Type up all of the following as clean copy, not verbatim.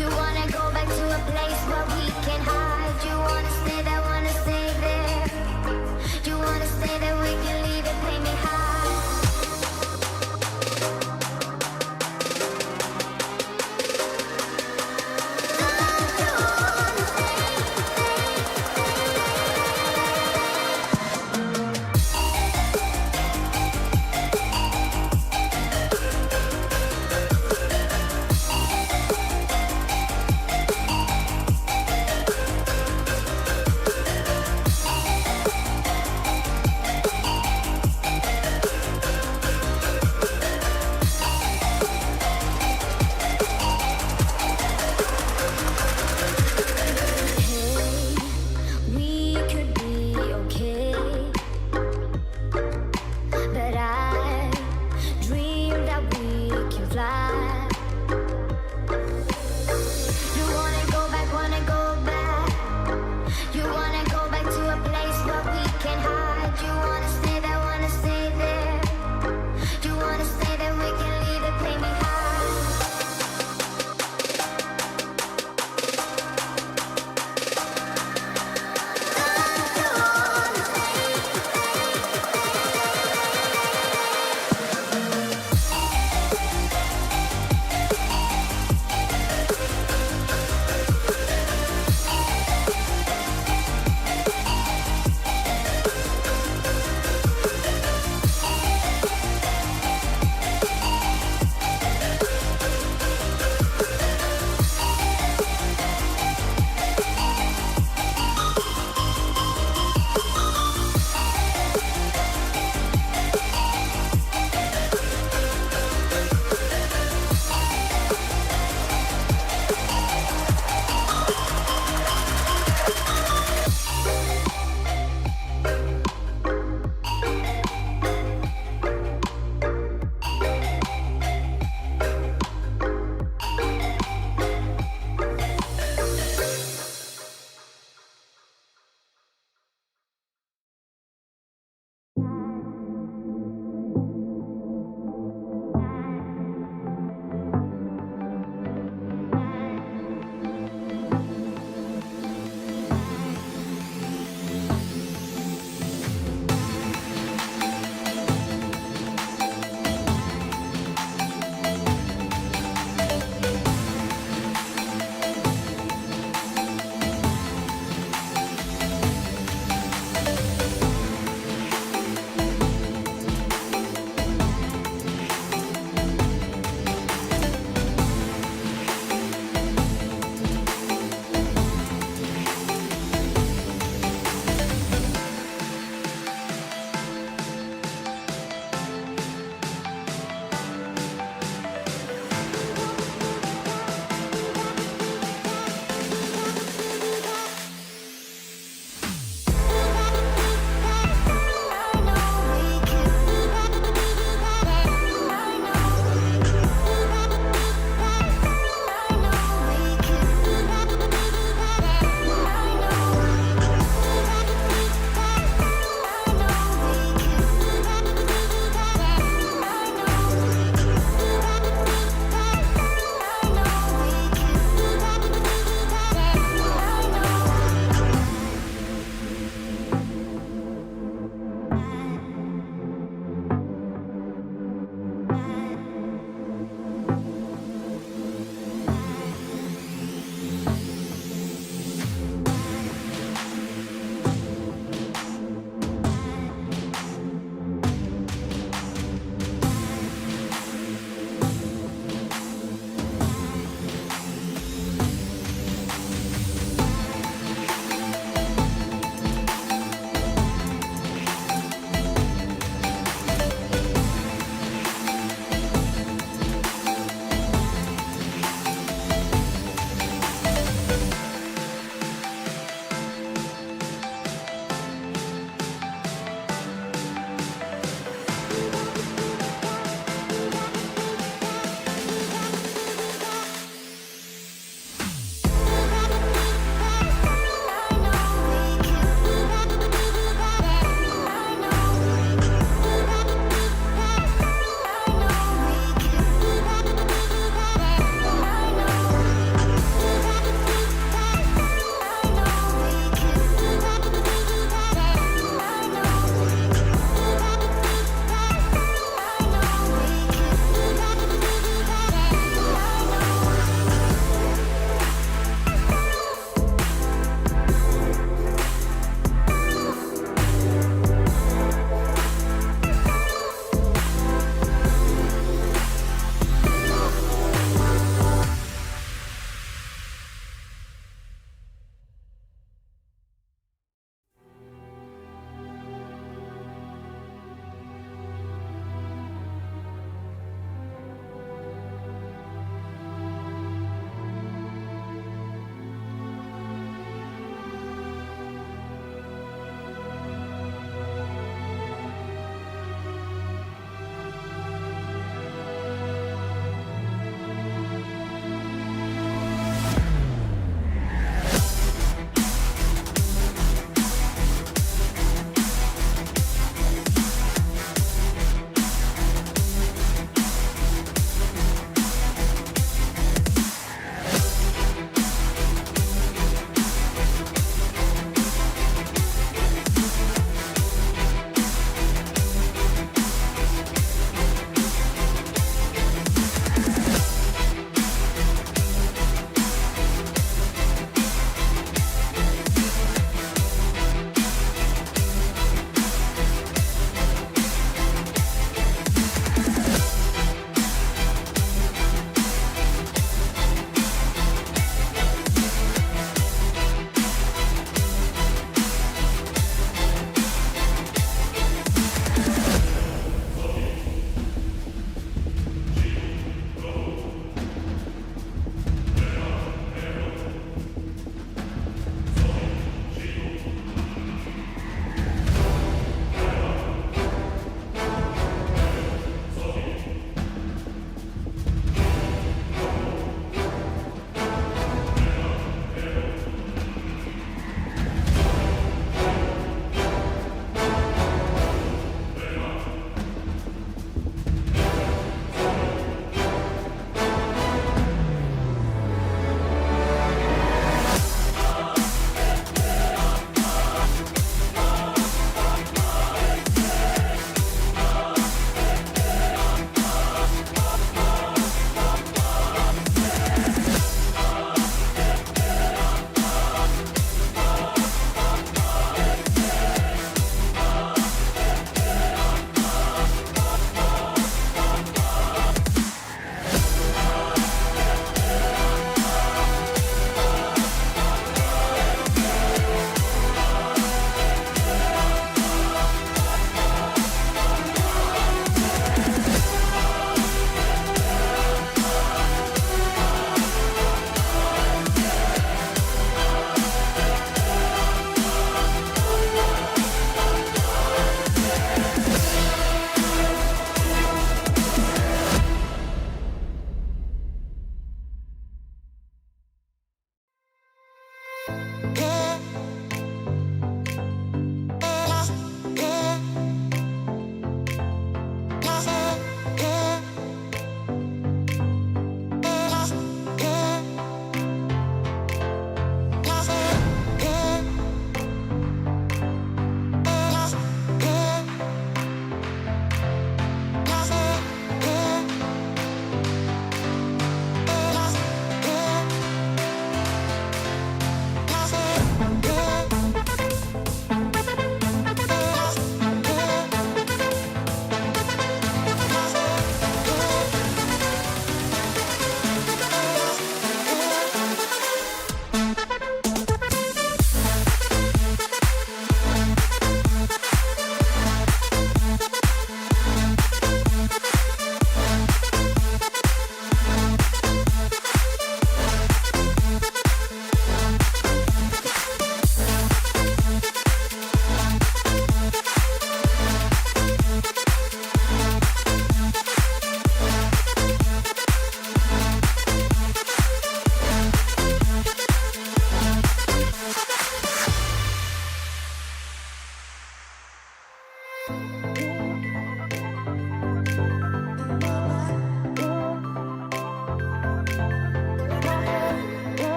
You wanna go back to a place where we can hide. You wanna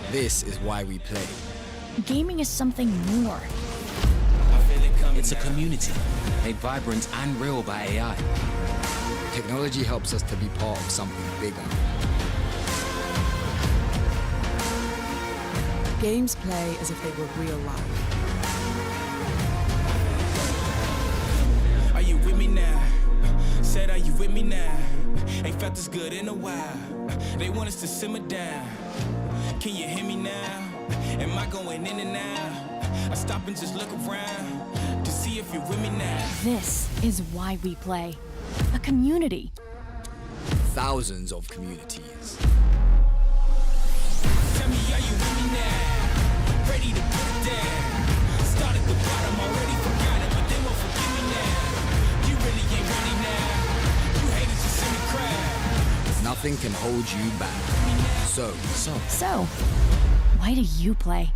This is why we play. Gaming is something more. It's a community, made vibrant and real by AI. Technology helps us to be part of something bigger. Games play as if they were real life. Are you with me now? Said, are you with me now? Ain't felt this good in a while. They want us to simmer down. Can you hear me now? Am I going in and out? I stop and just look around to see if you're with me now. This is why we play. A community. Thousands of communities. Tell me, are you with me now? Ready to put it down. Start at the bottom, already forgot it, but they won't forgive me now. You really ain't ready now. You haters just in the crowd. Nothing can hold you back. So, why do you play?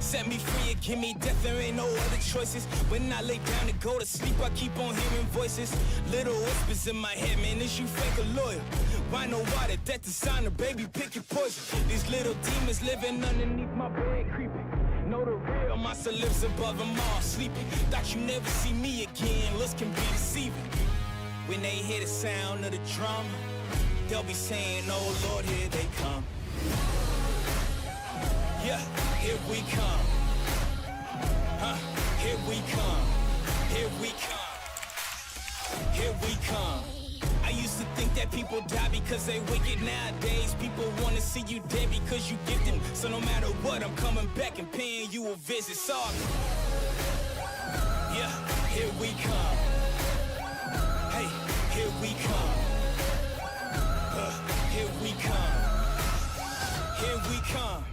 Set me free and give me death, there ain't no other choices. When I lay down to go to sleep, I keep on hearing voices. Little whispers in my head, man, is you fake or loyal? Why no water, death designer, baby, pick your poison. These little demons living underneath my bed, creeping. Know the real, my monster lives above them all, sleeping. Thought you never see me again, looks can be deceiving. When they hear the sound of the drum, they'll be saying, oh Lord, here they come. Yeah, here we come. Here we come. Here we come. Here we come. I used to think that people die because they wicked. Nowadays people want to see you dead because you gifted. So no matter what, I'm coming back and paying you a visit. So yeah, here we come. Hey, here we come. Here we come. Here we come.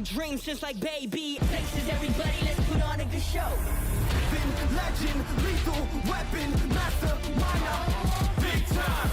dreams since like baby. Faces everybody, let's put on a good show. Legend, lethal, weapon, master, minor, big time.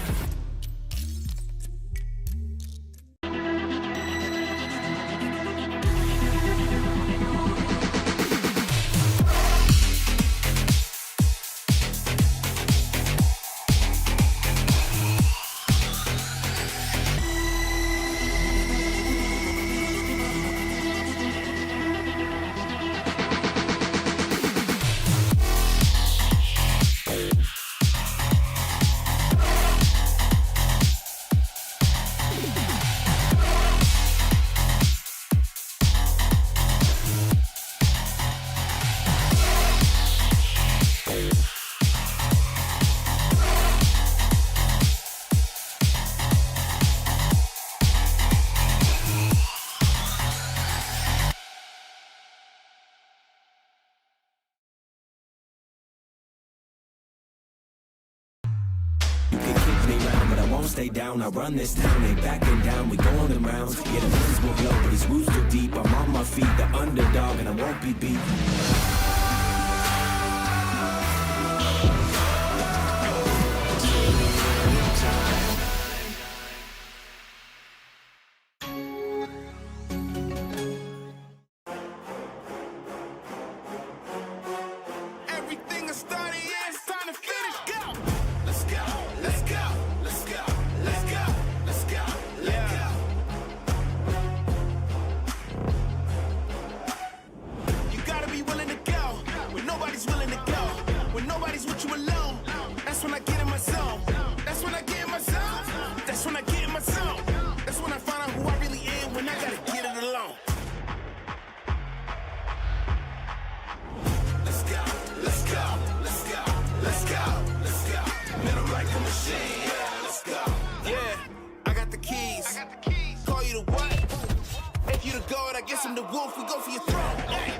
Stay down, I run this town, ain't backing down, we going in rounds. Yeah, the winds will blow, but these roots too deep. I'm on my feet, the underdog, and I won't be beat. Everything is starting, yeah, it's time to finish. Go! Let's go! Let's go! Let's go! Let's go! Let's go! Let's go! You gotta be willing to go when nobody's willing to go. When nobody's with you alone. That's when I get in my zone. That's when I get in my zone. That's when I get in my zone. That's when I find out who I really am. When I gotta get it alone. Let's go, let's go, let's go, let's go, let's go. Man, I'm like a machine, yeah, let's go. Yeah, I got the keys. Call you the what? If you the god, I guess I'm the wolf. We go for your throne. Hey.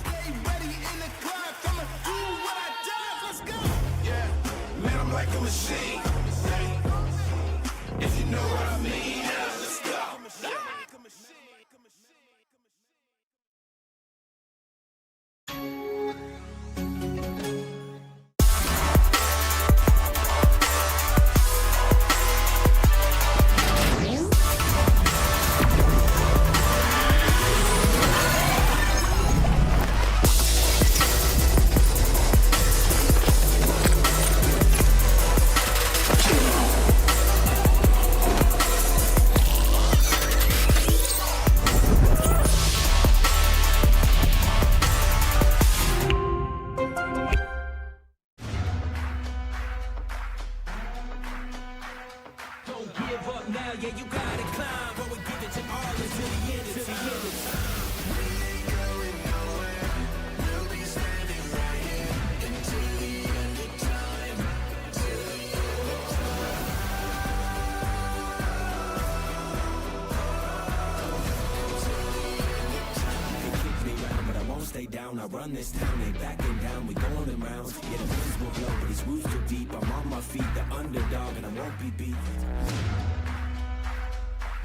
Stay ready in the club. I'ma do what I does. Let's go. Yeah, man, I'm like a machine. If you know what I mean, yeah, let's go. Stay down, I run this town, ain't backing down, we going in rounds. Yeah, the winds will blow, but these roots too deep. I'm on my feet, the underdog, and I won't be beat.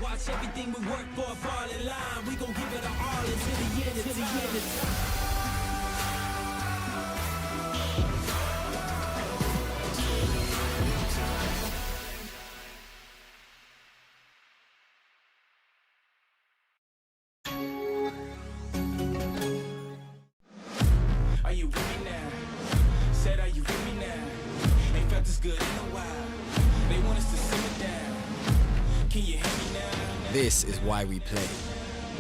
Watch everything we work for fall in line. We gon' give it our all until the end, until the end of time. Are you with me now? Said, are you with me now? Ain't felt this good in a while. They want us to simmer down. Can you hear me now? This is why we play.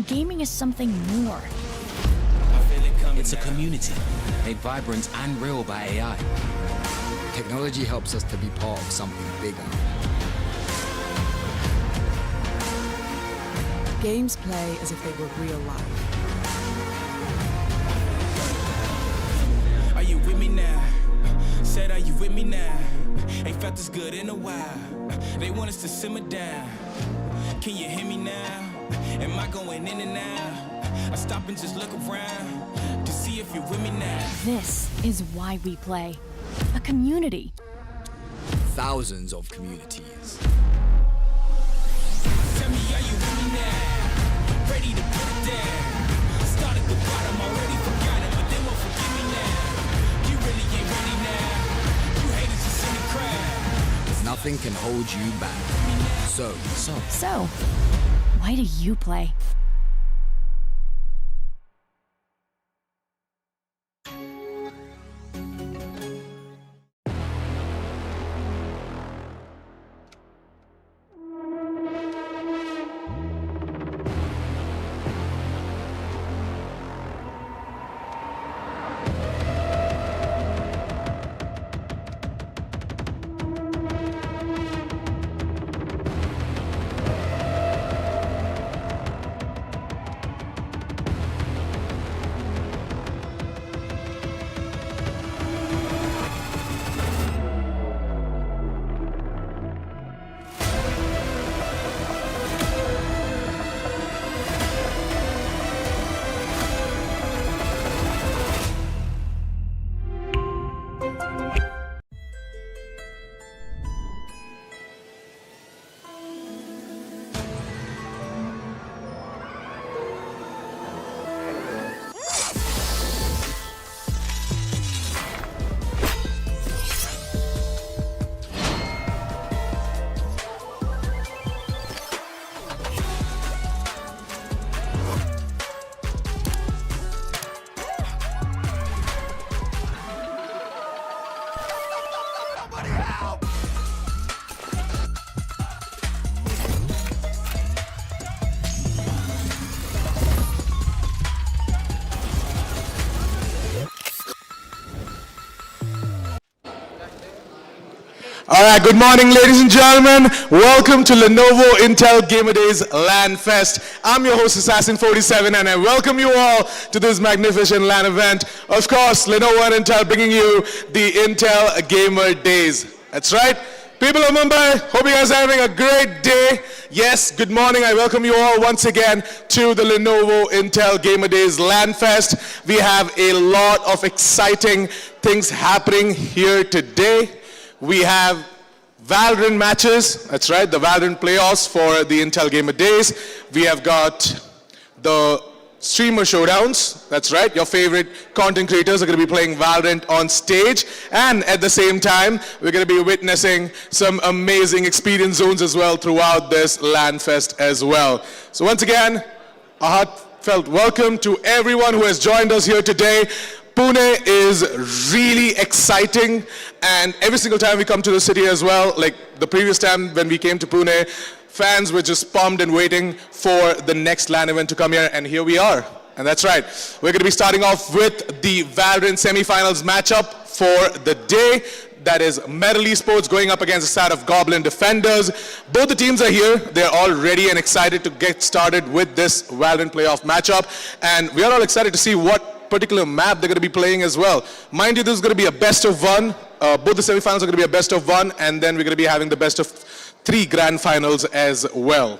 Gaming is something more. I feel it coming. It's a community, made vibrant and real by AI. Technology helps us to be part of something bigger. Games play as if they were real life. Are you with me now? Said, are you with me now? Ain't felt this good in a while. They want us to simmer down. Can you hear me now? Am I going in and out? I stop and just look around to see if you're with me now. This is why we play. A community. Thousands of communities. hold you back. So, So, why do you play? All right, good morning, ladies and gentlemen. Welcome to Lenovo Intel Gamer Days LAN Fest. I'm your host, Assassin47, and I welcome you all to this magnificent LAN event. Of course, Lenovo and Intel bringing you the Intel Gamer Days. That's right. People of Mumbai, hope you guys are having a great day. Yes, good morning. I welcome you all once again to the Lenovo Intel Gamer Days LAN Fest. We have a lot of exciting things happening here today. We have Valorant matches, that's right, the Valorant playoffs for the Intel Gamer Days. We have got the streamer showdowns, that's right, your favorite content creators are going to be playing Valorant on stage, and at the same time, we're going to be witnessing some amazing experience zones as well throughout this LAN Fest as well. So once again, a heartfelt welcome to everyone who has joined us here today. Pune is really exciting, and every single time we come to the city as well, like the previous time when we came to Pune, fans were just pumped and waiting for the next LAN event to come here, and here we are. And that's right, we're going to be starting off with the Valorant semifinals matchup for the day. That is Mauli Esports going up against a set of Goblin defenders. Both the teams are here. They're all ready and excited to get started with this Valorant playoff matchup, and we are all excited to see what particular map they're going to be playing as well. Mind you, this is going to be a best of one. Both the semifinals are going to be a best of one, and then we're going to be having the best of 3 grand finals as well.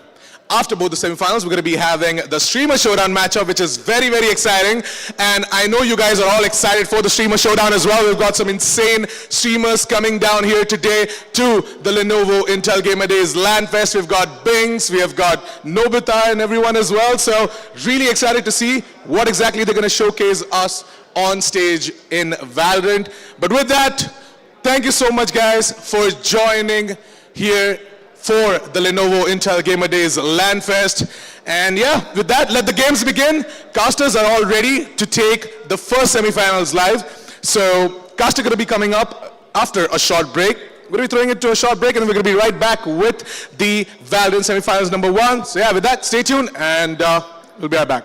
After both the semifinals, we're going to be having the Streamer Showdown matchup, which is very, very exciting. And I know you guys are all excited for the Streamer Showdown as well. We've got some insane streamers coming down here today to the Lenovo Intel Gamer Days LAN Fest. We've got Bings, we have got Nobita and everyone as well. So really excited to see what exactly they're going to showcase us on stage in Valorant. But with that, thank you so much, guys, for joining here for the Lenovo Intel Gamer Days LAN Fest. And yeah, with that, let the games begin. Casters are all ready to take the first semifinals live. So Caster going to be coming up after a short break. We're going to be throwing it to a short break, and then we're going to be right back with the Valorant semifinals number 1. So yeah, with that, stay tuned, and we'll be right back.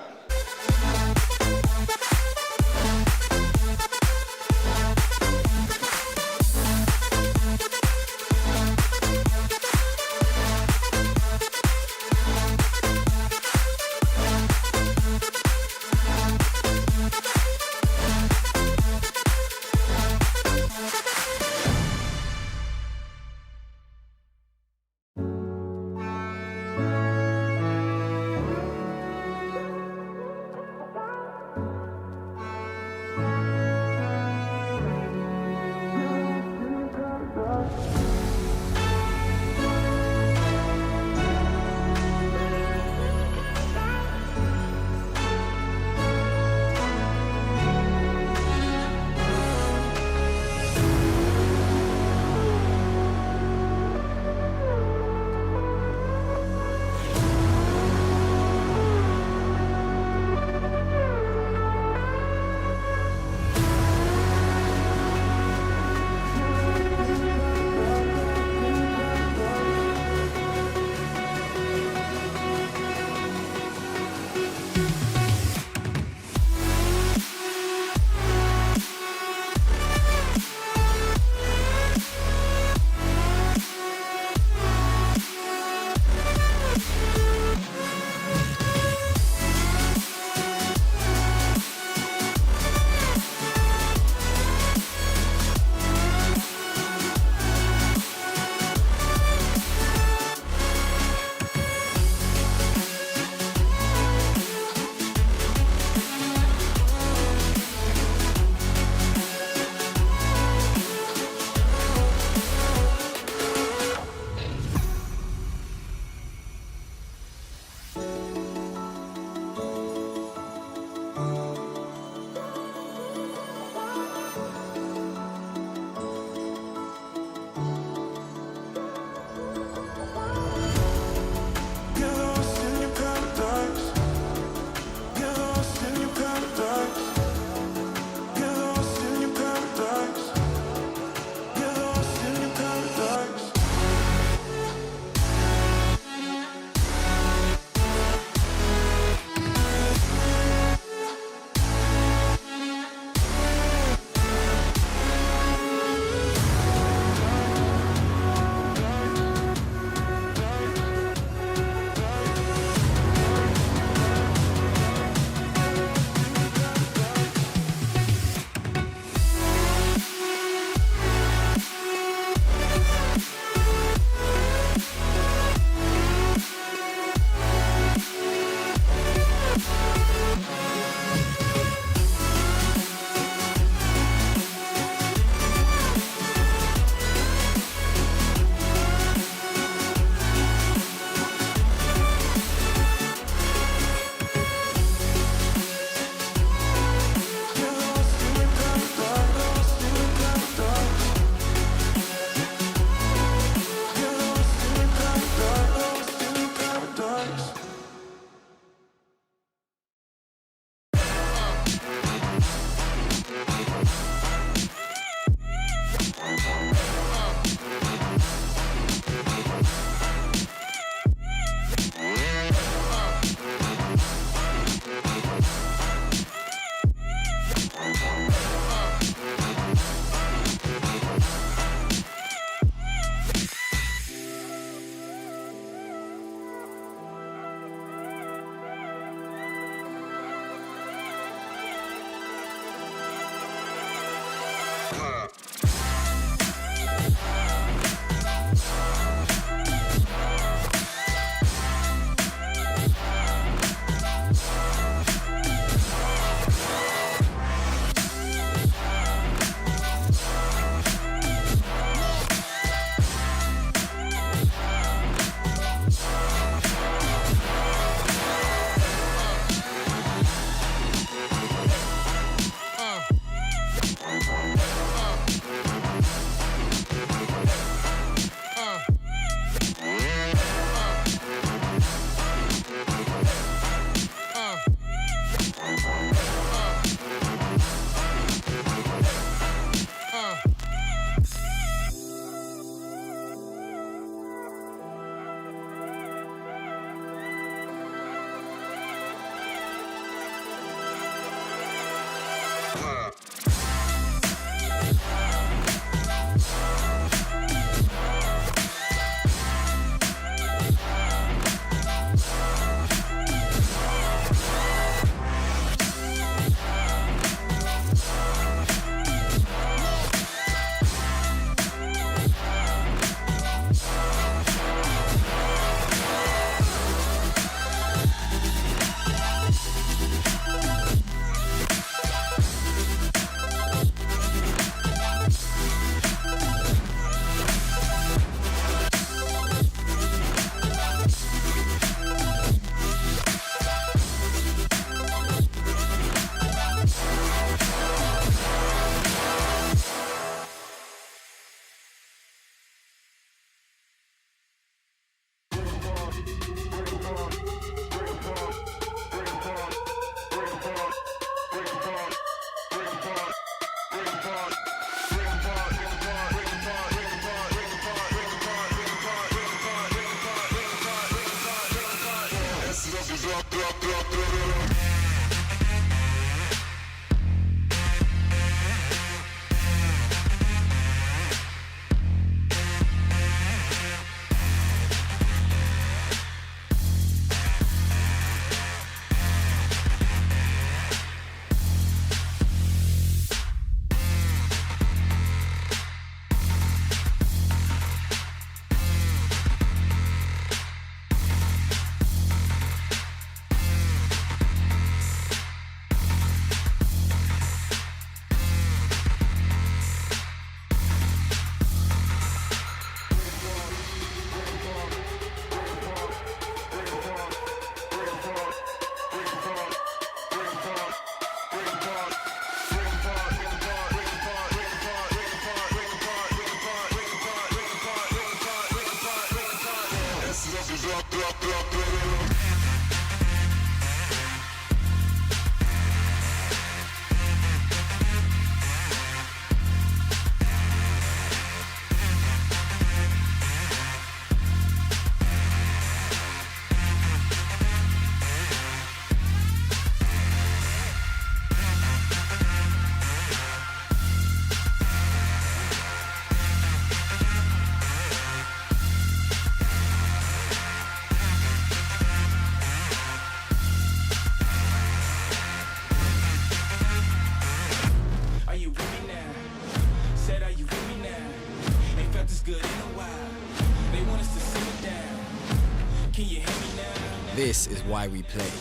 This is why we play.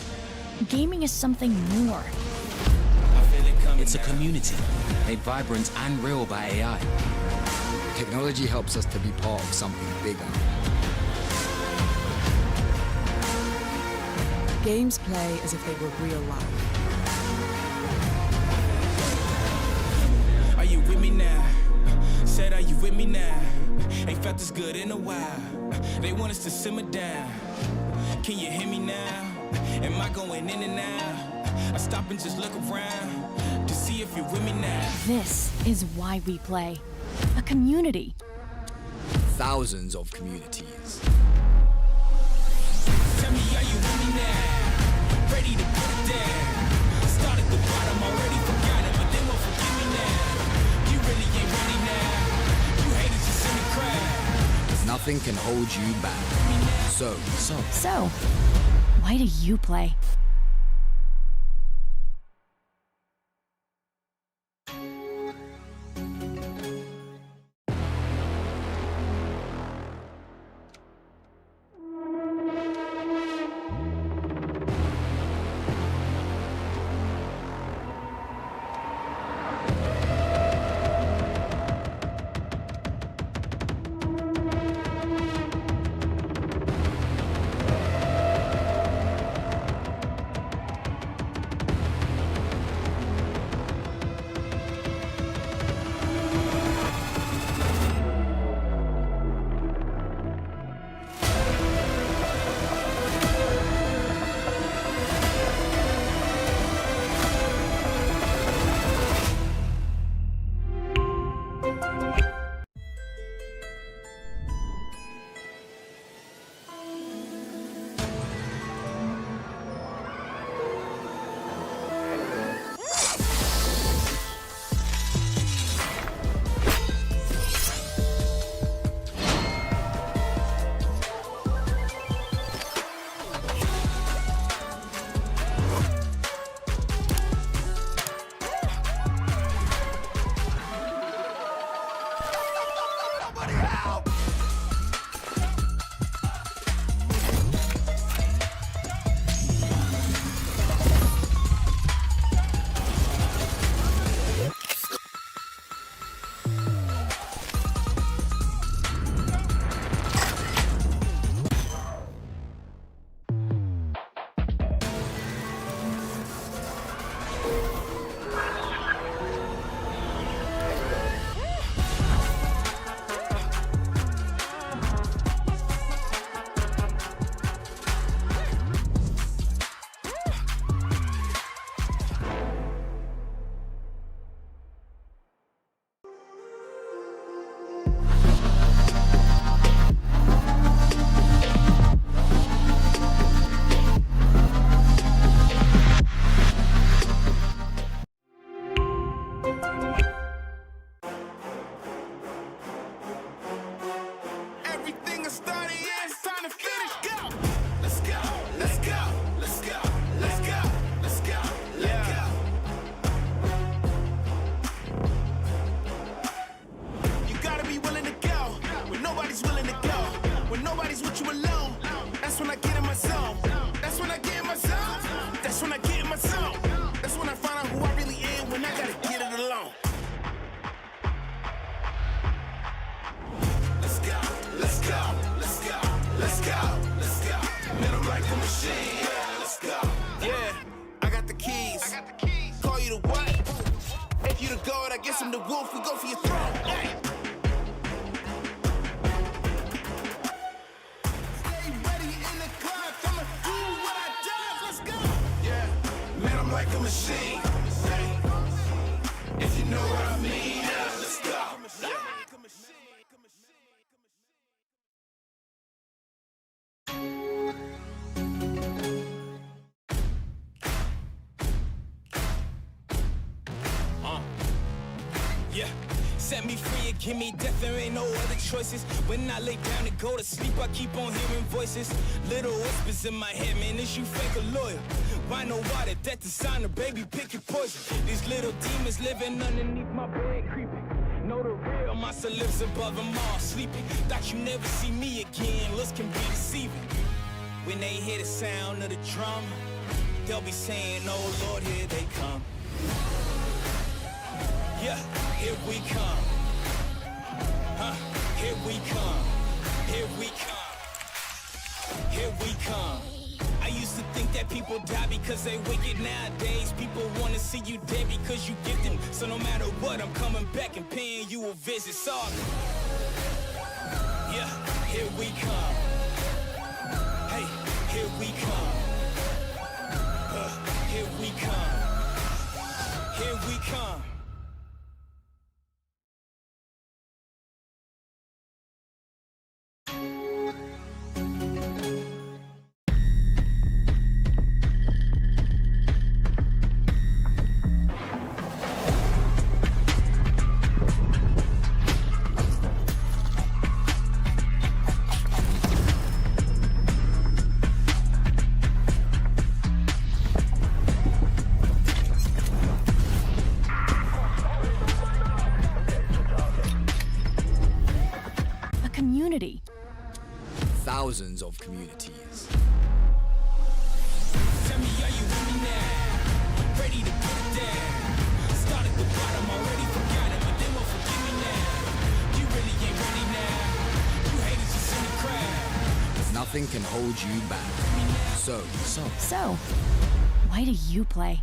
Gaming is something more. It's a community made vibrant and real by AI. Technology helps us to be part of something bigger. Games play as if they were real life. Are you with me now? Said, are you with me now? Ain't felt this good in a while. They want us to simmer down. Can you hear me now? Am I going in and out? I stop and just look around to see if you're with me now. This is why we play. A community. Thousands of communities. Tell me, are you with me now? Ready to put it down. Start at the bottom, already forgot it, but they won't forgive me now. You really ain't ready now. You haters just in the crowd. Nothing can hold you back. So, why do you play? machine. Yeah, let's go. Yeah, I got the keys. Call you the what? If you the goat, I guess I'm the wolf. We go for your throne. Hey. Stay ready in the club. I'ma do what I does. Let's go. Yeah, man, I'm like a machine. Hey. If you know what I mean, yeah, let's go. Yeah, set me free and give me death, there ain't no other choices. When I lay down to go to sleep, I keep on hearing voices. Little whispers in my head, man, is you fake or loyal? Why no water, death designer, baby, pick your poison. These little demons living underneath my bed, creeping. Know the real, my soul lives above them all, sleeping. Thought you never see me again, looks can be deceiving. When they hear the sound of the drum, they'll be saying, oh Lord, here they come. Yeah, here we come. Here we come. Here we come. Here we come. I used to think that people die because they wicked. Nowadays, people want to see you dead because you gifted. So no matter what, I'm coming back and paying you a visit. Sorry. Yeah, here we come. Hey, here we come. Here we come. Here we come. Community. Thousands of communities. Tell me, are you with me now? Ready to put it down. Start at the bottom, already forgot it, but they won't forgive me now. You really ain't ready now. You haters just in the crowd. Nothing can hold you back. So, why do you play?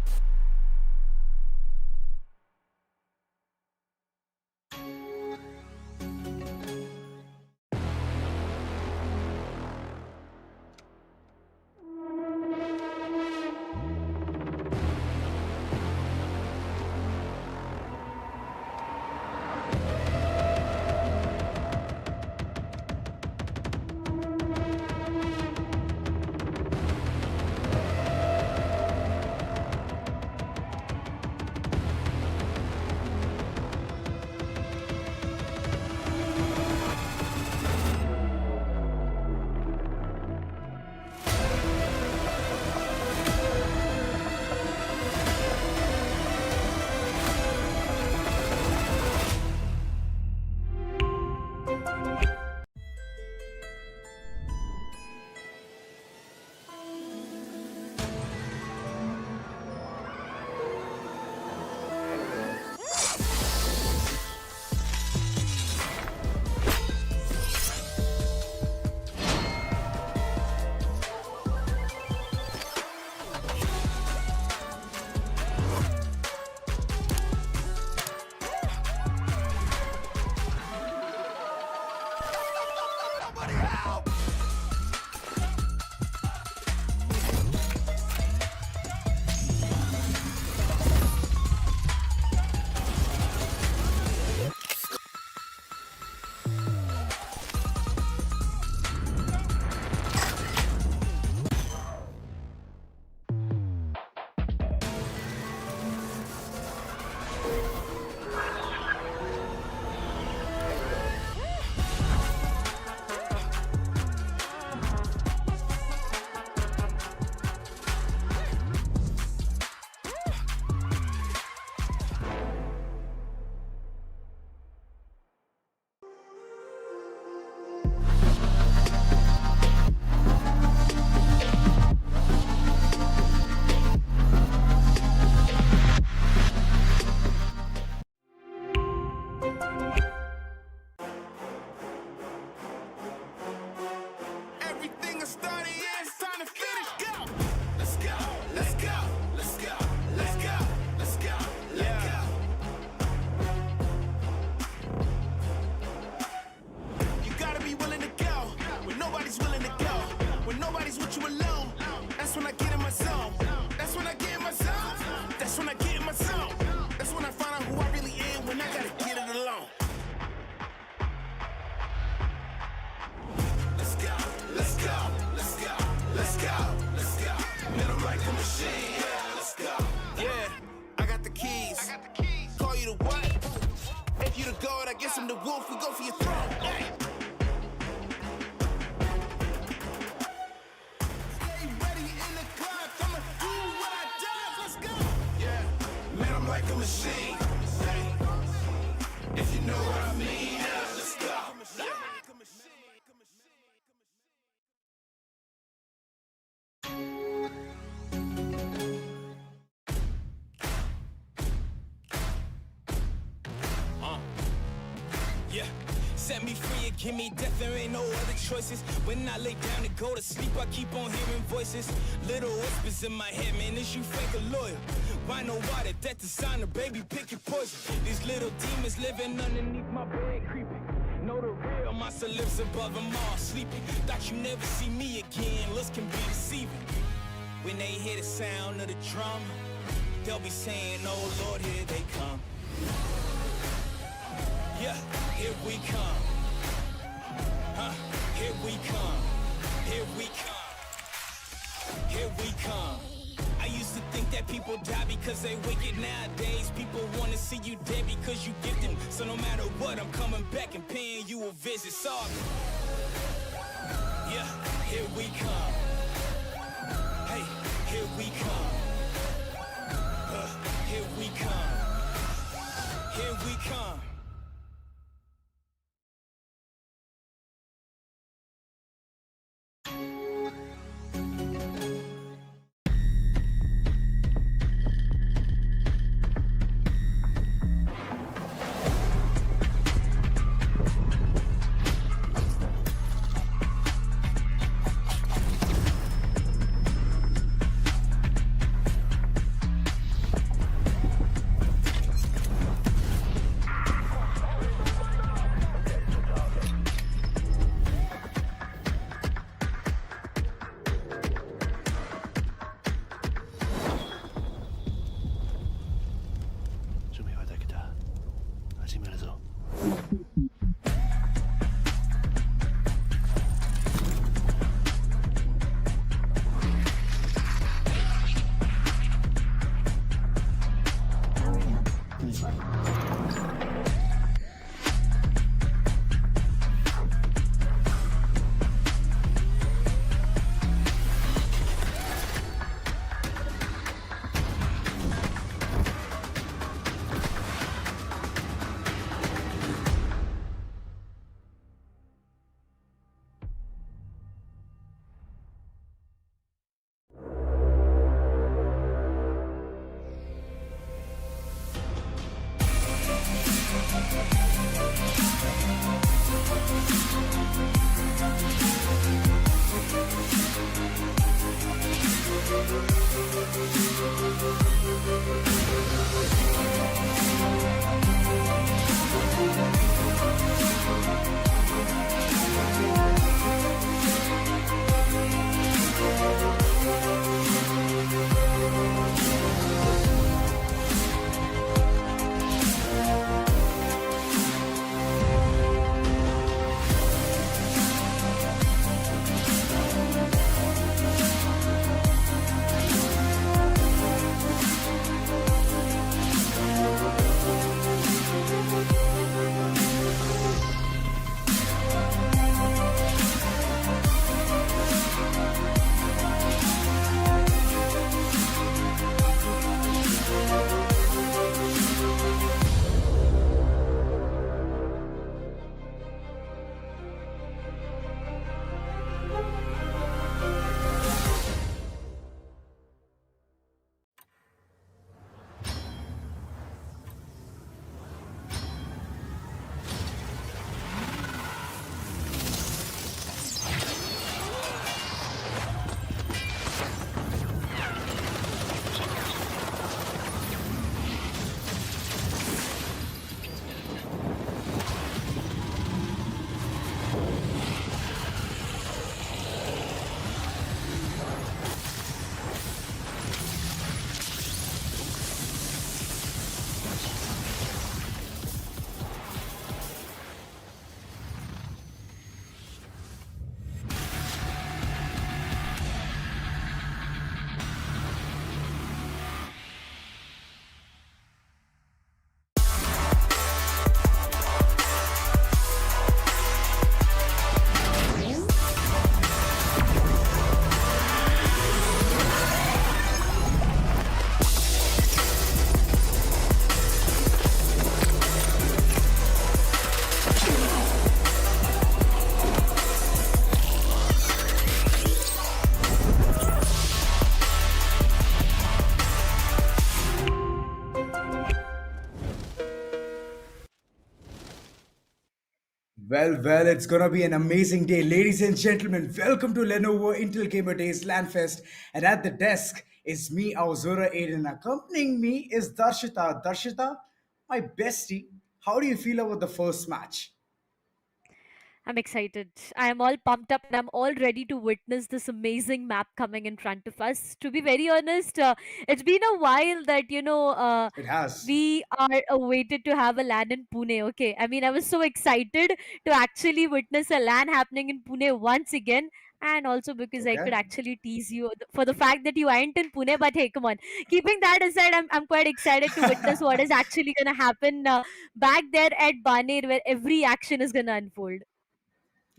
when I get in my zone. That's when I get in my zone. That's when I get in my zone. That's when I find out who I really am when I gotta get it alone. Let's go, let's go, let's go, let's go, let's go. Man, I'm like a machine. Yeah, let's go. Yeah, I got the keys. Call you the what? If you the goat, I guess I'm the wolf. We go for your throne. Hey. Like a machine, if you know what I mean, yeah, let's go. Yeah. Set me free and give me death, there ain't no other choices. When I lay down to go to sleep, I keep on hearing voices. Little whispers in my head, man, is you fake or loyal? Why know why the death designer, baby, pick your poison. These little demons living underneath my bed, creeping. Know the real, my lips above them all, sleeping. Thought you never see me again, looks can be deceiving. When they hear the sound of the drum, they'll be saying, oh Lord, here they come. Yeah, here we come. Here we come. Here we come. Here we come. I used to think that people die because they wicked. Nowadays, people want to see you dead because you gifted. So no matter what, I'm coming back and paying you a visit. Sorry. Yeah, here we come. Hey, here we come. Here we come. Here we come. Well, it's gonna be an amazing day. Ladies and gentlemen, welcome to Lenovo Intel Gamer Days LANfest. And at the desk is me, Auzura Aiden. Accompanying me is Darshita. Darshita, my bestie, how do you feel about the first match? I'm excited. I am all pumped up and I'm all ready to witness this amazing map coming in front of us. To be very honest, it's been a while that, It has. we are awaited to have a LAN in Pune. Okay. I mean, I was so excited to actually witness a LAN happening in Pune once again. And also because I Okay. could actually tease you for the fact that you aren't in Pune. But hey, come on. Keeping that aside, I'm quite excited to witness what is actually going to happen back there at Baner, where every action is going to unfold.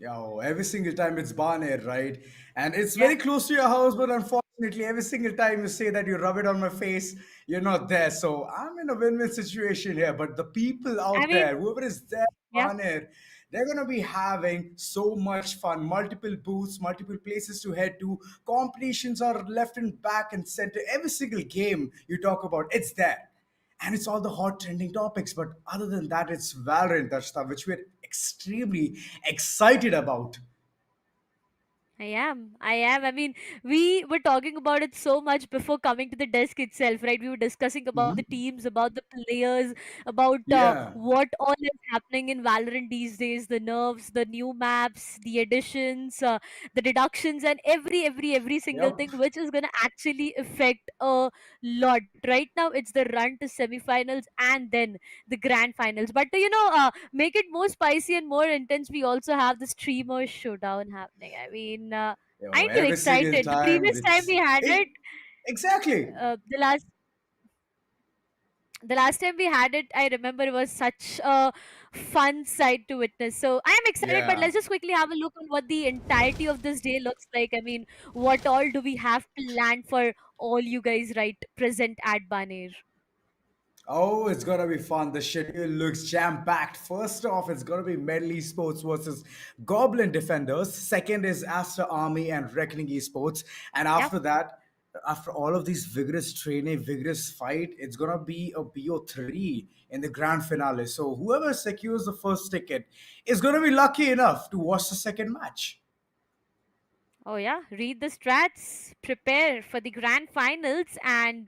Yo, every single time it's Barnet, right? And it's Yeah. very close to your house, but unfortunately, every single time you say that you rub it on my face, you're not there. So I'm in a win-win situation here. But the people I out mean, there, whoever is there, yeah, Barnet, they're gonna be having so much fun. Multiple booths, multiple places to head to. Competitions are left and back and center. Every single game you talk about, it's there and it's all the hot trending topics. But other than that, it's Valorant, that stuff which we're extremely excited about. I am. I am. I mean, we were talking about it so much before coming to the desk itself, right? We were discussing about the Mhm. teams, about the players, about Yeah. what all is happening in Valorant these days, the nerfs, the new maps, the additions, the deductions, and every single Yep. thing, which is going to actually affect a lot. Right now, it's the run to semifinals and then the grand finals. But to, make it more spicy and more intense, we also have the streamer showdown happening. I mean, Yo, aren't you every single excited? The time previous time it's we had it, it, exactly. the last time we had it, I remember it was such a fun sight to witness. So I am excited, but Yeah. let's just quickly have a look on what the entirety of this day looks like. I mean, what all do we have planned for all you guys right present at Baner? Oh, it's gonna be fun. The schedule looks jam-packed. First off, it's gonna be Medley Esports versus Goblin Defenders. Second is Aster Army and Reckoning Esports. And Yeah. after that, after all of these vigorous training, vigorous fight, it's gonna be a BO3 in the grand finale. So whoever secures the first ticket is gonna be lucky enough to watch the second match. Oh, yeah. Read the strats, prepare for the grand finals, and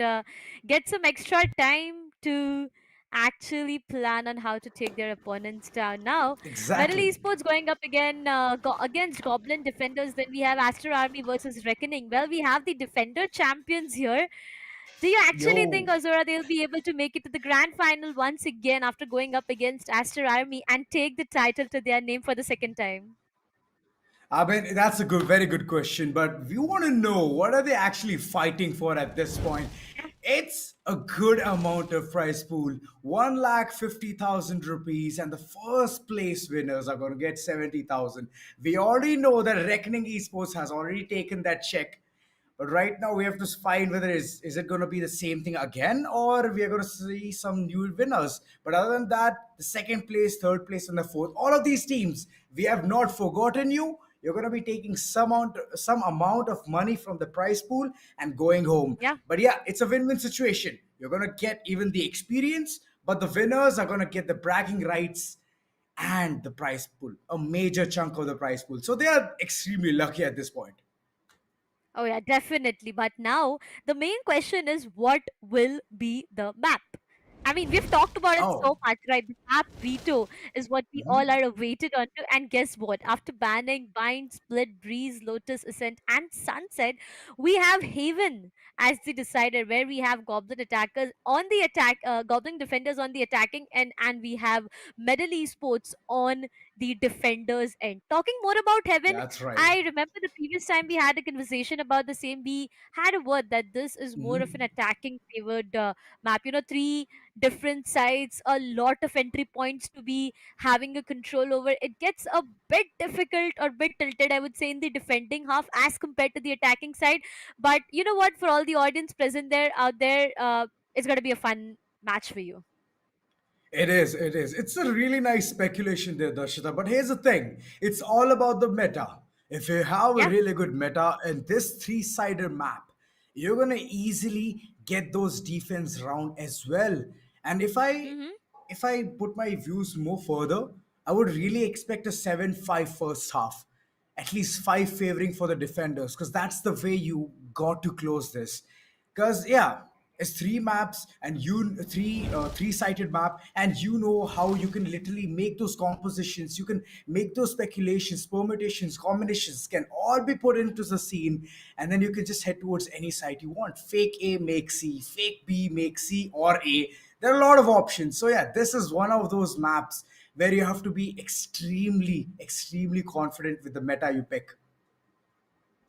get some extra time to actually plan on how to take their opponents down. Now, Metal Exactly. Esports going up again against Goblin Defenders. Then we have Aster Army versus Reckoning. Well, we have the Defender champions here. Do you actually Yo. think, Azura, they'll be able to make it to the grand final once again after going up against Aster Army and take the title to their name for the second time? I mean, that's a good, very good question. But we want to know what are they actually fighting for at this point? It's a good amount of prize pool, 1,50,000 rupees, and the first place winners are going to get 70,000. We already know that Reckoning Esports has already taken that check, but right now we have to find whether is it going to be the same thing again or we are going to see some new winners. But other than that, the second place, third place, and the fourth, all of these teams, we have not forgotten you. You're going to be taking some amount of money from the prize pool and going home. Yeah. But yeah, it's a win-win situation. You're going to get even the experience, but the winners are going to get the bragging rights and the prize pool, a major chunk of the prize pool. So they are extremely lucky at this point. Oh, yeah, definitely. But now the main question is what will be the map? I mean, we've talked about it Oh. so much, right? The map veto is what we all Mhm. are awaited onto. And guess what? After banning Bind, Split, Breeze, Lotus, Ascent, and Sunset, we have Haven as the decider, where we have Goblin attackers on the attack, Goblin defenders on the attacking end, and we have Medal Esports on the defenders end. Talking more about Heaven, That's right. I remember the previous time we had a conversation about the same. We had a word that this is more of an Mhm. attacking favored map. Three different sides, a lot of entry points to be having a control over. It gets a bit difficult or bit tilted, I would say, in the defending half as compared to the attacking side. But you know what? For all the audience present there out there, it's gonna be a fun match for you. It is, it is. It's a really nice speculation there, Darshita. But here's the thing, it's all about the meta. If you have a Yeah. really good meta in this three-sided map, you're gonna easily get those defense round as well. And if I Mm-hmm. if I put my views more further, I would really expect a 7-5 first half, at least five favoring for the defenders, because that's the way you got to close this. Because yeah, it's three maps and you three-sided map, and you know how you can literally make those compositions, you can make those speculations, permutations, combinations can all be put into the scene, and then you can just head towards any side you want. Fake A make C, fake B make C or A. There are a lot of options. So yeah, this is one of those maps where you have to be extremely confident with the meta you pick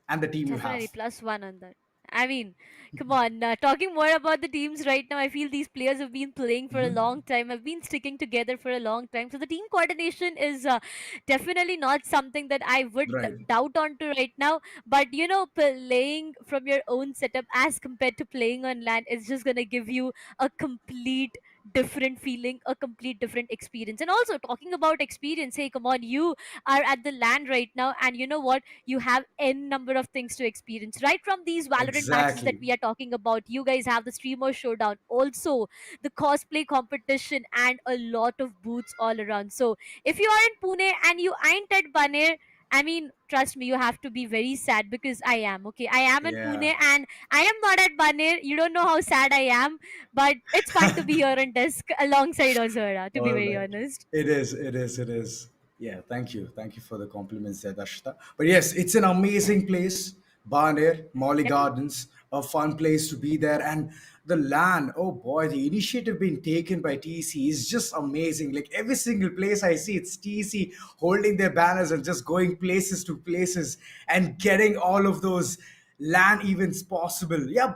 and the team you Definitely have. plus one on that. I mean, come on. Talking more about the teams right now, I feel these players have been playing for a long time, have been sticking together for a long time. So the team coordination is definitely not something that I would Right. doubt onto right now. But playing from your own setup as compared to playing on land is just gonna give you a complete different feeling, a complete different experience. And also talking about experience, hey, come on, you are at the land right now, and you know what? You have n number of things to experience, right from these Valorant matches that Exactly. we are talking about. You guys have the streamer showdown, also the cosplay competition, and a lot of booths all around. So if you are in Pune and you ain't at Baner, I mean, trust me, you have to be very sad, because I am. Okay, I am in Yeah. Pune and I am not at Baner. You don't know how sad I am, but it's fun to be here on desk alongside Ozora, to be All very right. honest. It is. Yeah, thank you. Thank you for the compliments there, Dashita. But yes, it's an amazing place. Barnair, Mauli Yeah. Gardens, a fun place to be there. And the land, oh boy, the initiative being taken by TC is just amazing. Like every single place I see, it's TC holding their banners and just going places to places and getting all of those land events possible. Yeah,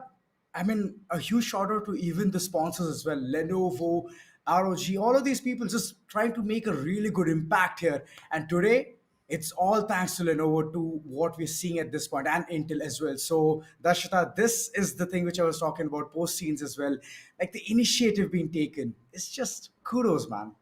I mean, a huge shout out to even the sponsors as well, Lenovo, ROG, all of these people just trying to make a really good impact here. And today, it's all thanks to Lenovo to what we're seeing at this point, and Intel as well. So, Dashita, this is the thing which I was talking about post scenes as well. Like the initiative being taken, it's just kudos, man.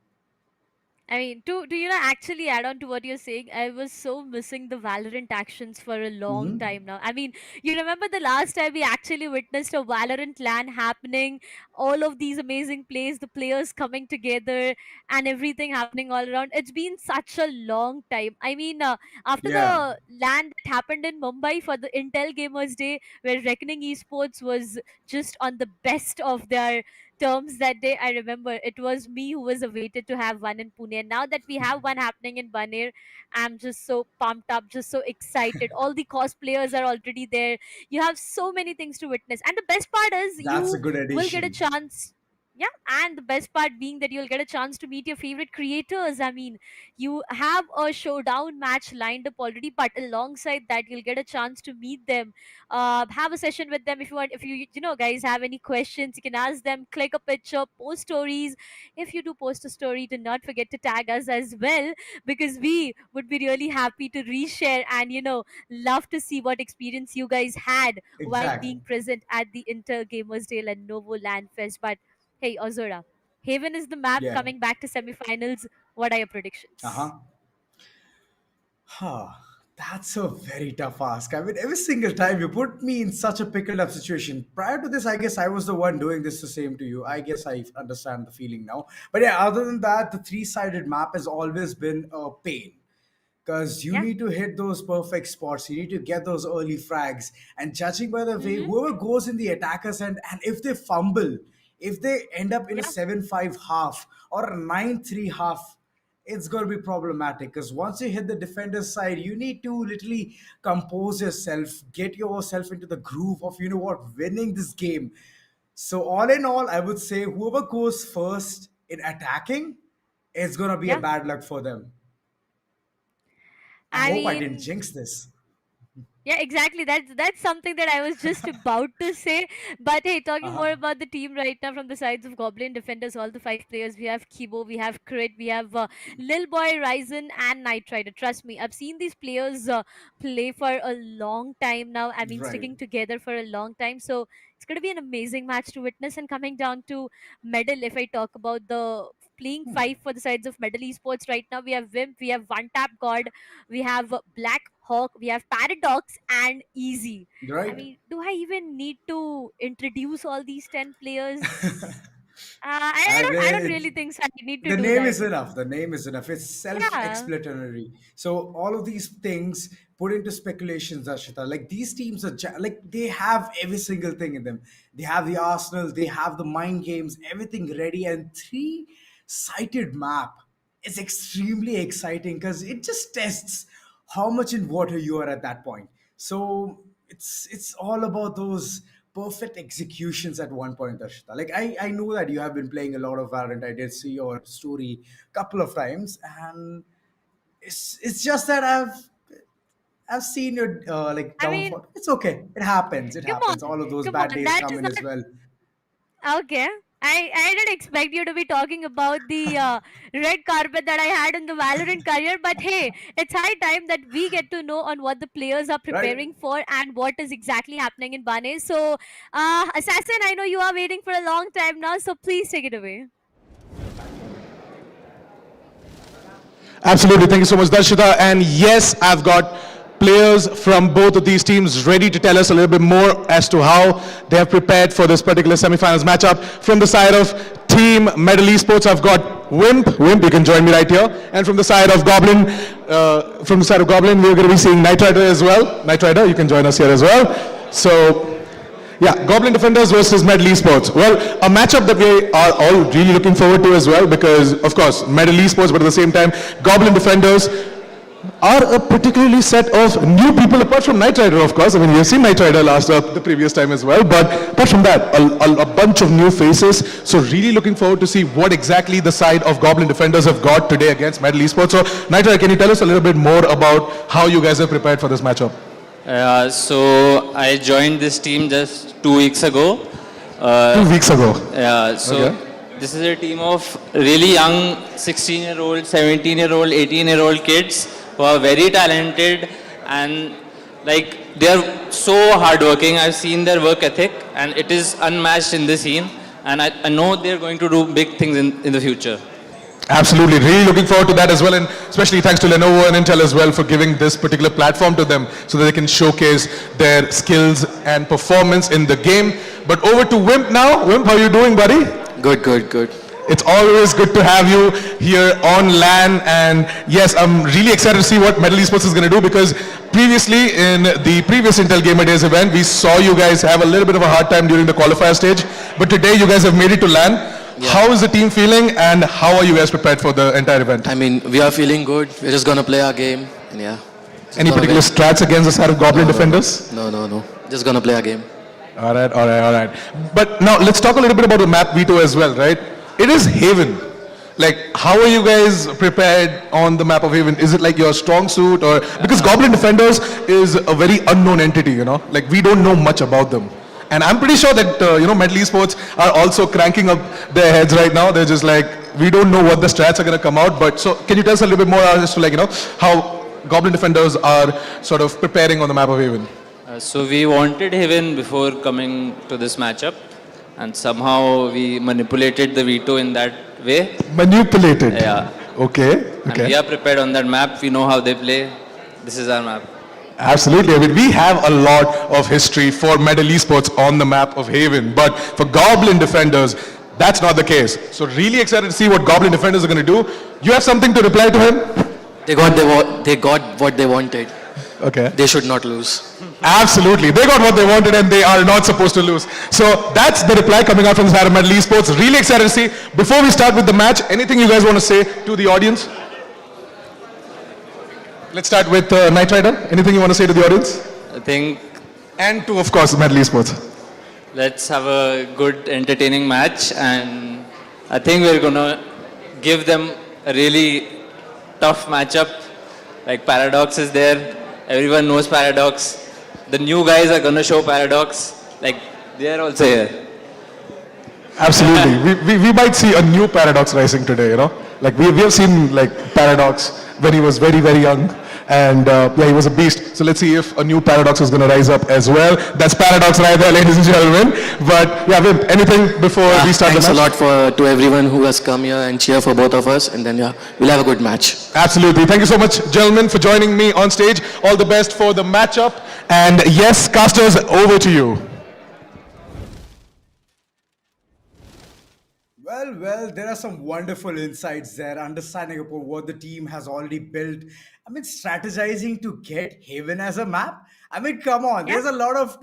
I mean, to actually add on to what you're saying, I was so missing the Valorant actions for a long time now. I mean, you remember the last time we actually witnessed a Valorant LAN happening, all of these amazing plays, the players coming together, and everything happening all around. It's been such a long time. I mean, after Yeah, the LAN that happened in Mumbai for the Intel Gamers Day, where Reckoning Esports was just on the best of their terms that day. I remember it was me who was awaited to have one in Pune. And now that we have one happening in Baner, I'm just so pumped up, just so excited. All the cosplayers are already there. You have so many things to witness. And the best part is that's a you good will get a addition. chance. Yeah, and the best part being that you'll get a chance to meet your favorite creators. I mean, you have a showdown match lined up already, but alongside that, you'll get a chance to meet them, have a session with them if you want. If you guys have any questions, you can ask them, click a picture, post stories. If you do post a story, do not forget to tag us as well, because we would be really happy to reshare and love to see what experience you guys had while Exactly. being present at the Inter Gamers Day and Novo Land Fest. But hey, Ozora, Haven is the map Yeah. coming back to semifinals. What are your Uh predictions? huh. Huh, that's a very tough ask. I mean, every single time you put me in such a pickled up situation. Prior to this, I guess I was the one doing this the same to you. I guess I understand the feeling now. But yeah, other than that, the three-sided map has always been a pain because you Yeah. need to hit those perfect spots. You need to get those early frags. And judging by the way, Mm-hmm. whoever goes in the attackers and if they fumble, if they end up in a Yeah. 7-5 half or a 9-3 half, it's going to be problematic because once you hit the defender's side, you need to literally compose yourself, get yourself into the groove of, you know what, winning this game. So, all in all, I would say whoever goes first in attacking, it's going to be a Yeah. bad luck for them. I I hope I didn't mean, jinx this. yeah, exactly. That's something that I was just about to say. But hey, Uh talking huh. more about the team right now from the sides of Goblin defenders, all the five players. We have Kibo, we have Crit, we have Lil Boy, Ryzen, and Knight Rider. Trust me, I've seen these players play for a long time now. I mean, Right. sticking together for a long time. So it's going to be an amazing match to witness. And coming down to medal, if I talk about the playing five for the sides of medal esports right now, we have Wimp, we have One Tap God, we have Black Hawk, we have Paradox, and Easy. I Right. mean, do I even need to introduce all these 10 players? And I don't really think so. I need to the do name that. is enough. The name is enough. It's Yeah. self-explanatory. So all of these things put into speculations, Ashita. Like these teams are like they have every single thing in them. They have the arsenal. They have the mind games. Everything ready. And three-sided map is extremely exciting because it just tests how much in water you are at that point. So it's all about those perfect executions at one point, Darshita. Like I know that you have been playing a lot of Valorant. I did see your story a couple of times, and it's just that I've seen your like I mean, downfall. It's okay. It happens. It come happens. on, All of those come bad on. days That come is in as not well. okay. I didn't expect you to be talking about the red carpet that I had in the Valorant career, but hey, it's high time that we get to know on what the players are Right? preparing for and what is exactly happening in Bane. So, Assassin, I know you are waiting for a long time now, so please take it away. Absolutely. Thank you so much, Darshita. And yes, I've got players from both of these teams ready to tell us a little bit more as to how they have prepared for this particular semifinals matchup. From the side of Team Medal Esports, I've got Wimp. Wimp, you can join me right here. And from the side of Goblin, we're going to be seeing Knight Rider as well. Knight Rider, you can join us here as well. So yeah, Goblin Defenders versus Medal Esports. Well, a matchup that we are all really looking forward to as well because, of course, Medal Esports, but at the same time, Goblin Defenders are a particularly set of new people apart from Knight Rider, of course. I mean, we've seen Knight Rider the previous time as well, but apart from that, a bunch of new faces. So really looking forward to see what exactly the side of Goblin Defenders have got today against Medal Esports. So, Knight Rider, can you tell us a little bit more about how you guys have prepared for this matchup? So I joined this team just 2 weeks ago. 2 weeks ago. Yeah, so Okay. this is a team of really young 16-year-old, 17-year-old, 18-year-old kids who are very talented and like they're so hardworking. I've seen their work ethic and it is unmatched in the scene and I know they're going to do big things in the future. Absolutely, really looking forward to that as well, and especially thanks to Lenovo and Intel as well for giving this particular platform to them so that they can showcase their skills and performance in the game. But over to Wimp now. Wimp, how are you doing, buddy? Good. It's always good to have you here on LAN, and yes, I'm really excited to see what Medal Esports is going to do because previously in the previous Intel Gamer Days event, we saw you guys have a little bit of a hard time during the qualifier stage, but today you guys have made it to LAN. Yeah. How is the team feeling and how are you guys prepared for the entire event? I mean, we are feeling good. We're just gonna play our game, and yeah. Any particular strats against the side of Goblin Defenders? No. Just gonna play our game. All right. But now let's talk a little bit about the map veto as well, right? It is Haven. Like, how are you guys prepared on the map of Haven? Is it like your strong suit or because Goblin Defenders is a very unknown entity, you know? Like we don't know much about them. And I'm pretty sure that, Medal Esports are also cranking up their heads right now. They're just like, we don't know what the strats are going to come out. But so can you tell us a little bit more as to how Goblin Defenders are sort of preparing on the map of Haven? So we wanted Heaven before coming to this matchup and somehow we manipulated the veto in that way. Manipulated? Yeah. Okay. And we are prepared on that map. We know how they play. This is our map. Absolutely. I mean, we have a lot of history for Medal Esports on the map of Haven, but for Goblin Defenders, that's not the case. So really excited to see what Goblin Defenders are going to do. You have something to reply to him? They got what they wanted. Okay. They should not lose. Absolutely. They got what they wanted and they are not supposed to lose. So that's the reply coming out from the side of Medal Esports. Really excited to see. Before we start with the match, anything you guys want to say to the audience? Let's start with Knight Rider. Anything you want to say to the audience? I think... And to, of course, Medal Esports. Let's have a good, entertaining match and I think we're going to give them a really tough matchup. Like Paradox is there. Everyone knows Paradox. The new guys are going to show Paradox. Like, they're also here. Absolutely. we might see a new Paradox rising today, you know. Like, we have seen, like, Paradox when he was very, very young. And, he was a beast. So let's see if a new Paradox is going to rise up as well. That's Paradox right there, ladies and gentlemen. But, yeah, Vimp, anything before we start the match? Thanks a lot to everyone who has come here and cheer for both of us. And then, we'll have a good match. Absolutely. Thank you so much, gentlemen, for joining me on stage. All the best for the matchup. And, yes, casters, over to you. Well, there are some wonderful insights there, understanding upon what the team has already built. I mean, strategizing to get Haven as a map. I mean, come on, Yeah. there's a lot of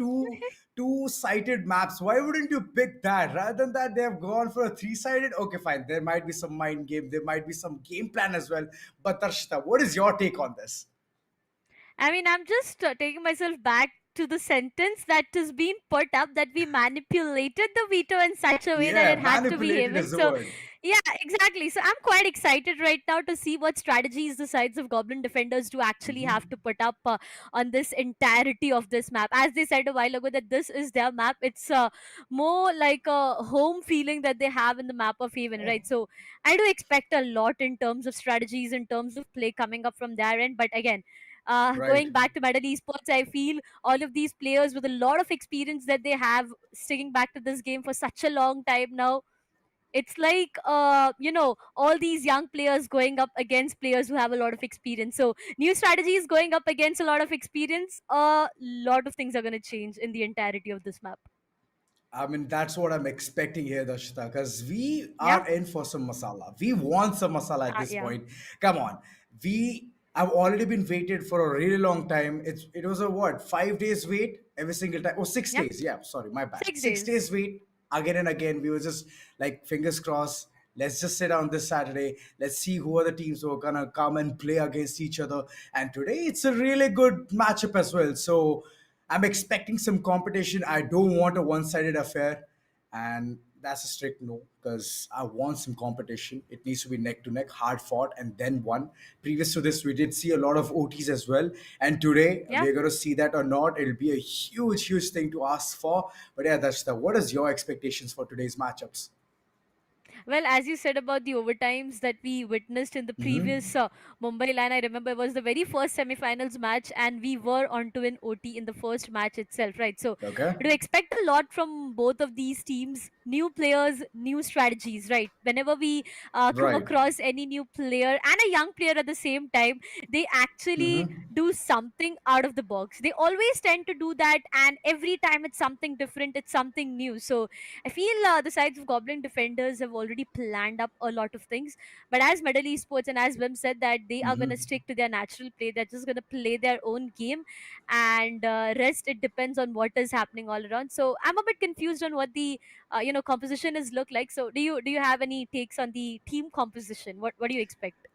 two-sided maps. Why wouldn't you pick that? Rather than that, they have gone for a three-sided. Okay, fine. There might be some mind game, there might be some game plan as well. But Darshita, what is your take on this? I mean, I'm just taking myself back to the sentence that is being put up that we manipulated the veto in such a way that Yeah, it had to be manipulated Haven. is the So, word. yeah, exactly. So, I'm quite excited right now to see what strategies the sides of Goblin defenders do actually have to put up on this entirety of this map. As they said a while ago, that this is their map. It's more like a home feeling that they have in the map of Haven, right? So, I do expect a lot in terms of strategies, in terms of play coming up from their end. But again, Right. going back to Medal Esports, I feel all of these players with a lot of experience that they have sticking back to this game for such a long time now. It's like, all these young players going up against players who have a lot of experience. So, new strategies going up against a lot of experience, a lot of things are going to change in the entirety of this map. I mean, that's what I'm expecting here, Dashita, because we Yeah. are in for some masala. We want some masala at this Yeah. point. Come on. We have already been waited for a really long time. It was a what, 5 days wait every single time? Oh, six Yeah. days. Yeah, sorry, my bad. 6 days 6 days. wait again and again. We were just like fingers crossed. Let's just sit down this Saturday. Let's see who are the teams who are gonna come and play against each other. And today it's a really good matchup as well. So I'm expecting some competition. I don't want a one-sided affair, and that's a strict no because I want some competition. It needs to be neck to neck, hard fought, and then won. Previous to this, we did see a lot of OTs as well, and today Yeah. we're going to see that or not. It'll be a huge, huge thing to ask for. But yeah, that's the. What is your expectations for today's matchups? Well, as you said about the overtimes that we witnessed in the previous Mumbai line, I remember it was the very first semi-finals match, and we were onto an OT in the first match itself, right? So, Okay. do expect a lot from both of these teams. New players, new strategies, right? Whenever we come Right. across any new player and a young player at the same time, they actually do something out of the box. They always tend to do that, and every time it's something different, it's something new. So, I feel the sides of Goblin defenders have already planned up a lot of things. But as Medal Esports and as Wim said, that they are going to stick to their natural play. They're just going to play their own game, and rest it depends on what is happening all around. So I'm a bit confused on what the composition is look like. So do you have any takes on the team composition? What do you expect?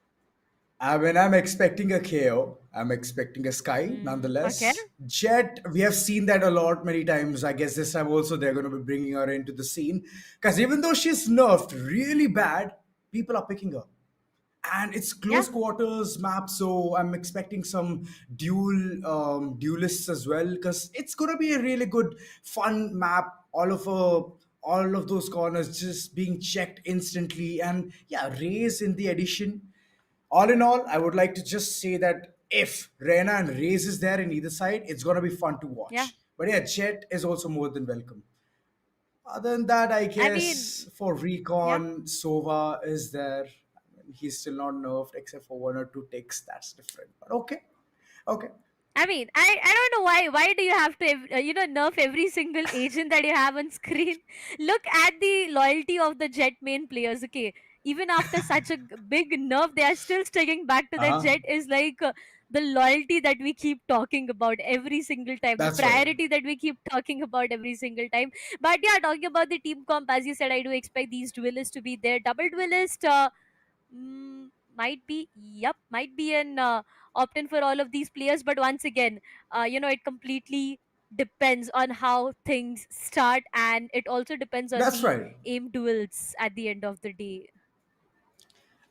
I mean, I'm expecting a KO. I'm expecting a Sky, Okay. nonetheless. Jet, we have seen that a lot many times. I guess this time also they're going to be bringing her into the scene. Because even though she's nerfed really bad, people are picking her. And it's Yeah. close quarters map, so I'm expecting some duelists as well. Because it's going to be a really good, fun map. All of those corners just being checked instantly. And yeah, Raze in the addition, all in all, I would like to just say that if Rena and Raze is there in either side, it's gonna be fun to Yeah. watch. But yeah, Jet is also more than welcome. Other than that, I I mean, guess for yeah. Recon, Sova is there. He's still not nerfed except for one or two ticks. That's different. But okay, okay. I mean, I don't know why do you have to nerf every single agent that you have on screen? Look at the loyalty of the Jet main players. Okay, even after such a big nerf, they are still sticking back to Uh their huh. Jet. Is like the loyalty that we keep talking about every single time, the That's right. priority that we keep talking about every single time. But yeah, talking about the team comp, as you said, I do expect these duelists to be there. Double duelist. Might be an opt-in for all of these players, but once again, it completely depends on how things start, and it also depends on That's the right. aim duels at the end of the day.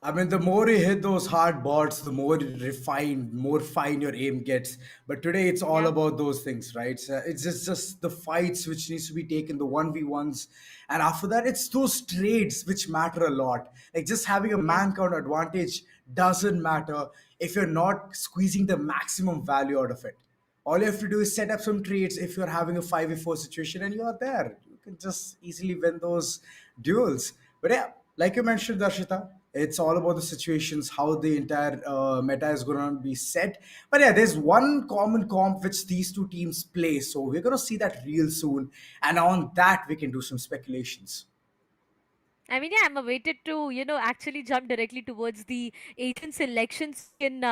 I mean, the more you hit those hard bots, the more refined, more fine your aim gets. But today, it's all Yeah. about those things, right? So it's just the fights which needs to be taken, the 1v1s. And after that, it's those trades which matter a lot. Like just having a Yeah. man count advantage doesn't matter if you're not squeezing the maximum value out of it. All you have to do is set up some trades if you're having a 5v4 situation and you're there. You can just easily win those duels. But yeah, like you mentioned, Darshita, it's all about the situations, how the entire meta is going to be set. But yeah, there's one common comp which these two teams play. So we're going to see that real soon. And on that, we can do some speculations. I mean, yeah, I'm awaited to, actually jump directly towards the agent selections. Can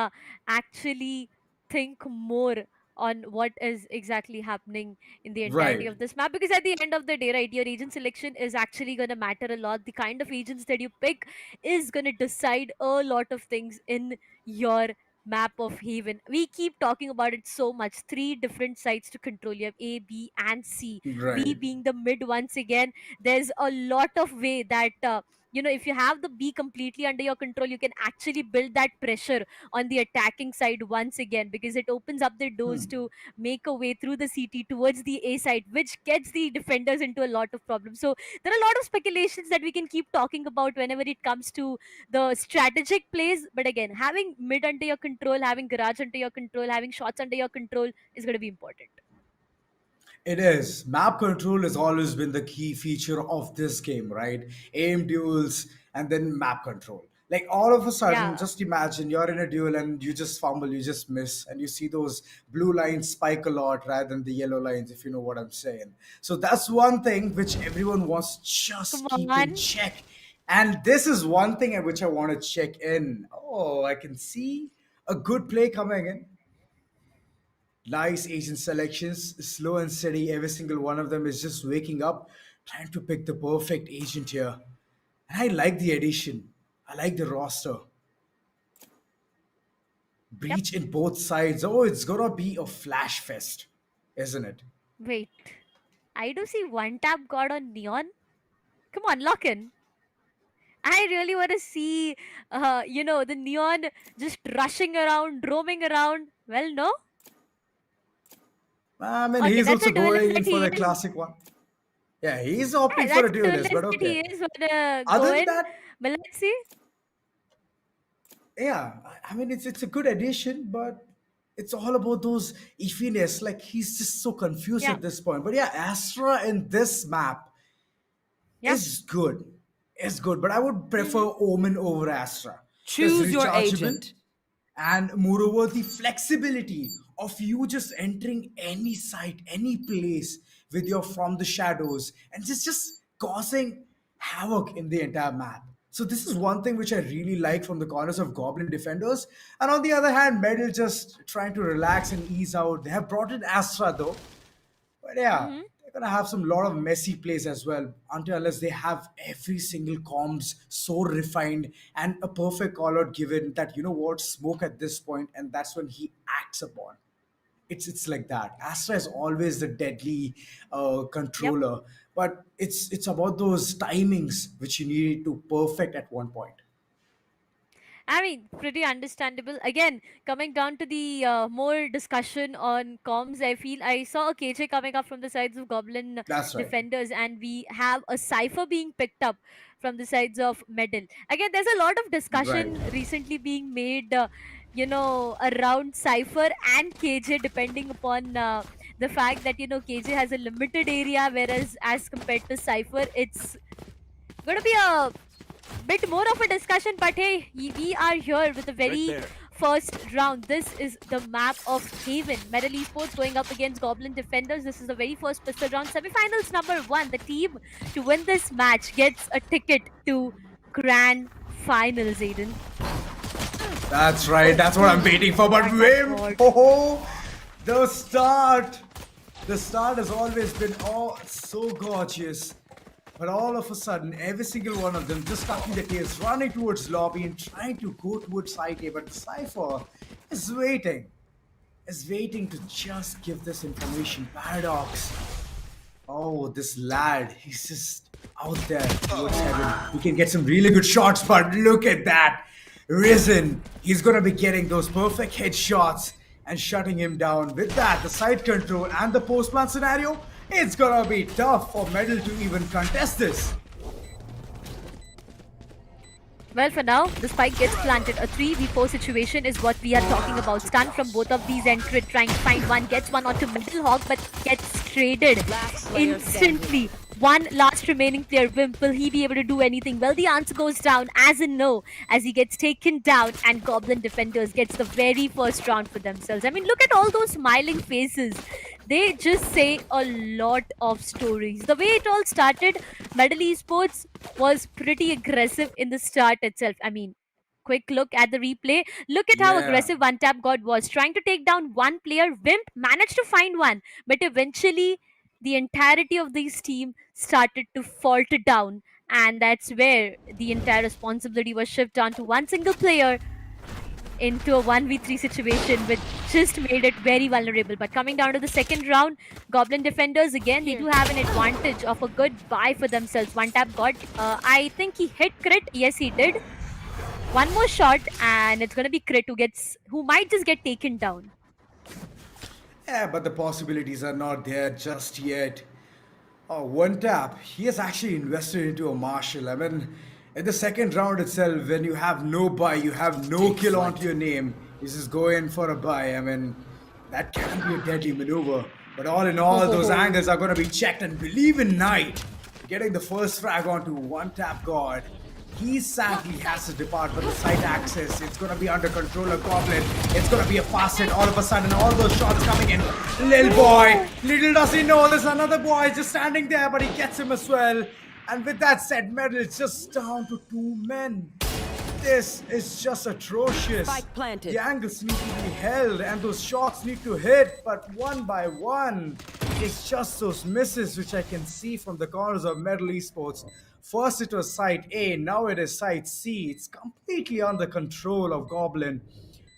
actually think more on what is exactly happening in the entirety Right. of this map, because at the end of the day, right, your agent selection is actually going to matter a lot. The kind of agents that you pick is going to decide a lot of things in your map of Haven. We keep talking about it so much. Three different sites to control. You have A, B, and C. B Right. being the mid once again. There's a lot of way that if you have the B completely under your control, you can actually build that pressure on the attacking side once again, because it opens up the doors to make a way through the CT towards the A side, which gets the defenders into a lot of problems. So there are a lot of speculations that we can keep talking about whenever it comes to the strategic plays, but again, having mid under your control, having garage under your control, having shots under your control is going to be important. It is. Map control has always been the key feature of this game, right? Aim duels and then map control. Like all of a sudden, Yeah. just imagine you're in a duel and you just fumble, you just miss, and you see those blue lines spike a lot rather than the yellow lines, if you know what I'm saying. So that's one thing which everyone wants to Come just keep in on. check. And this is one thing at which I want to check in. Oh, I can see a good play coming in. Nice agent selections, slow and steady. Every single one of them is just waking up, trying to pick the perfect agent here. And I like the addition. I like the roster. Yep. Breach in both sides. Oh, it's gonna be a flash fest, isn't it? Wait. I do see one tap god on Neon. Come on, lock in. I really want to see, the Neon just rushing around, roaming around. Well, no. I mean, Okay, he's that's also a duelist going in that for he the is. classic one. Yeah, he's Yeah, opting for that's a a duelist, but duelist that okay. he is gonna go Other than in. that, But let's see. yeah, I mean it's a good addition, but it's all about those iffiness. Like he's just so confused Yeah, at this point. But yeah, Astra in this map yeah. is good. Is good, but I would Mm-hmm. prefer Omen over Astra. Because Choose your rechargeable agent. and moreover the flexibility of you just entering any site, any place with your from the shadows and just causing havoc in the entire map. So this is one thing which I really like from the corners of Goblin defenders. And on the other hand, Medal just trying to relax and ease out. They have brought in Astra though, but yeah, Mm-hmm. they're gonna have some lot of messy plays as well, until unless they have every single comms so refined and a perfect call out given that you know what, smoke at this point, and that's when he acts upon. It's like that. Astra is always the deadly Yep. controller, but it's about those timings which you need to perfect at one point. I mean, pretty understandable. Again, coming down to the more discussion on comms, I feel I saw a KJ coming up from the sides of Goblin That's right. defenders, and we have a Cypher being picked up from the sides of Medal. Again, there's a lot of Right. discussion recently being made, around Cypher and KJ, depending upon the fact that, KJ has a limited area, whereas as compared to Cypher, it's going to be a bit more of a discussion, but hey, we are here with the very first round. This is the map of Haven. Metal Esports going up against Goblin Defenders. This is the very first pistol round. Semifinals number 1. The team to win this match gets a ticket to Grand Finals, Aiden. That's right. That's what I'm waiting for. But Oh my Wim, God. oh, the start. The start has always been so gorgeous. But all of a sudden, every single one of them just cutting the tails, running towards lobby and trying to go towards side A. But Cypher is waiting to just give this information. Paradox. Oh, this lad, he's just out there towards heaven. He can get some really good shots, but look at that. Risen, he's gonna be getting those perfect headshots and shutting him down. With that, the side control and the post plant scenario, it's gonna be tough for Medal to even contest this. Well, for now, the spike gets planted. A 3v4 situation is what we are talking about. Stun from both of these entries, trying to find one, gets one onto Middle Hawk, but gets traded instantly. One last remaining player, Wimp, will he be able to do anything? Well, the answer goes down as in no, as he gets taken down and Goblin Defenders gets the very first round for themselves. I mean, look at all those smiling faces they just say a lot of stories. The way it all started, Medal Esports was pretty aggressive in the start itself. I mean, quick look at the replay. Look at how Yeah. aggressive One Tap God was. Trying to take down one player, Wimp managed to find one, but eventually the entirety of this team started to falter down. And that's where the entire responsibility was shifted onto one single player into a 1v3 situation, which just made it very vulnerable. But coming down to the second round, Goblin defenders again, they do have an advantage of a good buy for themselves. One tap God, I think he hit crit. Yes, he did. One more shot, and it's gonna be crit who might just get taken down. Yeah, but the possibilities are not there just yet. Oh, One Tap, he has actually invested into a Marshall. I mean, in the second round itself, when you have no buy, you have no kill onto your name, he's just going for a buy. I mean, that can be a deadly maneuver. But all in all, those angles are going to be checked. And believe in Knight, getting the first frag onto One Tap God. He sadly has to depart from the site access. It's going to be under control of Goblin. It's going to be a fast hit all of a sudden. All those shots coming in. Little boy. Little does he know there's another boy just standing there, but he gets him as well. And with that said, Medal is just down to 2 men. This is just atrocious. Spike planted. The angles need to be held and those shots need to hit, but one by one, it's just those misses which I can see from the corners of Medal Esports. First it was site A, now it is site C. It's completely under control of Goblin.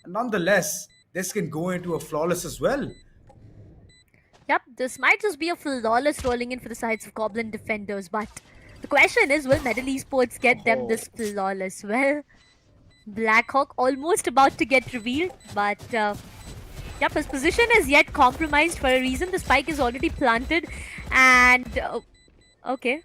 And nonetheless, this can go into a flawless as well. Yep, this might just be a flawless rolling in for the sides of Goblin defenders, but the question is, will Medal Esports get them this flawless? Well, Blackhawk almost about to get revealed, but yep, his position is yet compromised for a reason. The spike is already planted, and okay,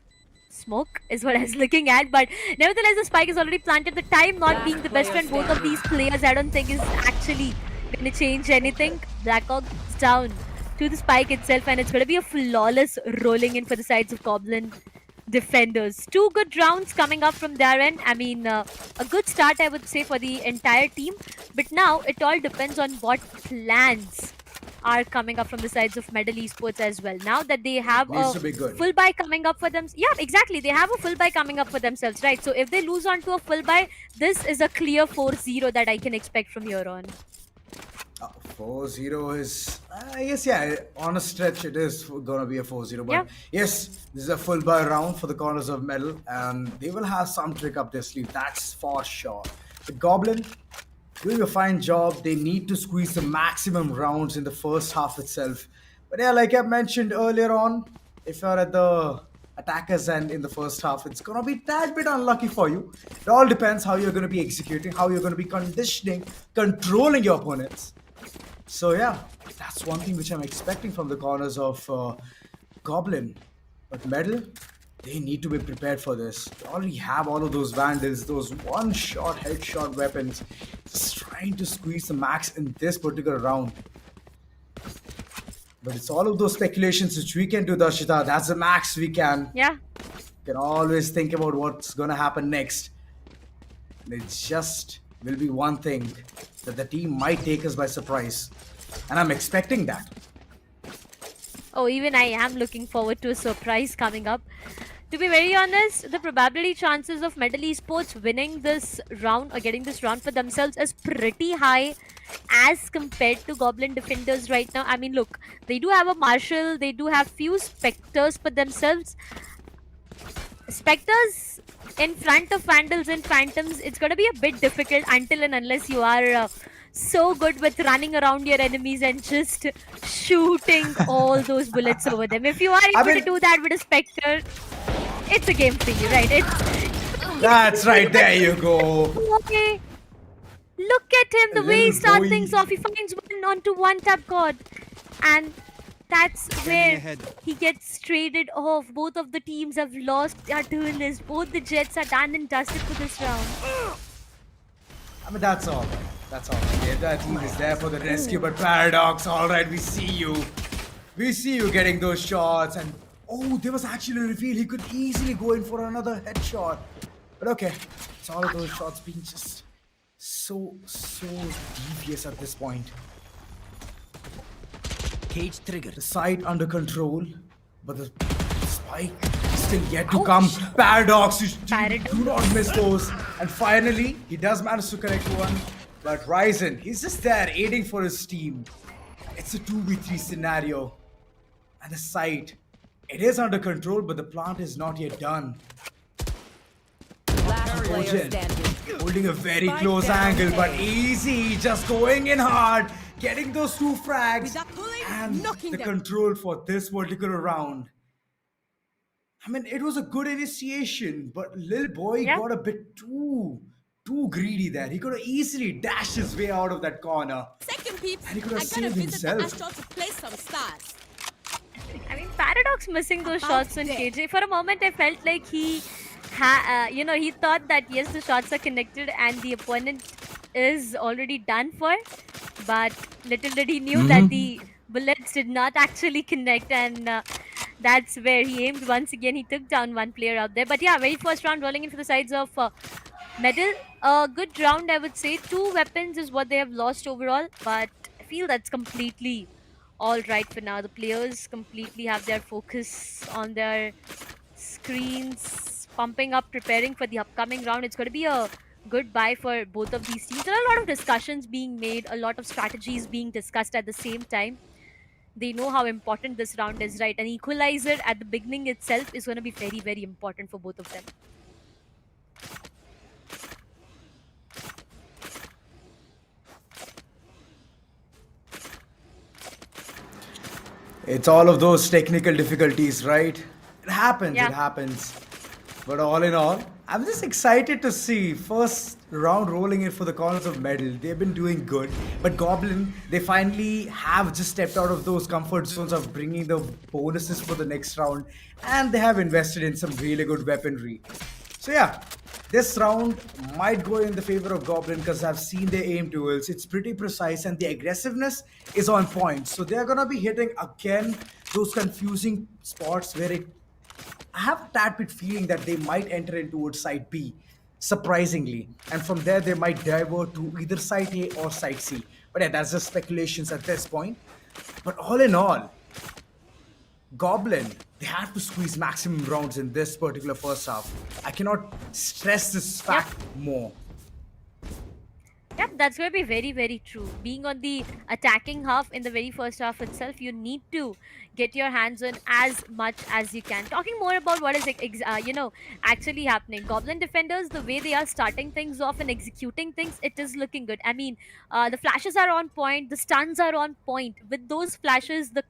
smoke is what I was looking at, but nevertheless, the spike is already planted. The time not being the best friend, both of these players, I don't think is actually going to change anything. Blackhawk's down to the spike itself, and it's going to be a flawless rolling in for the sides of Goblin defenders. 2 good rounds coming up from their end. I mean, a good start, I would say, for the entire team. But now it all depends on what plans are coming up from the sides of Medal Esports as well. Now that they have a full buy coming up for them. Yeah, exactly. They have a full buy coming up for themselves, right? So if they lose on to a full buy, this is a clear 4-0 that I can expect from here on. 4-0 is, I guess, yeah, on a stretch it is gonna be a 4-0. But yeah, yes, this is a full buy round for the corners of Medal, and they will have some trick up their sleeve, that's for sure. The Goblin doing a fine job. They need to squeeze the maximum rounds in the first half itself. But yeah, like I mentioned earlier on, if you're at the attackers end in the first half, it's gonna be a tad bit unlucky for you. It all depends how you're gonna be executing, how you're gonna be conditioning, controlling your opponents. So yeah, that's one thing which I'm expecting from the corners of Goblin. But Medal, they need to be prepared for this. They already have all of those Vandals, those one-shot headshot weapons. Just trying to squeeze the max in this particular round. But it's all of those speculations which we can do, Darshita. That's the max we can. Yeah. You can always think about what's gonna happen next. And it just will be one thing that the team might take us by surprise. And I'm expecting that. Oh, even I am looking forward to a surprise coming up. To be very honest, the probability chances of Medal Esports winning this round or getting this round for themselves is pretty high as compared to Goblin defenders right now. I mean, look, they do have a Marshall, they do have few Spectres for themselves. Spectres in front of Vandals and Phantoms, it's going to be a bit difficult until and unless you are so good with running around your enemies and just shooting all those bullets over them. If you are able to do that with a Spectre, it's a game for you, right? That's right, there you go. Okay. Look at him, the way he starts things off. He finds one onto One Tap God. And that's where he gets traded off. Both of the teams have lost their duelists. Both the Jets are done and dusted for this round. I mean, that's all right. That's all right. Yeah, that team is there for the rescue, but Paradox, all right, we see you. We see you getting those shots, and oh, there was actually a reveal. He could easily go in for another headshot. But okay, it's all of those shots being just so devious at this point. Cage trigger. The site under control, but the spike is still yet to come. Paradox, you do not miss those. And finally, he does manage to connect one. But Ryzen, he's just there aiding for his team. It's a 2v3 scenario. And the site, it is under control, but the plant is not yet done. Last player standing. Holding a very Spike close down angle, A. but easy, just going in hard, getting those 2 frags, With that pulling, and knocking the them. control for this particular round. I mean, it was a good initiation, but Lil Boy got a bit too greedy there. He could have easily dashed his way out of that corner. Second peeps, And he could have I gotta saved visit the himself. Astro to play some stars. I mean, Paradox missing those About shots on there. KJ. For a moment, I felt like he, he thought that yes, the shots are connected and the opponent is already done for. But little did he knew that the bullets did not actually connect, and that's where he aimed once again. He took down one player out there. But yeah, very first round rolling in for the sides of Medal. A good round, I would say. 2 weapons is what they have lost overall, but I feel that's completely all right for now. The players completely have their focus on their screens, pumping up, preparing for the upcoming round. It's going to be a good buy for both of these teams. There are a lot of discussions being made, a lot of strategies being discussed at the same time. They know how important this round is, right? An equalizer at the beginning itself is going to be very, very important for both of them. It's all of those technical difficulties, right? It happens, Yeah. it happens. But all in all, I'm just excited to see first round rolling in for the corners of Medal. They've been doing good. But Goblin, they finally have just stepped out of those comfort zones of bringing the bonuses for the next round. And they have invested in some really good weaponry. So yeah, this round might go in the favor of Goblin because I've seen their aim duels. It's pretty precise and the aggressiveness is on point. So they're going to be hitting again those confusing spots where I have a tad bit feeling that they might enter in towards side B, surprisingly. And from there, they might divert to either side A or side C. But yeah, that's just speculations at this point. But all in all, Goblin, they have to squeeze maximum rounds in this particular first half. I cannot stress this fact more. Yep, that's going to be very, very true. Being on the attacking half in the very first half itself, you need to get your hands on as much as you can. Talking more about what is actually happening. Goblin defenders, the way they are starting things off and executing things, it is looking good. I mean, the flashes are on point, the stuns are on point. With those flashes, the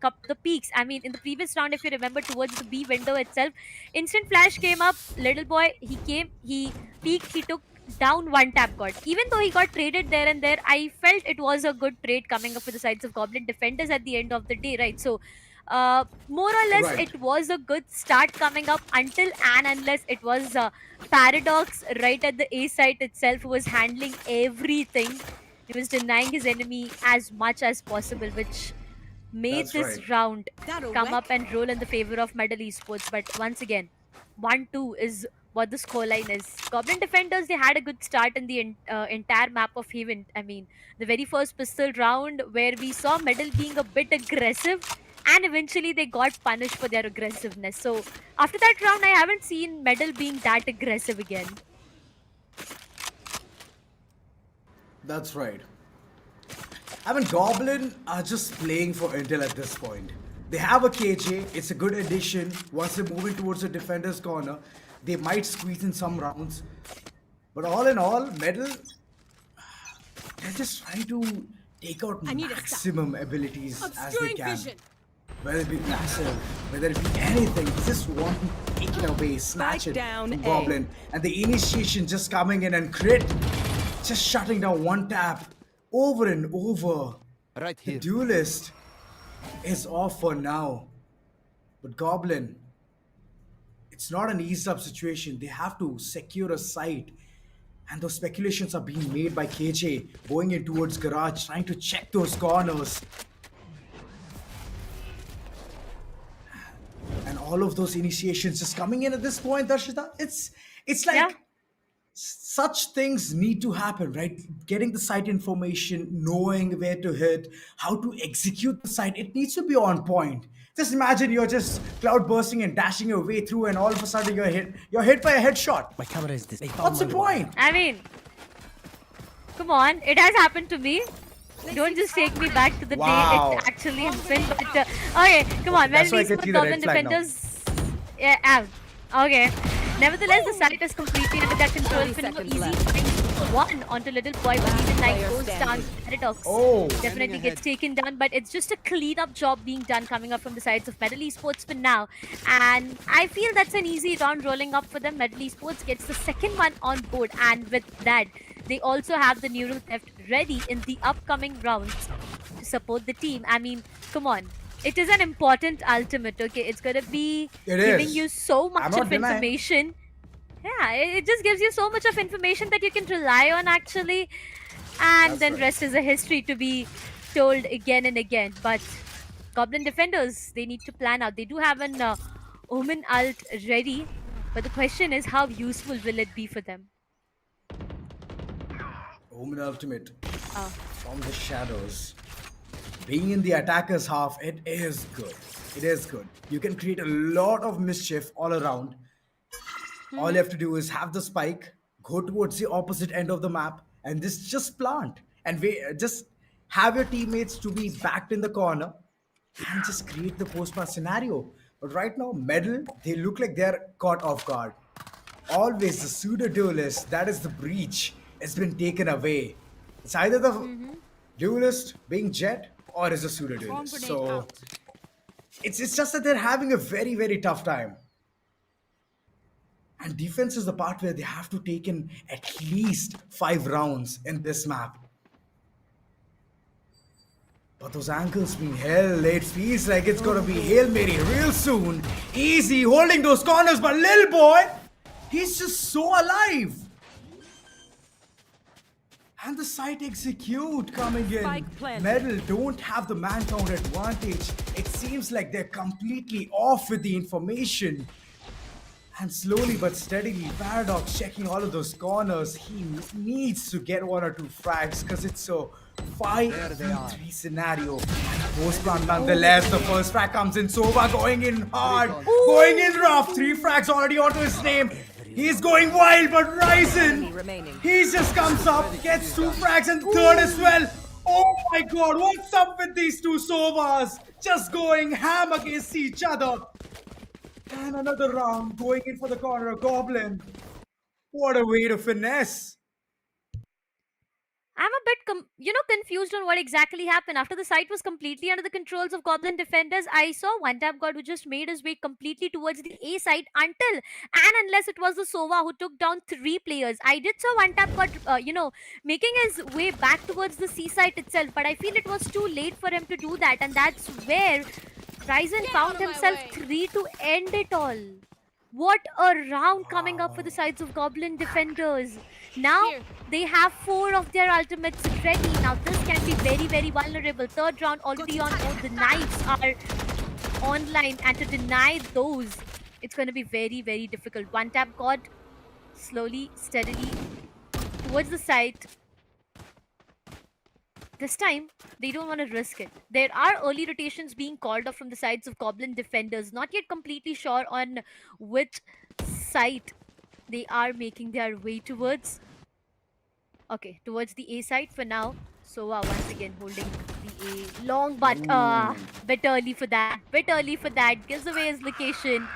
peaks. I mean, in the previous round, if you remember, towards the B window itself, instant flash came up. Little boy, he came, he peeked, he took down one tap god. Even though he got traded there and there, I felt it was a good trade coming up with the sides of Goblin defenders at the end of the day, right? So more or less Right. it was a good start coming up until and unless it was Paradox right at the A site itself who was handling everything. He was denying his enemy as much as possible, which made That's this right. round That'll come wreck. up and roll in the favor of Medal Esports. But once again, 1-2 is what the scoreline is. Goblin defenders, they had a good start in the entire map of Haven. I mean, the very first pistol round where we saw Medal being a bit aggressive, and eventually they got punished for their aggressiveness. So after that round, I haven't seen Medal being that aggressive again. That's right. I mean, Goblin are just playing for intel at this point. They have a KJ, it's a good addition. Once they're moving towards the defender's corner, they might squeeze in some rounds. But all in all, Medal, they're just trying to take out I need a maximum abilities as they Obscuring can. vision. Whether it be passive, whether it be anything, they just want to take it away, snatch Spike it down from A. Goblin. And the initiation just coming in and crit, just shutting down one tap over and over. Right The here. duelist is off for now. But Goblin, it's not an eased up situation. They have to secure a site. And those speculations are being made by KJ, going in towards garage, trying to check those corners. And all of those initiations just coming in at this point, Darshita. It's like Yeah. such things need to happen, right? Getting the site information, knowing where to hit, how to execute the site, it needs to be on point. Just imagine you're just cloud bursting and dashing your way through, and all of a sudden you're hit by a headshot. My camera is this. What's the point? I mean, come on, it has happened to me. Don't just take me back to the day it actually happened. But okay, come on, that's why I Melody can see Esports the Goblin red flag now. defenders. Yeah, okay. Nevertheless, the site is completely under their control. 30 For no seconds easy left. find one onto Little Boy, but even like player goes down. standing. Paradox Oh. definitely gets taken down, but it's just a cleanup job being done coming up from the sides of Medal Esports for now. And I feel that's an easy round rolling up for them. Medal Esports gets the second one on board, and with that, they also have the Neural Theft ready in the upcoming rounds to support the team. I mean, come on. It is an important ultimate, okay? It's gonna be giving you so much not of denying. information. Yeah, it just gives you so much of information that you can rely on actually. And then rest is a history to be told again and again. But Goblin defenders, they need to plan out. They do have an Omen ult ready. But the question is, how useful will it be for them? Omen ultimate from the shadows. Being in the attacker's half, it is good. It is good. You can create a lot of mischief all around. All you have to do is have the spike, go towards the opposite end of the map, and just plant. And just have your teammates to be backed in the corner and just create the post-match scenario. But right now, Medal, they look like they're caught off guard. Always the pseudo-duelist, that is the breach, has been taken away. It's either the duelist being Jet or is a pseudo-duelist. So it's just that they're having a very, very tough time. And defense is the part where they have to take in at least 5 rounds in this map. But those ankles being held, it feels like it's gonna be Hail Mary real soon. Easy, holding those corners, but little boy, he's just so alive. And the site execute coming in. Spike planted. Medal don't have the man count advantage. It seems like they're completely off with the information. And slowly but steadily, Paradox checking all of those corners. He needs to get 1 or 2 frags because it's a 5v3 scenario. Post plant nonetheless, the first frag comes in. Sova going in hard, going in rough. 3 frags already onto his name. He's going wild, but Ryzen, remaining. he just comes up, gets 2 frags and third as well. Oh my god, what's up with these two Sovas? Just going ham against each other. And another round going in for the corner of Goblin. What a way to finesse. I'm a bit, confused on what exactly happened. After the site was completely under the controls of Goblin defenders, I saw one tap god who just made his way completely towards the A side until and unless it was the Sova who took down 3 players. I did saw one tap god, making his way back towards the C site itself, but I feel it was too late for him to do that, and that's where Ryzen found himself 3 to end it all. What a round coming up for the sides of Goblin defenders. Now they have 4 of their ultimates ready. Now this can be very, very vulnerable. Third round already on board. The knives are online, and to deny those, it's going to be very, very difficult. One tap god slowly, steadily towards the site. This time, they don't want to risk it. There are early rotations being called off from the sides of Goblin defenders. Not yet completely sure on which site they are making their way towards. Okay, towards the A side for now. Sova once again holding the A. Long but bit early for that. Bit early for that. Gives away his location.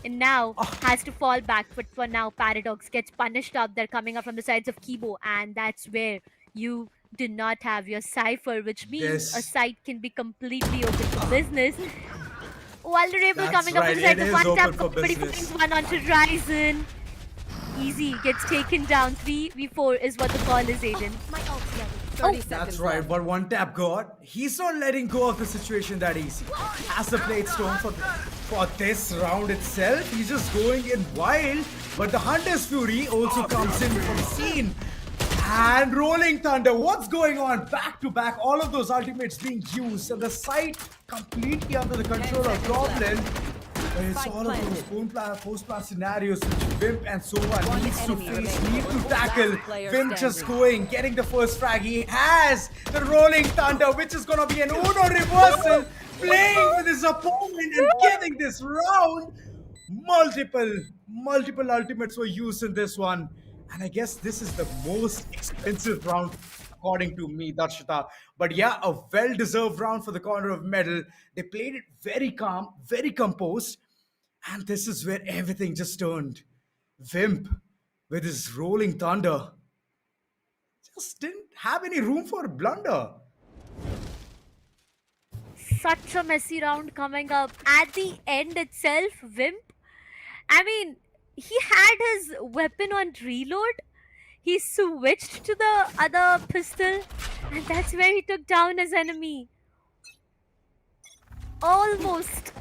And now has to fall back. But for now, Paradox gets punished up. They're coming up from the sides of Kibo. And that's where you do not have your cipher, which means a site can be completely open for business. Vulnerable coming up with the side of one tap, but he finds one onto Ryzen. Easy gets taken down. 3v4 is what the call is, Aiden. My ult's ready. 30 seconds That's right, left. but one tap god, he's not letting go of the situation that easy. Has the plate stone for this round itself. He's just going in wild, but the Hunter's Fury also comes in from scene. And Rolling Thunder, what's going on? Back to back, all of those ultimates being used, and the site completely under the control of Goblin. But it's all of those post-plant scenarios which Wimp and Sova needs to face, need to tackle. Wimp just going, getting the first frag. He has the Rolling Thunder, which is going to be an Uno reversal, playing with his opponent and getting this round. Multiple ultimates were used in this one. And I guess this is the most expensive round, according to me, Darshita. But yeah, a well-deserved round for the corner of medal. They played it very calm, very composed. And this is where everything just turned. Wimp, with his Rolling Thunder, just didn't have any room for blunder. Such a messy round coming up. At the end itself, Wimp, I mean, he had his weapon on reload. He switched to the other pistol, and that's where he took down his enemy. Almost.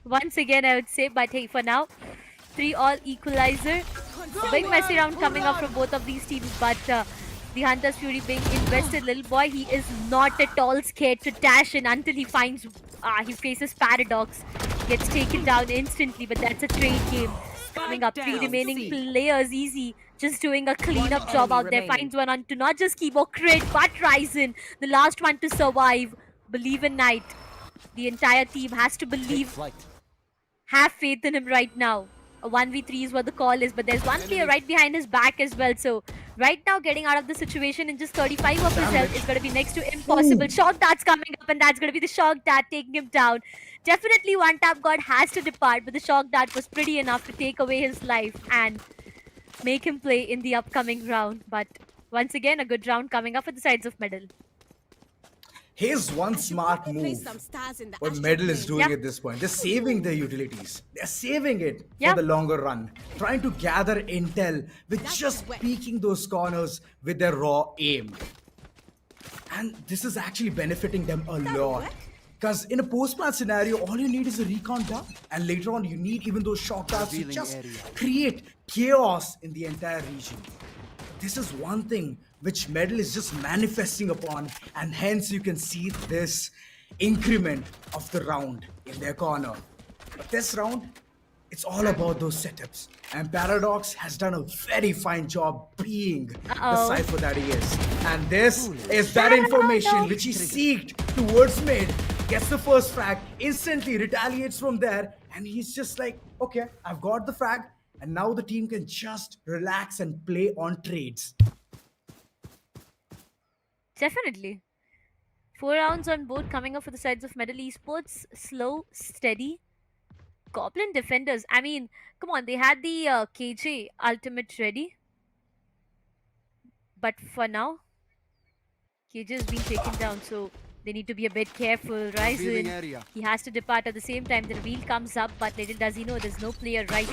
Once again, I would say, but hey, for now, 3-all equalizer. Big messy round coming up from both of these teams, but the Hunter's Fury being invested, little boy, he is not at all scared to dash in until he finds, he faces Paradox, gets taken down instantly, but that's a trade game. Coming up, 3 remaining players, easy, just doing a cleanup job out there, finds one on to not just Kibo Crit, but Ryzen, the last one to survive. Believe in Knight. The entire team has to believe, have faith in him right now. A 1v3 is what the call is, but there's one player right behind his back as well. So right now, getting out of the situation in just 35 of his health is going to be next to impossible. Shock Dart's coming up, and that's going to be the Shock Dart taking him down. Definitely One Tap God has to depart, but the Shock Dart was pretty enough to take away his life and make him play in the upcoming round. But once again, a good round coming up for the sides of medal. Here's one smart move what Medal is doing at this point. They're saving their utilities. They're saving it for the longer run. Trying to gather intel with just peeking those corners with their raw aim. And this is actually benefiting them a lot. Because in a post-plant scenario, all you need is a recon dart. And later on, you need even those shock darts to just create chaos in the entire region. This is one thing which Medal is just manifesting upon, and hence you can see this increment of the round in their corner. But this round, it's all about those setups. And Paradox has done a very fine job being the cypher that he is. And this is that information which he seeked towards mid, gets the first frag, instantly retaliates from there, and he's just like, okay, I've got the frag, and now the team can just relax and play on trades. Definitely. 4 rounds on board coming up for the sides of Medal Esports. Slow, steady. Goblin defenders. I mean, come on, they had the KJ ultimate ready. But for now, KJ has been taken down, so they need to be a bit careful. Ryzen, he has to depart at the same time. The reveal comes up, but little does he know there's no player right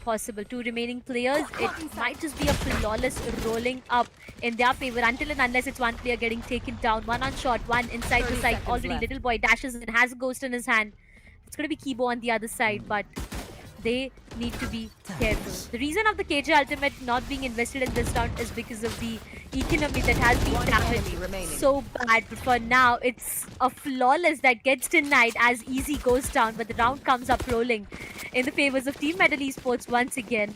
possible. 2 remaining players. It might just be a flawless rolling up in their favor until and unless it's one player getting taken down. One on shot, one inside the site. Already little boy dashes in, has a ghost in his hand. It's going to be Kibo on the other side, but they need to be careful. The reason of the KJ ultimate not being invested in this round is because of the economy that has been damaged so bad. But for now, it's a flawless that gets denied as Easy goes down, but the round comes up rolling in the favors of Team Medal Esports once again.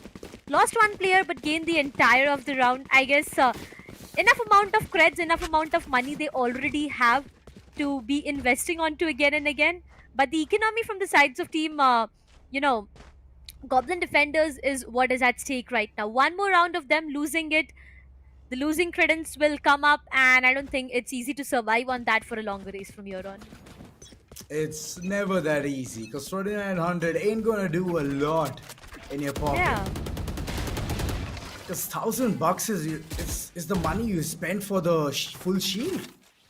Lost one player, but gained the entire of the round. I guess enough amount of creds, enough amount of money they already have to be investing onto again and again. But the economy from the sides of Team, Goblin defenders is what is at stake right now. One more round of them losing it, the losing credence will come up, and I don't think it's easy to survive on that for a longer race from here on. It's never that easy, because 2900 ain't gonna do a lot in your pocket. Yeah. Because $1,000 is the money you spend for the full shield,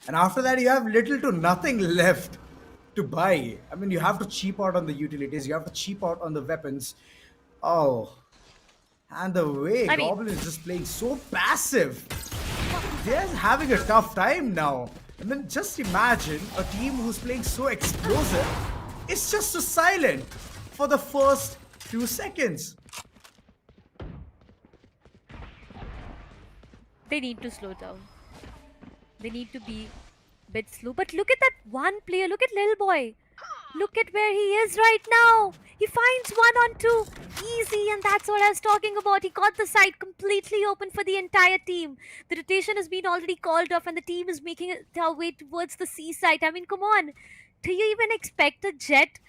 and after that you have little to nothing left to buy. I mean, you have to cheap out on the utilities, you have to cheap out on the weapons. Oh, and the way Goblin is just playing so passive, they're having a tough time now. I mean, just imagine a team who's playing so explosive is just so silent for the first few seconds. They need to slow down. They need to be a bit slow. But look at that one player. Look at Lil Boy. Look at where he is right now. He finds 1-on-2. Easy, and that's what I was talking about. He got the side completely open for the entire team. The rotation has been already called off, and the team is making their way towards the C side. I mean, come on. Do you even expect a Jet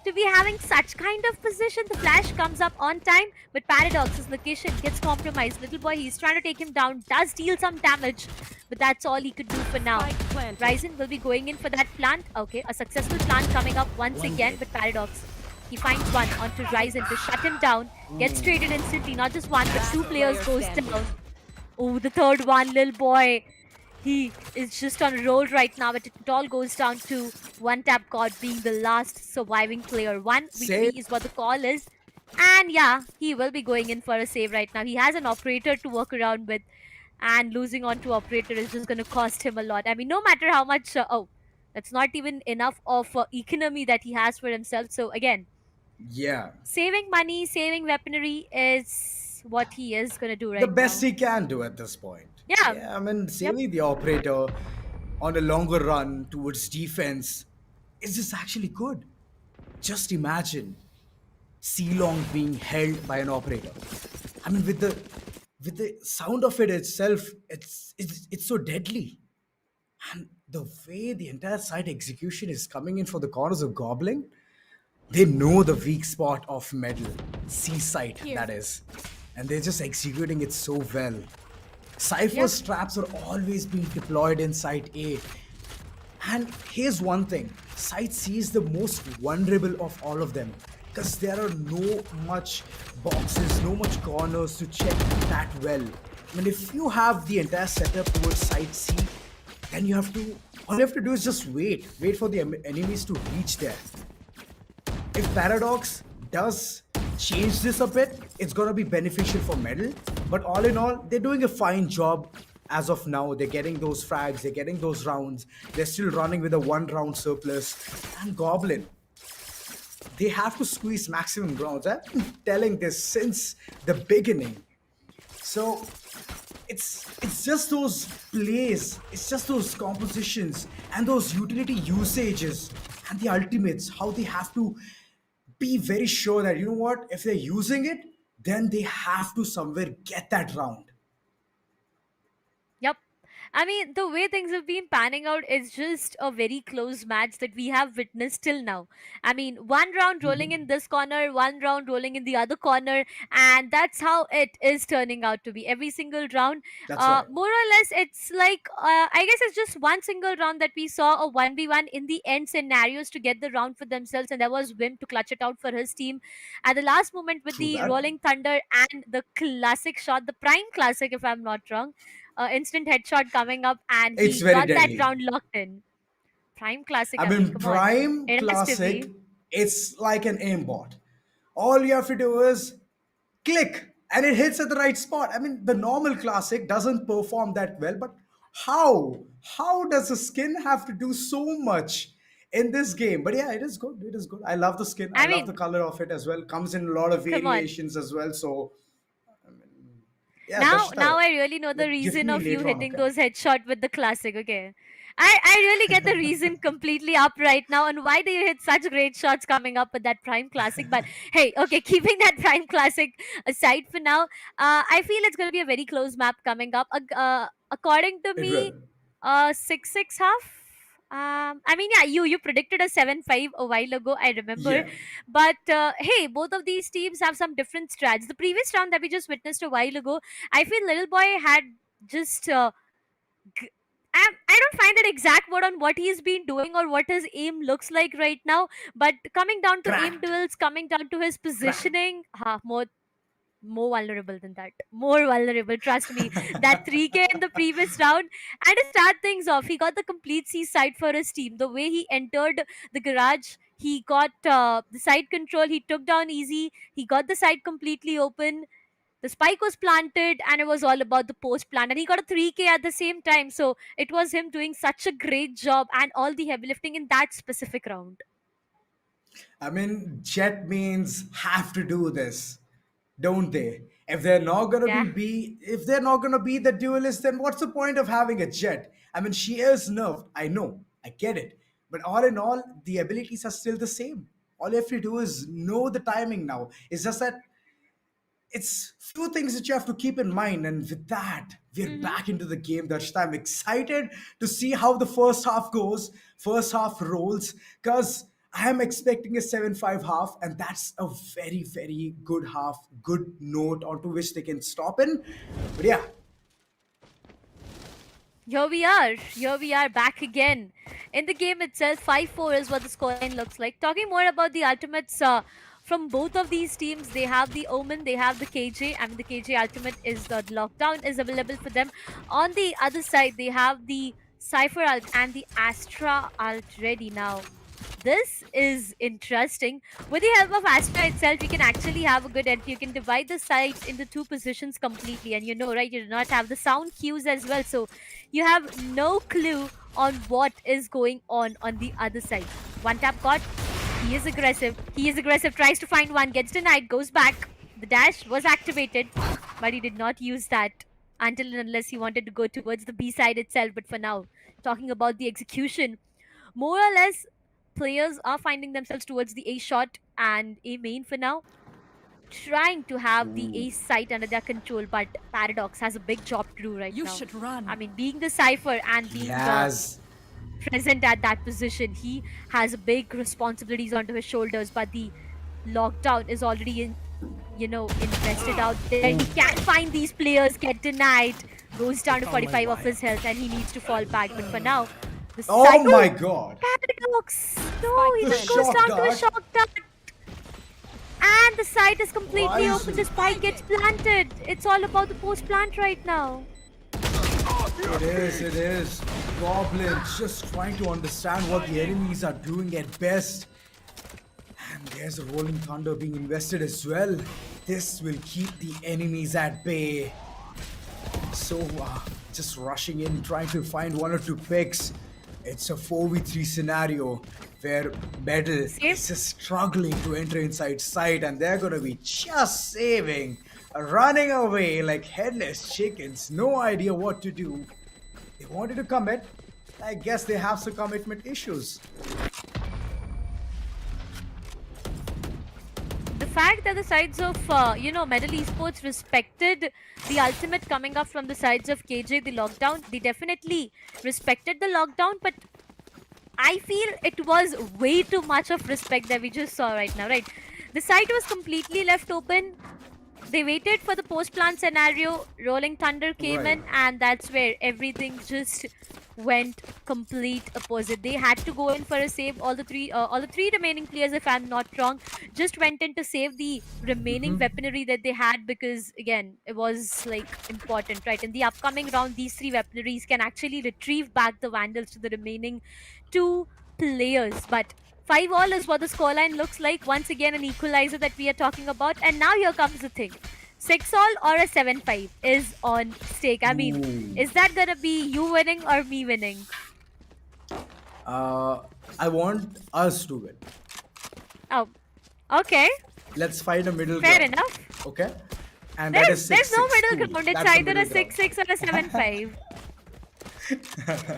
to be having such kind of position? The flash comes up on time, but Paradox's location gets compromised. Little boy, he's trying to take him down, does deal some damage, but that's all he could do for now. Ryzen will be going in for that plant. Okay, a successful plant coming up once again, but Paradox, he finds one onto Ryzen to shut him down, gets traded instantly. Not just one, but two players goes down. Oh, the third one, little boy. He is just on a roll right now, but it all goes down to one tap God being the last surviving player. 1v3 is what the call is. And yeah, he will be going in for a save right now. He has an operator to work around with, and losing on to operator is just going to cost him a lot. I mean, no matter how much... that's not even enough of economy that he has for himself. So again, Yeah. saving money, saving weaponry is what he is going to do right The now. best he can do at this point. Yeah. I mean, saving the operator on a longer run towards defense is just actually good. Just imagine C-Long being held by an operator. I mean, with the sound of it itself, it's so deadly. And the way the entire site execution is coming in for the corners of Goblin, they know the weak spot of Medal, C site, that is. And they're just executing it so well. Cypher's traps are always being deployed in Site A. And here's one thing, Site C is the most vulnerable of all of them, because there are no much boxes, no much corners to check that well. I mean, if you have the entire setup towards Site C, then all you have to do is just wait for the enemies to reach there. If Paradox does change this a bit, it's gonna be beneficial for Medal. But all in all, they're doing a fine job as of now. They're getting those frags, they're getting those rounds. They're still running with a 1-round surplus. And Goblin, they have to squeeze maximum rounds. I've been telling this since the beginning. So it's just those plays, it's just those compositions and those utility usages and the ultimates, how they have to be very sure that, you know what, if they're using it, then they have to somewhere get that round. Yep. I mean, the way things have been panning out is just a very close match that we have witnessed till now. I mean, one round rolling in this corner, one round rolling in the other corner, and that's how it is turning out to be. Every single round, That's right. more or less, it's like, I guess it's just one single round that we saw a 1v1 in the end scenarios to get the round for themselves, and that was Wim to clutch it out for his team at the last moment with True the that. Rolling Thunder and the classic shot, the prime classic, if I'm not wrong. Instant headshot coming up, and It's he very got deadly. that round locked in. Prime classic. I I mean, mean, come on. Prime It has to Classic, be. it's like an aimbot. All you have to do is click and it hits at the right spot. I mean, the normal Classic doesn't perform that well, but how? How does the skin have to do so much in this game? But yeah, it is good. It is good. I love the skin. I I love the mean, color of it as well. Comes in a lot of come on. variations as well. So, yeah, Now Darshita, I really know the gift reason me of you later on, hitting okay? those headshot with the classic. Okay. I really get the reason completely up right now, and why do you hit such great shots coming up with that prime classic. But hey, okay, keeping that prime classic aside for now, I feel it's going to be a very close map coming up. According to It me, will. 6-6 half. I mean, yeah, you predicted a 7-5 a while ago, I remember. Yeah. But hey, both of these teams have some different strats. The previous round that we just witnessed a while ago, I feel Little Boy had just g- I don't find an exact word on what he's been doing or what his aim looks like right now. But coming down to aim Cracked. duels, coming down to his Cracked. positioning, more vulnerable than that. More vulnerable, trust me. That 3K in the previous round. And to start things off, he got the complete C side for his team. The way he entered the garage, he got the side control, he took down easy, he got the side completely open. The spike was planted, and it was all about the post plant. And he got a 3K at the same time. So it was him doing such a great job and all the heavy lifting in that specific round. I mean, Jet means have to do this, don't they? If they're not gonna Yeah. if they're not gonna be the duelist, then what's the point of having a Jet? I mean, she is nerfed. I know, I get it, But all in all, the abilities are still the same. All you have to do is know the timing now. It's just that it's few things that you have to keep in mind, and with that we're Mm-hmm. back into the game. Darshita, I'm excited to see how the first half goes, first half rolls, because I am expecting a 7-5 half, and that's a very, very good half, good note onto which they can stop in. But yeah, Here we are back again. In the game itself, 5-4 is what the scoreline looks like. Talking more about the ultimates from both of these teams, they have the Omen, they have the KJ. I mean, the KJ ultimate is the lockdown is available for them. On the other side, they have the Cypher ult and the Astra ult ready now. This is interesting. With the help of Astra itself, you can actually have a good entry. You can divide the site into two positions completely. And you know, right, you do not have the sound cues as well. So you have no clue on what is going on the other side. One tap got. He is aggressive. He is aggressive. Tries to find one. Gets denied. Goes back. The dash was activated. But he did not use that until and unless he wanted to go towards the B side itself. But for now, talking about the execution, more or less players are finding themselves towards the A shot and A main for now, trying to have the A site under their control, but Paradox has a big job to do right You now. should run. I mean, being the Cypher and being yes. present at that position, he has big responsibilities onto his shoulders, but the lockdown is already invested out there. He can find these players, get denied, goes down to 45 of his health, and he needs to fall back. But for now, the Oh cycle my god. Paradox! No, he The just goes shock down to a dart. shock dart. And the site is completely Why is open. it- The spike gets planted. It's all about the post plant right now. It is. Goblin just trying to understand what the enemies are doing at best. And there's a rolling thunder being invested as well. This will keep the enemies at bay. So, just rushing in, trying to find one or two picks. It's a 4v3 scenario where Metal is just struggling to enter inside sight, and they're gonna be just saving, running away like headless chickens, no idea what to do. They wanted to commit. I guess they have some commitment issues. The fact that the sides of Medal Esports respected the ultimate coming up from the sides of KJ, the lockdown, they definitely respected the lockdown, but I feel it was way too much of respect that we just saw right now, right? The site was completely left open. They waited for the post plant scenario. Rolling Thunder came Right. in, and that's where everything just went complete opposite. They had to go in for a save. All the three remaining players, if I'm not wrong, just went in to save the remaining weaponry that they had, because again, it was like important, right? In the upcoming round, these three weaponaries can actually retrieve back the Vandals to the remaining two players. But 5-all is what the scoreline looks like. Once again, an equalizer that we are talking about. And now here comes the thing. 6-all or a 7-5 is on stake. I mean, is that gonna be you winning or me winning? I want us to win. Oh, okay. Let's find a middle Fair ground. enough. Okay? And that is There's 6-6. no middle Cool. ground. It's That's the either a middle ground. 6-6 or a 7-5.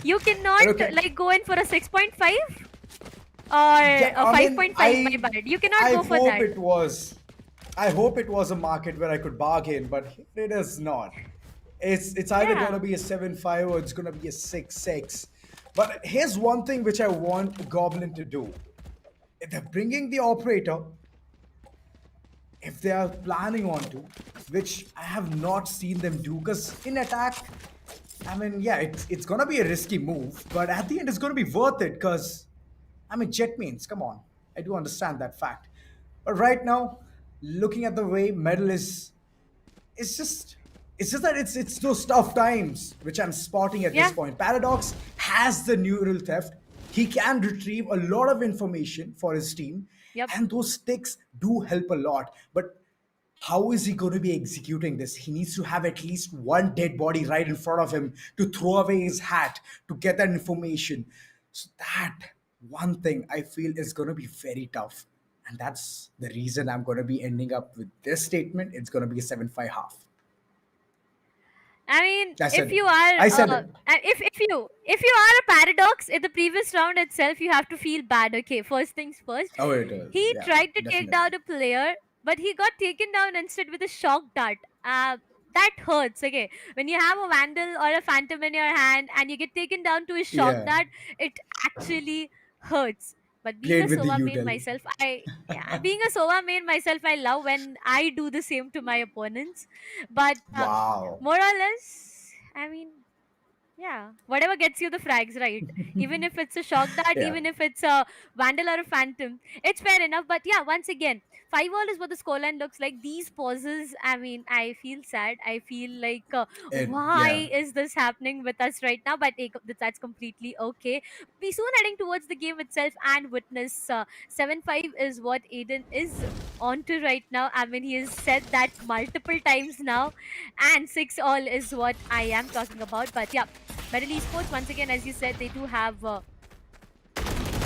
You cannot Okay. like go in for a 6.5 or Yeah, a I mean, 5.5. My bad. You cannot go for that. I hope it was a market where I could bargain, but it is not. It's either Yeah. gonna be a 7-5 or it's gonna be a 6-6. But here's one thing which I want Goblin to do. If they're bringing the operator, if they are planning on to, which I have not seen them do, because in attack, I mean, yeah, it's gonna be a risky move, but at the end it's gonna be worth it, because I mean, jet means, come on. I do understand that fact. But right now, looking at the way Metal is, it's just that it's those tough times which I'm spotting at this Yeah. point. Paradox has the neural theft. He can retrieve a lot of information for his team, Yep. and those sticks do help a lot. But how is he going to be executing this? He needs to have at least one dead body right in front of him to throw away his hat to get that information. So that one thing I feel is going to be very tough. And that's the reason I'm going to be ending up with this statement. It's going to be a 7-5 half. I mean, I said if it. you are, I said it. if you are a paradox in the previous round itself, you have to feel bad. Okay, first things first. Oh, it is. He Yeah, tried to take definitely. down a player, but he got taken down instead with a shock dart. That hurts. Okay, when you have a vandal or a phantom in your hand and you get taken down to a shock Yeah. dart, it actually hurts. But being a Played with the Sova main util. myself, being a Sova main myself, I love when I do the same to my opponents. But Wow. more or less, I mean, yeah, whatever gets you the frags, right? Even if it's a shock dart, Yeah. even if it's a vandal or a phantom, it's fair enough. But yeah, once again, 5-all is what the scoreline looks like. These pauses, I mean, I feel sad. I feel like, Yeah. why is this happening with us right now? But that's completely okay. We soon heading towards the game itself and witness 7-5 is what Aiden is onto right now. I mean, he has said that multiple times now, and 6-all is what I am talking about. But yeah, Metal Esports, once again, as you said, they do have.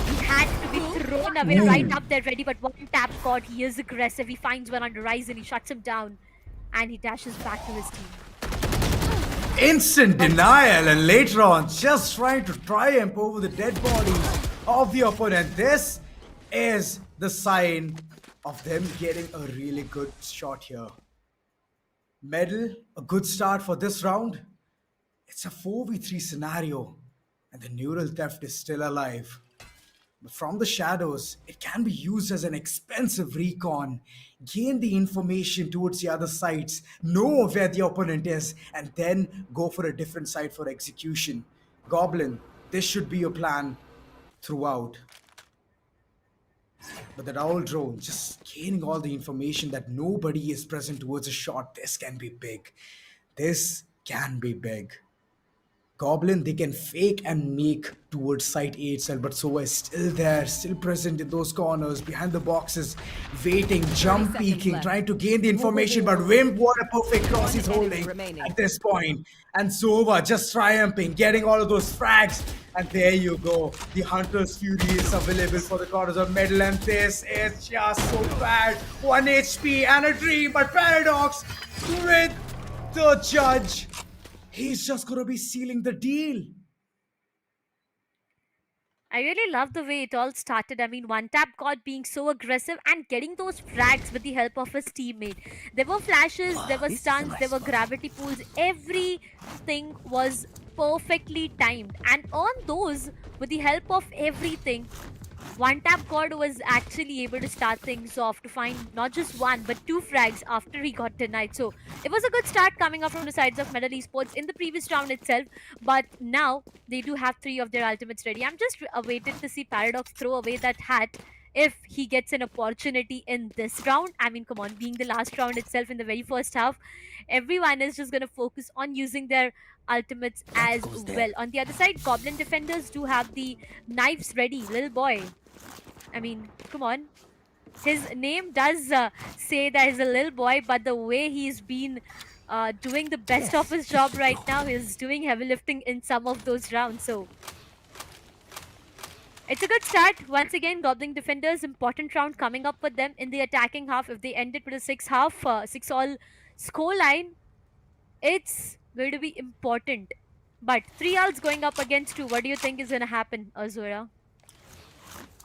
He had to be thrown away right up there, ready, but one tap caught. He is aggressive. He finds one on the horizon. He shuts him down, and he dashes back to his team. Instant denial, and later on, just trying to triumph over the dead bodies of the opponent. This is the sign of them getting a really good shot here. Medal, a good start for this round. It's a 4v3 scenario, and the neural theft is still alive. But from the shadows, it can be used as an expensive recon. Gain the information towards the other sites, know where the opponent is, and then go for a different site for execution. Goblin, this should be your plan throughout. But that owl drone, just gaining all the information that nobody is present towards a shot, this can be big. This can be big. Goblin, they can fake and make towards site A itself, but Sova is still there, still present in those corners, behind the boxes, waiting, jump peeking, left. trying to gain the information, but Wimp, what a perfect cross he's enemy holding remaining. at this point. And Sova just triumphing, getting all of those frags. And there you go. The Hunter's Fury is available for the corners of Metal, and this is just so bad. 1 HP and a dream, but Paradox with the judge. He's just gonna be sealing the deal. I really love the way it all started. I mean, one tap God being so aggressive and getting those frags with the help of his teammate. There were flashes, there were stuns, there were gravity pools. Everything was perfectly timed. And on those, with the help of everything, one tap God was actually able to start things off to find not just one but two frags after he got denied. So it was a good start coming up from the sides of Metal Esports in the previous round itself. But now they do have 3 of their ultimates ready. I'm just awaited to see Paradox throw away that hat if he gets an opportunity in this round. I mean, come on, being the last round itself in the very first half, everyone is just going to focus on using their ultimates as well. On the other side, Goblin defenders do have the knives ready. Little boy, I mean, come on. His name does say that he's a little boy, but the way he's been doing the best of his job right now, he's doing heavy lifting in some of those rounds. So it's a good start. Once again, Goblin defenders, important round coming up for them in the attacking half. If they end it with a 6-all scoreline, it's going to be important. But 3-alls going up against 2. What do you think is going to happen, Azura?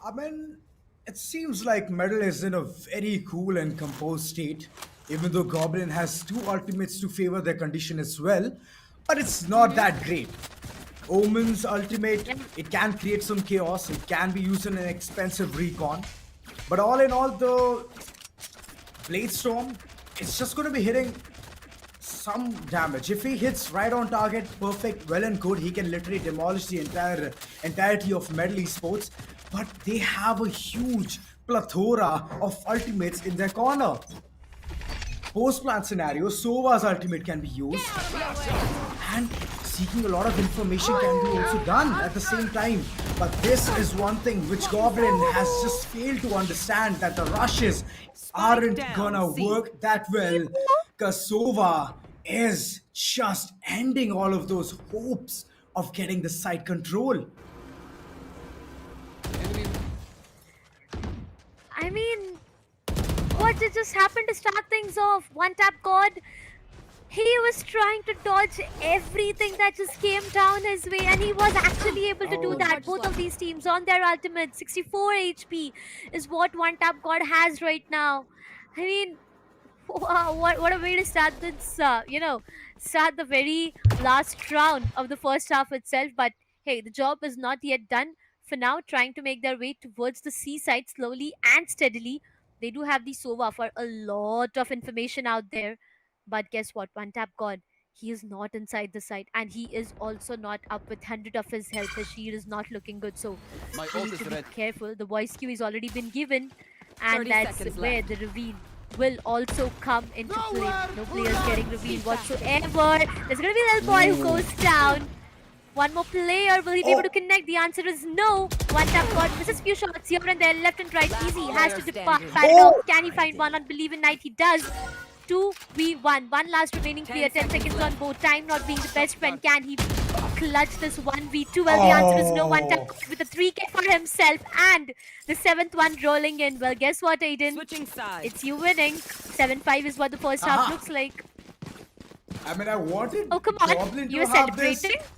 I mean, it seems like Metal is in a very cool and composed state, even though Goblin has 2 ultimates to favor their condition as well, but it's not that great. Omen's ultimate, it can create some chaos, it can be used in an expensive recon, but all in all, the Blade Storm, it's just going to be hitting some damage. If he hits right on target, perfect, well and good, he can literally demolish the entirety of Metal Esports. But they have a huge plethora of ultimates in their corner. Post-plant scenario, Sova's ultimate can be used, and seeking a lot of information can be also done at the same time. But this is one thing which Goblin has just failed to understand, that the rushes aren't gonna work that well, because Sova is just ending all of those hopes of getting the side control. I mean, what did just happen to start things off? One tap God He was trying to dodge everything that just came down his way, and he was actually able to do that. Both of these teams on their ultimate, 64 HP is what One Tap God has right now. I mean, wow, what a way to start this, start the very last round of the first half itself. But hey, the job is not yet done. For now, trying to make their way towards the seaside slowly and steadily. They do have the Sova for a lot of information out there. But guess what? One Tap God, he is not inside the site, and he is also not up with 100 of his health. His shield is not looking good, so we need to be careful. The voice cue is already been given, and 30 that's seconds where left. the reveal will also come into play. No players getting revealed whatsoever. There's gonna be a little boy who goes down. One more player, will he be able to connect? The answer is no. One Tap God misses few shots here and there, left and right, easy. Has to depart. Can he find one on Believe in Night? He does. 2v1. One last remaining player. 10 seconds on board. Time not being the best friend. Can he clutch this 1v2? Well, the answer is no. One Tap with a 3k for himself. And the 7th one rolling in. Well, guess what, Aiden? Switching sides. It's you winning. 7-5 is what the first half looks like. I mean, I wanted Oh, come on. Goblin to You're have this. celebrating?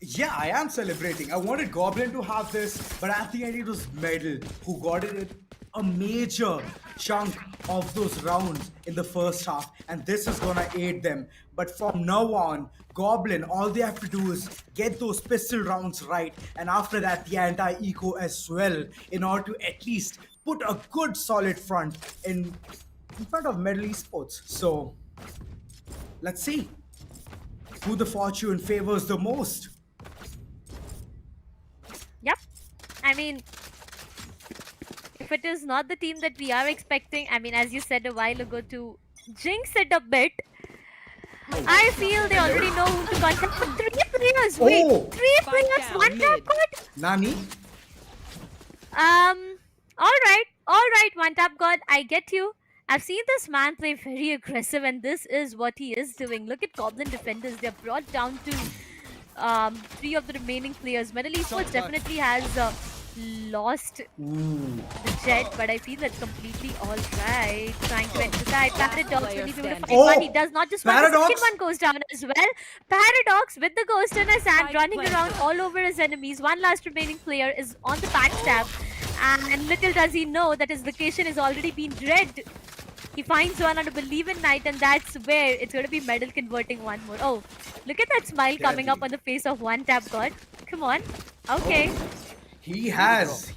Yeah, I am celebrating. I wanted Goblin to have this, but at the end it was Medal who got it a major chunk of those rounds in the first half, and this is gonna aid them. But from now on, Goblin, all they have to do is get those pistol rounds right, and after that the anti-eco as well, in order to at least put a good solid front in front of Medal Esports. So let's see who the fortune favors the most. Yep. I mean, if it is not the team that we are expecting, I mean, as you said a while ago, to jinx it a bit, I feel they already know who to contact. But 3 players, wait, 3 players, One Tap God? Nani? Alright, One Tap God, I get you. I've seen this man play very aggressive, and this is what he is doing. Look at Goblin defenders, they're brought down to 3 of the remaining players. Medal Esports definitely has lost the jet, but I feel that's completely alright. Trying to enter the side. Paradox will be able to find one. He does not just one, the second one goes down as well. Paradox with the ghost in his hand, running around all over his enemies. One last remaining player is on the backstab, and little does he know that his location has already been read. He finds one on a Believe in Night, and that's where it's going to be Medal converting one more. Oh, look at that smile coming up on the face of One Tap God. Come on. Okay. He has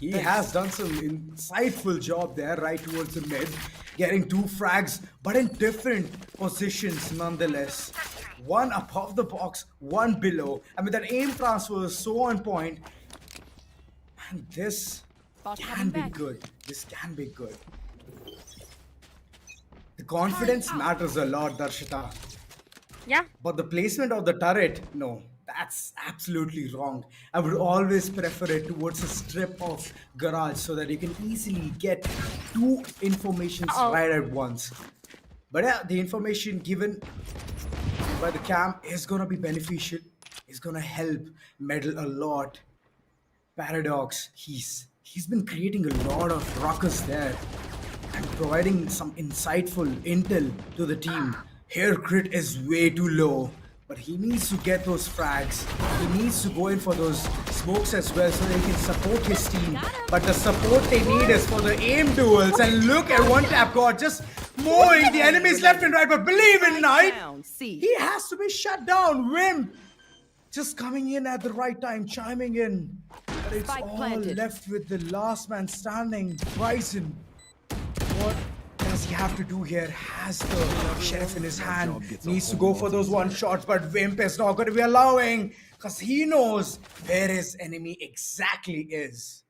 done some insightful job there, right towards the mid, getting 2 frags, but in different positions nonetheless. One above the box, one below. I mean, that aim transfer was so on point. And this can be good. This can be good. The confidence matters a lot, Darshita. Yeah. But the placement of the turret, no, that's absolutely wrong. I would always prefer it towards a strip of garage so that you can easily get 2 informations right at once. But yeah, the information given by the cam is gonna be beneficial. It's gonna help Medal a lot. Paradox, he's been creating a lot of ruckus there and providing some insightful intel to the team. Here crit is way too low, but he needs to get those frags. He needs to go in for those smokes as well so that he can support his team. But the support they need is for the aim duels. And look at One Tap God just mowing the enemies left and right. But Believe in Night, he has to be shut down. Wimp just coming in at the right time, chiming in. But it's all left with the last man standing, Bryson. What does he have to do here? Has the sheriff in his hand, needs to go for those one shots, but Wimp is not going to be allowing because he knows where his enemy exactly is.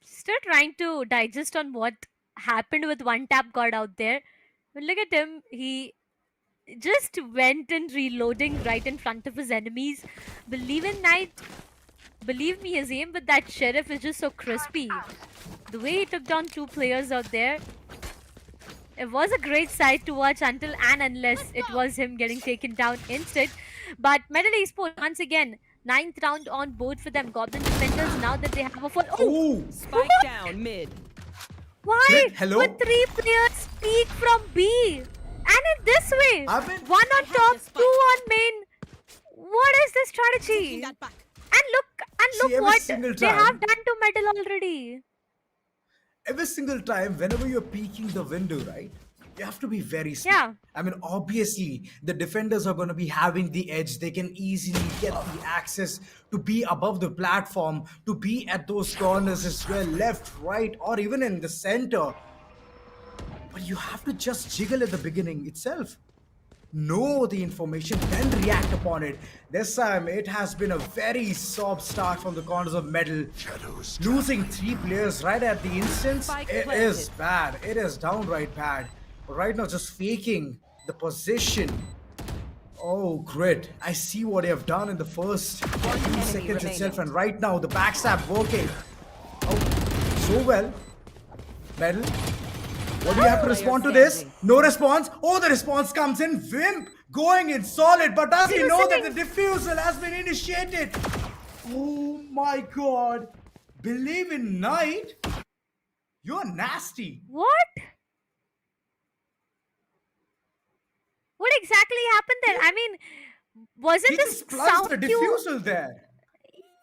Still trying to digest on what happened with One Tap God out there. But look at him, he just went in reloading right in front of his enemies. Believe in Night, believe me, his aim with that sheriff is just so crispy. The way he took down 2 players out there, it was a great sight to watch until and unless it was him getting taken down instead. But Medal Esports, once again, 9th round on board for them. Goblin defenders, now that they have a full... Oh! Spike down mid. Why Hello? would 3 players peek from B? And in this way, I've been- one on top, this 2 on main. What is this Taking strategy? that back. And See, look every what single they time- have done to Medal already. Every single time, whenever you're peeking the window, right? You have to be very smart. Yeah. I mean, obviously, the defenders are going to be having the edge. They can easily get the access to be above the platform, to be at those corners as well, left, right, or even in the center. But you have to just jiggle at the beginning itself. Know the information, then react upon it. This time, it has been a very soft start from the corners of Medal. Losing 3 players right at the instance, Spike it planted. is bad. It is downright bad. But right now, just faking the position. Oh, Grid. I see what they have done in the first few seconds itself, and right now, the backstab working. Oh, so well. Medal. What do you have to respond to this? No response. Oh, the response comes in. Vimp going in solid, but does he know that the defusal has been initiated? Oh my god. Believe in Night? You're nasty. What? What exactly happened there? I mean, wasn't He this just plugged sound the cue? defusal there.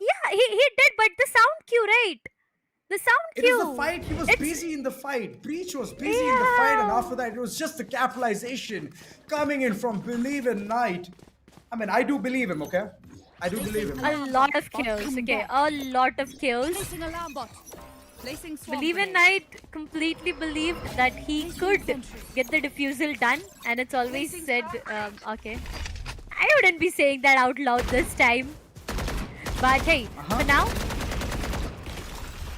Yeah, he did, but the sound cue, right? The sound It cue. was the fight. He was It's- busy in the fight. Breach was busy in the fight, and after that, it was just the capitalization coming in from Believe in Night. I mean, I do believe him, okay? I do believe him. A lot of kills, okay? A lot of kills. Placing alarm bot. Placing swarm Believe in grenade. Night completely believed that he could get the defusal done, and it's always said, okay. I wouldn't be saying that out loud this time. But hey, for now,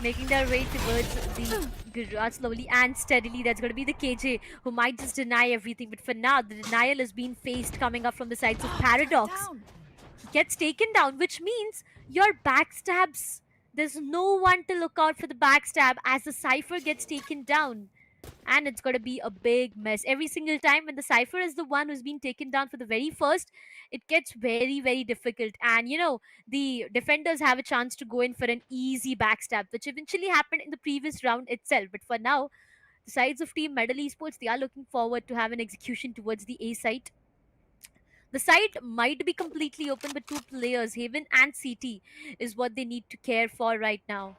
making their way towards the garage slowly and steadily. That's going to be the KJ, who might just deny everything. But for now, the denial is being faced coming up from the sides of Paradox. Down. He gets taken down, which means your backstabs. There's no one to look out for the backstab as the Cypher gets taken down. And it's going to be a big mess. Every single time when the Cypher is the one who's been taken down for the very first, it gets very, very difficult. And, you know, the defenders have a chance to go in for an easy backstab, which eventually happened in the previous round itself. But for now, the sides of Team Medal Esports, they are looking forward to have an execution towards the A site. The site might be completely open, but 2 players, Haven and CT, is what they need to care for right now.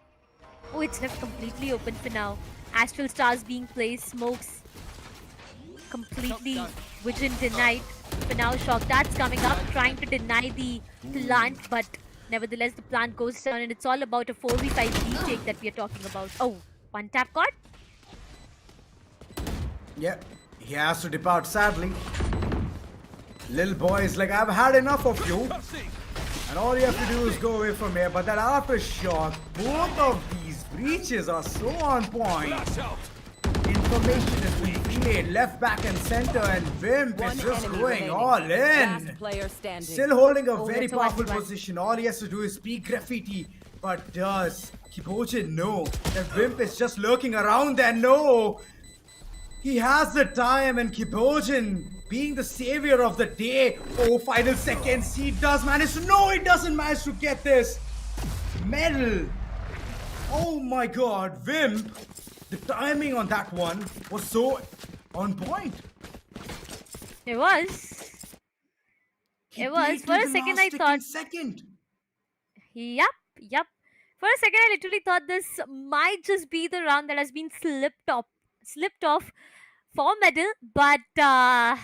Oh, it's left completely open for now. Astral Stars being placed, smokes completely vision denied. For now, Shock Dart's coming up, trying to deny the plant, but nevertheless, the plant goes down, and it's all about a 4v5 retake that we are talking about. Oh, one tap card? Yeah, he has to depart sadly. Little boy is like, I've had enough of you. And all you have to do is go away from here. But that aftershock, both of these breaches are so on point. Information is being relayed left, back, and center, and Vimp is just going all in. Player standing. Still holding a Oh, very that's a powerful 1v1. position. All he has to do is speak graffiti. But does Kibojin know that Vimp is just lurking around there? No! He has the time, and Kibojin, being the savior of the day. Oh, final seconds. He does manage to. No, he doesn't manage to get this. Medal. Oh my god, Vimp. The timing on that one was so on point. It was. He It was. played For to a the second, last I ticking thought. Second. Yep. For a second, I literally thought this might just be the round that has been slipped off for Medal, but the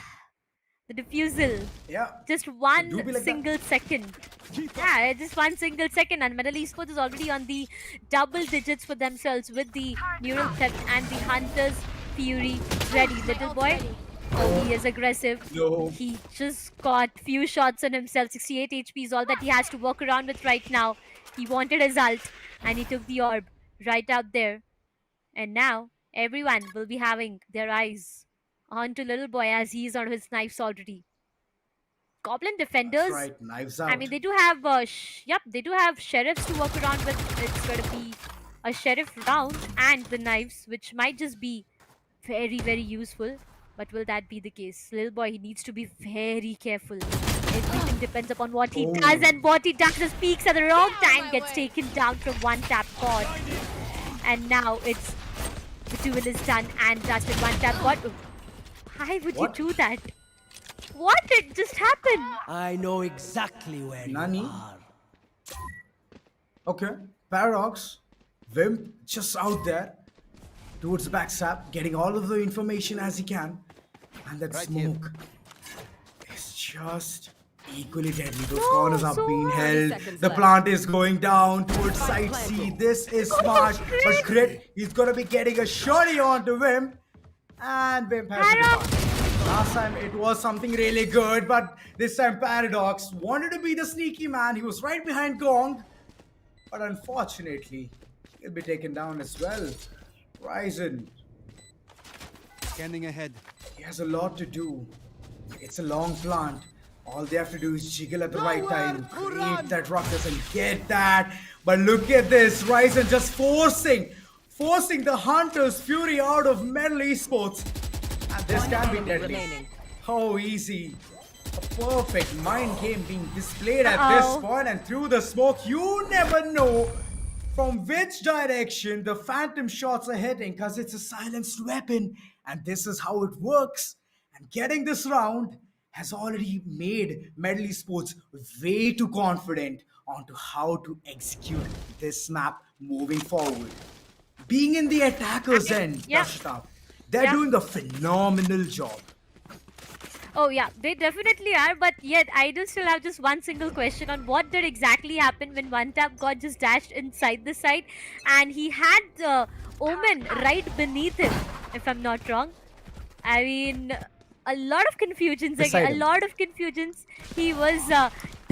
defusal. Yeah. Just do one be like single second. Yeah, just 1 single second, and Medal Esports is already on the double digits for themselves with the Neural Theft and the Hunter's Fury ready. Little boy, oh, he is aggressive. No. He just got few shots on himself. 68 HP is all that he has to work around with right now. He wanted his ult, and he took the orb right out there. And now, everyone will be having their eyes onto Little Boy as he is on his knives already. Goblin defenders. That's right, knives out. I mean, they do have they do have sheriffs to work around with. It's going to be a sheriff round and the knives, which might just be very, very useful. But will that be the case? Little boy, he needs to be very careful. Everything depends upon what he does, and what he does just peaks at the wrong time, gets taken down from one tap pod. And now it's the duel is done, and just with one tap pod. Why would What? you do that? What did just happen? I know exactly where Nani? you are. Okay, Paradox, Wimp just out there towards the backstab, getting all of the information as he can. And that smoke is just equally deadly. Those corners are so being hard. held. Seconds The left. plant is going down towards side C. This is smart. But Grit, he's gonna be getting a shorty onto Wimp. And Wimp has the advantage. Last time it was something really good, but this time Paradox wanted to be the sneaky man. He was right behind Gong. But unfortunately, he'll be taken down as well. Ryzen, Scanning ahead. he has a lot to do. It's a long plant. All they have to do is jiggle at the right time, create that ruckus and get that. But look at this, Ryzen just forcing the Hunter's Fury out of Metal Esports. And this can be deadly. remaining. Oh, easy. A perfect mind game being displayed at this point, and through the smoke, you never know from which direction the phantom shots are hitting because it's a silenced weapon, and this is how it works. And getting this round has already made Metal Esports way too confident onto how to execute this map moving forward. Being in the attacker's end, yeah. Dashita, they're Yeah. doing a phenomenal job. Oh yeah, they definitely are, but yet I do still have just one single question on what did exactly happen when One Tap got just dashed inside the site and he had the Omen right beneath him, if I'm not wrong. I mean, a lot of confusions Beside again, a him. lot of confusions. He was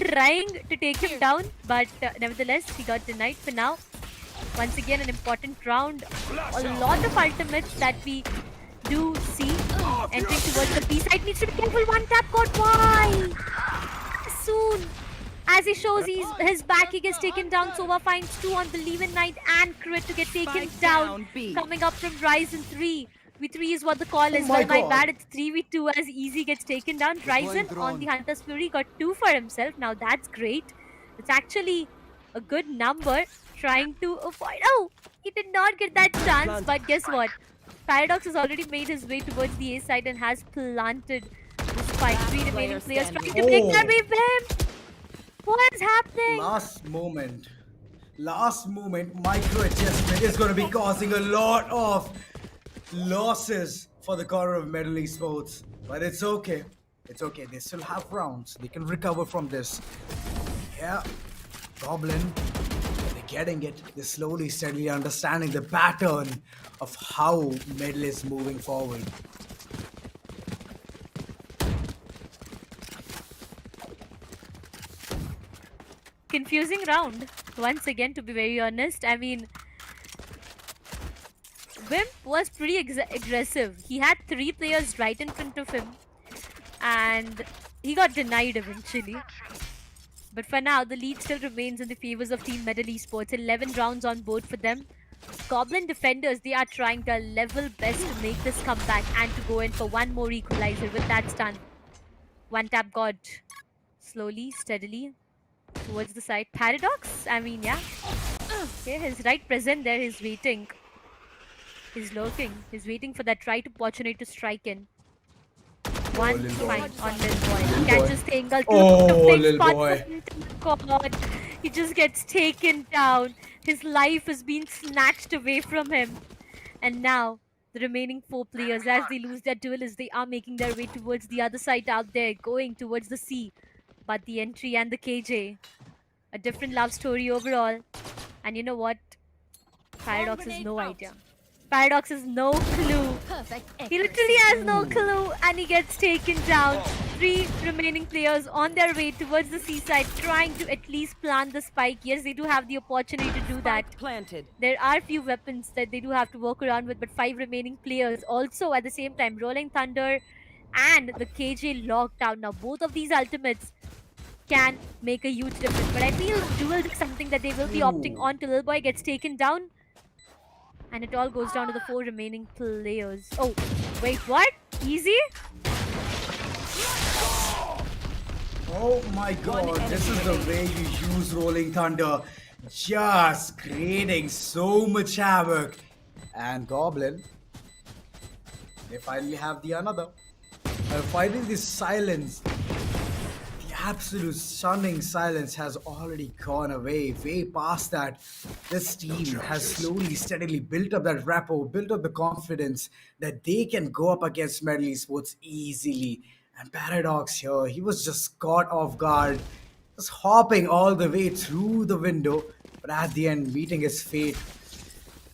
trying to take him down, but nevertheless, he got denied for now. Once again, an important round. A lot of ultimates that we do see entering towards the B side. Needs to be careful. One Tap got why? Soon. As he shows his back, he gets taken down. Sova finds 2 on Believe in Night and Crit to get taken Spike down. down, B. Coming up from Ryzen 3. V3 is what the call is. my Well, my God. bad. It's 3v2 as Easy gets taken down. Ryzen on the Hunter's Fury got 2 for himself. Now that's great. It's actually a good number. Trying to avoid. Oh, he did not get that chance. But guess what? Paradox has already made his way towards the A side and has planted the spike. 3 remaining players trying to break that wave for him. What is happening? Last moment, micro adjustment is going to be causing a lot of losses for the corner of Metal Esports. But it's okay. It's okay. They still have rounds. They can recover from this. Yeah. Goblin, they're getting it. They're slowly, steadily understanding the pattern of how Metal is moving forward. Confusing round once again, to be very honest. I mean, Wimp was pretty aggressive. He had 3 players right in front of him and he got denied eventually. But for now, the lead still remains in the favors of Team Metal Esports. 11 rounds on board for them. Goblin defenders, they are trying their level best to make this comeback and to go in for one more equalizer with that stun. One Tap God slowly, steadily towards the side. Paradox, I mean, yeah. Okay, he's right present there. He's waiting. He's lurking. He's waiting for that right opportunity to strike in. One fine on Lil Boy. Catches the angle. Lil Boy. God, he just gets taken down. His life is being snatched away from him. And now, the remaining 4 players, as they lose their duelists, they are making their way towards the other side out there, going towards the C. But the entry and the KJ, a different love story overall. And you know what? Paradox has no idea. Paradox has no clue. He literally has no clue and he gets taken down. 3 remaining players on their way towards the seaside trying to at least plant the spike. Yes, they do have the opportunity to do that. Planted. There are few weapons that they do have to work around with, but 5 remaining players also at the same time. Rolling Thunder and the KJ locked out. Now both of these ultimates can make a huge difference. But I feel duel is something that they will be opting on till Lil Boy gets taken down. And it all goes down to the 4 remaining players. Oh, wait, what? Easy? Oh my god, this is the way you use Rolling Thunder. Just creating so much havoc. And Goblin, they finally have the another. Finally, this silence, the absolute stunning silence has already gone away. Way past that, this team has slowly, steadily built up that rapport, built up the confidence that they can go up against Medal Esports easily. And Paradox here, he was just caught off guard, just hopping all the way through the window, but at the end, meeting his fate.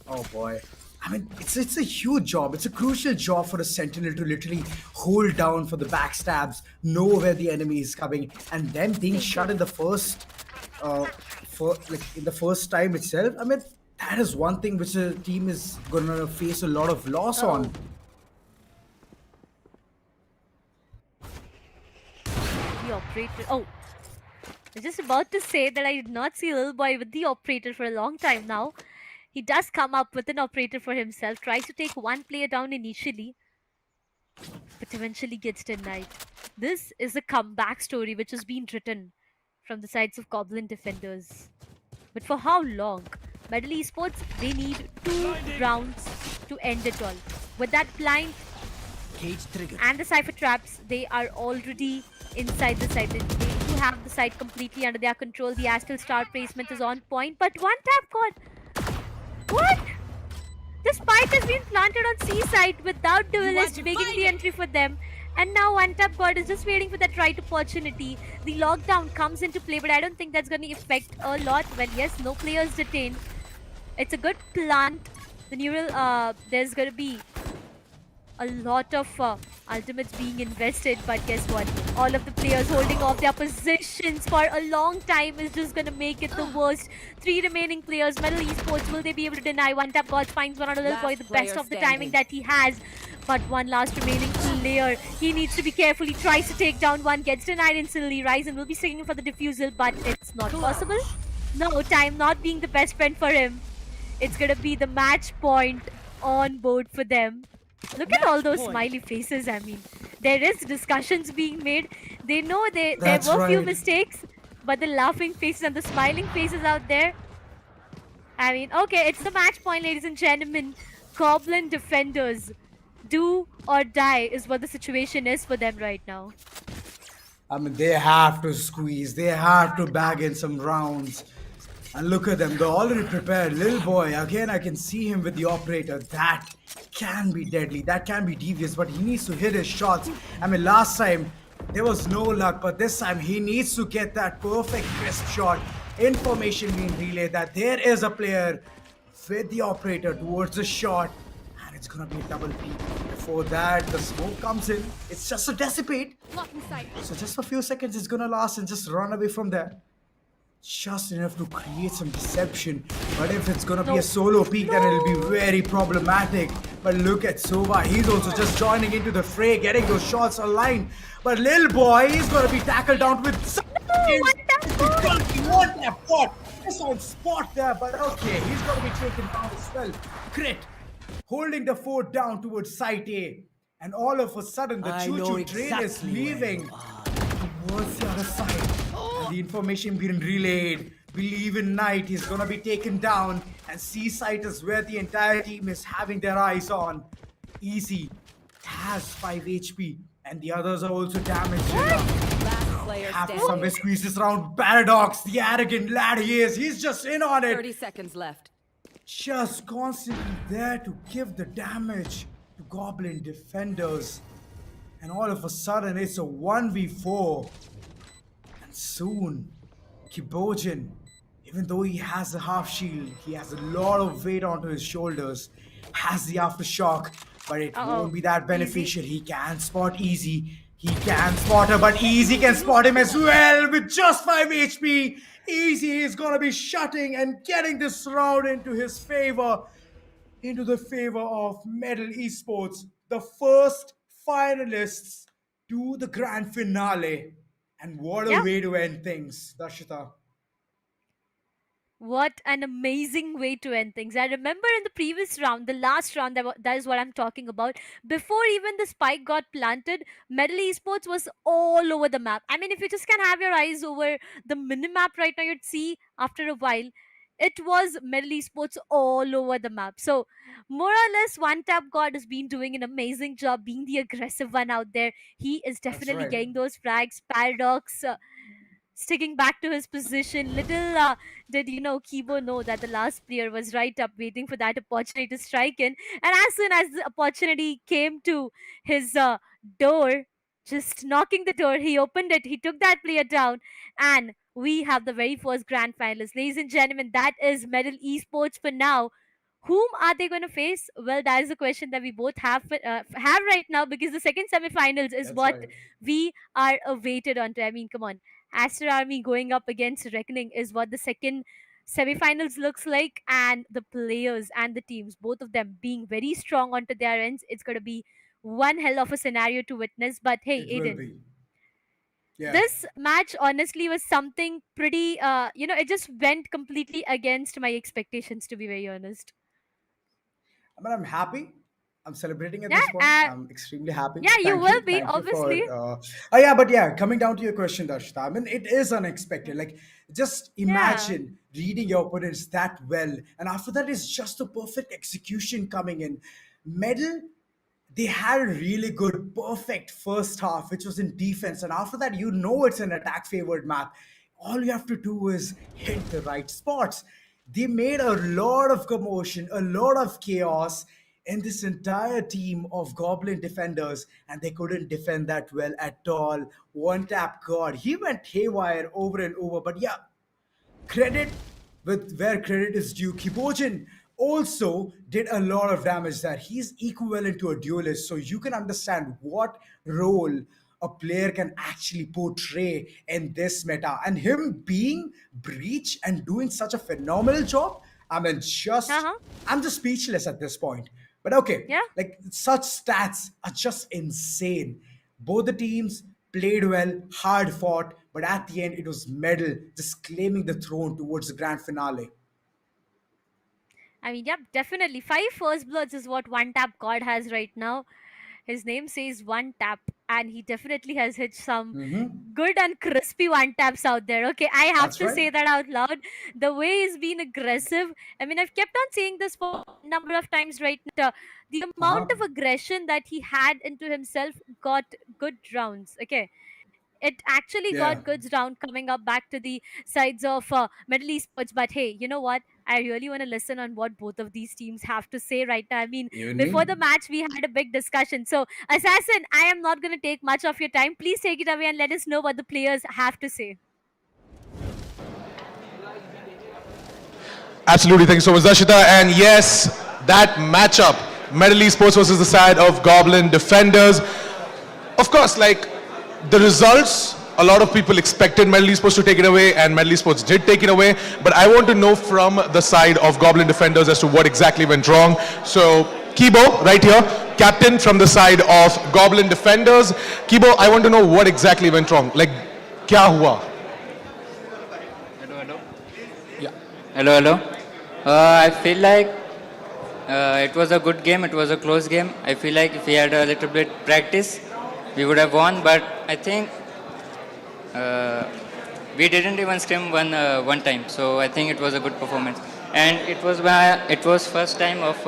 Oh boy. I mean, it's a huge job. It's a crucial job for a sentinel to literally hold down for the backstabs, know where the enemy is coming, and then being shot in the first, for like in the first time itself. I mean, that is one thing which a team is gonna face a lot of loss on. The operator. Oh, I was just about to say that I did not see Little Boy with the operator for a long time now. He does come up with an operator for himself, tries to take one player down initially, but eventually gets denied. This is a comeback story which has been written from the sides of Goblin defenders. But for how long? Medal Esports, they need 2 rounds to end it all. With that blind and the Cypher traps, they are already inside the site. They do have the site completely under their control. The Aster star placement is on point, but one tap caught. What? The spike has been planted on C side without Duelist making the entry for them. And now One Tap God is just waiting for that right opportunity. The lockdown comes into play, but I don't think that's going to affect a lot. Well, yes, no players detained. It's a good plant. The neural, there's going to be a lot of ultimates being invested, but guess what? All of the players holding off their positions for a long time is just gonna make it the worst. 3 remaining players. Medal Esports, will they be able to deny? One Tap God finds one on a little boy, the best of the timing that he has. But one last remaining player. He needs to be careful. He tries to take down one, gets denied instantly. Ryzen will be singing for the defusal, but it's not possible. No, time not being the best friend for him. It's gonna be the match point on board for them. Look at all those smiley faces. I mean, there is discussions being made. They know there were few mistakes, but the laughing faces and the smiling faces out there. I mean, okay, it's the match point, ladies and gentlemen. Goblin defenders, do or die is what the situation is for them right now. I mean, they have to squeeze. They have to bag in some rounds. And look at them. They're already prepared. Little boy, again, I can see him with the operator. That can be deadly. That can be devious, but he needs to hit his shots. I mean, last time, there was no luck, but this time he needs to get that perfect crisp shot. Information being relayed that there is a player with the operator towards the shot. And it's going to be a double peak. Before that, the smoke comes in. It's just a dissipate. So just a few seconds it's going to last and just run away from there. Just enough to create some deception. But if it's gonna be a solo peek, then it'll be very problematic. But look at Sova, he's also just joining into the fray, getting those shots aligned. But Lil Boy is gonna be tackled down with one tap pot. It's on spot there, but okay, he's gonna be taken down as well. Crit, holding the fort down towards site A. And all of a sudden, the choo-choo train is leaving towards the other side. The information being relayed. Believe in night, he's gonna be taken down. And Seaside is where the entire team is having their eyes on. Easy has 5 HP, and the others are also damaged. Have to somewhere squeeze this round. Paradox, the arrogant lad he is, he's just in on it. 30 seconds left. Just constantly there to give the damage to Goblin defenders. And all of a sudden, it's a 1v4. Soon, Kibojin, even though he has a half shield, he has a lot of weight onto his shoulders, has the aftershock, but it won't be that beneficial. He can spot Easy, he can spot her, but Easy can spot him as well with just 5 HP. Easy is gonna be shutting and getting this round into his favor, into the favor of Medal Esports, the first finalists to the grand finale. And what a way to end things, Darshita. What an amazing way to end things. I remember in the previous round, the last round, that is what I'm talking about. Before even the spike got planted, Medal Esports was all over the map. I mean, if you just can have your eyes over the minimap right now, you'd see after a while, it was Medal Esports all over the map. So, more or less, One Tap God has been doing an amazing job being the aggressive one out there. He is That's definitely right. getting those frags. Paradox sticking back to his position. Little did Kibo know that the last player was right up waiting for that opportunity to strike in. And as soon as the opportunity came to his door, just knocking the door, he opened it, he took that player down, and we have the very first grand finalist. Ladies and gentlemen, that is Medal Esports for now. Whom are they going to face? Well, that is a question that we both have right now, because the second semifinals is That's what right. we are awaited onto. I mean, come on, Aster Army going up against Reckoning is what the second semifinals looks like, and the players and the teams, both of them being very strong onto their ends. It's going to be one hell of a scenario to witness. But hey, It will Aiden, be. Yeah. this match honestly was something pretty. It just went completely against my expectations, to be very honest. I mean, I'm happy. I'm celebrating at Yeah, this point. I'm extremely happy. yeah, you Thank will you. be Thank you for. obviously. Oh yeah, but yeah, coming down to your question, Darshita. I mean, it is unexpected. Like, just Yeah. imagine reading your opponents that well, and after that is just the perfect execution coming in. Medal, they had a really good, perfect first half, which was in defense. And after that, you know it's an attack favored map. All you have to do is hit the right spots. They made a lot of commotion, a lot of chaos in this entire team of Goblin defenders, and they couldn't defend that well at all. One tap God, he went haywire over and over. But yeah, credit with where credit is due. Kibojin also did a lot of damage there. He's equivalent to a duelist, so you can understand what role a player can actually portray in this meta. And him being Breach and doing such a phenomenal job, I mean, Uh-huh. I'm just speechless at this point. But okay, Yeah. like such stats are just insane. Both the teams played well, hard fought, but at the end it was Medal just claiming the throne towards the grand finale. I mean, yep, definitely. Five first bloods is what One Tap God has right now. His name says One Tap, and he definitely has hit some good and crispy one taps out there. Okay, I have That's to right. say that out loud. The way he's been aggressive. I mean, I've kept on saying this for a number of times right now. The amount Uh-huh. of aggression that he had into himself got good rounds. Okay, it actually Yeah. got goods down coming up back to the sides of Middle Esports. But hey, you know what? I really want to listen on what both of these teams have to say right now. I mean, Even before me. the match, we had a big discussion. So, Assassin, I am not going to take much of your time. Please take it away and let us know what the players have to say. Absolutely, thank you so much, Darshita. And yes, that matchup, Medal Esports versus the side of Goblin Defenders. Of course, like the results, a lot of people expected Medal Esports to take it away, and Medal Esports did take it away. But I want to know from the side of Goblin Defenders as to what exactly went wrong. So, Kibo, right here, captain from the side of Goblin Defenders. Kibo, I want to know what exactly went wrong. Like, kya hua? Hello, hello. I feel like it was a good game. It was a close game. I feel like if we had a little bit practice, we would have won. But I think we didn't even scrim one time. So I think it was a good performance. And it was first time of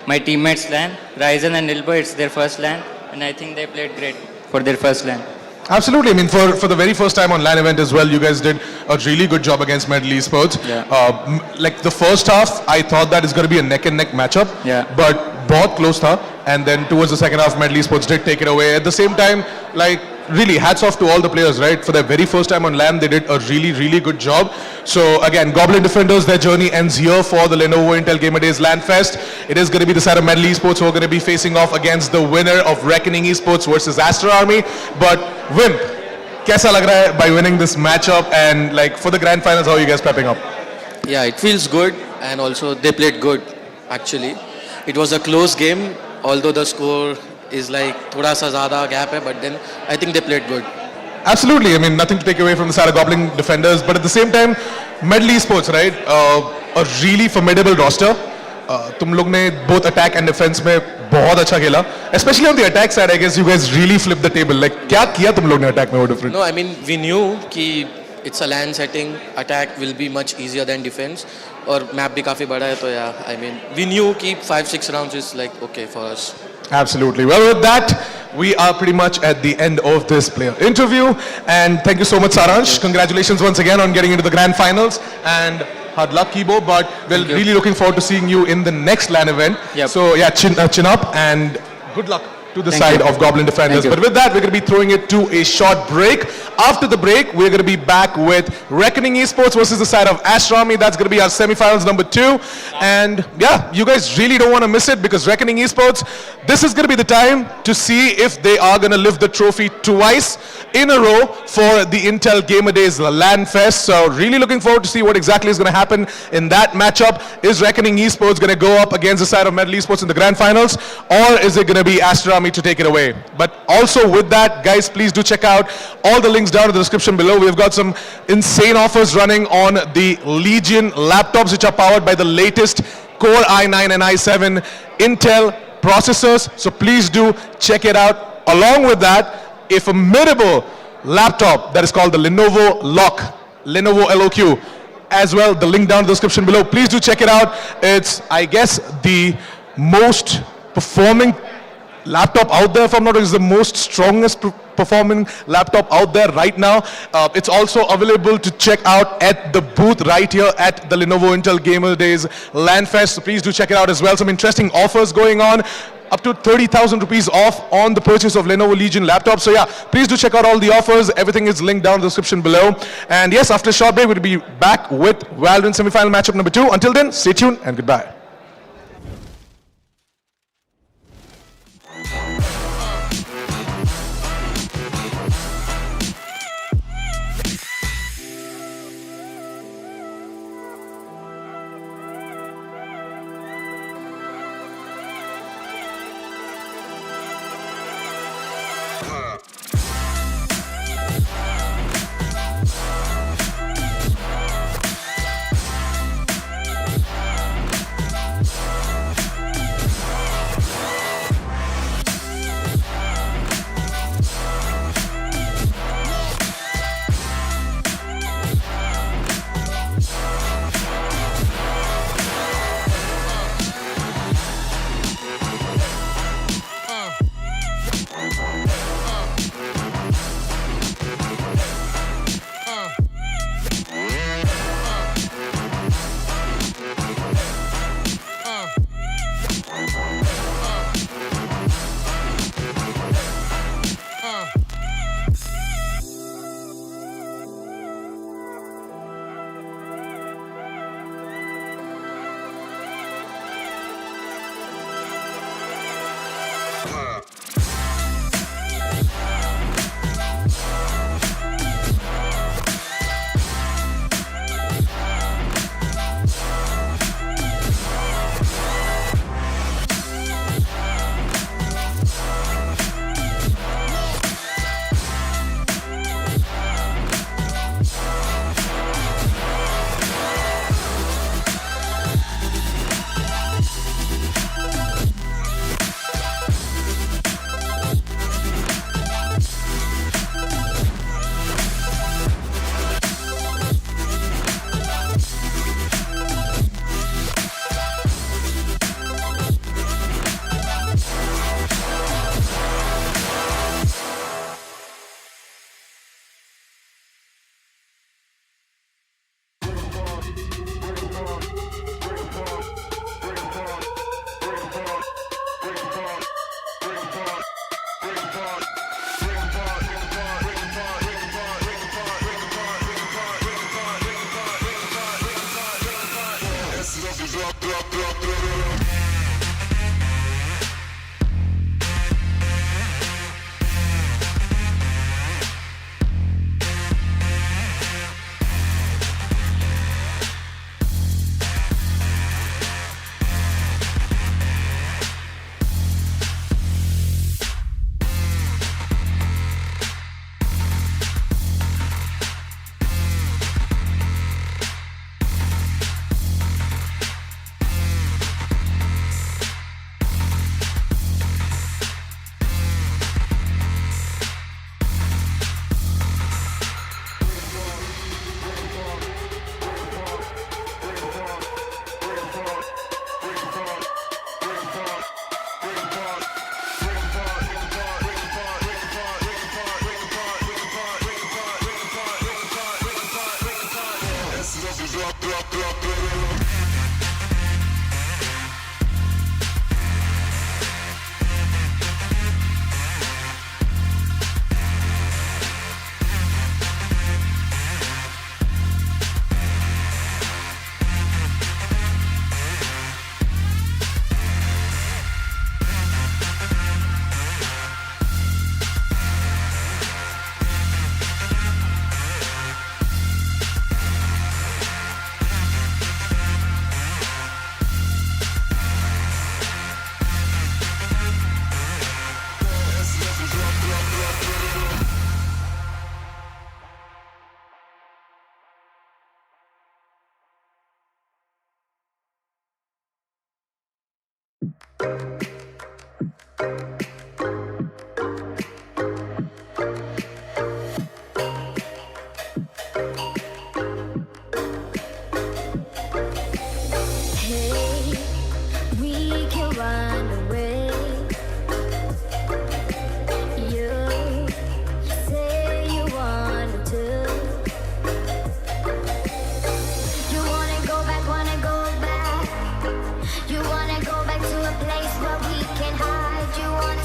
my teammates' LAN, Ryzen and Ilbo. It's their first LAN, and I think they played great for their first LAN. Absolutely. I mean, for the very first time on LAN event as well, you guys did a really good job against Medal Esports. Yeah. Like the first half, I thought that it's going to be a neck and neck matchup. Yeah. But बहुत close था. And then towards the second half, Medal Esports did take it away. At the same time, like really hats off to all the players, right? For their very first time on LAN, they did a really, really good job. So again, Goblin Defenders, their journey ends here for the Lenovo Intel Gamer Days LAN Fest. It is going to be the side of Medal Esports who are going to be facing off against the winner of Reckoning Esports versus Aster Army. But Wimp, कैसा लग रहा है by winning this matchup, and like for the grand finals, how are you guys prepping up? Yeah, it feels good, and also they played good. Actually, it was a close game, although the score is like थोड़ा सा ज़्यादा gap है, but then I think they played good. Absolutely. I mean, nothing to take away from the side of Goblin Defenders, but at the same time, Medal Esports, right? A really formidable roster. तुम लोग ने both attack and defense में बहुत अच्छा खेला. Especially on the attack side, I guess you guys really flipped the table. Like, क्या किया तुम लोग ने attack में वो different? No, I mean we knew कि it's a LAN setting. Attack will be much easier than defense. और map भी काफी बड़ा है तो yeah, I mean we knew keep 5-6 rounds is like okay for us. Absolutely. Well, with that, we are pretty much at the end of this player interview. And thank you so much, Saransh. Congratulations once again on getting into the grand finals. And hard luck, Kibo. But we're really looking forward to seeing you in the next LAN event. So, yeah, chin up and good luck to the side of Goblin Defenders. But with that, we're going to be throwing it to a short break. After the break, we're going to be back with Reckoning Esports versus the side of Aster Army. That's going to be our semifinals number 2. And yeah, you guys really don't want to miss it because Reckoning Esports, this is going to be the time to see if they are going to lift the trophy twice in a row for the Intel Gamer Days LAN Fest. So really looking forward to see what exactly is going to happen in that matchup. Is Reckoning Esports going to go up against the side of Metal Esports in the grand finals, or is it going to be Aster Army to take it away? But also with that, guys, please do check out all the links down in the description below. We've got some insane offers running on the Legion laptops, which are powered by the latest Core i9 and i7 Intel processors. So please do check it out. Along with that, a formidable laptop that is called the Lenovo Lenovo LOQ. As well, the link down in the description below. Please do check it out. It's, I guess, the most performing laptop out there. If I'm not wrong, it's the most strongest performing laptop out there right now. It's also available to check out at the booth right here at the Lenovo Intel Gamer Days LAN Fest. So please do check it out as well. Some interesting offers going on. Up to 30,000 rupees off on the purchase of Lenovo Legion laptops. So yeah, please do check out all the offers. Everything is linked down in the description below. And yes, after a short break, we'll be back with Valorant semifinal matchup number 2. Until then, stay tuned and goodbye. Hey, we can run away. You say you want to. You wanna go back, wanna go back. You wanna go back to a place where we can hide. You wanna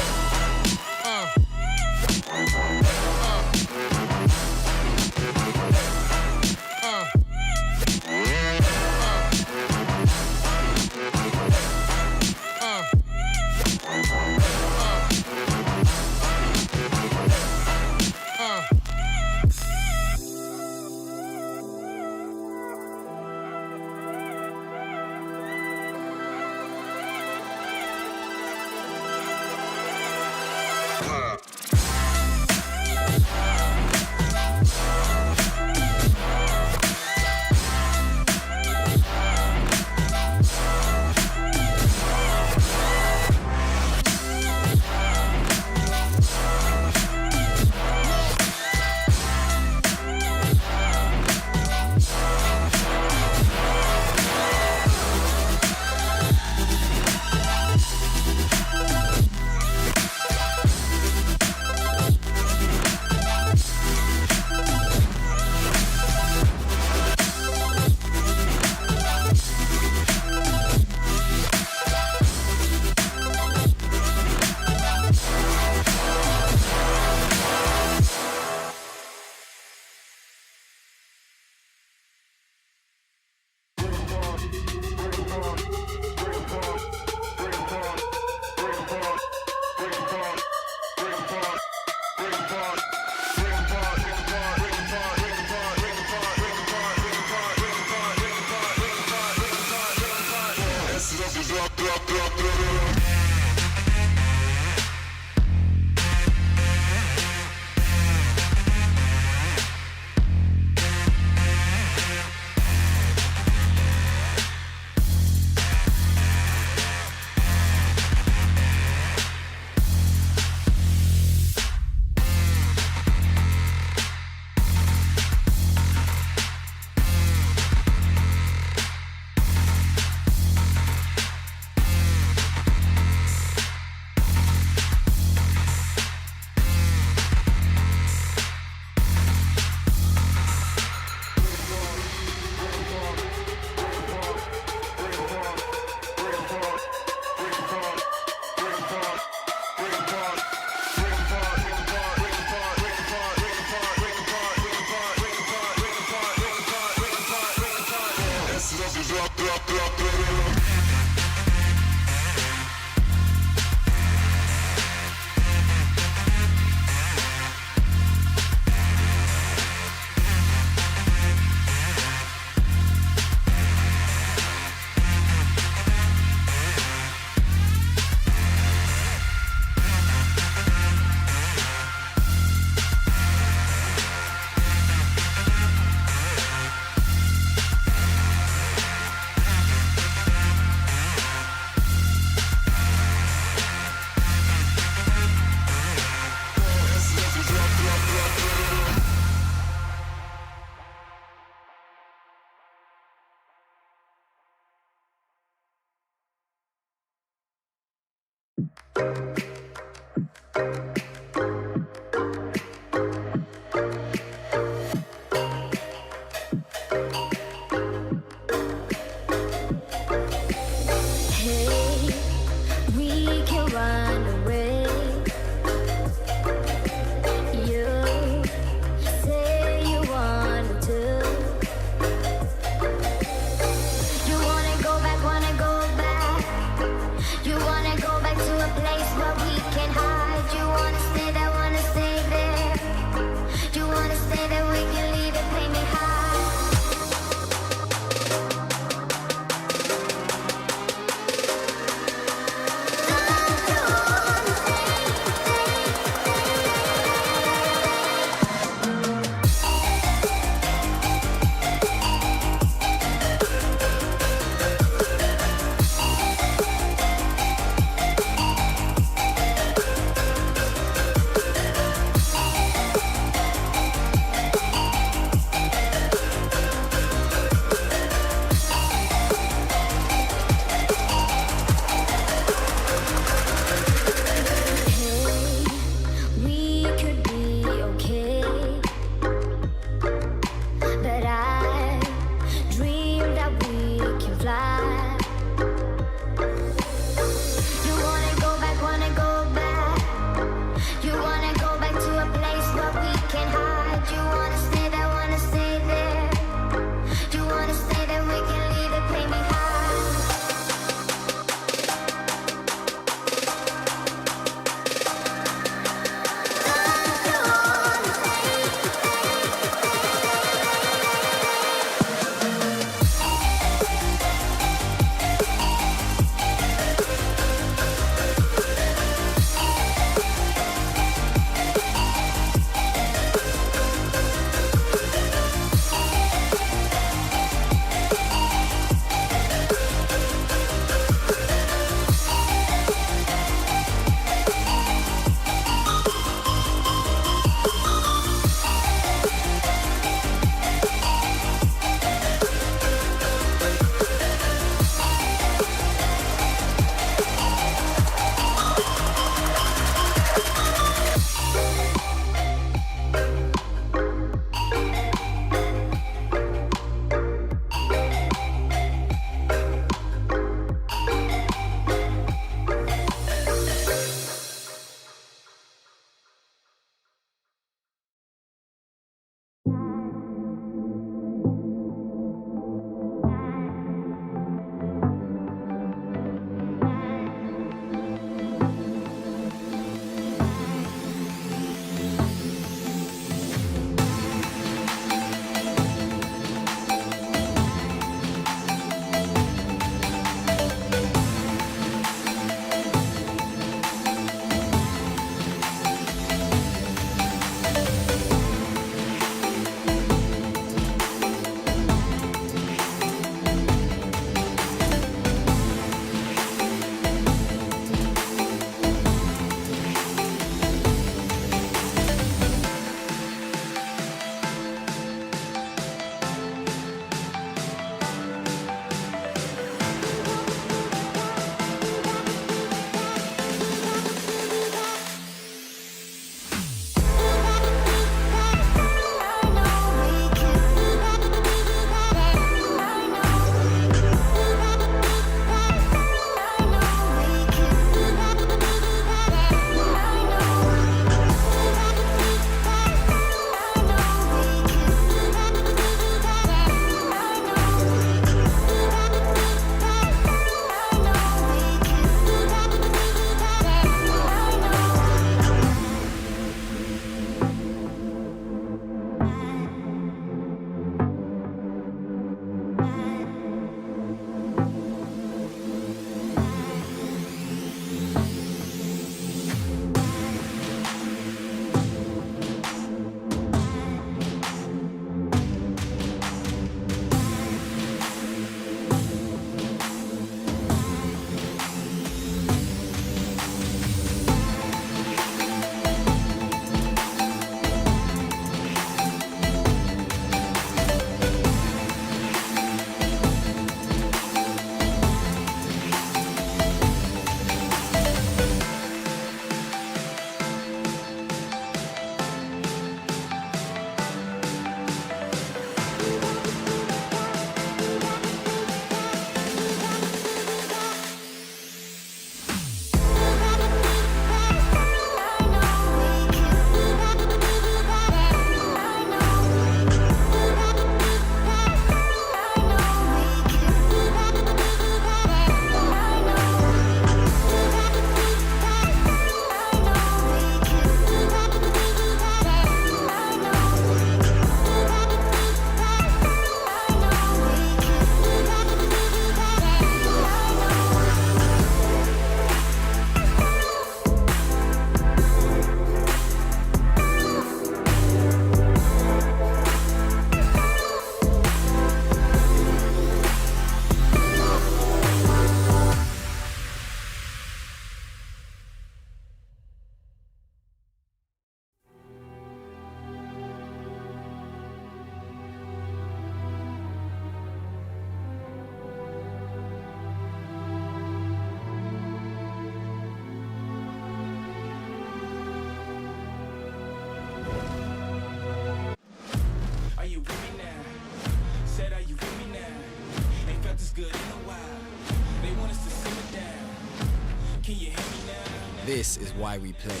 This is why we play.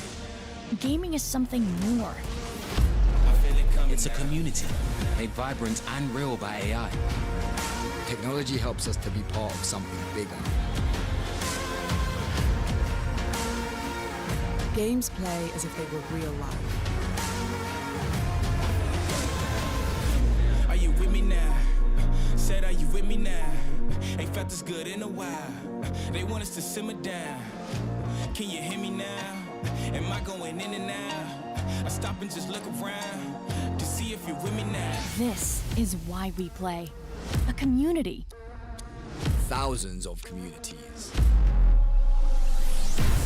Gaming is something more. It's a community made vibrant and real by AI. Technology helps us to be part of something bigger. Games play as if they were real life. Are you with me now? Said, are you with me now? Ain't felt this good in a while. They want us to simmer down. Can you hear me now? Am I going in and out? I stop and just look around to see if you're with me now. This is why we play. A community. Thousands of communities.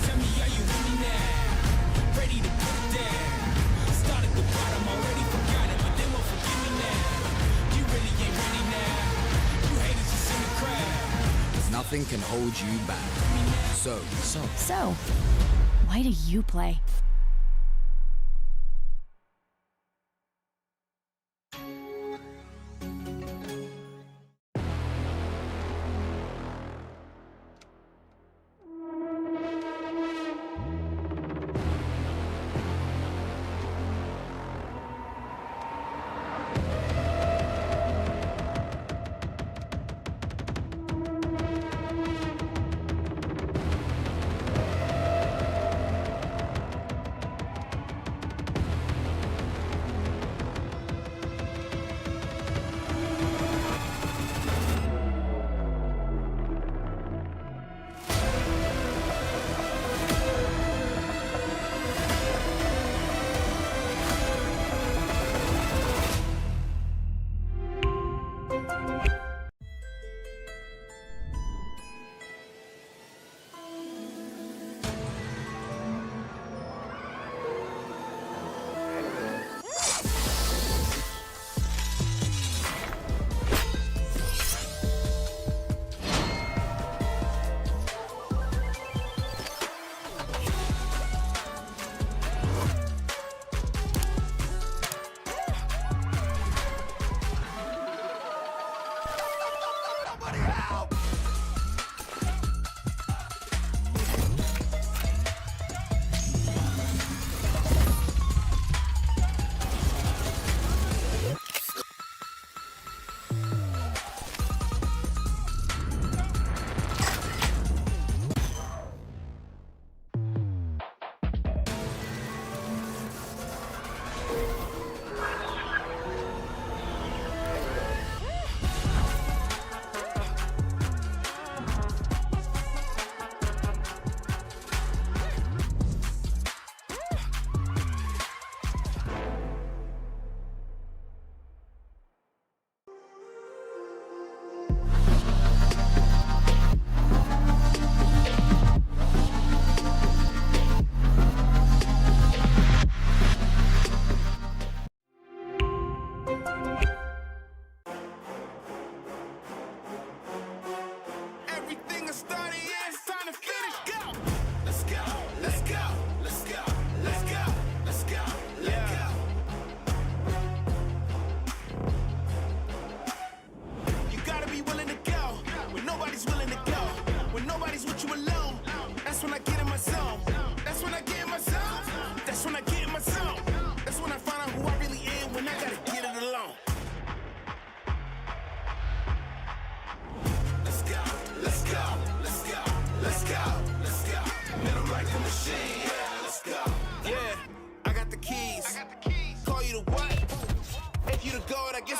Tell me, are you with me now? Ready to put it down. Start at the bottom, already forgot it, but they won't forgive me now. You really ain't ready now. You haters just in the crowd. Nothing can hold you back. So, why do you play?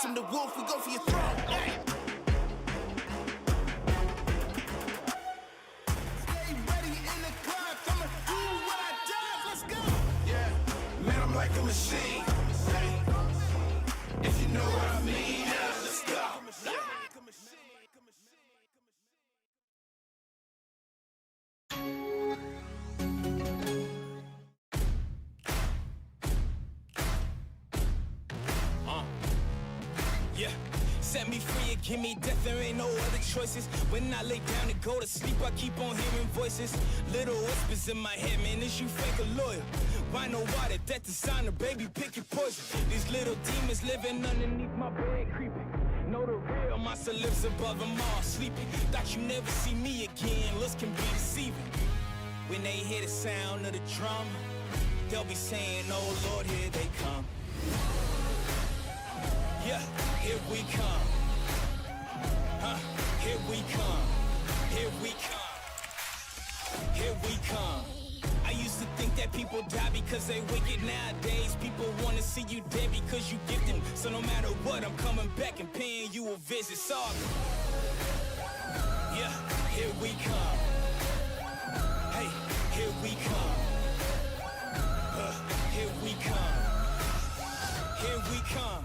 I'm the wolf, we go for your throne. Hey. Stay ready in the club, I'ma do what I does, let's go. Yeah, man, I'm like a machine. If you know what I mean, yeah, let's go. Yeah, set me free and give me death, there ain't no other choices. When I lay down to go to sleep, I keep on hearing voices. Little whispers in my head, man, is you fake or loyal? Why no water, that designer, baby, pick your poison. These little demons living underneath my bed, creeping. Know the real, my soul lives above them all, sleeping. Thought you never see me again, looks can be deceiving. When they hear the sound of the drum, they'll be saying, oh Lord, here they come. Yeah, here we come. Here we come. Here we come. Here we come. I used to think that people die because they wicked. Nowadays, people want to see you dead because you gifted. So no matter what, I'm coming back and paying you a visit. Sorry. Yeah, here we come. Hey, here we come. Here we come. Here we come.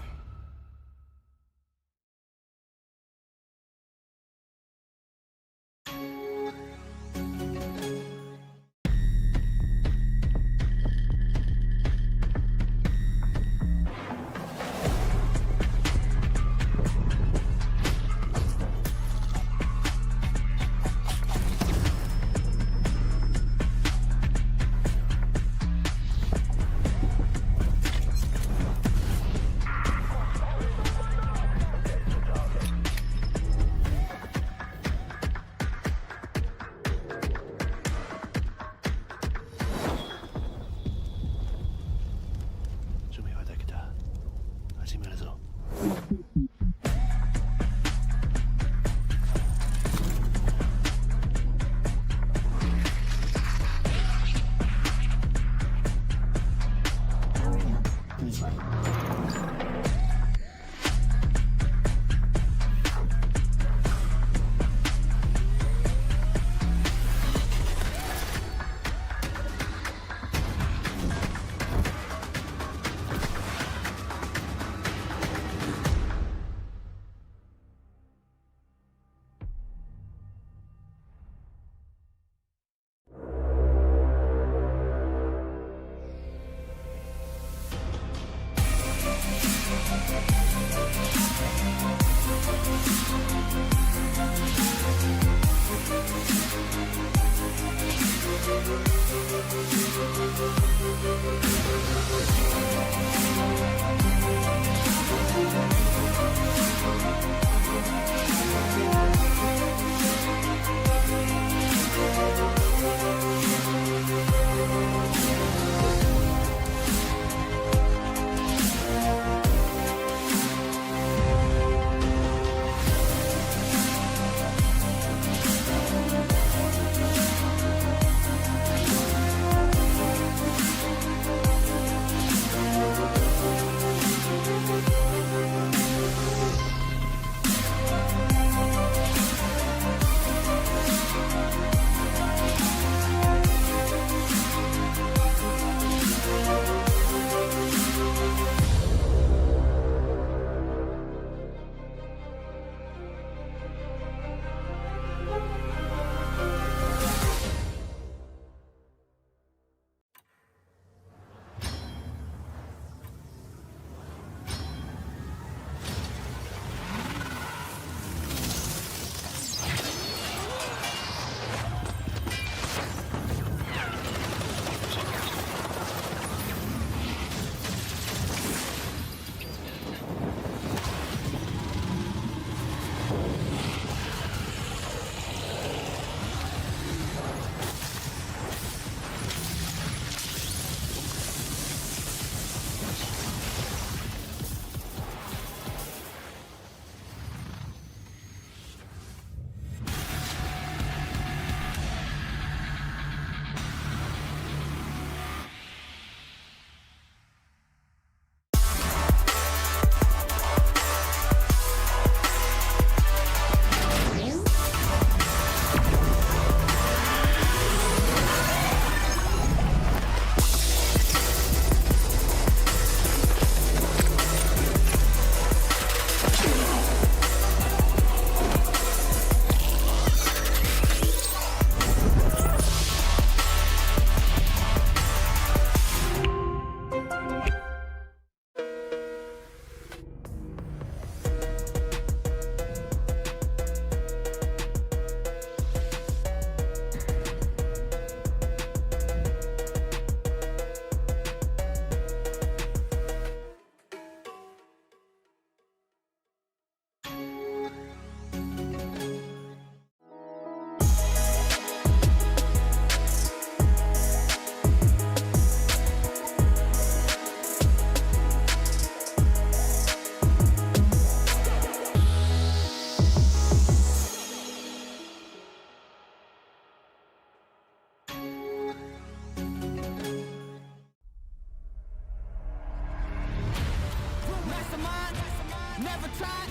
Never tried.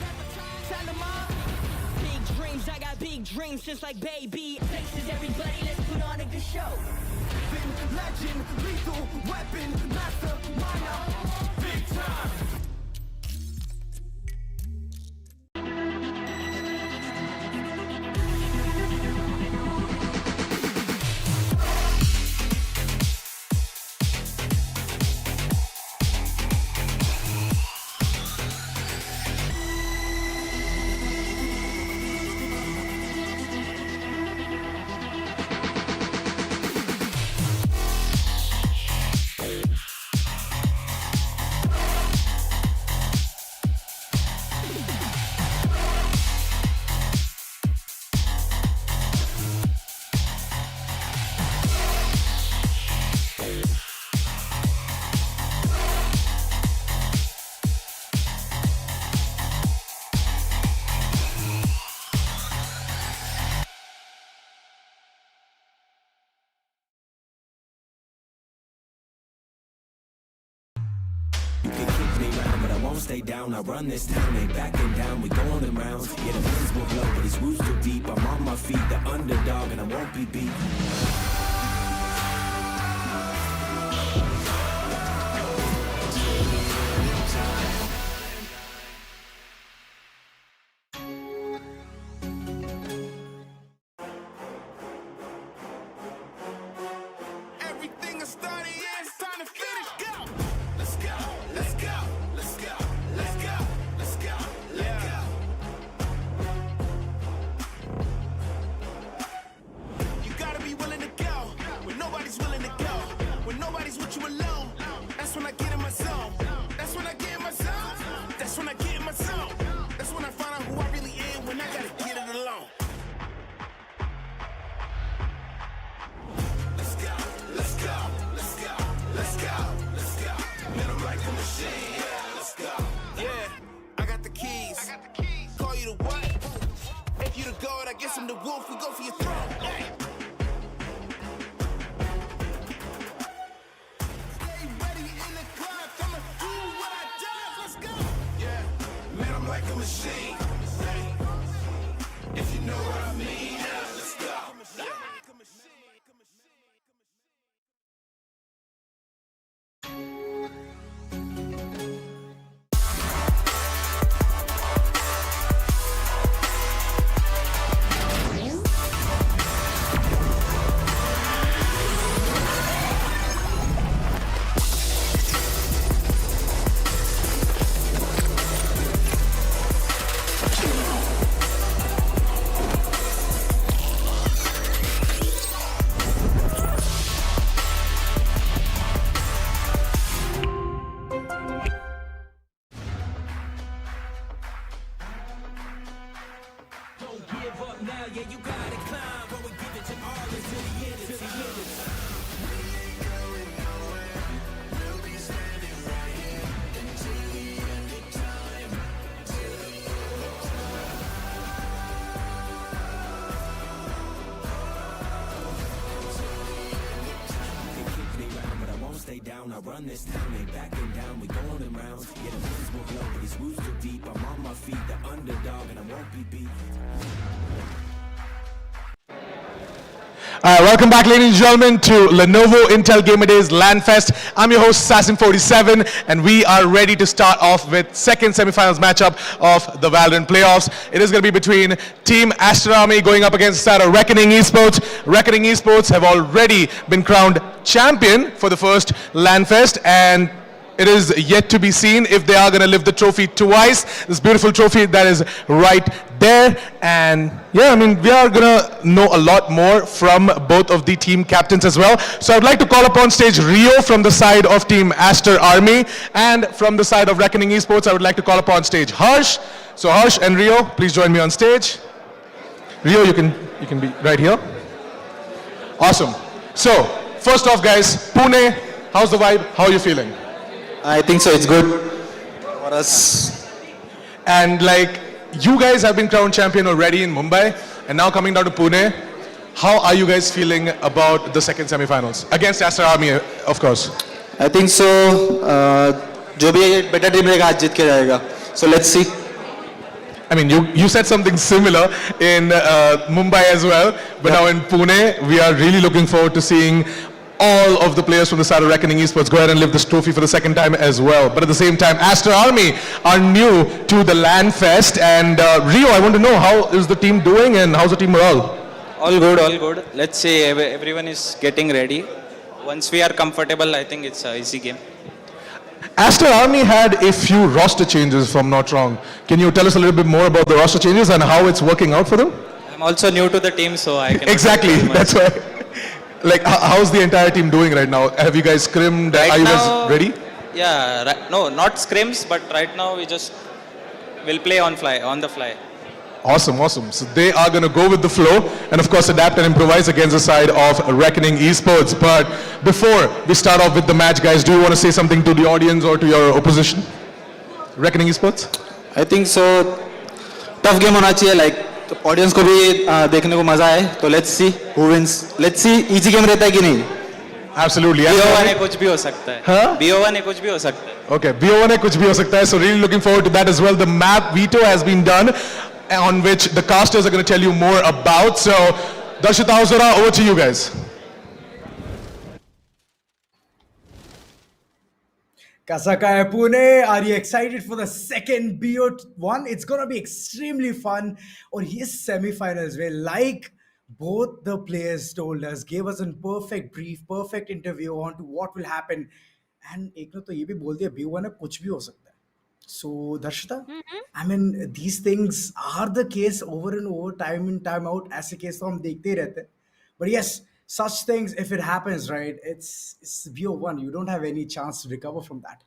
Tell them all. Big dreams, I got big dreams just like baby. Places everybody, let's put on a good show. Legend, lethal, weapon, master, minor, big time. Stay down, I run this town, ain't backing down, we going in rounds. Yeah, the winds will blow, but these roots too deep. I'm on my feet, the underdog, and I won't be beat. Everything is starting, yeah, it's time to finish. Go! Let's go, let's go, let's go, let's go, let's go, let's go. You gotta be willing to go when nobody's willing to go. When nobody's with you alone, that's when I get in my zone. That's when I get in my zone. That's when I get in my zone. That's when I find out who I really am when I gotta get it alone. Let's go, let's go, let's go, let's go, let's go. Man, I'm like a machine, yeah, let's go. Yeah, I got the keys. Call you the what? If you the goat, I guess I'm the wolf. We go for your throne. Hey. Stay ready in the club. I'ma do what I does. Let's go. Yeah, man, I'm like a machine. Hey. If you know what I mean, yeah, let's go. Don't give up now, yeah, you gotta climb. Go and give it to all until the end, until the end. We ain't going nowhere. We'll be standing right here until the end of time. Till the end of time. They kick me round, but I won't stay down. I run this town, ain't backing down, we going in rounds. Yeah, the winds will blow, but these roots too deep. I'm on my feet, the underdog, and I won't be beat. All right, welcome back, ladies and gentlemen, to Lenovo Intel Gamer Days LAN Fest. I'm your host, Assassin47, and we are ready to start off with second semifinals matchup of the Valorant playoffs. It is going to be between Team Aster Army going up against the side of Reckoning Esports. Reckoning Esports have already been crowned champion for the first LAN Fest, and it is yet to be seen if they are going to lift the trophy twice. This beautiful trophy that is right there. And yeah, I mean, we are going to know a lot more from both of the team captains as well. So I'd like to call upon stage Rio from the side of Team Aster Army. And from the side of Reckoning Esports, I would like to call upon stage Harsh. So Harsh and Rio, please join me on stage. Rio, you can be right here. Awesome. So, first off, guys, Pune, how's the vibe? How are you feeling? I think so, it's good for us. And like, you guys have been crowned champion already in Mumbai, and now coming down to Pune. How are you guys feeling about the second semifinals? Against Aster Army, of course. I think so, जो भी better team रहेगा आज जीत के जाएगा. So let's see. I mean, you said something similar in Mumbai as well, but now in Pune, we are really looking forward to seeing all of the players from the side of Reckoning Esports go ahead and lift this trophy for the second time as well. But at the same time, Aster Army are new to the LAN Fest. And Rio, I want to know, how is the team doing and how's the team morale? All good, all good. Let's say everyone is getting ready. Once we are comfortable, I think it's an easy game. Aster Army had a few roster changes, if I'm not wrong. Can you tell us a little bit more about the roster changes and how it's working out for them? I'm also new to the team, so I can... Exactly, that's why. Like, how's the entire team doing right now? Have you guys scrimmed? Right Are you now, guys ready? Yeah, no, not scrims, but right now we just will play on the fly. Awesome, awesome. So they are going to go with the flow and of course adapt and improvise against the side of Reckoning Esports. But before we start off with the match, guys, do you want to say something to the audience or to your opposition? Reckoning Esports? I think so. Tough game होना चाहिए. Like audience को भी देखने को मजा आए. So let's see who wins. Let's see easy game रहता है कि नहीं. Absolutely. BO1 ने कुछ भी हो सकता है. Huh? BO1 ने कुछ भी हो सकता है. Okay, BO1 ने कुछ भी हो सकता है. So really looking forward to that as well. The map veto has been done, on which the casters are going to tell you more about. So, Darshita Hausara, over to you guys. Kasakaya Pune, are you excited for the second BO1? It's going to be extremely fun. Or his semi-finals, where like both the players told us, gave us a perfect brief, perfect interview on to what will happen. And एक ने तो ये भी बोल दिया BO1 में कुछ भी हो सकता है. So, Darshita, I mean, these things are the case over and over, time in, time out. As a case, हम देखते ही रहते हैं. But yes, such things, if it happens, right, it's BO1. You don't have any chance to recover from that.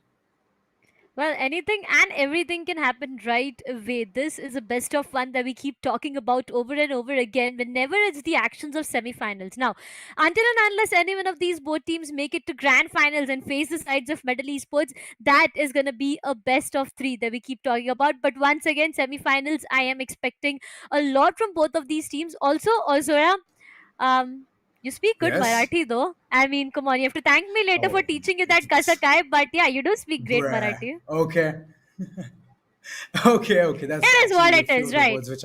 Well, anything and everything can happen right away. This is the best of one that we keep talking about over and over again whenever it's the actions of semi-finals. Now, until and unless any one of these both teams make it to grand finals and face the sides of Medal Esports, that is going to be a best of three that we keep talking about. But once again, semi-finals, I am expecting a lot from both of these teams. Also, Ozora, you speak good Yes. Marathi though. I mean, come on, you have to thank me later for teaching you that Kasakai, but yeah, you do speak great Bruh. Marathi. Okay. okay. That's It is what actually it a few is, of the right? words which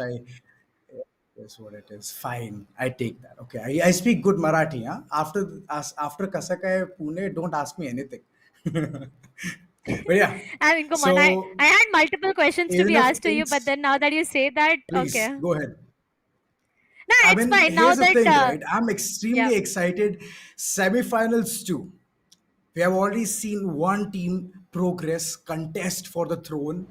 that's what it is. Fine. I take that. Okay. I speak good Marathi. Huh? After Kasakai Pune, don't ask me anything. But yeah. I mean, come So, on, I had multiple questions to even be if asked to you, but then now that you say that, please okay. go ahead. No, I it's mean, fine. Now here's the that thing, right? I'm extremely yeah. excited. Semi-finals too. We have already seen one team progress, contest for the throne,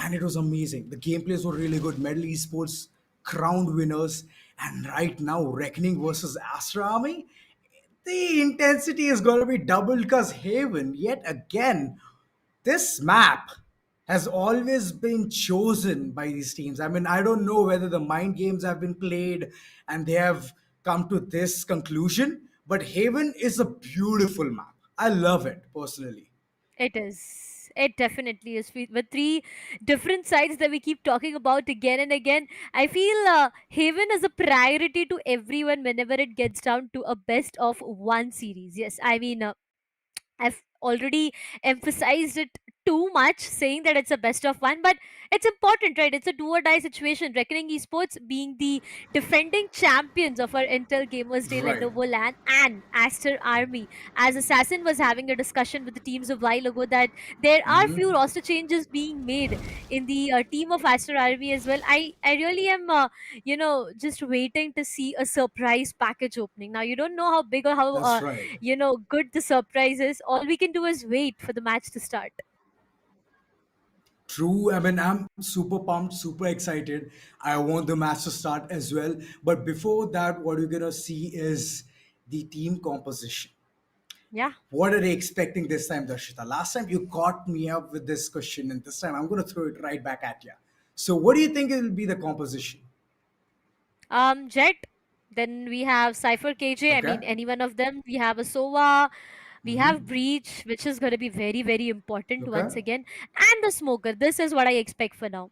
and it was amazing. The gameplays were really good. Medal Esports crowned winners, and right now, Reckoning versus Aster Army, the intensity is going to be doubled because Haven, yet again, this map has always been chosen by these teams. I mean, I don't know whether the mind games have been played and they have come to this conclusion, but Haven is a beautiful map. I love it personally. It is. It definitely is. With three different sides that we keep talking about again and again, I feel Haven is a priority to everyone whenever it gets down to a best of one series. Yes, I mean, I've already emphasized it too much, saying that it's a best of one, but it's important, right? It's a do or die situation. Reckoning Esports being the defending champions of our Intel Gamers Day Right. Lenovo LAN and Aster Army. As Assassin was having a discussion with the teams a while ago that there are few roster changes being made in the team of Aster Army as well. I really am, just waiting to see a surprise package opening. Now, you don't know how big or how, That's right. good the surprise is. All we can do is wait for the match to start. True. I mean, I'm super pumped, super excited. I want the match to start as well. But before that, what you're going to see is the team composition. Yeah. What are they expecting this time, Darshita? Last time you caught me up with this question, and this time I'm going to throw it right back at you. So, what do you think will be the composition? Jet. Then we have Cypher KJ. I Okay. mean, any one of them. We have a Sova. We have Breach, which is going to be very, very important Okay. once again. And the Smoker. This is what I expect for now.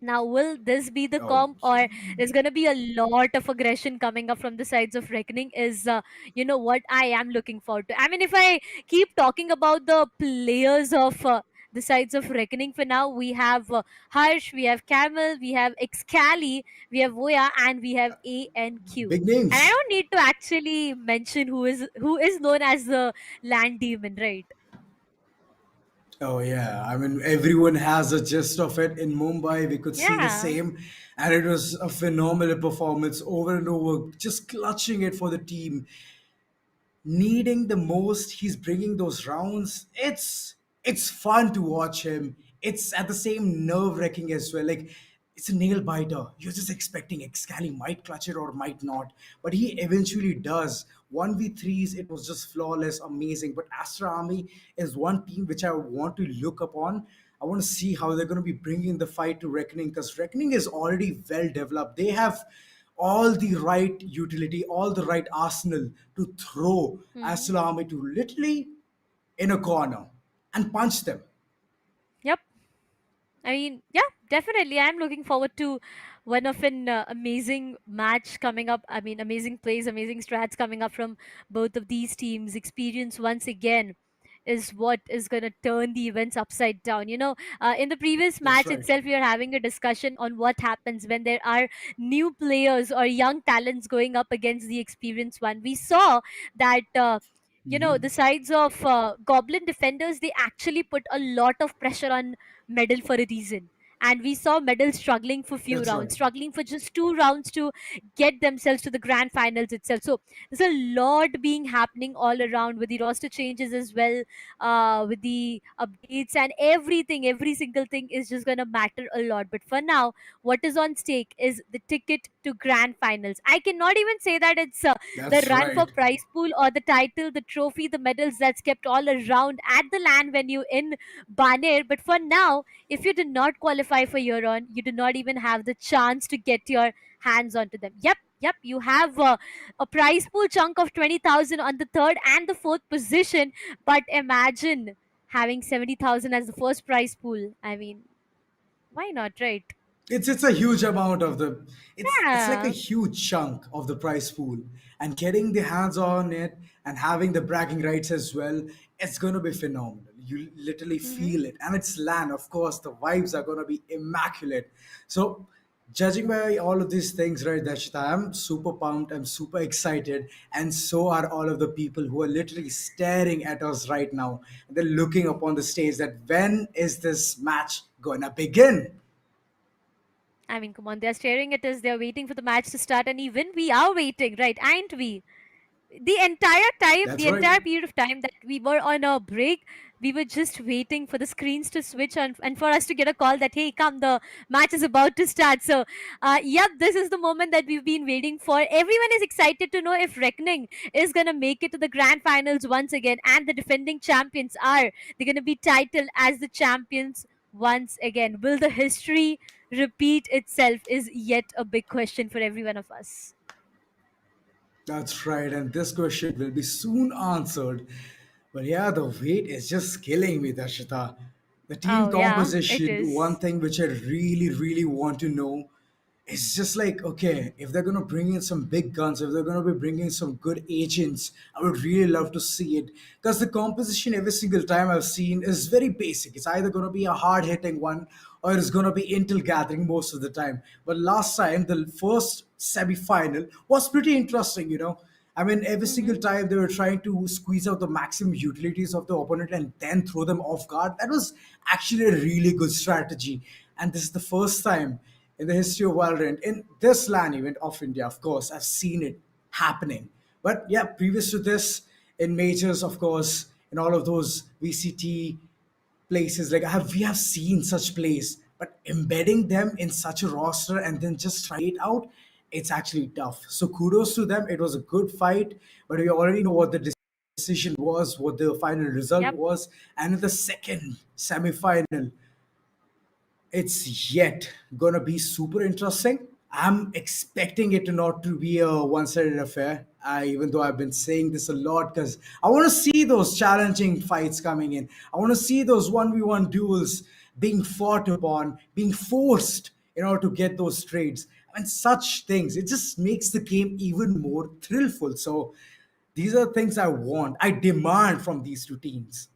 Now, will this be the Oh, comp, or there's going to be a lot of aggression coming up from the sides of Reckoning? Is what I am looking forward to. I mean, if I keep talking about the players of the sides of Reckoning for now, we have Harsh, we have Camel, we have Excali, we have Voya, and we have A and Q. big And I names. don't need to actually mention who is known as the Land Demon, right? Oh yeah, I mean everyone has a gist of it. In Mumbai, we could see the Yeah. same, and it was a phenomenal performance over and over, just clutching it for the team, needing the most. He's bringing those rounds. It's fun to watch him. It's at the same nerve wracking as well. Like it's a nail biter. You're just expecting Excali might clutch it or might not, but he eventually does. 1v3s, it was just flawless, amazing. But Astra Army is one team which I want to look upon. I want to see how they're going to be bringing the fight to Reckoning, because Reckoning is already well developed. They have all the right utility, all the right arsenal to throw Hmm. Astra Army to literally in a corner and punch them. Yep. I mean, yeah, definitely. I'm looking forward to one of an amazing match coming up. I mean, amazing plays, amazing strats coming up from both of these teams. Experience once again is what is going to turn the events upside down. In the previous That's match right. itself, we are having a discussion on what happens when there are new players or young talents going up against the experienced one. We saw that. The sides of Goblin defenders, they actually put a lot of pressure on Medal for a reason. And we saw Medal struggling for few That's right. rounds, struggling for just 2 rounds to get themselves to the grand finals itself. So there's a lot being happening all around with the roster changes as well, with the updates and everything. Every single thing is just gonna matter a lot. But for now, what is on stake is the ticket to grand finals. I cannot even say that it's the That's run for right. prize pool or the title, the trophy, the medals that's kept all around at the land venue in Baner. But for now, if you did not qualify for Euron, you do not even have the chance to get your hands onto them. Yep, you have a prize pool chunk of 20,000 on the third and the fourth position, but imagine having 70,000 as the first prize pool. I mean, why not, right? It's a huge amount of the, it's like a Yeah. huge chunk of the prize pool, and getting the hands on it and having the bragging rights as well, it's going to be phenomenal. You literally Hmm. feel it, and it's LAN, of course. The vibes are going to be immaculate. So judging by all of these things, right, Darshita, I'm super pumped, I'm super excited, and so are all of the people who are literally staring at us right now. They're looking upon the stage that when is this match gonna begin? I mean, come on, they're staring at us, they're waiting for the match to start, and even we are waiting, right? Aren't we? The entire time, That's the right. entire period of time that we were on a break, we were just waiting for the screens to switch on and for us to get a call that, hey, come, the match is about to start. So, yep, this is the moment that we've been waiting for. Everyone is excited to know if Reckoning is going to make it to the grand finals once again, and the defending champions are. They're going to be titled as the champions once again. Will the history repeat itself? Is yet a big question for every one of us. That's right, and this question will be soon answered. But yeah, the wait is just killing me, Darshita. The team Oh, yeah, it composition, one is. thing which I really, really want to know, it's just like, okay, if they're going to bring in some big guns, if they're going to be bringing some good agents, I would really love to see it. Because the composition every single time I've seen is very basic. It's either going to be a hard hitting one or it's going to be intel gathering most of the time. But last time, the first semi final was pretty interesting, you know. I mean, every single Mm-hmm. time they were trying to squeeze out the maximum utilities of the opponent and then throw them off guard. That was actually a really good strategy. And this is the first time in the history of Valorant, in this LAN event of India, of course, I've seen it happening. But yeah, previous to this, in majors, of course, in all of those VCT places, like we have seen such plays, but embedding them in such a roster and then just try it out, it's actually tough. So kudos to them. It was a good fight, but we already know what the decision was, what the final result Yep. was, and in the second semi-final, it's yet gonna be super interesting. I'm expecting it to not to be a one-sided affair. Even though I've been saying this a lot, because I want to see those challenging fights coming in. I want to see those 1v1 duels being fought upon, being forced in order to get those trades and such things. It just makes the game even more thrillful. So these are things I want, I demand from these two teams.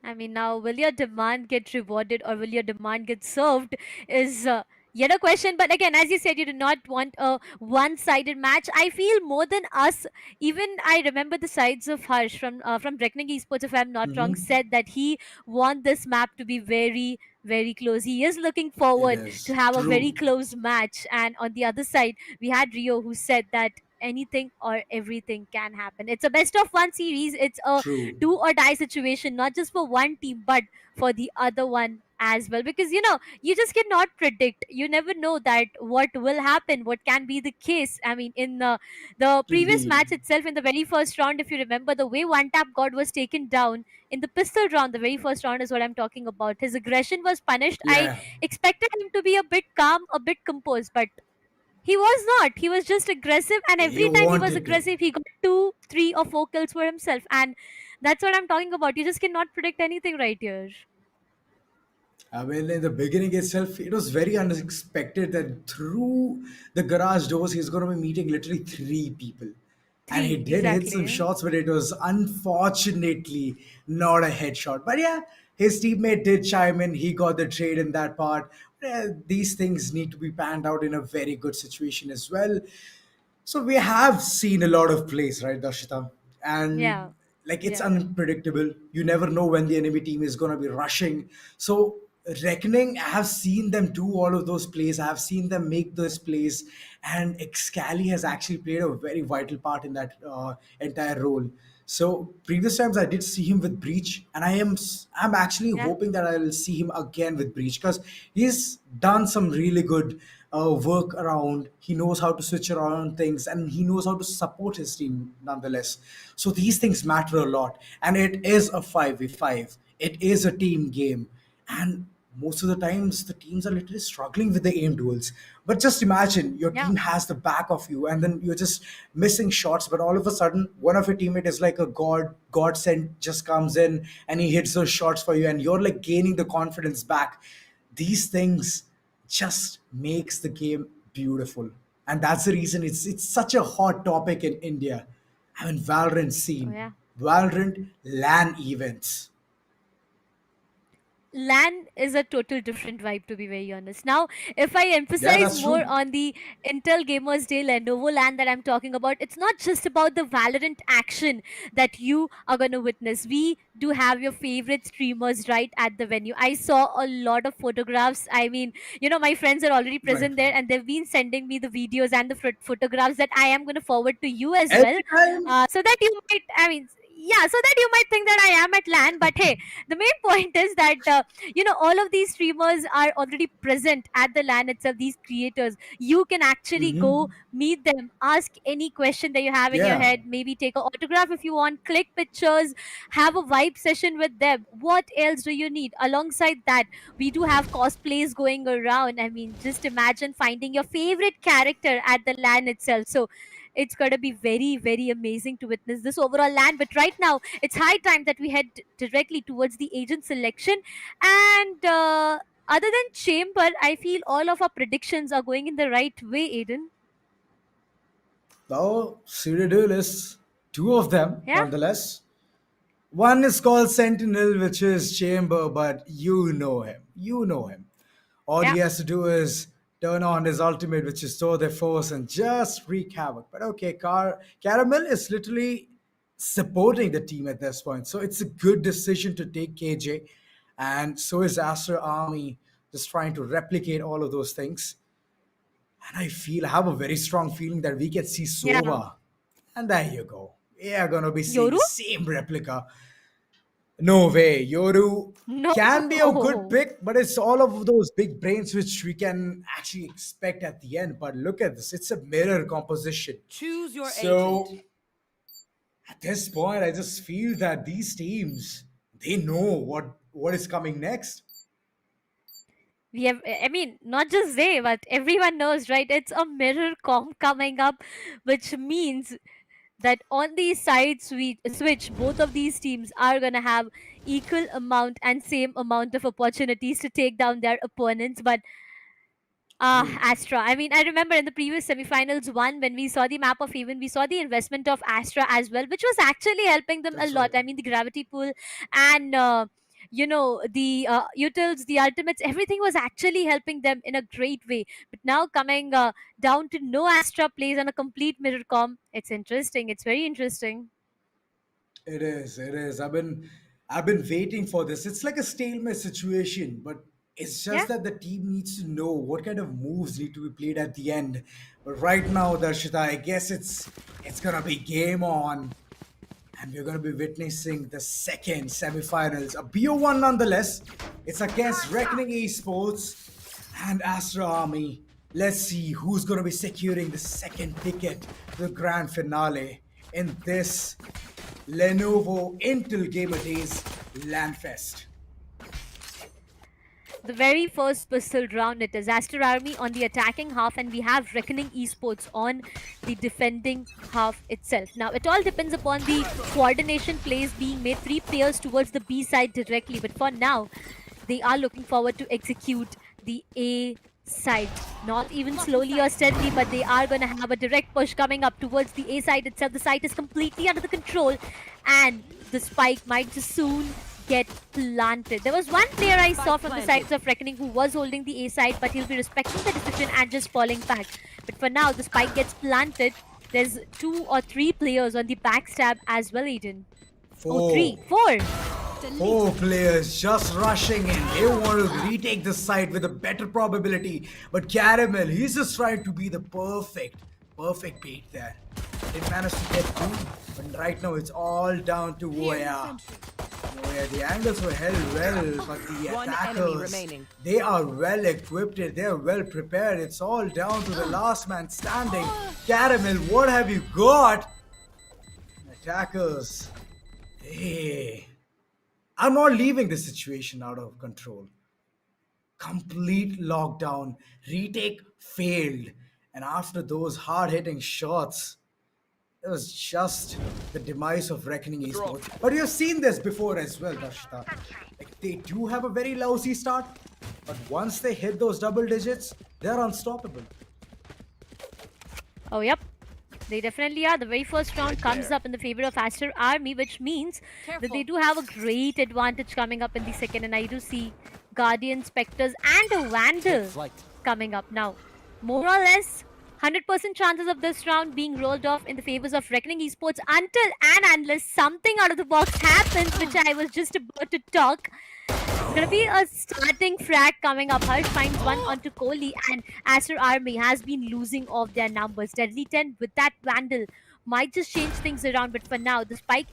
I mean, now, will your demand get rewarded or will your demand get served is yet a question. But again, as you said, you do not want a one sided match. I feel more than us, even I remember the sides of Harsh from Reckoning Esports, if I'm not wrong, Mhm. said that he want this map to be very, very close. He is looking It forward to is have a very true. close match. And on the other side, we had Rio who said that anything or everything can happen. It's a best of one series. It's a True. do or die situation, not just for one team, but for the other one as well. Because you just cannot predict. You never know that what will happen, what can be the case. I mean, in the previous Indeed. match itself, in the very first round, if you remember, the way One Tap God was taken down in the pistol round, the very first round is what I'm talking about. His aggression was punished. I Yeah. expected him to be a bit calm, a bit composed, but he was not. He was just aggressive, and every You time he was wanted to. aggressive, he got two, three, or four kills for himself. And that's what I'm talking about. You just cannot predict anything right here. I mean, in the beginning itself, it was very unexpected that through the garage doors, he's going to be meeting literally three people. And he Three, did hit some exactly. shots, but it was unfortunately not a headshot. But yeah, his teammate did chime in. He got the trade in that part. These things need to be panned out in a very good situation as well. So we have seen a lot of plays, right, Darshita? And Yeah, like it's yeah, unpredictable. You never know when the enemy team is going to be rushing. So Reckoning, I have seen them do all of those plays. I have seen them make those plays, and Excali has actually played a very vital part in that entire role. So previous times I did see him with Breach, and I'm actually yeah. hoping that I'll see him again with Breach because he's done some really good work around. He knows how to switch around things, and he knows how to support his team nonetheless. So these things matter a lot, and it is a 5v5. It is a team game, and most of the times the teams are literally struggling with the aim duels. But just imagine your Yeah. team has the back of you, and then you're just missing shots. But all of a sudden, one of your teammate is like a godsend, just comes in and he hits those shots for you, and you're like gaining the confidence back. These things just makes the game beautiful, and that's the reason it's such a hot topic in India. I mean, Valorant Oh, scene, yeah. Valorant LAN events. LAN is a total different vibe, to be very honest. Now, if I Yeah, emphasize that's more true. on the Intel Gamers Day Lenovo LAN that I'm talking about, it's not just about the Valorant action that you are going to witness. We do have your favorite streamers right at the venue. I saw a lot of photographs. I mean, my friends are already Right. present there and they've been sending me the videos and the photographs that I am going to forward to you as well. Anytime. So that you might, I mean, yeah, so that you might think that I am at LAN. But hey, the main point is that all of these streamers are already present at the LAN itself. These creators, you can actually go Hmm. meet them, ask any question that you have in your Yeah. head, maybe take an autograph if you want, click pictures, have a vibe session with them. What else do you need? Alongside that, we do have cosplays going around. I mean, just imagine finding your favorite character at the LAN itself. So it's going to be very, very amazing to witness this overall LAN. But right now, it's high time that we head directly towards the agent selection. And other than Chamber, I feel all of our predictions are going in the right way, Aiden. Though pseudo-duelists, two of them Yeah, nonetheless. One is called Sentinel, which is Chamber, but you know him. You know him. All yeah. he has to do is turn on his ultimate, which is Store Their Force, and just wreak havoc. But okay, Caramel is literally supporting the team at this point. So it's a good decision to take KJ. And so is Aster Army, just trying to replicate all of those things. And I have a very strong feeling that we can see Yeah. Sova. And there you go. We are going to be seeing the Yoru? same replica. No way. Yoru No. can be a good pick, but it's all of those big brains which we can actually expect at the end. But look at this. It's a mirror composition. Choose your So agent. at this point, I just feel that these teams, they know what is coming next. We have, I mean, not just they, but everyone knows, right? It's a mirror comp coming up, which means that on these sides we switch, both of these teams are going to have equal amount and same amount of opportunities to take down their opponents. But Astra. I mean, I remember in the previous semifinals one, when we saw the map of Even, we saw the investment of Astra as well, which was actually helping them a lot. I mean, the gravity pool and the utils, the ultimates, everything was actually helping them in a great way. But now coming down to no Astra plays on a complete mirror com, it's interesting. It's very interesting. It is. It is. I've been waiting for this. It's like a stalemate situation, but it's Yeah. just that the team needs to know what kind of moves need to be played at the end. But right now, Darshita, I guess it's gonna be game on, and we're gonna be witnessing the second semifinals. A BO1 nonetheless. It's against Reckoning Esports and Astra Army. Let's see who's gonna be securing the second ticket to the grand finale in this Lenovo Intel Gamer Days LAN Fest. The very first pistol round, it is Aster Army on the attacking half, and we have Reckoning Esports on the defending half itself. Now, it all depends upon the coordination plays being made, 3 players towards the B side directly, but for now, they are looking forward to execute the A side. Not even slowly or steadily, but they are going to have a direct push coming up towards the A side itself. The site is completely under the control, and the spike might just soon get planted. There was one player I saw from the sides of Reckoning who was holding the A side, but he'll be respecting the decision and just falling back. But for now, the spike gets planted. There's 2 or 3 players on the backstab as well, Aiden. Oh, 3, 4. 4 players just rushing in. They want to retake the site with a better probability. But Caramel, he's just trying to be the perfect bait there. They managed to get 2, but right now it's all down to Voya. Voya, the angles were held well, but the attackers, they are well equipped, they are well prepared. It's all down to the last man standing. Caramel, what have you got? Attackers, hey. I'm not leaving this situation out of control. Complete lockdown. Retake failed. And after those hard-hitting shots, it was just the demise of Reckoning Esports. But you've seen this before as well, Darshita. Like, they do have a very lousy start, but once they hit those double digits, they're unstoppable. Oh, yep. They definitely are. The very first round comes up in the favor of Aster Army, which means that they do have a great advantage coming up in the second. And I do see Guardian, Spectres, and a Vandal coming up now. More or less, 100% chances of this round being rolled off in the favors of Reckoning Esports until and unless something out of the box happens, which I was just about to talk. It's gonna be a starting frag coming up. Harsh finds one onto Kohli, and Aster Army has been losing off their numbers. Deadly 10 with that Vandal might just change things around, but for now, the spike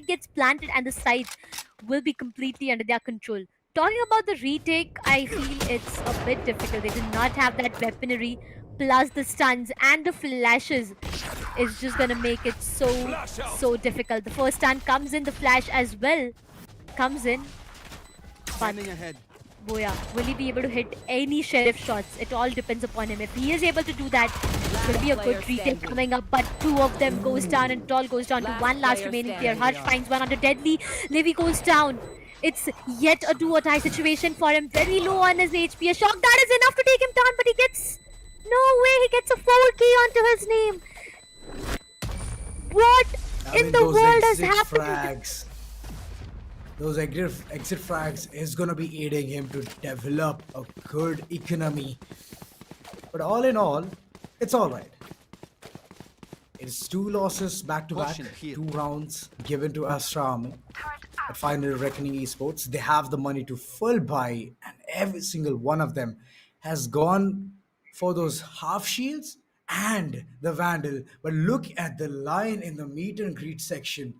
gets planted, and the site will be completely under their control. Talking about the retake, I feel it's a bit difficult. They do not have that weaponry, plus the stuns and the flashes is just gonna make it so difficult. The first stun comes in, the flash as well comes in. But Boya, will he be able to hit any sheriff shots? It all depends upon him. If he is able to do that, it will be a good retake coming up. But 2 of them goes down, and it all goes down to one last remaining player. Harsh finds one under Deadly. Livy goes down. It's yet a do or die situation for him. Very low on his HP. A shock that is enough to take him down, but he gets... No way, he gets a 4K onto his name. What in the world has happened? Those exit frags is gonna be aiding him to develop a good economy. But all in all, it's alright. It's 2 losses back to back, 2 rounds given to Astra Army. But finally, Reckoning Esports, they have the money to full buy, and every single one of them has gone for those half shields and the Vandal. But look at the line in the meet and greet section.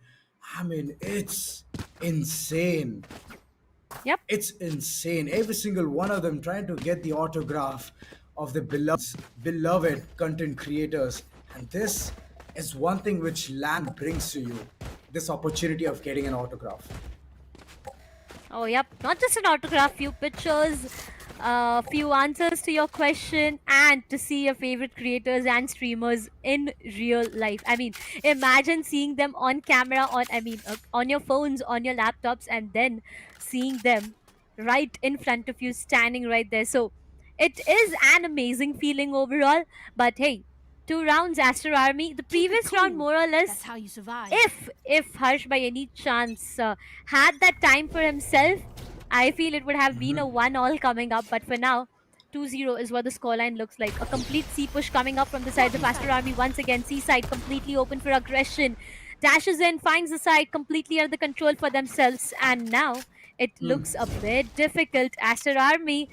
I mean, it's insane. Yep. It's insane. Every single one of them trying to get the autograph of the beloved content creators. And this is one thing which LAN brings to you. This opportunity of getting an autograph. Oh, yep. Not just an autograph, few pictures, few answers to your question, and to see your favorite creators and streamers in real life. I mean, imagine seeing them on camera, on your phones, on your laptops, and then seeing them right in front of you, standing right there. So It is an amazing feeling overall. But hey, 2 rounds, Aster Army. The Keep it previous round, cool. more or less, That's how you survive. if Harsh by any chance had that time for himself, I feel it would have been a 1-all coming up. But for now, 2-0 is what the scoreline looks like. A complete C push coming up from the sides of Aster Army once again. C side completely open for aggression. Dashes in, finds the side completely under control for themselves, and now it looks a bit difficult. Aster Army,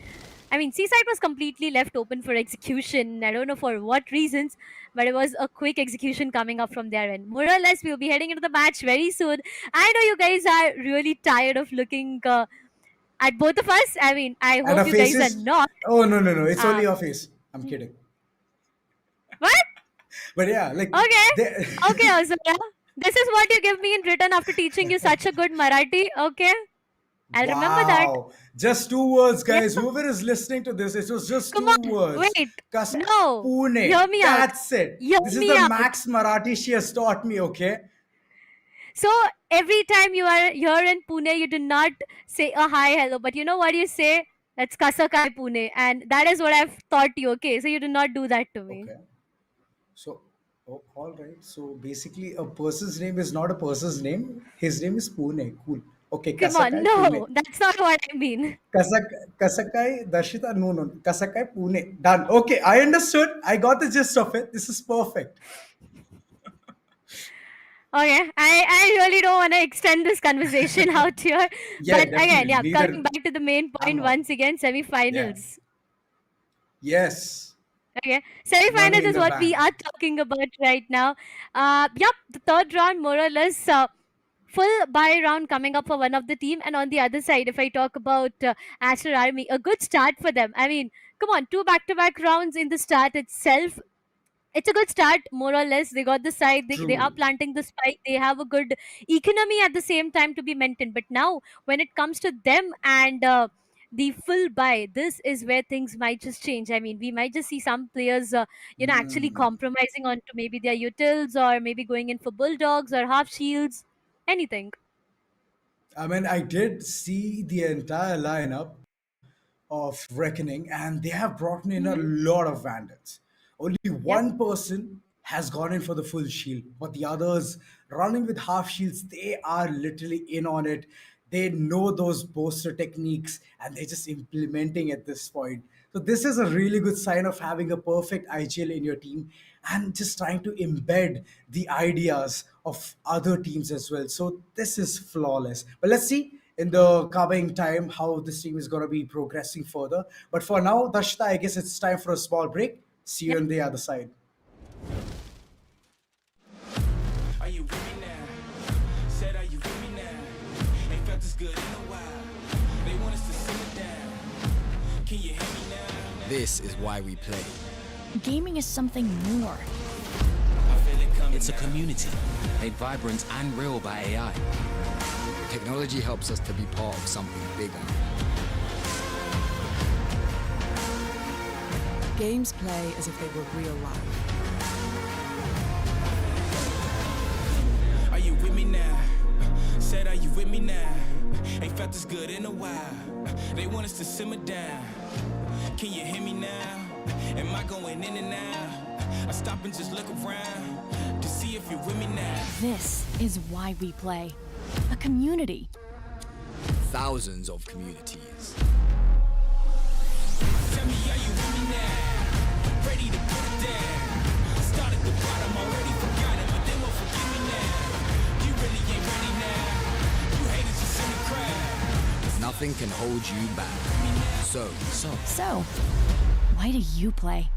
I mean, Seaside was completely left open for execution. I don't know for what reasons, but it was a quick execution coming up from their end. More or less, we'll be heading into the match very soon. I know you guys are really tired of looking at both of us. I mean, I And hope our you guys are faces? not. Oh, no, no, no. It's Uh, only your face. I'm kidding. what? But yeah, like. Okay. they- Okay, Azura. This is what you give me in return after teaching you such a good Marathi. Okay. I'll remember that. Wow. Just 2 words, Yeah. guys. Whoever is listening to this, it was just Come 2 words. wait. Kas- No. Pune. Hear me out. That's it. Hear This is me the out. max Marathi she has taught me, okay? So every time you are here in Pune, you do not say a hi, hello, but you know what you say? That's Kasakai Pune. And that is what I've taught you, okay? So you do not do that to me. Okay. So, all right. So basically, a person's name is not a person's name. His name is Pune. Cool. Okay, Come on, Kasakai Pune. no, that's not what I mean. Kasakai Darshita. No, no. Kasakai Pune. Done. Okay, I understood. I got the gist of it. This is perfect. Okay, I really don't want to extend this conversation out here. Yeah, But again, definitely. yeah, Neither coming back to the main I'm point not. once again, semi-finals. Yes. Okay, Money semi-finals in is the what we bank. are talking about right now. Yep, the third round more or less full buy round coming up for one of the team, and on the other side, if I talk about Aster Army, a good start for them. I mean, come on, 2 back-to-back rounds in the start itself. It's a good start, more or less. They got the side, they are True. planting the spike, they have a good economy at the same time to be maintained. But now, when it comes to them and the full buy, this is where things might just change. I mean, we might just see some players, actually compromising on to maybe their utils or maybe going in for bulldogs or half shields, anything. I mean, I did see the entire lineup of Reckoning, and they have brought in a Mhm. lot of bandits. Only Yep. one person has gone in for the full shield, but the others running with half shields, they are literally in on it. They know those booster techniques and they're just implementing at this point. So, this is a really good sign of having a perfect IGL in your team and just trying to embed the ideas of other teams as well. So, this is flawless. But let's see in the coming time how this team is going to be progressing further. But for now, Dashta, I guess it's time for a small break. See you Yep. on the other side. Are you with me now? Said, are you with me now? Ain't felt this good in a while. They want us to simmer down. Can you hear me now? This is why we play. Gaming is something more. I feel it coming. It's a community made vibrant and real by AI. Technology helps us to be part of something bigger. Games play as if they were real life. Are you with me now? Said, are you with me now? Ain't felt this good in a while. They want us to simmer down. Can you hear me now? Am I going in and out? I stop and just look around to see if you're with me now. This is why we play. A community. Thousands of communities. Tell me, are you with me now? Ready to put it down. Start at the bottom, already forgot it, but they won't forgive me now. You really ain't ready now. You haters just in the crowd. Nothing can hold you back. So, why do you play?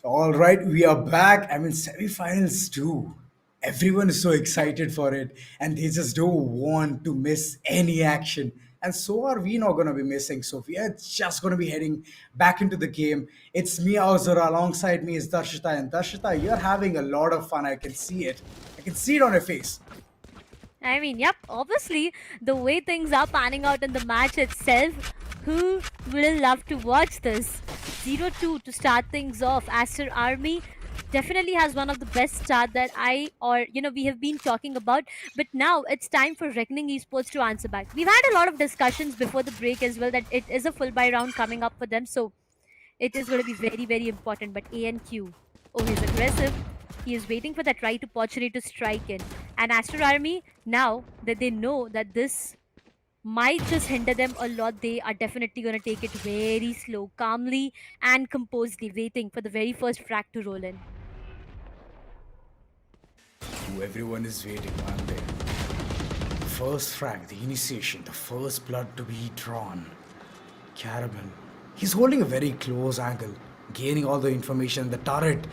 All right, we are back. I mean, semifinals too. Everyone is so excited for it, and they just don't want to miss any action. And so are we not going to be missing. So we are just going to be heading back into the game. It's me, Azura. Alongside me is Darshita. And Darshita, you're having a lot of fun. I can see it. I can see it on your face. I mean, yep, obviously, the way things are panning out in the match itself, who will love to watch this? 0-2 to start things off. Aster Army definitely has one of the best start that we have been talking about. But now it's time for Reckoning Esports to answer back. We've had a lot of discussions before the break as well that it is a full buy round coming up for them. So it is going to be very, very important. But ANQ, oh, he's aggressive. He is waiting for that right opportunity to strike in. And Aster Army, now that they know that this might just hinder them a lot, they are definitely going to take it very slow, calmly and composedly, waiting for the very first frag to roll in. Everyone is waiting, aren't they? First frag, the initiation, the first blood to be drawn. Caramel. He's holding a very close angle, gaining all the information. The turret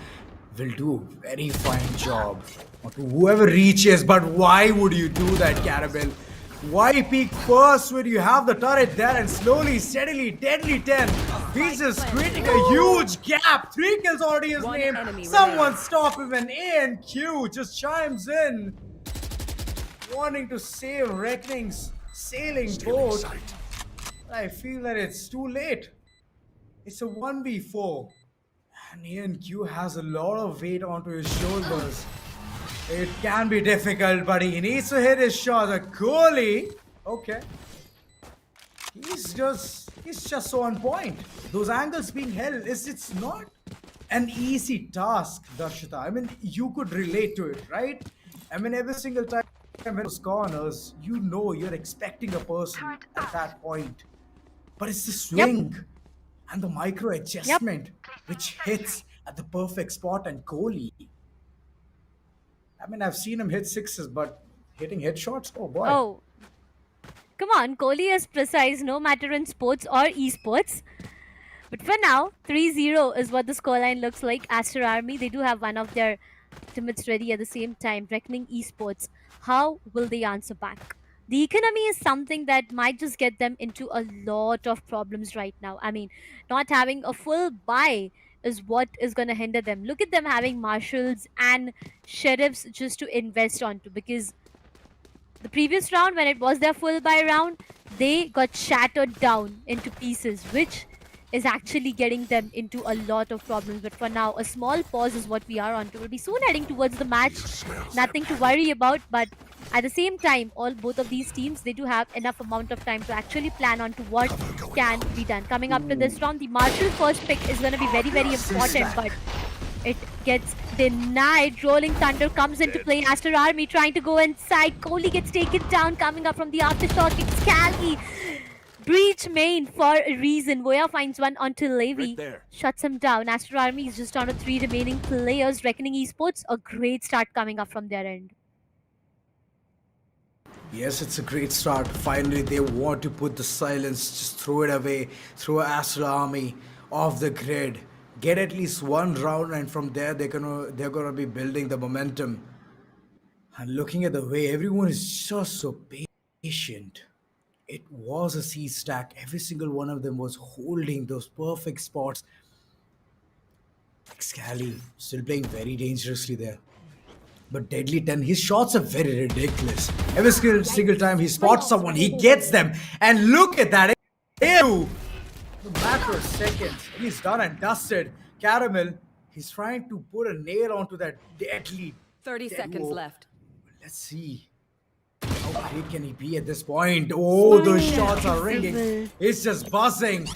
will do a very fine job. Or to whoever reaches, but why would you do that, Caramel? Why peek first when you have the turret there and slowly, steadily, deadly 10? He's just creating a huge gap. 3 kills already his name. Someone stop him, and ANQ just chimes in. Wanting to save Reckoning's sailing boat. I feel that it's too late. It's a 1v4. And ANQ has a lot of weight onto his shoulders. It can be difficult, but he needs to hit his shot. A goalie, okay. He's just so on point. Those angles being held, it's not an easy task, Darshita. I mean, you could relate to it, right? I mean, every single time when those corners, you know you're expecting a person at that point. But it's the swing and the micro adjustment which hits at the perfect spot, and goalie. I mean, I've seen him hit sixes, but hitting headshots? Oh boy. Oh, come on. Kohli is precise no matter in sports or esports. But for now, 3-0 is what the scoreline looks like. Aster Army, they do have one of their teammates ready at the same time. Reckoning Esports, how will they answer back? The economy is something that might just get them into a lot of problems right now. I mean, not having a full buy is what is going to hinder them. Look at them having marshals and sheriffs just to invest onto, because the previous round, when it was their full buy round, they got shattered down into pieces, which is actually getting them into a lot of problems. But for now, a small pause is what we are on to. We'll be soon heading towards the match. Nothing to worry about, but at the same time, both of these teams, they do have enough amount of time to actually plan on to what can be done. Coming up to this round, the Marshall first pick is going to be very, very important, but it gets denied. Rolling Thunder comes into play. Aster Army trying to go inside. Kohli gets taken down. Coming up from the aftershock, it's Cali. Breach main for a reason. Voya finds one onto Levy. Shuts him down. Aster Army is just on to 3 remaining players. Reckoning Esports, a great start coming up from their end. Yes, it's a great start. Finally, they want to put the silence, just throw it away, throw Aster Army off the grid. Get at least one round, and from there they're gonna be building the momentum. And looking at the way everyone is just so patient. It was a C stack. Every single one of them was holding those perfect spots. Scally still playing very dangerously there. But Deadly 10, his shots are very ridiculous. Every single time he spots someone, he gets them. And look at that. Ew! The matter of seconds. He's done and dusted. Caramel, he's trying to put a nail onto that deadly 30 seconds left. Let's see. How great can he be at this point? Oh, those shots are ringing. It's just buzzing.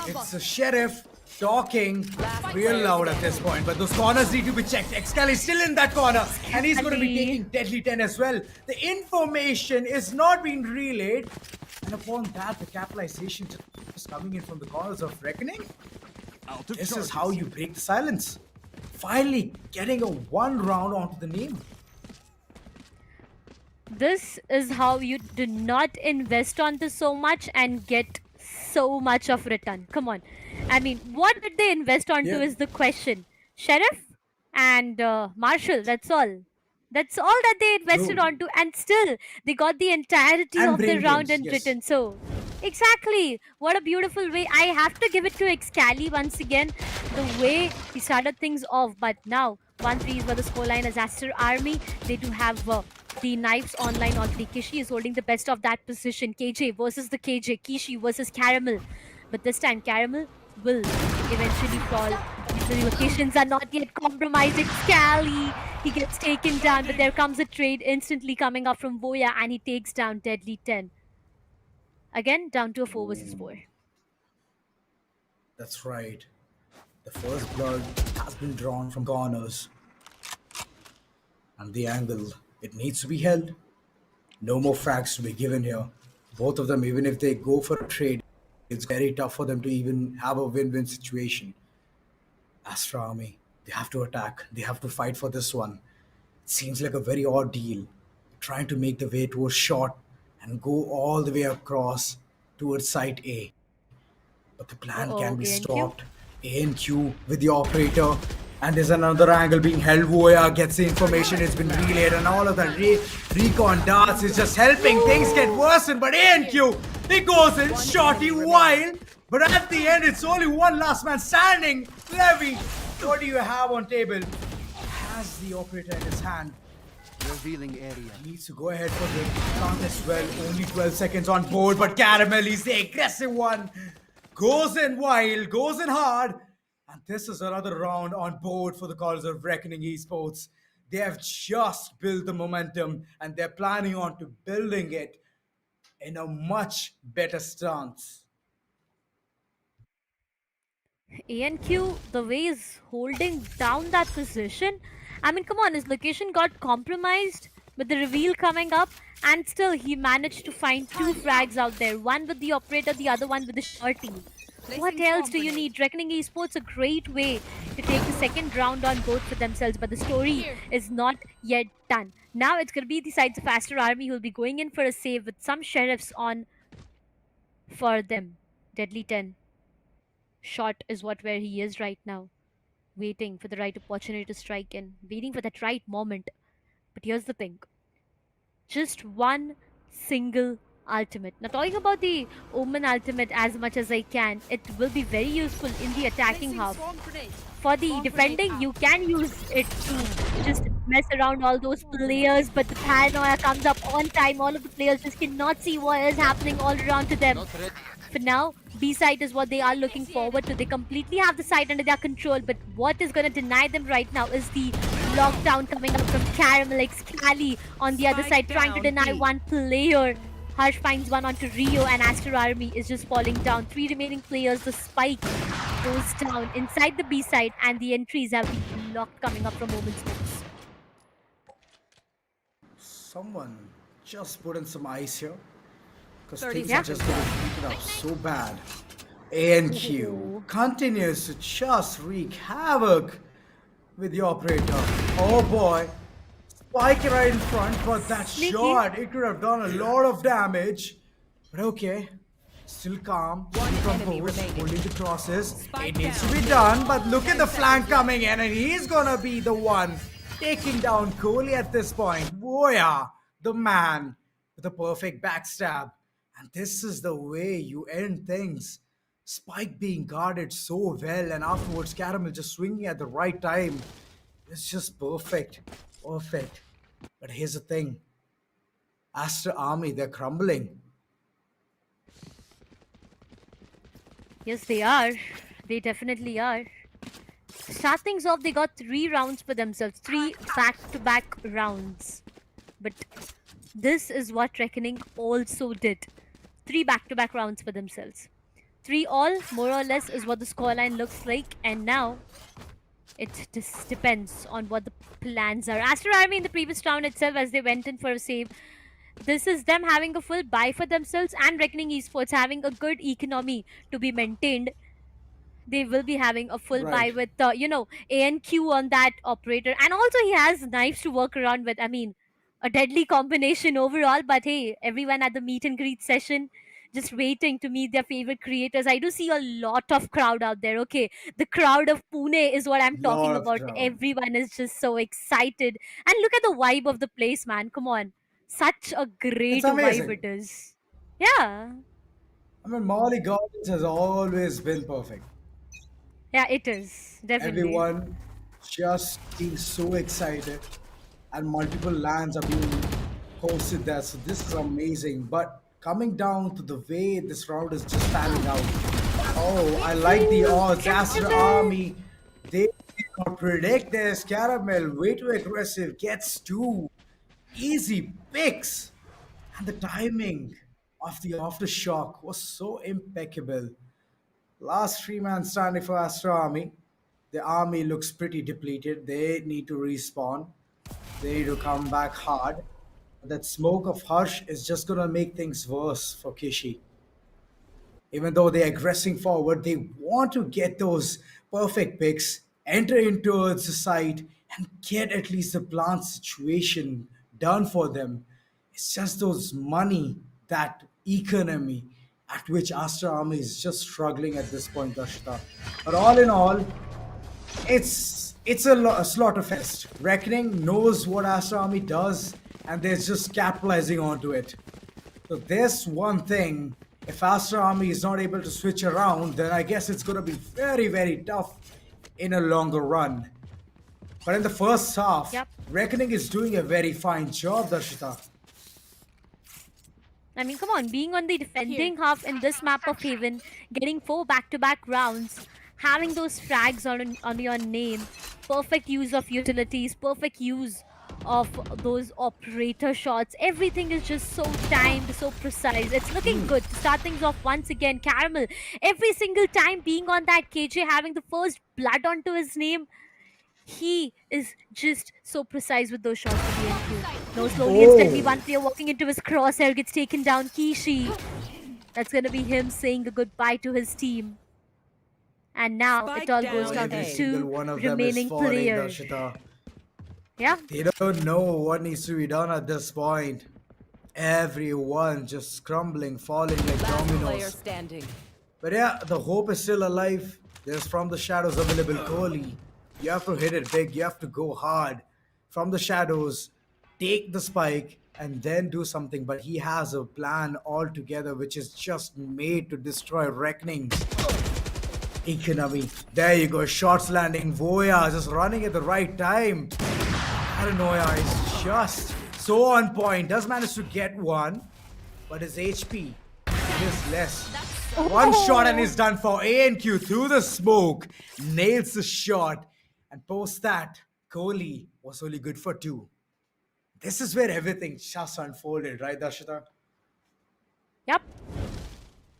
It's a sheriff talking real loud at this point. But those corners need to be checked. Excali is still in that corner. And he's going to be taking Deadly 10 as well. The information is not being relayed. And upon that, the capitalization just coming in from the corners of Reckoning. This is how you break the silence. Finally getting a 1 round onto the name. This is how you do not invest on this so much and get so much of return. Come on. I mean, what did they invest onto is the question. Sheriff and Marshall, that's all. That's all that they invested True. onto, and still they got the entirety And of the brain round games, in yes. return. So, exactly, what a beautiful way. I have to give it to Excali once again, the way he started things off. But now, 1-3 is where the scoreline is Aster Army. They do have the knives online already. Kishi is holding the best of that position. KJ versus the KJ. Kishi versus Caramel. But this time, Caramel will eventually fall. The locations are not yet compromised. Scally, he gets taken down, but there comes a trade instantly coming up from Voya, and he takes down Deadly 10. Again, down to a 4 versus 4. That's right. The first blood has been drawn from corners. And the angle, it needs to be held. No more frags to be given here. Both of them, even if they go for a trade, it's very tough for them to even have a win-win situation. Astra Army, they have to attack. They have to fight for this one. It seems like a very odd deal. Trying to make the way towards short and go all the way across towards site A. But the plan can be ANQ. stopped. ANQ with the operator. And there's another angle being held. Voya gets the information, it's been relayed, and all of the recon darts is just helping things get worsened. But ANQ, he goes in, shorty wild. But at the end, it's only one last man standing. Levy, what do you have on table? Has the operator in his hand. Revealing area. He needs to go ahead for the count as well. Only 12 seconds on board, but Caramel is the aggressive one. Goes in wild, goes in hard. And this is another round on board for the Callers of Reckoning Esports. They have just built the momentum and they're planning on to building it in a much better stance. ANQ, the way he's holding down that position. I mean, come on, his location got compromised with the reveal coming up, and still he managed to find 2 frags out there. One with the operator, the other one with the shorty. What else do you need? Reckoning Esports a great way to take the second round on both for themselves, but the story is not yet done. Now it's going to be the sides of Aster Army who will be going in for a save with some sheriffs on for them. Deadly 10. Shot is where he is right now. Waiting for the right opportunity to strike in. Waiting for that right moment. But here's the thing. Just one single ultimate. Now talking about the Omen ultimate as much as I can, it will be very useful in the attacking half. For the defending, you can use it to just mess around all those players, but the paranoia comes up on time. All of the players just cannot see what is happening all around to them. For now, B side is what they are looking forward to. They completely have the side under their control, but what is going to deny them right now is the lockdown coming up from Caramel X Cali on the other side, trying to deny one player. Harsh finds one onto Rio, and Aster Army is just falling down. 3 remaining players. The spike goes down inside the B side, and the entries have been locked coming up from Omen's books. Someone just put in some ice here. Because 30 things are just going to heat it up so bad. ANQ continues to just wreak havoc with the operator. Oh boy. Spike right in front, but that shot, it could have done a lot of damage. But okay. Still calm, composed, holding the crosses. It needs to be done, but look at the flank coming in, and he's gonna be the one taking down Kohli at this point. Voya, the man with a perfect backstab. And this is the way you end things. Spike being guarded so well, and afterwards Caramel just swinging at the right time. It's just perfect. Perfect. But here's the thing. Aster Army, they're crumbling. Yes, they are. They definitely are. To start things off, they got 3 rounds for themselves. 3 back-to-back rounds. But this is what Reckoning also did. 3 back-to-back rounds for themselves. 3 all, more or less, is what the scoreline looks like. And now, it just depends on what the plans are. Aster Army in the previous round itself, as they went in for a save, this is them having a full buy for themselves, and Reckoning Esports having a good economy to be maintained. They will be having a full buy with, ANQ on that operator. And also he has knives to work around with. I mean, a deadly combination overall. But hey, everyone at the meet and greet session just waiting to meet their favorite creators. I do see a lot of crowd out there. Okay, the crowd of Pune is what I'm talking Lot of about. crowd. Everyone is just so excited. And look at the vibe of the place, man. Come on. Such a It's great vibe amazing. it is. Yeah. I mean, Mauli Gardens has always been perfect. Yeah, it is. Definitely. Everyone just being so excited, and multiple lands are being hosted there. So this is amazing. But coming down to the way this round is just panning out. Oh, I like the odds. Aster Army, they did not predict this. Caramel, way too aggressive, gets two easy picks. And the timing of the aftershock was so impeccable. Last three man standing for Aster Army. The army looks pretty depleted. They need to respawn. They need to come back hard. That smoke of Harsh is just gonna make things worse for Kishi. Even though they're aggressing forward, they want to get those perfect picks, enter into the site, and get at least the plant situation done for them. It's just those money, that economy at which Astra Army is just struggling at this point, Darshita. But all in all, it's a slaughter fest. Reckoning knows what Astra Army does, and they're just capitalizing onto it. So this one thing, if Astra Army is not able to switch around, then I guess it's going to be very, very tough in a longer run. But in the first half, Reckoning is doing a very fine job, Darshita. I mean, come on, being on the defending half in this map of Haven, getting 4 back-to-back rounds, having those frags on your name, perfect use of utilities, perfect use of those operator shots. Everything is just so timed, so precise. It's looking good. To start things off once again, Caramel, every single time being on that KJ, having the first blood onto his name, he is just so precise with those shots for the NQ. No, slowly and steadily, one player walking into his crosshair gets taken down. Kishi. That's gonna be him saying a goodbye to his team. And now it all goes down to two remaining players. Darshita. Yeah. They don't know what needs to be done at this point. Everyone just crumbling, falling like dominoes. But yeah, the hope is still alive. There's from the shadows available Kohli. You have to hit it big. You have to go hard. From the shadows, take the spike and then do something. But he has a plan altogether which is just made to destroy Reckoning's economy. There you go. Shots landing. Voya just running at the right time. Paranoia is just so on point. Does manage to get one, but his HP is less. One shot and he's done for. ANQ through the smoke, nails the shot, and post that, Kohli was only good for 2. This is where everything just unfolded, right, Darshita? Yep.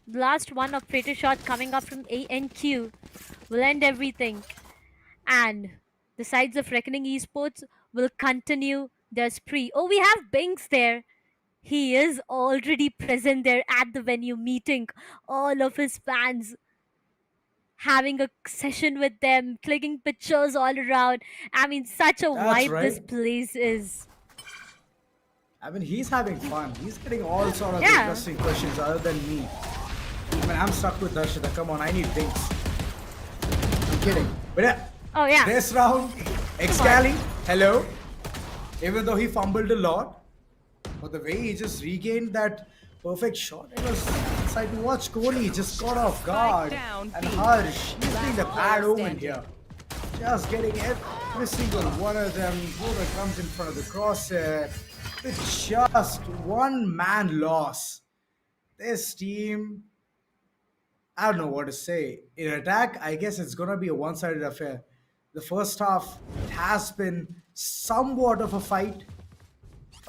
The last one operator shot coming up from ANQ will end everything. And the sides of Reckoning Esports will continue their spree. Oh, we have Binks there. He is already present there at the venue, meeting all of his fans, having a session with them, clicking pictures all around. I mean, such a That's vibe right. this place is. I mean, he's having fun. He's getting all sort of interesting questions other than me. I mean, I'm stuck with Darshita. Come on, I need things. I'm kidding. But yeah, this round, Excali, hello. Even though he fumbled a lot, but the way he just regained that perfect shot, it was exciting to watch. Kohli just caught off guard. And Harsh, he's being the bad omen here. Just getting every single one of them. Whoever comes in front of the crosshair. With just one man loss. This team, I don't know what to say. In attack, I guess it's going to be a one-sided affair. The first half has been somewhat of a fight,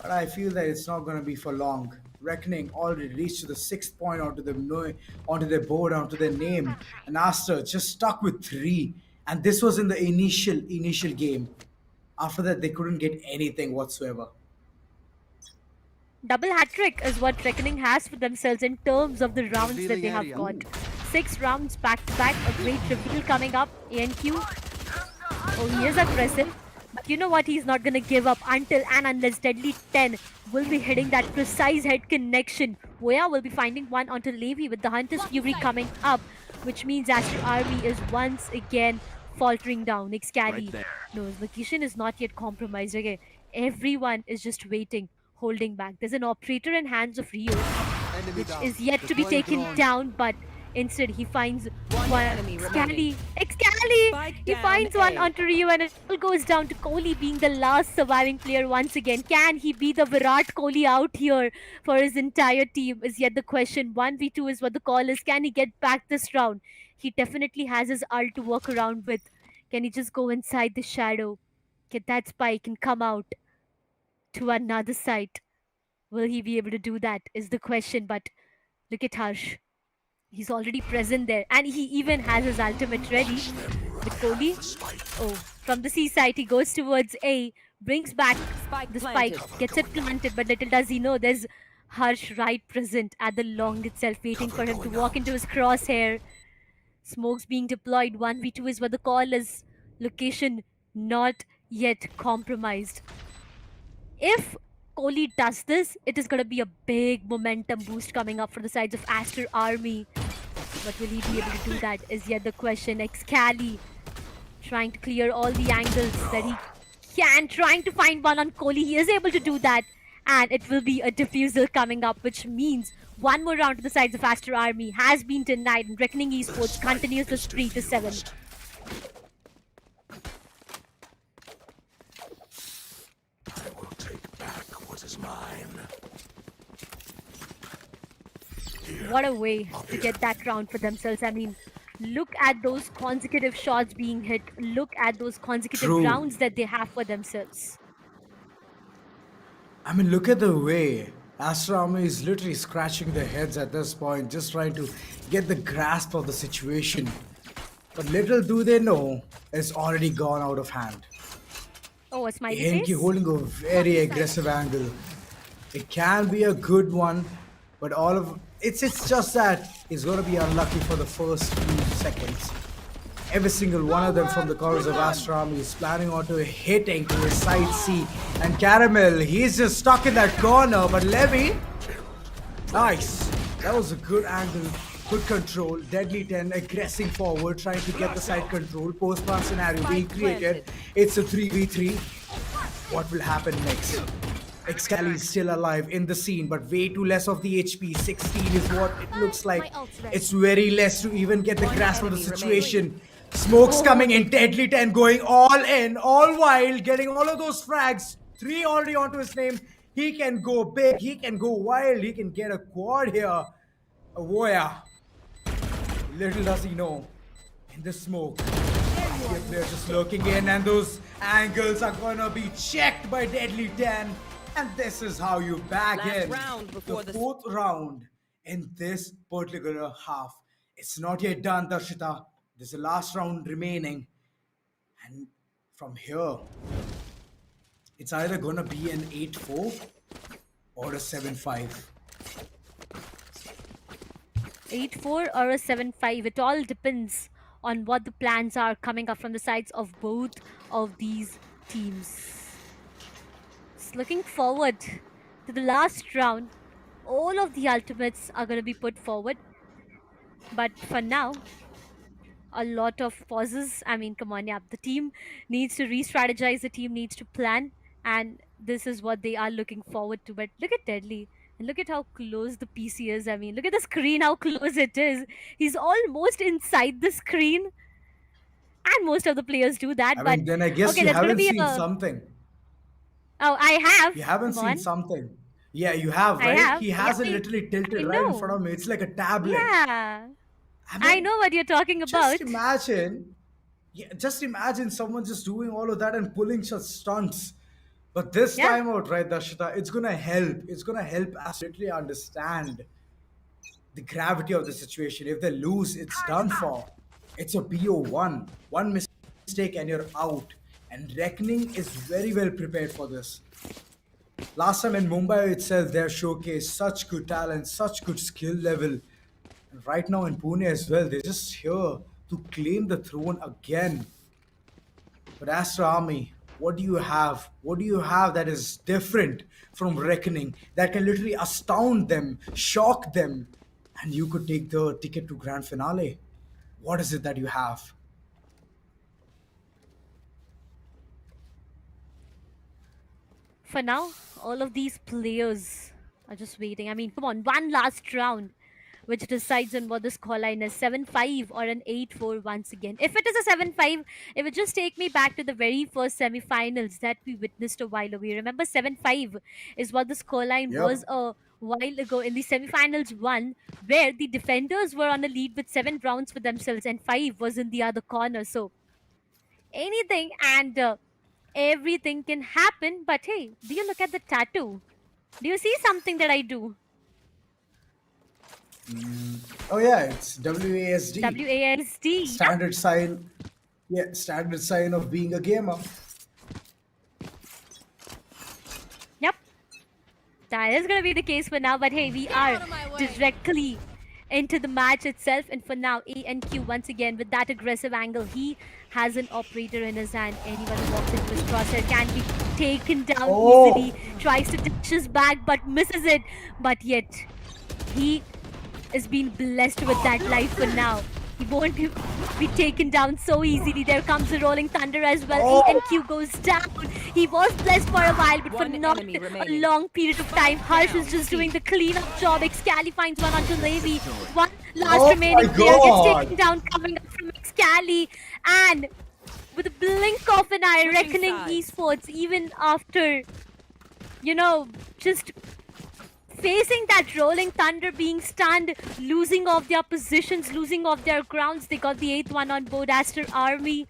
but I feel that it's not going to be for long. Reckoning already reached to the 6th point onto their board, onto their name. And Aster just stuck with 3. And this was in the initial game. After that, they couldn't get anything whatsoever. Double hat-trick is what Reckoning has for themselves in terms of the rounds that they have got. 6 rounds back-to-back, a great reveal coming up. ANQ, oh, he is aggressive. But you know what? He's not going to give up until and unless Deadly 10 will be hitting that precise head connection Voya will be finding one onto Levi with the Hunter's Fury coming up, which means Aster Army is once again faltering down. Excali. No, his location is not yet compromised. Okay, everyone is just waiting, holding back. There's an operator in hands of Rio, which is yet to be taken down, but instead he finds one Excali. He finds one onto Rio, and it all goes down to Kohli being the last surviving player once again. Can he be the Virat Kohli out here for his entire team is yet the question. 1v2 is what the call is. Can he get back this round? He definitely has his ult to work around with. Can he just go inside the shadow, get that spike and come out to another site? Will he be able to do that is the question, but look at Harsh. He's already present there, and he even has his ultimate ready. With Kohli, from the C side, he goes towards A, brings back the spike, gets it planted, but little does he know there's Harsh right present at the long itself, waiting for him to walk into his crosshair. Smokes being deployed, 1v2 is what the call is. Location not yet compromised. If Kohli does this, it is going to be a big momentum boost coming up for the sides of Aster Army. But will he be able to do that is yet the question. Excali trying to clear all the angles that he can, trying to find one on Kohli. He is able to do that, and it will be a diffusal coming up, which means one more round to the sides of Aster Army has been denied, and Reckoning Esports continues the spree to 7. What a way to get that round for themselves. I mean, look at those consecutive shots being hit. Look at those consecutive rounds that they have for themselves. I mean, look at the way Aster Army is literally scratching their heads at this point, just trying to get the grasp of the situation. But little do they know, it's already gone out of hand. Oh, a smiley Henki face? holding a very aggressive angle. It can be a good one, but it's just that he's gonna be unlucky for the first few seconds. Every single one of them from the corners of Aster Army is planning on to hitting to his side C. And Caramel, he's just stuck in that corner, but Levy, nice. That was a good angle, good control. Deadly 10 aggressing forward, trying to get the side control. Post-plan scenario being created. It's a 3v3. What will happen next? Excali is still alive in the scene, but way too less of the HP. 16 is what it looks like. It's very less to even get the grasp of the situation. Smokes coming in, Deadly 10 going all in, all while getting all of those frags. 3 already onto his name. He can go big, he can go wild, he can get a quad here. A Voya. Little does he know. In the smoke. They're just lurking in, and those angles are gonna be checked by Deadly 10. And this is how you bag in the fourth round in this particular half. It's not yet done, Darshita. There's a last round remaining. And from here, it's either gonna be an 8-4 or a 7-5. 8-4 or a 7-5. It all depends on what the plans are coming up from the sides of both of these teams. Looking forward to the last round. All of the ultimates are going to be put forward. But for now, a lot of pauses. I mean, come on, yeah. The team needs to re-strategize. The team needs to plan. And this is what they are looking forward to. But look at Deadly. And look at how close the PC is. I mean, look at the screen, how close it is. He's almost inside the screen. And most of the players do that. I mean, then I guess you haven't seen something. Oh, I have. You haven't seen something. Yeah, you have, right? I have. He has it literally tilted right in front of me. It's like a tablet. Yeah. I know what you're talking about. Just imagine someone just doing all of that and pulling such stunts. But this time out, right, Darshita, it's gonna help. It's gonna help us literally understand the gravity of the situation. If they lose, it's done for. It's a BO1. One mistake and you're out. And Reckoning is very well prepared for this. Last time in Mumbai itself, they showcased such good talent, such good skill level. And right now in Pune as well, they're just here to claim the throne again. But Aster Army, What do you have? What do you have that is different from Reckoning that can literally astound them, shock them, and you could take the ticket to grand finale? What is it that you have? For now, all of these players are just waiting. I mean, come on, one last round, which decides on what the scoreline is, 7-5 or an 8-4 once again. If it is a 7-5, it would just take me back to the very first semi-finals that we witnessed a while ago. Remember, 7-5 is what the scoreline Yep. was a while ago in the semi-finals one, where the defenders were on a lead with 7 rounds for themselves and 5 was in the other corner. So anything and everything can happen. But hey, do you look at the tattoo? Do you see something that I do? Oh yeah, it's WASD. WASD. Standard sign. Yeah, standard sign of being a gamer. Yep. That is going to be the case for now. But hey, we are directly into the match itself. And for now, ANQ once again with that aggressive angle. He has an operator in his hand. Anyone who walks into his crosshair can be taken down easily. Tries to touch his back but misses it. But yet, he is being blessed with that life for now. He won't be taken down so easily. There comes the rolling thunder as well. ANQ goes down. He was blessed for a while, but for not a long period of time. Harsh is just doing the cleanup job. Excali finds one onto Levi. One last remaining player gets taken down, coming up from Excali. And with a blink of an eye, Reckoning Esports, even after, just facing that rolling thunder, being stunned, losing off their positions, losing off their grounds. They got the 8th one on board. Aster Army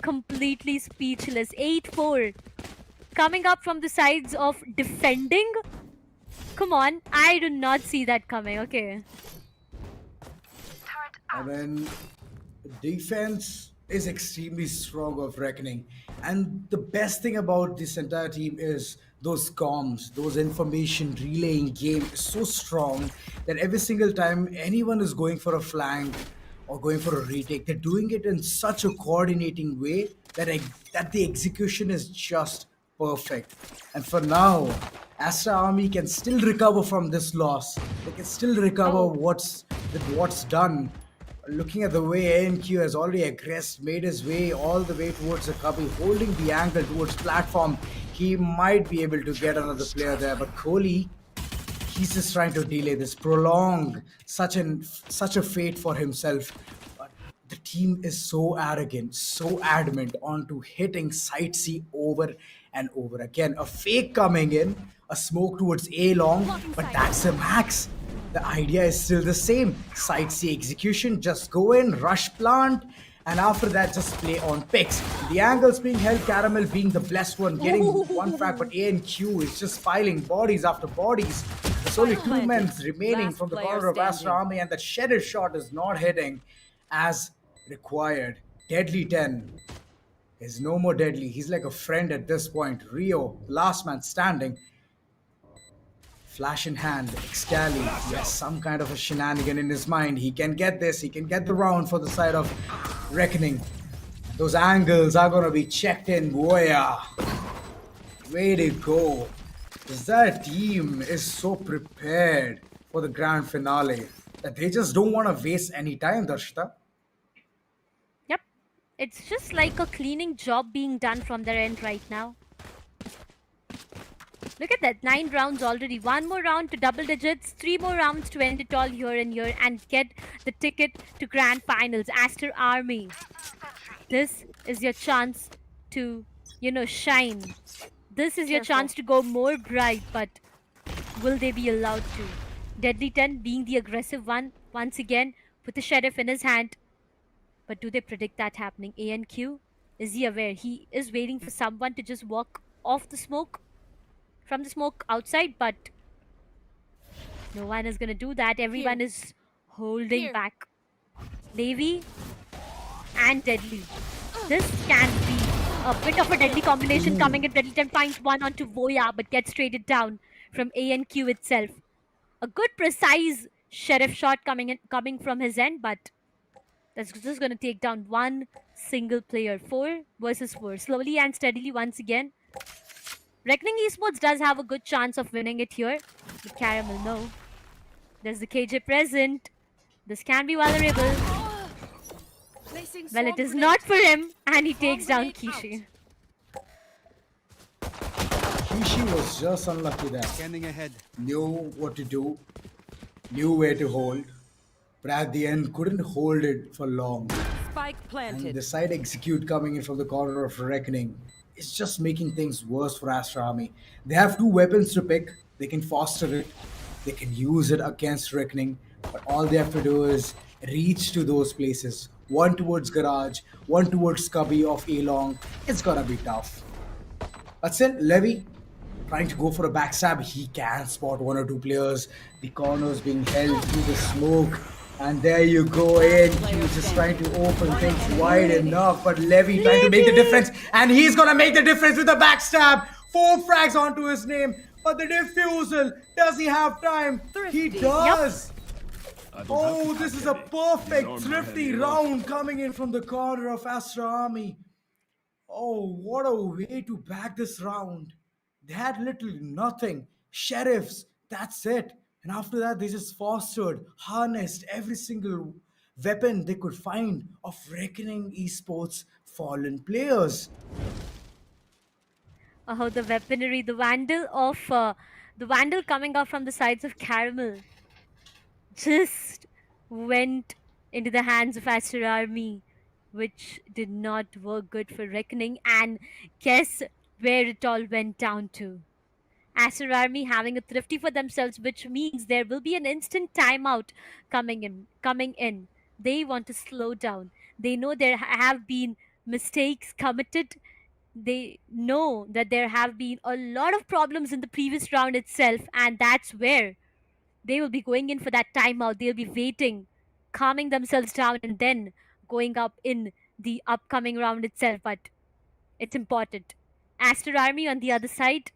completely speechless. 8-4. Coming up from the sides of defending. Come on, I do not see that coming. Okay. I mean, defense is extremely strong of Reckoning. And the best thing about this entire team is those comms, those information relaying game is so strong that every single time anyone is going for a flank or going for a retake, they're doing it in such a coordinating way that the execution is just perfect. And for now, Astra Army can still recover from this loss. They can still recover what's done. Looking at the way ANQ has already aggressed, made his way all the way towards the cubby, holding the angle towards platform, he might be able to get another player there. But Kohli, he's just trying to delay this, prolong such a fate for himself. But the team is so arrogant, so adamant onto hitting side C over and over again. A fake coming in, a smoke towards A long, but that's a max. The idea is still the same. Side C execution, just go in, rush plant, and after that just play on picks. The angles being held, Caramel being the blessed one, getting one frag, but ANQ is just piling bodies after bodies. There's only 2 men remaining from the corner of Astra Army, and that sheriff shot is not hitting as required. Deadly 10 is no more deadly. He's like a friend at this point. Rio, last man standing. Flash in hand, Excali, yes, some kind of a shenanigan in his mind. He can get this, he can get the round for the side of Reckoning. Those angles are gonna be checked in, Boya. Way to go. That team is so prepared for the grand finale that they just don't want to waste any time, Darshita. Yep. It's just like a cleaning job being done from their end right now. Look at that, 9 rounds already. 1 more round to double digits, 3 more rounds to end it all here and here and get the ticket to grand finals. Aster Army, this is your chance to, shine. This is your chance to go more bright, but will they be allowed to? Deadly 10 being the aggressive one, once again, with the sheriff in his hand. But do they predict that happening? ANQ, is he aware? He is waiting for someone to just walk off the smoke. From the smoke outside, but no one is gonna do that. Everyone is holding back. Levi and Deadly. This can be a bit of a deadly combination coming in. Deadly 10 finds one onto Voya, but gets traded down from ANQ itself. A good precise sheriff shot coming from his end, but That's just going to take down one single player. 4 versus 4. Slowly and steadily once again. Reckoning Esports does have a good chance of winning it here. But Caramel, no. There's the KJ present. This can be vulnerable. Placing Well, it swarm is grenade. not for him. And he Swarm takes down grenade out. Kishi. Kishi was just unlucky there. Scanning ahead. Knew what to do, knew where to hold, but at the end couldn't hold it for long. Spike And planted. the side execute coming in from the corner of Reckoning is just making things worse for Aster Army. They have 2 weapons to pick. They can foster it, they can use it against Reckoning, but all they have to do is reach to those places. One towards Garage, one towards Cubby of Along. It's gonna be tough. But still, Levy trying to go for a backstab. He can spot 1 or 2 players. The corners being held through the smoke. And there you go in. He was just trying to open things wide enough. But Levy trying to make the difference. And he's going to make the difference with a backstab. 4 frags onto his name. But the defusal, does he have time? He does. Oh, this is a perfect, thrifty round coming in from the corner of Aster Army. Oh, what a way to back this round. They had little nothing. Sheriffs, that's it. And after that, they just fostered, harnessed every single weapon they could find of Reckoning Esports fallen players. Oh, the weaponry, the vandal coming up from the sides of Caramel just went into the hands of Aster Army, which did not work good for Reckoning. And guess where it all went down to? Aster Army having a thrifty for themselves, which means there will be an instant timeout coming in. They want to slow down. They know there have been mistakes committed. They know that there have been a lot of problems in the previous round itself, and that's where they will be going in for that timeout. They'll be waiting, calming themselves down, and then going up in the upcoming round itself. But it's important. Aster Army on the other side,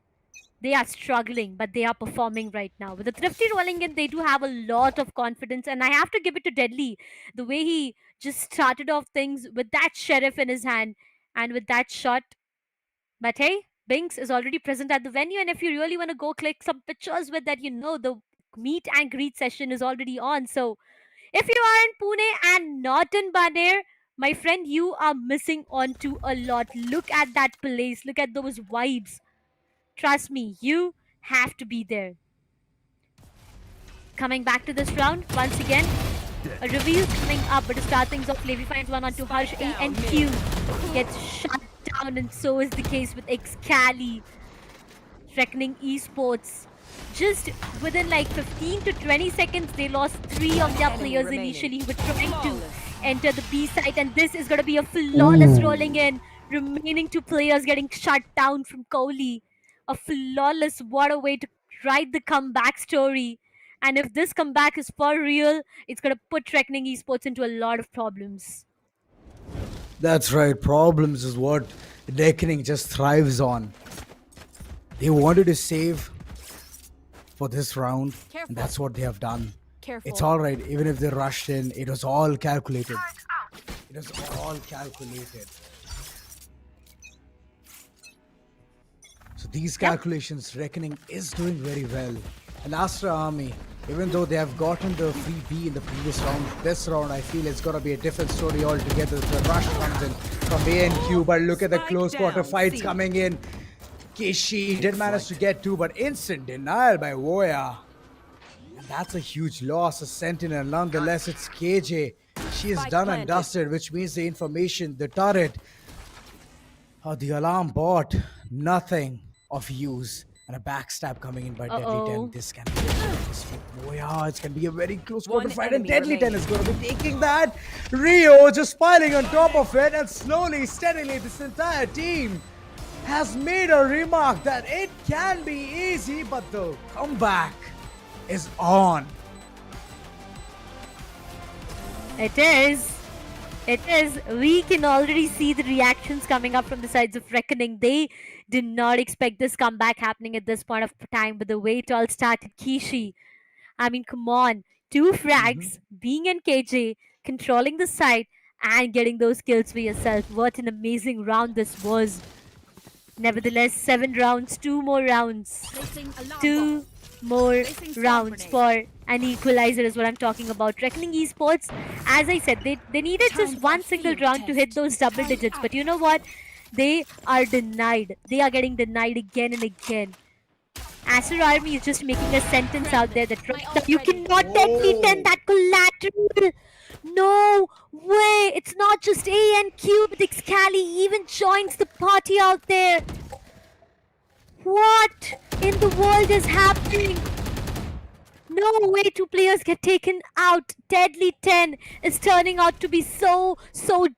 they are struggling, but they are performing right now. With the thrifty rolling in, they do have a lot of confidence, and I have to give it to Deadly. The way he just started off things with that sheriff in his hand and with that shot. But hey, Binks is already present at the venue, and if you really want to go click some pictures with that, the meet and greet session is already on. So if you are in Pune and not in Baner, my friend, you are missing on to a lot. Look at that place. Look at those vibes. Trust me, you have to be there. Coming back to this round, once again, a reveal coming up, but to start things off, Levi finds one onto Harsh. A and Q gets shut down, and so is the case with Excali. Reckoning Esports. Just within like 15 to 20 seconds, they lost 3 of their players initially who were trying to enter the B site, and this is going to be a flawless rolling in. Remaining 2 players getting shut down from Kohli. A flawless, what a way to write the comeback story. And if this comeback is for real, it's going to put Reckoning Esports into a lot of problems. That's right, problems is what Reckoning just thrives on. They wanted to save for this round, and that's what they have done. Careful. It's alright, even if they rushed in, it was all calculated. It was all calculated. So these calculations, Reckoning is doing very well. And Aster Army, even though they have gotten the free B in the previous round, this round I feel it's gonna be a different story altogether. The rush comes in from A and Q, but look at the close quarter fights coming in. Kishi did manage to get 2, but instant denial by Woya. And that's a huge loss, a Sentinel. Nonetheless, it's KJ. She is done and dusted, which means the information, the turret, the alarm bot, nothing of use. And a backstab coming in by Deadly 10. This can be it's going to be a very close quarter fight, and Deadly 10 is going to be taking that. Rio just piling on top of it, and slowly, steadily, this entire team has made a remark that it can be easy, but the comeback is on. It is. It is. We can already see the reactions coming up from the sides of Reckoning. They did not expect this comeback happening at this point of time, but the way it all started, Kishi. I mean, come on. 2 frags, being in KJ, controlling the side, and getting those kills for yourself. What an amazing round this was. Nevertheless, 7 rounds, 2 more rounds. Placing alarm 2 bomb. more Placing swarm rounds grenade. for an equalizer is what I'm talking about. Reckoning Esports, as I said, they needed just one single round to hit those double digits. But you know what? They are denied. They are getting denied again and again. Aster Army is just making a sentence out there that right now you cannot deadly 10 that collateral. No way. It's not just A and Q, but Excali even joins the party out there. What in the world is happening? No way 2 players get taken out. Deadly 10 is turning out to be so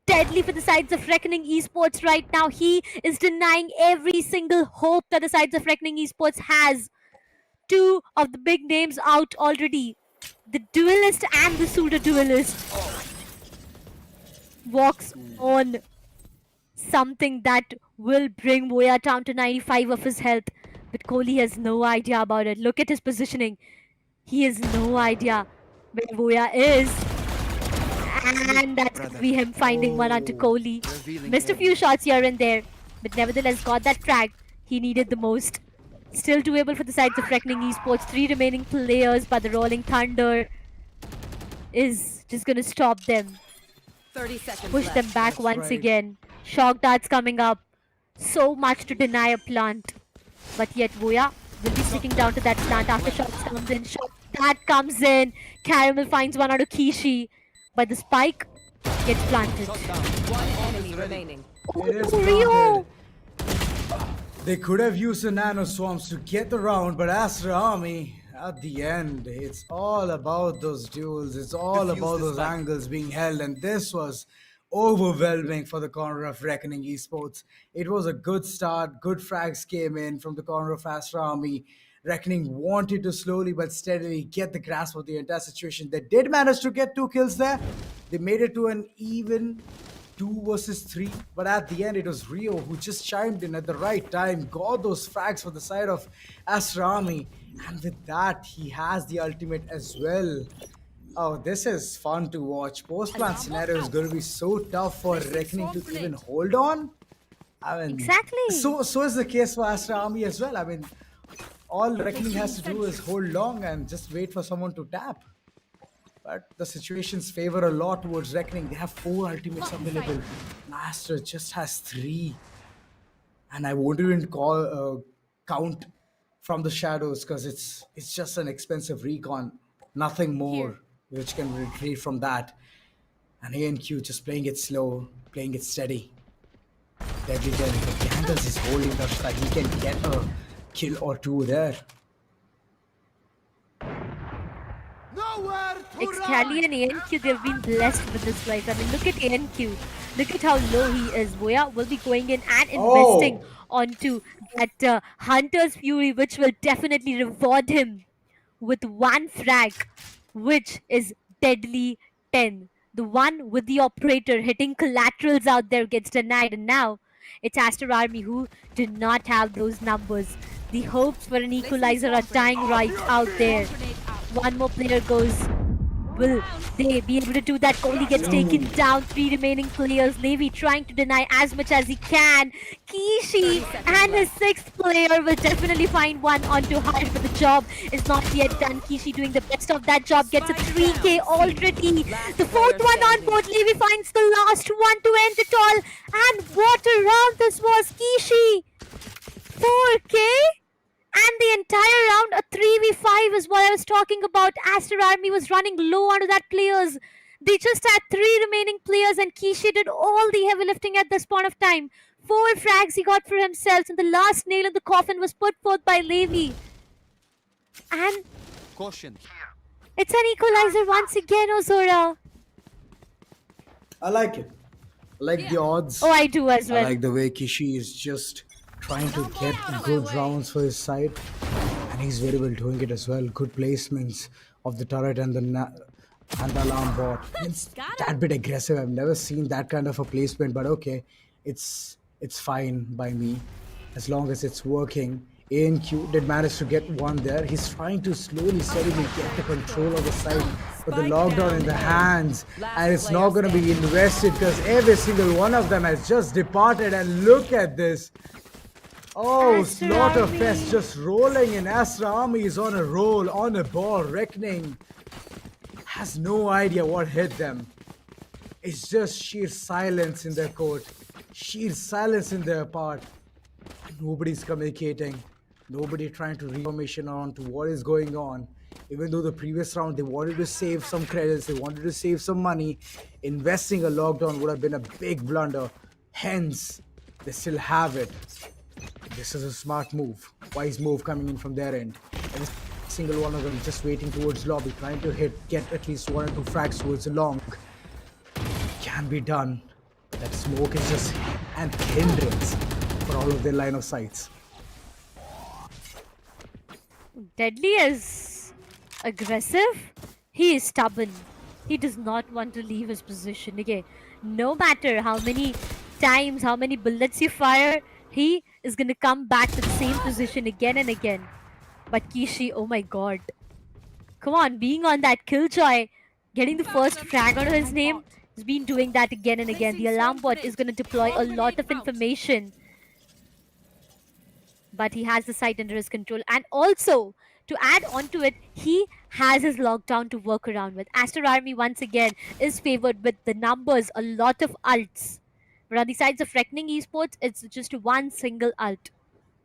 deadly for the sides of Reckoning Esports right now. He is denying every single hope that the sides of Reckoning Esports has. 2 of the big names out already. The Duelist and the Pseudo Duelist walks on something that will bring Voya down to 95 of his health. But Kohli has no idea about it. Look at his positioning. He has no idea where Voya is. And that's going to be him finding one onto Kohli. Missed a few shots here and there. But nevertheless got that frag he needed the most. Still doable for the sides of Reckoning Esports. 3 remaining players, but the Rolling Thunder is just going to stop them. 30 seconds Push left. them back once again. Shock darts coming up. So much to deny a plant. But yet Voya will be sticking down to that plant after shots comes in. Shot that comes in. Caramel finds one out of Kishi. But the spike gets planted. One enemy remaining. It is Rio! They could have used the nano swarms to get the round, but Aster Army, at the end, it's all about those duels. It's all about those angles being held, and this was overwhelming for the corner of Reckoning Esports. It was a good start. Good frags came in from the corner of Aster Army. Reckoning wanted to slowly but steadily get the grasp of the entire situation. They did manage to get 2 kills there. They made it to an even 2 versus 3, but at the end it was Rio who just chimed in at the right time, got those frags for the side of Aster Army, and with that he has the ultimate as well. Oh, this is fun to watch. Post-plant scenario is going to be so tough for Reckoning to even hold on. I mean, exactly. So is the case for Aster Army as well. I mean, all Reckoning has to do is hold long and just wait for someone to tap. But the situations favor a lot towards Reckoning. They have 4 ultimates available. Aster just has 3. And I won't even count from the shadows because it's just an expensive recon. Nothing more which can retrieve from that. And ANQ just playing it slow, playing it steady. Deadly Deadly. But Gandalf is holding that side. He can get a kill or 2 there. Excali and ANQ, they've been blessed with this life. I mean, look at ANQ. Look at how low he is. Voya will be going in and investing onto that Hunter's Fury, which will definitely reward him with 1 frag, which is Deadly 10. The one with the operator hitting collaterals out there gets denied, and now it's Aster Army who did not have those numbers. The hopes for an equalizer are dying right out there. 1 more player goes. Will they be able to do that? Kohli gets taken down. 3 remaining players. Navy trying to deny as much as he can. Kishi and his 6th player will definitely find one onto Harsh, but the job is not yet done. Kishi doing the best of that job. Gets a 3k already. The 4th one on board. Levi finds the last one to end it all. And what a round this was. Kishi. 4k? And the entire round, a 3v5 is what I was talking about. Aster Army was running low onto that players. They just had 3 remaining players and Kishi did all the heavy lifting at this point of time. 4 frags he got for himself, and the last nail in the coffin was put forth by Levi. And Caution. it's an equalizer once again, Ozora. I like it. I like the odds. Oh, I do as well. I like the way Kishi is just trying to get good rounds for his side, and he's very well doing it as well. Good placements of the turret and the alarm bot. It's that bit aggressive. I've never seen that kind of a placement, but okay, it's fine by me as long as it's working. ANQ did manage to get one there. He's trying to slowly, steadily get the control of the side. with the Spike lockdown down in the A. hands, Last and it's player not going to be invested because every single one of them has just departed. And look at this. Oh, Aster Slaughterfest Army. just rolling in. Aster Army is on a roll, on a ball. Reckoning has no idea what hit them. It's just sheer silence in their court, sheer silence in their part. Nobody's communicating. Nobody trying to reformation on to what is going on. Even though the previous round they wanted to save some credits, they wanted to save some money, investing a lockdown would have been a big blunder. Hence, they still have it. This is a smart move, wise move coming in from their end. Every single one of them just waiting towards lobby, trying to get at least 1 or 2 frags towards the long. Can be done. That smoke is just an hindrance for all of their line of sights. Deadly is aggressive. He is stubborn. He does not want to leave his position. Okay, no matter how many times, how many bullets you fire, he is gonna come back to the same position again and again. But Kishi, oh my god. Come on, being on that killjoy, getting the first frag out of his name, he's been doing that again and again. The alarm bot is gonna deploy a lot of information. But he has the site under his control. And also, to add on to it, he has his lockdown to work around with. Aster Army, once again, is favored with the numbers, a lot of ults. But on the sides of Reckoning Esports, it's just one single ult,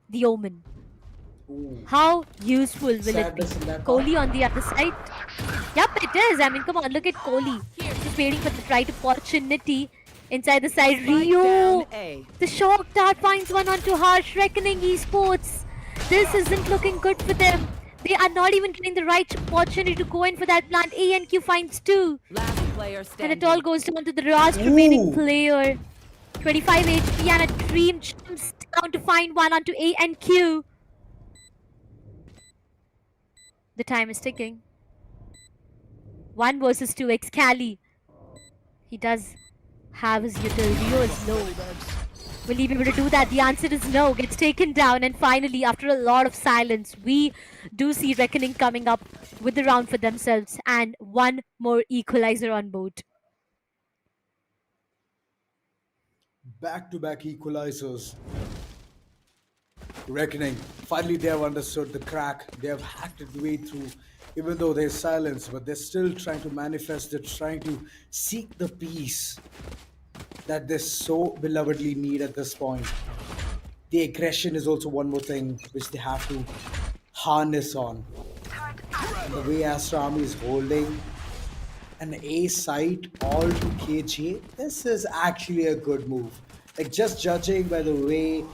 the Omen. How useful will it be? Kohli on the other side. Yep, it is. I mean, come on, look at Kohli. Just waiting for the right opportunity. Inside the side, Rio. The shock dart finds one onto Harsh. Reckoning Esports. This isn't looking good for them. They are not even getting the right opportunity to go in for that plant. ANQ finds 2. Last player standing. And it all goes down to the last remaining player. 25 HP and a dream jumps down to find one onto ANQ. The time is ticking. 1 versus 2 Excali. He does have his utility. Rio is low. Will he be able to do that? The answer is no. Gets taken down, and finally, after a lot of silence, we do see Reckoning coming up with the round for themselves and one more equalizer on board. Back-to-back equalizers. Reckoning. Finally, they have understood the crack. They have hacked it way through. Even though there's silence, but they're still trying to manifest it, trying to seek the peace that they so belovedly need at this point. The aggression is also one more thing which they have to harness on. And the way Aster Army is holding an A site all to KJ, this is actually a good move. Like, just judging by the way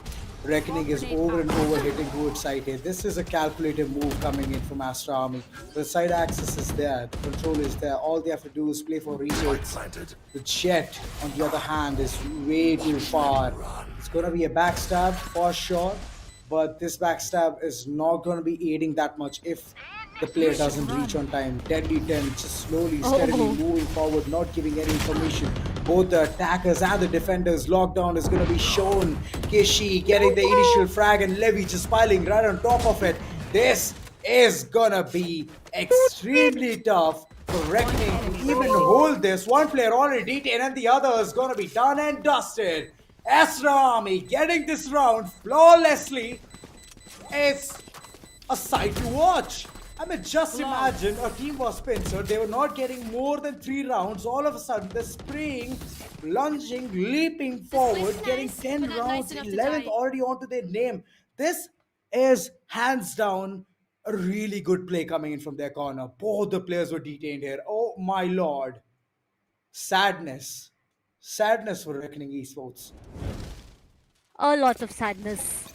Reckoning is over and over hitting towards side A, this is a calculated move coming in from Aster Army. The side access is there, the control is there, all they have to do is play for reloads. The Jet, on the other hand, is way too far. It's going to be a backstab for sure, but this backstab is not going to be aiding that much if the player doesn't reach on time. Deadly 10 just slowly, steadily moving forward, not giving any information. Both the attackers and the defenders, lockdown is going to be shown. Kishi getting the initial frag and Levy just piling right on top of it. This is gonna be extremely tough for Reckoning to even hold this. One player already detained and the other is gonna be done and dusted. Aster Army getting this round flawlessly. It's a sight to watch. I mean, just imagine a team was Spencer. They were not getting more than 3 rounds. All of a sudden, they're spraying, lunging, leaping forward, getting 10 rounds, 11th already onto their name. This is hands down a really good play coming in from their corner. Both the players were detained here. Oh my lord. Sadness. Sadness for Reckoning Esports. A lot of sadness.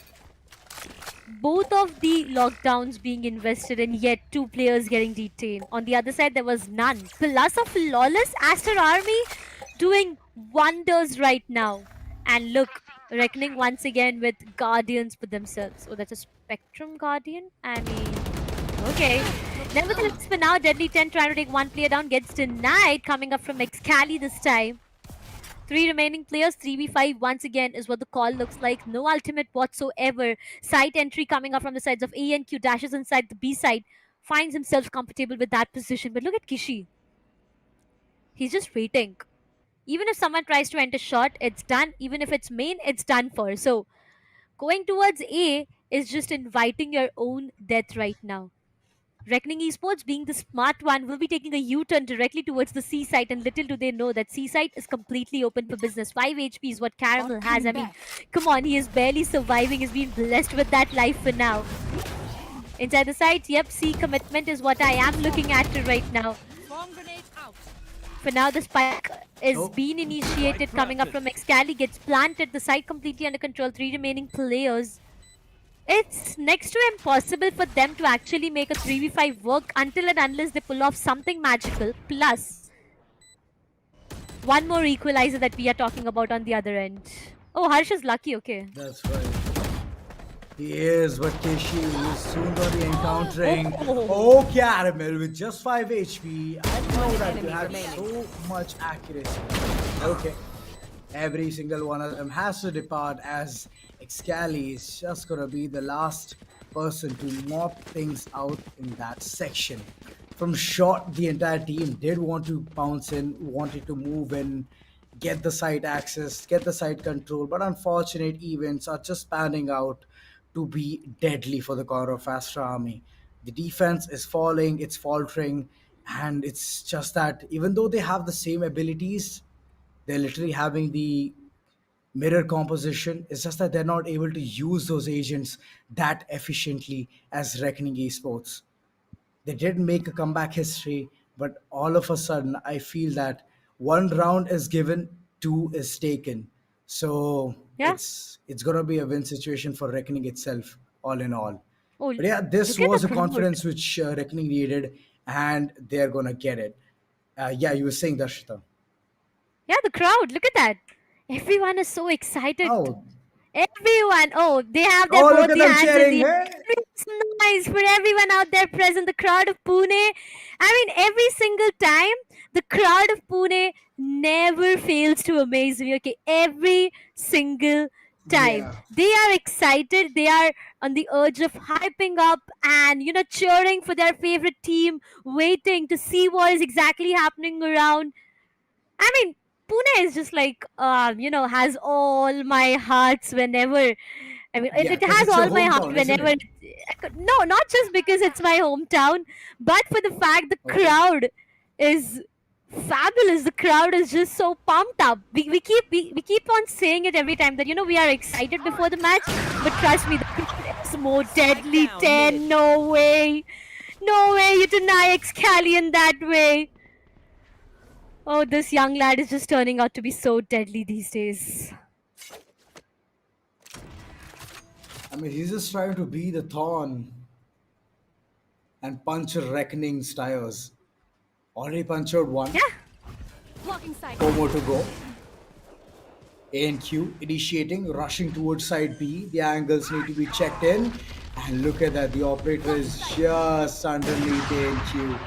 Both of the lockdowns being invested in, yet 2 players getting detained. On the other side, there was none. Plus of flawless Aster Army doing wonders right now. And look, Reckoning once again with Guardians for themselves. Oh, that's a Spectrum Guardian? I mean, okay. Nevertheless, for now, Deadly 10 trying to take 1 player down, gets denied, coming up from Excali this time. 3 remaining players, 3v5 once again is what the call looks like. No ultimate whatsoever. Site entry coming up from the sides of ANQ, dashes inside the B side, finds himself comfortable with that position. But look at Kishi. He's just waiting. Even if someone tries to enter short, it's done. Even if it's main, it's done for. So going towards A is just inviting your own death right now. Reckoning Esports, being the smart one, will be taking a U-turn directly towards the C site, and little do they know that C site is completely open for business. 5 HP is what Caramel has. I mean, come on, he is barely surviving. He's been blessed with that life for now. Inside the site, yep, C commitment is what I am looking at right now. For now, the spike is being initiated, coming up from Excali, gets planted, the site completely under control, 3 remaining players. It's next to impossible for them to actually make a 3v5 work until and unless they pull off something magical. Plus, one more equalizer that we are talking about on the other end. Oh, Harsh is lucky, okay. That's right. He is, but Kishi is soon going to be encountering Caramel with just 5 HP. I know that you have so much accuracy. Okay. Every single one of them has to depart, as Excali is just going to be the last person to mop things out in that section. From short, the entire team did want to bounce in, wanted to move in, get the site access, get the site control, but unfortunate events are just panning out to be deadly for the corner of Aster Army. The defense is falling, it's faltering, and it's just that even though they have the same abilities, they're literally having the mirror composition. It's just that they're not able to use those agents that efficiently as Reckoning Esports. They did make a comeback history, but all of a sudden, I feel that one round is given, 2 is taken. So Yeah. it's gonna be a win situation for Reckoning itself, all in all. Oh, But yeah, this look at was the a confidence which Reckoning needed, and they're gonna get it. Yeah, you were saying, Darshita. Yeah, the crowd, look at that. Everyone is so excited. Oh, Everyone, they have their oh, both look at the them hands in cheering! the Hey? It's nice for everyone out there present. The crowd of Pune. I mean, every single time, the crowd of Pune never fails to amaze me. Okay, every single time. Yeah. They are excited. They are on the urge of hyping up and, cheering for their favorite team, waiting to see what is exactly happening around. I mean, Pune is just like, has all my hearts whenever. I mean, Yeah, it because has it's your all my heart hometown, isn't whenever. it? No, not just because it's my hometown, but for the fact the crowd is fabulous. The crowd is just so pumped up. We keep on saying it every time that we are excited before the match, but trust me, the crowd is more deadly. 10, no way, you deny Excali in that way. Oh, this young lad is just turning out to be so deadly these days. I mean, he's just trying to be the thorn and puncture Reckoning's tires. Already punctured one. Yeah. Blocking sight. 4 more to go. A and Q initiating, rushing towards side B. The angles need to be checked in. And look at that, the operator is just underneath A and Q.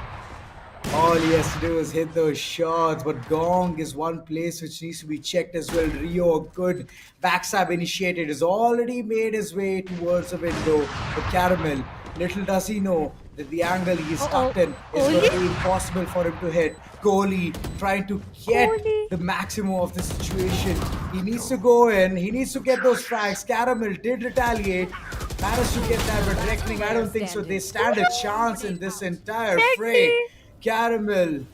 All he has to do is hit those shots, but Gong is one place which needs to be checked as well. Rio, good backstab initiated, has already made his way towards the window. But Caramel, little does he know that the angle he's stuck in is going to be impossible for him to hit. Kohli trying to get the maximum of the situation. He needs to go in, he needs to get those frags. Caramel did retaliate, managed to get that, but Reckoning, I don't think so. They stand a chance in this entire fray. Caramel,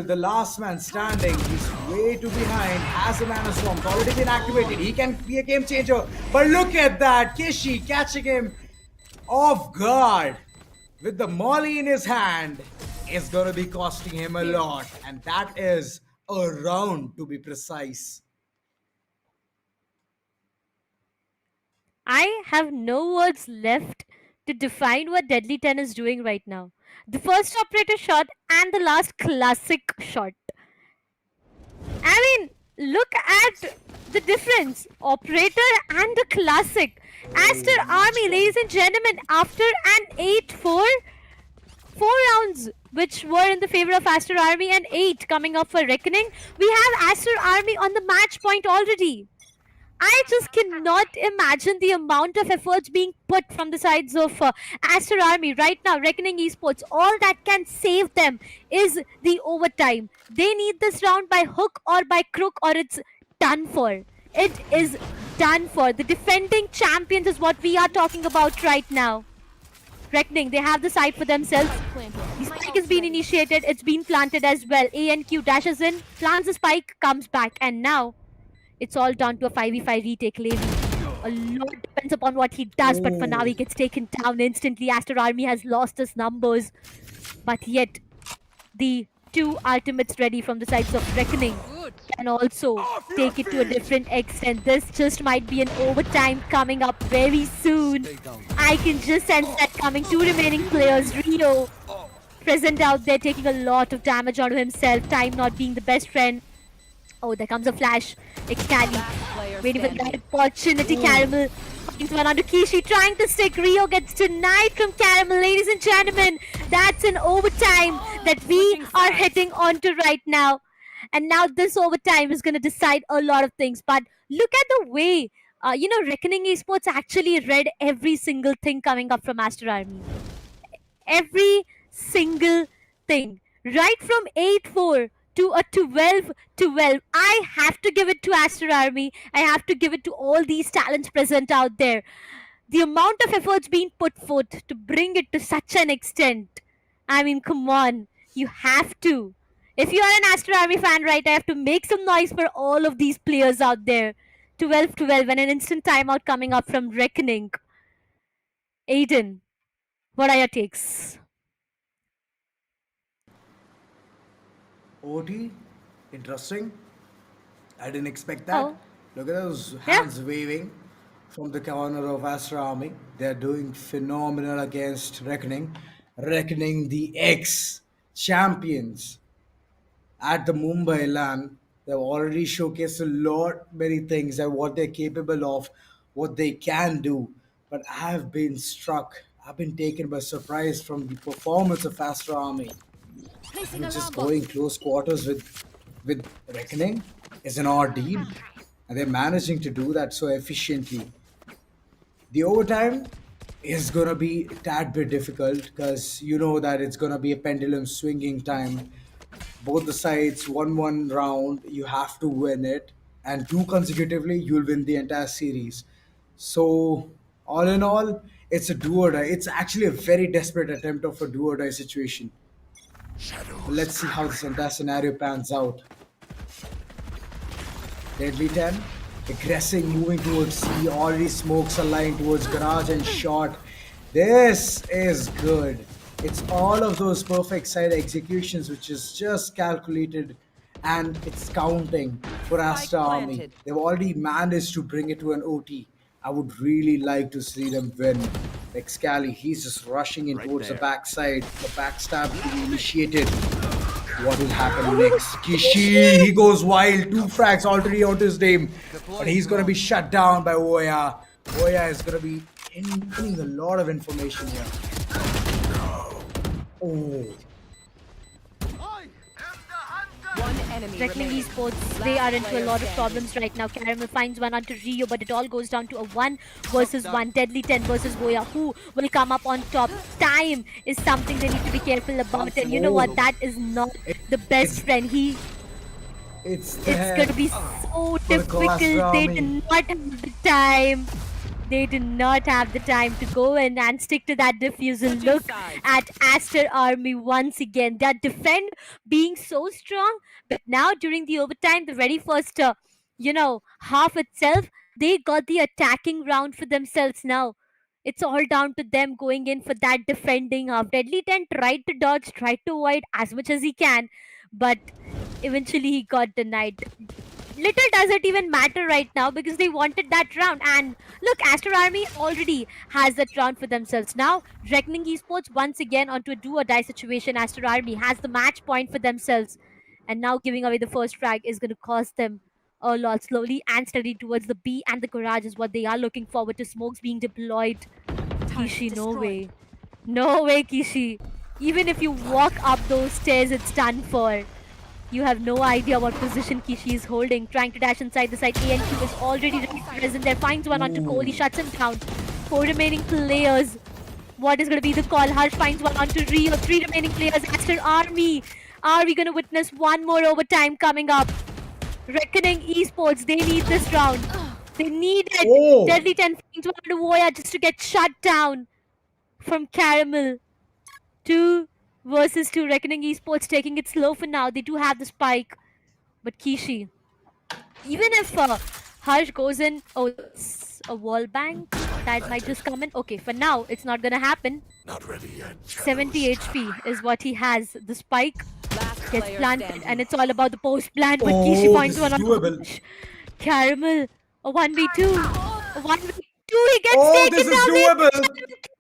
the last man standing, he's way too behind, has a mana storm, it's already been activated, he can be a game changer, but look at that, Kishi catching him off guard with the Mauli in his hand is going to be costing him a lot, and that is a round to be precise. I have no words left to define what Deadly 10 is doing right now. The first operator shot and the last classic shot. I mean, look at the difference. Operator and the classic. Aster Army, ladies and gentlemen, after an 8-4, 4 rounds which were in the favor of Aster Army and 8 coming up for Reckoning, we have Aster Army on the match point already. I just cannot imagine the amount of efforts being put from the sides of Aster Army right now. Reckoning Esports, all that can save them is the overtime. They need this round by hook or by crook, or it's done for. It is done for. The defending champions is what we are talking about right now. Reckoning, they have the site for themselves. The spike has been initiated, it's been planted as well. ANQ dashes in, plants the spike, comes back, and now it's all down to a 5v5 retake. Levi, a lot depends upon what he does, but for now he gets taken down instantly. Aster Army has lost his numbers, but yet the two ultimates ready from the sides of Reckoning can also take it to a different extent. This just might be an overtime coming up very soon. I can just sense that coming. Two remaining players. Rio present out there, taking a lot of damage onto himself. Time not being the best friend. Oh, there comes a flash. Excali waiting for the right opportunity. Caramel into one onto Kishi, trying to stick. Rio gets denied from Caramel. Ladies and gentlemen, that's an overtime that we are heading onto right now. And now this overtime is going to decide a lot of things. But look at the way, Reckoning Esports actually read every single thing coming up from Aster Army. Every single thing. Right from 8-4 to a 12-12. I have to give it to Aster Army. I have to give it to all these talents present out there. The amount of efforts being put forth to bring it to such an extent. I mean, come on. You have to. If you are an Aster Army fan, right, I have to make some noise for all of these players out there. 12-12 and an instant timeout coming up from Reckoning. Aiden, what are your takes? OT, interesting. I didn't expect that. Look at those hands waving from the corner of Aster Army. They're doing phenomenal against Reckoning. Reckoning the ex-champions at the Mumbai LAN. They've already showcased a lot, many things and what they're capable of, what they can do. But I've been struck. I've been taken by surprise from the performance of Aster Army. Just going close quarters with Reckoning is an ordeal, and they're managing to do that so efficiently. The overtime is gonna be a tad bit difficult because you know that it's gonna be a pendulum swinging time. Both the sides, 1-1 round, you have to win it, and two consecutively, you'll win the entire series. So, all in all, it's a do or die. It's actually a very desperate attempt of a do or die situation. But let's see how this entire scenario pans out. Deadly 10, aggressing, moving towards C, already smokes a line towards garage and shot. This is good. It's all of those perfect side executions which is just calculated and it's counting for Aster Army. They've already managed to bring it to an OT. I would really like to see them win. Like Scally, he's just rushing in towards the backside. The backstab to be initiated. What will happen next? Kishi, he goes wild. 2 frags already onto his name. But he's going to be shut down by Oya. Oya is going to be inputting a lot of information here. Oh. Reckoning Esports, they are into a lot of problems right now. Caramel finds one onto Rio, but it all goes down to a 1 versus 1. Deadly 10 versus Voya. Who will come up on top? Time is something they need to be careful about. And you know what? That is not the best friend. It's going to be so difficult. They do not have the time. They do not have the time to go in and stick to that defusal. Look at Aster Army once again. Their defend being so strong, but now during the overtime, the very first, half itself, they got the attacking round for themselves now. It's all down to them going in for that defending half. Deadly 10 tried to dodge, tried to avoid as much as he can, but eventually he got denied. Little does it even matter right now because they wanted that round. And look, Aster Army already has that round for themselves. Now, Reckoning Esports once again onto a do or die situation. Aster Army has the match point for themselves. And now giving away the first frag is going to cost them a lot. Slowly and steady towards the B and the garage is what they are looking forward to. Smokes being deployed. Kishi, no way. No way, Kishi. Even if you walk up those stairs, it's done for. You have no idea what position Kishi is holding. Trying to dash inside the side. ANQ is already present there. Finds one onto Cole. He shuts him down. 4 remaining players. What is going to be the call? Harsh finds one onto Rio. 3 remaining players. Aster Army. Are we going to witness one more overtime coming up? Reckoning Esports. They need this round. They need it. Oh. Deadly 10 finds one onto Voya just to get shut down from Caramel. 2 versus 2. Reckoning Esports taking it slow for now. They do have the spike. But Kishi, even if Harsh goes in, oh, it's a wall bank that might just come in. Okay, for now, it's not gonna happen. Not ready yet. 70 HP is what he has. The spike gets player planted, standing. and it's all about the post plant. But Oh, Kishi finds this one is on doable. Caramel. A 1v2. A 1v2. He gets Oh, taken this is down. doable.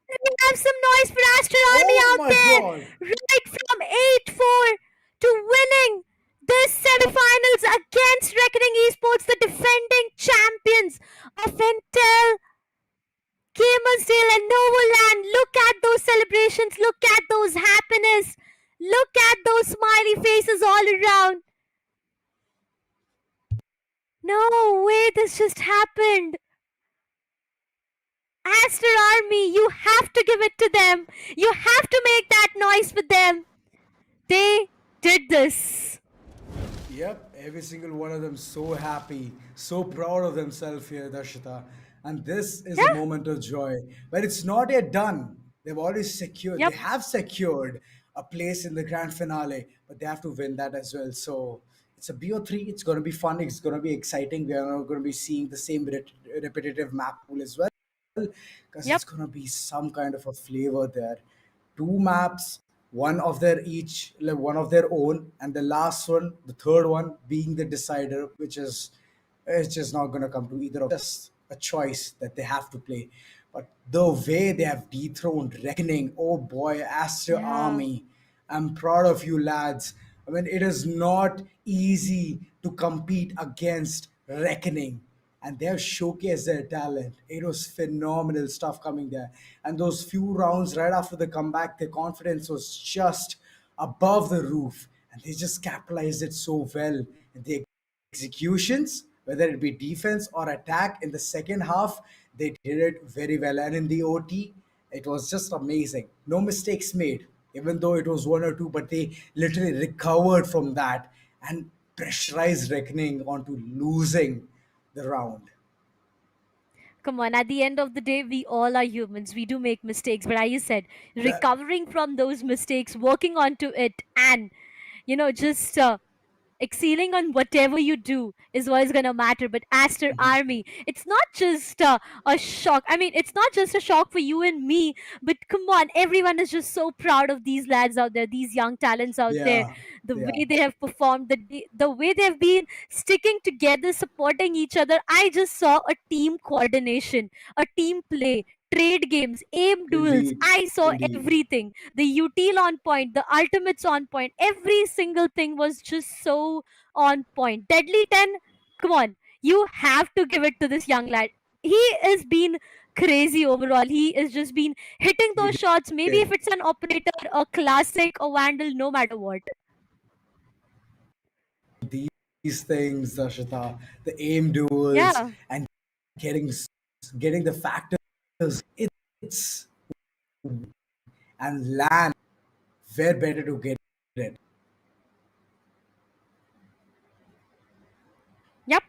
We have some noise for Aster Army Oh out my there. God. Right from 8-4 to winning this semi-finals against Reckoning Esports, the defending champions of Intel Gamersdale and Novoland. Look at those celebrations. Look at those happiness. Look at those smiley faces all around. No way, this just happened. Aster Army, you have to give it to them. You have to make that noise for them. They did this. Yep, every single one of them so happy, so proud of themselves here, Darshita. And this is a moment of joy. But it's not yet done. They've already secured, they have secured a place in the grand finale, but they have to win that as well. So it's a BO3. It's going to be fun. It's going to be exciting. We are not going to be seeing the same repetitive map pool as well, because it's going to be some kind of a flavor there. 2 maps, one of their each, like one of their own, and the last one, the third one, being the decider, which is it's just not going to come to either of just a choice that they have to play. But the way they have dethroned Reckoning, oh boy, Aster Army, I'm proud of you lads. I mean, it is not easy to compete against Reckoning, and they have showcased their talent. It was phenomenal stuff coming there. And those few rounds right after the comeback, their confidence was just above the roof, and they just capitalized it so well. And the executions, whether it be defense or attack in the second half, they did it very well. And in the OT, it was just amazing. No mistakes made, even though it was 1 or 2, but they literally recovered from that and pressurized Reckoning onto losing the round. Come on, at the end of the day, we all are humans. We do make mistakes. But as you said, recovering from those mistakes, working onto it, and, just excelling on whatever you do is what is going to matter. But Aster Army, it's not just a shock. I mean, it's not just a shock for you and me, but come on, everyone is just so proud of these lads out there, these young talents out there, the way they have performed, the way they have been sticking together, supporting each other. I just saw a team coordination, a team play, trade games, aim duels. I saw everything. The util on point, the ultimates on point. Every single thing was just so on point. Deadly 10, come on. You have to give it to this young lad. He has been crazy overall. He has just been hitting those shots. Maybe if it's an operator, a classic, a vandal, no matter what. These things, Darshita, the aim duels and getting the factors, it's and land, where better to get it. Yep.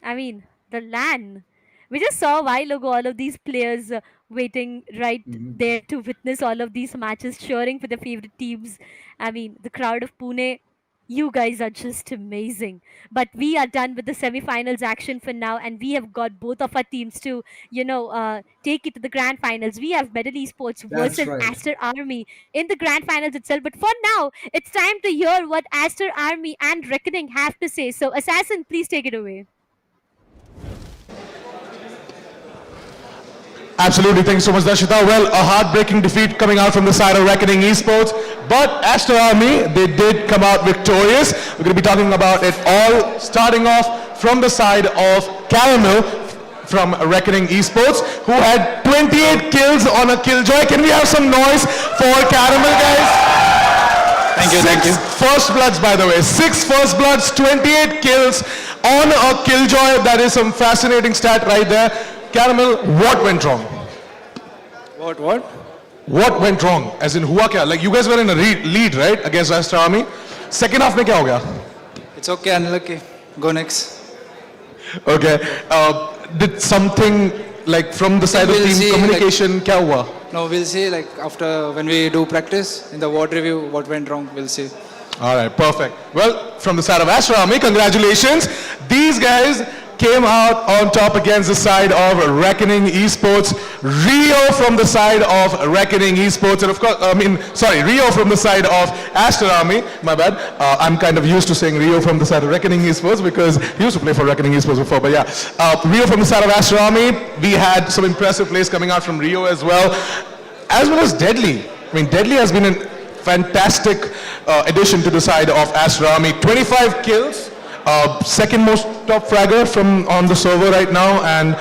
I mean, the LAN. We just saw a while ago all of these players waiting right there to witness all of these matches, cheering for their favorite teams. I mean, the crowd of Pune, you guys are just amazing. But we are done with the semi-finals action for now, and we have got both of our teams to, take it to the grand finals. We have Medal Esports versus Aster Army in the grand finals itself. But for now, it's time to hear what Aster Army and Reckoning have to say. So, Assassin, please take it away. Absolutely, thank you so much, Darshita. Well, a heartbreaking defeat coming out from the side of Reckoning Esports, but Aster Army, they did come out victorious. We're going to be talking about it all, starting off from the side of Caramel from Reckoning Esports, who had 28 kills on a killjoy. Can we have some noise for Caramel, guys? Thank you, thank you. First bloods, by the way. 6 first bloods, 28 kills on a killjoy. That is some fascinating stat right there. Caramel, what went wrong? What? What went wrong? As in, hua kya? Like, you guys were in a lead, right? Against Aster Army. Second half mein kya ho gaya? It's okay, unlucky. Go next. Okay. Did something, like, from the side of We'll team see, communication, kya hua? No, we'll see, like, after, when we do practice, in the ward review, what went wrong, we'll see. All right, perfect. Well, from the side of Aster Army, congratulations. These guys came out on top against the side of Reckoning Esports. Rio from the side of Reckoning Esports. And of course, Rio from the side of Aster Army. My bad. I'm kind of used to saying Rio from the side of Reckoning Esports because he used to play for Reckoning Esports before. But yeah, Rio from the side of Aster Army. We had some impressive plays coming out from Rio as well as Deadly. I mean, Deadly has been a fantastic addition to the side of Aster Army. 25 kills. Second most top fragger from on the server right now, and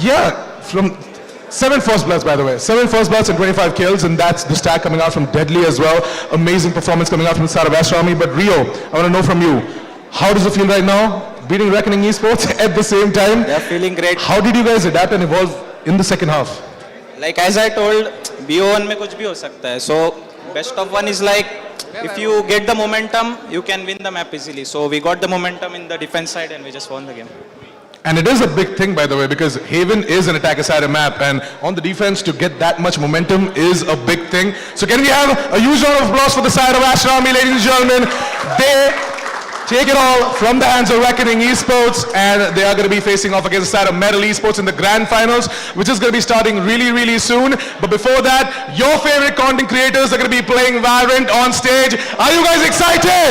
yeah, from 7 first bloods, by the way. 7 first bloods and 25 kills, and that's the stat coming out from Deadly as well. Amazing performance coming out from the side of Aster Army. But Rio, I want to know from you, how does it feel right now, beating Reckoning Esports at the same time? They're feeling great. How did you guys adapt and evolve in the second half? Like as I told, BO1 में कुछ भी हो सकता है. So best of one is like, if you get the momentum, you can win the map easily. So we got the momentum in the defense side and we just won the game. And it is a big thing, by the way, because Haven is an attacker-sided map, and on the defense to get that much momentum is a big thing. So can we have a huge round of applause for the side of Aster Army, ladies and gentlemen? They take it all from the hands of Reckoning Esports, and they are going to be facing off against the side of Metal Esports in the grand finals, which is going to be starting really, really soon. But before that, your favorite content creators are going to be playing Valorant on stage. Are you guys excited?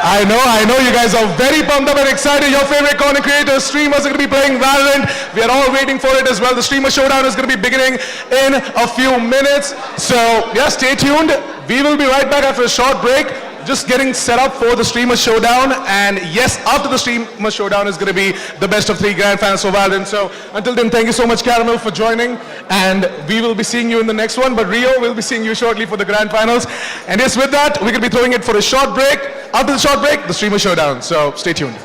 I know you guys are very pumped up and excited. Your favorite content creators, streamers are going to be playing Valorant. We are all waiting for it as well. The streamer showdown is going to be beginning in a few minutes. So yeah, stay tuned. We will be right back after a short break. Just getting set up for the streamer showdown, and yes, after the streamer showdown is going to be the best of 3 grand finals for Valorant. So until then, thank you so much, Caramel, for joining, and we will be seeing you in the next one. But Rio, will be seeing you shortly for the grand finals. And yes, with that, we're going to be throwing it for a short break. After the short break, the streamer showdown. So stay tuned.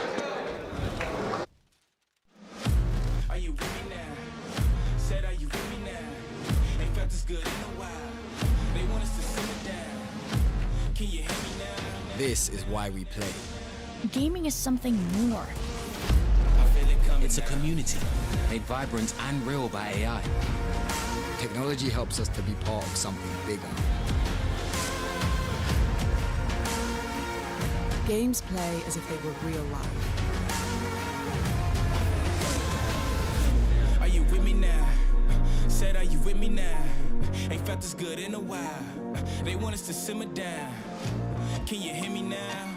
This is why we play. Gaming is something more. It's a community made vibrant and real by AI. Technology helps us to be part of something bigger. Games play as if they were real life. Are you with me now? Said, are you with me now? Ain't felt this good in a while. They want us to simmer down. Can you hear me now?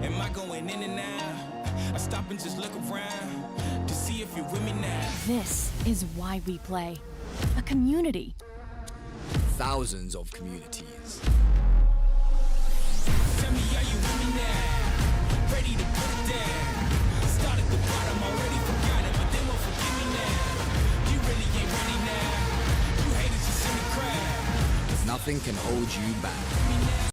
Am I going in and out? I stop and just look around to see if you're with me now. This is why we play. A community. Thousands of communities. Tell me, are you with me now? Ready to put it down. Start at the bottom, already forgot it, but they won't forgive me now. You really ain't ready now. You haters just in the crowd. Nothing can hold you back.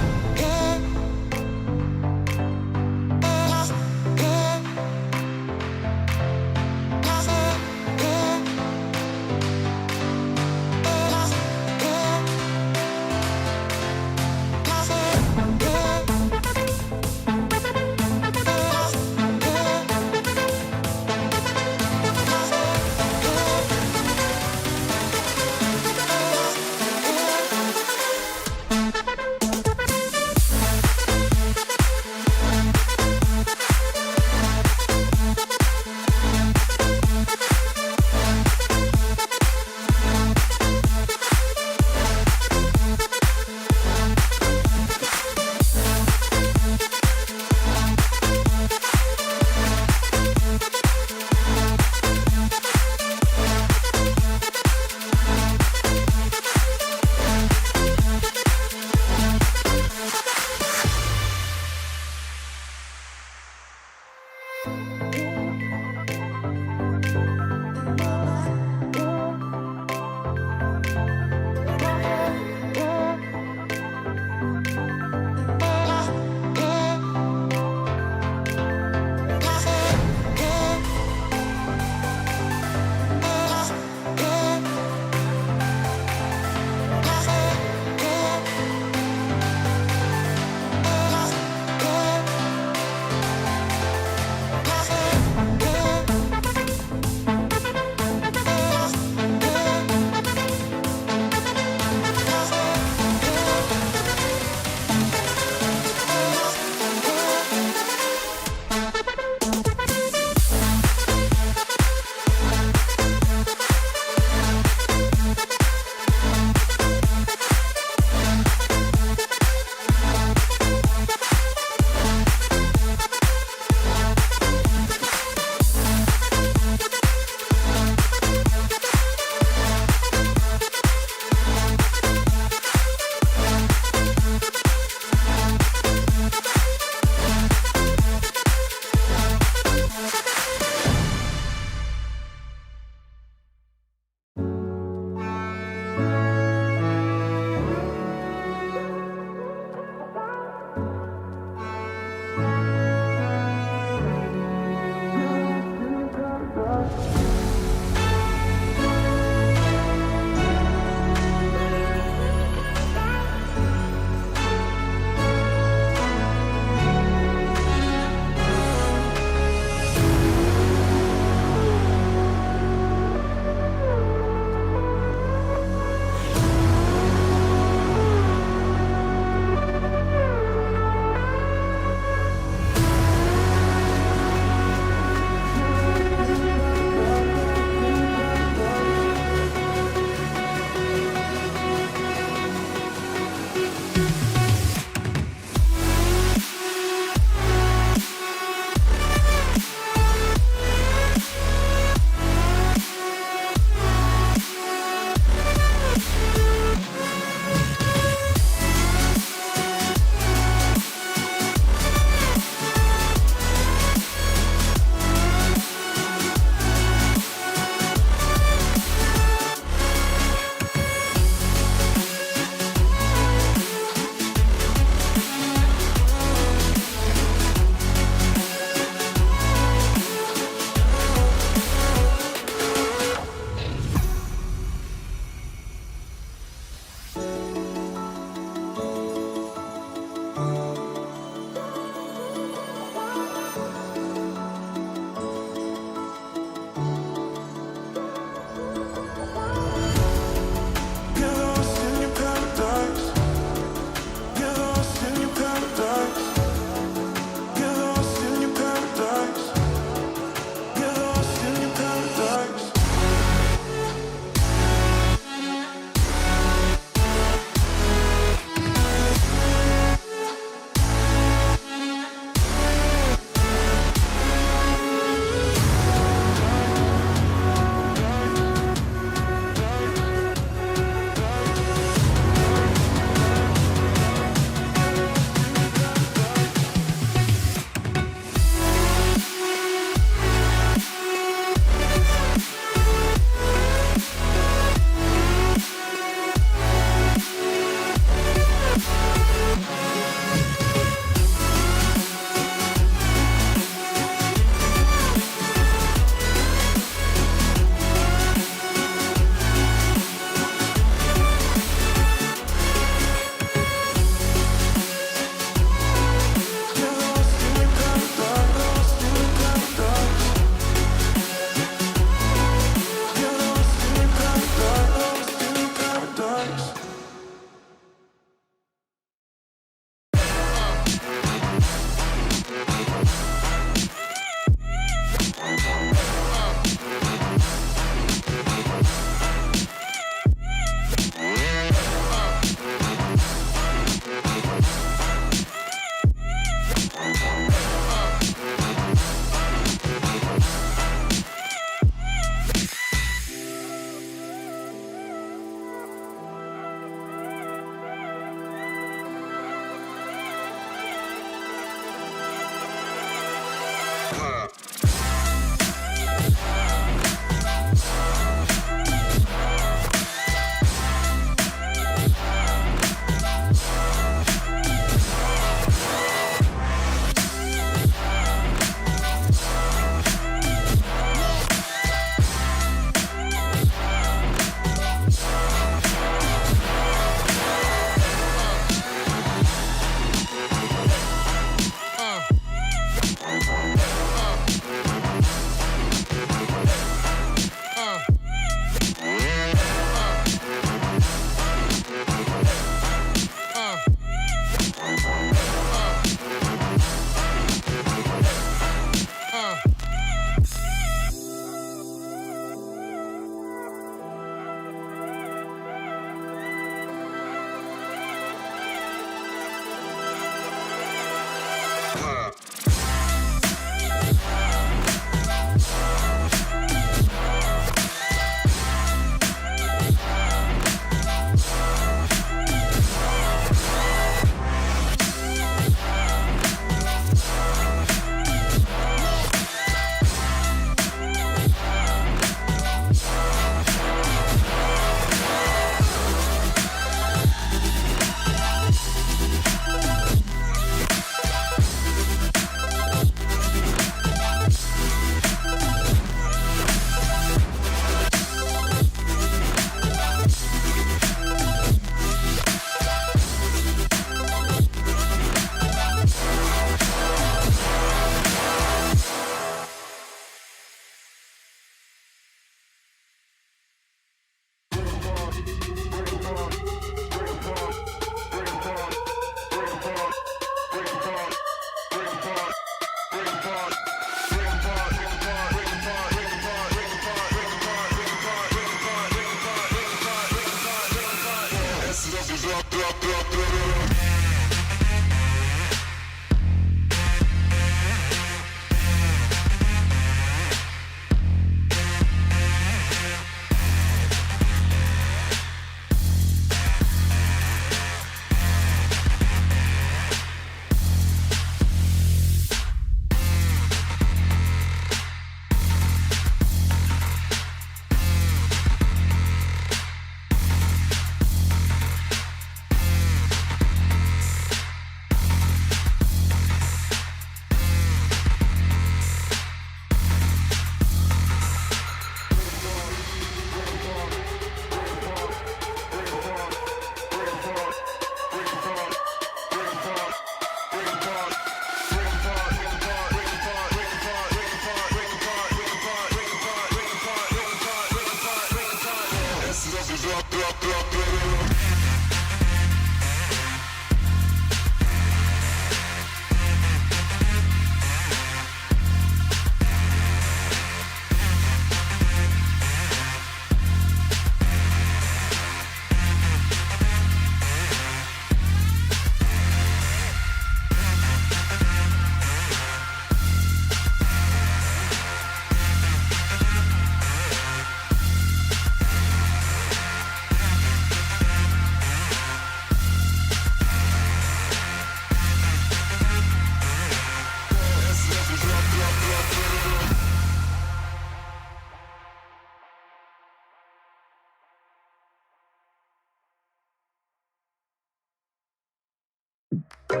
Hey,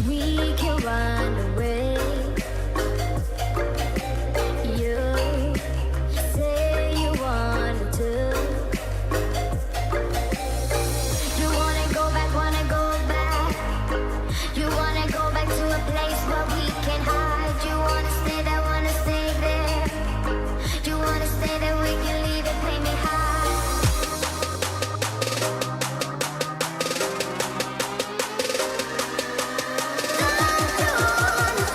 we can run away. You say you want to. You wanna go back. You wanna go back to a place where we can hide. You wanna stay there. You wanna stay there, we can leave it, pay me high. Don't you wanna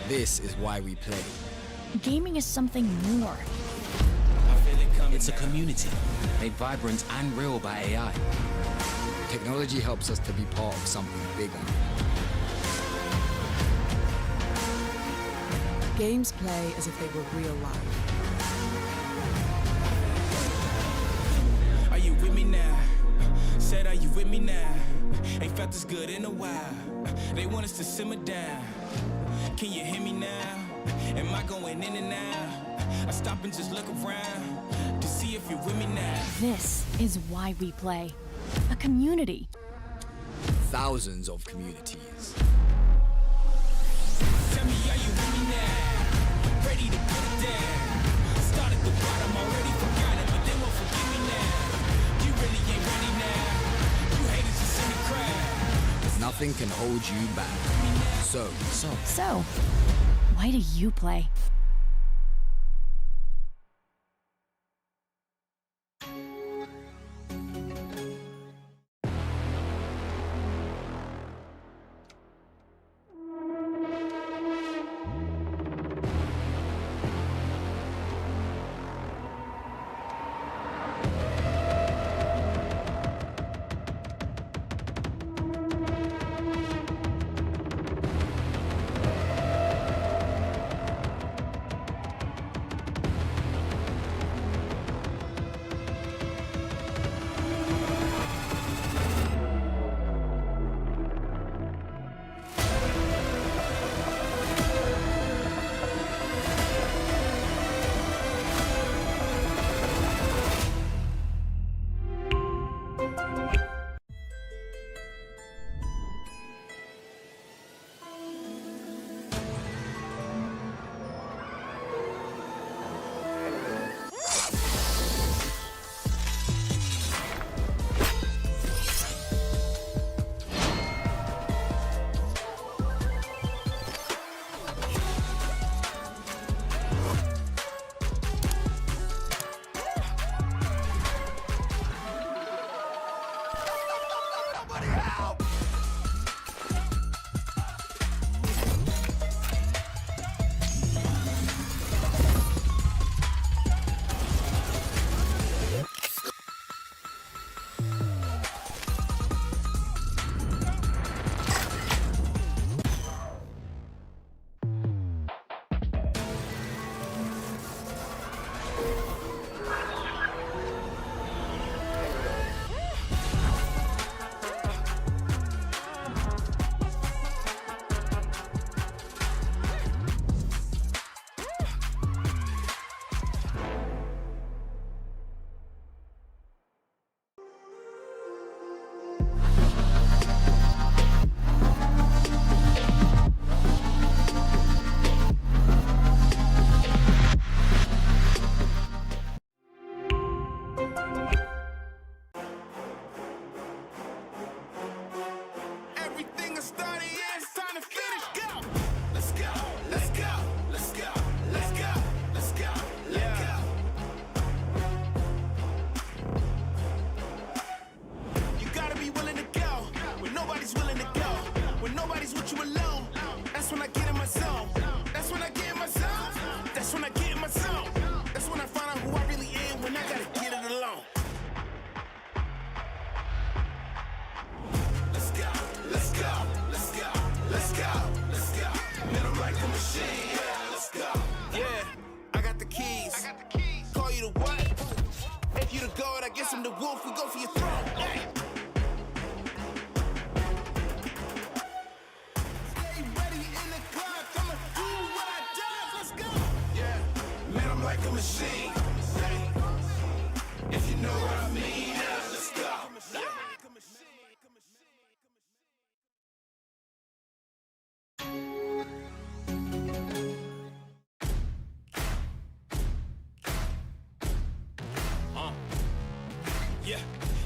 This is why we play. Gaming is something more. It's a community made vibrant and real by AI. Technology helps us to be part of something bigger. Games play as if they were real life. Are you with me now? Said, are you with me now? Ain't felt this good in a while. They want us to simmer down. Can you hear me now? Am I going in and out? I stop and just look around to see if you're with me now. This is why we play. A community. Thousands of communities. Tell me, are you with me now? Ready to put it down. Start at the bottom, already forgot it, but they won't forgive me now. You really ain't ready now. You haters just in the crowd. Nothing can hold you back. So, why do you play?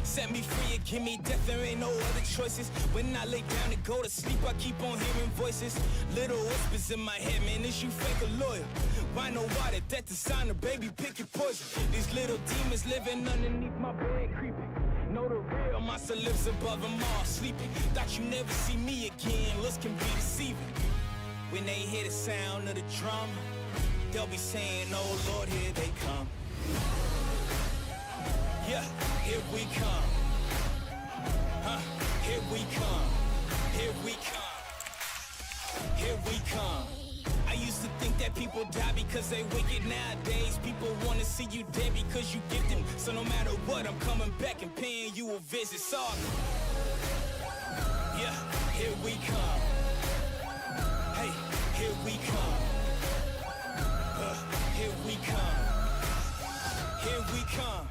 Set me free and give me death, there ain't no other choices. When I lay down and go to sleep, I keep on hearing voices. Little whispers in my head, man, is you fake or loyal? Why know why that death designer, baby, pick your poison. These little demons living underneath my bed, creeping. Know the real, my soul lives above them all, sleeping. Thought you never see me again, looks can be deceiving. When they hear the sound of the drum, they'll be saying, oh Lord, here they come. Yeah, here we come. Here we come. Here we come. Here we come. I used to think that people die because they wicked. Nowadays, people want to see you dead because you gifted. So no matter what, I'm coming back and paying you a visit. So, yeah, here we come. Hey, here we come. Here we come. Here we come.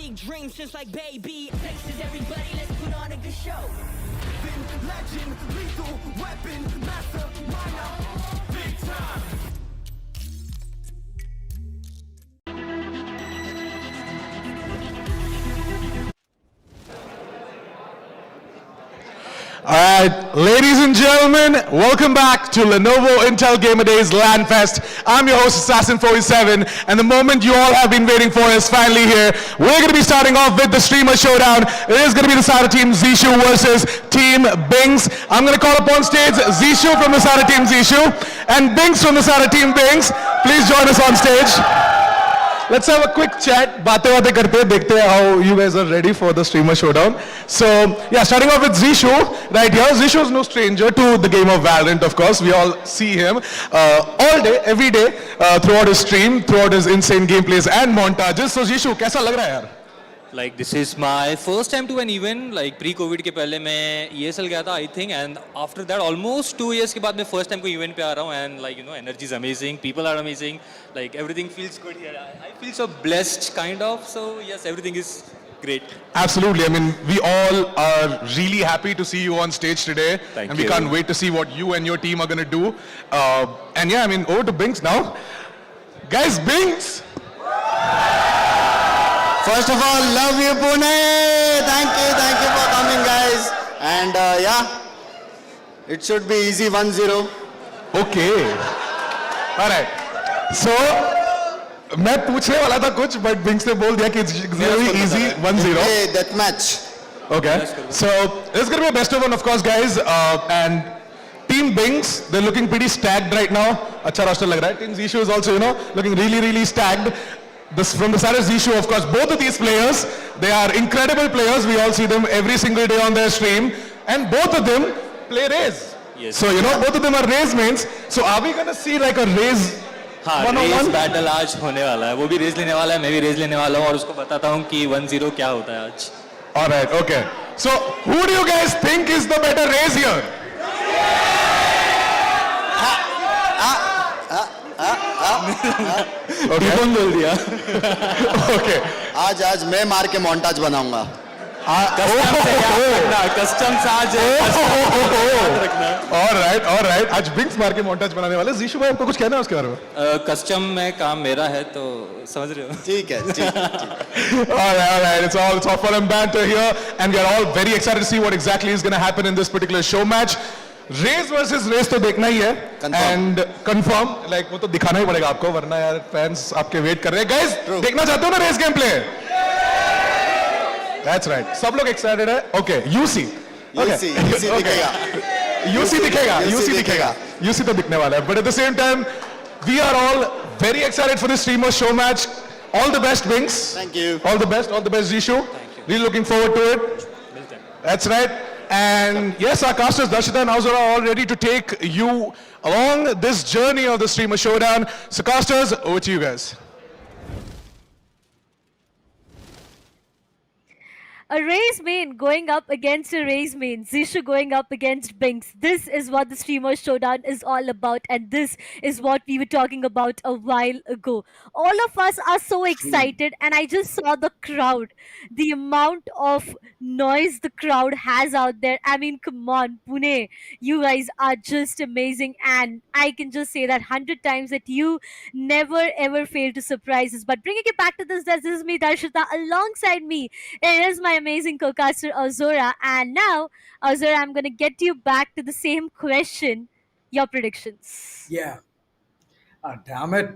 big dreams just like baby. Texas, everybody, let's put on a good show. Been legend, lethal, weapon, master, minor, big time. Alright, ladies and gentlemen, welcome back to Lenovo Intel Gamer Days LAN Fest. I'm your host Assassin47, and the moment you all have been waiting for is finally here. We're going to be starting off with the streamer showdown. It is going to be the Sara team Zishu versus Team Bings. I'm going to call upon stage Zishu from the Sara team Zishu and Bings from the Sara team Bings. Please join us on stage. Let's have a quick chat. बातें करते हैं, देखते हैं how you guys are ready for the streamer showdown. So yeah, starting off with Zishu right here. Zishu is no stranger to the game of Valorant, of course. We all see him all day, every day, throughout his stream, throughout his insane gameplays and montages. So Zishu, कैसा लग रहा है यार? Like this is my first time to an event. Like pre-COVID के पहले मैं ESL गया था I think, and after that almost 2 years के बाद मैं first time को event पे आ रहा हूँ, and like you know energy is amazing, people are amazing, like everything feels good here. I feel so blessed kind of. So yes, everything is great. Absolutely. I mean, we all are really happy to see you on stage today. Thank and you. we can't wait to see what you and your team are going to do. And yeah, I mean, over to Bings now. Guys, Bings! First of all, love you, Pune. Thank you for coming, guys. And yeah, it should be easy 1-0. Okay. All right. So, मैं पूछने वाला था कुछ, but Bings ने बोल दिया कि it's really easy 1-0. Hey, that match. Okay. So, this is going to be a best of one, of course, guys. And Team Bings, they're looking pretty stacked right now. अच्छा roster लग रहा है. Team Zishu is also, you know, looking really, really stacked. From the side of Zishu, of course, both of these players, they are incredible players. We all see them every single day on their stream. And both of them play Raze. Yes. So, you know, both of them are Raze mains. So, are we going to see like a Raze हाँ, race battle आज होने वाला है. वो भी race लेने वाला है, मैं भी रेस लेने वाला हूँ और उसको बताता हूँ कि 1-0 क्या होता है आज. Alright, okay. So, who do you guys think is the better Raze here? Okay. कौन बोल दिया? Okay. आज मैं मार के montage बनाऊंगा. कस्टम आज All right. आज Bings मार के montage बनाने वाले. Zishu भाई, आपको कुछ कहना है उसके बारे में? कस्टम में काम मेरा है तो समझ रहे हो. ठीक है. All right. It's all fun and banter here, and we are all very excited to see what exactly is going to happen in this particular show match. Raze versus Raze तो देखना ही है. And confirm, like वो तो दिखाना ही पड़ेगा आपको, वरना यार fans आपके wait कर रहे हैं. Guys, देखना चाहते हो ना Raze gameplay? That's right. सब लोग excited है. Okay, UC. UC दिखेगा. UC तो दिखने वाला है. But at the same time, we are all very excited for this streamer show match. All the best, Bings. Thank you. All the best, Zishu. Really looking forward to it. That's right. And yes, our casters Darshita and Azura are all ready to take you along this journey of the streamer showdown. So casters, over to you guys. A Raze main going up against a Raze main. Zishu going up against Binks. This is what the streamer showdown is all about, and this is what we were talking about a while ago. All of us are so excited, and I just saw the crowd. The amount of noise the crowd has out there. I mean, come on, Pune. You guys are just amazing, and I can just say that 100 times that you never ever fail to surprise us. But bringing it back to this is me, Darshita. Alongside me, it is my amazing co-caster Azura, and now Azura, I'm gonna get you back to the same question. Your predictions. Yeah. Oh, damn it.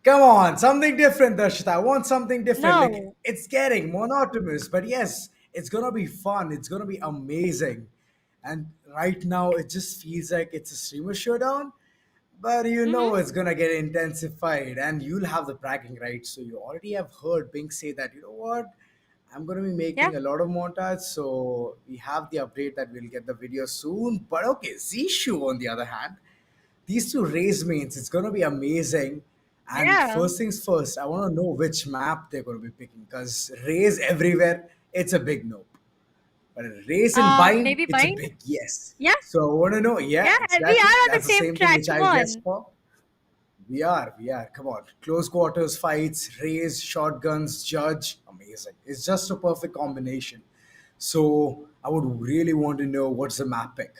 Come on, something different, Darshita. I want something different. No. Like, it's getting monotonous, but yes, it's gonna be fun. It's gonna be amazing. And right now, it just feels like it's a streamer showdown, but you know it's gonna get intensified, and you'll have the bragging rights. So you already have heard Bink say that, you know what? I'm going to be making a lot of montage, so we have the update that we'll get the video soon. But okay, Zishu, on the other hand, these two Raze mains, it's going to be amazing. And first things first, I want to know which map they're going to be picking, because Raze everywhere, it's a big no. But Raze and Bind, maybe it's Bind? a big yes. Yeah. So I want to know, Yeah, we are on the same track. thing which Come I on. guess for. We are. Come on. Close quarters fights, raise, shotguns, judge. Amazing. It's just a perfect combination. So I would really want to know what's the map pick.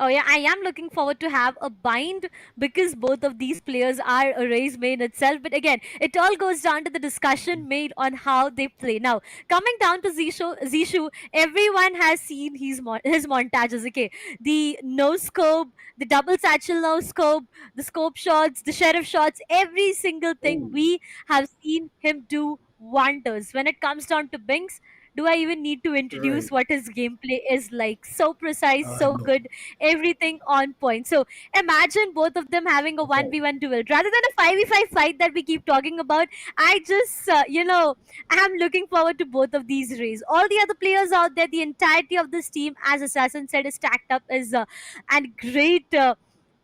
Oh yeah, I am looking forward to have a bind because both of these players are a race main itself. But again, it all goes down to the discussion made on how they play. Now, coming down to Zishu, everyone has seen his montages. Okay, the no scope, the double satchel no scope, the scope shots, the sheriff shots, every single thing we have seen him do wonders. When it comes down to Binks, do I even need to introduce Right. what his gameplay is like? So precise, so No. good, everything on point. So imagine both of them having a Okay. 1v1 duel rather than a 5v5 fight that we keep talking about. I just, I'm looking forward to both of these rays. All the other players out there, the entirety of this team, as Assassin said, is stacked up is and great.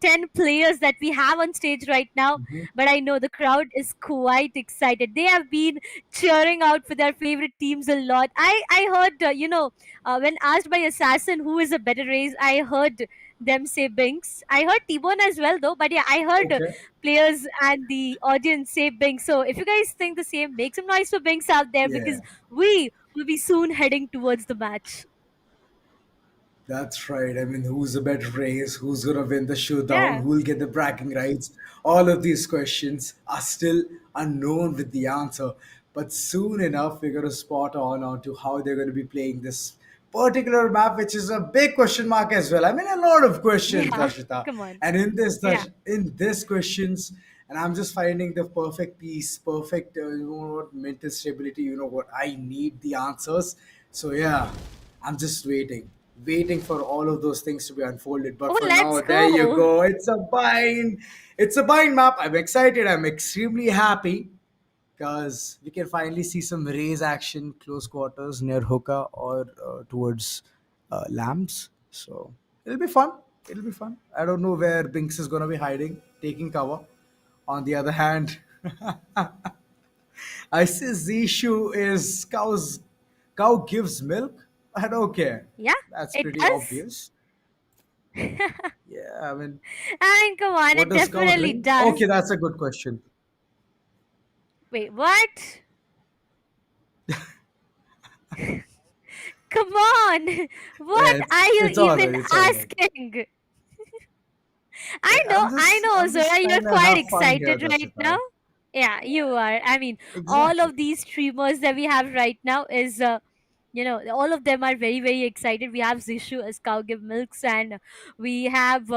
10 players that we have on stage right now, Mhm. but I know the crowd is quite excited. They have been cheering out for their favorite teams a lot. I heard, when asked by Assassin who is a better race, I heard them say Binks. I heard T-Bone as well though, but yeah, I heard Okay. players and the audience say Binks. So if you guys think the same, make some noise for Binks out there Yeah. because we will be soon heading towards the match. That's right. I mean, who's the better race? Who's going to win the showdown? Yeah. Who will get the bragging rights? All of these questions are still unknown with the answer. But soon enough, we're going to spot on to how they're going to be playing this particular map, which is a big question mark as well. I mean, a lot of questions, Yeah. Darshita. Come on. And Yeah. in this questions, and I'm just finding the perfect piece, perfect, mental stability. You know what? I need the answers. So yeah, I'm just waiting for all of those things to be unfolded. But Oh, for let's now, there you go. go. It's a bind. It's a bind map. I'm excited. I'm extremely happy because we can finally see some raise action close quarters near hookah or towards lambs. So it'll be fun. It'll be fun. I don't know where Binks is gonna be hiding, taking cover. On the other hand, I see Zishu is cow gives milk. I don't care. Yeah, That's it pretty does. obvious. Yeah, I mean, I mean, come on, what it does cow definitely drink? does. Okay, that's a good question. Wait, what? Come on! Yeah, What are you it's all even right. It's all right. asking? I know, I'm just Zora, you're trying to quite have fun here, excited right now. Darshita. Yeah, you are. I mean, all Exactly. of these streamers that we have right now is, all of them are very, very excited. We have Zishu as Cow Give Milks, and we have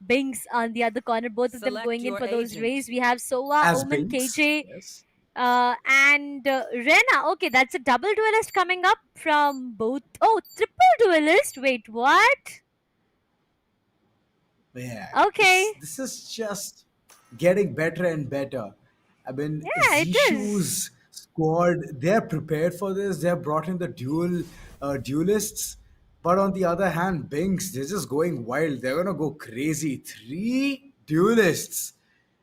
Bings on the other corner, both of them Select going in your for those agent. rays. We have Sova, As Omen, Binks. KJ, Yes. and Rena. Okay, that's a double duelist coming up from both. Oh, triple duelist. Wait, what? Yeah, Okay. this is just getting better and better. I mean, Yeah, it is. Zishu's squad, they're prepared for this. They're brought in the duelists. But on the other hand, Binks, they're just going wild. They're gonna go crazy. Three duelists.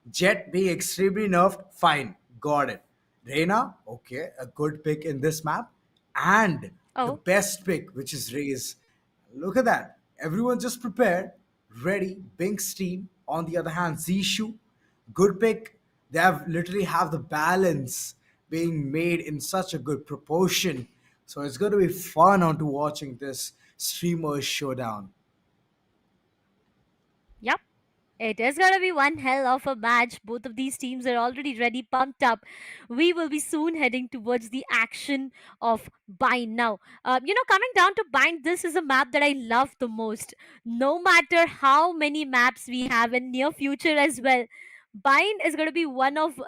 Jet being extremely nerfed, fine, got it. Reina, okay, a good pick in this map. And the Oh, best pick, which is Raze. Look at that. Everyone just prepared, ready. Bink's team. On the other hand, Zishu, good pick. They have literally have the balance being made in such a good proportion. So it's going to be fun onto watching this streamers showdown. yep. It is going to be one hell of a match. Both of these teams are already ready, pumped up. We will be soon heading towards the action of Bind. Now, coming down to Bind, this is a map that I love the most. No matter how many maps we have in near future as well, Bind is going to be one of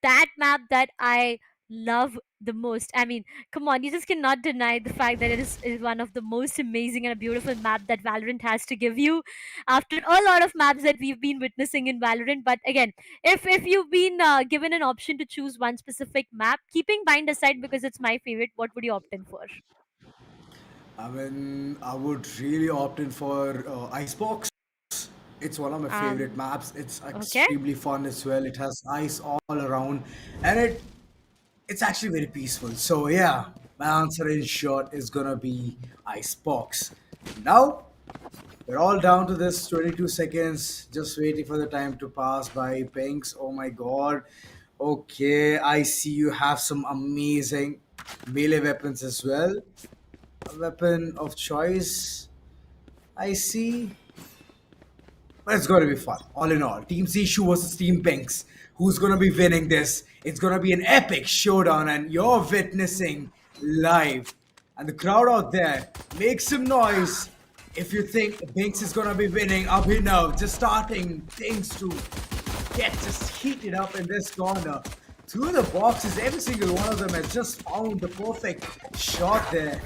that map that I love the most. I mean, come on, you just cannot deny the fact that it is one of the most amazing and a beautiful map that Valorant has to give you after a lot of maps that we've been witnessing in Valorant. But again, if you've been given an option to choose one specific map, keeping Bind aside because it's my favorite, what would you opt in for? I mean, I would really opt in for Icebox. It's one of my favorite Um, maps. It's okay. extremely fun as well. It has ice all around, and it's actually very peaceful. So yeah, my answer in short is gonna be Icebox. Now We're all down to this 22 seconds, just waiting for the time to pass by. Pinks, oh my god. Okay, I see you have some amazing melee weapons as well. A weapon of choice, I see. But it's going to be fun, all in all. Team Zishu versus Team Pinks. Who's going to be winning this? It's going to be an epic showdown, and you're witnessing live. And the crowd out there, make some noise if you think Pinks is going to be winning. Abhinav just starting things to get just heated up in this corner. Through the boxes, every single one of them has just found the perfect shot there.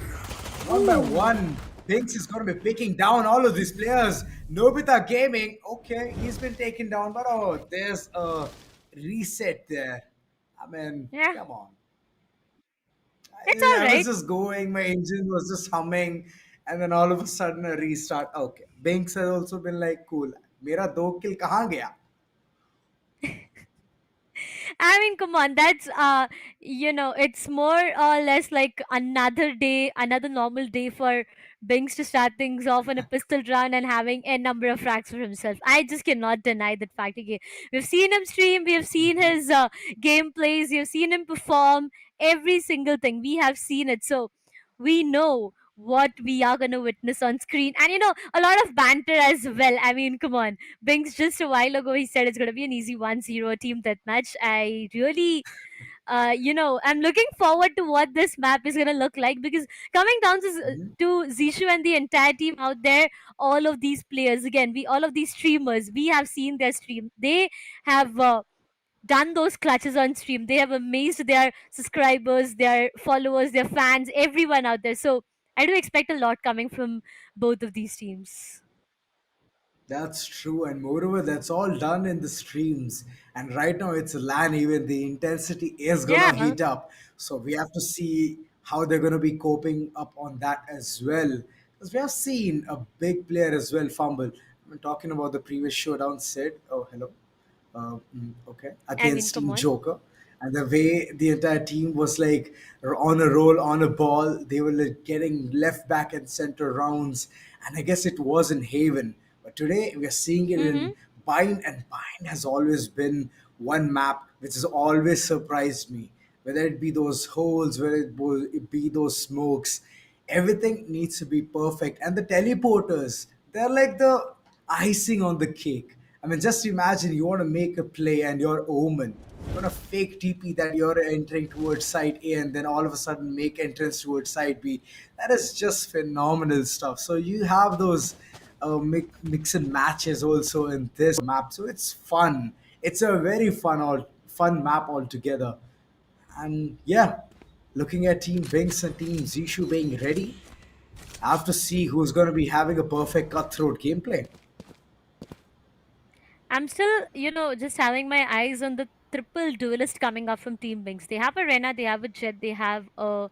One by one, Binks is going to be picking down all of these players. Nobita Gaming, okay, he's been taken down, but oh, there's a reset there. I mean, come on. It's I was alright. just going, my engine was just humming, and then all of a sudden a restart. Okay, Binks has also been like, cool. Mera do kill kahan gaya? I mean, come on, that's it's more or less like another day, another normal day for Binks to start things off on a pistol run and having a number of frags for himself. I just cannot deny that fact. Again, we've seen him stream, we have seen his gameplays, we've seen him perform every single thing. We have seen it, so we know what we are going to witness on screen, and a lot of banter as well. I mean, come on, Binks just a while ago he said it's going to be an easy 1-0 team deathmatch. I really I'm looking forward to what this map is going to look like, because coming down to Zishu and the entire team out there, all of these players, again, all of these streamers, we have seen their stream. They have done those clutches on stream. They have amazed their subscribers, their followers, their fans, everyone out there. So I do expect a lot coming from both of these teams. That's true, and moreover, that's all done in the streams. And right now, it's a LAN even. The intensity is gonna Yeah. heat up, so we have to see how they're gonna be coping up on that as well. Because we have seen a big player as well fumble. I'm talking about the previous showdown. Sid, oh hello, okay, I mean, against come Team on. Joker. And the way the entire team was like on a roll, on a ball, they were like getting left, back, and center rounds. And I guess it was in Haven. But today we are seeing it in Bind, and Bind has always been one map which has always surprised me. Whether it be those holes, whether it be those smokes, everything needs to be perfect. And the teleporters, they're like the icing on the cake. I mean, just imagine you want to make a play and you're Omen. You want to fake TP that you're entering towards side A and then all of a sudden make entrance towards side B. That is just phenomenal stuff. So you have those mix and matches also in this map. So it's fun. It's a very fun map altogether. And yeah, looking at Team Binks and Team Zishu being ready, I have to see who's going to be having a perfect cutthroat gameplay. I'm still, just having my eyes on the triple duelist coming up from Team Binks. They have a Rena, they have a Jet, they have a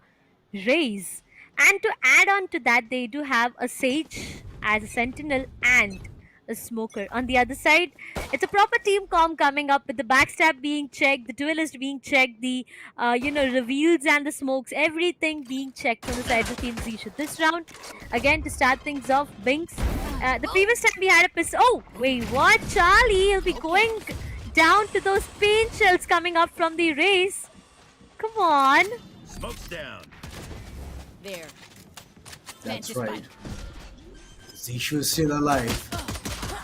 Raze. And to add on to that, they do have a Sage as a Sentinel and a Smoker. On the other side, it's a proper team comp coming up with the backstab being checked, the duelist being checked, the reveals and the smokes, everything being checked from the sides of Team Zishu. This round, again, to start things off, Binks. The previous time we had a pistol. Oh, wait, what? Charlie, he'll be going down to those paint shells coming up from the race. Come on. Smoke's down. There. That's right. Zishu is still alive.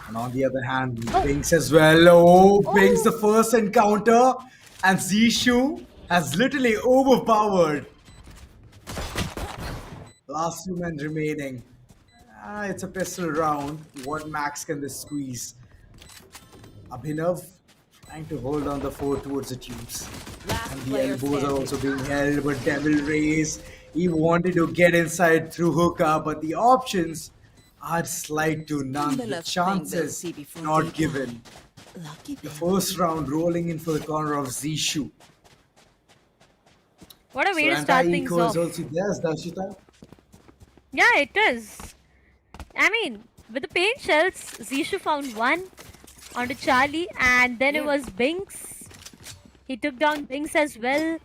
And on the other hand, Binks as well. Oh, Binks the first encounter. And Zishu has literally overpowered. Last two men remaining. It's a pistol round. What max can this squeeze? Abhinav trying to hold on the fort towards the tubes. And the elbows are also being held, but Devil Rays, he wanted to get inside through hookah, but the options are slight to none. The chances not given. The first round rolling in for the corner of Zishu. What a way to start things off. Also there, Darshita. Yeah, it is. I mean, with the paint shells, Zishu found one onto Charlie, and then it was Binks. He took down Binks as well.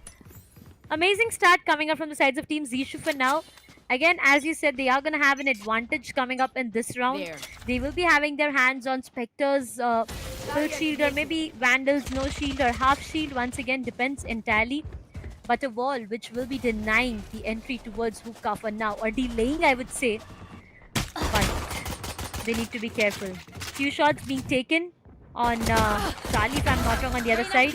Amazing start coming up from the sides of Team Zishu for now. Again, as you said, they are going to have an advantage coming up in this round. There. They will be having their hands on Spectre's full shield, or maybe Vandal's no shield or half shield. Once again, depends entirely. But a wall which will be denying the entry towards hookah for now, or delaying, I would say. But they need to be careful. Few shots being taken on Charlie, if I'm not wrong, on the other side.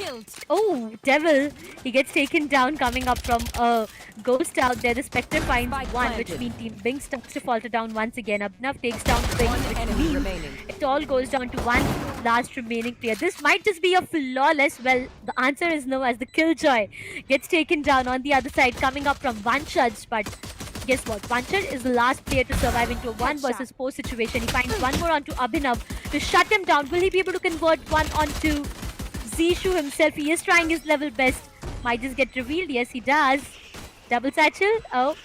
Oh, Devil! He gets taken down coming up from a ghost out there. The Spectre finds one, which means Team Bing starts to falter down once again. Abhinav takes down Bing, which means it all goes down to one last remaining player. This might just be a flawless. Well, the answer is no, as the Killjoy gets taken down on the other side, coming up from Vanshaj, but guess what? Vanchar is the last player to survive into a 1 versus 4 situation. He finds one more onto Abhinav to shut him down. Will he be able to convert one onto Zishu himself? He is trying his level best. Might just get revealed. Yes, he does. Double satchel. Oh,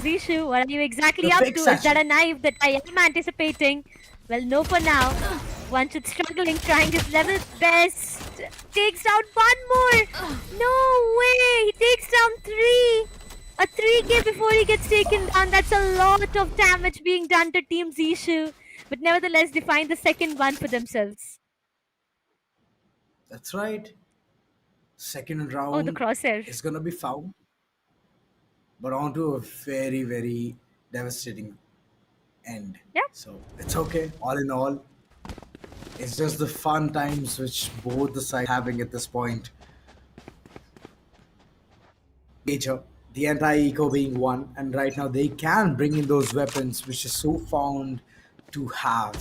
Zishu, what are you exactly up to? Is that a knife that I am anticipating? Well, no for now. Vanchar struggling, trying his level best. Takes down one more. No way. He takes down 3. A 3k before he gets taken down. That's a lot of damage being done to Team Zishu. But nevertheless, they find the second one for themselves. That's right. Second round. Oh, the crosshair is going to be found. But onto a very, very devastating end. Yeah. So it's okay. All in all, it's just the fun times which both the sides having at this point. Major. The anti-eco being one, and right now they can bring in those weapons which is so found to have.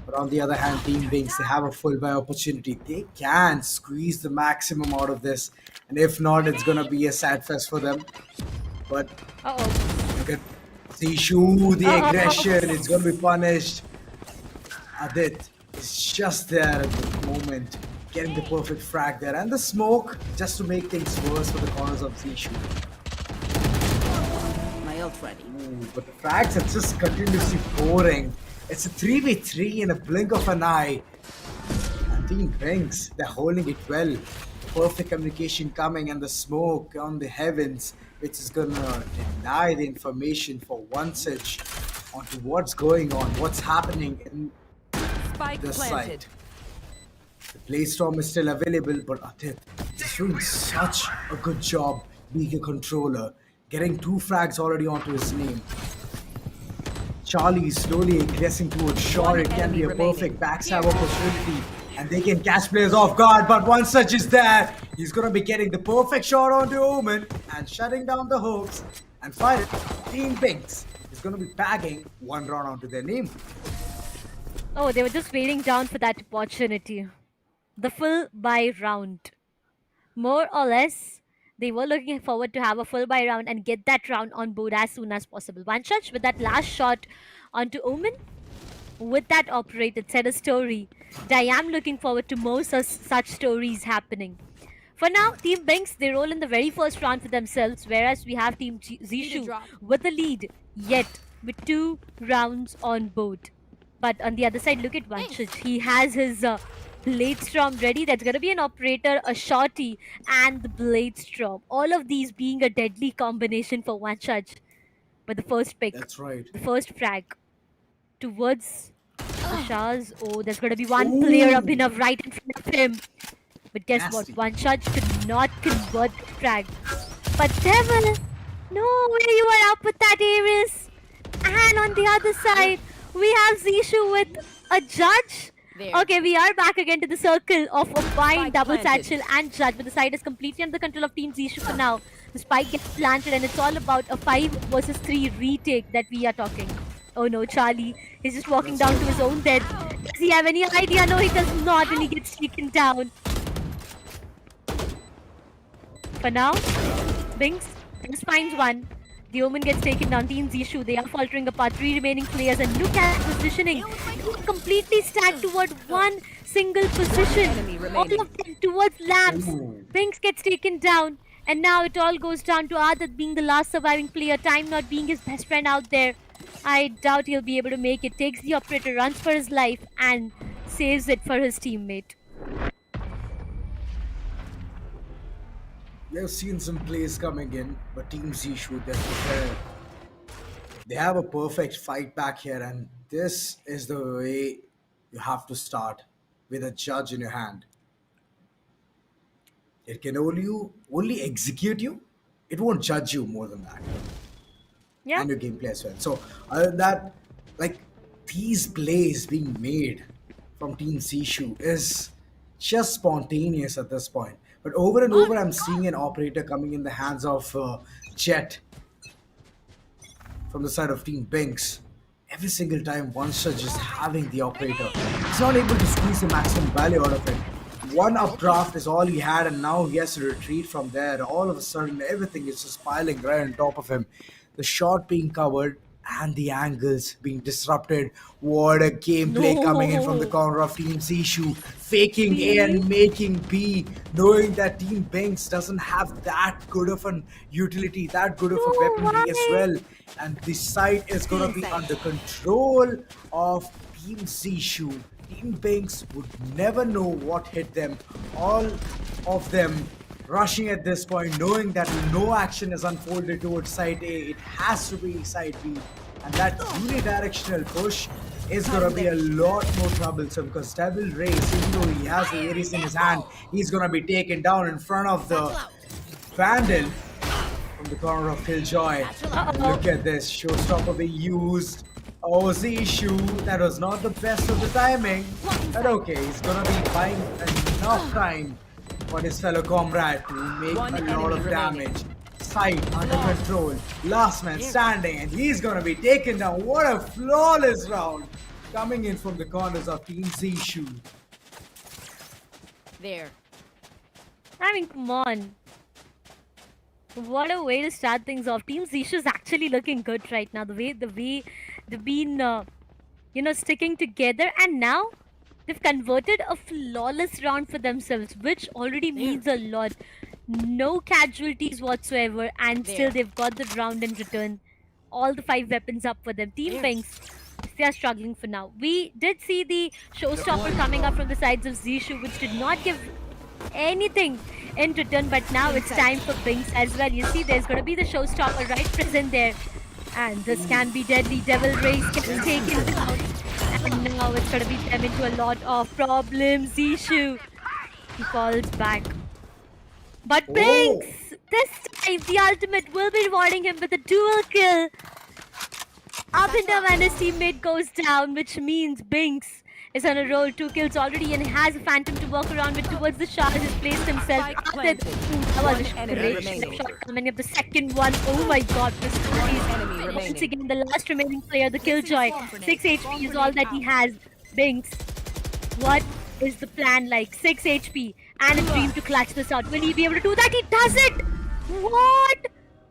But on the other hand, Team Binks, they have a full buy opportunity. They can squeeze the maximum out of this, and if not, it's gonna be a sad fest for them. But look at Zishu, the aggression, it's gonna be punished. Adit is just there at the moment, getting the perfect frag there, and the smoke just to make things worse for the corners of Zishu. Ready. Ooh, but the frags are just continuously pouring. It's a 3v3 in a blink of an eye. And Team Binks, they're holding it well. Perfect communication coming, and the smoke on the heavens, which is gonna deny the information for one such onto what's going on, what's happening in this side. The Playstorm is still available, but Adit is doing such a good job being a controller. Getting 2 frags already onto his name. Charlie is slowly aggressing towards shore. It can be a perfect backstab opportunity, and they can catch players off guard, but one such is there. He's gonna be getting the perfect shot onto Omen and shutting down the hooks. And finally, Team Binks is gonna be bagging 1 round onto their name. Oh, they were just waiting down for that opportunity. The full buy round. More or less, they were looking forward to have a full buy round and get that round on board as soon as possible. Vanshaj with that last shot onto Omen. With that operator, it said a story. I am looking forward to more such stories happening. For now, Team Binks, they roll in the very first round for themselves, whereas we have Team Zishu with the lead, yet with 2 rounds on board. But on the other side, look at Vanshaj. He has his Blade Storm ready. That's going to be an operator, a shorty, and the Blade Storm. All of these being a deadly combination for Vanshaj. But the first pick. That's right. The first frag towards the Shahs. Oh, there's going to be one player up enough right in front of him. But guess what? Vanshaj could not convert the frag. But Devil, no way you are up with that Ares. And on the other side, we have Zishu with a judge. There. Okay, we are back again to the circle of a fine double satchel and judge, but the side is completely under the control of Team Zishu for now. The spike gets planted, and it's all about a 5 versus 3 retake that we are talking. Oh no, Charlie is just walking down to his own death. Does he have any idea? No, he does not, and he gets taken down. For now, Binks just finds one. The Omen gets taken down. Team Zishu, they are faltering apart. 3 remaining players, and look at positioning. Completely stacked toward one single position. All of them towards lamps. Binks gets taken down, and now it all goes down to Adat being the last surviving player. Time not being his best friend out there. I doubt he'll be able to make it. Takes the operator, runs for his life, and saves it for his teammate. We have seen some plays coming in, but Team Zishu, they're prepared. They have a perfect fight back here, and this is the way you have to start with a judge in your hand. It can only execute you. It won't judge you more than that. Yeah. And your gameplay as well. So other than that, like these plays being made from Team Sishu is just spontaneous at this point. But over and over, I'm seeing an operator coming in the hands of Jet from the side of Team Binks. Every single time, Monster just having the operator, he's not able to squeeze the maximum value out of it. One updraft is all he had, and now he has to retreat from there. All of a sudden, everything is just piling right on top of him. The shot being covered and the angles being disrupted. What a gameplay coming in from the corner of Team Zishu. Faking A and making B, knowing that Team Binks doesn't have that good of an utility, that good of a weaponry as well. And the site is going to be under control of Team Zishu. Team Binks would never know what hit them. All of them rushing at this point, knowing that no action is unfolded towards side A. It has to be side B. And that unidirectional push is going to be a lot more troublesome because Devil Race, even though he has the Ares in his hand, he's going to be taken down in front of the Vandal from the corner of Killjoy. And look at this, showstopper being used. Oh, Zishu, that was not the best of the timing. But okay, he's going to be buying enough time for his fellow comrade to make a lot of damage. Sight under control. Last man standing, and he's gonna be taken down. What a flawless round coming in from the corners of Team Zishu. There. I mean, come on. What a way to start things off. Team Zishu is actually looking good right now. The way they've been, sticking together, and now they've converted a flawless round for themselves, which already means a lot. No casualties whatsoever, and still they've got the round in return. All the 5 weapons up for them. Team Binks, they are struggling for now. We did see the showstopper coming up from the sides of Zishu, which did not give anything in return, but now it's time for Binks as well. You see, there's going to be the showstopper right present there. And this can be deadly. Devil Race gets taken down. And now it's going to be them into a lot of problems. Zishu, he falls back. But Binks, this time the ultimate will be rewarding him with a dual kill. Abhinav and his teammate goes down, which means Binks is on a roll. 2 kills already, and he has a phantom to walk around with towards the shot. He's placed himself. That was a great shot coming up. The second one, oh my god, this is once again the last remaining player, the Killjoy. 6 HP is all that he has. Binks, what is the plan like? 6 HP and a dream to clutch this out. Will he be able to do that? He does it! What?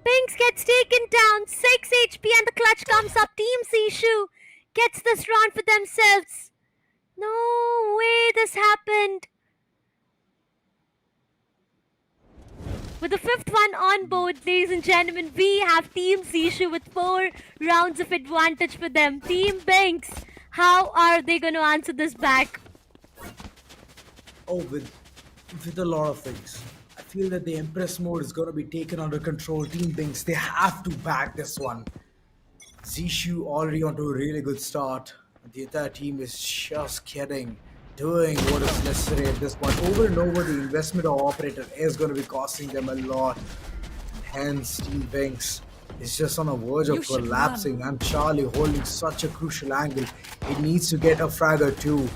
Binks gets taken down. 6 HP and the clutch comes up. Team Zishu gets this round for themselves. No way this happened. With the 5th one on board, ladies and gentlemen, we have Team Zishu with 4 rounds of advantage for them. Team Binks, how are they going to answer this back? Oh, with a lot of things. I feel that the Empress mode is going to be taken under control. Team Binks, they have to back this one. Zishu already onto a really good start. The entire team is just doing what is necessary at this point. Over and over, the investment of operator is going to be costing them a lot. Hence, Team Binks is just on a verge of collapsing. And Charlie holding such a crucial angle. He needs to get a frag or 2.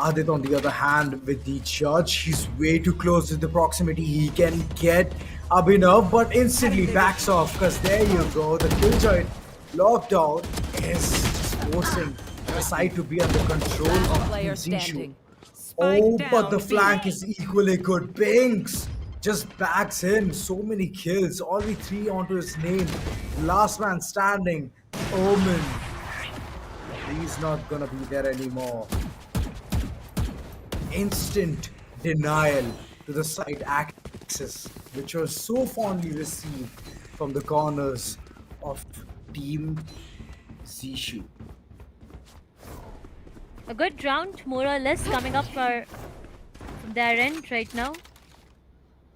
Adit, on the other hand, with the judge, he's way too close to the proximity. He can get Abhinav, but instantly backs off because there you go. The Killjoy lockdown is just forcing the side to be under control of Zishu. Oh, but the flank is equally good. Binks just backs in. So many kills. Only 3 onto his name. Last man standing. Omen. He's not gonna be there anymore. Instant denial to the side axis, which was so fondly received from the corners of Team Zishu. A good round, more or less, coming up from their end right now.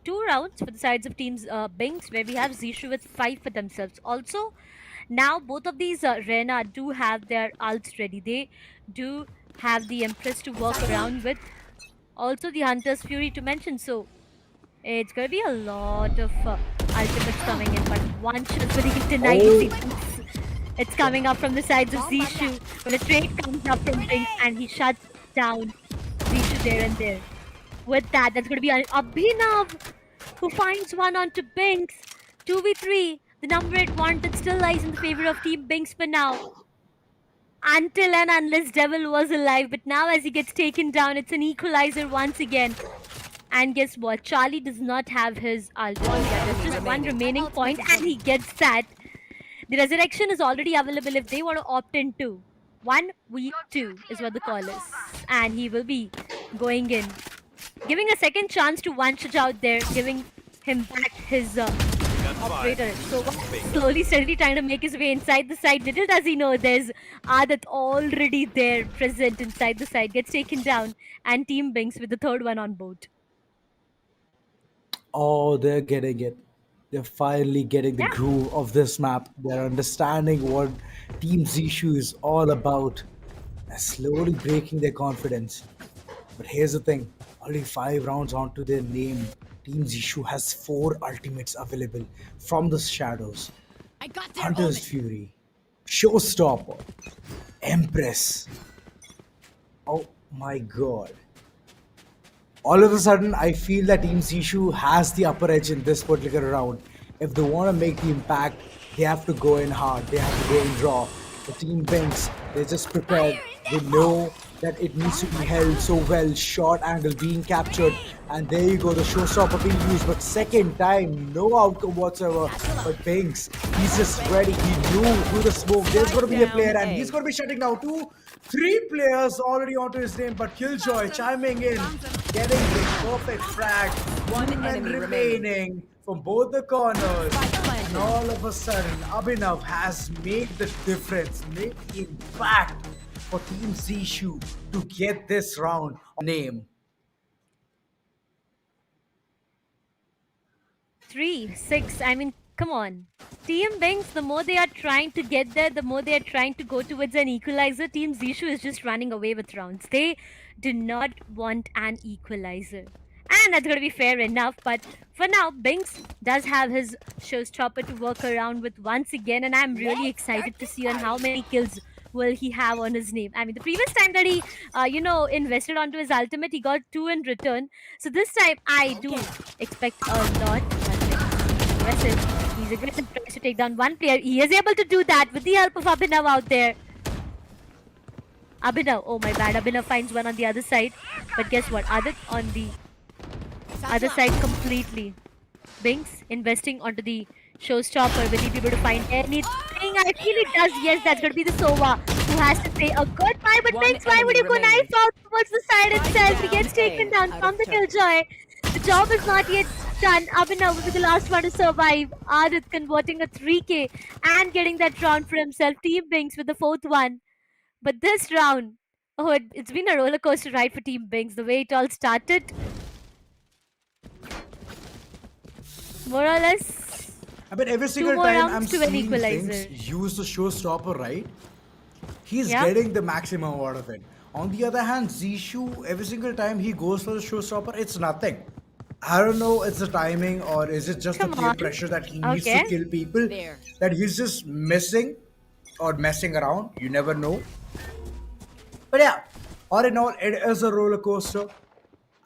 2 rounds for the sides of Teams Binks, where we have Zishu with 5 for themselves. Also, Now both of these Rena do have their ults ready. They do have the Empress to work around with. Also the Hunter's Fury to mention. So it's gonna be a lot of ultimates coming in, but one shot will he deny it's coming up from the sides of Zishu. When a trade comes up from Pink and he shuts down Zishu there and there. With that, that's going to be Abhinav who finds one onto Binks. 2v3. The number 8 wanted still lies in the favor of Team Binks for now. Until and unless Devil was alive. But now as he gets taken down, it's an equalizer once again. And guess what? Charlie does not have his ult. There's just one remaining point and he gets that. The resurrection is already available if they want to opt into. 1v2 is what the call is. And he will be going in. Giving a second chance to Vanshaj out there, giving him back his operator. So slowly, steadily trying to make his way inside the side. Little does he know there's Adat already there, present inside the side. Gets taken down and Team Binks with the third one on board. Oh, they're getting it. They're finally getting the groove of this map. They're understanding what Team Zishu is all about. They're slowly breaking their confidence. But here's the thing. Only 5 rounds onto their name. Team Zishu has 4 ultimates available from the shadows. Hunter's Fury, Showstopper, Empress. Oh my god. All of a sudden, I feel that Team Zishu has the upper edge in this particular round. If they want to make the impact, they have to go in hard. They have to go in raw. The Team Binks, they're just prepared. They know that it needs to be held so well. Short angle being captured. And there you go, the showstopper being used. But second time, no outcome whatsoever. But Binks, he's just ready. He knew through the smoke there's going to be a player. And he's going to be shutting down 3 players already onto his name. But Killjoy chiming in, getting the perfect frag. One enemy remaining from both the corners. And all of a sudden, Abhinav has made the difference, made the impact for Team Zishu to get this round name. 3-6. I mean, come on. Team Binks, the more they are trying to get there, the more they are trying to go towards an equalizer. Team Zishu is just running away with rounds. They do not want an equalizer. And that's going to be fair enough. But for now, Binks does have his showstopper to work around with once again. And I'm really excited to see on how many kills will he have on his name. I mean, the previous time that he, invested onto his ultimate, he got 2 in return. So this time, I do expect a lot. Aggressive. He's aggressive, tries to take down one player. He is able to do that with the help of Abhinav out there. Abhinav, oh my bad. Abhinav finds one on the other side. But guess what? Adit on the other side completely. Binks investing onto the showstopper. Will he be able to find anything? I feel it does. Yes, that's going to be the Sova who has to say a goodbye. But Binks, why would you go knife out towards the side itself? He gets taken down from the Killjoy. The job is not yet done. Abhinav will be the last one to survive. Adit converting a 3k and getting that round for himself. Team Binks with the 4th one. But this round, it's been a roller coaster ride for Team Binks. The way it all started, more or less. I mean, every single time I'm seeing Binks use the showstopper, right? He's getting the maximum out of it. On the other hand, Zishu, every single time he goes for the showstopper, it's nothing. I don't know, it's the timing or is it just the peer pressure that he needs to kill people? That he's just missing or messing around. You never know. But yeah, all in all, it is a roller coaster.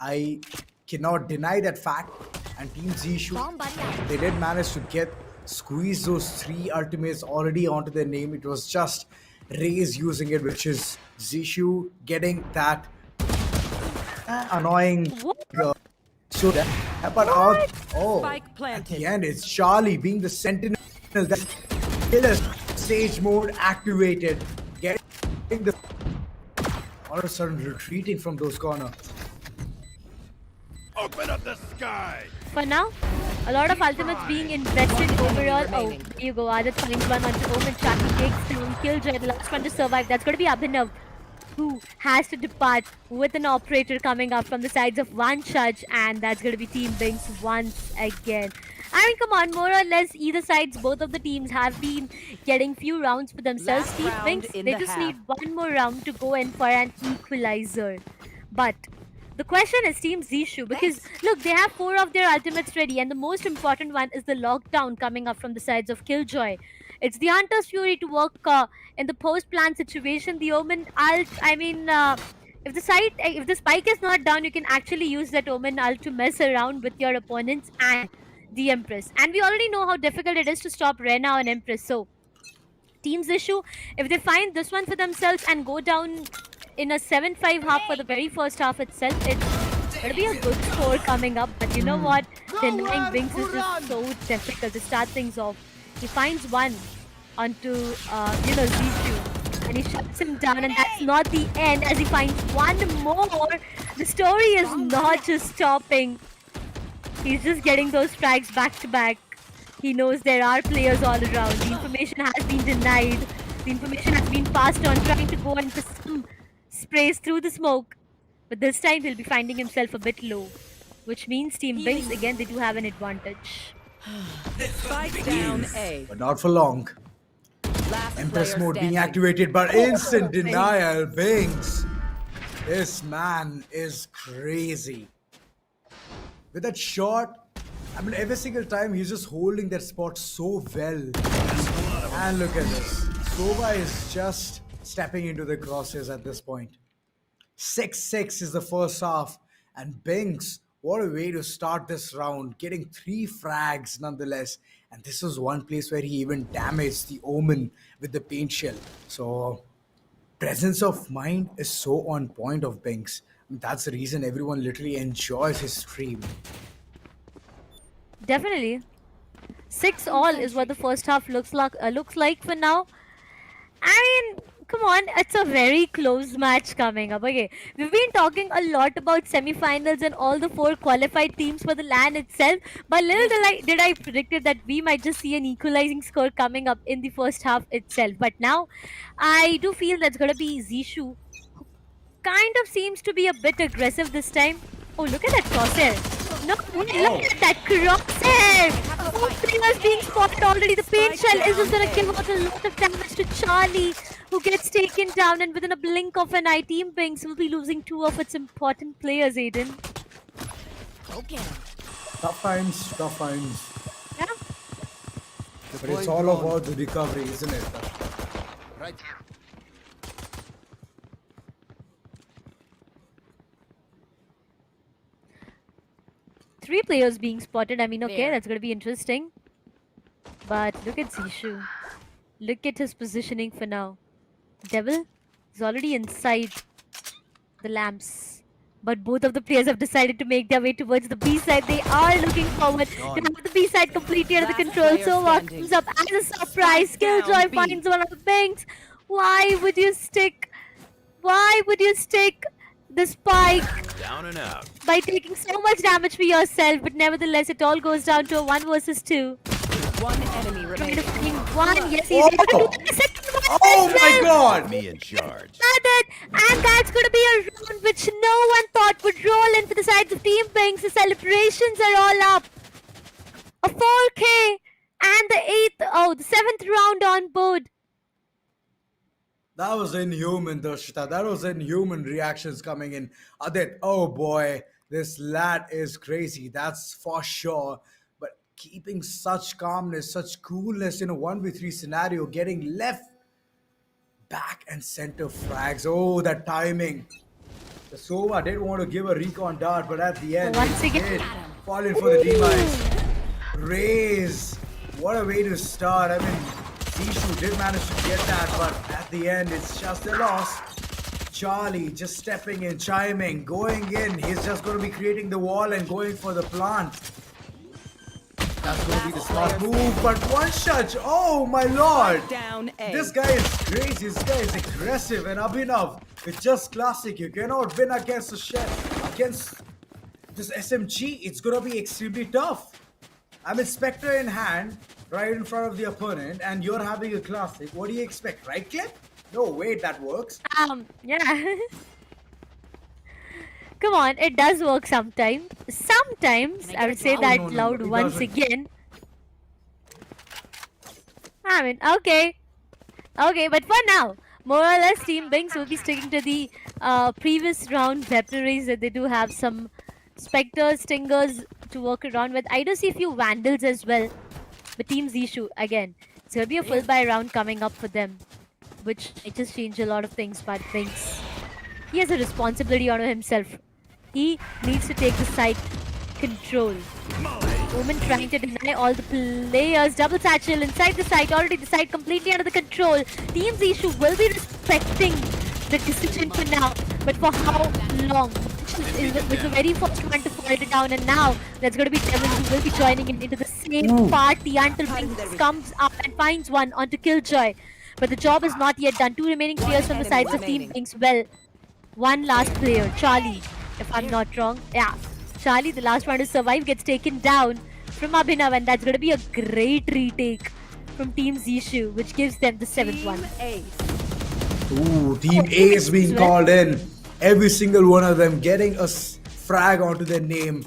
I cannot deny that fact. And Team Zishu, they did manage to squeeze those 3 ultimates already onto their name. It was just Raze using it, which is Zishu getting that annoying showdown. But at the end, it's Charlie being the sentinel that killer stage mode activated, getting the all of a sudden retreating from those corners. Open up the sky! For now, a lot of ultimates being invested overall. Oh, there you go. Adit finds one onto Omen. Chucky takes down Killjoy, the last one to survive. That's going to be Abhinav, who has to depart with an operator coming up from the sides of Vanshaj. And that's going to be Team Binks once again. I mean, come on, more or less, either sides, both of the teams have been getting few rounds for themselves. Last Team round Binks, in they the just half. need one more round to go in for an equalizer. But the question is Team Zishu, because look, they have 4 of their ultimates ready, and the most important one is the lockdown coming up from the sides of Killjoy. It's the Hunter's Fury to work in the post-plan situation. The Omen ult, I mean, if the spike is not down, you can actually use that Omen ult to mess around with your opponents and the Empress. And we already know how difficult it is to stop Rena on Empress. So, Team's issue, if they find this one for themselves and go down in a 7-5 half for the very first half itself, it's going to be a good score coming up. But you know what? Denying Binks is just so difficult to start things off. He finds one onto, Zishu, and he shuts him down, and that's not the end as he finds one more. The story is not just stopping. He's just getting those strikes back to back. He knows there are players all around. The information has been denied. The information has been passed on, trying to go into some sprays through the smoke. But this time he'll be finding himself a bit low, which means Team Binks, again, they do have an advantage. Spike down A. But not for long. Empress player mode being standing. activated, but instant denial. Binks. This man is crazy. With that shot, I mean, every single time he's just holding that spot so well. And look at this. Sova is just stepping into the crosshairs at this point. 6-6 is the first half. And Binks, what a way to start this round. Getting 3 frags nonetheless. And this was one place where he even damaged the Omen with the paint shell. So, presence of mind is so on point of Binks. I mean, that's the reason everyone literally enjoys his stream. Definitely. 6-all is what the first half looks like for now. I mean, come on, it's a very close match coming up. Okay, we've been talking a lot about semi-finals and all the 4 qualified teams for the LAN itself, but little did I predicted that we might just see an equalizing score coming up in the first half itself. But now, I do feel that's gonna be Zishu, who kind of seems to be a bit aggressive this time. Oh, look at that crosshair. No, look at that crosshair! 4 players being spotted already. The paint shell is just gonna kill out a lot of damage to Charlie, who gets taken down, and within a blink of an eye, Team Binks will be losing 2 of its important players, Aiden. Okay. Tough times, tough times. Yeah. But it's all about the recovery, isn't it? Right. 3 players being spotted. I mean, okay, that's going to be interesting. But look at Zishu. Look at his positioning for now. Devil is already inside the lamps. But both of the players have decided to make their way towards the B side. They are looking forward to have the B side completely under the control. So what comes up as a surprise? Killjoy finds one of the Binks. Why would you stick? Why would you stick the spike Down and out. by taking so much damage for yourself? But nevertheless, it all goes down to a 1 versus 2. One enemy remaining. Yes, he's able to do the second one. Oh my god! Me in charge. And that's going to be a round which no one thought would roll in for the sides of Team Binks. The celebrations are all up. A 4K and the 7th round on board. That was inhuman, Darshita. That was inhuman reactions coming in. Adit, oh boy, this lad is crazy. That's for sure. But keeping such calmness, such coolness in a 1v3 scenario, getting left, back and center frags. Oh, that timing. The Sova did want to give a recon dart, but at the end, once it again, did fall in for the demise. Raze, what a way to start. I mean, Zishu did manage to get that, but at the end, it's just a loss. Charlie just stepping in, chiming, going in. He's just going to be creating the wall and going for the plant. That's going to be the smart move, but one shot. Oh my lord! Down A. This guy is crazy. This guy is aggressive, and Abhinav, it's just classic. You cannot win against against this SMG. It's going to be extremely tough. I mean, Spectre in hand, right in front of the opponent, and you're having a classic. What do you expect? Right click? No way that works. Yeah. Come on, it does work sometimes. Sometimes, I would say that loud once again. I mean, okay. Okay, but for now, more or less Team Binks will be sticking to the previous round weaponries that they do have some Spectres, Stingers to work around with. I do see a few Vandals as well. But Team Zishu, again, it's going to be a full buy round coming up for them, which might just change a lot of things, but Binks, he has a responsibility on himself. He needs to take the side control. Omen trying to deny all the players. Double satchel inside the site. Already the site completely under the control. Team Zishu will be respecting the decision for now. But for how long? Is the very first one to fall it down. And now there's going to be Devil who will be joining in into the same party until Binks comes up and finds one onto Killjoy. But the job is not yet done. Two remaining players from the sides of Team Binks. Well, one last player, Charlie, if I'm not wrong. Yeah. Charlie, the last one to survive, gets taken down from Abhinav, and that's going to be a great retake from Team Zishu, which gives them the 7th one. Ooh, Team A is being called in. Every single one of them getting a frag onto their name.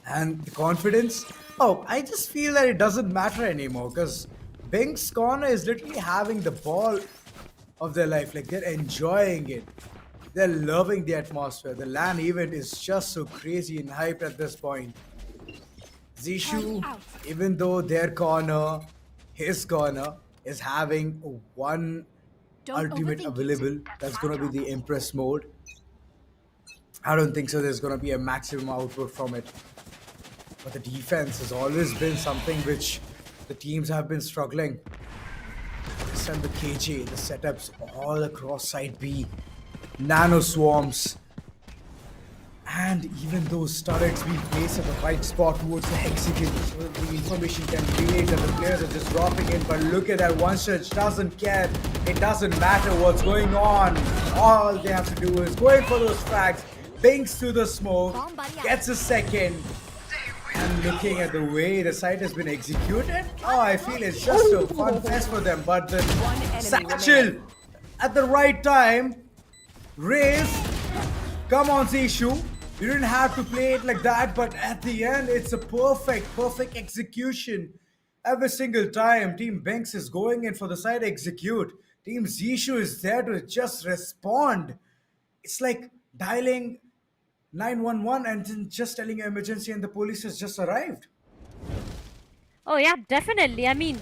And the confidence? Oh, I just feel that it doesn't matter anymore because Binks' corner is literally having the ball of their life. Like, they're enjoying it. They're loving the atmosphere. The LAN event is just so crazy and hyped at this point. Zishu, even though their corner, his corner, is having one ultimate available, that's going to be the Empress mode. I don't think so there's going to be a maximum output from it. But the defense has always been something which the teams have been struggling. And the KJ, the setups all across side B. Nano swarms, and even those turrets being placed at the right spot towards the hexagon, so the information can relate that the players are just dropping in. But look at that, one search doesn't care. It doesn't matter what's going on. All they have to do is go in for those frags. Binks to the smoke, gets a second. And looking at the way the site has been executed, oh, I feel it's just a fun fest for them. But the satchel at the right time. Raise, come on Zishu, you didn't have to play it like that, but at the end it's a perfect execution. Every single time Team Binks is going in for the side execute, Team Zishu is there to just respond. It's like dialing 911 and then just telling an emergency and the police has just arrived. Oh yeah, definitely. I mean,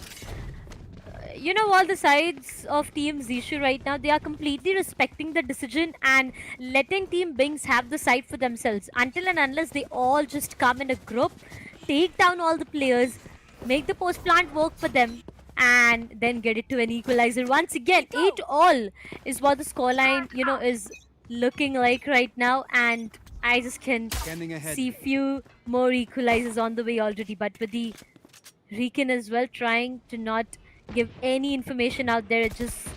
you know, all the sides of Team Zishu right now, they are completely respecting the decision and letting Team Binks have the side for themselves until and unless they all just come in a group, take down all the players, make the post plant work for them, and then get it to an equalizer. Once again, 8-all is what the scoreline, you know, is looking like right now, and I just can see few more equalizers on the way already. But with the Recon as well trying to not give any information out there, it's just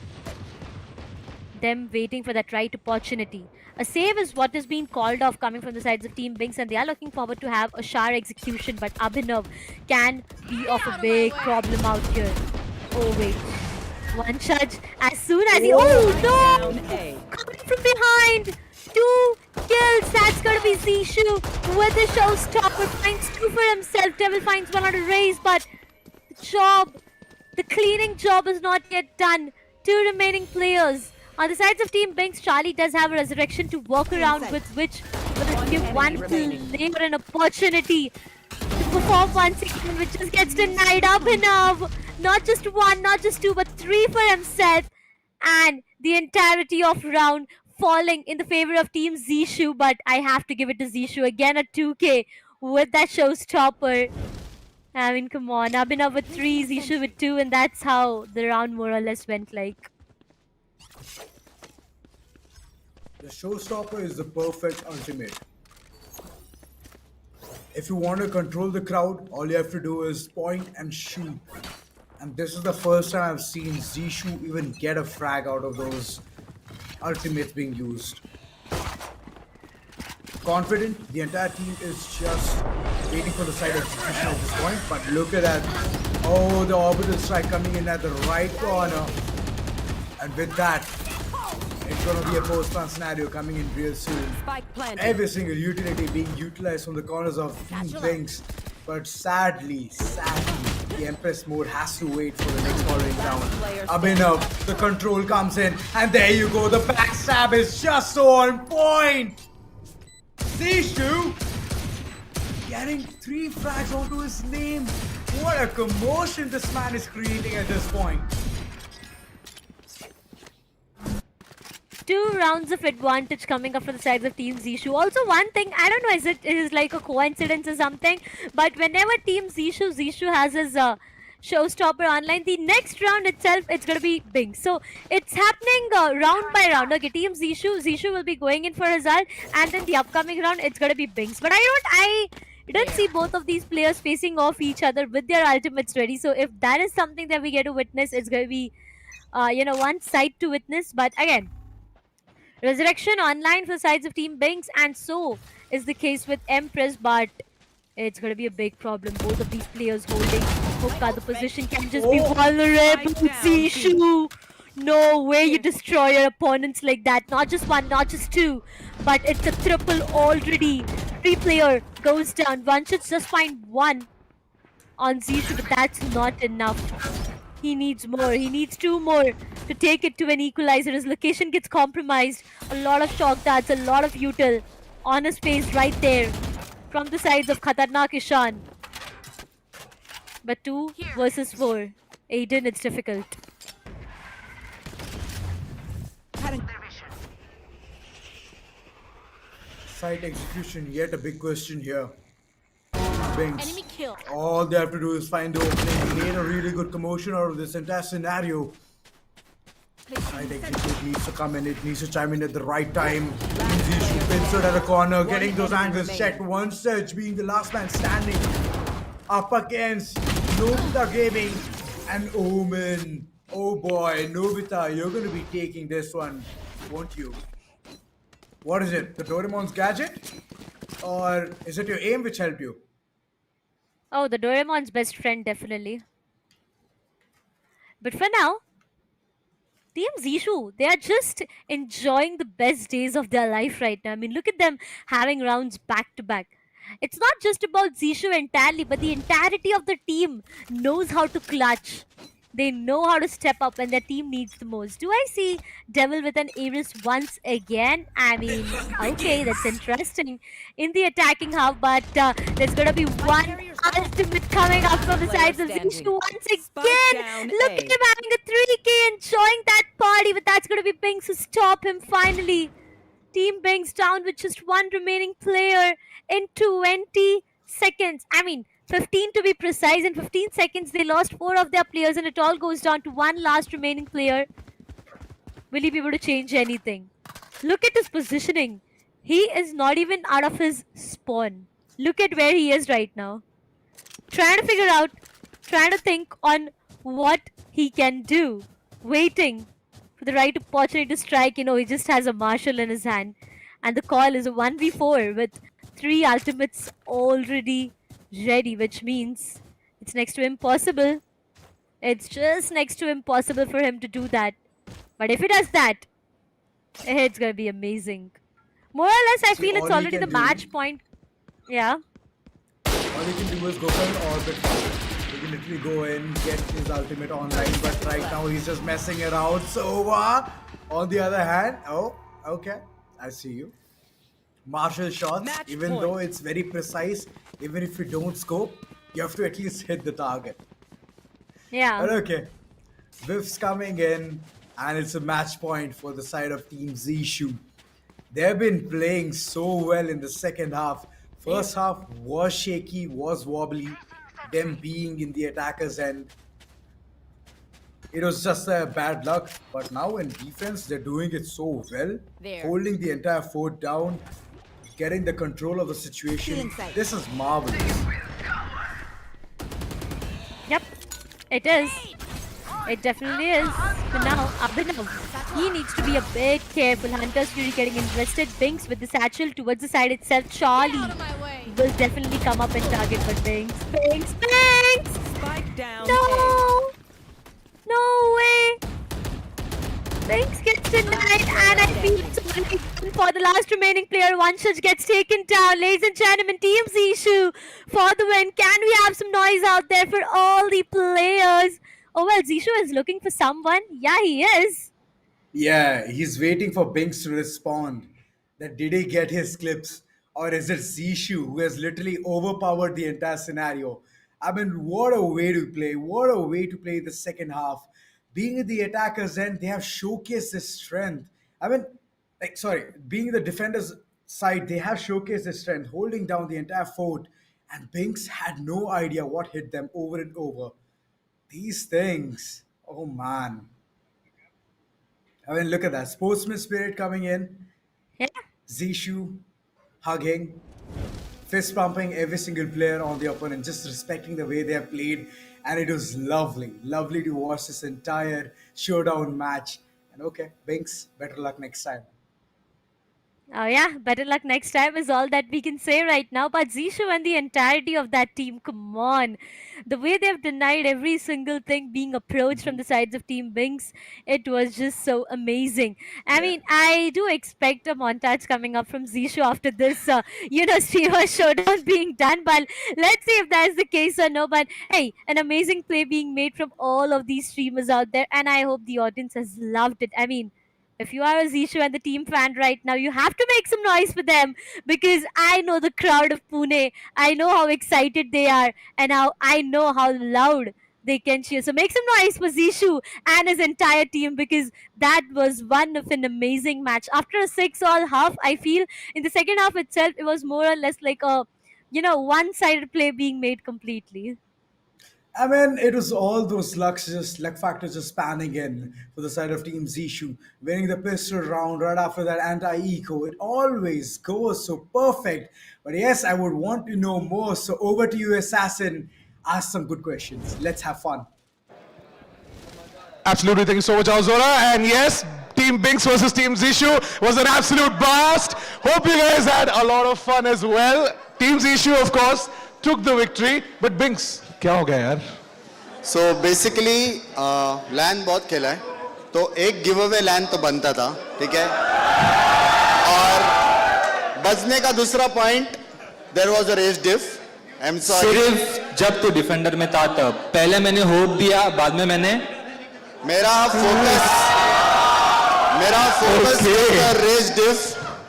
them waiting for that right opportunity. A save is what is being called off coming from the sides of Team Binks, and they are looking forward to have a shower execution, but Abhinav can be of a big problem out here. Oh wait, one charge as soon as he... Oh no! Coming from behind! 2 kills, that's gonna be Zishu with the showstopper, finds 2 for himself. Devil finds 1 on a raise, but the cleaning job is not yet done. 2 remaining players. On the sides of Team Binks, Charlie does have a resurrection to walk around with, which will give one player an opportunity to perform once again, which just gets denied. Abhinav, not just 1, not just 2, but 3 for himself. And the entirety of round falling in the favor of Team Zishu, but I have to give it to Zishu again at 2k with that showstopper. I mean, come on, Abhinav with 3, Zishu with 2, and that's how the round more or less went like. The showstopper is the perfect ultimate. If you want to control the crowd, all you have to do is point and shoot. And this is the first time I've seen Zishu even get a frag out of those ultimates being used. Confident, the entire team is just waiting for the side execution at this point. But look at that. Oh, the orbital strike coming in at the right corner. And with that, it's going to be a post-plant scenario coming in real soon. Every single utility being utilized from the corners of Team Binks. But sadly, the the Empress mode has to wait for the next following round. Abhinav, the control comes in, and there you go. The backstab is just so on point. Zishu getting 3 frags onto his name. What a commotion this man is creating at this point. 2 rounds of advantage coming up for the sides of Team Zishu. Also, one thing, I don't know, is it like a coincidence or something, but whenever Team Zishu has his showstopper online, the next round itself, it's going to be Bing. So, it's happening round by round. Okay, Team Zishu will be going in for his ult, and then the upcoming round, it's going to be Bings. But I don't see both of these players facing off each other with their ultimates ready. So, if that is something that we get to witness, it's going to be, one side to witness. But again, Resurrection online for the sides of Team Bings, and so is the case with Empress, but it's going to be a big problem. Both of these players holding hook. The position can just be vulnerable. Zishu, no way you destroy your opponents like that. Not just 1, not just 2, but it's a triple already. 3 player goes down. One should just find 1 on Zishu, but that's not enough. He needs more. He needs 2 more to take it to an equalizer. His location gets compromised. A lot of shock darts, a lot of util on his face right there from the sides of Khatarnak Ishan. But 2 versus 4. Aiden, it's difficult. Site execution, yet a big question here. Bings. Enemy kill. All they have to do is find the opening. He made a really good commotion out of this entire scenario. Side execute needs to come in. It needs to chime in at the right time. Zishu pins it at the corner, getting those angles checked. One Surge being the last man standing. Up against Nobita Gaming and Omen. Oh boy, Nobita, you're going to be taking this one, won't you? What is it? The Doraemon's gadget? Or is it your aim which helped you? Oh, the Doraemon's best friend, definitely. But for now, Team Zishu, they are just enjoying the best days of their life right now. I mean, look at them having rounds back to back. It's not just about Zishu entirely, but the entirety of the team knows how to clutch. They know how to step up when their team needs the most. Do I see Devil with an Ares once again? I mean, okay, that's interesting in the attacking half, but there's going to be one ultimate coming up from the sides of Zishu once again. Look at him having a 3k, enjoying that party, but that's going to be Bings to stop him finally. Team Bings down with just 1 remaining player in 20 seconds. I mean, 15 to be precise. In 15 seconds, they lost 4 of their players, and it all goes down to 1 last remaining player. Will he be able to change anything? Look at his positioning. He is not even out of his spawn. Look at where he is right now. Trying to figure out, trying to think on what he can do. Waiting for the right opportunity to strike. You know, he just has a marshal in his hand. And the call is a 1v4 with 3 ultimates already ready, which means it's next to impossible. It's just next to impossible for him to do that. But if he does that, it's gonna be amazing. More or less, I feel it's already the match point. Yeah. All he can do is go for an orbit. He can literally go in, get his ultimate online, but right now he's just messing around. So, on the other hand, oh, okay, I see you. Martial shots, even though it's very precise, even if you don't scope, you have to at least hit the target. Yeah. But okay, Whiff's coming in, and it's a match point for the side of Team Zishu. They've been playing so well in the second half. First half was shaky, was wobbly, them being in the attacker's end. It was just a bad luck, but now in defense, they're doing it so well. Holding the entire fort down, getting the control of the situation. This is marvelous. Yep, it is. It definitely is. But now, Abhinav, he needs to be a bit careful. Hunter's Fury getting invested. Bings with the satchel towards the side itself. Charlie will definitely come up and target, but Bings. Spike down. No! No way! Bings gets tonight, and I feel so like for the last remaining player, Vanshaj gets taken down. Ladies and gentlemen, Team Zishu for the win. Can we have some noise out there for all the players? Oh well, Zishu is looking for someone. Yeah, he is. Yeah, he's waiting for Binks to respond. That did he get his clips? Or is it Zishu who has literally overpowered the entire scenario? I mean, what a way to play. What a way to play the second half. Being in the attackers' end, they have showcased their strength. I mean, being the defenders' side, they have showcased their strength, holding down the entire fort. And Binks had no idea what hit them over and over. These things, oh man. I mean, look at that. Sportsman spirit coming in. Yeah. Zishu hugging, fist pumping every single player on the opponent, just respecting the way they have played. And it was lovely, lovely to watch this entire showdown match. And okay, Binks, better luck next time. Oh yeah, better luck next time is all that we can say right now. But Zishu and the entirety of that team, come on. The way they've denied every single thing being approached from the sides of Team Binks, it was just so amazing. I mean, I do expect a montage coming up from Zishu after this, streamer showdown being done. But let's see if that's the case or no. But hey, an amazing play being made from all of these streamers out there. And I hope the audience has loved it. I mean, if you are a Zishu and the team fan right now, you have to make some noise for them, because I know the crowd of Pune. I know how excited they are, and I know how loud they can cheer. So make some noise for Zishu and his entire team, because that was one of an amazing match. After a 6-all half, I feel in the second half itself, it was more or less like a one-sided play being made completely. I mean, it was all those luck factors just spanning in for the side of Team Zishu, winning the pistol round right after that anti-eco. It always goes so perfect. But yes, I would want to know more. So over to you, Assassin. Ask some good questions. Let's have fun. Absolutely, thank you so much, Alzora. And yes, Team Binks versus Team Zishu was an absolute blast. Hope you guys had a lot of fun as well. Team Zishu, of course, took the victory. But Binks, क्या हो गया यार? So basically, LAN बहुत खेला है, तो एक give away LAN तो बनता था, ठीक है? और बचने का दूसरा point, there was a raise diff. I'm sorry. सिर्फ जब तू डिफेंडर में था तब. पहले मैंने होप दिया, बाद में मैंने मेरा फोकस रेज डिफ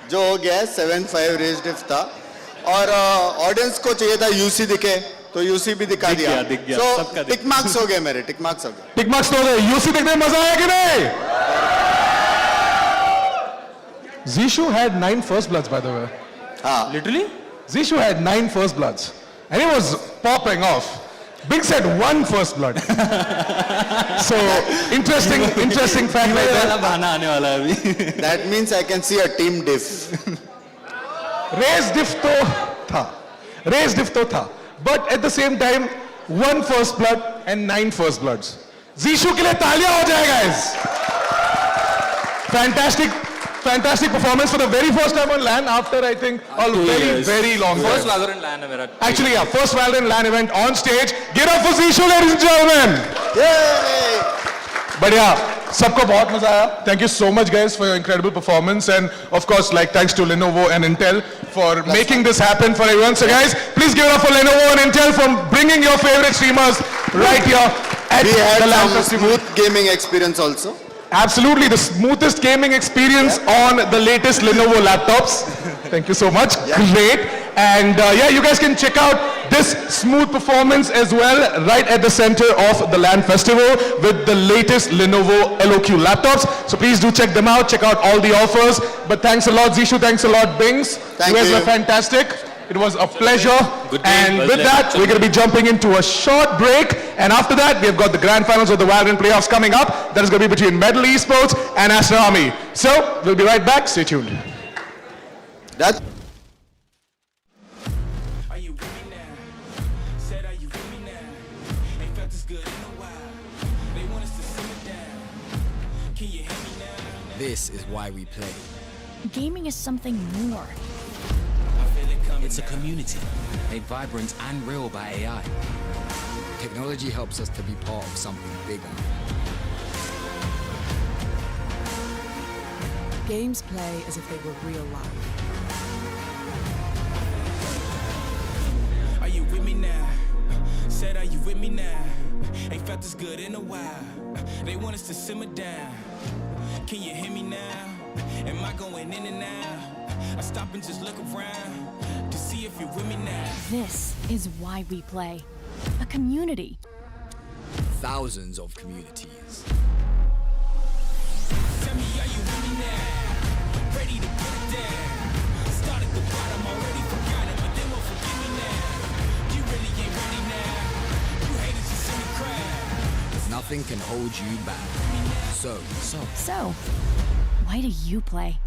जो हो गया है 7-5 रेज डिफ था, और ऑडियंस को चाहिए था यूसी दिखे, तो यूसी भी दिखा दिया. So टिक मार्क्स हो गए मेरे, टिक मार्क्स हो गए. टिक मार्क्स हो गए. यूसी देखने में मजा आया कि नहीं? Zishu had 9 first bloods, by the way. Literally? Zishu had 9 first bloods, and he was popping off. Binks had 1 first blood. So interesting fact like that. That means I can see a team diff. Raise diff to tha. But at the same time, 1 first blood and 9 first bloods. Zishu ke liye taaliyan ho jaye, guys. Fantastic performance for the very first time on LAN after, I think, a very long time. First Valorant LAN event. Actually, yeah, first Valorant LAN event on stage. Get up for Zishu, ladies and gentlemen. Yay! But yeah, sabko bahut maza aaya. Thank you so much, guys, for your incredible performance, and of course, thanks to Lenovo and Intel for making this happen for everyone. So, guys, please give it up for Lenovo and Intel for bringing your favorite streamers right here at the LAN Festival. Smooth gaming experience also. Absolutely, the smoothest gaming experience on the latest Lenovo laptops. Thank you so much. Great. And you guys can check out this smooth performance as well right at the center of the LAN Festival with the latest Lenovo LOQ laptops. So please do check them out. Check out all the offers. But thanks a lot, Zishu. Thanks a lot, Bings. You guys were fantastic. It was a pleasure. And with that, we're going to be jumping into a short break. And after that, we have got the grand finals of the Valorant playoffs coming up. That is going to be between Medal Esports and Aster Army. So we'll be right back. Stay tuned. That's This is why we play. Gaming is something more. It's a community made vibrant and real by AI. Technology helps us to be part of something bigger. Games play as if they were real life. Are you with me now? Said, are you with me now? Ain't felt this good in a while. They want us to simmer down. Can you hear me now? Am I going in and out? I stop and just look around to see if you're with me now. This is why we play. A community. Thousands of communities. Tell me, are you with me now? Ready to put it down. Start at the bottom, already forgot it, but they won't forgive me now. You really ain't ready now. You haters just in the crowd. Nothing can hold you back. So, why do you play?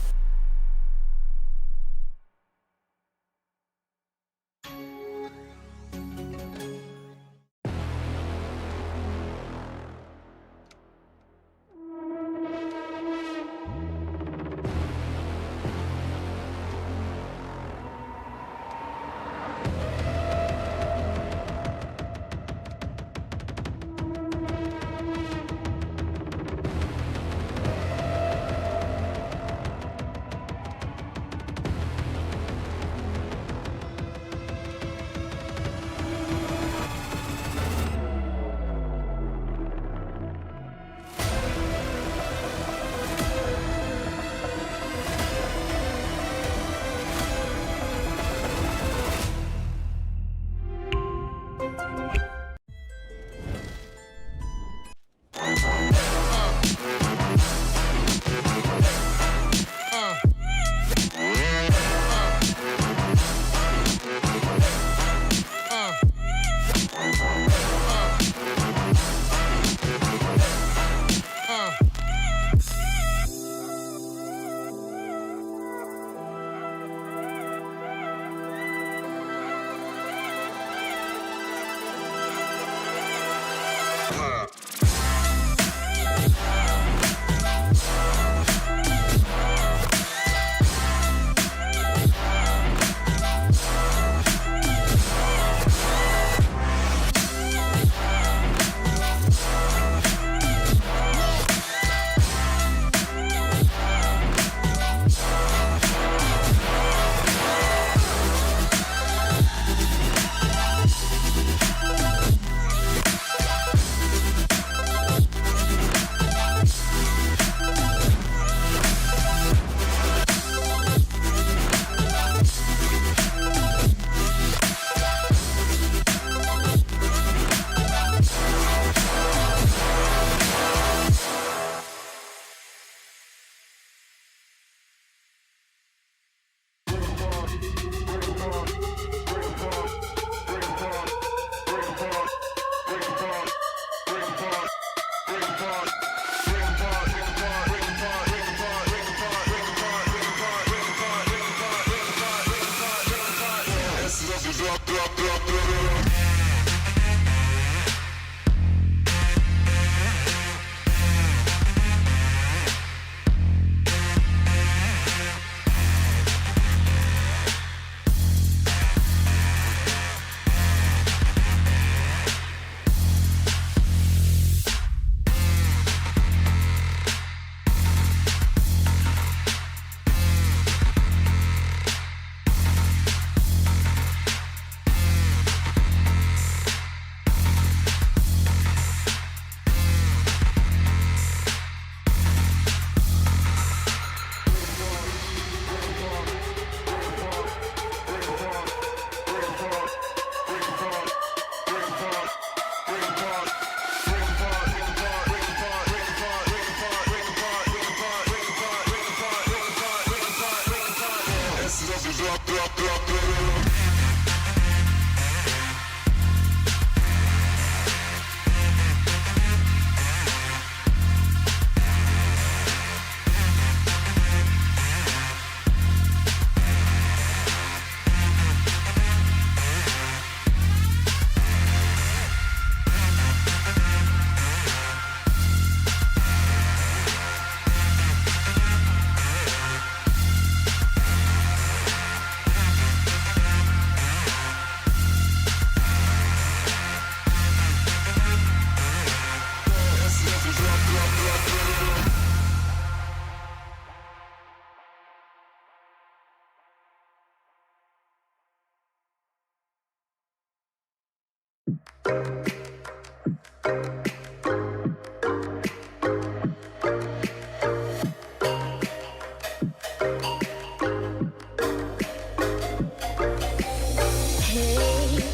Hey,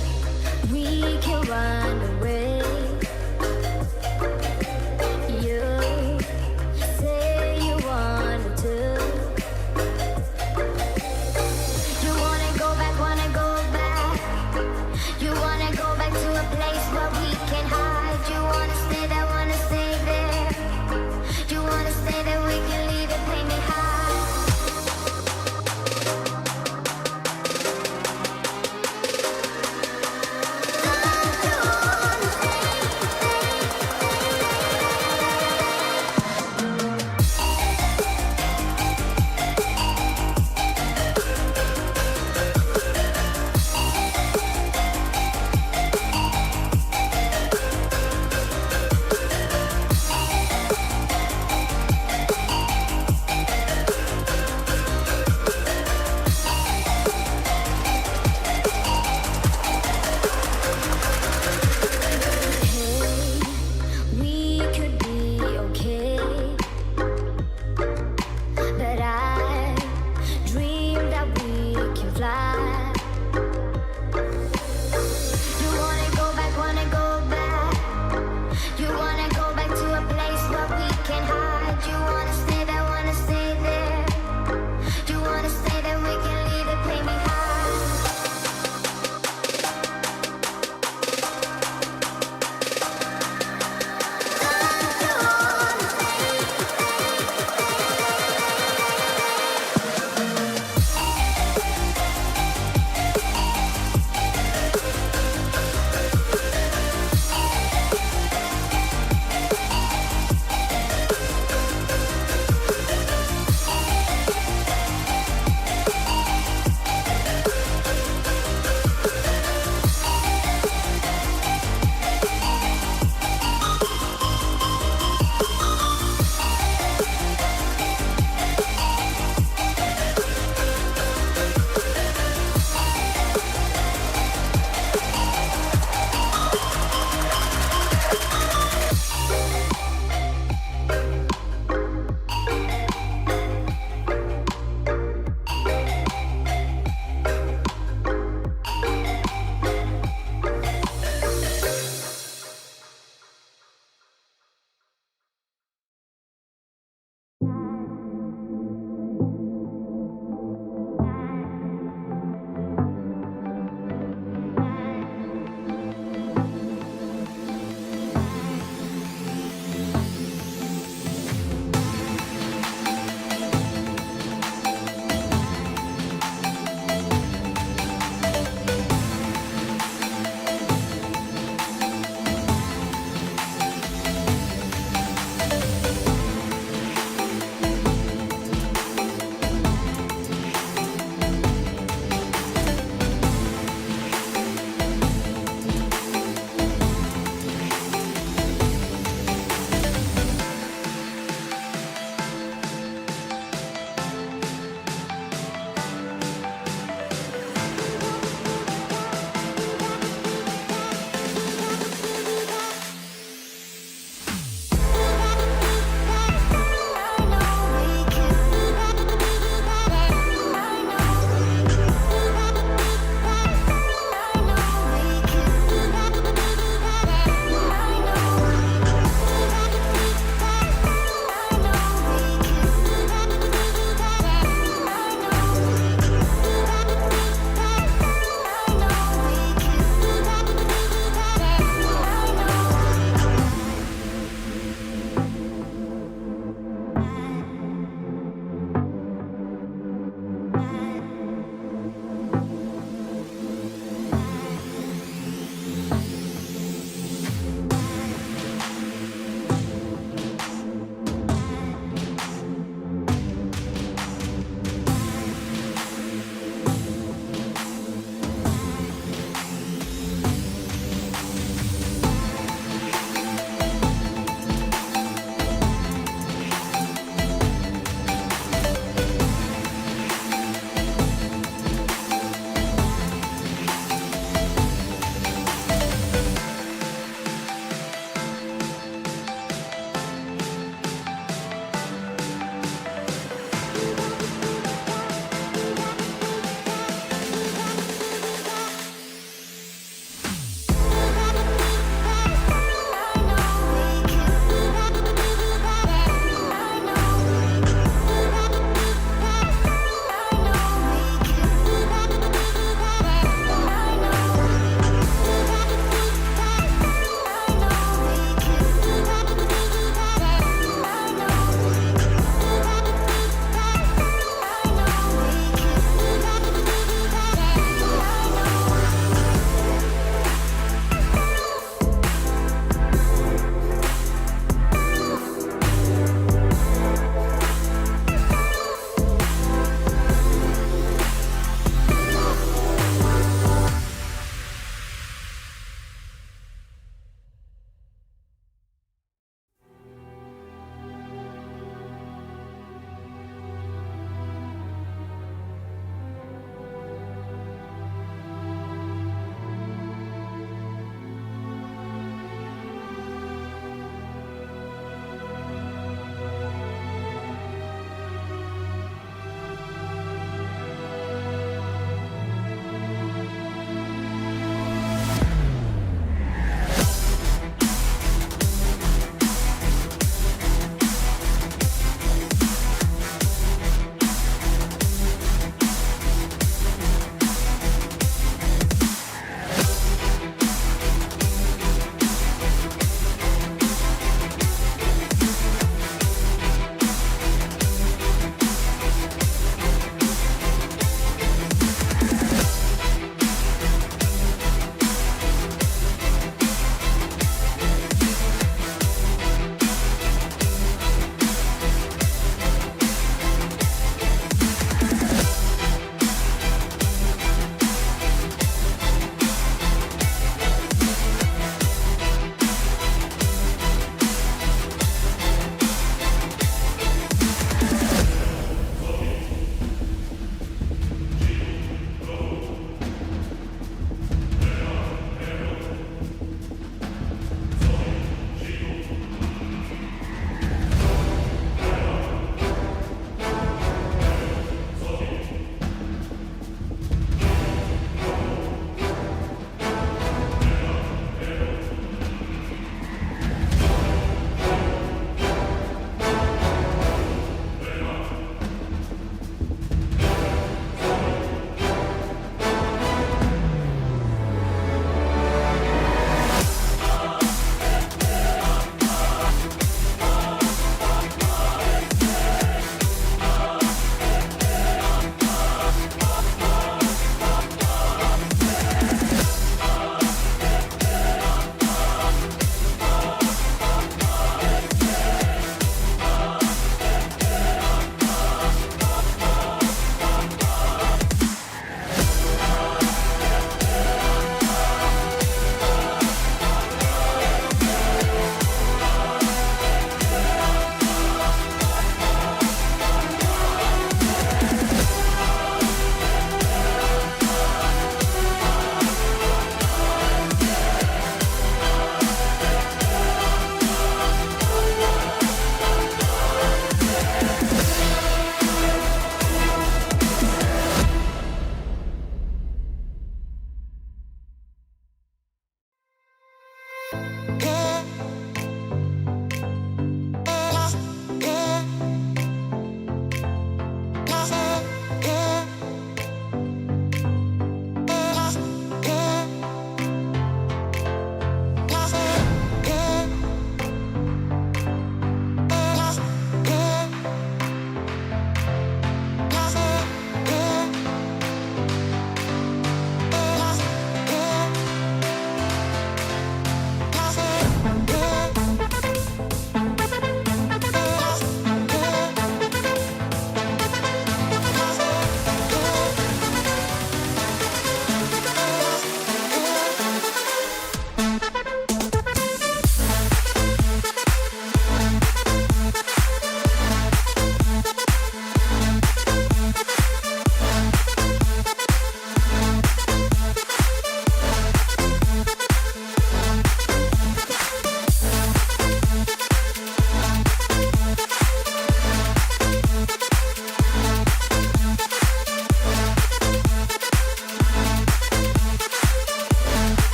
we can run away. You say you want to. You wanna go back, wanna go back. You wanna go back to a place where we can hide. You wanna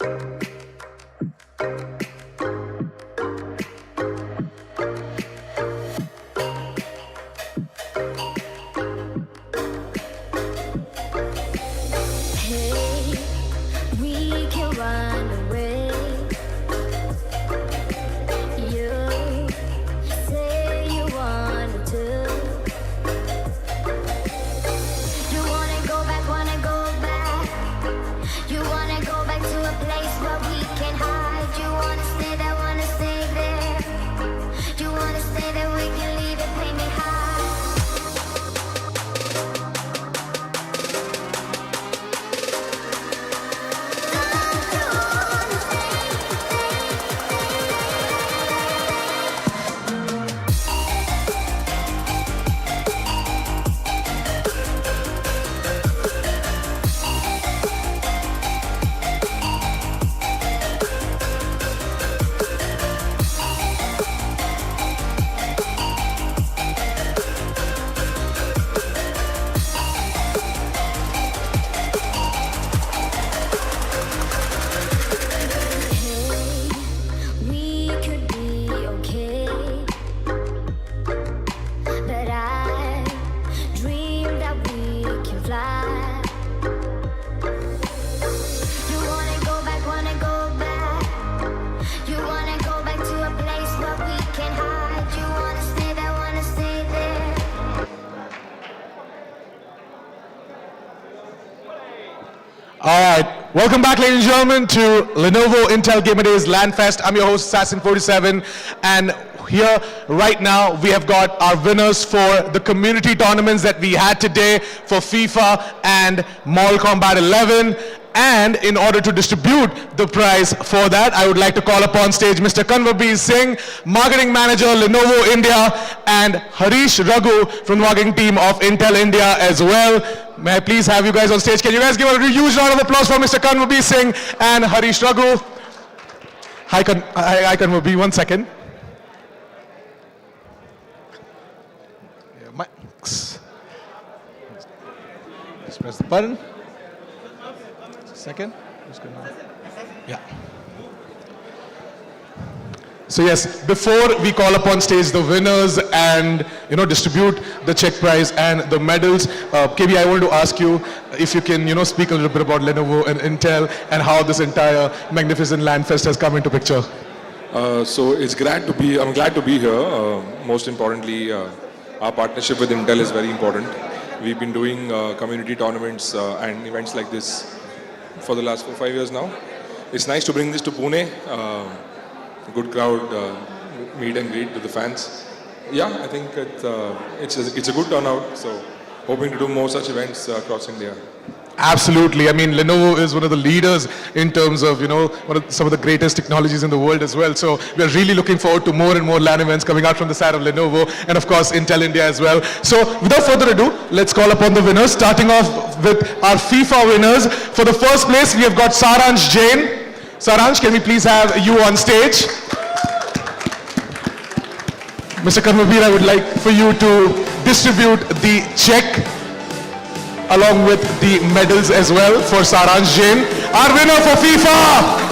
Hey, we can run away. You say you wanna do. You wanna go back. You wanna go back to a place where we can hide. You wanna stay there, wanna stay there. You wanna stay there, we can leave it, pay me high. We could be okay, but I dream that we can fly. You wanna go back. You wanna go back to a place where we can hide. You wanna stay there, wanna stay there. All right, welcome back, ladies and gentlemen, to Lenovo Intel Gamer Days LAN Fest. I'm your host, Assassin47, and here right now we have got our winners for the community tournaments that we had today for FIFA and Mortal Kombat 11. And in order to distribute the prize for that, I would like to call upon stage Mr. Kanwarbir Singh, Marketing Manager, Lenovo India, and Harish Raghu from the marketing team of Intel India as well. May I please have you guys on stage? Can you guys give a huge round of applause for Mr. Kanwarbir Singh and Harish Raghu? Hi, Kanwarbir, 1 second. Yeah, just press the button. Second. Yeah. So yes, before we call upon stage the winners and distribute the check prize and the medals, KB, I want to ask you if you can speak a little bit about Lenovo and Intel and how this entire magnificent LAN Fest has come into picture. So it's I'm glad to be here. Most importantly, our partnership with Intel is very important. We've been doing community tournaments and events like this for the last 4-5 years now. It's nice to bring this to Pune. Good crowd, meet and greet with the fans. Yeah, I think it's a good turnout. So hoping to do more such events across India. Absolutely. I mean, Lenovo is one of the leaders in terms of, some of the greatest technologies in the world as well. So we're really looking forward to more and more LAN events coming out from the side of Lenovo and of course Intel India as well. So without further ado, let's call upon the winners, starting off with our FIFA winners. For the first place, we have got Saransh Jain. Saransh, can we please have you on stage? Mr. Kanwarbir, I would like for you to distribute the check along with the medals as well for Saransh Jain, our winner for FIFA.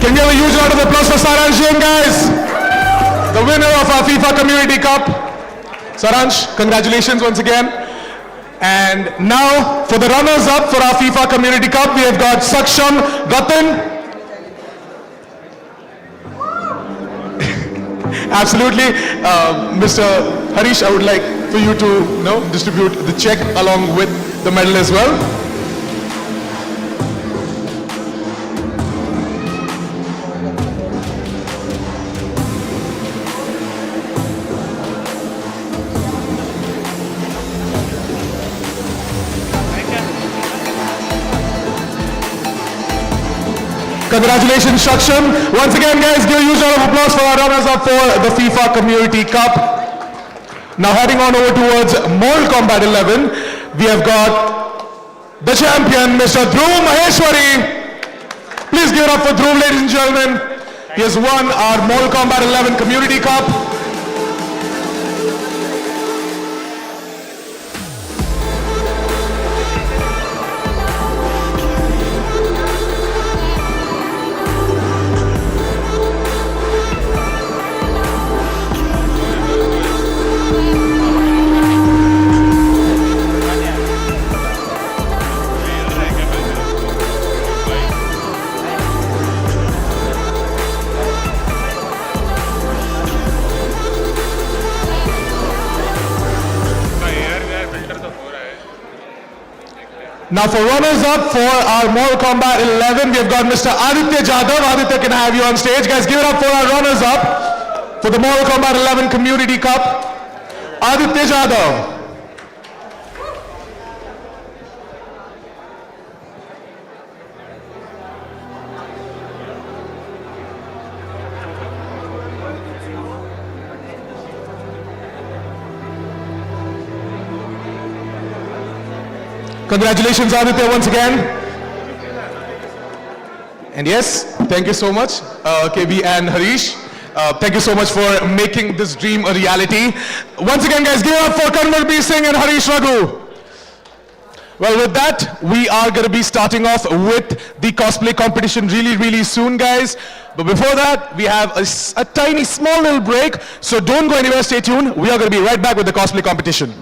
Can we have a huge round of applause for Saransh Jain, guys? The winner of our FIFA Community Cup. Saransh, congratulations once again. And now for the runners-up for our FIFA Community Cup, we have got Saksham Gatin. Absolutely. Mr. Harish, I would like for you to distribute the check along with the medal as well. Congratulations, Shaksham. Once again, guys, give a huge round of applause for our runners-up for the FIFA Community Cup. Now heading on over towards Mortal Kombat 11, we have got the champion, Mr. Dhruv Maheshwari. Please give it up for Dhruv, ladies and gentlemen. He has won our Mortal Kombat 11 Community Cup. Now for runners-up for our Mortal Kombat 11, we have got Mr. Aditya Jadhav. Aditya, can I have you on stage? Guys, give it up for our runners-up for the Mortal Kombat 11 Community Cup. Aditya Jadhav. Congratulations, Aditya, once again. And yes, thank you so much, KB and Harish. Thank you so much for making this dream a reality. Once again, guys, give it up for Kanwar Singh and Harish Raghu. Well, with that, we are going to be starting off with the cosplay competition really soon, guys. But before that, we have a tiny, small little break. So don't go anywhere, stay tuned. We are going to be right back with the cosplay competition.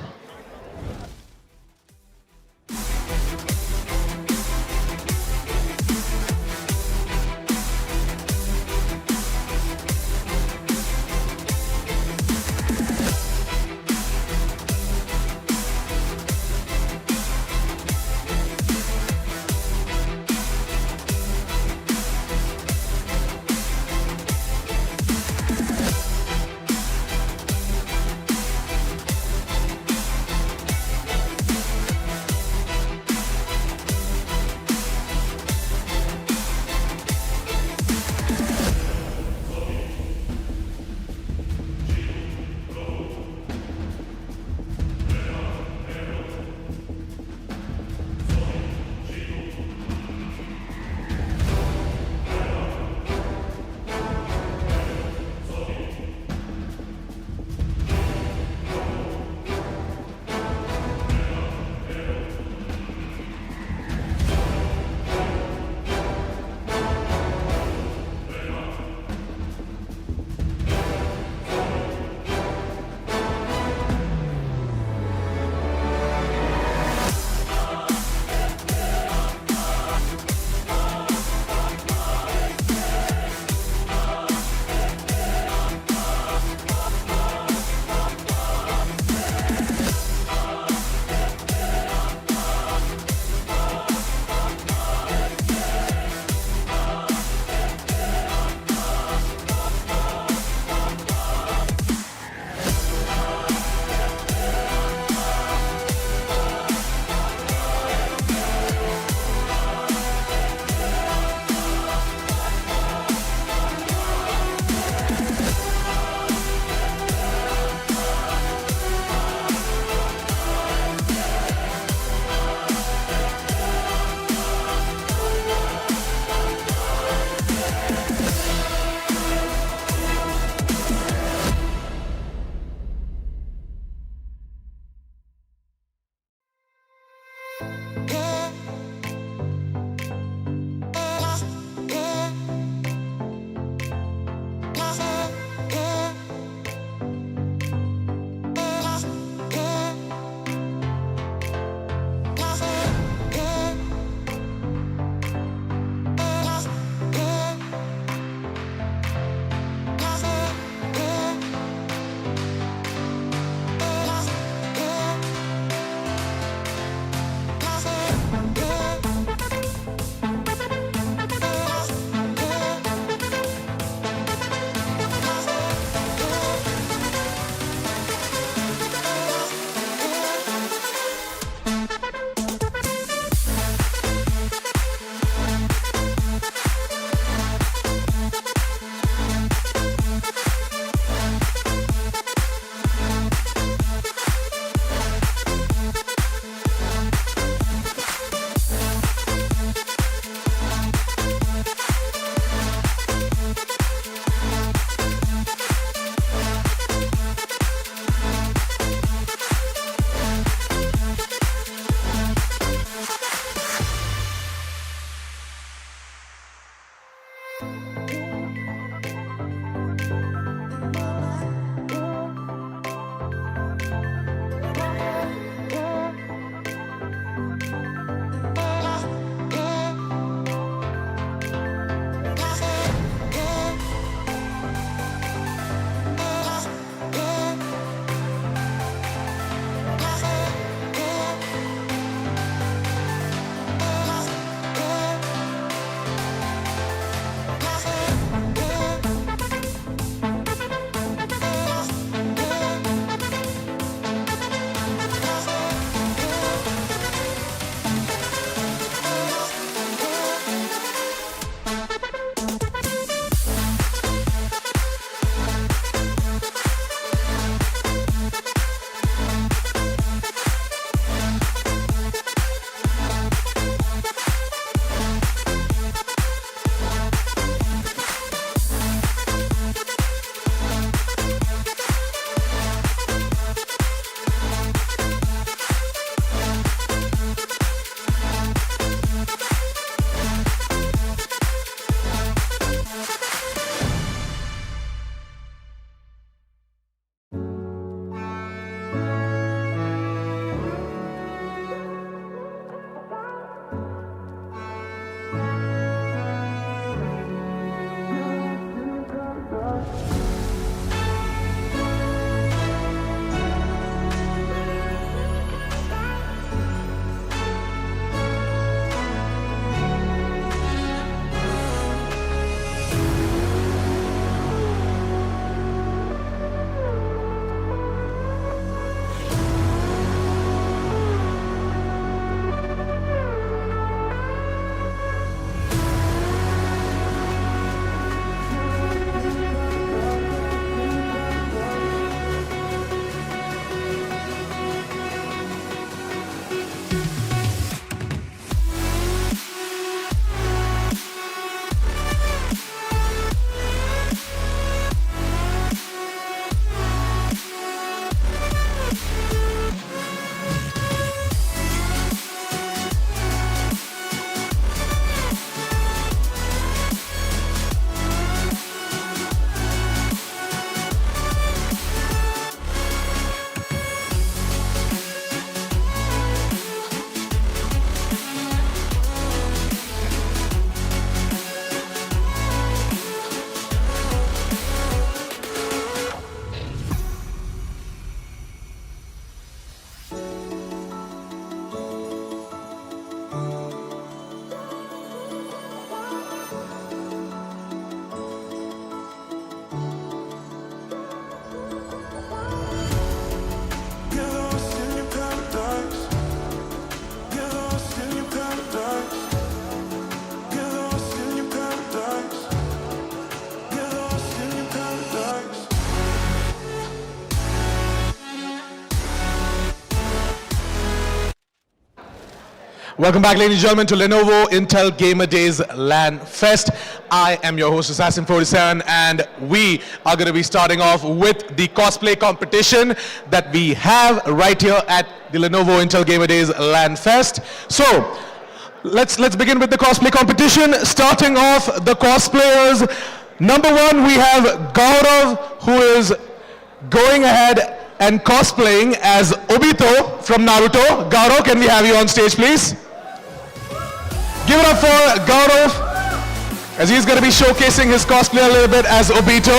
Welcome back, ladies and gentlemen, to Lenovo Intel Gamer Days LAN Fest. I am your host, Assassin47, and we are going to be starting off with the cosplay competition that we have right here at the Lenovo Intel Gamer Days LAN Fest. So, let's begin with the cosplay competition. Starting off the cosplayers. Number one, we have Gaurav, who is going ahead and cosplaying as Obito from Naruto. Gaurav, can we have you on stage, please? Give it up for Gaurav, as he's going to be showcasing his cosplay a little bit as Obito.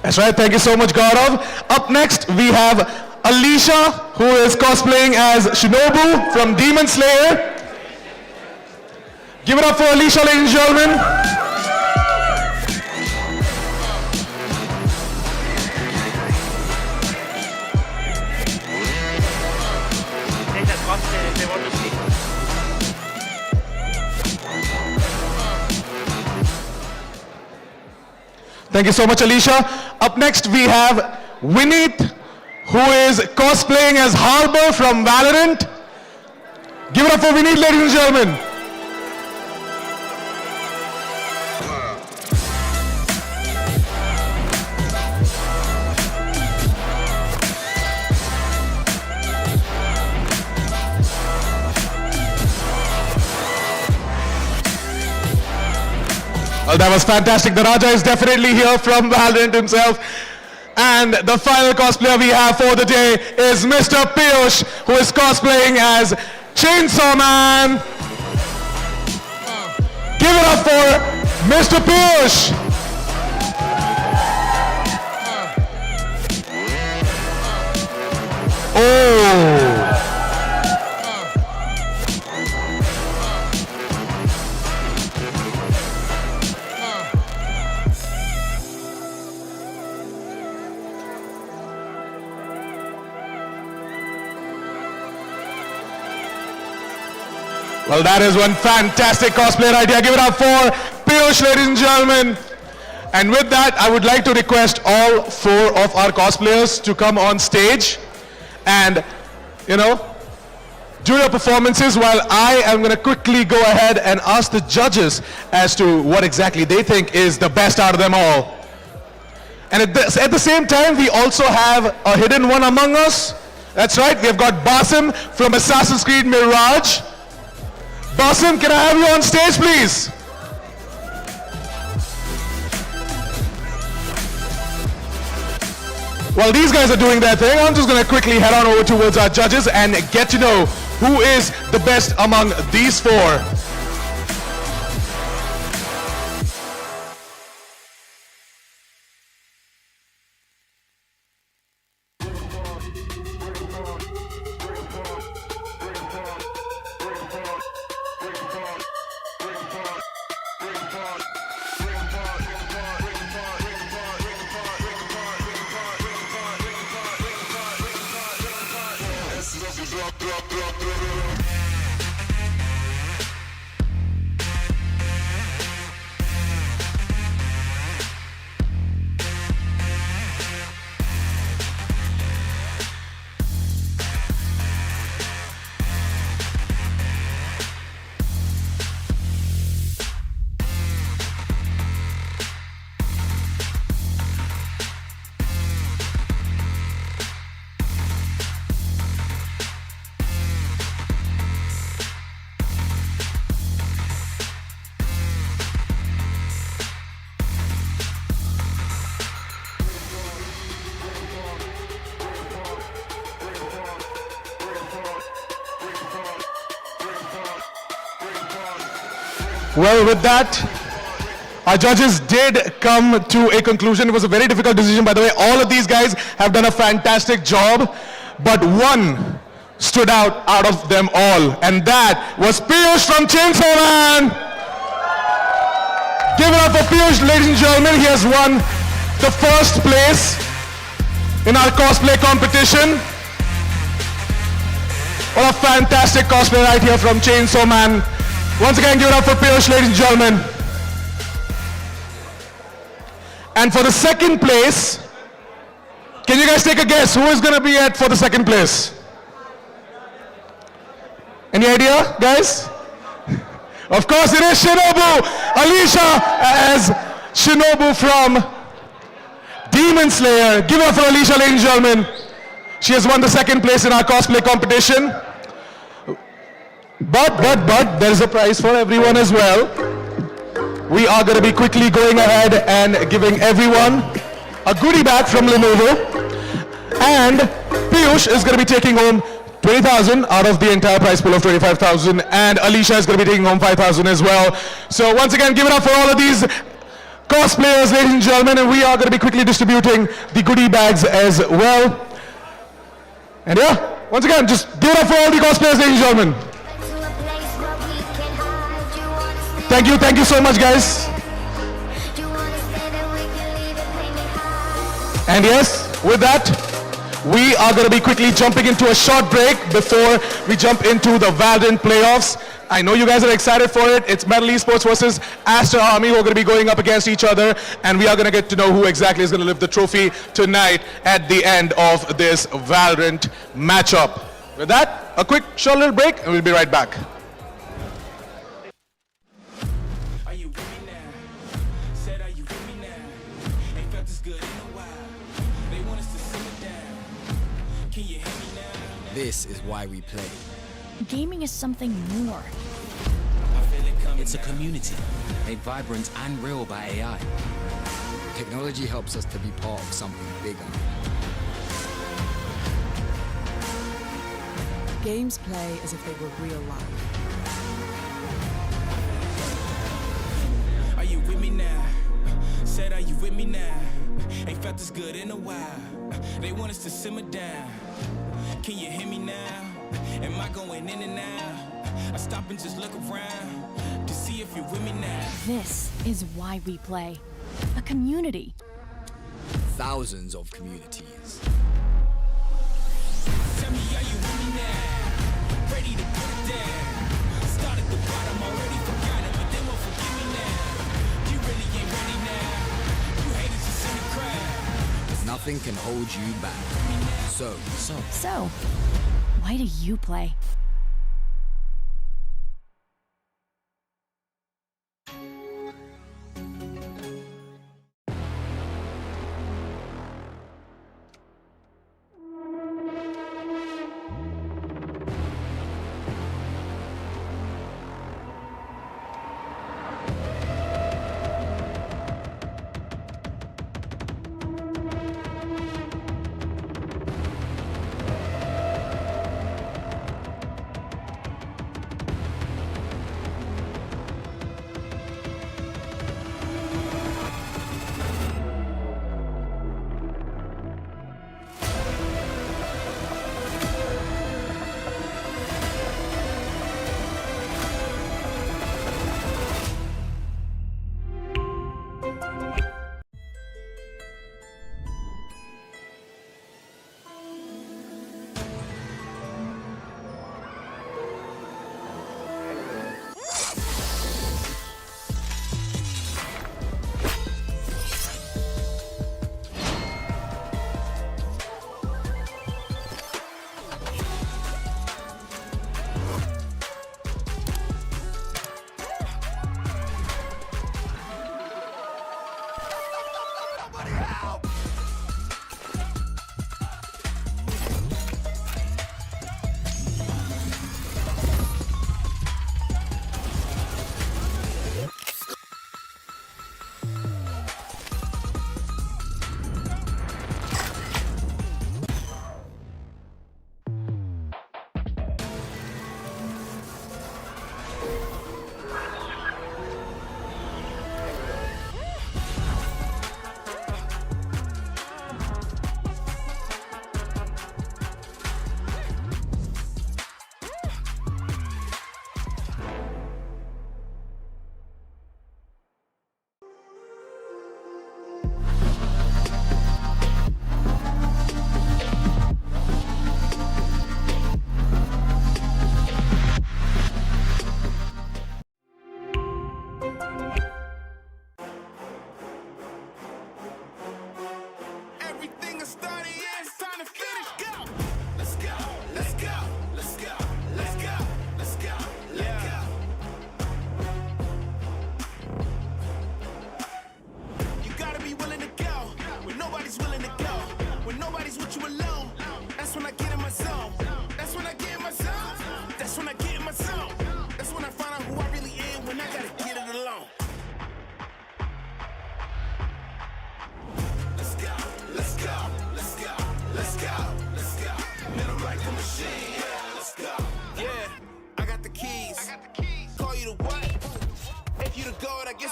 That's right, thank you so much, Gaurav. Up next, we have Alicia, who is cosplaying as Shinobu from Demon Slayer. Give it up for Alicia, ladies and gentlemen. Thank you so much, Alicia. Up next, we have Vineet, who is cosplaying as Harbor from Valorant. Give it up for Vineet, ladies and gentlemen. Well, that was fantastic. The Raja is definitely here from Valorant himself. And the final cosplayer we have for the day is Mr. Piyush, who is cosplaying as Chainsaw Man. Give it up for Mr. Piyush. Oh. Well, that is one fantastic cosplay right here. Give it up for Piyush, ladies and gentlemen. And with that, I would like to request all four of our cosplayers to come on stage and, do your performances while I am going to quickly go ahead and ask the judges as to what exactly they think is the best out of them all. And at the same time, we also have a hidden one among us. That's right, we have got Basim from Assassin's Creed Mirage. Basim, can I have you on stage, please? While these guys are doing their thing, I'm just going to quickly head on over towards our judges and get to know who is the best among these four. Well, with that, our judges did come to a conclusion. It was a very difficult decision, by the way. All of these guys have done a fantastic job, but one stood out of them all, and that was Piyush from Chainsaw Man. Give it up for Piyush, ladies and gentlemen. He has won the first place in our cosplay competition. What a fantastic cosplay right here from Chainsaw Man. Once again, give it up for Piyush, ladies and gentlemen. And for the second place, can you guys take a guess who is going to be for the second place? Any idea, guys? Of course it is Shinobu! Alicia as Shinobu from Demon Slayer. Give it up for Alicia, ladies and gentlemen. She has won the second place in our cosplay competition. But, there is a prize for everyone as well. We are going to be quickly going ahead and giving everyone a goodie bag from Lenovo. And Piyush is going to be taking home 20,000 out of the entire prize pool of 25,000, and Alicia is going to be taking home 5,000 as well. So once again, give it up for all of these cosplayers, ladies and gentlemen, and we are going to be quickly distributing the goodie bags as well. And yeah, once again, just give it up for all the cosplayers, ladies and gentlemen. Thank you so much, guys. And yes, with that, we are going to be quickly jumping into a short break before we jump into the Valorant playoffs. I know you guys are excited for it. It's Metal Esports versus Aster Army who are going to be going up against each other, and we are going to get to know who exactly is going to lift the trophy tonight at the end of this Valorant matchup. With that, a quick short little break, and we'll be right back. This is why we play. Gaming is something more. It's a community made vibrant and real by AI. Technology helps us to be part of something bigger. Games play as if they were real life. Are you with me now? Said, are you with me now? Ain't felt this good in a while. They want us to simmer down. Can you hear me now? Am I going in and out? I stop and just look around to see if you're with me now. This is why we play. A community. Thousands of communities. Tell me, are you with me now? Ready to put it down. Start at the bottom, already forgot it, but they won't forgive me now. You really ain't ready now. You haters just in the crowd. Nothing can hold you back. So, why do you play?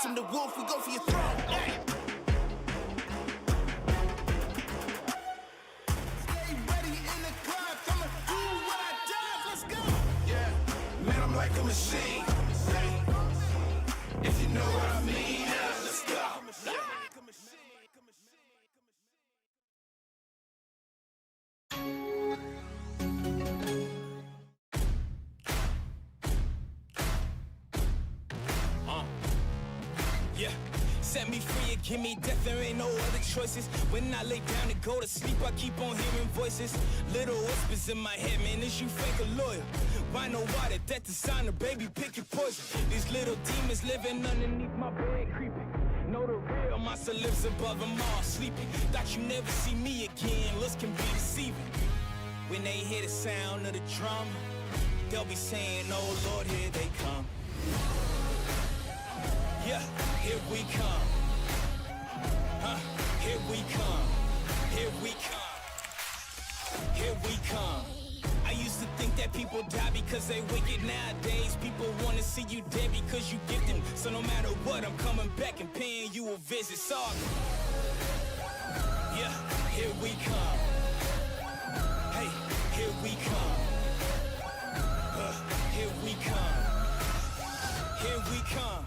I'm the wolf, we go for your throne. Hey. Stay ready in the club, I'ma do what I does, let's go. Yeah, man, I'm like a machine. If you know what I mean, yeah, let's go. Yeah, set me free and give me death, there ain't no other choices. When I lay down to go to sleep, I keep on hearing voices. Little whispers in my head, man, is you fake or loyal? Why no water, that designer, baby, pick your poison. These little demons living underneath my bed, creeping. Know the real, monster lives above them all, sleeping. Thought you never see me again, looks can be deceiving. When they hear the sound of the drum, they'll be saying, oh Lord, here they come. Yeah, here we come. Here we come. Here we come. Here we come. I used to think that people die because they wicked. Nowadays, people want to see you dead because you give them. So no matter what, I'm coming back and paying you a visit. So, yeah, here we come. Hey, here we come. Here we come. Here we come.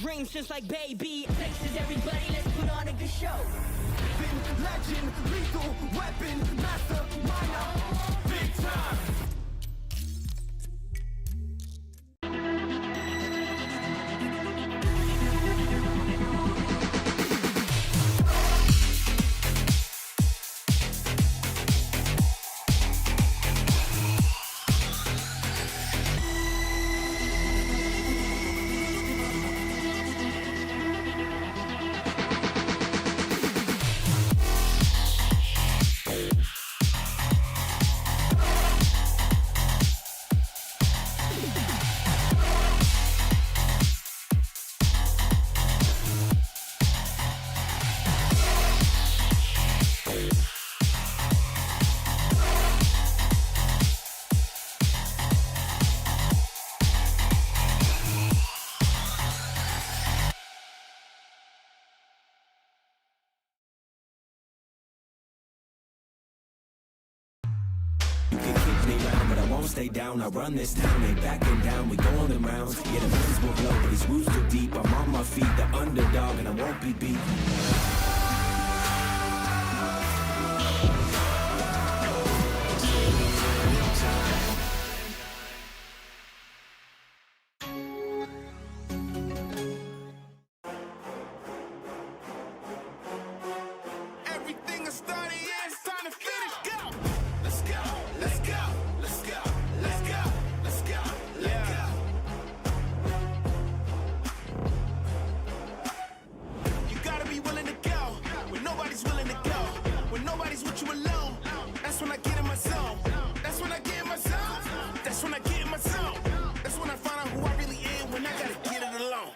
dreams since like baby. Faces everybody, let's put on a good show. Been legend, lethal, weapon, master, minor, big time. Stay down, I run this town, ain't backing down, we going in rounds. Yeah, the winds will blow, but these roots too deep. I'm on my feet, the underdog, and I won't be beat. Everything is started, yeah, it's time to finish. Go! Let's go, let's go, let's go, let's go, let's go, let's go. You gotta be willing to go when nobody's willing to go. When nobody's with you alone, that's when I get in my zone. That's when I get in my zone. That's when I get in my zone. That's when I find out who I really am when I gotta get it alone.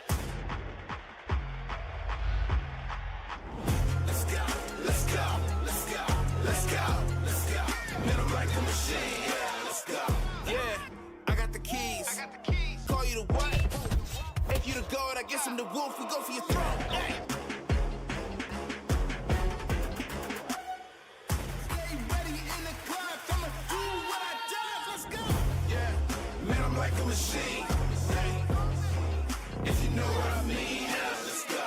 Let's go, let's go, let's go, let's go, let's go. Man, I'm like a machine, yeah, let's go. Yeah, I got the keys. Call you the what? If you the goat, I guess I'm the wolf. We go for your throne. Hey. Stay ready in the clock. I'ma do what I does. Let's go. Yeah, man, I'm like a machine. Hey. If you know what I mean, yeah, let's go.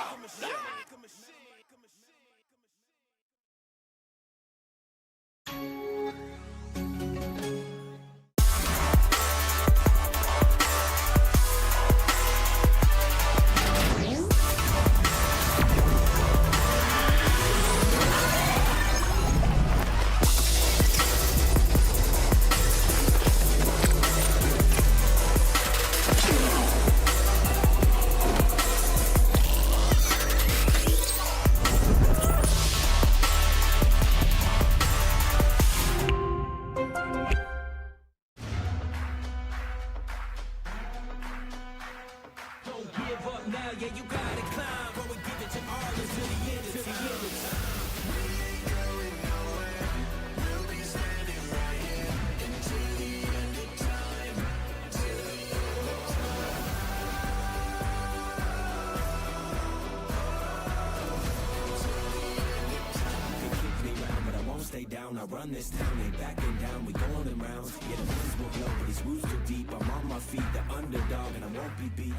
I run this town, ain't backing down, we going in rounds. Yeah, the winds will blow, but these roots too deep. I'm on my feet, the underdog, and I won't be beat.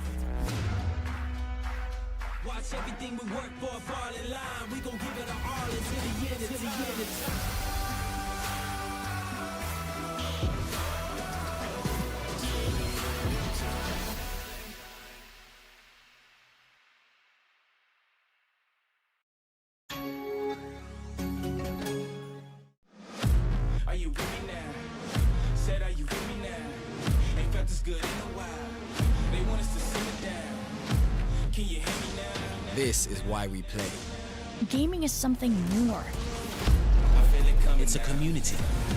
Watch everything we work for fall in line. We gon' give it our all until the end, until the end of time. Are you with me now? Said, are you with me now? Ain't felt this good in a while. They want us to simmer down. Can you hear me now? This is why we play. Gaming is something more. It's a community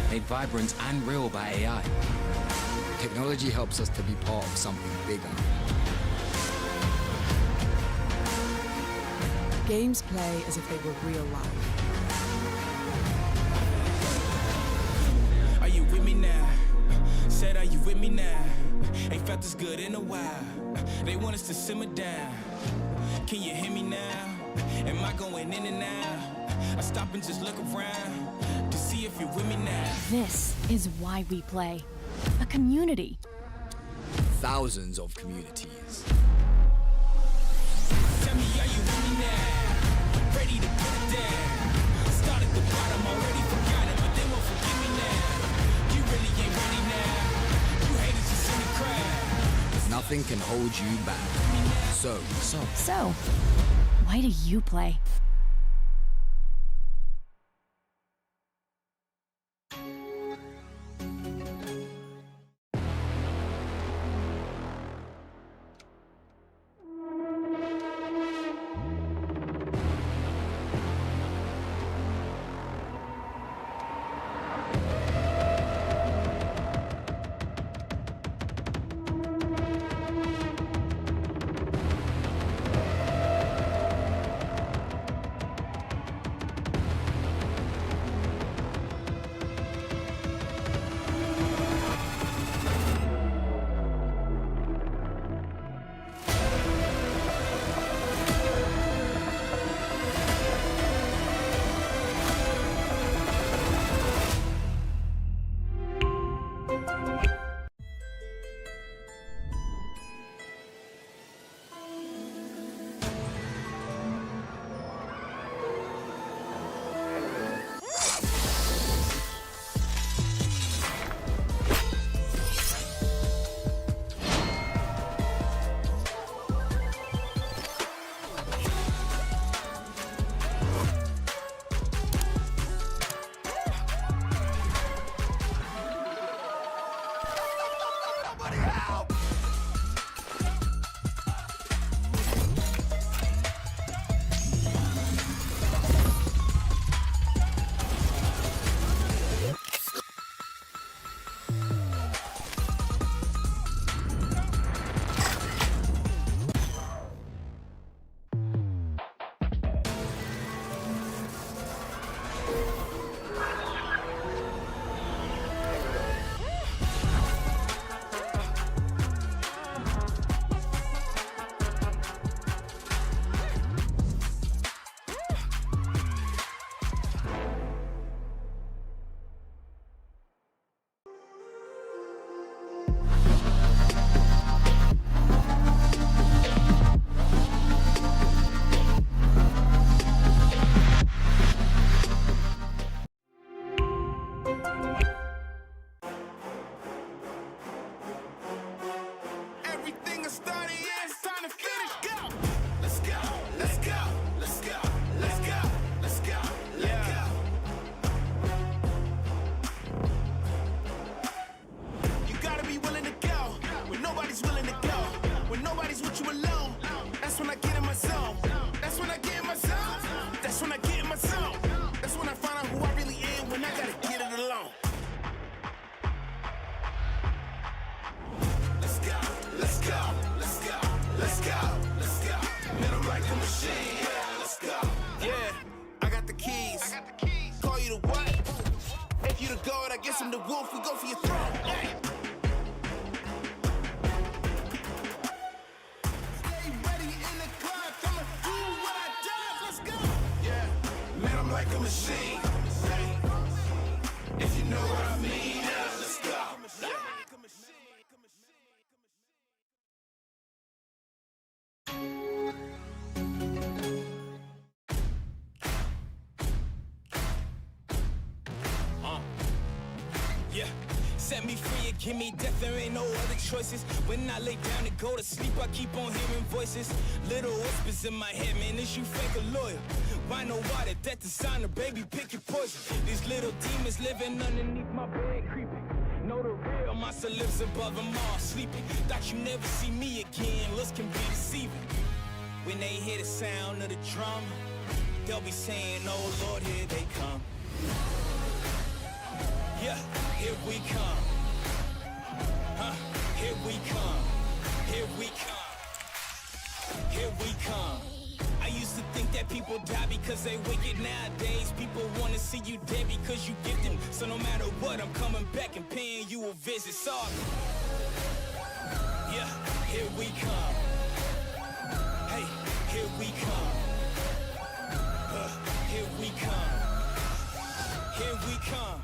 made vibrant and real by AI. Technology helps us to be part of something bigger. Games play as if they were real life. Are you with me now? Said, are you with me now? Ain't felt this good in a while. They want us to simmer down. Can you hear me now? Am I going in and out? I stop and just look around to see if you're with me now. This is why we play. A community. Thousands of communities. ready to put it down. Start at the bottom, already forgot it, but they won't forgive me now. You really ain't ready now. You haters just in the crowd. Nothing can hold you back. So, why do you play? Everything is started, yeah, it's time to finish. Go! Let's go, let's go, let's go, let's go, let's go, let's go. You gotta be willing to go when nobody's willing to go. When nobody's with you alone, that's when I get in my zone. That's when I get in my zone. That's when I get in my zone. That's when I find out who I really am when I gotta get it alone. Let's go, let's go, let's go, let's go, let's go. Man, I'm like a machine, yeah, let's go. Yeah, I got the keys. Call you the what? If you the goat, I guess I'm the wolf. We go for your throne. Hey. Stay ready in the club, come and do what I does. Let's go. Yeah, man, I'm like a machine. Hey. If you know what I mean, yeah, let's go. Yeah, set me free and give me death, there ain't no other choices. When I lay down and go to sleep, I keep on hearing voices. Little whispers in my head, man, is you fake or loyal? Why no water, death designer, baby, pick your poison. These little demons living underneath my bed, creeping. Know the real monster lives above them all, sleeping. Thought you never see me again, looks can be deceiving. When they hear the sound of the drum, they'll be saying, oh Lord, here they come. Yeah, here we come. Here we come. Here we come. Here we come. I used to think that people die because they wicked. Nowadays, people want to see you dead because you give them. So no matter what, I'm coming back and paying you a visit. Sorry. Yeah, here we come. Hey, here we come. Here we come. Here we come.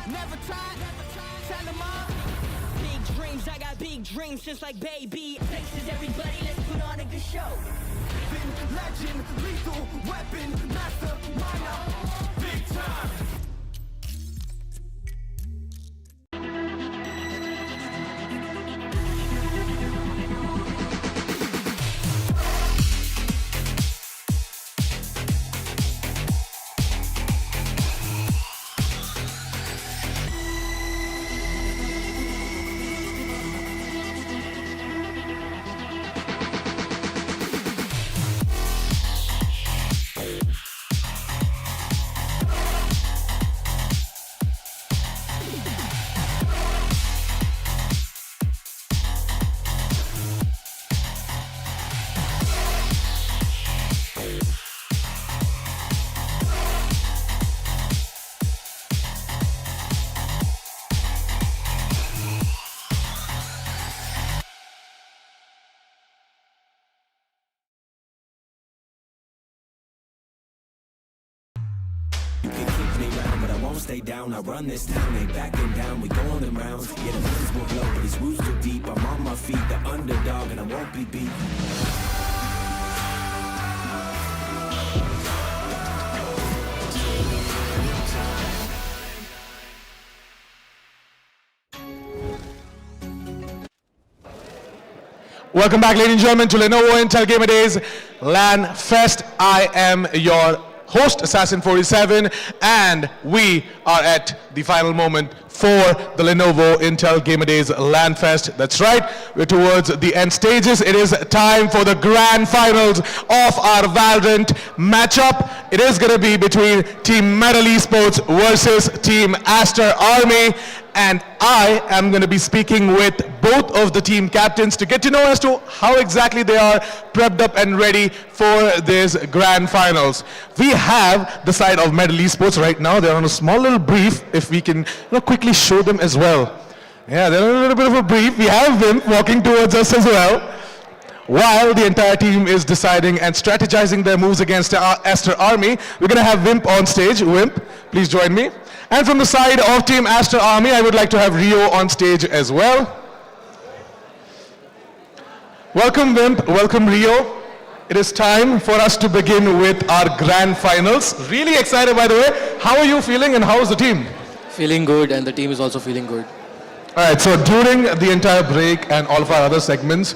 Never tried, tell them all. Big dreams, I got big dreams just like baby. Faces everybody, let's put on a good show. Been legend, lethal, weapon, master, minor, big time. Stay down, I run this town, ain't backing down, we going in rounds. Yeah, the winds will blow, but these roots too deep. I'm on my feet, the underdog, and I won't be beat. Welcome back, ladies and gentlemen, to Lenovo Intel Gamer Days LAN Fest. I am your host, Assassin 47, and we are at the final moment for the Lenovo Intel Gamer Days LAN Fest. That's right, we're towards the end stages. It is time for the grand finals of our Valorant matchup. It is going to be between Team Metal Esports versus Team Aster Army. And I am going to be speaking with both of the team captains to get to know as to how exactly they are prepped up and ready for this grand finals. We have the side of Metal Esports right now. They're on a small little brief, if we can quickly show them as well. Yeah, they're on a little bit of a brief. We have them walking towards us as well, while the entire team is deciding and strategizing their moves against Aster Army. We're going to have Wimp on stage. Wimp, please join me. And from the side of Team Aster Army, I would like to have Rio on stage as well. Welcome Wimp, welcome Rio. It is time for us to begin with our grand finals. Really excited, by the way. How are you feeling and how is the team? Feeling good, and the team is also feeling good. All right, so during the entire break and all of our other segments,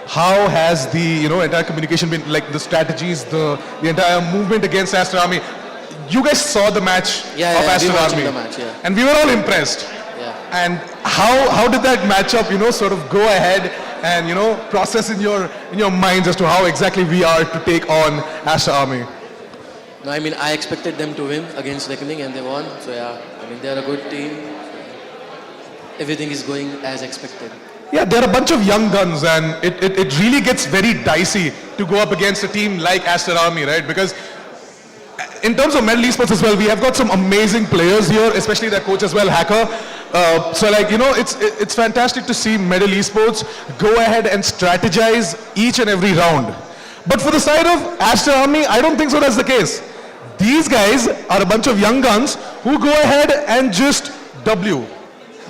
how has the entire communication been, like the strategies, the entire movement against Aster Army? You guys saw the match of Aster Army, the match, yeah. and we were all impressed. Yeah. And how did that matchup, sort of go ahead and process in your minds as to how exactly we are to take on Aster Army? No, I mean, I expected them to win against Reckoning, and they won. So yeah, I mean, they're a good team. Everything is going as expected. Yeah, they're a bunch of young guns, and it really gets very dicey to go up against a team like Aster Army, right? Because in terms of Metal Esports as well, we have got some amazing players here, especially their coach as well, Hacker. So like, it's fantastic to see Metal Esports go ahead and strategize each and every round. But for the side of Aster Army, I don't think so that's the case. These guys are a bunch of young guns who go ahead and just W.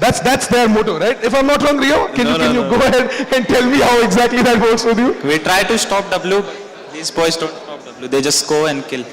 That's their motto, right? If I'm not wrong, Rio, can you go ahead and tell me how exactly that works with you? We try to stop W. These boys don't stop W. They just go and kill.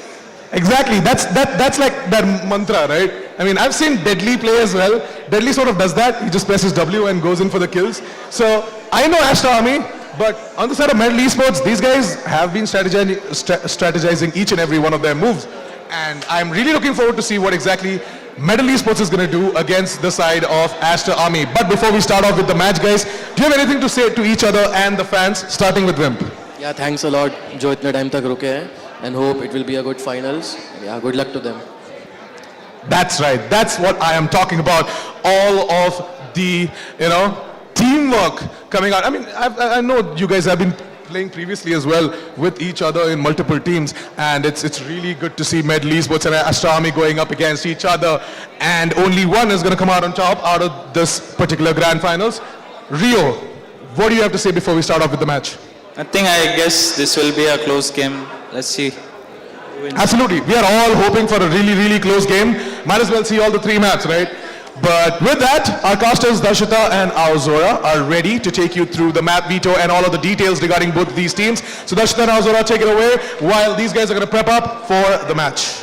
Exactly. That's like that mantra, right? I mean, I've seen Deadly play as well. Deadly sort of does that. He just presses W and goes in for the kills. So I know Aster Army, but on the side of Metal Esports, these guys have been strategizing each and every one of their moves. And I'm really looking forward to see what exactly Metal Esports is going to do against the side of Aster Army. But before we start off with the match, guys, do you have anything to say to each other and the fans, starting with Wimp? Yeah, thanks a lot. जो इतने time तक रुके हैं, and hope it will be a good finals. Yeah, good luck to them. That's right. That's what I am talking about. All of the, teamwork coming out. I mean, I know you guys have been playing previously as well with each other in multiple teams, and it's really good to see Metal Esports and Aster Army going up against each other, and only one is going to come out on top out of this particular grand finals. Rio, what do you have to say before we start off with the match? Nothing, I guess this will be a close game. Let's see. Absolutely. We are all hoping for a really, really close game. Might as well see all the three maps, right? But with that, our casters Darshita and Aozora are ready to take you through the map veto and all of the details regarding both of these teams. So Darshita and Aozora, take it away while these guys are going to prep up for the match.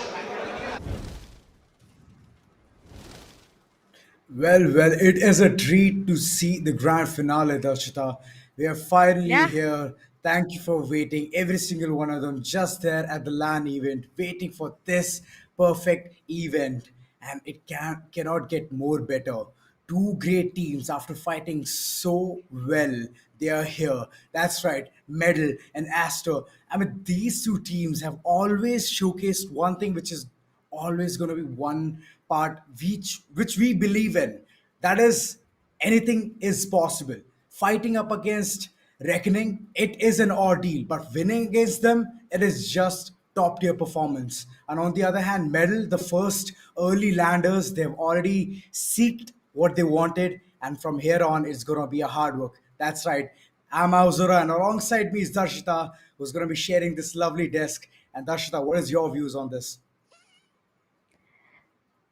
Well, it is a treat to see the grand finale, Darshita. We are finally here. Thank you for waiting. Every single one of them just there at the LAN event, waiting for this perfect event. And it cannot get more better. Two great teams after fighting so well. They are here. That's right, Medal and Aster. I mean, these two teams have always showcased one thing, which is always going to be one part which we believe in. That is, anything is possible. Fighting up against Reckoning, it is an ordeal, but winning against them, it is just top tier performance. And on the other hand, Medal, the first early landers, they've already seeked what they wanted, and from here on, it's gonna be a hard work. That's right. I'm Auzura, and alongside me is Darshita, who's gonna be sharing this lovely desk. And Darshita, what is your views on this?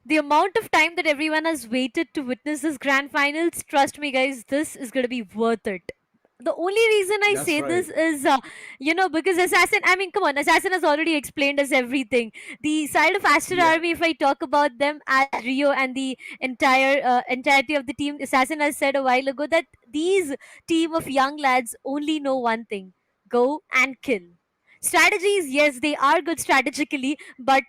The amount of time that everyone has waited to witness this grand finals, trust me guys, this is going to be worth it. The only reason I That's say right. this is, because Assassin, I mean, come on, Assassin has already explained us everything. The side of Aster Army, if I talk about them as Rio and the entirety of the team, Assassin has said a while ago that these team of young lads only know one thing: go and kill. Strategies, yes, they are good strategically, but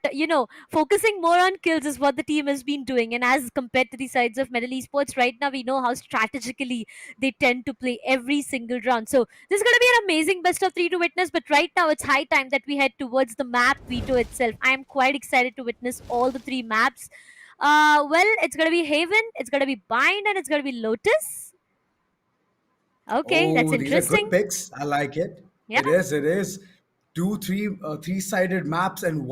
focusing more on kills is what the team has been doing. And as compared to the sides of Medal Esports right now, we know how strategically they tend to play every single round. So this is going to be an amazing best of three to witness. But right now, it's high time that we head towards the map veto itself. I am quite excited to witness all the three maps. Well, it's going to be Haven, it's going to be Bind, and it's going to be Lotus. Okay, that's Oh, these are good interesting. picks. I like it. Yeah. It is. It is. Three-sided maps and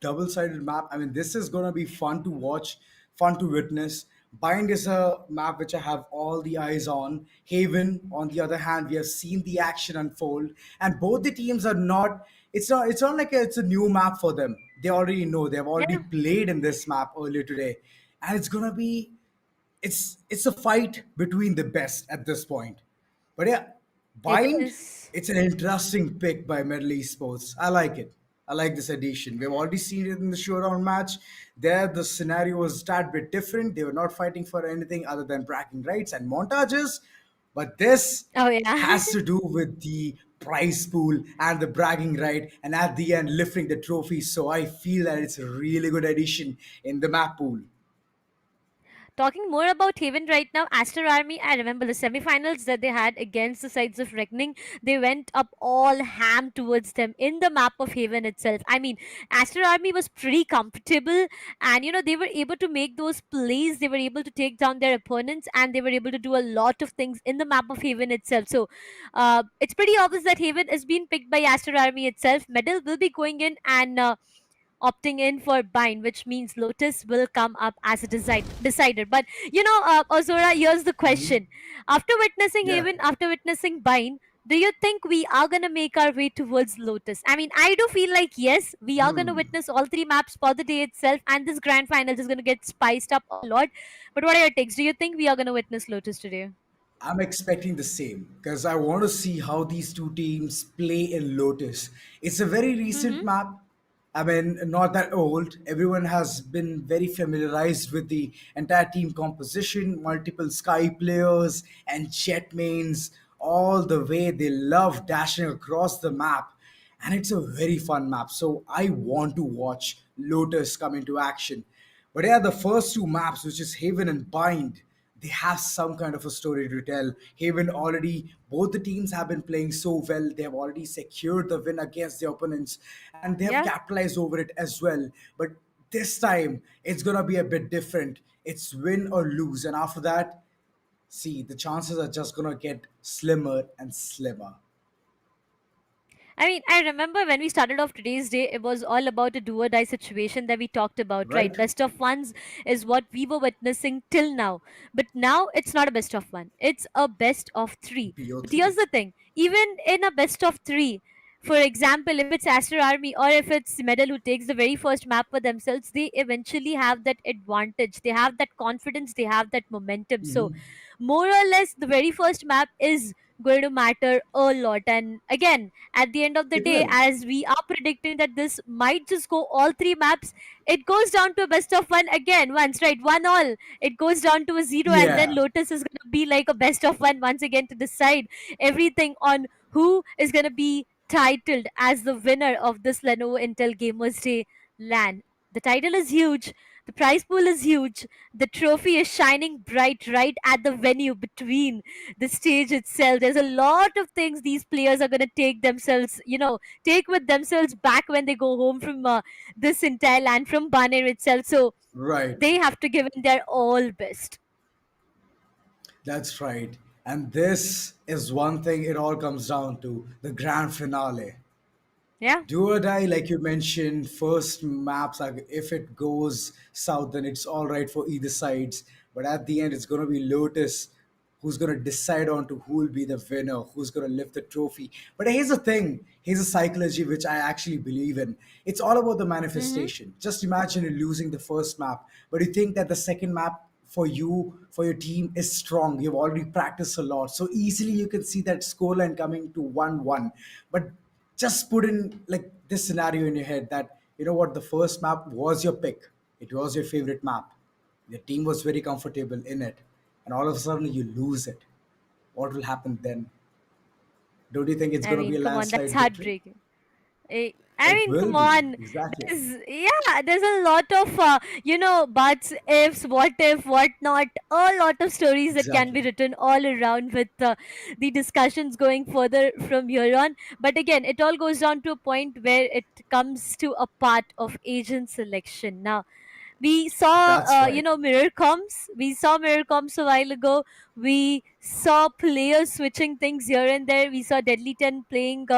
double-sided map. I mean, this is gonna be fun to watch, fun to witness. Bind is a map which I have all the eyes on. Haven, on the other hand, we have seen the action unfold, and both the teams are not. It's not. It's not like it's a new map for them. They already know. They have already Yeah. played in this map earlier today, and it's gonna be it's a fight between the best at this point. But yeah, It Bind, is. it's an interesting pick by Medley Esports. I like it. I like this edition. We've already seen it in the showdown match. There, the scenario was a tad bit different. They were not fighting for anything other than bragging rights and montages. But this Oh yeah. has to do with the prize pool and the bragging right, and at the end, lifting the trophy. So I feel that it's a really good addition in the map pool. Talking more about Haven right now, Aster Army, I remember the semifinals that they had against the sides of Reckoning. They went up all ham towards them in the map of Haven itself. I mean, Aster Army was pretty comfortable, and they were able to make those plays. They were able to take down their opponents, and they were able to do a lot of things in the map of Haven itself. So it's pretty obvious that Haven is being picked by Aster Army itself. Medal will be going in and opting in for Bind, which means Lotus will come up as a decider. But Ozora, here's the question: after witnessing Yeah. Haven, after witnessing Bind, do you think we are gonna make our way towards Lotus? I mean, I do feel like yes, we are gonna witness all three maps for the day itself, and this grand final is gonna get spiced up a lot. But what are your takes? Do you think we are gonna witness Lotus today? I'm expecting the same because I want to see how these two teams play in Lotus. It's a very recent Mm-hmm. map. I mean, not that old. Everyone has been very familiarized with the entire team composition, multiple Sky players and jet mains, all the way they love dashing across the map. And it's a very fun map. So I want to watch Lotus come into action. But yeah, the first two maps, which is Haven and Bind, they have some kind of a story to tell. Haven already, both the teams have been playing so well. They have already secured the win against their opponents and they have Yeah. capitalized over it as well. But this time, it's going to be a bit different. It's win or lose. And after that, see, the chances are just going to get slimmer and slimmer. I mean, I remember when we started off today's day, it was all about a do or die situation that we talked about, right? Right? Best of ones is what we were witnessing till now. But now it's not a best of one, it's a best of three. But here's BO3. the thing, even in a best of three, for example, if it's Aster Army or if it's Medal who takes the very first map for themselves, they eventually have that advantage. They have that confidence, they have that momentum. So, Mhm. more or less, the very first map is going to matter a lot. And again, at the end of the It day, will. as we are predicting that this might just go all three maps, it goes down to a best of one again once, right? One all. It goes down to a zero, and then Yeah. Lotus is going to be like a best of one once again to decide everything on who is going to be titled as the winner of this Lenovo Intel Gamers Day LAN. The title is huge. The prize pool is huge. The trophy is shining bright right at the venue between the stage itself. There's a lot of things these players are going to take themselves, take with themselves back when they go home from this entire land, from Baner itself. So Right. they have to give in their all best. That's right. And this is one thing it all comes down to the grand finale. Yeah. Do or die, like you mentioned, first maps, like if it goes south, then it's all right for either sides. But at the end, it's going to be Lotus who's going to decide on to who will be the winner, who's going to lift the trophy. But here's the thing, here's a psychology which I actually believe in. It's all about the Mm-hmm. manifestation. Just imagine you losing the first map, but you think that the second map for you, for your team is strong. You've already practiced a lot. So easily you can see that scoreline coming to 1-1. But just put in like this scenario in your head that you know what, the first map was your pick, it was your favorite map, your team was very comfortable in it, and all of a sudden you lose it. What will happen then? Don't you think it's I going to be mean, a come on, that's landslide victory? heartbreaking. I It mean, will come be on. exactly. There's a lot of, buts, ifs, what if, what not, a lot of stories that can be Exactly. written all around with the discussions going further from here on. But again, it all goes down to a point where it comes to a part of agent selection. Now, we saw That's right. mirror comms, a while ago. We saw players switching things here and there. We saw Deadly 10 playing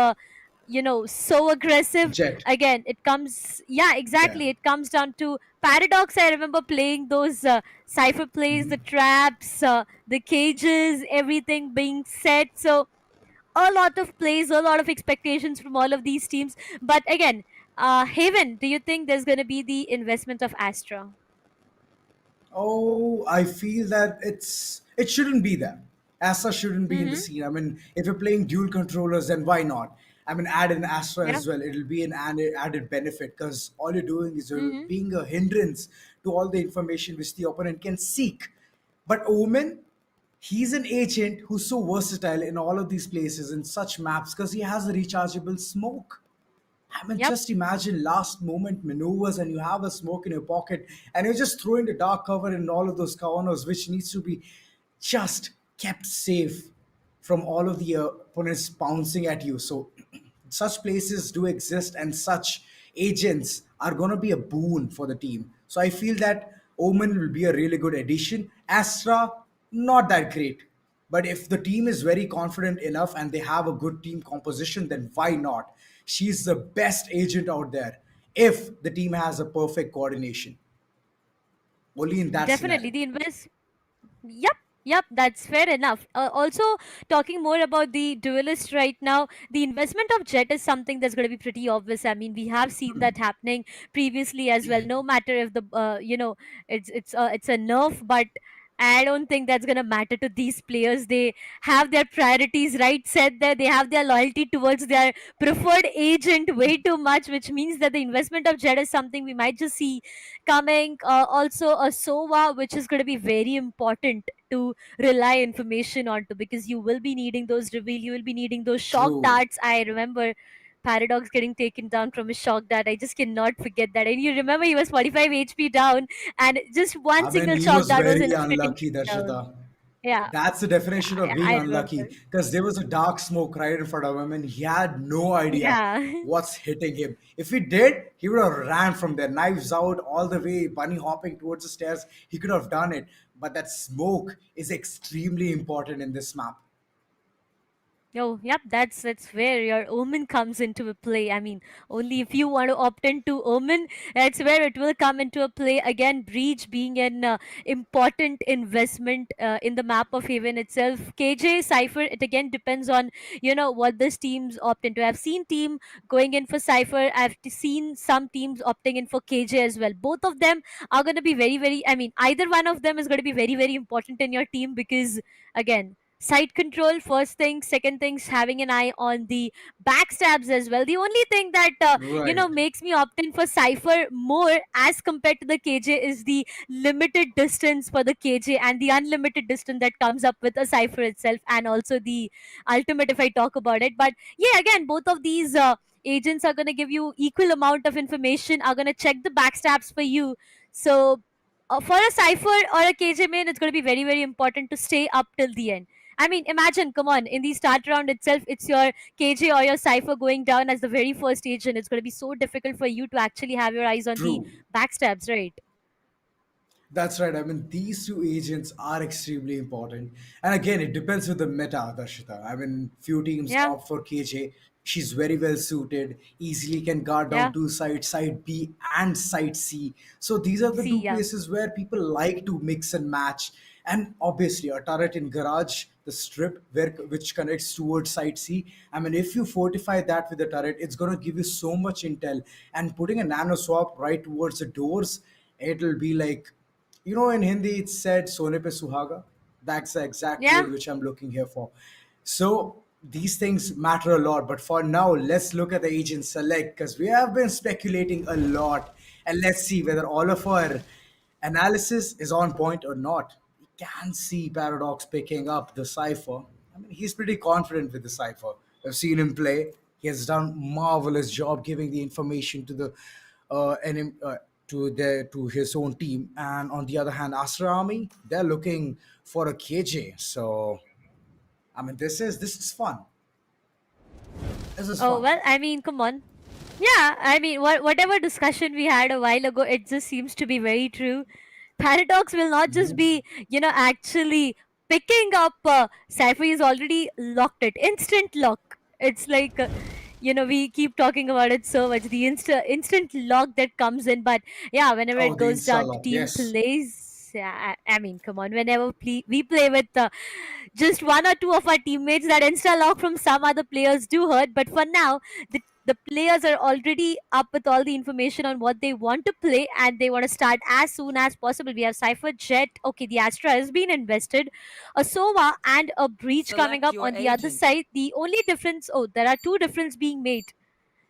so aggressive. Jet. Again, it comes, yeah, Yeah. exactly, it comes down to Paradox. I remember playing those cipher plays, the traps, the cages, everything being set. So a lot of plays, a lot of expectations from all of these teams. But again, Haven, do you think there's going to be the investment of Astra? Oh, I feel that it shouldn't be there. Astra shouldn't be in the Mm-hmm. scene. I mean, if you're playing dual controllers, then why not? I mean, add in Astra Yeah. as well. It'll be an added benefit because all you're doing is you're Mm-hmm. being a hindrance to all the information which the opponent can seek. But Omen, he's an agent who's so versatile in all of these places in such maps because he has a rechargeable smoke. I mean, Yep. just imagine last moment maneuvers and you have a smoke in your pocket and you're just throwing the dark cover in all of those corners, which needs to be just kept safe from all of the opponents bouncing at you. So, such places do exist and such agents are going to be a boon for the team. So, I feel that Omen will be a really good addition. Astra, not that great. But if the team is very confident enough and they have a good team composition, then why not? She's the best agent out there if the team has a perfect coordination. Only in that Definitely scenario. the invest. Yep, yep, that's fair enough. Also, talking more about the duelist right now, the investment of Jet is something that's going to be pretty obvious. I mean, we have seen that happening previously as well. No matter if the it's a nerf, but I don't think that's going to matter to these players. They have their priorities right set there. They have their loyalty towards their preferred agent way too much, which means that the investment of Jet is something we might just see coming. Also a SOVA, which is going to be very important to rely information onto, because you will be needing those reveal, you will be needing those shock True. darts. I remember Paradox getting taken down from a shock dart. I just cannot forget that. And you remember he was 45 HP down, and just one I mean, single he shock was dart was very enough to take unlucky, him down. Darshita. Yeah, That's the definition of being I remember. unlucky because there was a dark smoke right in front of him and he had no idea Yeah. what's hitting him. If he did, he would have ran from there, knives out all the way, bunny hopping towards the stairs. He could have done it. But that smoke is extremely important in this map. Oh, yep, that's where your Omen comes into a play. I mean, only if you want to opt into Omen, that's where it will come into a play. Again, Breach being an important investment in the map of Haven itself. KJ, Cypher, it again depends on, what this teams opt into. I've seen team going in for Cypher. Seen some teams opting in for KJ as well. Both of them are going to be very, very, I mean, either one of them is going to be very, very important in your team because, again, side control first thing, second things, having an eye on the backstabs as well. The only thing that Right. makes me opt in for Cypher more as compared to the KJ is the limited distance for the KJ and the unlimited distance that comes up with a Cypher itself, and also the ultimate if I talk about it. But yeah, again, both of these agents are going to give you equal amount of information, are going to check the backstabs for you. So for a Cypher or a KJ main, it's going to be very, very important to stay up till the end. I mean, imagine, come on, in the start round itself, it's your KJ or your Cypher going down as the very first agent. It's going to be so difficult for you to actually have your eyes on the True. backstabs, right? That's right. I mean, these two agents are extremely important. And again, it depends with the meta, Darshita. I mean, few teams Yeah, opt for KJ. She's very well suited, easily can guard down yeah. two sides, side B and side C. So these are the See, two yeah. places where people like to mix and match. And obviously, a turret in garage, the strip which connects towards side C. I mean, if you fortify that with a turret, it's gonna give you so much intel. And putting a nano swap right towards the doors, it'll be like, in Hindi it's said "Sone pe suhaga." That's the exact Yeah. word which I'm looking here for. So these things matter a lot. But for now, let's look at the agent select because we have been speculating a lot, and let's see whether all of our analysis is on point or not. We can see Paradox picking up the cipher. I mean, he's pretty confident with the cipher. I've seen him play. He has done marvelous job giving the information to the to his own team. And on the other hand, Aster Army, they're looking for a KJ. So I mean, this is fun. This is Oh fun. well, I mean, come on. Yeah, I mean, whatever discussion we had a while ago, it just seems to be very true. Paradox will not just be, actually picking up. Cypher is already locked it, instant lock. It's like, we keep talking about it so much. The instant lock that comes in, but yeah, whenever Oh, it the goes down install to up. team Yes. plays, yeah, I mean, come on. Whenever we play with just one or two of our teammates, that insta lock from some other players do hurt. But for now, the players are already up with all the information on what they want to play and they want to start as soon as possible. We have Cypher, Jet, okay, the Astra has been invested, a Sova and a Breach coming Select up your on the other agent. side. The only difference, there are two difference being made.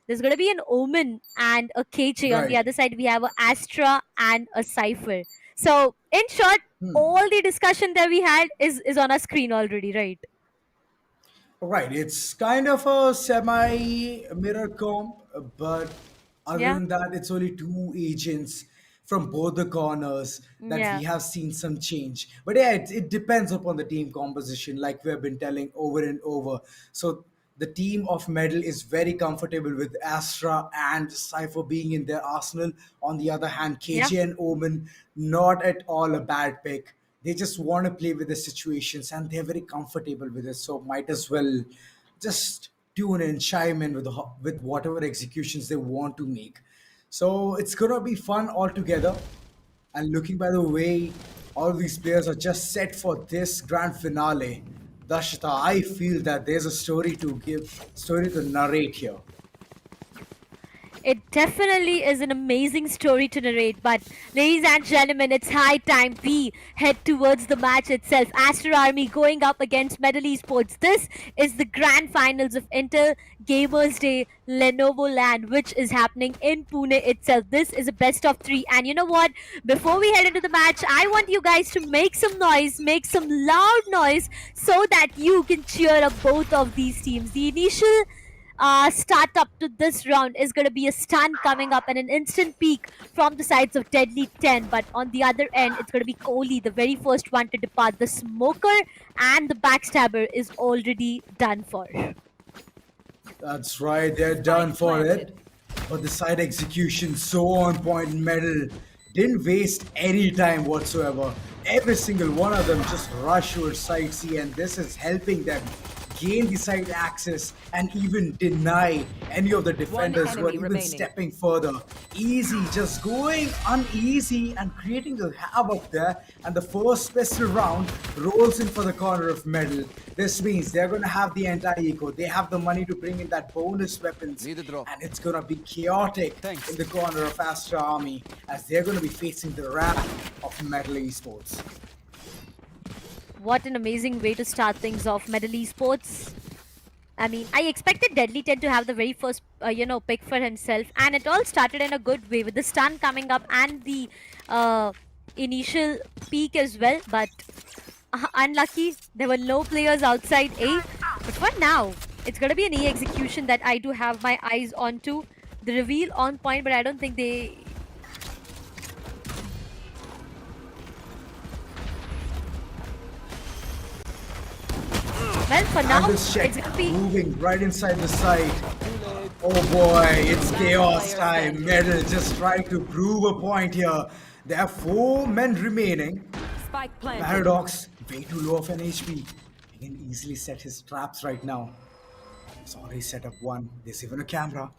There's going to be an Omen and a KJ. On the Right. other side, we have a Astra and a Cypher. So, in short, all the discussion that we had is on our screen already, right? Right, it's kind of a semi mirror comp, but other Yeah. than that, it's only two agents from both the corners that we Yeah. have seen some change. But yeah, it depends upon the team composition, like we have been telling over and over. So the team of Medal is very comfortable with Astra and Cypher being in their arsenal. On the other hand, Yeah. KJ and Omen, not at all a bad pick. They just want to play with the situations and they're very comfortable with it. So might as well just tune in, chime in with with whatever executions they want to make. So it's gonna be fun altogether. And looking by the way, all of these players are just set for this grand finale. Dashita, I feel that there's a story to narrate here. It definitely is an amazing story to narrate, but ladies and gentlemen, it's high time we head towards the match itself. Aster Army going up against Medal Esports. This is the grand finals of Intel Gamers Day Lenovo LAN, which is happening in Pune itself. This is a best of three. And you know what? Before we head into the match, I want you guys to make some noise, make some loud noise, so that you can cheer up both of these teams. The initial start up to this round is going to be a stun coming up and an instant peak from the sides of Deadly 10. But on the other end, it's going to be Kohli, the very first one to depart. The smoker and the backstabber is already done for. That's right, they're done for it. But the side execution so on point. Medal didn't waste any time whatsoever. Every single one of them just rushed towards side C, and this is helping them gain the side access and even deny any of the defenders who are enemy even remaining. stepping further. Easy, just going uneasy and creating a havoc there. And the first pistol round rolls in for the corner of Medal. This means they're going to have the anti-eco. They have the money to bring in that bonus weapons. And it's going to be chaotic in the corner of Astra Army as they're going to be facing the wrath of Medal Esports. What an amazing way to start things off, Medal Esports. I mean, I expected Deadly 10 to have the very first, pick for himself. And it all started in a good way with the stun coming up and the initial peak as well. But unlucky, there were no players outside A. But for now, it's going to be an A execution that I do have my eyes onto. The reveal on point, but I don't think they... Well, for now, And this check it's going to be... moving right inside the site. Oh boy, it's chaos time. Medal just trying to prove a point here. There are 4 men remaining. Spike planted. Paradox, way too low of an HP. He can easily set his traps right now. He's already set up one. There's even a camera.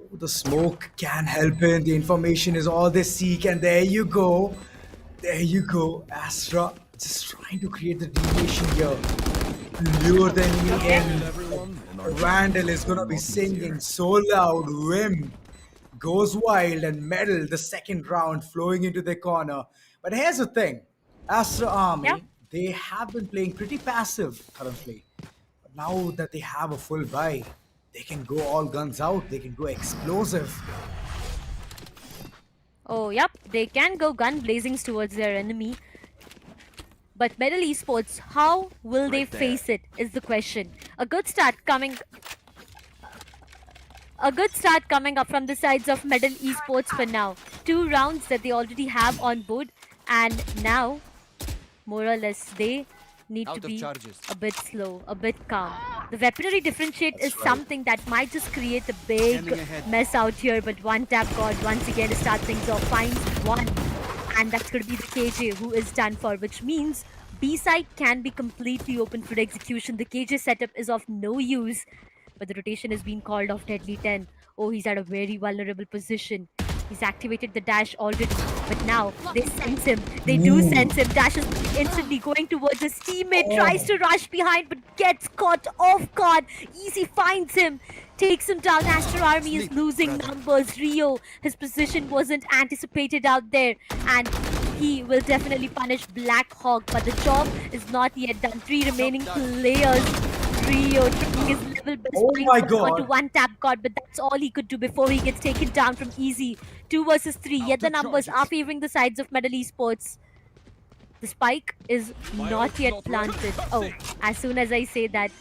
Oh, the smoke can help him. The information is all they seek. And there you go. There you go. Astra just trying to create the deviation here. Lure the enemy in. Randall is gonna be singing so loud. Wim goes wild and Medal the second round flowing into the corner. But here's the thing. Astra Army, they have been playing pretty passive currently. But now that they have a full buy, they can go all guns out. They can go explosive. Oh, yep, they can go gun blazings towards their enemy. But Medal Esports, how will they face it is the question. A good start coming a good start coming up from the sides of Medal Esports for now. 2 rounds that they already have on board, and now, more or less, they need to be a bit slow, a bit calm. The weaponry differentiate is something that might just create a big mess out here, but one tap god once again to start things off finds one, and that's going to be the KJ who is done for, which means B side can be completely open for execution. The KJ setup is of no use, but the rotation has been called off. Deadly 10. Oh, he's at a very vulnerable position. He's activated the dash already, but now they sense him. They do sense him. Dash is instantly going towards his teammate, tries to rush behind, but gets caught off guard. Easy finds him, takes him down. Aster Army is losing numbers. Rio, his position wasn't anticipated out there, and he will definitely punish Black Hawk, but the job is not yet done. 3 remaining players. Rio trying his level best onto one tap god, but that's all he could do before he gets taken down from Easy. 2 versus 3, yet the numbers are favoring the sides of Medal Esports. The spike is not yet planted. Oh, as soon as I say that,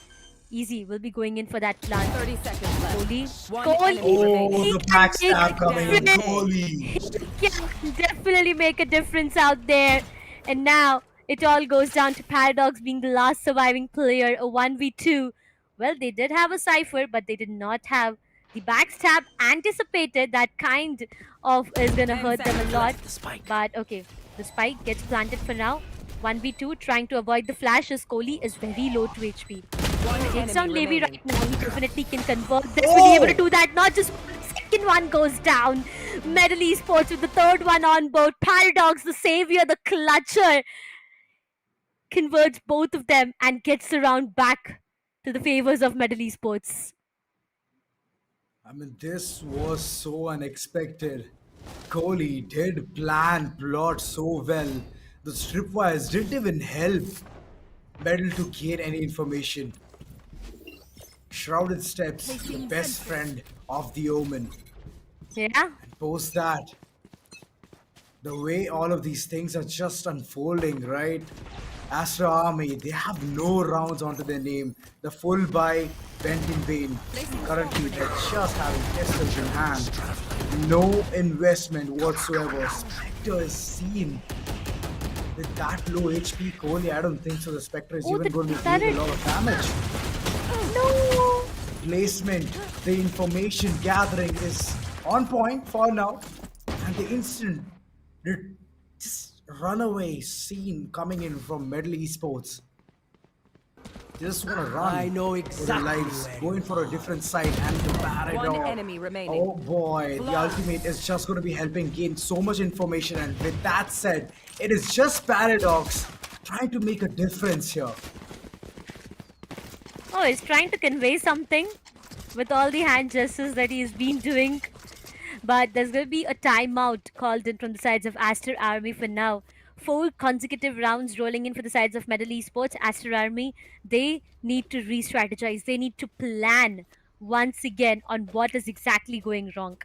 Easy will be going in for that plant. 30 seconds left. Kohli. Oh, the backstab coming in. Kohli. He can definitely make a difference out there. And now it all goes down to Paradox being the last surviving player, a 1v2. Well, they did have a Cypher, but they did not have the backstab anticipated. That kind of is going to hurt them a lot. But okay, the spike gets planted for now. 1v2, trying to avoid the flashes. Kohli is very low to HP. Takes down Levi right now. He definitely can convert this. Will be able to do that. Not just one, second one goes down. Medal Esports with the 3rd one on board. Paradox, the savior, the clutcher, converts both of them and gets the round back to the favors of Medal Esports. I mean, this was so unexpected. Kohli did plot so well. The stripwires didn't even help Medal to gain any information. Shrouded Steps, the best friend of the Omen. Yeah. And post that, the way all of these things are just unfolding, right? Aster Army, they have no rounds onto their name. The full buy went in vain. Currently, they're just having pistols in hand. No investment whatsoever. Spectre is seen. With that low HP, Kohli, I don't think so. The Spectre is even going to be doing a lot of damage. No! Placement, the information gathering is on point for now. And the instant, just runaway scene coming in from Medal Esports. They just want to run. I know for their lives, going for a different side, and the Paradox. 1 enemy remaining. Oh boy, the ultimate is just going to be helping gain so much information. And with that said, it is just Paradox trying to make a difference here. Oh, he's trying to convey something with all the hand gestures that he's been doing. But there's going to be a timeout called in from the sides of Aster Army for now. 4 consecutive rounds rolling in for the sides of Medal Esports. Aster Army, they need to re-strategize. They need to plan once again on what is exactly going wrong.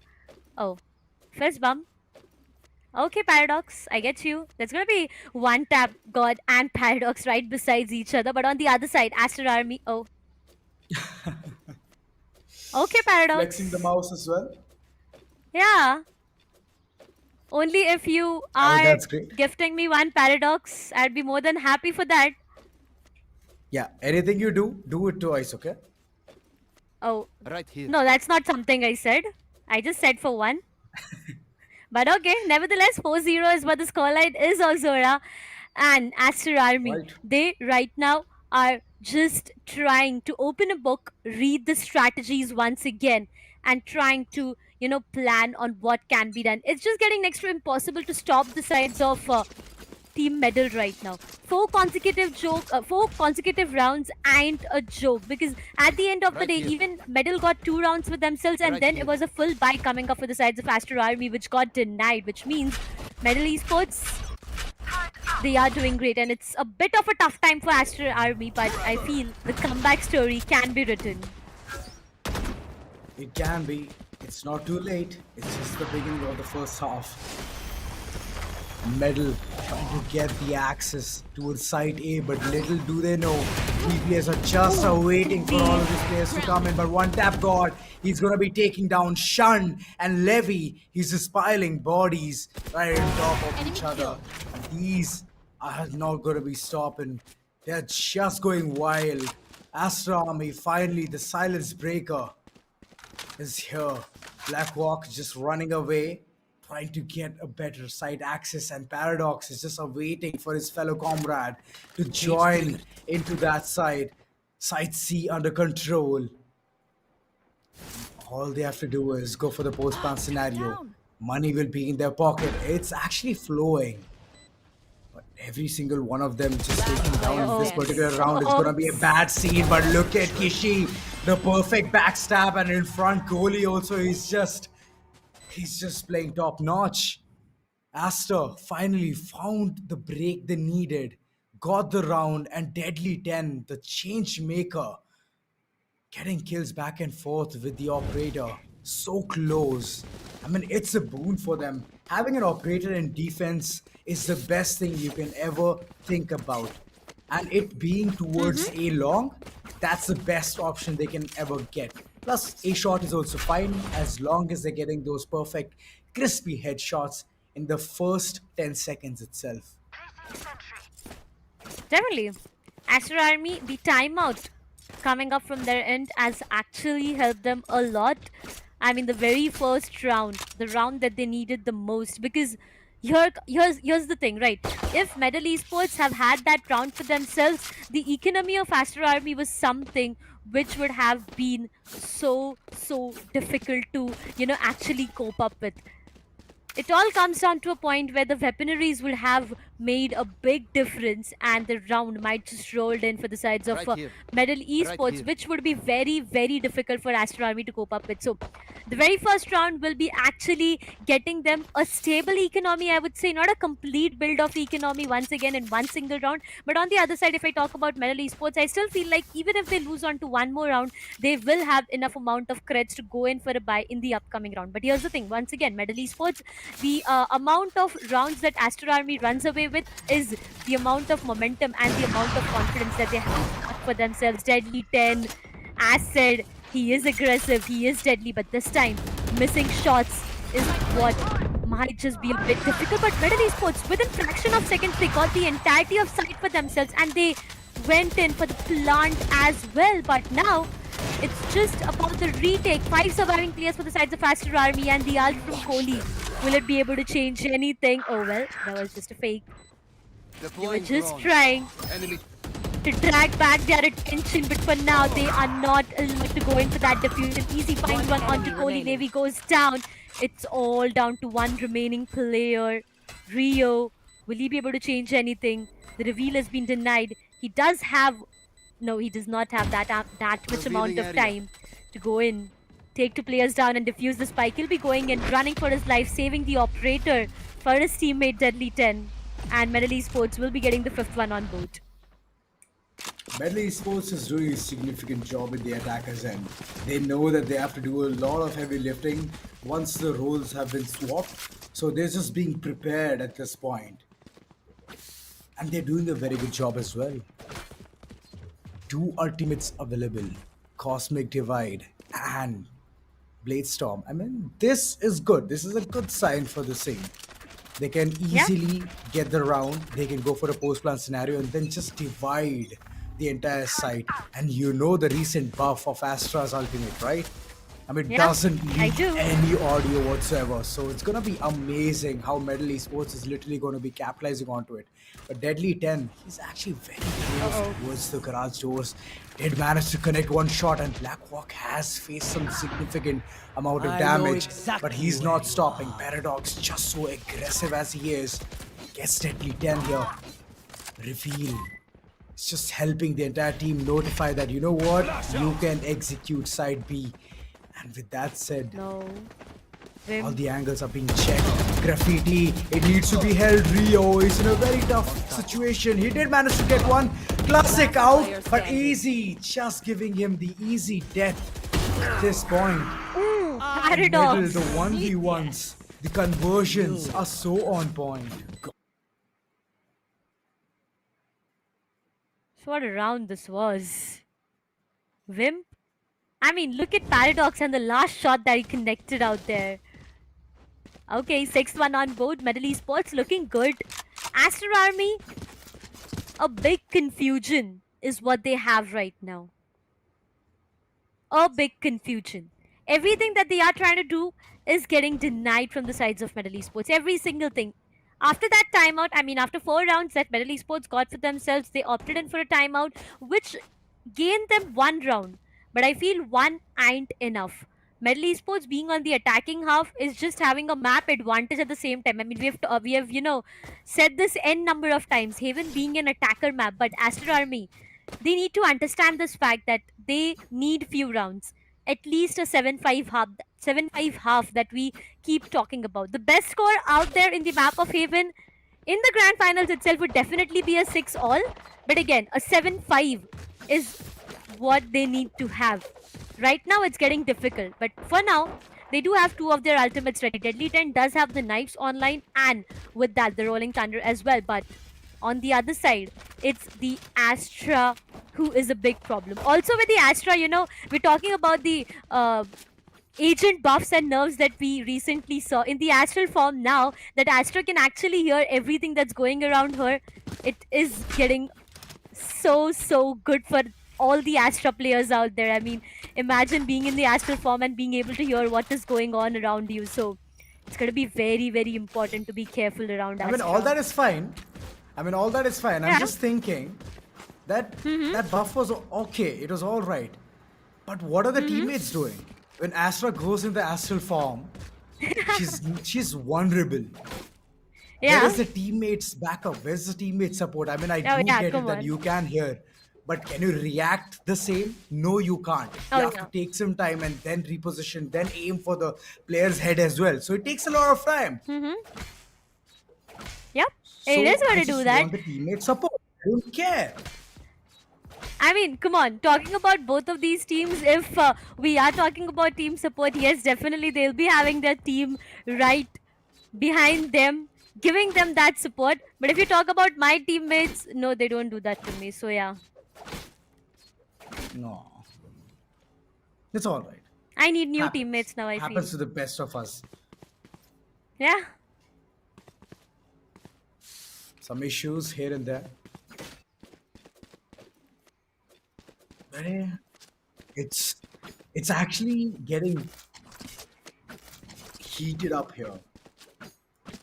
Oh, first bump. Okay, Paradox, I get you. There's going to be one tap God and Paradox right besides each other. But on the other side, Aster Army, oh. Okay, Paradox. Flexing the mouse as well. Yeah. Only if you are gifting me one Paradox, I'd be more than happy for that. Yeah, anything you do it twice, okay? Oh, right here. No, that's not something I said. I just said for one. But okay, nevertheless, 4-0 is what the scoreline is, Ozora. And Aster Army, they right now are just trying to open a book, read the strategies once again, and trying to, you know, plan on what can be done. It's just getting next to impossible to stop the sides of Team Medal right now. 4 consecutive rounds ain't a joke, because at the end of the day, even Medal got 2 rounds for themselves, and then it was a full buy coming up for the sides of Aster Army, which got denied, which means Medal Esports, they are doing great, and it's a bit of a tough time for Aster Army, but I feel the comeback story can be written. It can be. It's not too late. It's just the beginning of the first half. Medal trying to get the access towards side A, but little do they know, three players are just waiting for all of these players to come in. But one tap god, he's gonna be taking down Shun and Levy. He's just piling bodies right on top of each other. And these are not gonna be stopping. They're just going wild. Aster Army, finally the silence breaker is here. Blackhawk just running away, trying to get a better side access, and Paradox is just awaiting for his fellow comrade to join into that side. Side C under control. All they have to do is go for the post-plan scenario. Money will be in their pocket. It's actually flowing. But every single one of them just taking down in this particular round is going to be a bad scene. But look at Kishi, the perfect backstab, and in front goalie also, he's just playing top notch. Aster finally found the break they needed, got the round, and Deadly 10, the change maker, getting kills back and forth with the operator. So close. I mean, it's a boon for them. Having an operator in defense is the best thing you can ever think about. And it being towards A long, that's the best option they can ever get. Plus, A shot is also fine as long as they're getting those perfect, crispy headshots in the first 10 seconds itself. Definitely. Aster Army, the timeout coming up from their end has actually helped them a lot. I mean, the very first round, the round that they needed the most, because here's the thing, right? If Medal Esports have had that round for themselves, the economy of Aster Army was something which would have been so difficult to, actually cope up with. It all comes down to a point where the weaponaries would have made a big difference, and the round might just rolled in for the sides of Medal Esports, which would be very difficult for Aster Army to cope up with. So the very first round will be actually getting them a stable economy, I would say, not a complete build of the economy once again in one single round. But on the other side, if I talk about Medal Esports, I still feel like even if they lose on to one more round, they will have enough amount of creds to go in for a bye in the upcoming round. But here's the thing, once again, Medal Esports, the amount of rounds that Aster Army runs away with is the amount of momentum and the amount of confidence that they have for themselves. Deadly 10, as said, he is aggressive, he is deadly, but this time, missing shots is what might just be a bit difficult. But Medal Esports, within fraction of seconds, they got the entirety of site for themselves, and they went in for the plant as well. But now, it's just about the retake. 5 surviving players for the sides of Aster Army and the ult from Kohli. Will it be able to change anything? Oh well, that was just a fake. They were just trying to drag back their attention, but for now they are not allowed to go in for that diffusion. Easy find one onto Kohli. Navy goes down. It's all down to one remaining player. Rio, will he be able to change anything? The reveal has been denied. He does have... No, he does not have that much amount of time to go in, take 2 players down and defuse the spike. He'll be going in, running for his life, saving the operator for his teammate Deadly 10. And Medal Esports will be getting the 5th one on board. Medal Esports is doing a significant job in the attackers' end. They know that they have to do a lot of heavy lifting once the roles have been swapped. So they're just being prepared at this point. And they're doing a very good job as well. 2 ultimates available, Cosmic Divide and Bladestorm. I mean, this is good. This is a good sign for the scene. They can easily get the round. They can go for a post-plan scenario and then just divide the entire site. And you know the recent buff of Astra's ultimate, right? I mean, it doesn't leak any audio whatsoever. So it's going to be amazing how Medal Esports is literally going to be capitalizing onto it. But Deadly 10, he's actually very close towards the garage doors. Did manage to connect one shot, and Blackhawk has faced some significant amount of damage. But he's not stopping. Paradox, just so aggressive as he is, gets Deadly 10 here. Reveal. It's just helping the entire team notify that, you know what, you can execute side B. And with that said, all the angles are being checked. Graffiti, it needs to be held. Rio is in a very tough situation. He did manage to get one. Classic out, but easy. Just giving him the easy death at this point. Paradox. The 1v1s, the conversions are so on point. What a round this was. Wimp? I mean, look at Paradox and the last shot that he connected out there. Okay, 6-1 on board. Medal Esports looking good. Aster Army, a big confusion is what they have right now. A big confusion. Everything that they are trying to do is getting denied from the sides of Medal Esports. Every single thing. After that timeout, I mean, after 4 rounds that Medal Esports got for themselves, they opted in for a timeout, which gained them 1 round. But I feel one ain't enough. Medal Esports being on the attacking half is just having a map advantage at the same time. I mean, we have said this n number of times. Haven being an attacker map, but Aster Army, they need to understand this fact that they need few rounds, at least a 7-5 half that we keep talking about. The best score out there in the map of Haven in the grand finals itself would definitely be a 6-all, but again, a 7-5 is what they need to have. Right now it's getting difficult, but for now they do have 2 of their ultimates ready. Deadly 10 does have the knives online, and with that the Rolling Thunder as well, but on the other side, it's the Astra who is a big problem. Also with the Astra, we're talking about the agent buffs and nerfs that we recently saw. In the astral form now, that Astra can actually hear everything that's going around her. It is getting so good for all the Astra players out there. I mean, imagine being in the astral form and being able to hear what is going on around you. So it's going to be very important to be careful around Astra. I mean, all that is fine. I'm just thinking that that buff was okay. It was all right. But what are the teammates doing? When Astra goes in the astral form, she's vulnerable. Yeah. Where is the teammates backup? Where's the teammate support? I mean, I do get it that you can hear, but can you react the same? No, you can't. You have to take some time and then reposition, then aim for the player's head as well. So it takes a lot of time. Yep, So it is going I to do just that. want the teammate support. I don't care. I mean, come on, talking about both of these teams, if we are talking about team support, yes, definitely they'll be having their team right behind them, giving them that support. But if you talk about my teammates, no, they don't do that to me. So yeah, No. It's all right. I need new teammates now, I feel. Happens to the best of us. Yeah. Some issues here and there. But it's actually getting heated up here.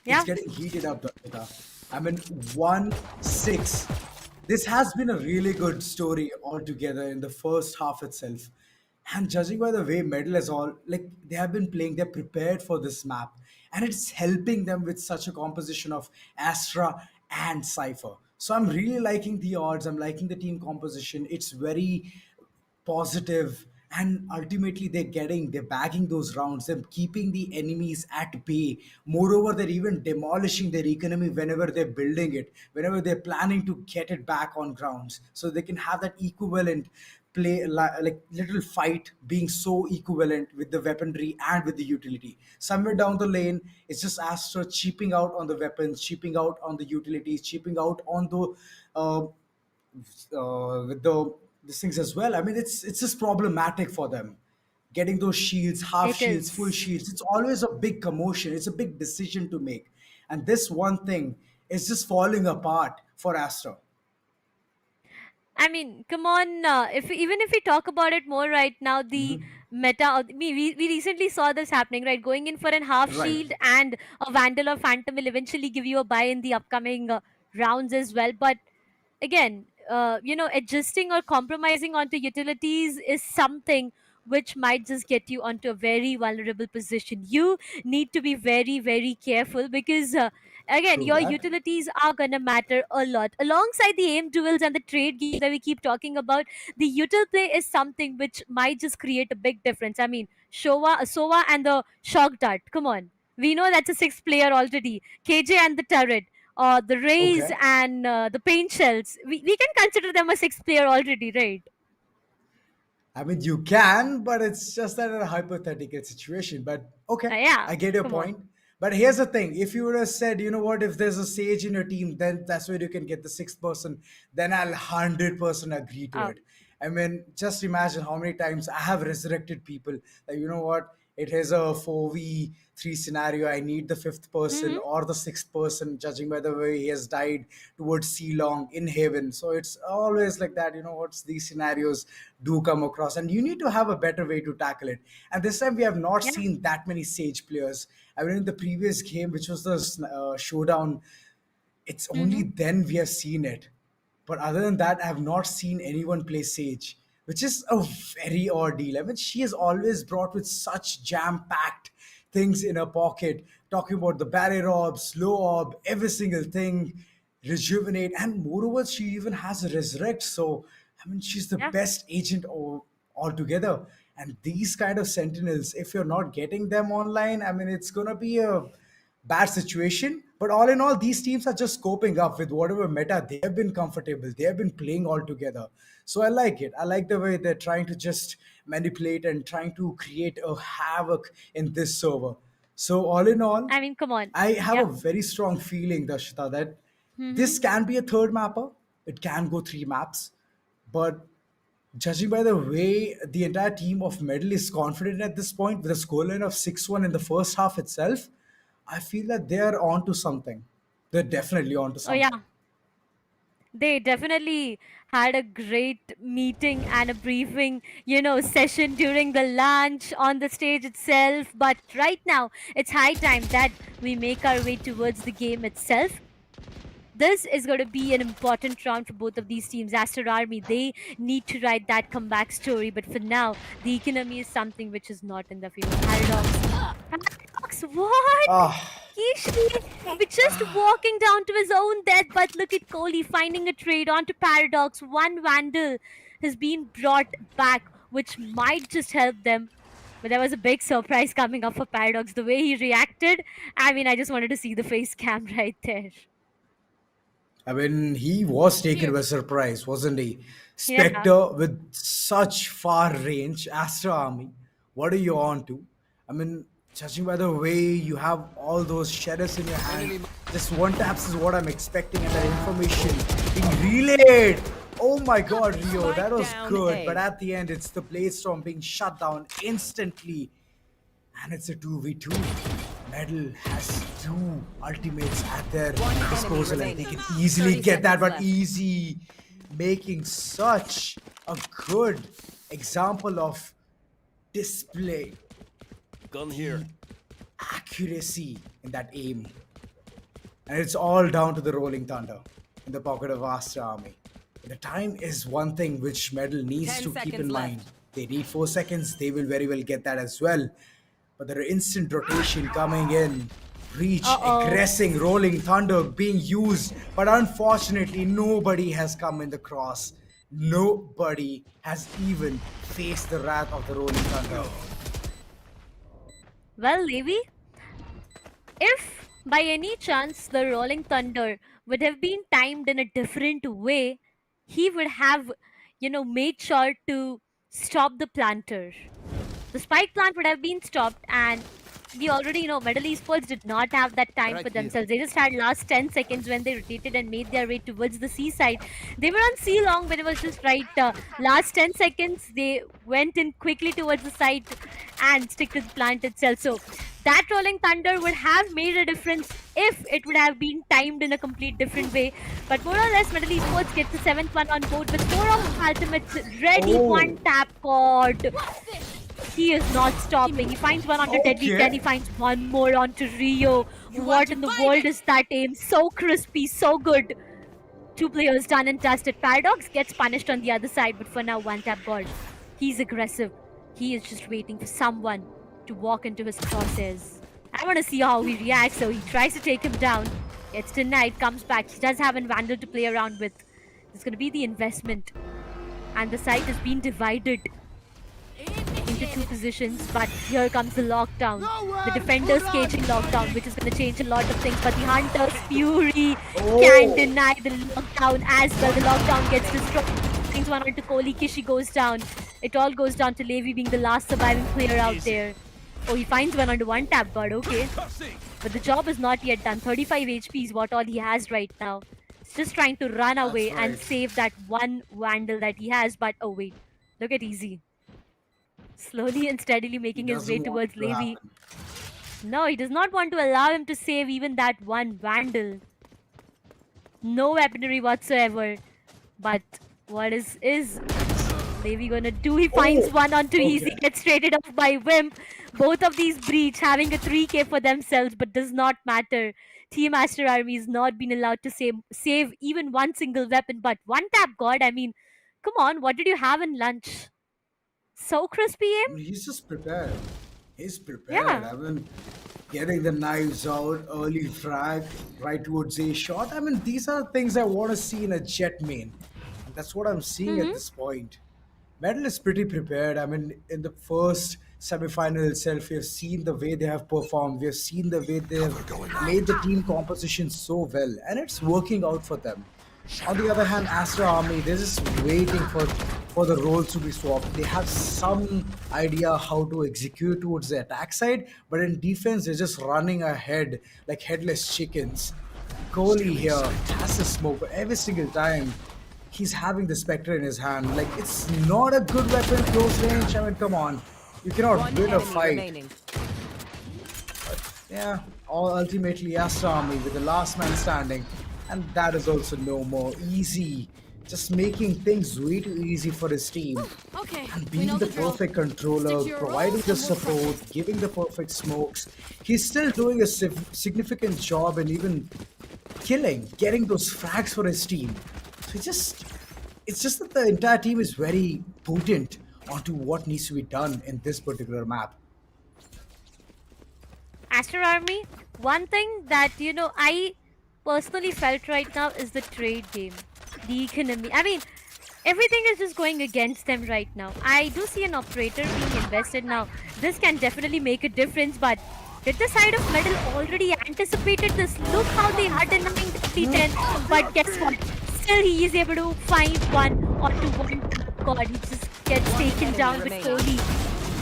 Yeah. It's getting heated up, Dakota. I mean, 1-6. This has been a really good story altogether in the first half itself. And judging by the way Medal is all, like, they have been playing, they're prepared for this map. And it's helping them with such a composition of Astra and Cypher. So I'm really liking the odds. I'm liking the team composition. It's very positive, and ultimately they're bagging those rounds, they're keeping the enemies at bay. Moreover, they're even demolishing their economy whenever they're building it, whenever they're planning to get it back on grounds, so they can have that equivalent play, like little fight being so equivalent with the weaponry and with the utility. Somewhere down the lane, it's just Astra cheaping out on the weapons, cheaping out on the utilities, cheaping out on the uh, with the these things as well. I mean, it's just problematic for them getting those shields, half It shields, is. full shields. It's always a big commotion. It's a big decision to make, and this one thing is just falling apart for Astra. I mean, come on. If we talk about it more right now, the meta. We recently saw this happening, right? Going in for an half Right. shield and a Vandal or Phantom will eventually give you a buy in the upcoming rounds as well. But again, adjusting or compromising onto utilities is something which might just get you onto a very vulnerable position. You need to be very careful because again, True your that. utilities are gonna matter a lot alongside the aim duels and the trade games that we keep talking about. The util play is something which might just create a big difference. I mean, Sova and the shock dart, come on, we know that's a 6th player already. KJ and the turret, the rays Okay. and the paint shells, we can consider them a 6th player already, right? I mean, you can, but it's just that a hypothetical situation. But okay, Yeah, I get your come point. on. But here's the thing: if you would have said, you know what, if there's a Sage in your team, then that's where you can get the sixth person. Then I'll 100% agree to Oh, it. I mean, just imagine how many times I have resurrected people. Like, you know what? It is a 4v3 scenario. I need the fifth person mm-hmm. or the sixth person, judging by the way he has died towards Long in Haven. So it's always like that. You know what? These scenarios do come across, and you need to have a better way to tackle it. And this time, we have not Yeah. seen that many Sage players. I mean, in the previous game, which was the Showdown, it's only Mm-hmm. then we have seen it. But other than that, I have not seen anyone play Sage, which is a very odd deal. I mean, she is always brought with such jam-packed things in her pocket, talking about the barrier orb, slow orb, every single thing, rejuvenate, and moreover, she even has a resurrect. So, I mean, she's the Yeah. best agent altogether. And these kind of sentinels, if you're not getting them online, I mean, it's gonna be a bad situation. But all in all, these teams are just coping up with whatever meta they have been comfortable. They have been playing all together. So I like it. I like the way they're trying to just manipulate and trying to create a havoc in this server. So all in all, I mean, come on. I have a Yeah. very strong feeling, Darshita, that Mm-hmm. this can be a third mapper. It can go three maps. But judging by the way the entire team of Medal is confident at this point with a scoreline of 6-1 in the first half itself, I feel that they're onto something. They're definitely onto Oh, yeah. something. They definitely had a great meeting and a briefing, session during the lunch on the stage itself. But right now, it's high time that we make our way towards the game itself. This is going to be an important round for both of these teams. Aster Army, they need to write that comeback story. But for now, the economy is something which is not in the field. Paradox. Paradox, what? Ah, Kishi, just walking down to his own death. But look at Kohli finding a trade onto Paradox. One Vandal has been brought back, which might just help them. But there was a big surprise coming up for Paradox. The way he reacted, I mean, I just wanted to see the face cam right there. I mean, he was taken by surprise, wasn't he? Yeah. Spectre with such far range, Astra Army. What are you on to? I mean, judging by the way you have all those sheriffs in your hand, just one taps is what I'm expecting, and that information being relayed. Oh my god, Rio, that was down good. A. But at the end, it's the Blade Storm being shut down instantly. And it's a 2v2. Medal has two ultimates at their disposal, and they can easily 30 get that, seconds but left. easy. Making such a good example of display. Gun here. Accuracy in that aim. And it's all down to the Rolling Thunder in the pocket of Aster Army. The time is one thing which Medal needs 10 to keep seconds in left. mind. They need 4 seconds, they will very well get that as well. But there are instant rotation coming in. Reach, aggressing, Rolling Thunder being used. But unfortunately, nobody has come in the cross. Nobody has even faced the wrath of the Rolling Thunder. Well, Levi, if by any chance the Rolling Thunder would have been timed in a different way, he would have, made sure to stop the planter. The spike plant would have been stopped, and we already know Medal Esports did not have that time for themselves. They just had last 10 seconds when they rotated and made their way towards the seaside. They were on C long when it was just right. Last 10 seconds, they went in quickly towards the side and stick to the plant itself. So that Rolling Thunder would have made a difference if it would have been timed in a complete different way. But more or less, Medal Esports gets the 7th one on board with 4 of ultimates ready. One tap caught. He is not stopping. He finds one onto Teddy, then he finds one more onto Rio. What in the world is that aim? So crispy, so good. 2 players done and dusted. Paradox gets punished on the other side, but for now, one tap God. He's aggressive. He is just waiting for someone to walk into his crosshairs. I want to see how he reacts, so he tries to take him down. Gets denied, comes back. He does have a Vandal to play around with. It's going to be the investment. And the site has been divided into 2 positions, but here comes the lockdown. The defenders caging lockdown, which is going to change a lot of things, but the Hunter's Fury can't deny the lockdown as well. The lockdown gets destroyed. Things one onto Kohli, Kishi goes down. It all goes down to Levi being the last surviving player out there. Oh, he finds one onto one tap, but okay. But the job is not yet done. 35 HP is what all he has right now. He's just trying to run away and right. save that one Vandal that he has. But oh wait, look at Easy. Slowly and steadily He making his way doesn't want towards it to Levi. happen. No, he does not want to allow him to save even that one Vandal. No weaponry whatsoever. But what is Levi gonna do? He finds one onto Easy, gets traded off by Wimp. Both of these breach having a 3k for themselves, but does not matter. Team Aster Army has not been allowed to save even one single weapon. But one tap god, I mean, come on, what did you have in lunch? So crispy aim? I mean, he's just prepared. He's prepared. Yeah. I mean, getting the knives out, early frag, right towards a shot. I mean, these are things I want to see in a jet main. And that's what I'm seeing at this point. Metal is pretty prepared. I mean, in the first semi-final itself, we have seen the way they have performed. We have seen the way they have made the team composition so well, and it's working out for them. On the other hand, Astra Army, they're just waiting for the roles to be swapped. They have some idea how to execute towards the attack side, but in defense, they're just running ahead like headless chickens. Kohli here has a smoke, but every single time he's having the Spectre in his hand. Like, it's not a good weapon close range. I mean, come on. You cannot win a fight. But yeah, ultimately Astra Army with the last man standing. And that is also no more easy. Just making things way too easy for his team. Okay. And being the perfect controller, providing the support, giving the perfect smokes. He's still doing a significant job and even getting those frags for his team. So it's just that the entire team is very potent onto what needs to be done in this particular map. Aster Army, one thing that, I personally felt right now is the trade game, the economy. I mean, everything is just going against them right now. I do see an operator being invested now. This can definitely make a difference, but did the side of Metal already anticipated this? Look how they had a 9-10, but guess what? Still he is able to find one onto one. God, he just gets taken down with Kohli.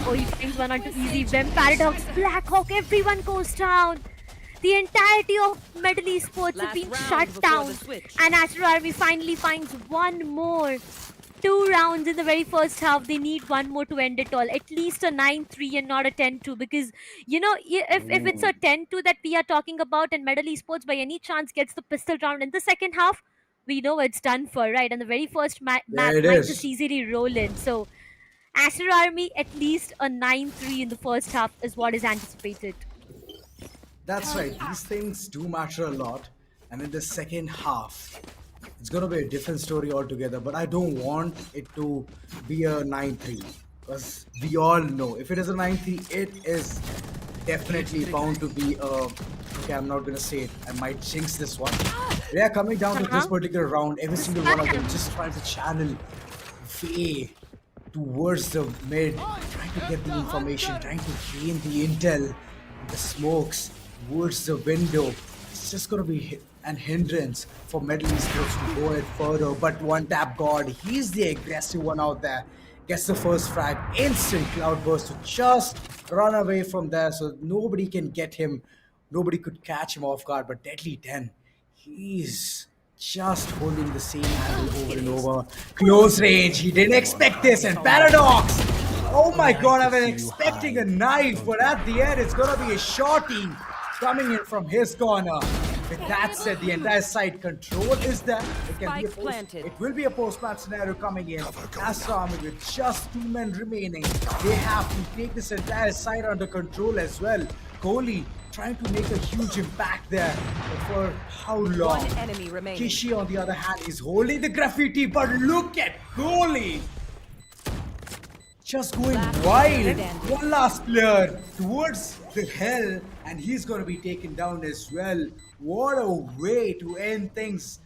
Oh, he finds one onto Easy. Vem, Paradox, Blackhawk, everyone goes down. The entirety of Metal Esports have been shut down. And Astro Army finally finds one more. 2 rounds in the very first half. They need one more to end it all. At least a 9-3 and not a 10-2. Because, if it's a 10-2 that we are talking about and Metal Esports by any chance gets the pistol round in the second half, we know it's done for, right? And the very first map might just easily roll in. So, Astro Army, at least a 9-3 in the first half is what is anticipated. That's right. These things do matter a lot. And in the second half, it's going to be a different story altogether. But I don't want it to be a 9-3. Because we all know, if it is a 9-3, it is definitely bound to be a... Okay, I'm not going to say it. I might jinx this one. They are coming down to this particular round. Every single one of them just trying to channel way towards the mid. Trying to get the information. Trying to gain the intel. The smokes towards the window. It's just going to be an hindrance for Metal Esports to go ahead further. But one tap god, he's the aggressive one out there. Gets the first frag, instant cloudburst to just run away from there so nobody can get him. Nobody could catch him off guard. But Deadly 10, he's just holding the same angle over and over. Close range, he didn't expect this. And Paradox, oh my god, I've been expecting a knife, but at the end it's gonna be a shorty coming in from his corner. With that said, the entire side control is there. It will be a post-match scenario coming in. Astra Army with just 2 men remaining. They have to take this entire side under control as well. Kohli trying to make a huge impact there. But for how long? Kishi on the other hand is holding the graffiti, but look at Kohli! Just going wild. One last player towards the hell, and he's going to be taken down as well. What a way to end things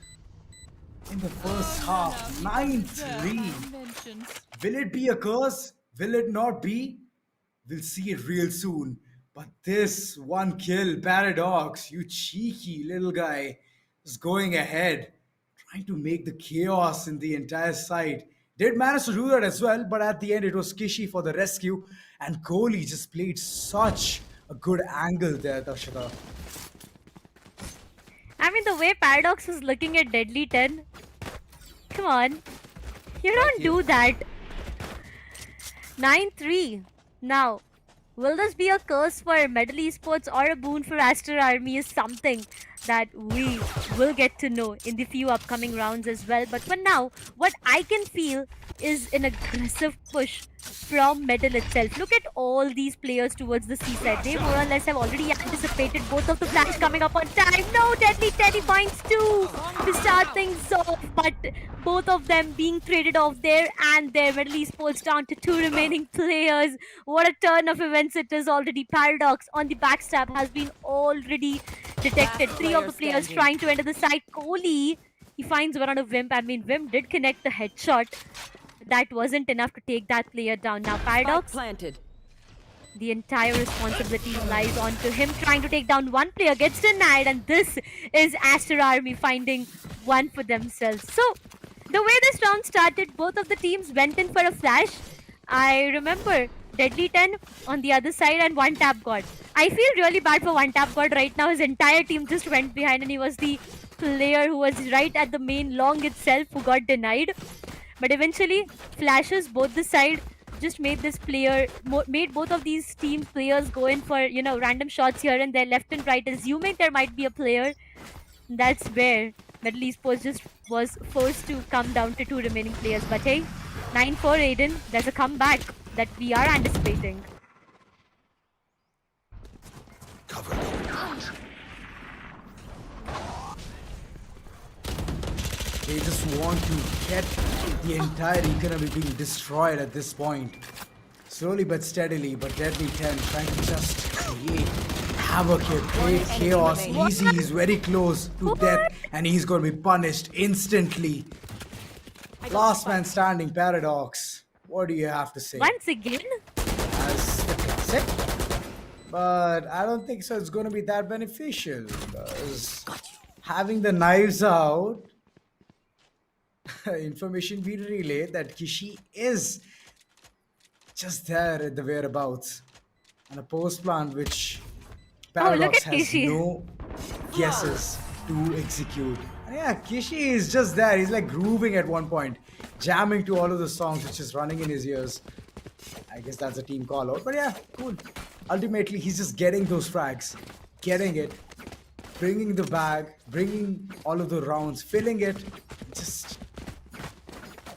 in the first half. 9-3. Will it be a curse? Will it not be? We'll see it real soon. But this one kill, Paradox, you cheeky little guy, is going ahead, trying to make the chaos in the entire side. Did manage to do that as well, but at the end it was Kishi for the rescue, and Kohli just played such a good angle there, Darshita. I mean, the way Paradox is looking at Deadly 10. Come on. You don't do that. 9-3. Now, will this be a curse for Medal Esports or a boon for Aster Army is something that we will get to know in the few upcoming rounds as well. But for now, what I can feel is an aggressive push from Medal itself. Look at all these players towards the seaside. They more or less have already anticipated both of the flash coming up on time. No, Deadly 10 finds two to start things off, but both of them being traded off there and there. Medal Esports down to two remaining players. What a turn of events it is already. Paradox on the backstab has been already detected. Three of the players trying to enter the site. Kohli, he finds one on a Wimp. I mean, Wimp did connect the headshot. That wasn't enough to take that player down. Now, Paradox, the entire responsibility lies onto him trying to take down one player. Gets denied, and this is Aster Army finding one for themselves. So, the way this round started, both of the teams went in for a flash. I remember Deadly 10 on the other side and One Tap God. I feel really bad for One Tap God right now. His entire team just went behind, and he was the player who was right at the main long itself who got denied. But eventually, flashes both the side just made this player, made both of these team players go in for, you know, random shots here and there, left and right, assuming there might be a player. That's where Medal Esports just was forced to come down to two remaining players. But hey, 9-4 Aiden, there's a comeback that we are anticipating. They just want to get the entire economy being destroyed at this point. Slowly but steadily, but Deadly 10 trying to just create havoc here, create chaos. Easy is very close to death, and he's going to be punished instantly. Last man standing, Paradox. What do you have to say? Once again? As the classic. But I don't think so it's going to be that beneficial, because having the knives out, information we relay that Kishi is just there at the whereabouts, and a post plant which Paradox has Kishi. no guesses to execute. And yeah, Kishi is just there. He's like grooving at one point, jamming to all of the songs which is running in his ears. I guess that's a team call out, but yeah, cool. Ultimately, he's just getting those frags, getting it, bringing the bag, bringing all of the rounds, filling it. Just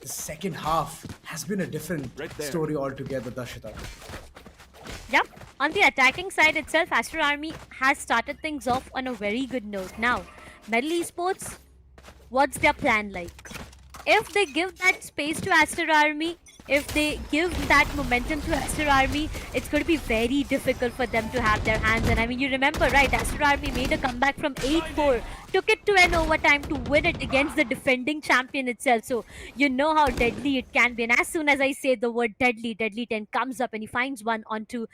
the second half has been a different story altogether, Darshita. Yep. On the attacking side itself, Aster Army has started things off on a very good note. Now, Medal Esports, what's their plan like? If they give that space to Aster Army, if they give that momentum to Aster Army, it's going to be very difficult for them to have their hands. And I mean, you remember, right? Aster Army made a comeback from 8-4, took it to an overtime to win it against the defending champion itself. So you know how deadly it can be. And as soon as I say the word deadly, Deadly 10 comes up and he finds one onto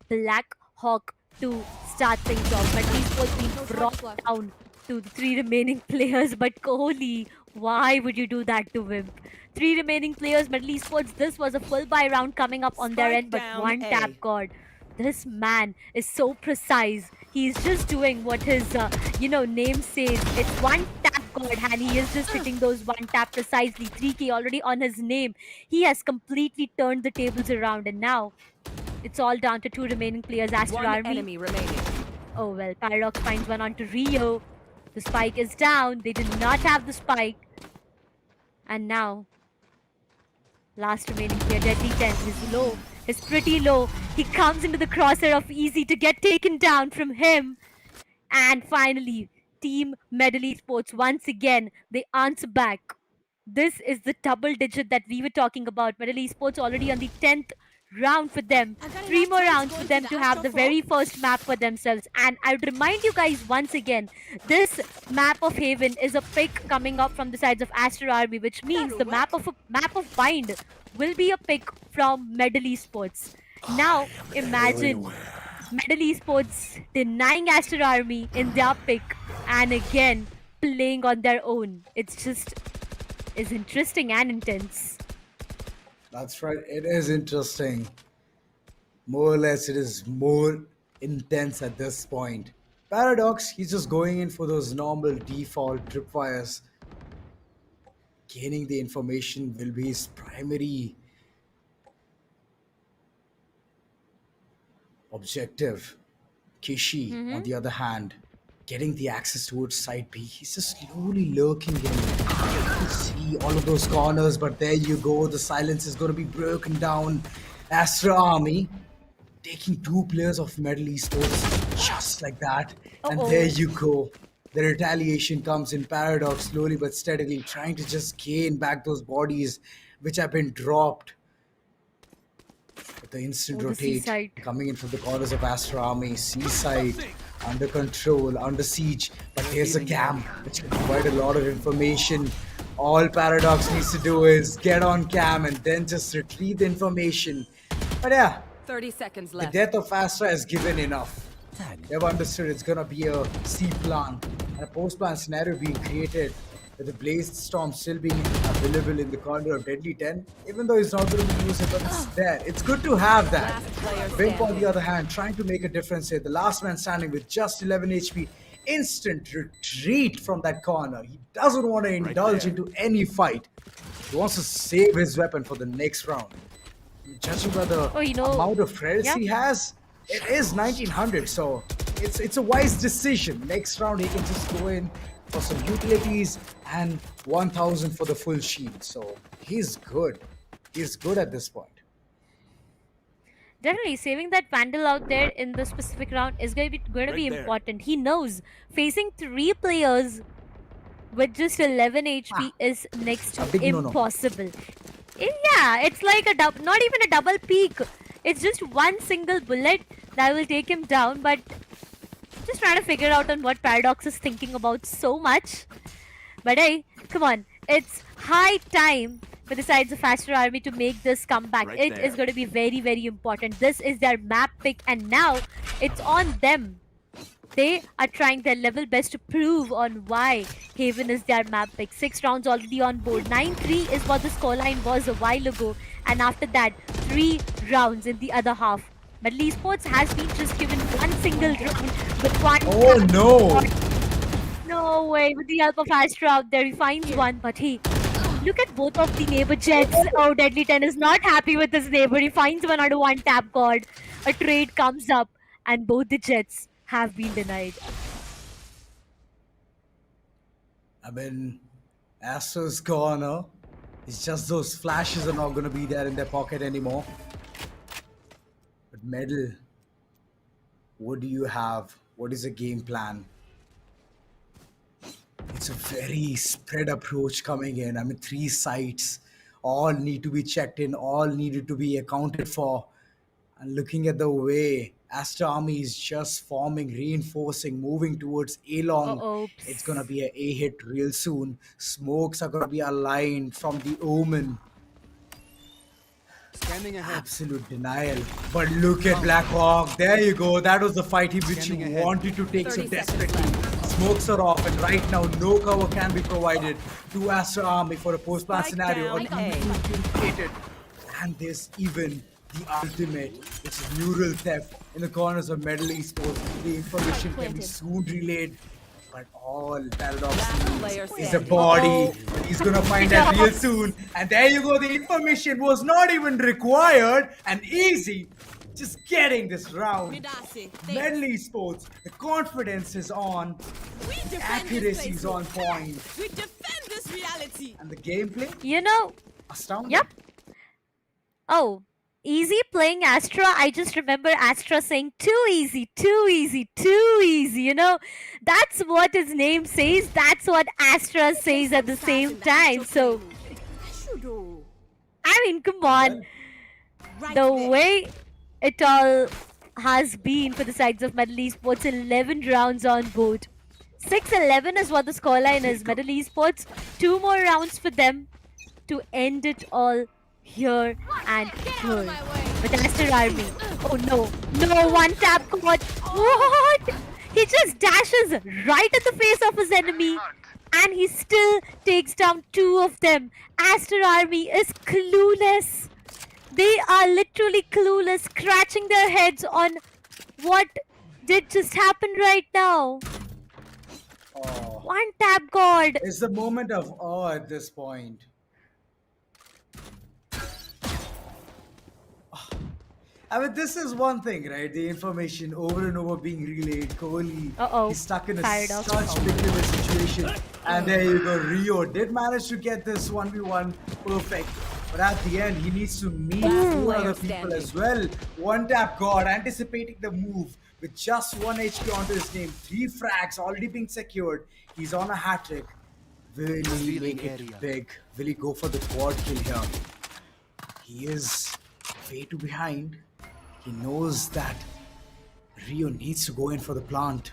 Black Hawk to start things off. But he's both being brought down to the three remaining players. But Kohli, why would you do that to Wimp? Three remaining players, Medal Esports. This was a full buy round coming up on their end, but One Tap God. This man is so precise. He's just doing what his, name says. It's One Tap God, and he is just hitting those one tap precisely. 3K already on his name. He has completely turned the tables around, and now it's all down to two remaining players. Aster Army. Enemy remaining. Oh well, Paradox finds one onto Rio. The spike is down. They did not have the spike. And now, last remaining player, Deadly 10, is low. Is pretty low. He comes into the crosshair of Easy to get taken down from him. And finally, Team Medal Esports, once again, they answer back. This is the double digit that we were talking about. Medal Esports already on the 10th round for them. 3 more rounds for them to have the very first map for themselves. And I would remind you guys once again, this map of Haven is a pick coming up from the sides of Aster Army, which means the map of Bind will be a pick from Medal Esports. Now imagine Medal Esports denying Aster Army in their pick and again playing on their own. It's just is interesting and intense. That's right, it is interesting. More or less, it is more intense at this point. Paradox, he's just going in for those normal default tripwires. Gaining the information will be his primary objective. Kishi, on the other hand, getting the access towards side B. He's just slowly lurking in. You can see all of those corners, but there you go. The silence is going to be broken down. Astra Army taking 2 players of Middle Esports just like that. And there you go. The retaliation comes in. Paradox slowly but steadily trying to just gain back those bodies which have been dropped. But the instant rotate coming in from the corners of Aster Army. Seaside under control, under siege. But here's a cam which can provide a lot of information. All Paradox needs to do is get on cam and then just retrieve the information. But yeah, 30 seconds the left. death of Astra has given enough. They've understood it's gonna be a C plan and a post plan scenario being created with the Blazed Storm still being available in the corner of Deadly 10. Even though he's not going to be using it, but it's there. It's good to have that. Vimp, on the other hand, trying to make a difference here. The last man standing with just 11 HP. Instant retreat from that corner. He doesn't want to indulge into any fight. He wants to save his weapon for the next round. Judging by the amount of credits he has, it is 1900, so it's a wise decision. Next round he can just go in for some utilities and 1000 for the full shield. So he's good. He's good at this point. Definitely saving that Vandal out there in the specific round is going to be important. He knows facing 3 players with just 11 HP is next to impossible. Yeah, it's like not even a double peak. It's just one single bullet that will take him down. But just trying to figure out on what Paradox is thinking about so much. But hey, come on. It's high time for the sides of Aster Army to make this comeback. It is going to be very, very important. This is their map pick and now it's on them. They are trying their level best to prove on why Haven is their map pick. 6 rounds already on board. 9-3 is what the scoreline was a while ago. And after that, 3 rounds in the other half. But Esports has been just given one single round with one. Oh no! No way, with the help of Astra out there, he finds one. But hey, look at both of the neighbor jets. Oh, Deadly 10 is not happy with his neighbor. He finds one under one tap god. A trade comes up and both the jets have been denied. I mean, Astra's corner. It's just those flashes are not going to be there in their pocket anymore. But Medal, what do you have? What is the game plan? It's a very spread approach coming in. I mean, 3 sites, all need to be checked in, all needed to be accounted for. And looking at the way Aster Army is just forming, reinforcing, moving towards A-Long. It's going to be an A-hit real soon. Smokes are going to be aligned from the Omen. Absolute denial. But look at Blackhawk. There you go. That was the fight which you wanted to take so desperately. Smokes are off, and right now no cover can be provided to Aster Army for a post-plan scenario. And there's even the ultimate, which is neural theft in the corners of Middle Esports. The information can be soon relayed. But all Paradox needs is a body. He's gonna find that real soon. And there you go. The information was not even required and easy. Just getting this round. Middle Esports, the confidence is on. The accuracy is on point. We defend this reality. And the gameplay? You know. Astounding. Yep. Oh. Easy playing Astra. I just remember Astra saying too easy, too easy, too easy. You know, that's what his name says. That's what Astra says at the same time. So, I mean, come on. The way it all has been for the sides of Middle Esports, 11 rounds on board. 6-11 is what the scoreline is. Middle Esports, 2 more rounds for them to end it all. Here and here with Aster Army. Oh no, no, one tap god. What? He just dashes right at the face of his enemy and he still takes down 2 of them. Aster Army is clueless. They are literally clueless, scratching their heads on what did just happen right now? One tap god. It's the moment of awe at this point. I mean, this is one thing, right? The information over and over being relayed. Kohli, he's stuck in such predictable situation. And there you go, Rio did manage to get this 1v1 perfect. But at the end, he needs to meet four other people as well. One tap god, anticipating the move with just 1 HP onto his name. 3 frags already being secured. He's on a hat trick. Will he make it big? Will he go for the quad kill here? He is way too behind. He knows that Rio needs to go in for the plant.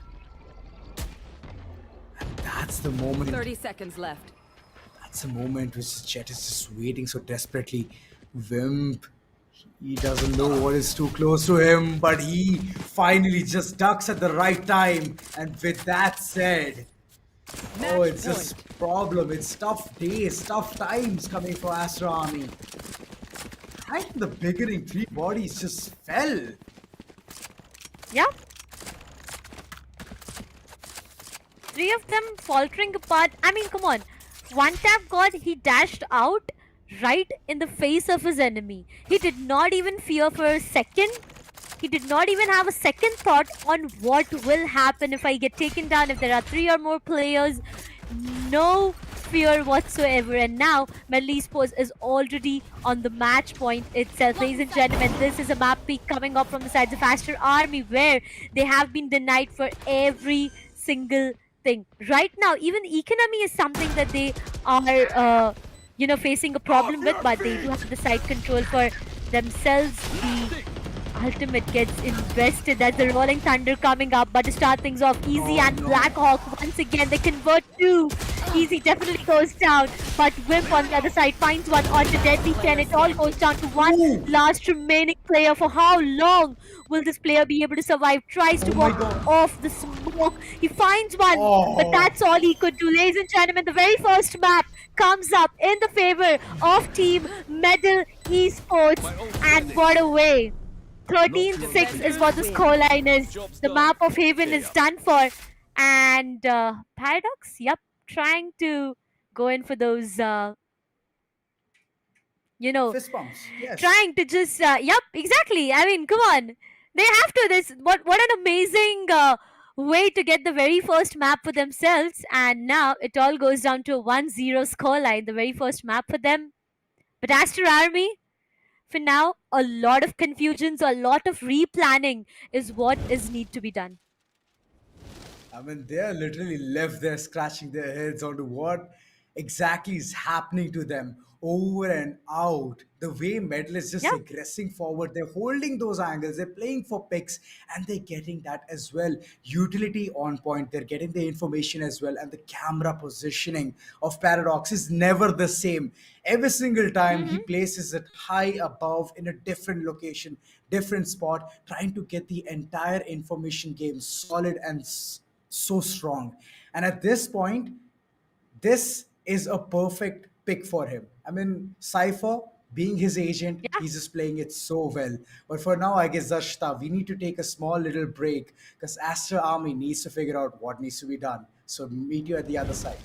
And that's the moment. 30 seconds left. That's the moment which Jet is just waiting so desperately. Wimp, he doesn't know what is too close to him, but he finally just ducks at the right time. And with that said, it's just problem. It's tough days, tough times coming for Aster Army. Right in the beginning, 3 bodies just fell. Yeah. 3 of them faltering apart. I mean, come on. One tap god, he dashed out right in the face of his enemy. He did not even fear for a second. He did not even have a second thought on what will happen if I get taken down, if there are 3 or more players. No fear whatsoever. And now Mauli Esports is already on the match point itself. Ladies and gentlemen, this is a map peak coming up from the sides of Aster Army, where they have been denied for every single thing. Right now, even economy is something that they are facing a problem with, but they do have the side control for themselves. The ultimate gets invested. That's the Rolling Thunder coming up, but to start things off, Easy and Blackhawk once again, they convert 2. Easy definitely goes down, but Wimp on the other side finds one onto Deadly 10. It all goes down to one last remaining player. For how long will this player be able to survive? Tries to walk off the smoke. He finds one, but that's all he could do. Ladies and gentlemen, the very first map comes up in the favor of Team Mauli Esports, and what a way. 13-6 is what the scoreline is. The map of Haven is done for. And Paradox, yep, trying to go in for those, fist bumps. Yes. Trying to just, yep, exactly. I mean, come on. They have to. What an amazing way to get the very first map for themselves. And now it all goes down to a 1-0 scoreline, the very first map for them. But Aster Army, for now, a lot of confusions, a lot of replanning is what is need to be done. I mean, they're literally left there scratching their heads onto what exactly is happening to them over and out. The way Metal is just aggressing forward, they're holding those angles, they're playing for picks, and they're getting that as well. Utility on point, they're getting the information as well, and the camera positioning of Paradox is never the same. Every single time he places it high above in a different location, different spot, trying to get the entire information game solid and so strong. And at this point, this is a perfect pick for him. I mean, Cypher, being his agent, he's just playing it so well. But for now, I guess, Zashta, we need to take a small little break because Aster Army needs to figure out what needs to be done. So meet you at the other side.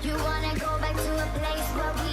You wanna go back to a place where we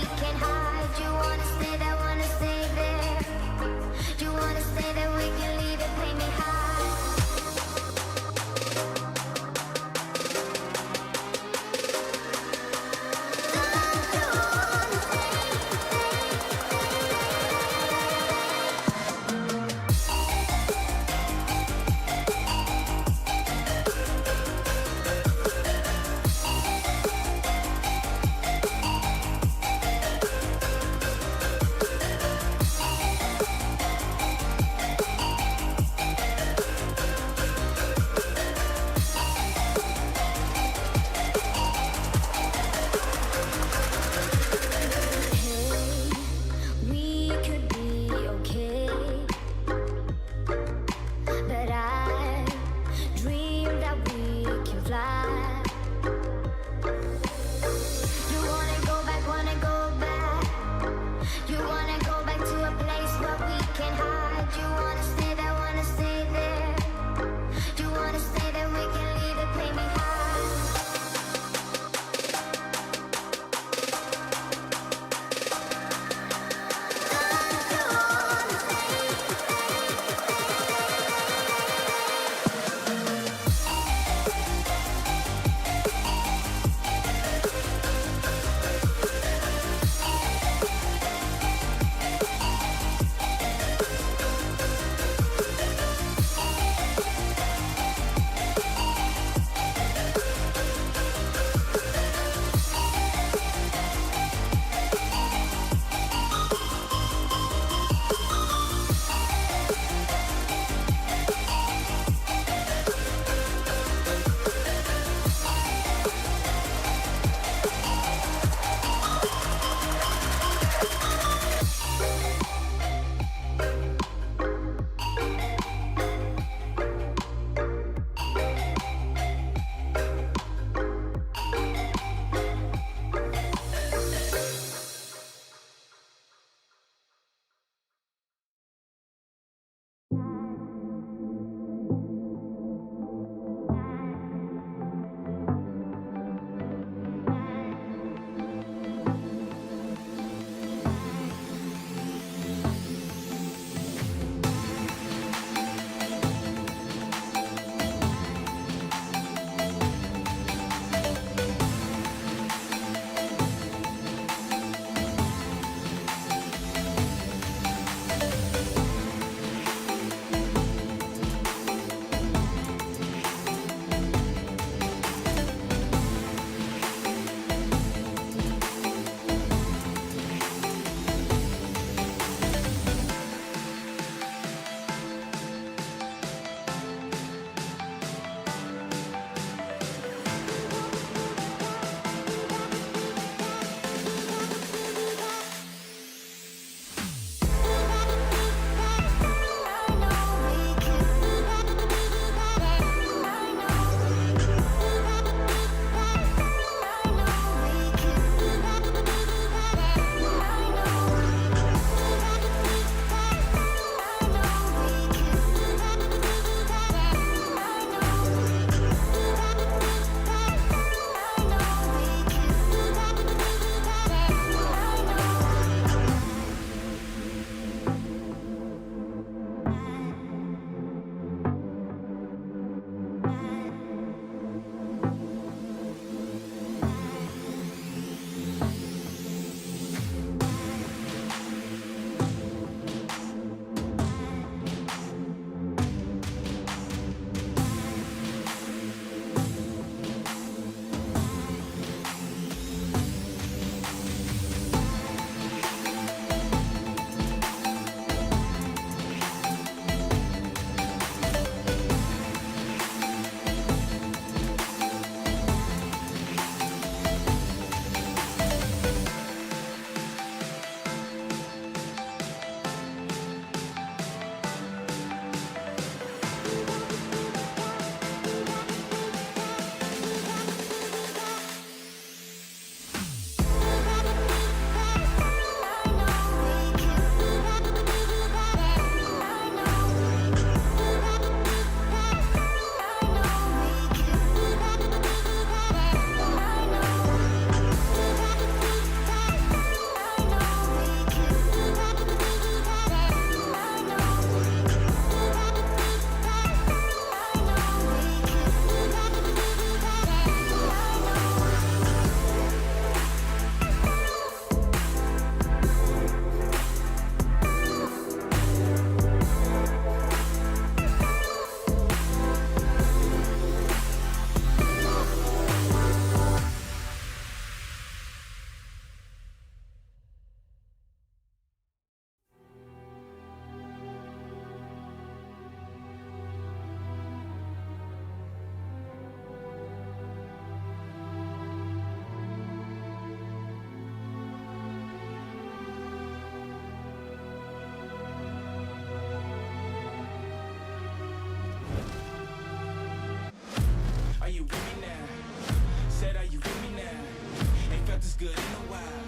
good in a while.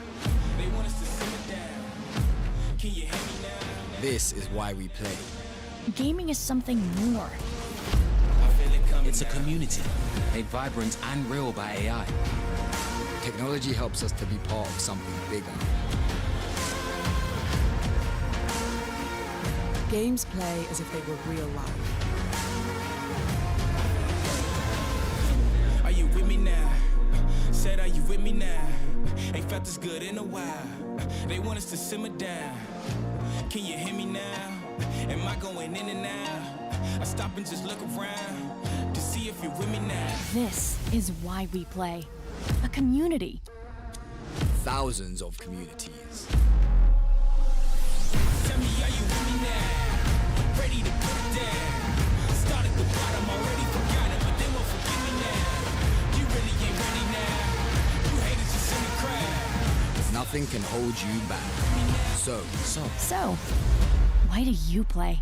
They want us to simmer down. Can you hear me now? This is why we play. Gaming is something more. It's a community made vibrant and real by AI. Technology helps us to be part of something bigger. Games play as if they were real life. Are you with me now? Said, are you with me now? Ain't felt this good in a while. They want us to simmer down. Can you hear me now? Am I going in and out? I stop and just look around to see if you're with me now. This is why we play. A community. Thousands of communities. Tell me, are you with me now? Ready to put it down. Start at the bottom, already forgot it, but they won't forgive me now. You really ain't ready now. You haters just in the crowd. Nothing can hold you back. So, why do you play?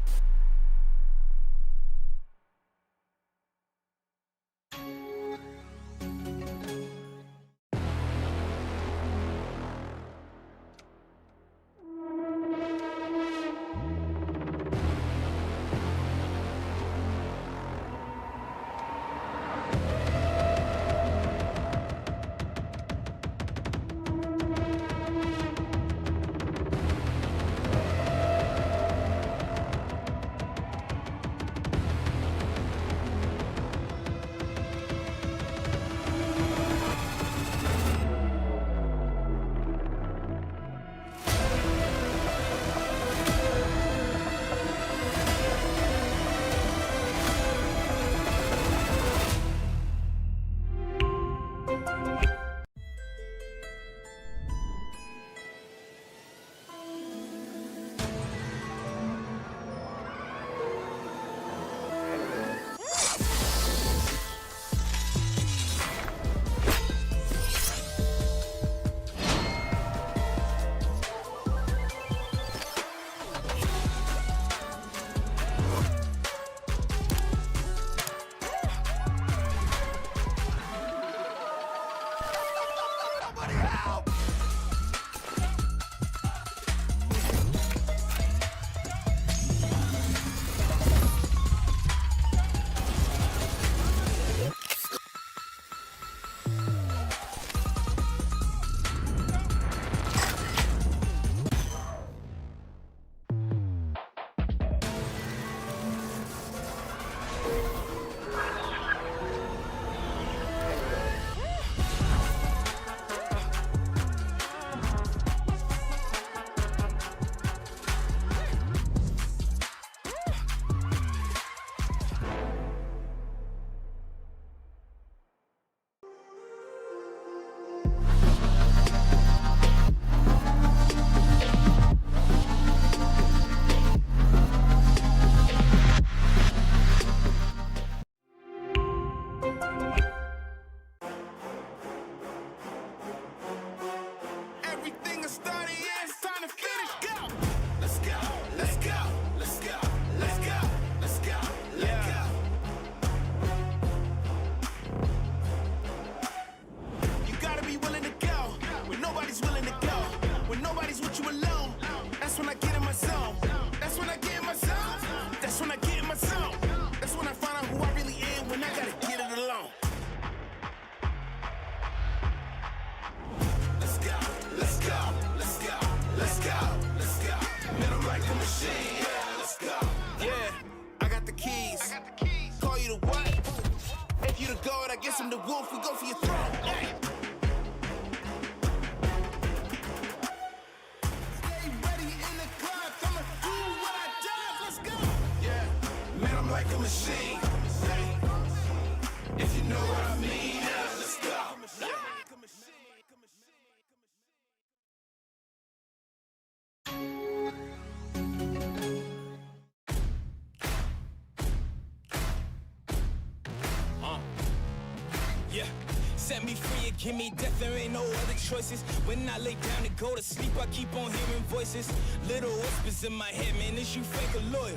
Set me free and give me death, there ain't no other choices. When I lay down to go to sleep, I keep on hearing voices. Little whispers in my head, man, is you fake or loyal?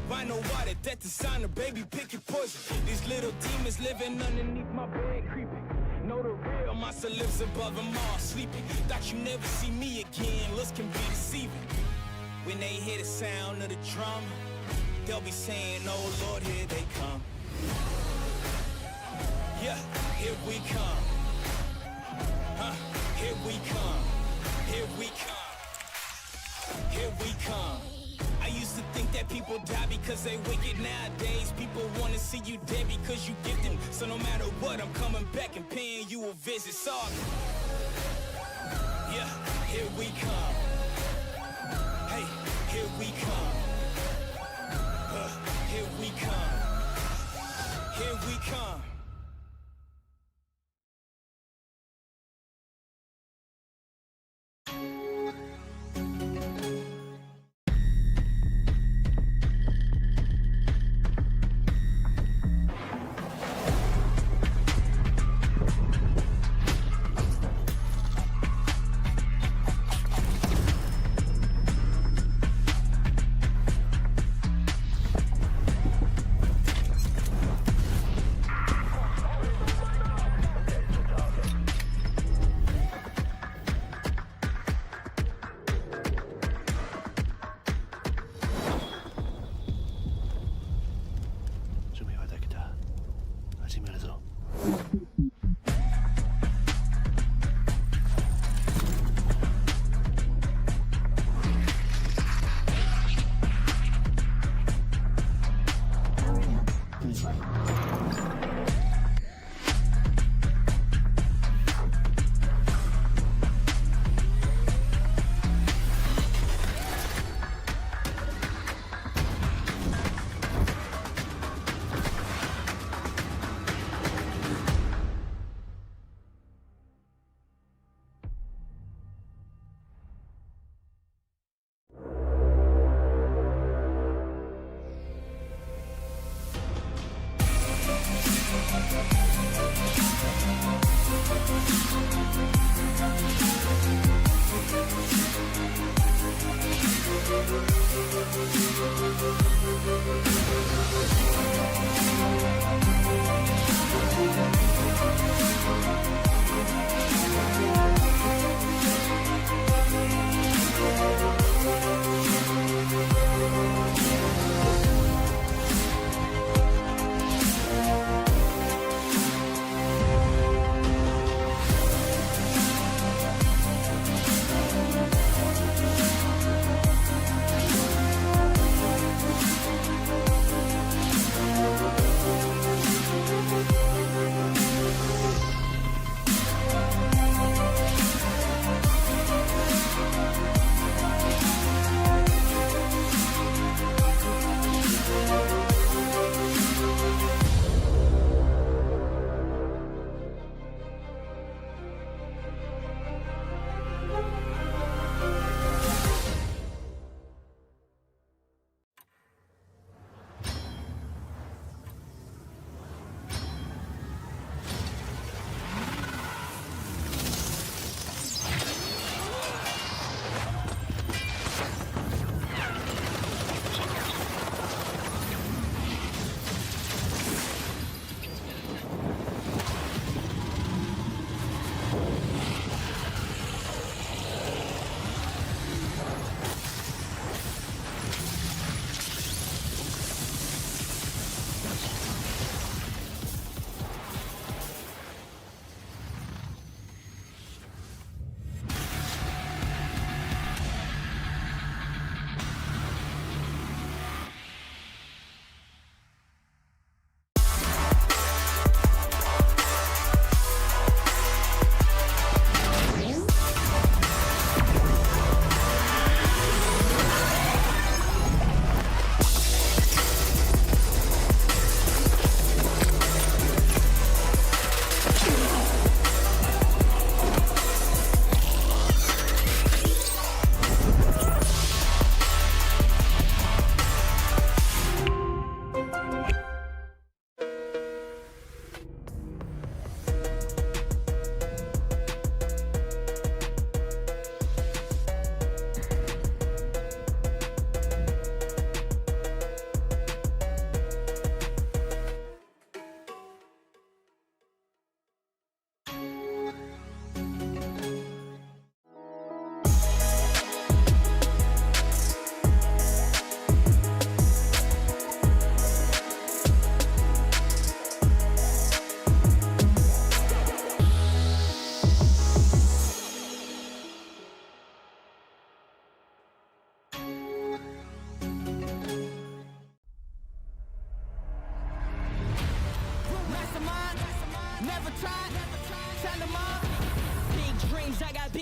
Why no water, that designer, baby, pick your poison. These little demons living underneath my bed, creeping. Know the real, master lives above them all, sleeping. Thought you never see me again, looks can be deceiving. When they hear the sound of the drum, they'll be saying, oh Lord, here they come. Yeah, here we come. Here we come. Here we come. Here we come. I used to think that people die because they wicked. Nowadays, people want to see you dead because you give them. So no matter what, I'm coming back and paying you a visit. So, yeah, here we come. Hey, here we come. Here we come. Here we come.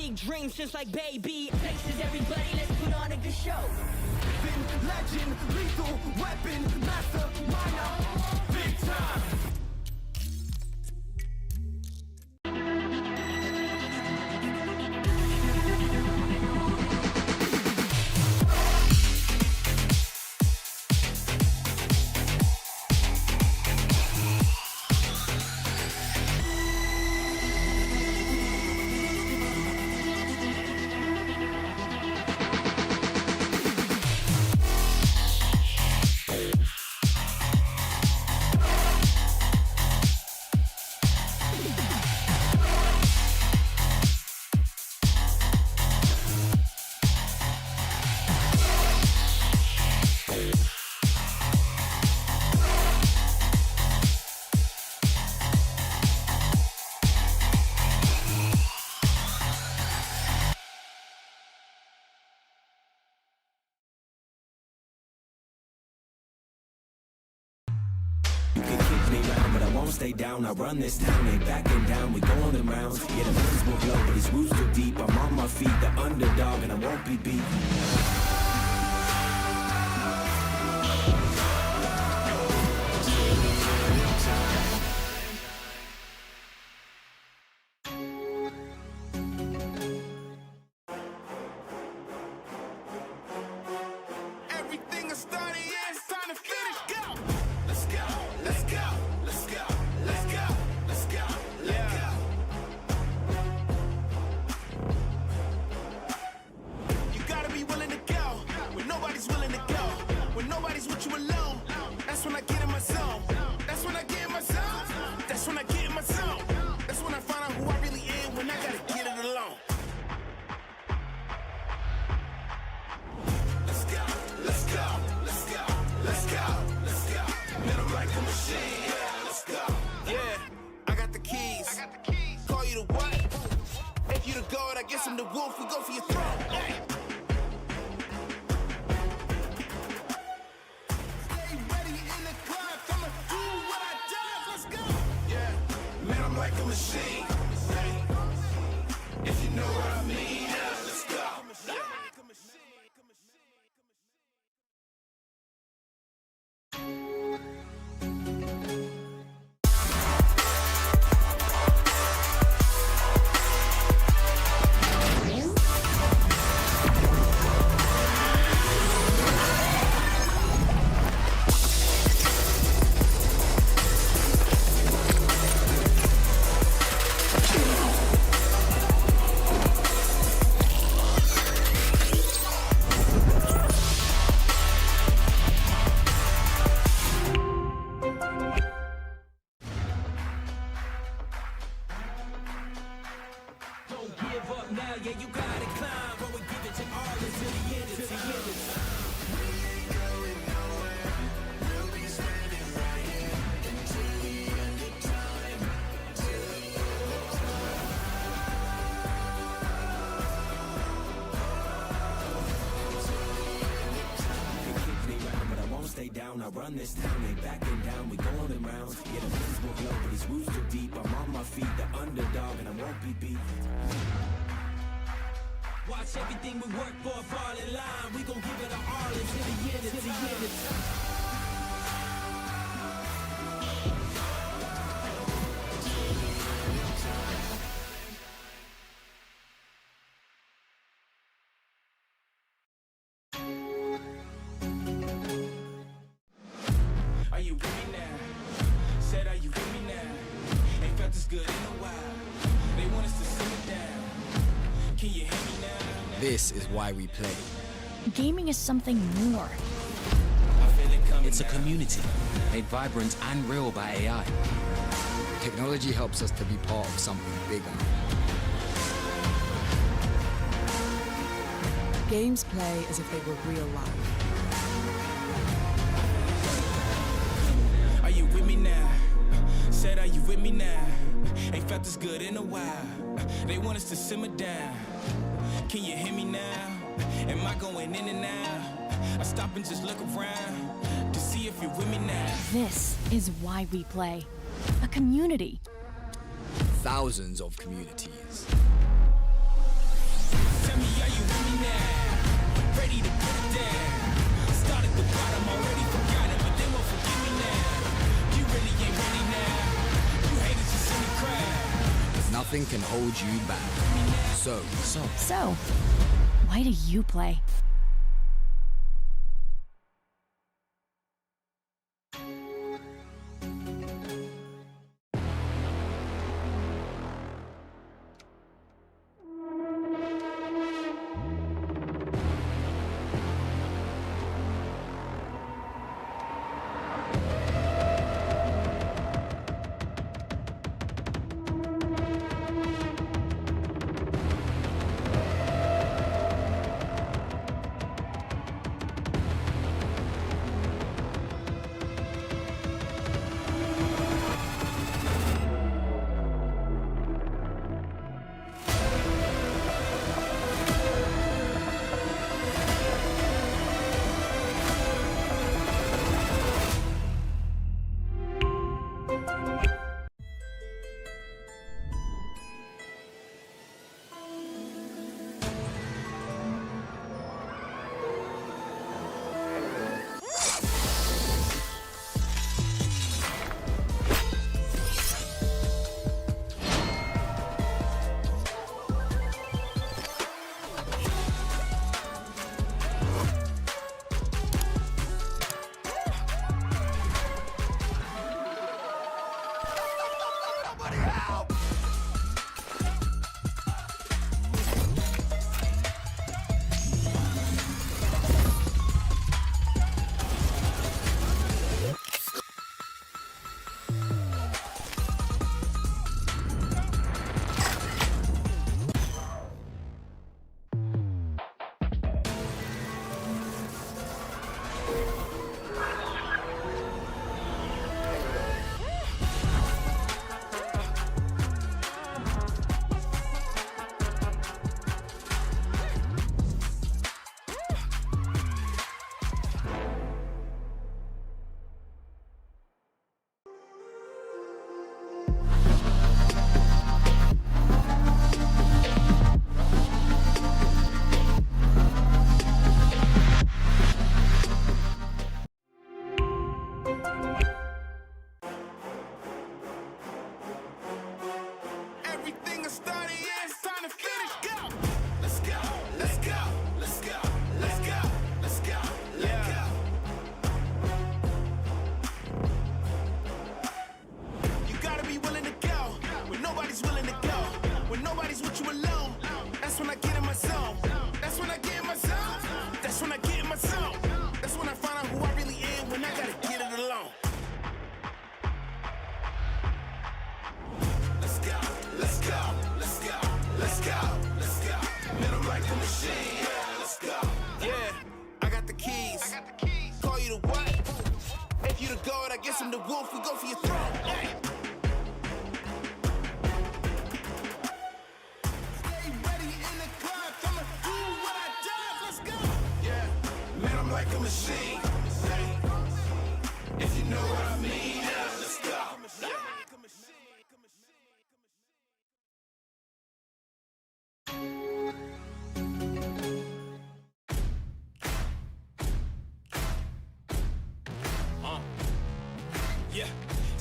big dreams since like baby. Faces everybody, let's put on a good show. Been legend, lethal, weapon, master, minor, big time. Stay down, I run this town, ain't backing down, we going in rounds. Yeah, the winds will blow, but these roots too deep. I'm on my feet, the underdog, and I won't be beat. Everything is starting, yeah, it's time to finish. Go! Let's go, let's go, let's go, let's go, let's go, let's go. You gotta be willing to go when nobody's willing to go. When nobody's with you alone, that's when I get in my zone. That's when I get in my zone. That's when I get in my zone. That's when I find out who I really am when I gotta get it alone. Let's go, let's go, let's go, let's go, let's go. Man, I'm like a machine, yeah, let's go. Yeah, I got the keys. Call you the what? If you the goat, I guess I'm the wolf. We go for your throne. Hey. Stay ready in the clock. I'ma do what I does. Let's go. Yeah, man, I'm like a machine. Hey. If you know what I mean, yeah, let's go. Don't give up now, yeah, you gotta climb. But we give it to all until the end, until the end of time. We ain't going nowhere. We'll be standing right here until the end of time. Till the end of time. They kick me round, but I won't stay down. I run this town, ain't backing down, we going in rounds. Yeah, the winds will blow, but these roots too deep. I'm on my feet, the underdog, and I won't be beat. Watch everything we work for fall in line. We gon' give it our all until the end, until the end of time. Are you with me now? Said, are you with me now? Ain't felt this good in a while. They want us to simmer down. Can you hear me now? This is why we play. Gaming is something more. It's a community made vibrant and real by AI. Technology helps us to be part of something bigger. Games play as if they were real life. Are you with me now? Said, are you with me now? Ain't felt this good in a while. They want us to simmer down. Can you hear me now? Am I going in and out? I stop and just look around to see if you're with me now. This is why we play. A community. Thousands of communities. nothing can hold you back. So, So, why do you play?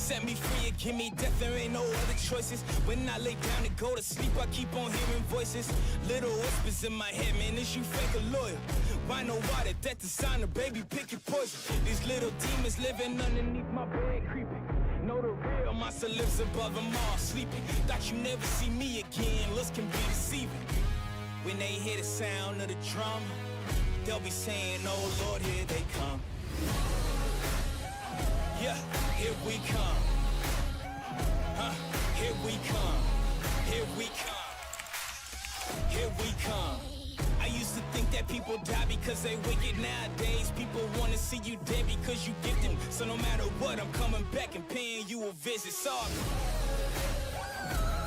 Set me free and give me death, there ain't no other choices. When I lay down and go to sleep, I keep on hearing voices. Little whispers in my head, man, is you fake or loyal? Why know why that death designer, baby, pick your poison. These little demons living underneath my bed, creeping. Know the real monster lives above them all, sleeping. Thought you never see me again, looks can be deceiving. When they hear the sound of the drum, they'll be saying, oh Lord, here they come. Yeah, here we come. Here we come. Here we come. Here we come. I used to think that people die because they wicked. Nowadays, people want to see you dead because you gifted. So no matter what, I'm coming back and paying you a visit. So,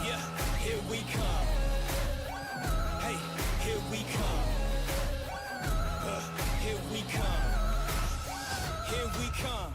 yeah, here we come. Hey, here we come. Here we come. Here we come.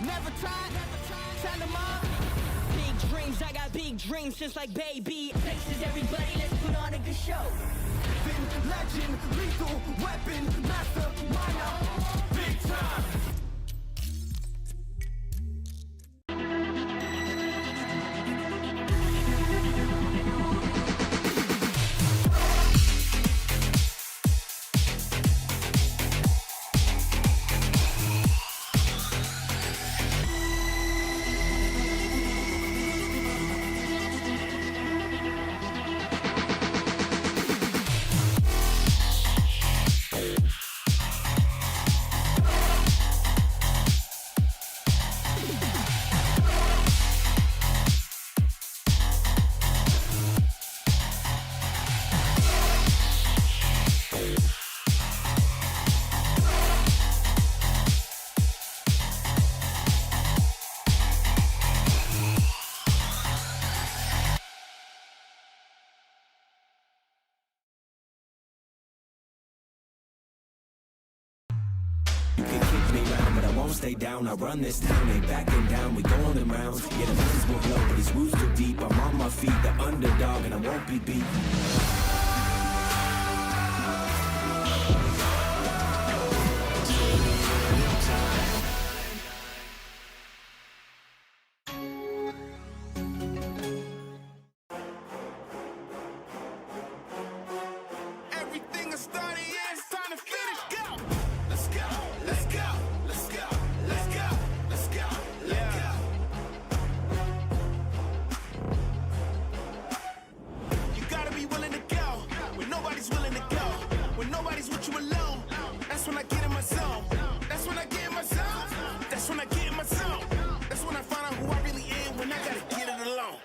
Never tried. Tell them all. Big dreams, I got big dreams just like baby. Faces everybody, let's put on a good show. Been legend, lethal, weapon, master, minor, big time. Stay down, I run this town, ain't backing down, we going in rounds. Yeah, the winds will blow, but these roots too deep. I'm on my feet, the underdog, and I won't be beat. Everything is starting, yeah, it's time to finish. Go! Let's go! Let's go! Let's go! Let's go! Let's go! Let's go! You gotta be willing to go when nobody's willing to go. When nobody's with you alone. That's when I get in my zone. That's when I get in my zone. That's when I get in my zone. That's when I find out who I really am. When I gotta get it alone.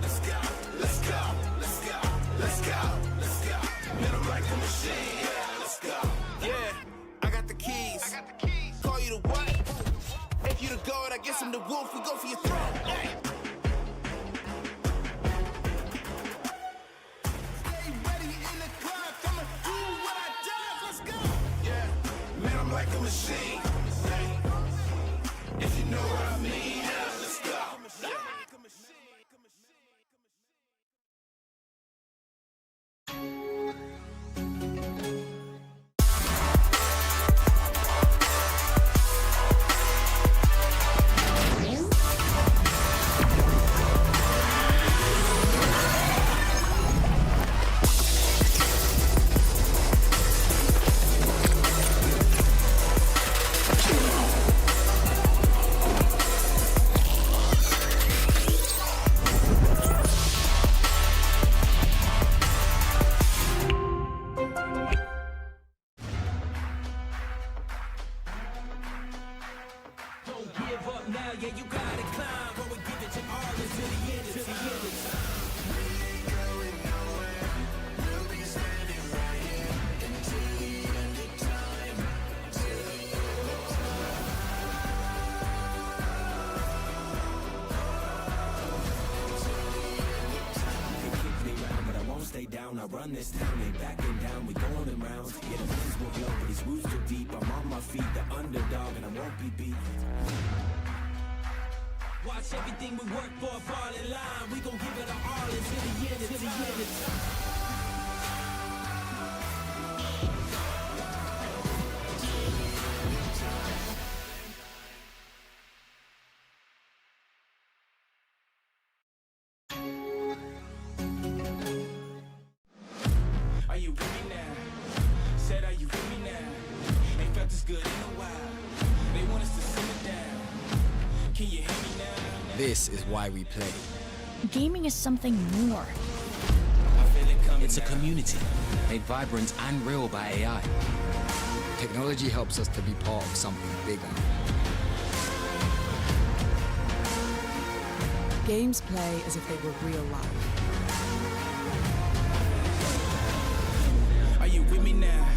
Let's go, let's go, let's go, let's go, let's go. Man, I'm like a machine, yeah, let's go. Yeah, I got the keys. Call you the what? If you the goat, I guess I'm the wolf. We go for your throat. Hey. Stay ready in the club. I'ma do what I do. Let's go. Yeah, man, I'm like a machine. If you know what I mean, yeah, let's go. Stay down, I run this town, ain't backing down, we going in rounds. Yeah, the winds will blow, but these roots too deep. I'm on my feet, the underdog, and I won't be beat. Watch everything we work for, fall in line. We gon' give it our all until the end, until the end of time. Are you with me now? Said, are you with me now? Ain't felt this good in a while. They want us to simmer down. Can you hear me now? This is why we play. Gaming is something more. It's a community made vibrant and real by AI. Technology helps us to be part of something bigger. Games play as if they were real life. Are you with me now?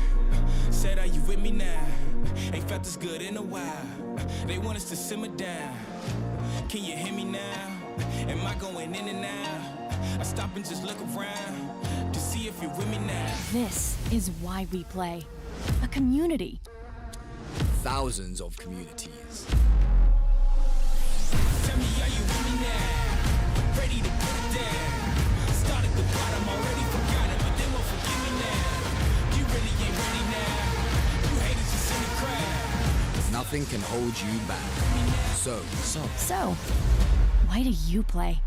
Said, are you with me now? Ain't felt this good in a while. They want us to simmer down. Can you hear me now? Am I going in and out? I stop and just look around to see if you're with me now. This is why we play. A community. thousands of communities. Tell me, are you with me now? Ready to put it down. Start at the bottom, already forgot it, but they won't forgive me now. You really ain't ready now. You haters just in the crowd. Nothing can hold you back. So, why do you play?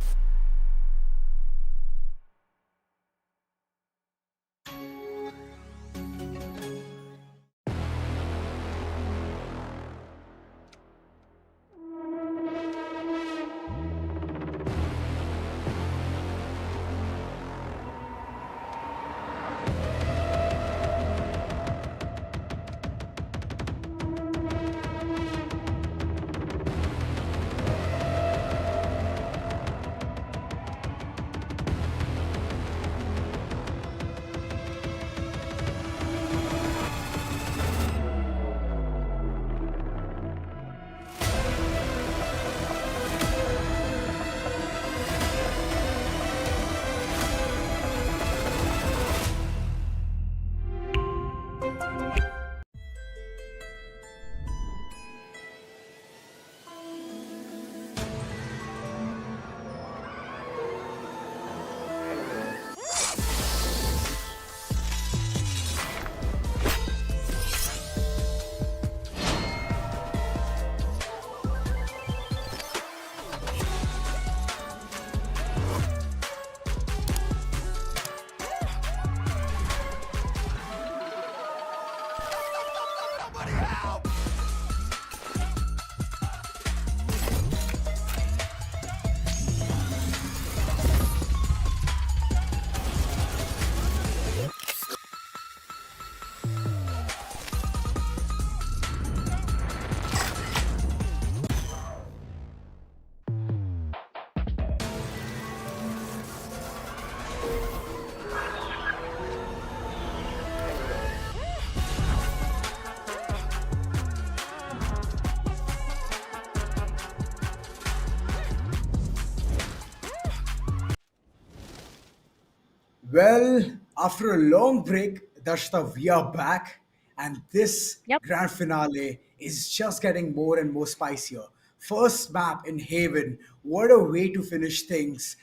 Well, after a long break, Darshita, we are back, and this grand finale is just getting more and more spicier. First map in Haven, what a way to finish things.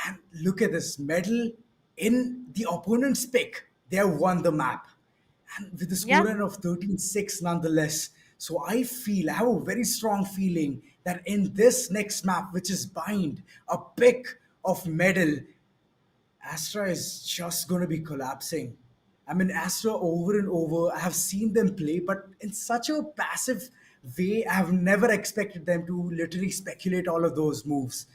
And look at this medal in the opponent's pick. They have won the map. And with a scoreline of 13-6 nonetheless. So I have a very strong feeling that in this next map, which is Bind, a pick of medal, Astra is just going to be collapsing. I mean, Astra over and over, I have seen them play, but in such a passive way, I have never expected them to literally speculate all of those moves.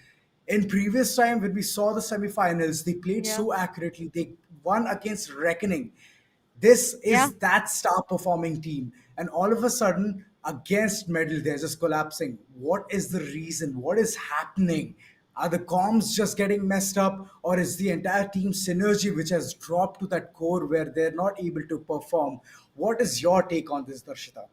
In previous time, when we saw the semifinals, they played so accurately. They won against Reckoning. This is that star performing team. And all of a sudden, against Medal, they're just collapsing. What is the reason? What is happening? Are the comms just getting messed up, or is the entire team synergy which has dropped to that core where they're not able to perform? What is your take on this, Darshita?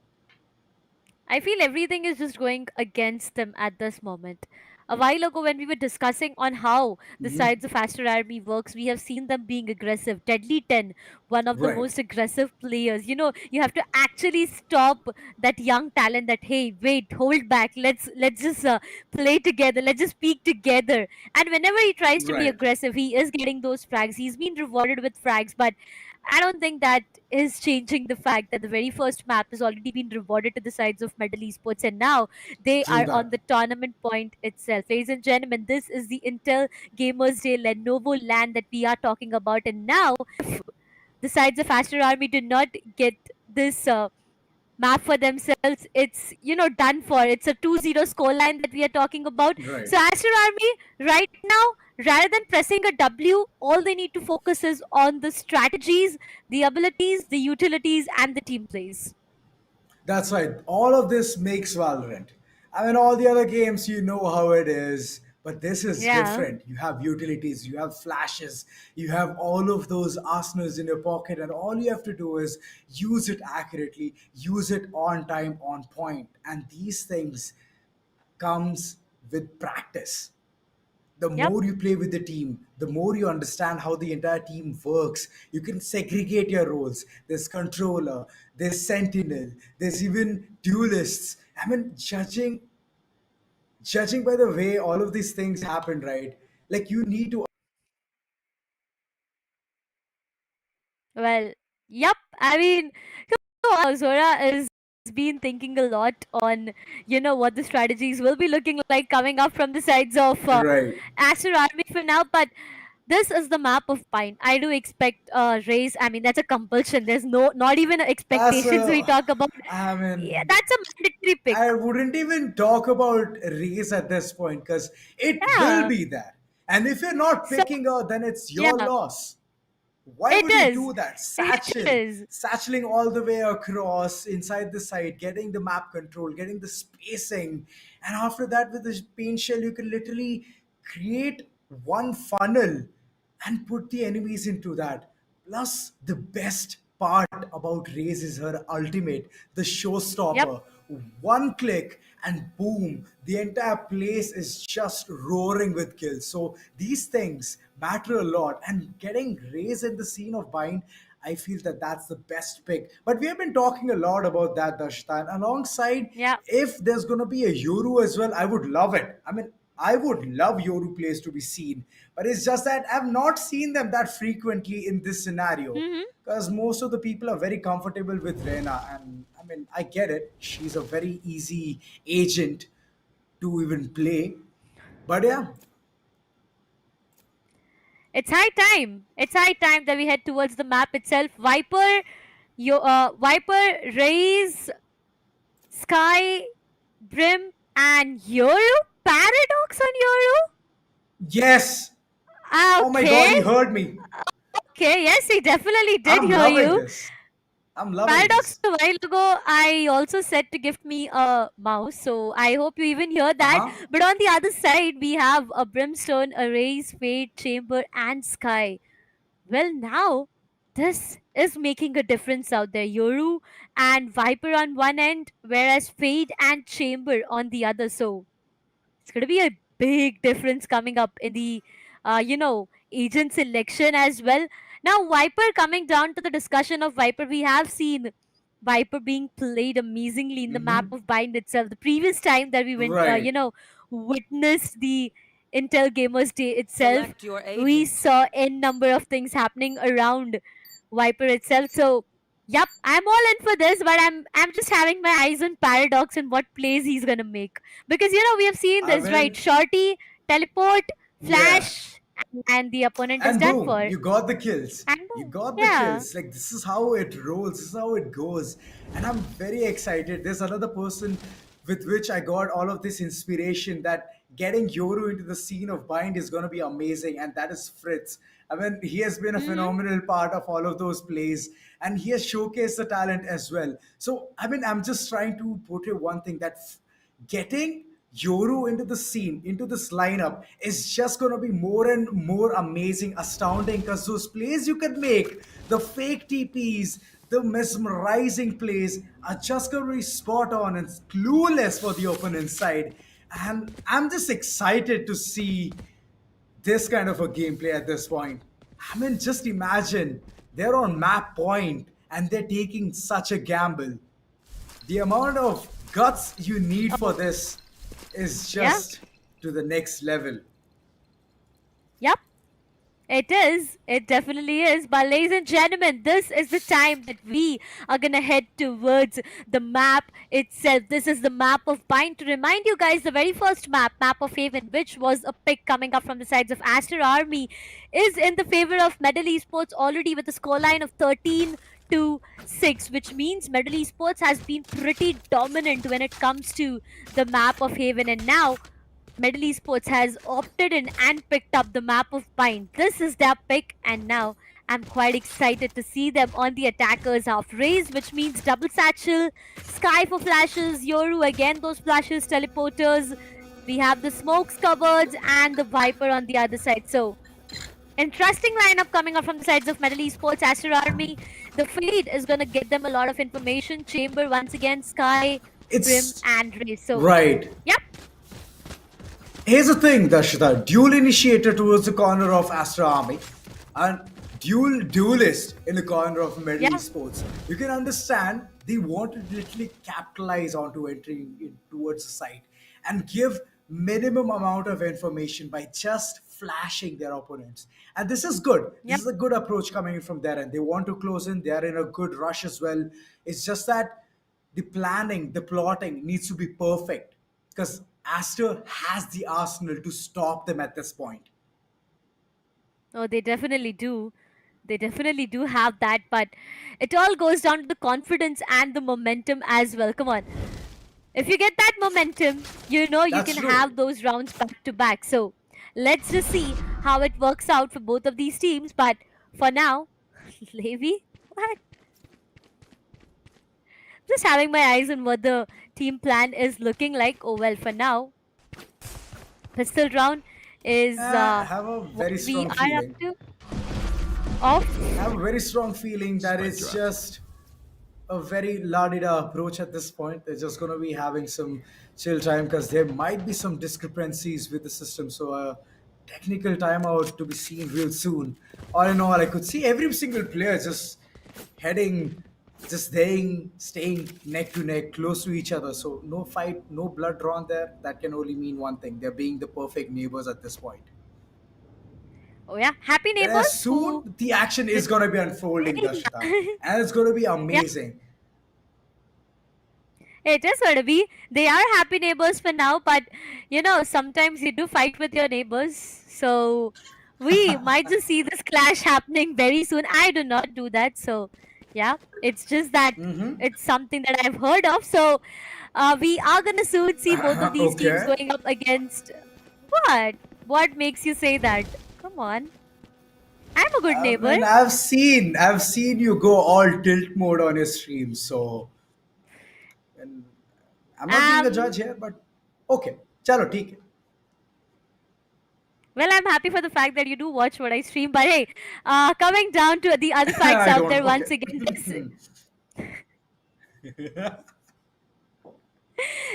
I feel everything is just going against them at this moment. A while ago, when we were discussing on how the Mhm. sides of Aster Army works, we have seen them being aggressive. Deadly 10, one of the Right. most aggressive players. You know, you have to actually stop that young talent. That hey, wait, hold back. Let's just play together. Let's just speak together. And whenever he tries to be Right. aggressive, he is getting those frags. He's been rewarded with frags, but I don't think that is changing the fact that the very first map has already been rewarded to the sides of Medal Esports, and now they True are on that. the tournament point itself. Ladies and gentlemen, this is the Intel Gamers Day Lenovo LAN that we are talking about, and now the sides of Aster Army do not get this map for themselves, it's done for. It's a 2-0 scoreline that we are talking about. Right. So Aster Army right now, rather than pressing a W, all they need to focus is on the strategies, the abilities, the utilities, and the team plays. That's right. All of this makes Valorant. I mean, all the other games, you know how it is, but this is Yeah. different. You have utilities, you have flashes, you have all of those arsenals in your pocket, and all you have to do is use it accurately, use it on time, on point. And these things comes with practice. The more you play with the team, the more you understand how the entire team works. You can segregate your roles. There's controller, there's sentinel, there's even duelists. I mean, judging by the way all of these things happen, right? Like you need to. Well, yep. I mean, come on, Zora has been thinking a lot on, what the strategies will be looking like coming up from the sides of Right. Aster Army for now. But this is the map of Pine. I do expect race. I mean, that's a compulsion. There's not even That's expectations we a. talk about. I Yeah, mean, that's a mandatory pick. I wouldn't even talk about race at this point because it will Yeah. be there. And if you're not So, picking her, then it's your yeah, loss. Why it would you is. do that? It is. Satcheling all the way across inside the site, getting the map control, getting the spacing. And after that, with this paint shell, you can literally create one funnel and put the enemies into that. Plus, the best part about Raze is her ultimate, the Yep. showstopper. One click and boom, the entire place is just roaring with kills. So these things matter a lot. And getting Raze in the scene of Bind, I feel that that's the best pick. But we have been talking a lot about that, Dashtan. Alongside, Yeah. if there's going to be a Yoru as well, I would love it. I mean, I would love Yoru plays to be seen, but it's just that I've not seen them that frequently in this scenario Mm-hmm. because most of the people are very comfortable with Reyna, and I mean, I get it. She's a very easy agent to even play, but yeah, It's high time. It's high time that we head towards the map itself. Viper, Raise, Sky, Brim, and Yoru? Paradox on Yoru? yes. Oh my God, Okay. he heard me. Okay, yes, he definitely did I'm hear loving you. this. I'm loving Paradox this. a while ago, I also said to gift me a mouse, so I hope you even hear that. Uh-huh. But on the other side, we have a Brimstone, a Raise, Fate, Chamber, and Sky. Well, now this is making a difference out there. Yoru and Viper on one end, whereas Fade and Chamber on the other. So it's going to be a big difference coming up in the, agent selection as well. Now, Viper, coming down to the discussion of Viper, we have seen Viper being played amazingly in the map Hmm. of Bind itself. The previous time that we went, Right. witnessed the Intel Gamers Day itself, Select your we agent. saw n number of things happening around Viper itself. So, yep, I'm all in for this, but I'm just having my eyes on Paradox and what plays he's gonna make. Because we have seen I this, right? mean, Shorty, teleport, yeah. flash, and the opponent is And done boom, for. you got the kills. And You boom. got the Yeah. kills. Like, this is how it rolls. This is how it goes. And I'm very excited. There's another person with which I got all of this inspiration that getting Yoru into the scene of Bind is going to be amazing. And that is Fritz. I mean, he has been a Mm-hmm. phenomenal part of all of those plays. And he has showcased the talent as well. So, I mean, I'm just trying to portray one thing that getting Yoru into the scene, into this lineup, is just going to be more and more amazing, astounding, because those plays you can make, the fake TPs, the mesmerizing plays, are just going to be spot on and clueless for the opponent's side. And I'm just excited to see this kind of a gameplay at this point. I mean, just imagine they're on map point and they're taking such a gamble. The amount of guts you need for this is Yeah. just to the next level. Yep. It is. It definitely is. But ladies and gentlemen, this is the time that we are gonna head towards the map itself. This is the map of Bind. To remind you guys, the very first map of Haven, which was a pick coming up from the sides of Aster Army, is in the favor of Medal Esports already with a scoreline of 13-6, which means Medal Esports has been pretty dominant when it comes to the map of Haven. And now Medal Esports has opted in and picked up the map of Bind. This is their pick, and now I'm quite excited to see them on the attackers half. Raise, which means double satchel, Sky for flashes, Yoru again, those flashes, teleporters. We have the smokes cupboards and the Viper on the other side. So, interesting lineup coming up from the sides of Medal Esports, Aster Army. The Fade is going to get them a lot of information. Chamber, once again, Sky, Brim, It's and Raise. So, right. yep. Here's the thing, Darshita. Dual initiator towards the corner of Aster Army and duelist in the corner of Medal Yeah. Esports. You can understand they want to literally capitalize onto entering in towards the site and give minimum amount of information by just flashing their opponents. And this is good. This Yep. is a good approach coming in from there. And they want to close in. They are in a good rush as well. It's just that the planning, the plotting needs to be perfect because Aster has the arsenal to stop them at this point. Oh, they definitely do. They definitely do have that, but it all goes down to the confidence and the momentum as well. Come on. If you get that momentum, you know you That's can true. have those rounds back to back. So let's just see how it works out for both of these teams. But for now, Levi, what? Just having my eyes on what the team plan is looking like. Oh well, for now, pistol round is I have a what very we strong are up feeling. to. Off. I have a very strong feeling that it's just a very la-di-da approach at this point. They're just going to be having some chill time because there might be some discrepancies with the system. So a technical timeout to be seen real soon. All in all, I could see every single player just heading, just staying neck to neck, close to each other. So no fight, no blood drawn there. That can only mean one thing. They're being the perfect neighbors at this point. Oh yeah, happy neighbors who Soon the action is going to be unfolding, Darshita, and it's going to be yeah, amazing. it is going to be. They are happy neighbors for now, but you know, sometimes you do fight with your neighbors. So we might just see this clash happening very soon. I do not do that. So yeah, it's just that it's something that I've heard of. So we are going to soon see both of these teams Okay. going up against what? What makes you say that? Come on. I'm a good neighbor. And I've seen you go all tilt mode on your stream. So and I'm not being a judge here, but okay, chalo, theek hai. Well, I'm happy for the fact that you do watch what I stream. But hey, coming down to the other fights I out don't. there once Okay. again,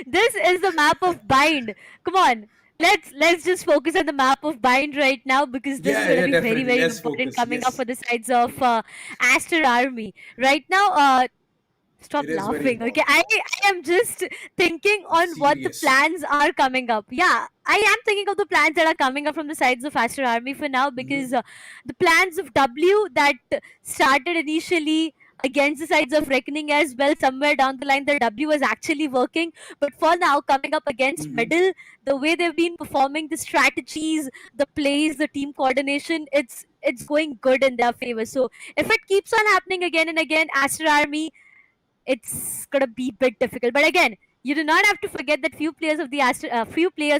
this is the map of Bind. Come on, let's just focus on the map of Bind right now because this is going to be very Definitely. very Let's important focus. coming up Yes, for the sides of Aster Army right now. Stop it is very laughing. Okay, important. I am just thinking I'm on what the serious. plans are coming up. Yeah, I am thinking of the plans that are coming up from the sides of Aster Army for now because the plans of W that started initially against the sides of Reckoning as well. Somewhere down the line, the W was actually working, but for now, coming up against Medal, the way they've been performing, the strategies, the plays, the team coordination, it's going good in their favor. So if it keeps on happening again and again, Aster Army, it's gonna be a bit difficult. But again, you do not have to forget that few players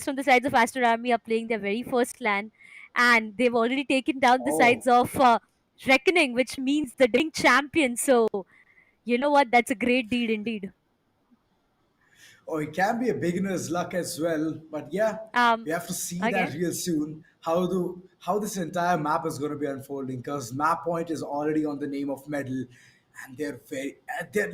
from the sides of Aster Army are playing their very first clan, and they've already taken down the Oh. sides of Reckoning, which means the defending champion. So you know what? That's a great deed indeed. Oh, it can be a beginner's luck as well. But yeah, we have to see Okay. that real soon. How this entire map is going to be unfolding because map point is already on the name of medal, and they're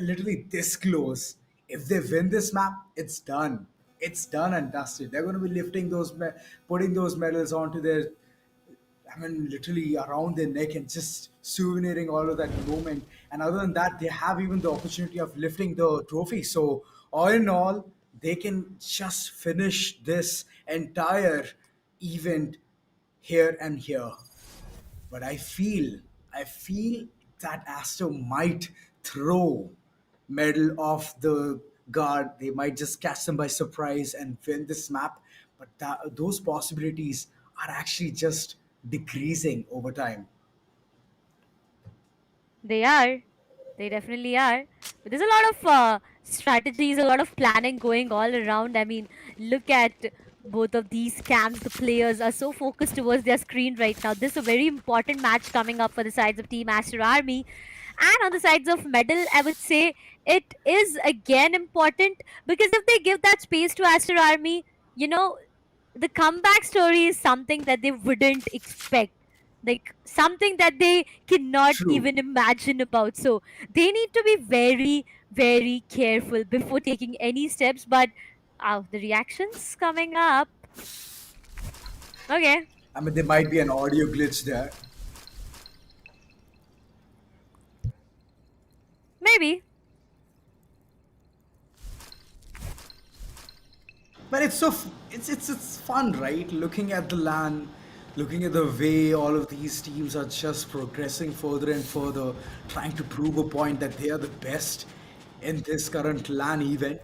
literally this close. If they win this map, it's done. It's done and dusted. They're going to be lifting putting those medals onto their, I mean, literally around their neck and just souveniring all of that moment. And other than that, they have even the opportunity of lifting the trophy. So, all in all, they can just finish this entire event here and here. But I feel that Aster might throw medal off the guard. They might just catch them by surprise and win this map. But those possibilities are actually just decreasing over time. They are. They definitely are. But there's a lot of strategies, a lot of planning going all around. I mean, look at both of these camps. The players are so focused towards their screen right now. This is a very important match coming up for the sides of Team Aster Army. And on the sides of Medal, I would say it is again important because if they give that space to Aster Army, you know, the comeback story is something that they wouldn't expect, like something that they cannot True. even imagine about. So they need to be very very careful before taking any steps. But the reactions coming up, Okay. I mean, there might be an audio glitch there. Maybe. But it's so it's fun, right? Looking at the LAN, looking at the way all of these teams are just progressing further and further, trying to prove a point that they are the best in this current LAN event.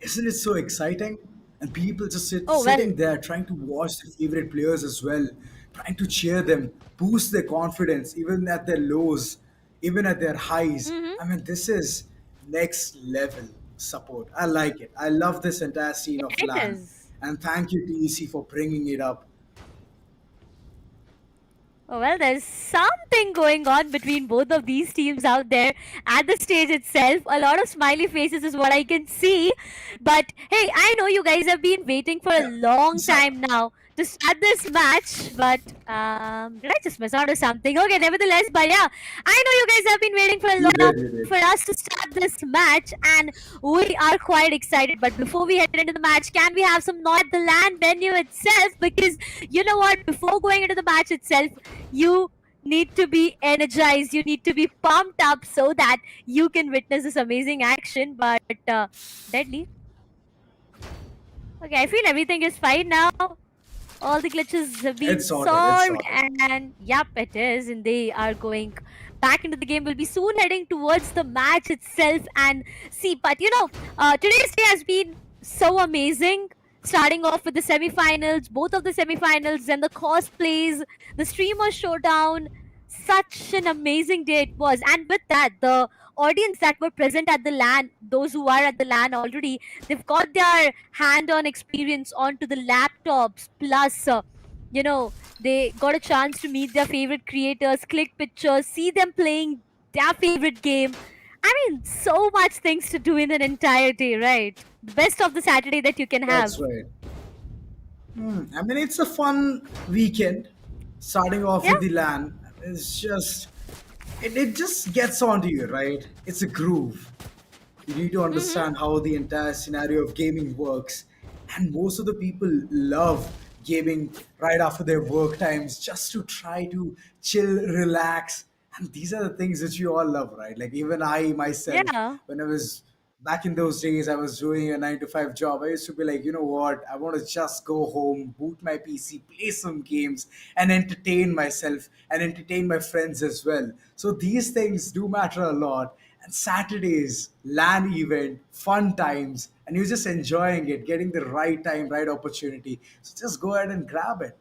Isn't it so exciting? And people just Oh well. sitting there trying to watch their favorite players as well, trying to cheer them, boost their confidence, even at their lows, even at their highs. Mm-hmm. I mean, this is next level support. I like it. I love this entire scene Yeah, of it LAN. is. And thank you, TEC, for bringing it up. Oh, well, there's something going on between both of these teams out there at the stage itself. A lot of smiley faces is what I can see. But hey, I know you guys have been waiting for a Yeah. long So, time now to start this match. But did I just miss out or something? Okay, nevertheless, but yeah, I know you guys have been waiting for a you long did, time you did. for us to start this match, and we are quite excited. But before we head into the match, can we have some noise at the LAN venue itself? Because you know what, before going into the match itself, you need to be energized, you need to be pumped up so that you can witness this amazing action. But deadly. Okay, I feel everything is fine now. All the glitches have been It's sorted. It's solved, sorted. and yep, it is. And they are going back into the game. We'll be soon heading towards the match itself and see. But today's day has been so amazing. Starting off with the semifinals, both of the semifinals, and the cosplays, the streamer showdown. Such an amazing day it was. And with that, the audience that were present at the LAN, those who are at the LAN already, they've got their hand-on experience onto the laptops. Plus, they got a chance to meet their favorite creators, click pictures, see them playing their favorite game. I mean, so much things to do in an entire day, right? The best of the Saturday that you can have. That's right. I mean, it's a fun weekend. Starting off Yeah. with the LAN, it's just it just gets onto you, right? It's a groove. You need to Mm-hmm. understand how the entire scenario of gaming works. And most of the people love gaming right after their work times just to try to chill, relax. And these are the things that you all love, right? Like, even I myself, Yeah. when I was back in those days, I was doing a 9 to 5 job. I used to be like, you know what? I want to just go home, boot my PC, play some games, and entertain myself and entertain my friends as well. So these things do matter a lot. And Saturdays, LAN event, fun times, and you're just enjoying it, getting the right time, right opportunity. So just go ahead and grab it.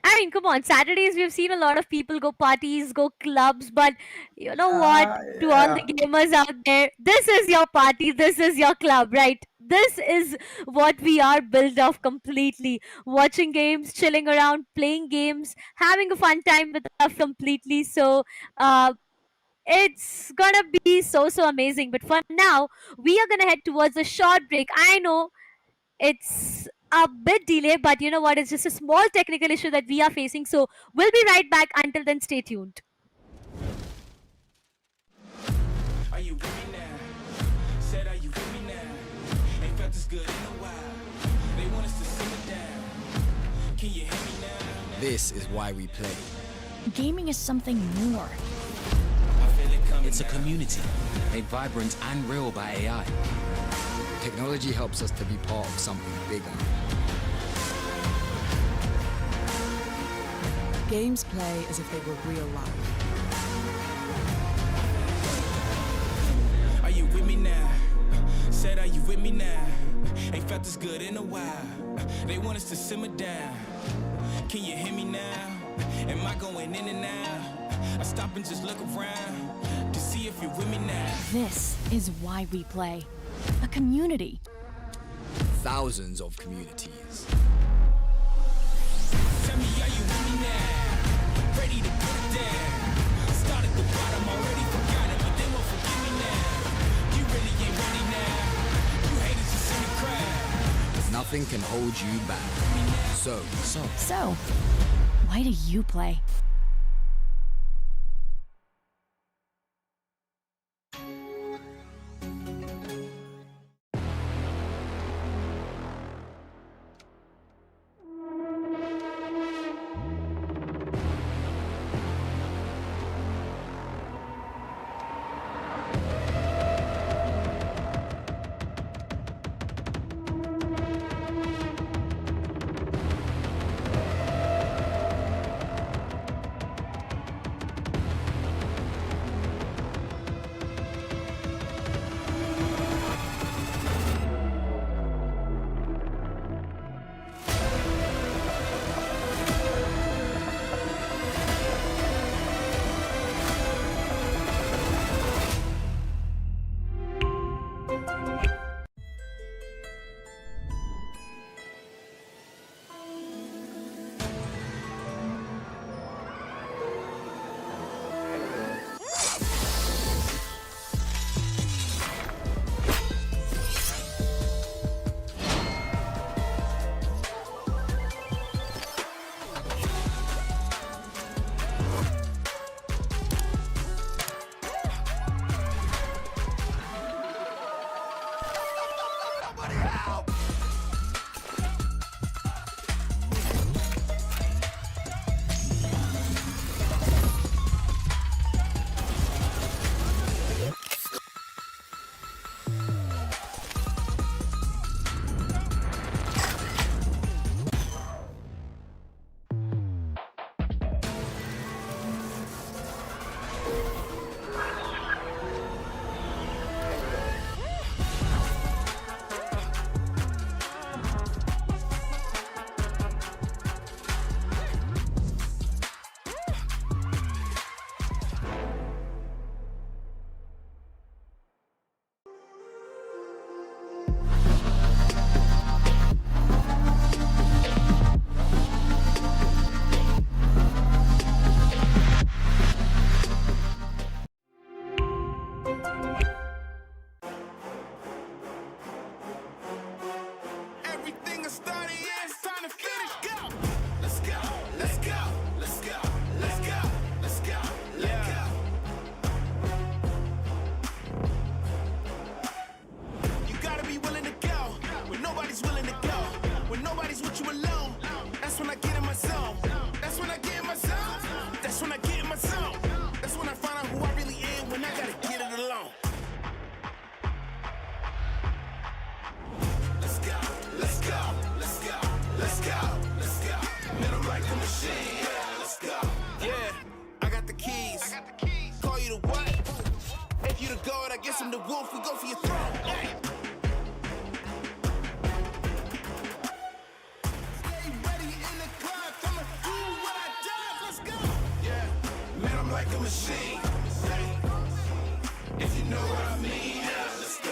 I mean, come on, Saturdays we've seen a lot of people go parties, go clubs, but you know what? To all the Yeah. gamers out there, this is your party, this is your club, right? This is what we are built of completely. Watching games, chilling around, playing games, having a fun time with us completely. So, uh, it's gonna be so amazing. But for now, we are gonna head towards a short break. I know it's a bit delayed, but you know what? It's just a small technical issue that we are facing. So we'll be right back. Until then, stay tuned. Are you with me now? Said, are you with me now? Ain't felt this good in a while. They want us to simmer down. Can you hear me now? This is why we play. Gaming is something more. I feel it coming It's a now. community made vibrant and real by AI. Technology helps us to be part of something bigger. Games play as if they were real life. Are you with me now? Said, are you with me now? Ain't felt this good in a while. They want us to simmer down. Can you hear me now? Am I going in and out? I stop and just look around to see if you're with me now. This is why we play. A community. Thousands of communities. Tell me, are you with me now? Ready to put it down. Start at the bottom, already forgot it, but they won't forgive me now. You really ain't ready now. You haters just in the crowd. Nothing can hold you back. So, why do you play? gotta get it along. Let's go, let's go, let's go, let's go, let's go. Man, I'm like a machine, yeah, let's go. Yeah, I got the keys. Call you the what? If you the god, I guess I'm the wolf. We go for your throne. Hey. Like a machine, if you know what I mean, yeah, let's go.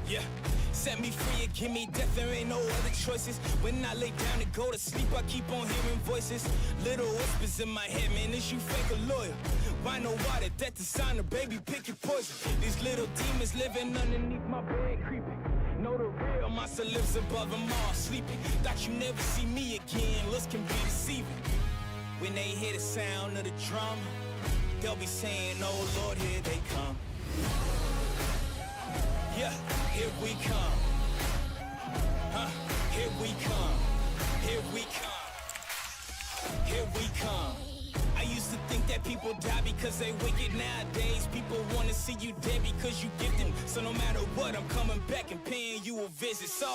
Yeah. Set me free and give me death, there ain't no other choices. When I lay down to go to sleep, I keep on hearing voices. Little whispers in my head, man, is you fake or loyal? Why know why that death is sign, baby, pick your poison. These little demons living underneath my bed, creeping. Know the real, my soul lives above them all, sleeping. Thought you never see me again, looks can be deceiving. When they hear the sound of the drum, they'll be saying, oh Lord, here they come. Yeah, here we come. Here we come. Here we come. Here we come. I used to think that people die because they wicked. Nowadays, people want to see you dead because you gifted. So no matter what, I'm coming back and paying you a visit. So,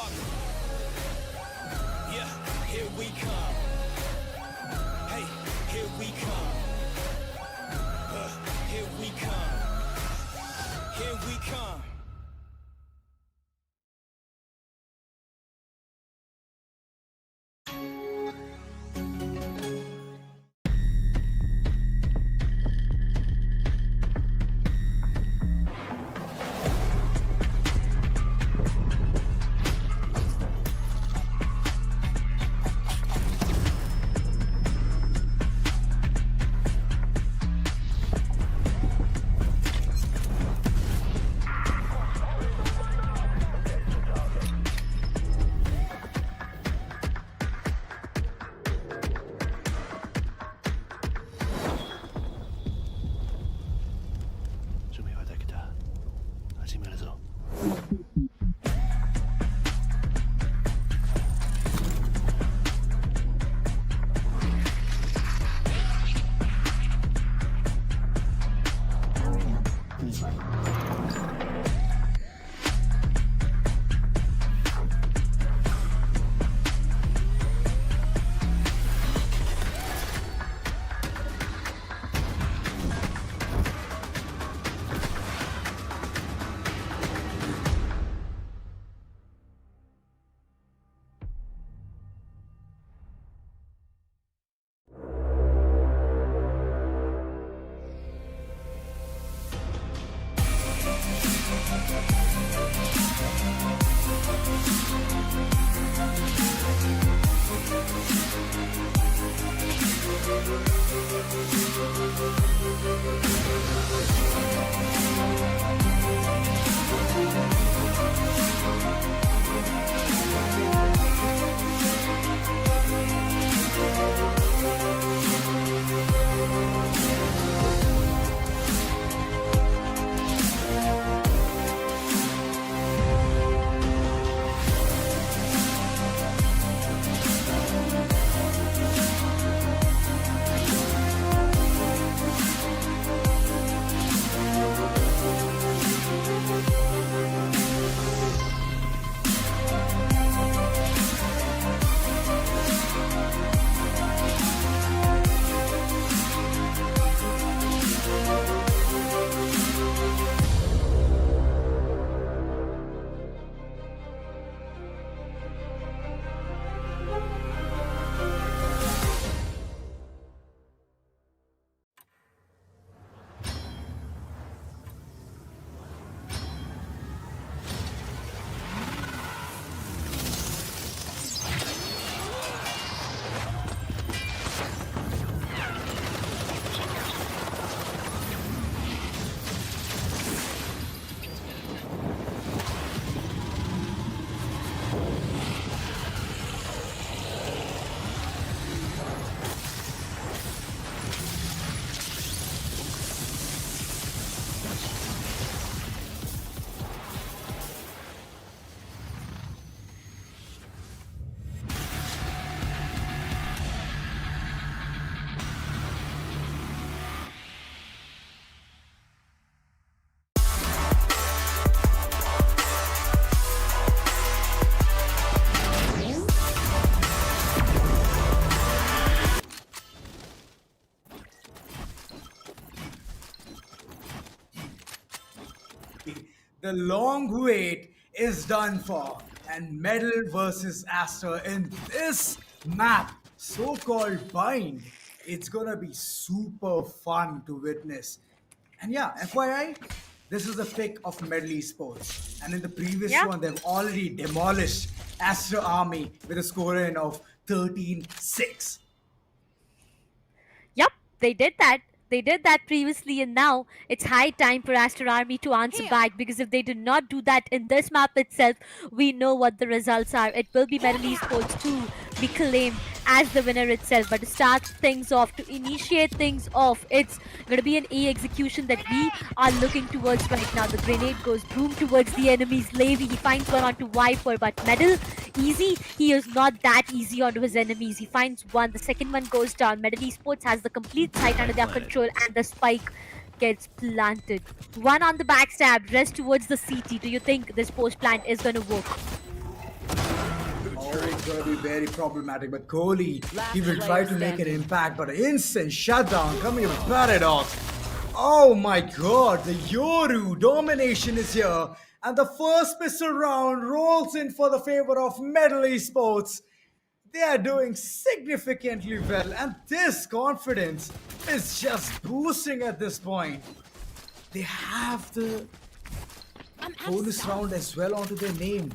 yeah, here we come. Hey, here we come. Here we come. Here we come. the long wait is done for. And Medal versus Aster in this map, so-called Bind, it's gonna be super fun to witness. And yeah, FYI, this is a pick of Medal Esports. And in the previous one, they've already demolished Aster Army with a scoreline of 13-6. Yep, they did that. They did that previously, and now it's high time for Aster Army to answer back, because if they did not do that in this map itself, we know what the results are. It will be Medal Esports to be claimed as the winner itself. But to start things off, to initiate things off, it's going to be an A execution that we are looking towards right now. The grenade goes boom towards the enemy's Levy. He finds one onto Viper, but Medal, easy. He is not that easy onto his enemies. He finds one. The second one goes down. Medal Esports has the complete site under their control, and the spike gets planted. One on the backstab, rest towards the CT. Do you think this post plant is going to work? Oh, it's going to be very problematic, but Kohli, he will try to make an impact, but an instant shutdown coming with Paradox. Oh my god, the Yoru domination is here, and the first pistol round rolls in for the favor of Medal Esports. They are doing significantly well, and this confidence is just boosting at this point. They have the bonus round as well onto their name.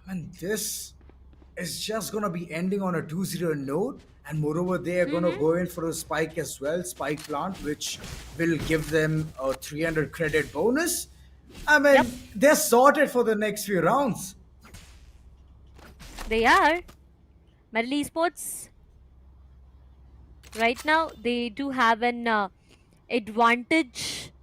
I mean, this is just gonna be ending on a 2-0 note, and moreover, they are gonna go in for a spike as well, spike plant, which will give them a 300 credit bonus. I mean, they're sorted for the next few rounds. They are. Medal Esports, right now, they do have an advantage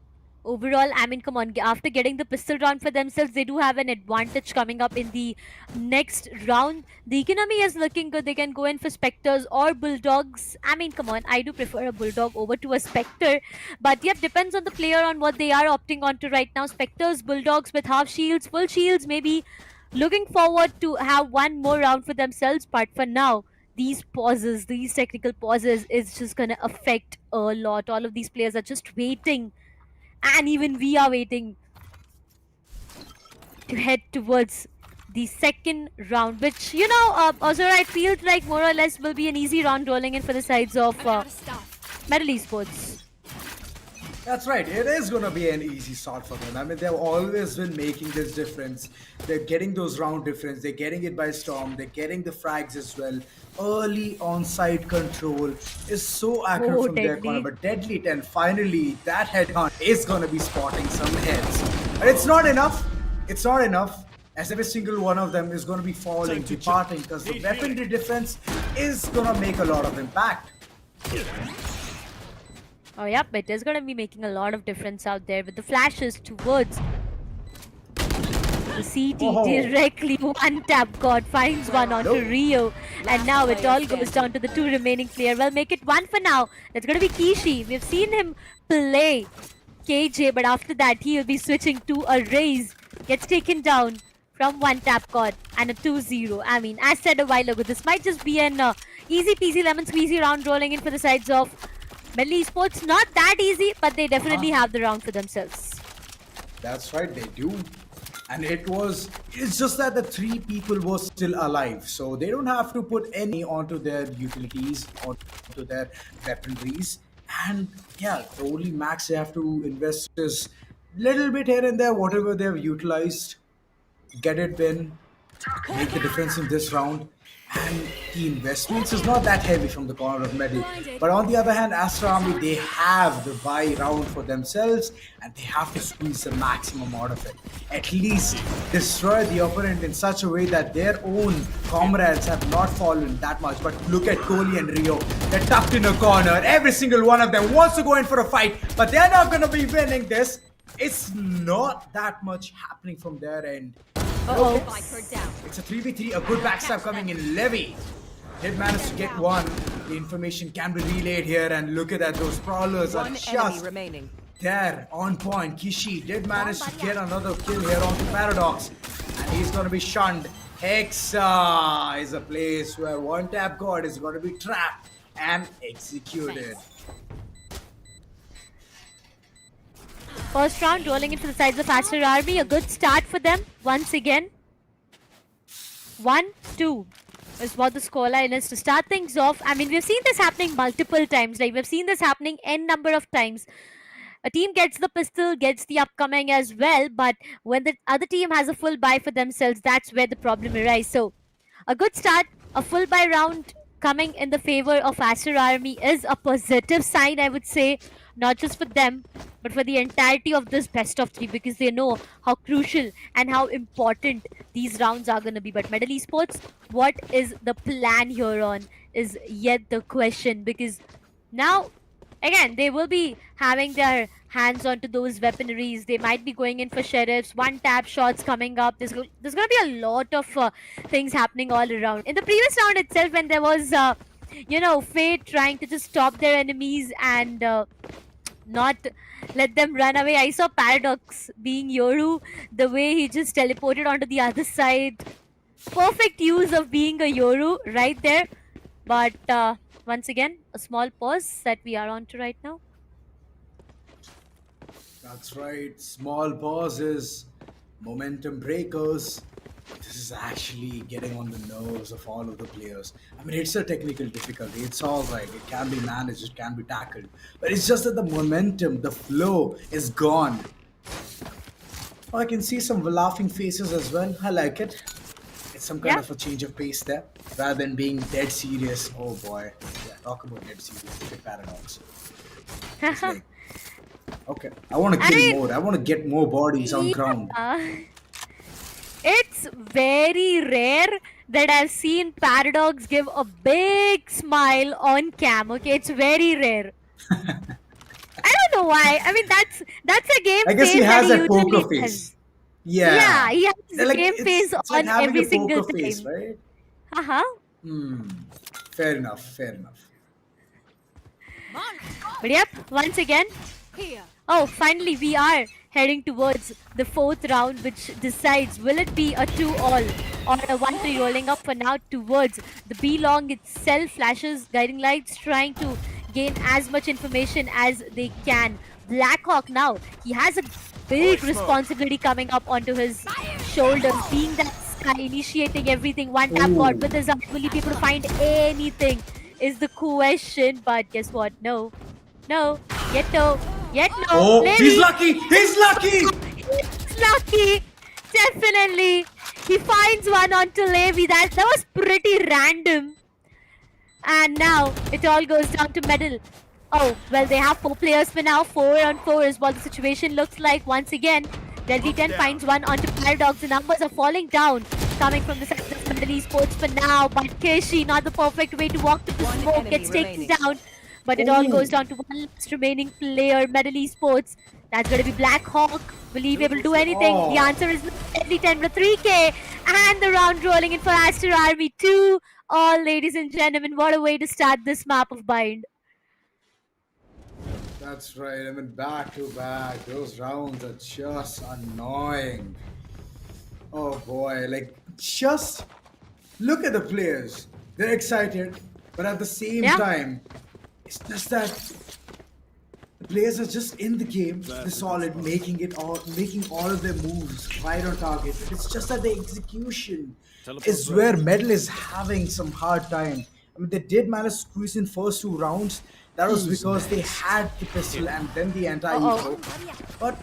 overall. I mean, come on, after getting the pistol round for themselves, they do have an advantage coming up in the next round. The economy is looking good. They can go in for Spectres or Bulldogs. I mean, come on, I do prefer a Bulldog over to a Spectre. But yep, depends on the player on what they are opting onto right now. Spectres, Bulldogs with half shields, full shields, maybe. Looking forward to have one more round for themselves, but for now, these pauses, these technical pauses is just going to affect a lot. All of these players are just waiting, and even we are waiting to head towards the second round, which, you know, Ozora, it feels like more or less will be an easy round rolling in for the sides of Medal Esports. That's right, it is going to be an easy start for them. I mean, they've always been making this difference. They're getting those round difference, they're getting it by storm, they're getting the frags as well. Early on-site control is so accurate from their corner, but Deadly 10, finally, that headhunt is going to be spotting some heads. But it's not enough, it's not enough, as every single one of them is going to be falling, departing, because the weaponry defense is going to make a lot of impact. Oh, yep, it is going to be making a lot of difference out there with the flashes towards the CT. Directly one tap god finds one onto Rio, and now it all goes down to the two remaining players. Well, make it one for now. It's going to be Kishi. We've seen him play KJ, but after that he will be switching to a Raze. Gets taken down from one tap god and a 2-0. I mean, as said a while ago, this might just be an easy peasy lemon squeezy round rolling in for the sides of Medal Esports. Not that easy, but they definitely have the round for themselves. That's right, they do. And it's just that the three people were still alive, so they don't have to put any onto their utilities, onto their weaponries. And yeah, the only max they have to invest is little bit here and there, whatever they've utilized, get it in, make the difference in this round. And the investments is not that heavy from the corner of Medal. But on the other hand, Aster Army, they have the buy round for themselves, and they have to squeeze the maximum out of it. At least destroy the opponent in such a way that their own comrades have not fallen that much. But look at Kohli and Rio. They're tucked in a corner. Every single one of them wants to go in for a fight, but they're not going to be winning this. It's not that much happening from their end. It's a 3v3, a good backstab coming in. Levy did manage to get one. The information can be relayed here, and look at that, those prowlers are just there on point. Kishi did manage to get another kill here onto Paradox, and he's going to be shunned. Hexa is a place where one tap god is going to be trapped and executed. First round rolling in for the sides of Aster Army. A good start for them once again. 1-2 is what the scoreline is to start things off. I mean, we've seen this happening multiple times. Like, we've seen this happening n number of times. A team gets the pistol, gets the upcoming as well, but when the other team has a full buy for themselves, that's where the problem arises. So, a good start, a full buy round coming in the favor of Aster Army is a positive sign, I would say, not just for them, but for the entirety of this best of 3, because they know how crucial and how important these rounds are going to be. But Medal Esports, what is the plan here on is yet the question, because now again, they will be having their hands onto those weaponaries. They might be going in for sheriffs, one-tap shots coming up. There's going to be a lot of things happening all around. In the previous round itself, when there was, Fate trying to just stop their enemies and not let them run away, I saw Paradox being Yoru, the way he just teleported onto the other side. Perfect use of being a Yoru right there. But once again, a small pause that we are on to right now. That's right. Small pauses, momentum breakers. This is actually getting on the nerves of all of the players. I mean, it's a technical difficulty. It's all right. It can be managed. It can be tackled. But it's just that the momentum, the flow is gone. Oh, I can see some laughing faces as well. I like it. It's some kind of a change of pace there. Rather than being dead serious. Oh boy. Yeah, talk about dead serious. Look at Paradox. It's like, okay, I want to kill more. I want to get more bodies on ground. It's very rare that I've seen Paradox give a big smile on cam. Okay, it's very rare. I don't know why. I mean, that's a game I guess face he has that that usually poker face. does. Yeah. Yeah, he has the Like, game face it's on like having every a single poker face, time. right? Uh-huh. Fair enough. Fair enough. But yep, once again. Oh, finally we are heading towards the 4th round, which decides will it be a 2-all or a 1-3 rolling up for now towards the B-long itself. Flashes, guiding lights, trying to gain as much information as they can. Blackhawk now, he has a big responsibility coming up onto his shoulders, being that guy initiating everything. One tap god with his arm, will he be able to find anything is the question, but guess what? No, yet no. Oh, Maybe. he's lucky! He's lucky! He's lucky! Definitely! He finds one onto Levi. That was pretty random. And now it all goes down to medal. Oh, well, they have 4 players for now. 4 on 4 is what the situation looks like once again. Delta 10 finds one onto Paradox. The numbers are falling down. Coming from the side of Medal Esports for now. But Keshi, not the perfect way to walk to the smoke, gets taken down. But it all goes down to one last remaining player, Medal Esports. That's going to be Blackhawk. Will he be able to do anything? The answer is Deadly 10 with 3K. And the round rolling in for Aster Army 2. All, ladies and gentlemen, what a way to start this map of Bind. That's right. I mean, back to back. Those rounds are just annoying. Oh boy. Like, just look at the players. They're excited, but at the same time, it's just that the players are just in the game, they're solid, making all of their moves right on target. It's just that the execution is where Medal is having some hard time. I mean, they did manage to squeeze in first 2 rounds. That was because they had the pistol and then the anti-evo. But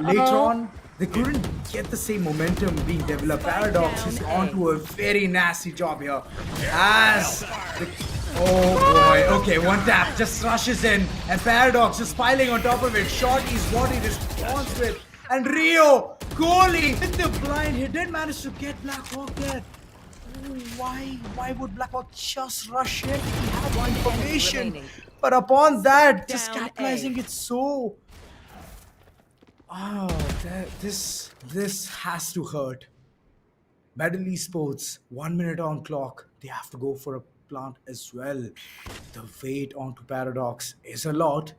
later on, they couldn't get the same momentum being developed. Paradox is onto a very nasty job here. Oh boy, okay, one tap just rushes in, and Paradox is piling on top of it. Shorty is what he responds with. And Rio, goalie, with the blind, he did manage to get Blackhawk there. Why would Blackhawk just rush in? He had one information. But upon that, just capitalizing it so... this has to hurt. Medal Esports, 1 minute on clock. They have to go for a plant as well. The weight onto Paradox is a lot.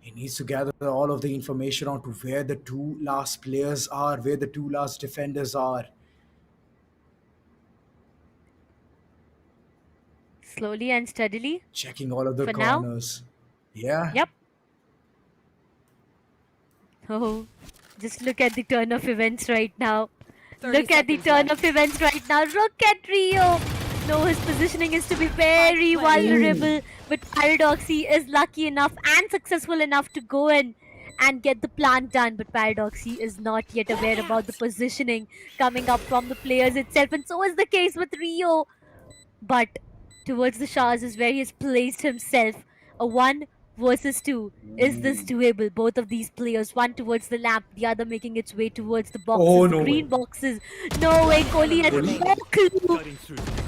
He needs to gather all of the information onto where the 2 last players are, where the 2 last defenders are. Slowly and steadily. Checking all of the for corners. Now. Yeah. Yep. Oh, just look at the turn of events right now. 30 Look at the seconds turn left. of events right now. Look at Rio. No, his positioning is to be very vulnerable, but Paradoxy is lucky enough and successful enough to go in and get the plant done. But Paradoxy is not yet aware about the positioning coming up from the players itself, and so is the case with Rio. But towards the showers is where he has placed himself. A 1 versus 2. Is this doable? Both of these players, one towards the lamp, the other making its way towards the boxes, Oh, the no green way. boxes. No way, Kohli has Kohli? no clue.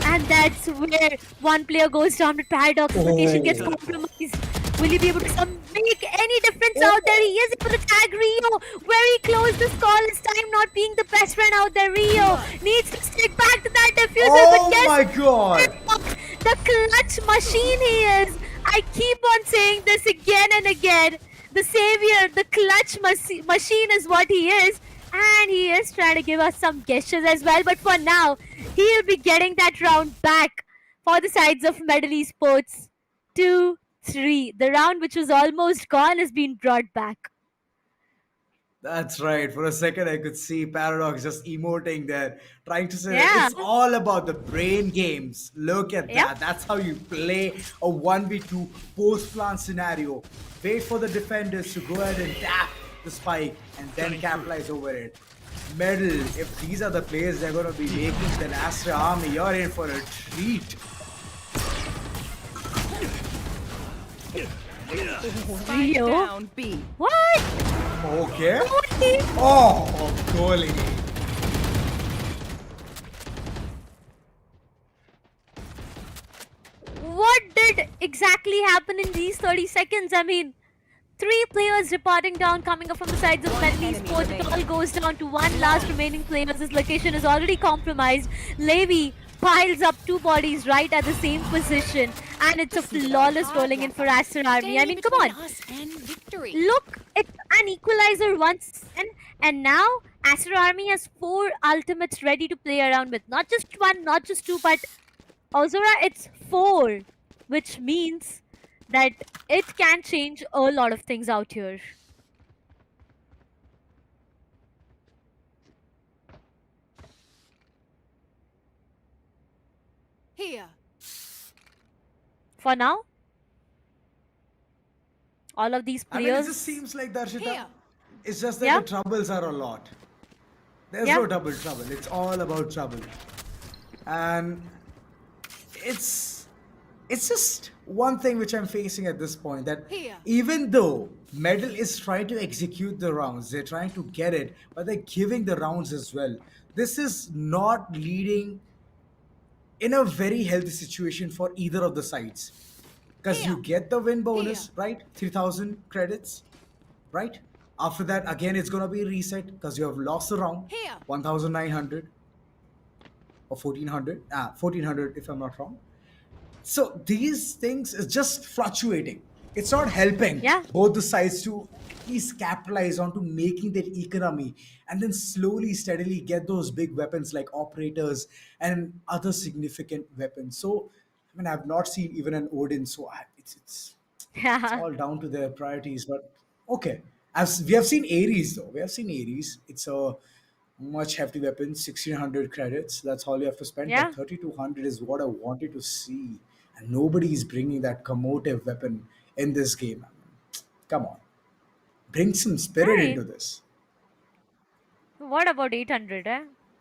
And that's where one player goes down, but Paradox's location gets Oh. compromised. Will he be able to make any difference out there? He is able to tag Rio. Very close. This call is time not being the best friend out there. Rio needs to stick back to that diffuser. Oh but yes, my god. the clutch machine he is. I keep on saying this again and again. The savior, the clutch machine is what he is. And he is trying to give us some gestures as well. But for now, he'll be getting that round back for the sides of Medal Esports. 2-3. The round which was almost gone has been brought back. That's right. For a second, I could see Paradox just emoting there, trying to say Yeah. it's all about the brain games. Look at Yep. that. That's how you play a 1v2 post plant scenario. Wait for the defenders to go ahead and tap the spike and then capitalize over it. Medal, if these are the players they're going to be making, then Aster Army, you're in for a treat. Rio? Down B. What? Okay. Kohli? Oh, Kohli. What did exactly happen in these 30 seconds? I mean, 3 players reporting down coming up from the sides of Medal Esports. It all goes down to one last remaining player. His location is already compromised. Levi piles up 2 bodies right at the same position. And it's a flawless rolling in for Aster Army. I mean, come on. Look, it's an equalizer once again. And now Aster Army has 4 ultimates ready to play around with. Not just 1, not just 2, but Ozora, it's 4. Which means that it can change a lot of things out here. Here. For now, all of these I mean, it players. just seems like Darshita. Here. It's just that Yeah. the troubles are a lot. There's Yeah. no double trouble. It's all about trouble. And it's just one thing which I'm facing at this point, that Here. even though Medal is trying to execute the rounds, they're trying to get it, but they're giving the rounds as well. This is not leading in a very healthy situation for either of the sides. Because you get the win bonus, right? 3,000 credits, right? After that, again, it's going to be reset because you have lost the round. 1,900 or 1,400. 1,400 if I'm not wrong. So these things is just fluctuating. It's not helping both the sides to at least capitalize onto making their economy and then slowly, steadily get those big weapons like operators and other significant weapons. So, I mean, I've not seen even an Odin, so it's all down to their priorities. But okay, as we have seen Ares though, we have seen Ares. It's a much hefty weapon, 1,600 credits. That's all you have to spend. Yeah. But 3,200 is what I wanted to see, and nobody is bringing that commotive weapon in this game. I mean, come on, bring some spirit Right. into this. What about 800?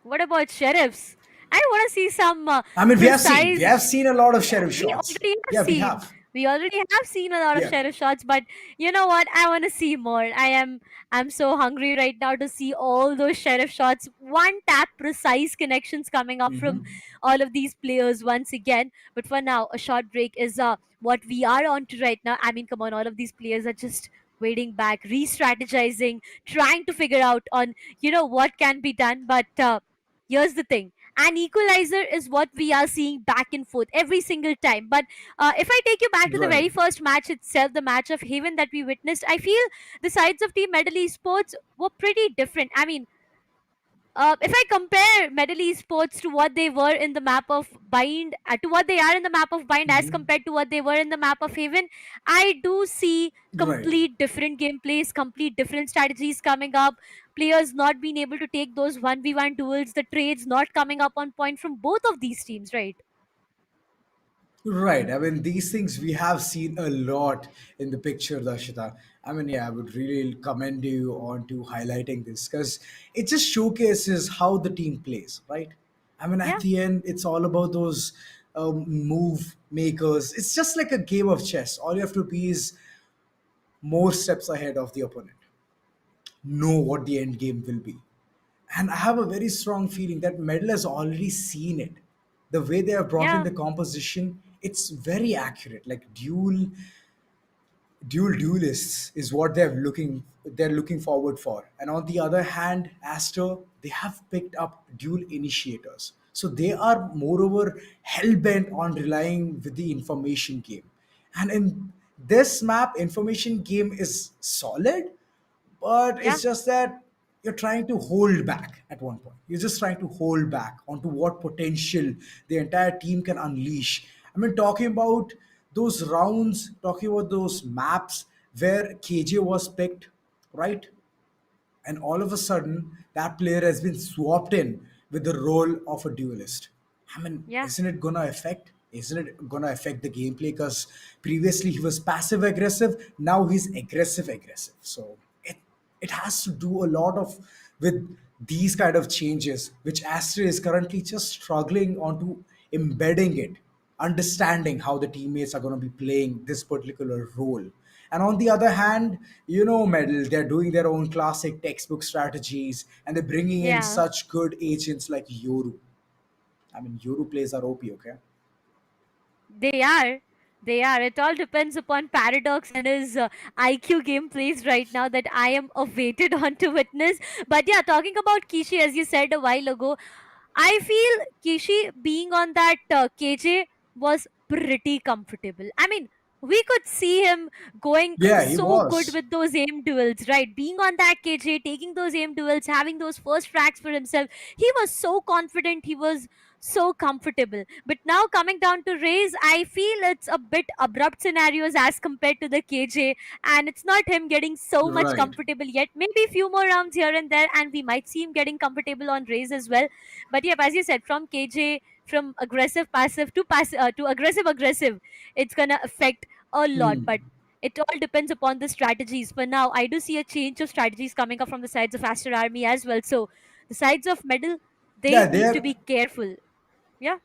What about sheriffs? I want to see some. I mean, we have precise- seen a lot of sheriff We shots. already have Yeah, we seen. have. We already have seen a lot of Yeah. sheriff shots, but you know what? I want to see more. I'm so hungry right now to see all those sheriff shots. One tap precise connections coming up from all of these players once again. But for now, a short break is what we are on to right now. I mean, come on, all of these players are just waiting back, re-strategizing, trying to figure out on what can be done. But here's the thing. An equalizer is what we are seeing back and forth every single time. But if I take you back to the very Right. first match itself, the match of Haven that we witnessed, I feel the sides of Team Medal Esports were pretty different. I mean, If I compare Medal Esports to what they were in the map of Bind, to what they are in the map of Bind as compared to what they were in the map of Haven, I do see Right. complete different gameplays, complete different strategies coming up, players not being able to take those 1v1 duels, the trades not coming up on point from both of these teams, right? Right. I mean, these things we have seen a lot in the picture, Darshita. I mean, yeah, I would really commend you on to highlighting this because it just showcases how the team plays, right? I mean, at Yeah. the end, it's all about those move makers. It's just like a game of chess. All you have to be is more steps ahead of the opponent, know what the end game will be. And I have a very strong feeling that Medal has already seen it. The way they have brought in Yeah. the composition, it's very accurate. Like duelists is what they're looking forward for. And on the other hand, Aster, they have picked up duel initiators. So they are moreover hell bent on relying with the information game. And in this map, information game is solid, but Yeah. it's just that you're trying to hold back at one point. You're just trying to hold back onto what potential the entire team can unleash. I mean, talking about those rounds, talking about those maps where KJ was picked, right? And all of a sudden that player has been swapped in with the role of a duelist. I mean, Yeah. isn't it gonna affect the gameplay? Because previously he was passive aggressive, now he's aggressive. So it has to do a lot of with these kind of changes, which Aster is currently just struggling onto embedding it, understanding how the teammates are going to be playing this particular role. And on the other hand, Medal, they're doing their own classic textbook strategies and they're bringing in Yeah. such good agents like Yoru. I mean, Yoru plays are OP, okay? They are. They are. It all depends upon Paradox and his IQ gameplays right now that I am awaited on to witness. But yeah, talking about Kishi, as you said a while ago, I feel Kishi being on that KJ was pretty comfortable. I mean, we could see him going Yeah, he so good was. with those aim duels, right? Being on that KJ, taking those aim duels, having those first fracks for himself. He was so confident. He was so comfortable. But now coming down to Raze, I feel it's a bit abrupt scenarios as compared to the KJ, and it's not him getting so much Right. comfortable yet. Maybe a few more rounds here and there, and we might see him getting comfortable on Raze as well. But yeah, as you said, from KJ, from aggressive passive to to aggressive aggressive, it's gonna affect a lot. Hmm. But it all depends upon the strategies. For now, I do see a change of strategies coming up from the sides of Aster Army as well. So the sides of Medal, they Yeah, need to they're be careful. Yeah.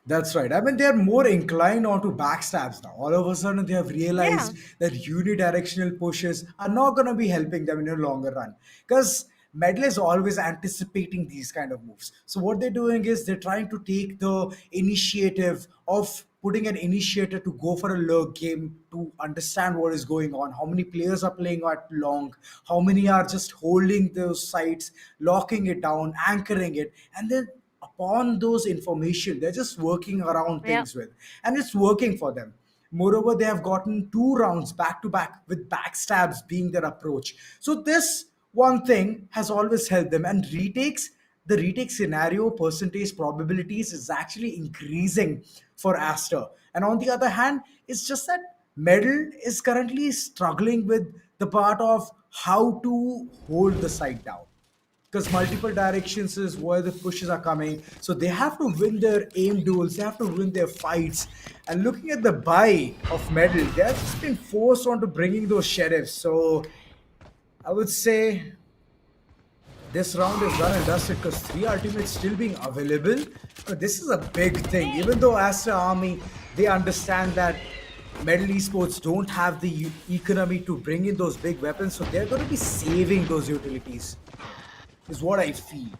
That's right. I mean, they're more inclined onto backstabs now. All of a sudden, they have Yeah. realized that unidirectional pushes are not going to be helping them in a longer run. Because Medal is always anticipating these kind of moves. So what they're doing is they're trying to take the initiative of putting an initiator to go for a lurk game to understand what is going on, how many players are playing at long, how many are just holding those sites, locking it down, anchoring it, and then upon those information they're just working around Yeah. things with, and it's working for them. Moreover, they have gotten 2 rounds back to back with backstabs being their approach. So this one thing has always helped them, and the retake scenario percentage probabilities is actually increasing for Aster. And on the other hand, it's just that Medal is currently struggling with the part of how to hold the side down, because multiple directions is where the pushes are coming. So they have to win their aim duels, they have to win their fights. And looking at the buy of Medal, they have just been forced onto bringing those sheriffs. So I would say this round is done and dusted because 3 ultimates still being available. But this is a big thing. Even though Astra Army, they understand that Medal Esports don't have the economy to bring in those big weapons, so they're going to be saving those utilities, is what I feel.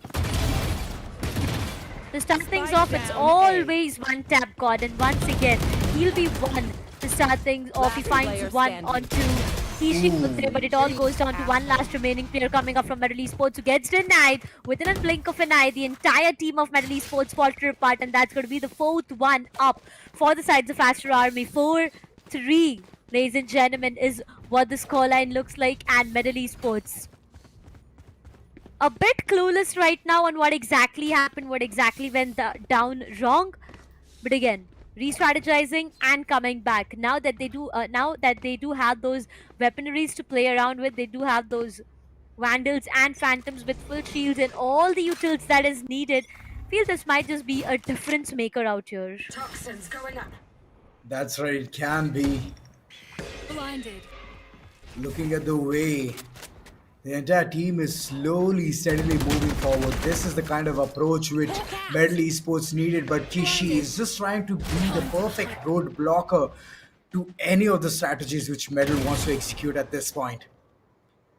To start things off, it's always one tap God, and once again, he'll be one to start things off. He finds one on two. Kishi goes there, but it all goes down to one last remaining player coming up from Medal Esports who gets denied within a blink of an eye. The entire team of Medal Esports falter apart, and that's going to be the 4th one up for the sides of Aster Army. 4-3, ladies and gentlemen, is what the scoreline looks like, and Medal Esports a bit clueless right now on what exactly happened, what exactly went down wrong. But again, re-strategizing and coming back. Now that they do have those weaponaries to play around with, they do have those Vandals and Phantoms with full shields and all the utils that is needed. Feel this might just be a difference maker out here. Toxins going up. That's right, it can be. Blinded. Looking at the way the entire team is slowly, steadily moving forward. This is the kind of approach which Medal Esports needed, but Kishi is just trying to be the perfect road blocker to any of the strategies which Medal wants to execute at this point.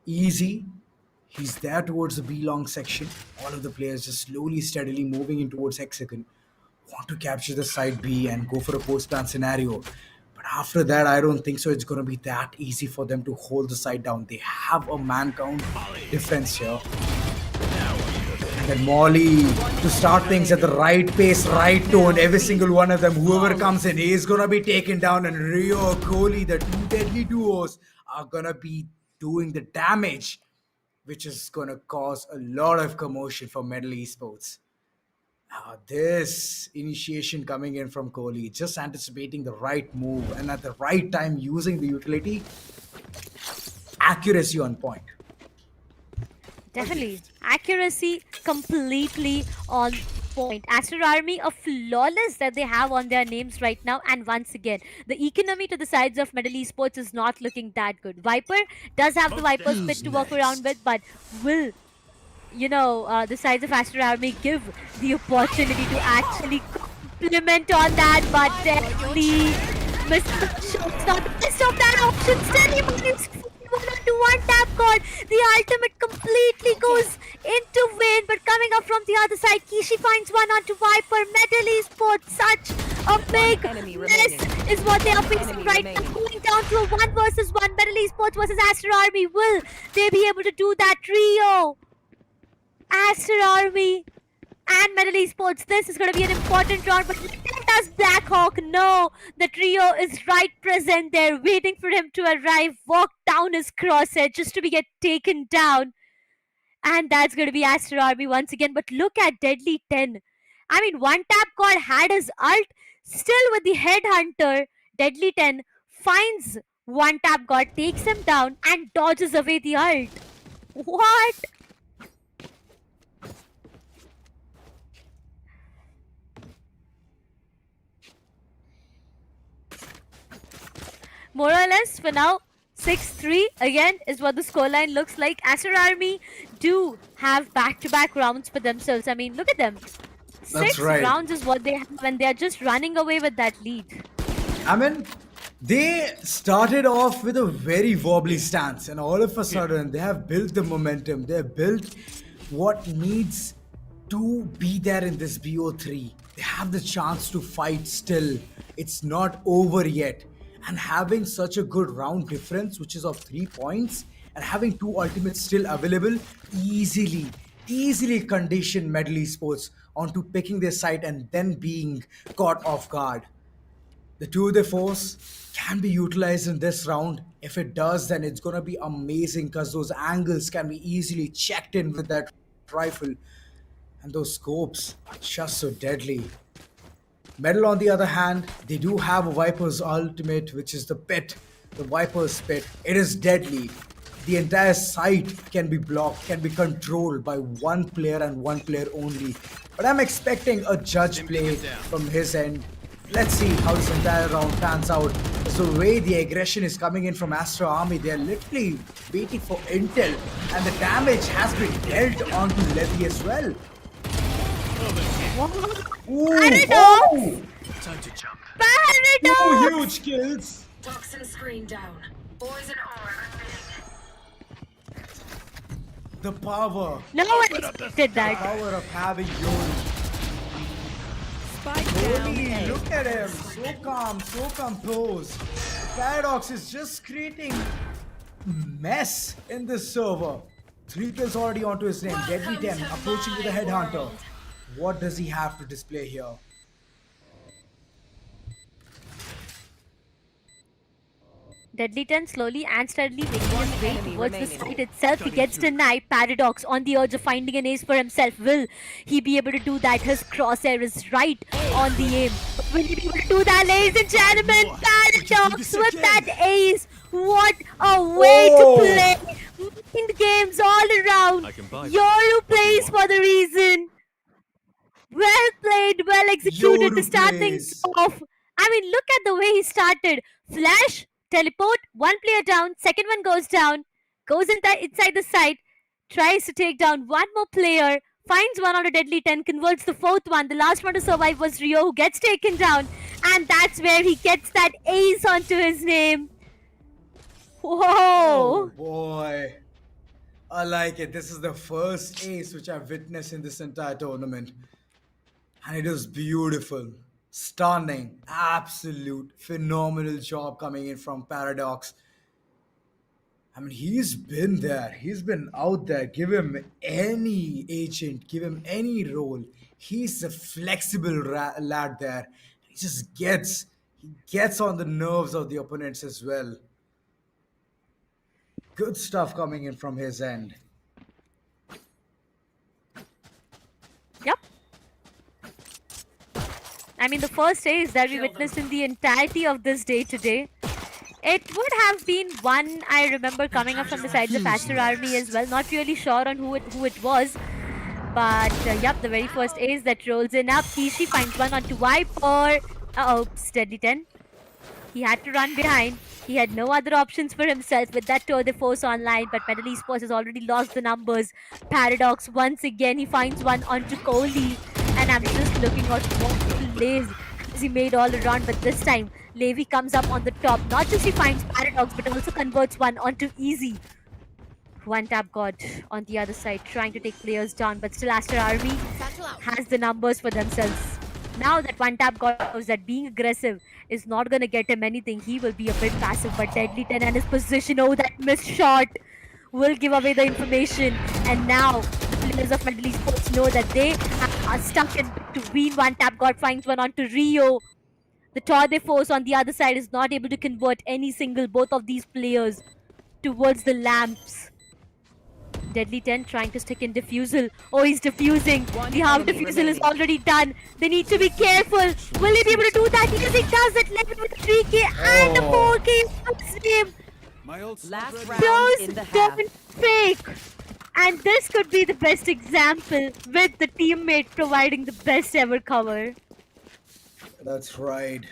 Easy. He's there towards the B-long section. All of the players just slowly, steadily moving in towards Hexagon. Want to capture the side B and go for a post-plan scenario. But after that, I don't think so it's going to be that easy for them to hold the side down. They have a man count defense here. And then Mauli to start things at the right pace, right tone. Every single one of them, whoever comes in, is going to be taken down. And Rio, Kohli, the two deadly duos, are going to be doing the damage, which is going to cause a lot of commotion for Medal Esports. This initiation coming in from Kohli, just anticipating the right move and at the right time using the utility, accuracy on point. Definitely. Accuracy completely on point. Aster Army, a flawless that they have on their names right now. And once again, the economy to the sides of Medal Esports is not looking that good. Viper does have the Viper spit to work around with, but will, the sides of Aster Army give the opportunity to actually complement on that? But definitely, Mr. Shot's not the best of that option. Still, he manages to one tap god. The ultimate completely goes into vain, but coming up from the other side, Kishi finds one onto Viper. Medal Esports, such a big mess is what they are facing right now. Going down to a 1 versus 1. Medal Esports versus Aster Army. Will they be able to do that trio? Aster Army and Medal Esports. This is going to be an important round, but does Blackhawk know the trio is right present there, waiting for him to arrive, walk down his crosshair just to get taken down. And that's going to be Aster Army once again. But look at Deadly 10. I mean, one tap god had his ult, still with the headhunter. Deadly 10 finds one tap god, takes him down, and dodges away the ult. What? More or less, for now, 6-3 again is what the scoreline looks like. Aster Army do have back-to-back rounds for themselves. I mean, look at them. Six rounds is what they have when they are just running away with that lead. I mean, they started off with a very wobbly stance, and all of a sudden, they have built the momentum. They have built what needs to be there in this BO3. They have the chance to fight still. It's not over yet. And having such a good round difference, which is of 3 points, and having two ultimates still available, easily condition Medal Esports onto picking their side and then being caught off guard. The tour de force can be utilized in this round. If it does, then it's going to be amazing because those angles can be easily checked in with that rifle. And those scopes are just so deadly. Medal, on the other hand, they do have a Viper's ultimate, which is the pit, the Viper's pit. It is deadly. The entire site can be blocked, can be controlled by one player and one player only. But I'm expecting a judge play from his end. Let's see how this entire round pans out. So the way the aggression is coming in from Aster Army, they're literally waiting for intel. And the damage has been dealt onto Levy as well. Paradox! Time to jump. Paradox! Two huge kills. Toxin screen down. Poison The power. No one expected that. The power of having Yori. Yori, look at him. So calm, so composed. Paradox is just creating mess in this server. 3 kills already onto his name. Deadly 10 approaching with a headhunter. What does he have to display here? Deadly 10 slowly and steadily making his way towards the site itself. He gets denied. Paradox on the urge of finding an ace for himself. Will he be able to do that? His crosshair is right on the aim. But will he be able to do that, ladies and gentlemen? Paradox with that ace. What a way to play. Mind games all around. Yoru plays for the reason. Well played, well executed to start things off. I mean, look at the way he started. Flash, teleport, one player down, second one goes down, goes inside the site, tries to take down one more player, finds one on a deadly 10, converts the fourth one. The last one to survive was Rio, who gets taken down, and that's where he gets that ace onto his name. Whoa! Oh boy. I like it. This is the first ace which I've witnessed in this entire tournament. And it was beautiful, stunning, absolute, phenomenal job coming in from Paradox. I mean, he's been there. He's been out there. Give him any agent, give him any role. He's a flexible lad there. He just gets on the nerves of the opponents as well. Good stuff coming in from his end. Yep. I mean, the first ace that we witnessed in the entirety of this day today. It would have been one I remember coming up from the sides of Aster Army as well. Not really sure on who it was. But yep, the very first ace that rolls in up. Kishi finds one onto Viper. Uh-oh, Deadly 10. He had to run behind. He had no other options for himself with that Tour de Force online, but Metal Esports has already lost the numbers. Paradox, once again, he finds one onto Kohli. And I'm just looking at what plays he made all around, but this time, Levi comes up on the top. Not just he finds Paradox, but also converts one onto Easy. One tap God on the other side, trying to take players down, but still Aster Army has the numbers for themselves. Now that one tap God knows that being aggressive is not going to get him anything, he will be a bit passive, but Deadly 10 and his position, oh, that missed shot will give away the information. And now the players of Metal Esports know that they are stuck in between. One tap God finds one onto Rio. The Tour de Force on the other side is not able to convert any single both of these players towards the lamps. Deadly 10 trying to stick in defusal. Oh, he's defusing. The half defusal is already done. They need to be careful. Will he be able to do that? Yes, he does it. Left with 3k and a 4k first name. Last round in the half. Don't fake. And this could be the best example with the teammate providing the best ever cover. That's right.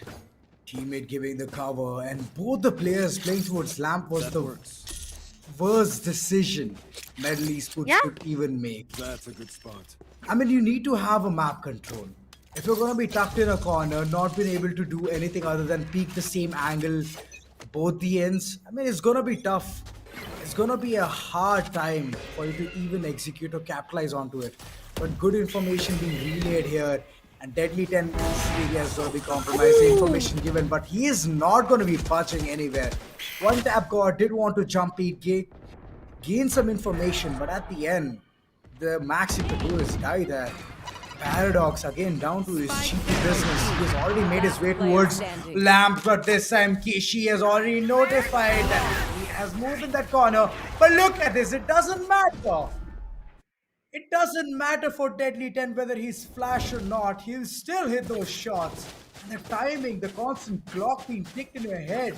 Teammate giving the cover, and both the players playing towards lamp was the worst decision Metal Esports could even make. That's a good spot. I mean, you need to have a map control. If you're going to be tucked in a corner, not being able to do anything other than peek the same angle, both the ends, I mean, it's going to be tough. It's going to be a hard time for you to even execute or capitalize onto it. But good information being relayed here. And Deadly 10 has got to be compromised. The information given, but he is not going to be budging anywhere. One tap God did want to jump it, gain some information, but at the end, the max he could do is die there. Paradox again down to his cheeky business. He has already made his way towards lamp, but this time Kishi has already notified that he has moved in that corner. But look at this, it doesn't matter. It doesn't matter for Deadly 10 whether he's flash or not, he'll still hit those shots. And the timing, the constant clock being ticked in your head.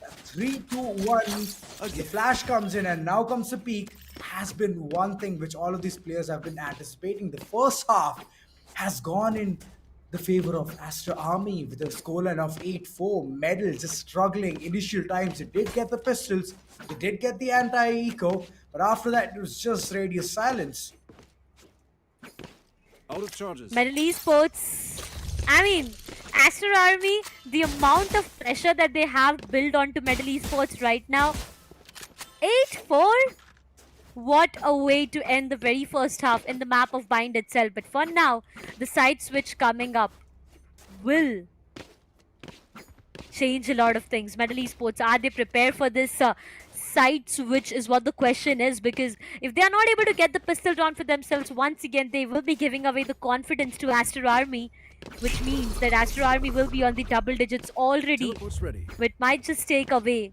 3, 2, 1, the flash comes in and now comes the peak, has been one thing which all of these players have been anticipating. The first half has gone in the favor of Aster Army with a scoreline of 8-4. Medal just struggling initial times. They did get the pistols, they did get the anti-eco, but after that it was just radio silence. Out of charges. Metal Esports, I mean, Aster Army, the amount of pressure that they have built onto Metal Esports right now, 8-4? What a way to end the very first half in the map of Bind itself. But for now, the side switch coming up will change a lot of things. Metal Esports, are they prepared for this side switch is what the question is, because if they are not able to get the pistol drawn for themselves, once again they will be giving away the confidence to Aster Army, which means that Aster Army will be on the double digits already, which might just take away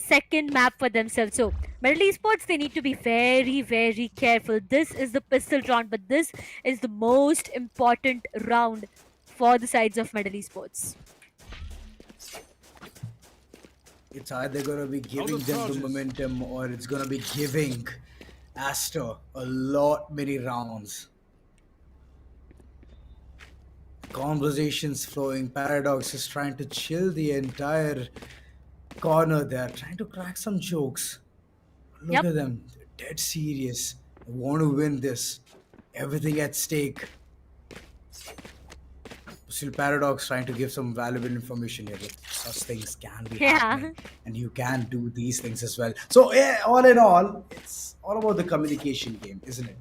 second map for themselves. So Metal Esports, they need to be very, very careful. This is the pistol round, but this is the most important round for the sides of Metal Esports. It's either going to be giving them the momentum or it's going to be giving Aster a lot many rounds. Conversations flowing, Paradox is trying to chill the entire corner there, trying to crack some jokes. Look at them, they're dead serious. They want to win this. Everything at stake. Still, Paradox trying to give some valuable information here. That such things can be happening, and you can do these things as well. So, yeah, all in all, it's all about the communication game, isn't it?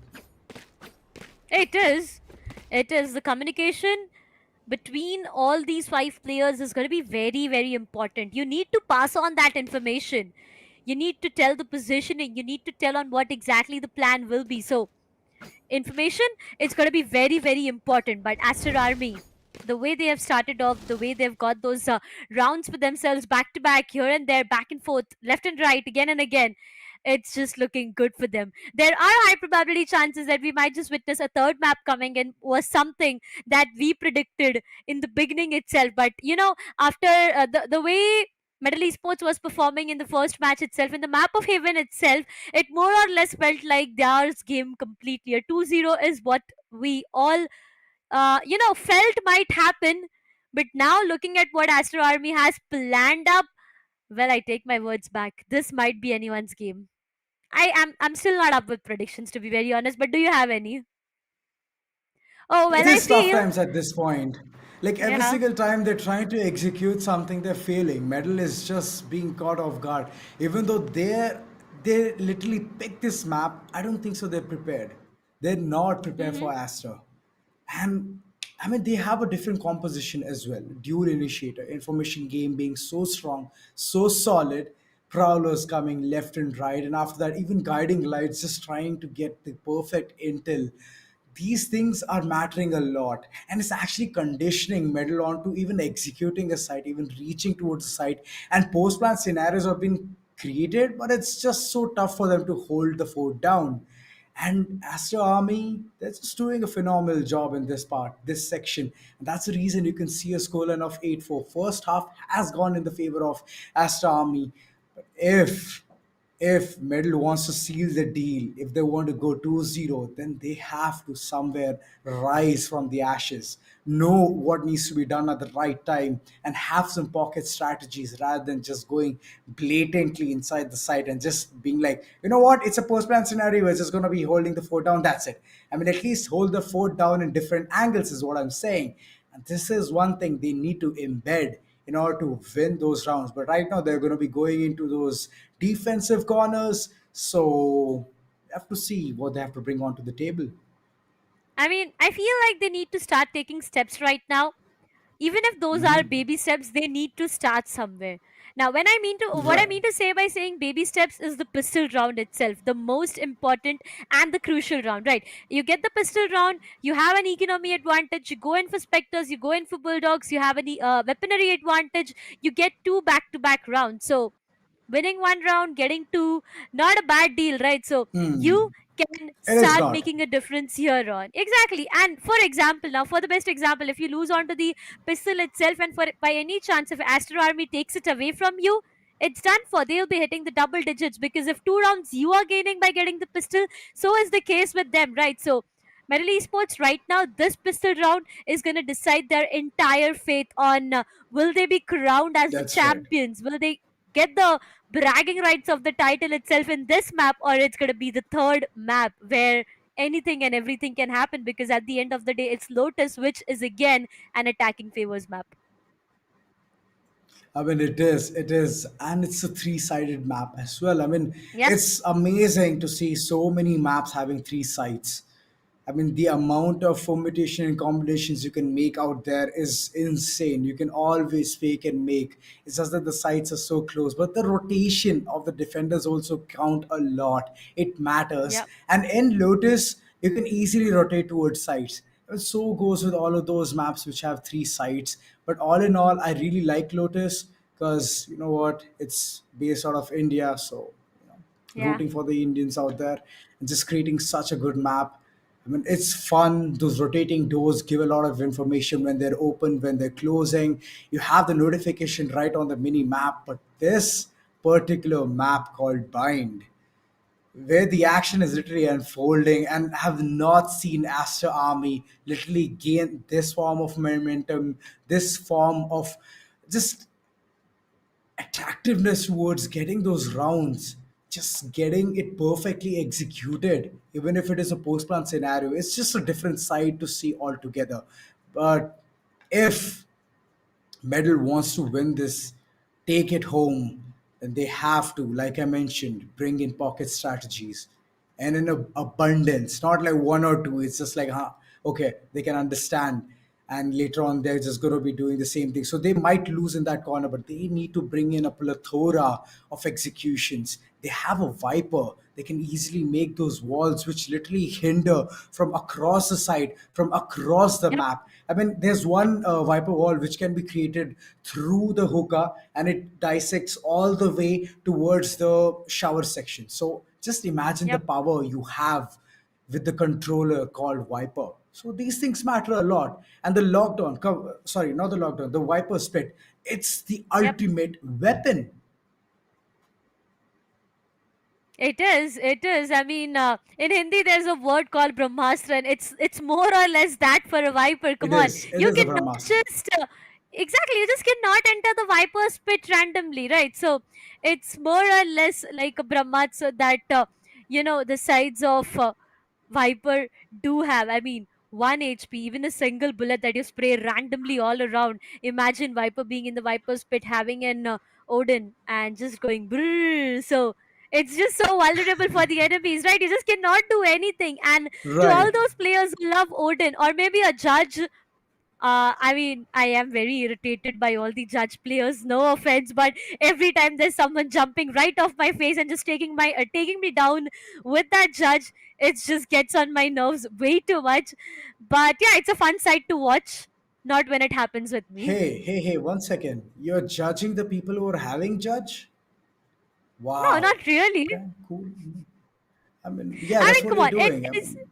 It is. It is. The communication between all these 5 players is going to be very, very important. You need to pass on that information. You need to tell the positioning. You need to tell on what exactly the plan will be. So, information, it's going to be very, very important. But Aster Army, the way they have started off, the way they've got those rounds for themselves back to back, here and there, back and forth, left and right, again and again, it's just looking good for them. There are high probability chances that we might just witness a third map coming in, was something that we predicted in the beginning itself. But after the way Metal Esports was performing in the first match itself, in the map of Haven itself, it more or less felt like theirs game completely. A 2-0 is what we all felt might happen. But now looking at what Astro Army has planned up, well, I take my words back. This might be anyone's game. I'm still not up with predictions, to be very honest, but do you have any? Oh, well, It is I tough feel times at this point. Like every single time they're trying to execute something, they're failing. Metal is just being caught off guard. Even though they literally picked this map, I don't think so. They're prepared. They're not prepared for Aster. And I mean, they have a different composition as well. Dual initiator, information game being so strong, so solid, prowlers coming left and right, and after that, even guiding lights, just trying to get the perfect intel. These things are mattering a lot, and it's actually conditioning Metal on to even executing a site, even reaching towards the site. And post plan scenarios have been created, but it's just so tough for them to hold the fort down. And Astro Army, they're just doing a phenomenal job in this part, this section. And that's the reason you can see a scoreline of 8-4. First half has gone in the favor of Astro Army. But if Medal wants to seal the deal, if they want to go 2-0, then they have to somewhere rise from the ashes, know what needs to be done at the right time, and have some pocket strategies rather than just going blatantly inside the site and just being like, you know what, it's a post plan scenario, we're just going to be holding the fort down, that's it. I mean, at least hold the fort down in different angles, is what I'm saying. And this is one thing they need to embed in order to win those rounds. But right now, they're going to be going into those defensive corners. So you have to see what they have to bring onto the table. I mean, I feel like they need to start taking steps right now. Even if those are baby steps, they need to start somewhere. Now, what I mean to say by saying baby steps is the pistol round itself, the most important and the crucial round, right? You get the pistol round, you have an economy advantage, you go in for Spectres, you go in for Bulldogs, you have a weaponry advantage, you get 2 back-to-back rounds. So, winning 1 round, getting 2, not a bad deal, right? So, you can It is start not. making a difference here on. Exactly. And for example, now for the best example, if you lose onto the pistol itself and for by any chance if Astro Army takes it away from you, it's done for. They'll be hitting the double digits because if 2 rounds you are gaining by getting the pistol, so is the case with them, right? So Metal Esports right now, this pistol round is going to decide their entire fate on will they be crowned as the That's right. champions? Will they get the bragging rights of the title itself in this map, or it's going to be the third map where anything and everything can happen, because at the end of the day it's Lotus, which is again an attacking favors map. I mean, it is, and it's a three-sided map as well. I mean, Yeah. it's amazing to see so many maps having 3 sides. I mean, the amount of permutation and combinations you can make out there is insane. You can always fake and make. It's just that the sides are so close, but the rotation of the defenders also count a lot. It matters. Yep. And in Lotus, you can easily rotate towards sides. And so goes with all of those maps which have 3 sides. But all in all, I really like Lotus. because you know what, it's based out of India, so Yeah. rooting for the Indians out there and just creating such a good map. I mean, it's fun. Those rotating doors give a lot of information when they're open, when they're closing. You have the notification right on the mini map, but this particular map called Bind, where the action is literally unfolding, and have not seen Aster Army literally gain this form of momentum, this form of just attractiveness towards getting those rounds, just getting it perfectly executed, even if it is a post plan scenario. It's just a different side to see altogether. But if Medal wants to win this, take it home, then they have to, like I mentioned, bring in pocket strategies and in abundance, not like one or two. It's just like, huh, okay, they can understand. And later on, they're just going to be doing the same thing. So they might lose in that corner, but they need to bring in a plethora of executions. They have a Viper. They can easily make those walls which literally hinder from across the side, from across the map. I mean, there's one Viper wall which can be created through the hookah, and it dissects all the way towards the shower section. So just imagine the power you have with the controller called Viper. So these things matter a lot. And the lockdown, sorry, not the lockdown, the Viper split, it's the ultimate weapon. It is. It is. I mean, in Hindi, there's a word called Brahmastra, and it's more or less that for a viper. Come It on, is. It you is a cannot Brahmastra. just exactly. You just cannot enter the viper's pit randomly, right? So it's more or less like a Brahmastra that the sides of viper do have. I mean, 1 HP, even a single bullet that you spray randomly all around. Imagine Viper being in the Viper's pit, having an Odin and just going brrr. So it's just so vulnerable for the enemies, right? You just cannot do anything. And to all Right. those players who love Odin, or maybe a judge, I mean, I am very irritated by all the judge players. No offense, but every time there's someone jumping right off my face and just taking me down with that judge, it just gets on my nerves way too much. But yeah, it's a fun sight to watch. Not when it happens with me. Hey, 1 second. You're judging the people who are having judge? No, Wow. not really. Okay, cool. I mean, yeah, I that's mean, what come you're on. It doing. I is. mean,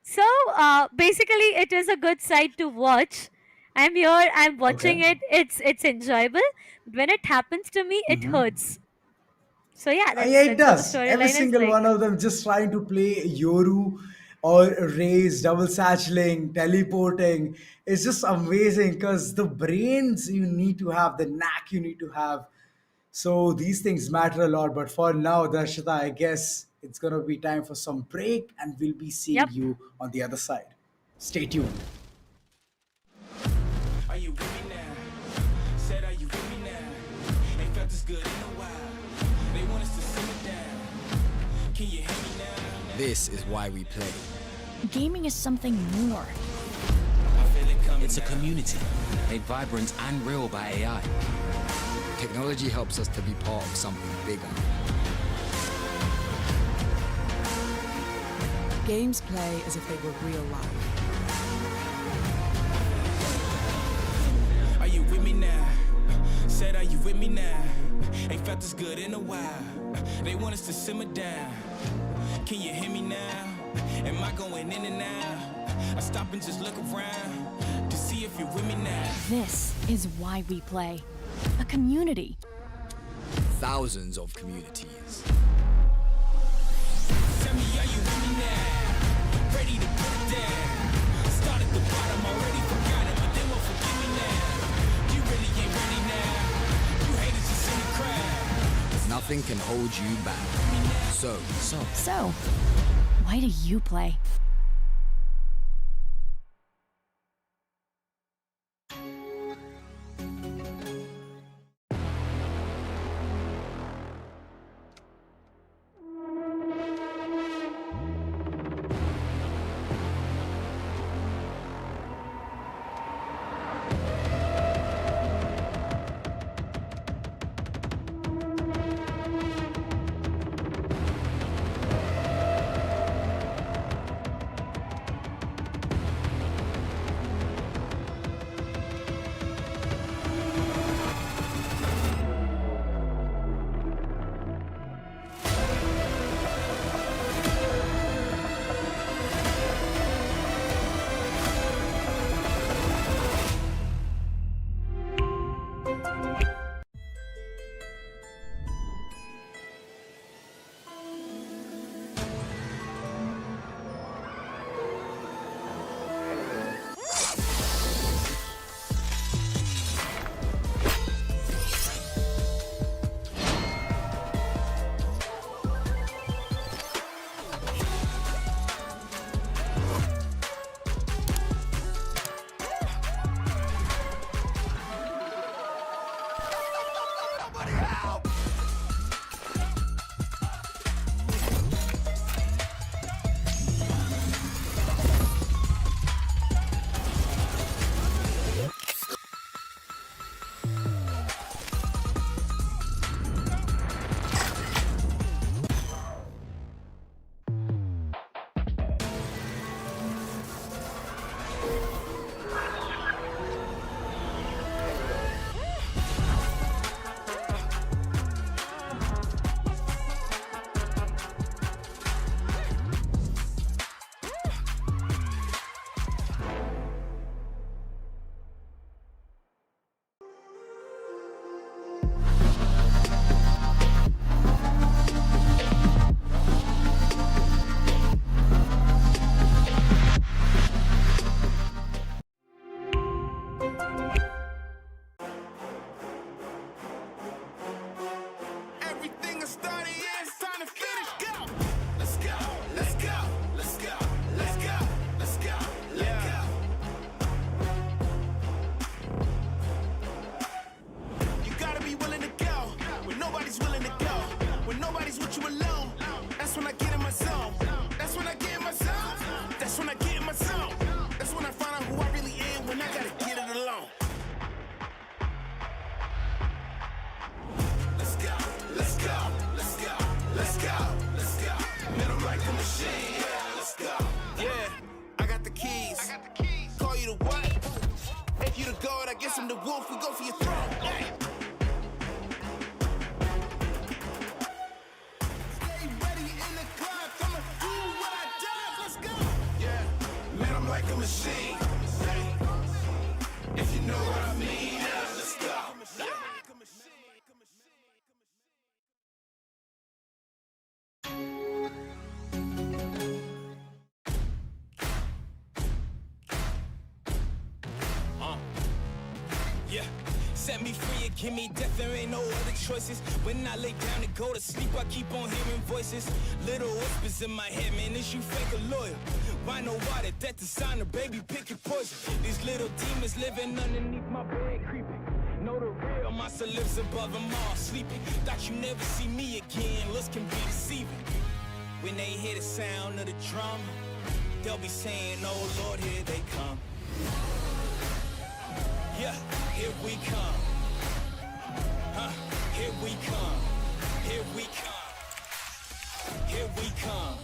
So, basically, it is a good sight to watch. I'm here. I'm watching okay. it. It's enjoyable. When it happens to me, it hurts. So yeah, Yeah, it that's what the does. Every storyline is single like. one of them just trying to play Yoru or raise, double satcheling, teleporting. It's just amazing because the brains you need to have, the knack you need to have. So these things matter a lot. But for now, Darshita, I guess it's going to be time for some break, and we'll be seeing Yep. you on the other side. Stay tuned. Are you with me now? Said, are you with me now? Ain't felt this good in a while. They want us to simmer down. Can you hear me now? This is why we play. Gaming is something more. I feel it coming. It's a community made vibrant and real by AI. Technology helps us to be part of something bigger. Games play as if they were real life. Are you with me now? Said, are you with me now? Ain't felt this good in a while. They want us to simmer down. Can you hear me now? Am I going in and out? I stop and just look around to see if you're with me now. This is why we play. A community. Thousands of communities. Tell me, are you with me now? Ready to put it down. Start at the bottom, already forgot it, but they won't forgive me now. You really ain't ready now. You haters just in the crowd. Nothing can hold you back. So, why do you play? the what? If you the god, I guess I'm the wolf. We go for your throne. Hey. Stay ready in the club. I'ma do what I does. Let's go. Yeah, man, I'm like a machine. If you know what I mean, yeah, let's go. Yeah, set me free and give me death, there ain't no other choices. When I lay down to go to sleep, I keep on hearing voices. Little whispers in my head, man, is you fake or loyal? Why know why the death is sign, baby, pick your poison. These little demons living underneath my bed, creeping. Know the real, my soul lives above them all, sleeping. Thought you never see me again, looks can be deceiving. When they hear the sound of the drum, they'll be saying, oh Lord, here they come. Yeah, here we come. Here we come. Here we come. Here we come.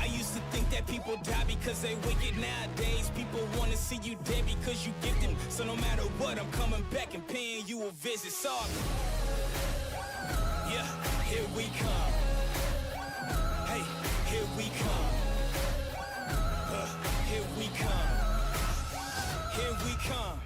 I used to think that people die because they wicked. Nowadays, people want to see you dead because you gifted. So no matter what, I'm coming back and paying you a visit. Sorry. Yeah, here we come. Hey, here we come. Here we come. Here we come.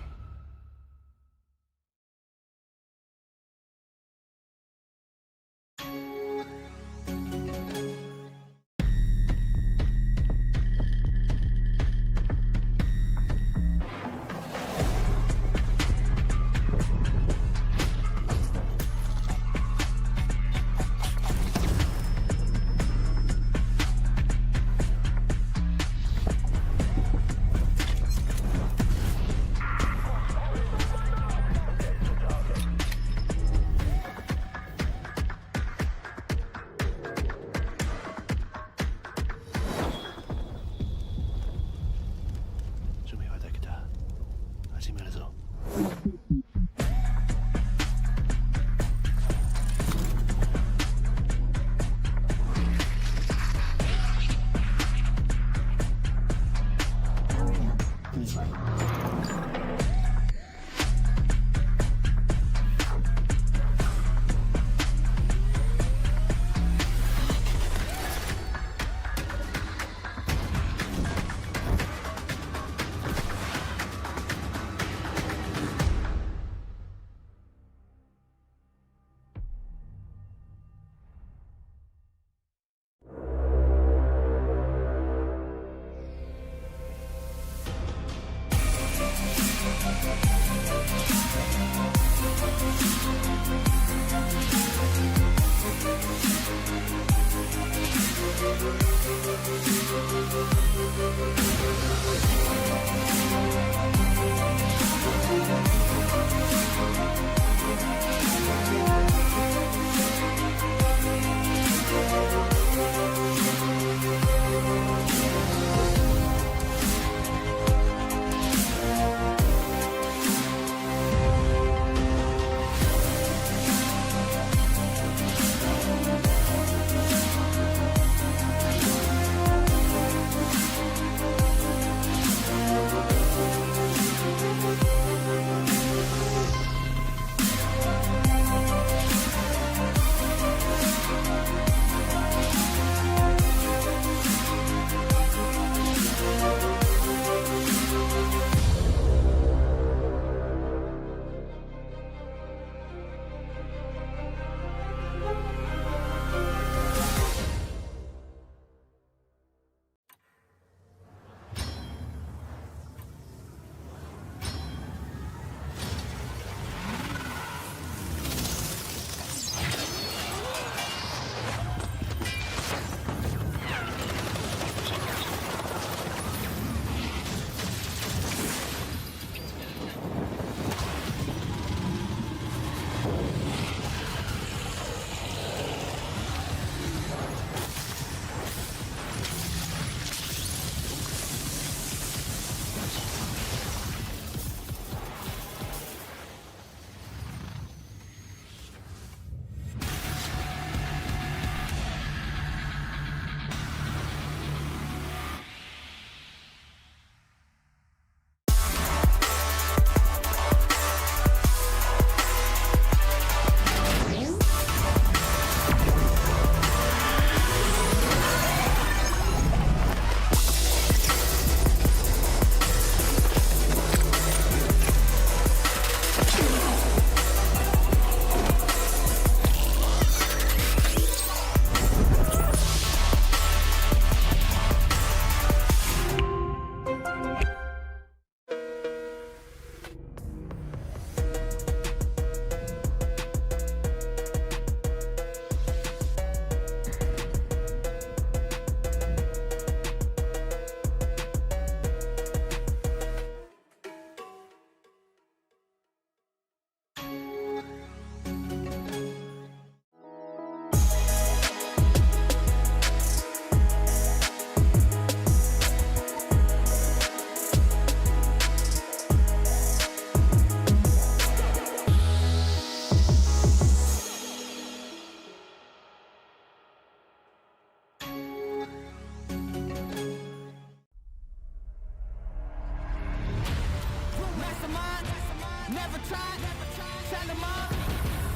Tell 'em all.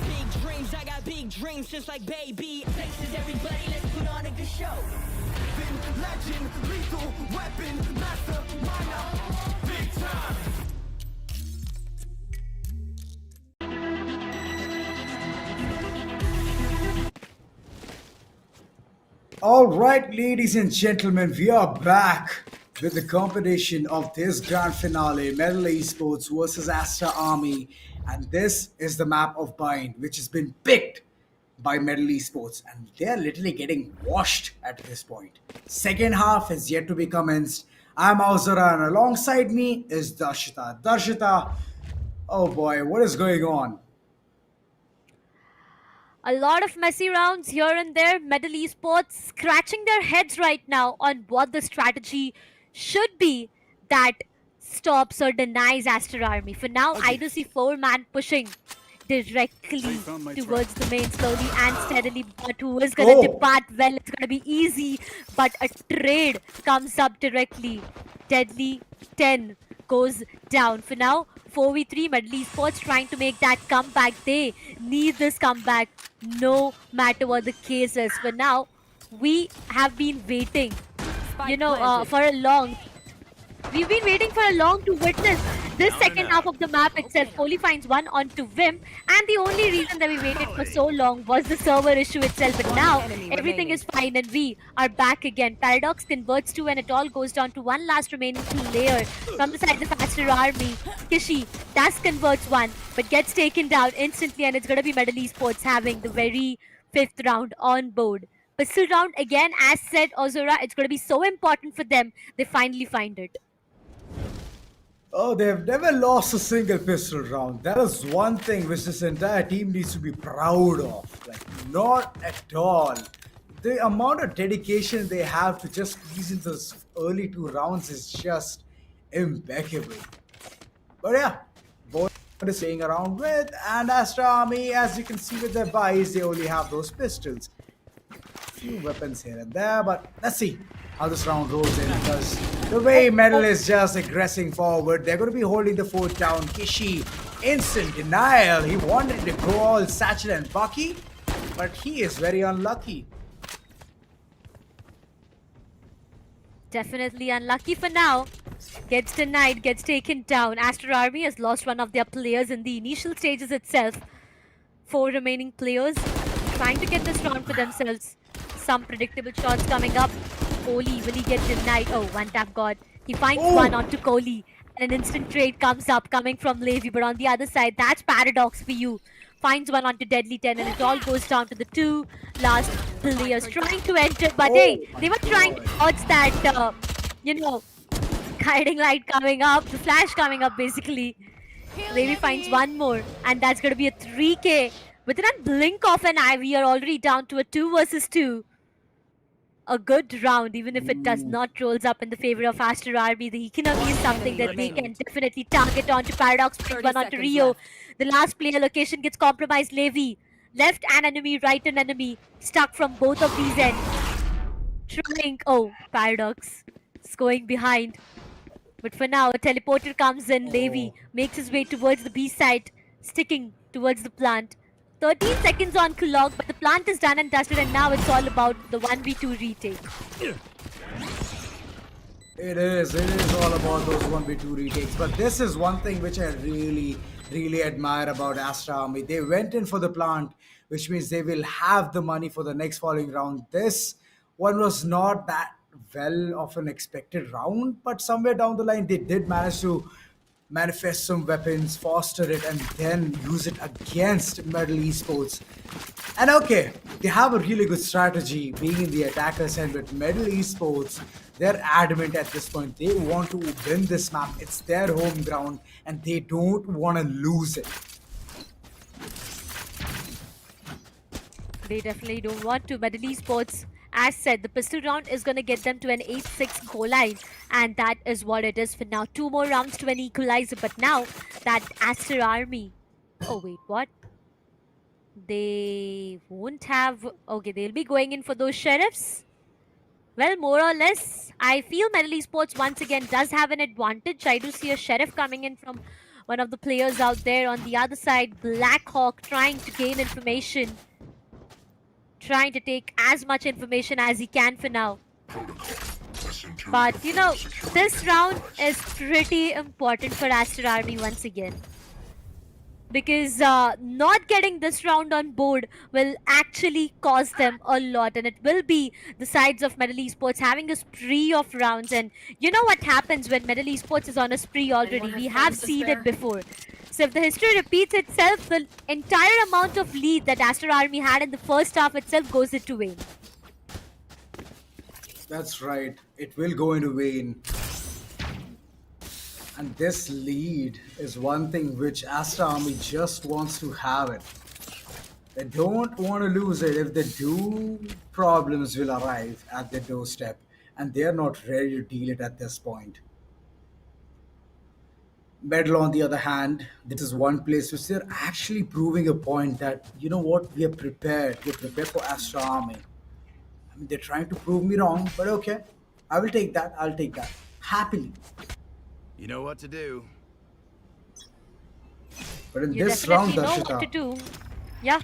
Big dreams, I got big dreams just like baby. Faces everybody, let's put on a good show. Been legend, lethal, weapon, master, minor, big time. All right, ladies and gentlemen, we are back with the competition of this grand finale, Medal Esports versus Aster Army. And this is the map of Bind, which has been picked by Medal Esports. And they're literally getting washed at this point. Second half has yet to be commenced. I'm Auzara, and alongside me is Darshita. Darshita, oh boy, what is going on? A lot of messy rounds here and there. Medal Esports scratching their heads right now on what the strategy should be that stops or denies Aster Army. For now, I do see 4-man pushing directly towards the main slowly and steadily. But who is going to depart? Well, it's going to be easy. But a trade comes up directly. Deadly 10 goes down. For now, 4v3, Medal Esports trying to make that comeback. They need this comeback no matter what the case is. For now, we have been waiting, for a long. We've been waiting for a long to witness this second half of the map itself. Kohli finds one onto Vim, and the only reason that we waited for so long was the server issue itself. But now everything is fine and we are back again. Paradox converts to, and it all goes down to one last remaining player from the side of Aster Army. Kishi does converts one, but gets taken down instantly, and it's going to be Medal Esports having the very 5th round on board. Pistol round again, as said Ozora, it's going to be so important for them. They finally find it. Oh, they've never lost a single pistol round. That is one thing which this entire team needs to be proud of. Like, not at all. The amount of dedication they have to just squeeze in those early 2 rounds is just impeccable. But yeah, both is staying around with, and Aster Army, as you can see with their buys, they only have those pistols. Few weapons here and there, but let's see how this round rolls in, because the way Medal is just aggressing forward, they're going to be holding the fort down. Kishi, instant denial. He wanted to go all Satchel and Bucky, but he is very unlucky. Definitely unlucky for now. Gets denied, gets taken down. Aster Army has lost one of their players in the initial stages itself. 4 remaining players trying to get this round for themselves. Some predictable shots coming up. Kohli, will he get denied? Oh, one tap god. He finds one onto Kohli. And an instant trade comes up, coming from Levy. But on the other side, that's Paradox for you. Finds one onto Deadly 10, and it all goes down to the 2 last players trying to enter. But hey, they were trying to dodge that, guiding light coming up, the flash coming up basically. Levy finds one more, and that's going to be a 3k. Within a blink of an eye, we are already down to a 2 versus 2. A good round, even if it does not rolls up in the favor of Aster Army. The economy is something that we can definitely target onto. Paradox, one onto Rio. Left. The last player location gets compromised. Levy, left an enemy, right an enemy. Stuck from both of these ends. Trying, Paradox is going behind. But for now, a teleporter comes in. Levy makes his way towards the B side, sticking towards the plant. 13 seconds on clock, but the plant is done and dusted, and now it's all about the 1v2 retake. It is all about those 1v2 retakes. But this is one thing which I really admire about Aster Army. They went in for the plant, which means they will have the money for the next following round. This one was not that well of an expected round, but somewhere down the line, they did manage to manifest some weapons, foster it, and then use it against Medal Esports. And okay, they have a really good strategy being in the attacker's end, but Medal Esports, they're adamant at this point. They want to win this map. It's their home ground, and they don't want to lose it. They definitely don't want to. Medal Esports, as said, the pistol round is going to get them to an 8-6 goal line, and that is what it is for now. 2 more rounds to an equalizer, but now that Aster Army... Oh wait, what? They won't have... Okay, they'll be going in for those sheriffs. Well, more or less, I feel Medal Esports once again does have an advantage. I do see a sheriff coming in from one of the players out there. On the other side, Blackhawk trying to gain information, trying to take as much information as he can for now. But you know, this round is pretty important for Aster Army once again. Because not getting this round on board will actually cost them a lot, and it will be the sides of Metal Esports having a spree of rounds. And you know what happens when Metal Esports is on a spree already? We have seen it before. So if the history repeats itself, the entire amount of lead that Aster Army had in the first half itself goes into vain. That's right. It will go into vain. And this lead is one thing which Aster Army just wants to have it. They don't want to lose it. If they do, problems will arrive at their doorstep, and they're not ready to deal it at this point. Medal, on the other hand, this is one place which they're actually proving a point that, you know what, we are prepared. We're prepared for Aster Army. I mean, they're trying to prove me wrong, but okay. I will take that. I'll take that. Happily. You know what to do. But in You this round, definitely know what to Darshita, do. Yeah.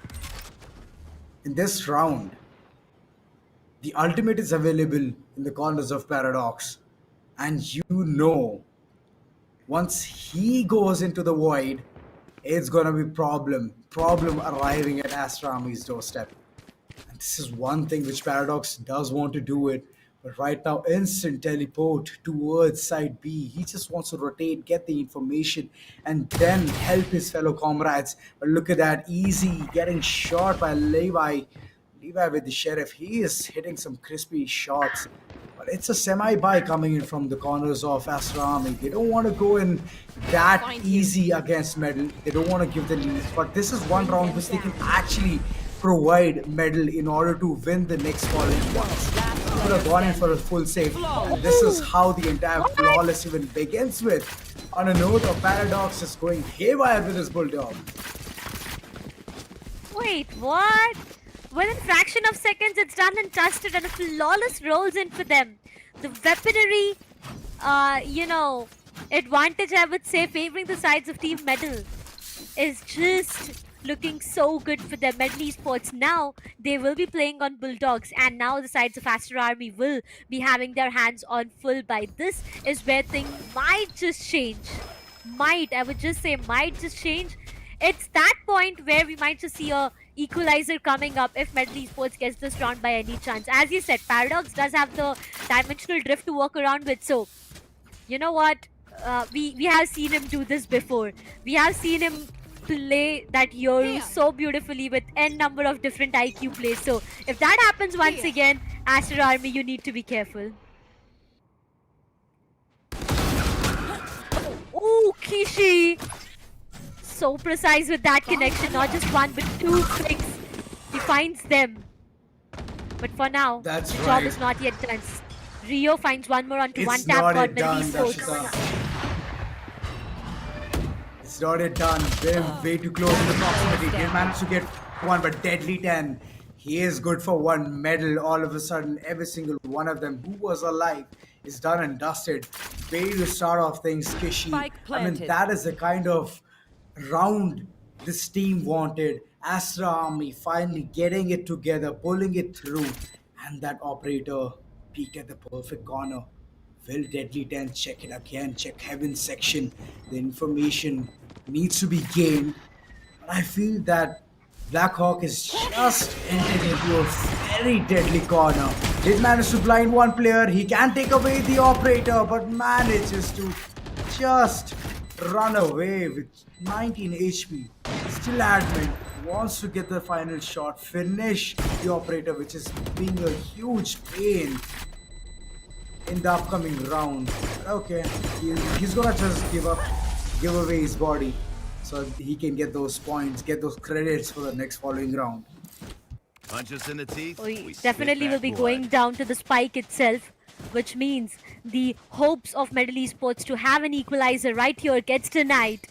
in this round, the ultimate is available in the corners of Paradox. And you know, once he goes into the void, it's gonna be problem arriving at Aster Army's doorstep. And this is one thing which Paradox does want to do it. But right now, instant teleport towards side B. He just wants to rotate, get the information, and then help his fellow comrades. But look at that, easy getting shot by Levi. Levi with the Sheriff. He is hitting some crispy shots. But it's a semi-buy coming in from the corners of Aster Army. They don't want to go in that easy against Medal. They don't want to give the lead. But this is one round which they can actually provide Medal in order to win the next following ones. Could have gone in for a full save. And this is how the entire flawless event begins with. On a note of Paradox is going haywire with his Bulldog. Wait, what? Within fraction of seconds, it's done and dusted, and a flawless rolls in for them. The weaponry, advantage, I would say, favoring the sides of Team Medal is just looking so good for them. Metal Esports now, they will be playing on Bulldogs, and now the sides of Aster Army will be having their hands on full buy. This is where things might just change. I would just say might just change. It's that point where we might just see a equalizer coming up if Metal Esports gets this round by any chance. As you said, Paradox does have the dimensional drift to work around with, so you know what? We have seen him do this before. We have seen him play that Yoru so beautifully with n number of different IQ plays. So if that happens once again, Aster Army, you need to be careful. Oh, Kishi! So precise with that connection, not just one but two clicks. He finds them. But for now, the job is not yet done. Rio finds one more onto one tap god Metal Esports. It's not yet done. They're way too close in the proximity. They managed to get one, but Deadly 10. He is good for one medal. All of a sudden, every single one of them who was alive is done and dusted. Way to start off things, Kishi. I mean, that is the kind of round this team wanted. Aster Army finally getting it together, pulling it through, and that operator peeked at the perfect corner. Will Deadly 10 check it again, check Heaven section. The information needs to be gained. But I feel that Blackhawk is just entered into a very deadly corner. Did manage to blind one player. He can take away the operator, but manages to just run away with 19 HP. Still adamant, wants to get the final shot, finish the operator, which is being a huge pain in the upcoming round. Okay, he's gonna just give away his body so he can get those points, get those credits for the next following round. Punch us in the teeth. We definitely will be going down to the spike itself, which means the hopes of Metal Esports to have an equalizer right here gets denied.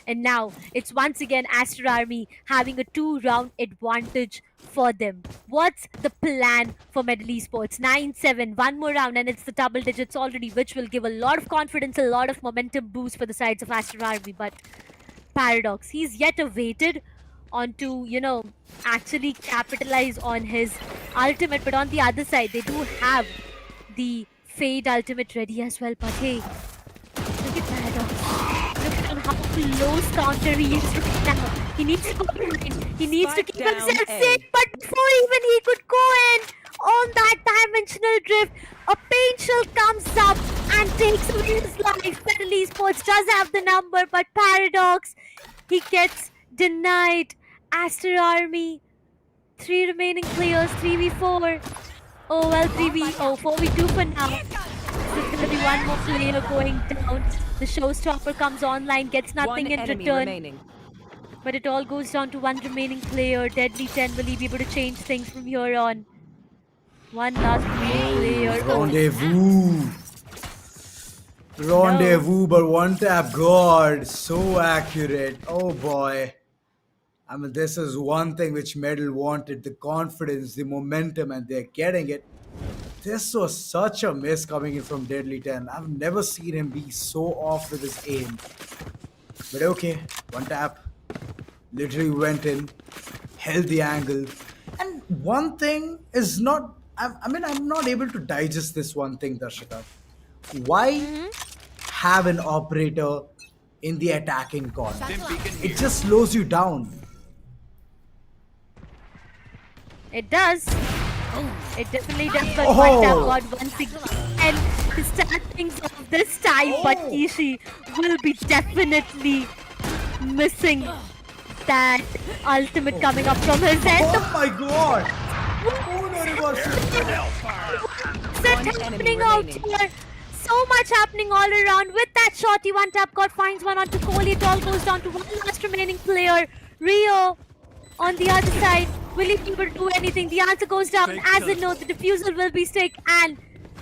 And now it's once again Aster Army having a 2-round advantage for them? What's the plan for Medal Esports? 9-7, one more round, and it's the double digits already, which will give a lot of confidence, a lot of momentum boost for the sides of Aster Army. But Paradox, he's yet awaited on to, actually capitalize on his ultimate. But on the other side, they do have the Fade ultimate ready as well. But hey, look at Paradox. Look at how close counter he is right now. He needs to go in. He needs to keep himself safe. But before even he could go in on that dimensional drift, a paint shell comes up and takes away his life. Medal Esports does have the number, but Paradox, he gets denied. Aster Army, 3 remaining players, 3v4. Oh well, 4v2 for now. There's going to be one more player going down. The showstopper comes online, gets nothing in return. But it all goes down to one remaining player. Deadly 10, will he be able to change things from here on? One last remaining player. Rendezvous. Rendezvous, but one tap guard. So accurate. Oh boy. I mean, this is one thing which Medal wanted. The confidence, the momentum, and they're getting it. This was such a miss coming in from Deadly 10. I've never seen him be so off with his aim. But okay, one tap. Literally went in, held the angle. And one thing is not... I'm not able to digest this one thing, Darshika. Why have an operator in the attacking corner? It just slows you down. It does. It definitely does. But one tap god once again. And to start things off this time, but Kishi will be definitely missing that ultimate coming up from his head. Oh my god! What's happening out here? So much happening all around. With that shotty, one tap god finds one onto Kohli. It all goes down to one last remaining player. Rio on the other side. Will he be able to do anything? The answer goes down. As a no, the diffusal will be stick. And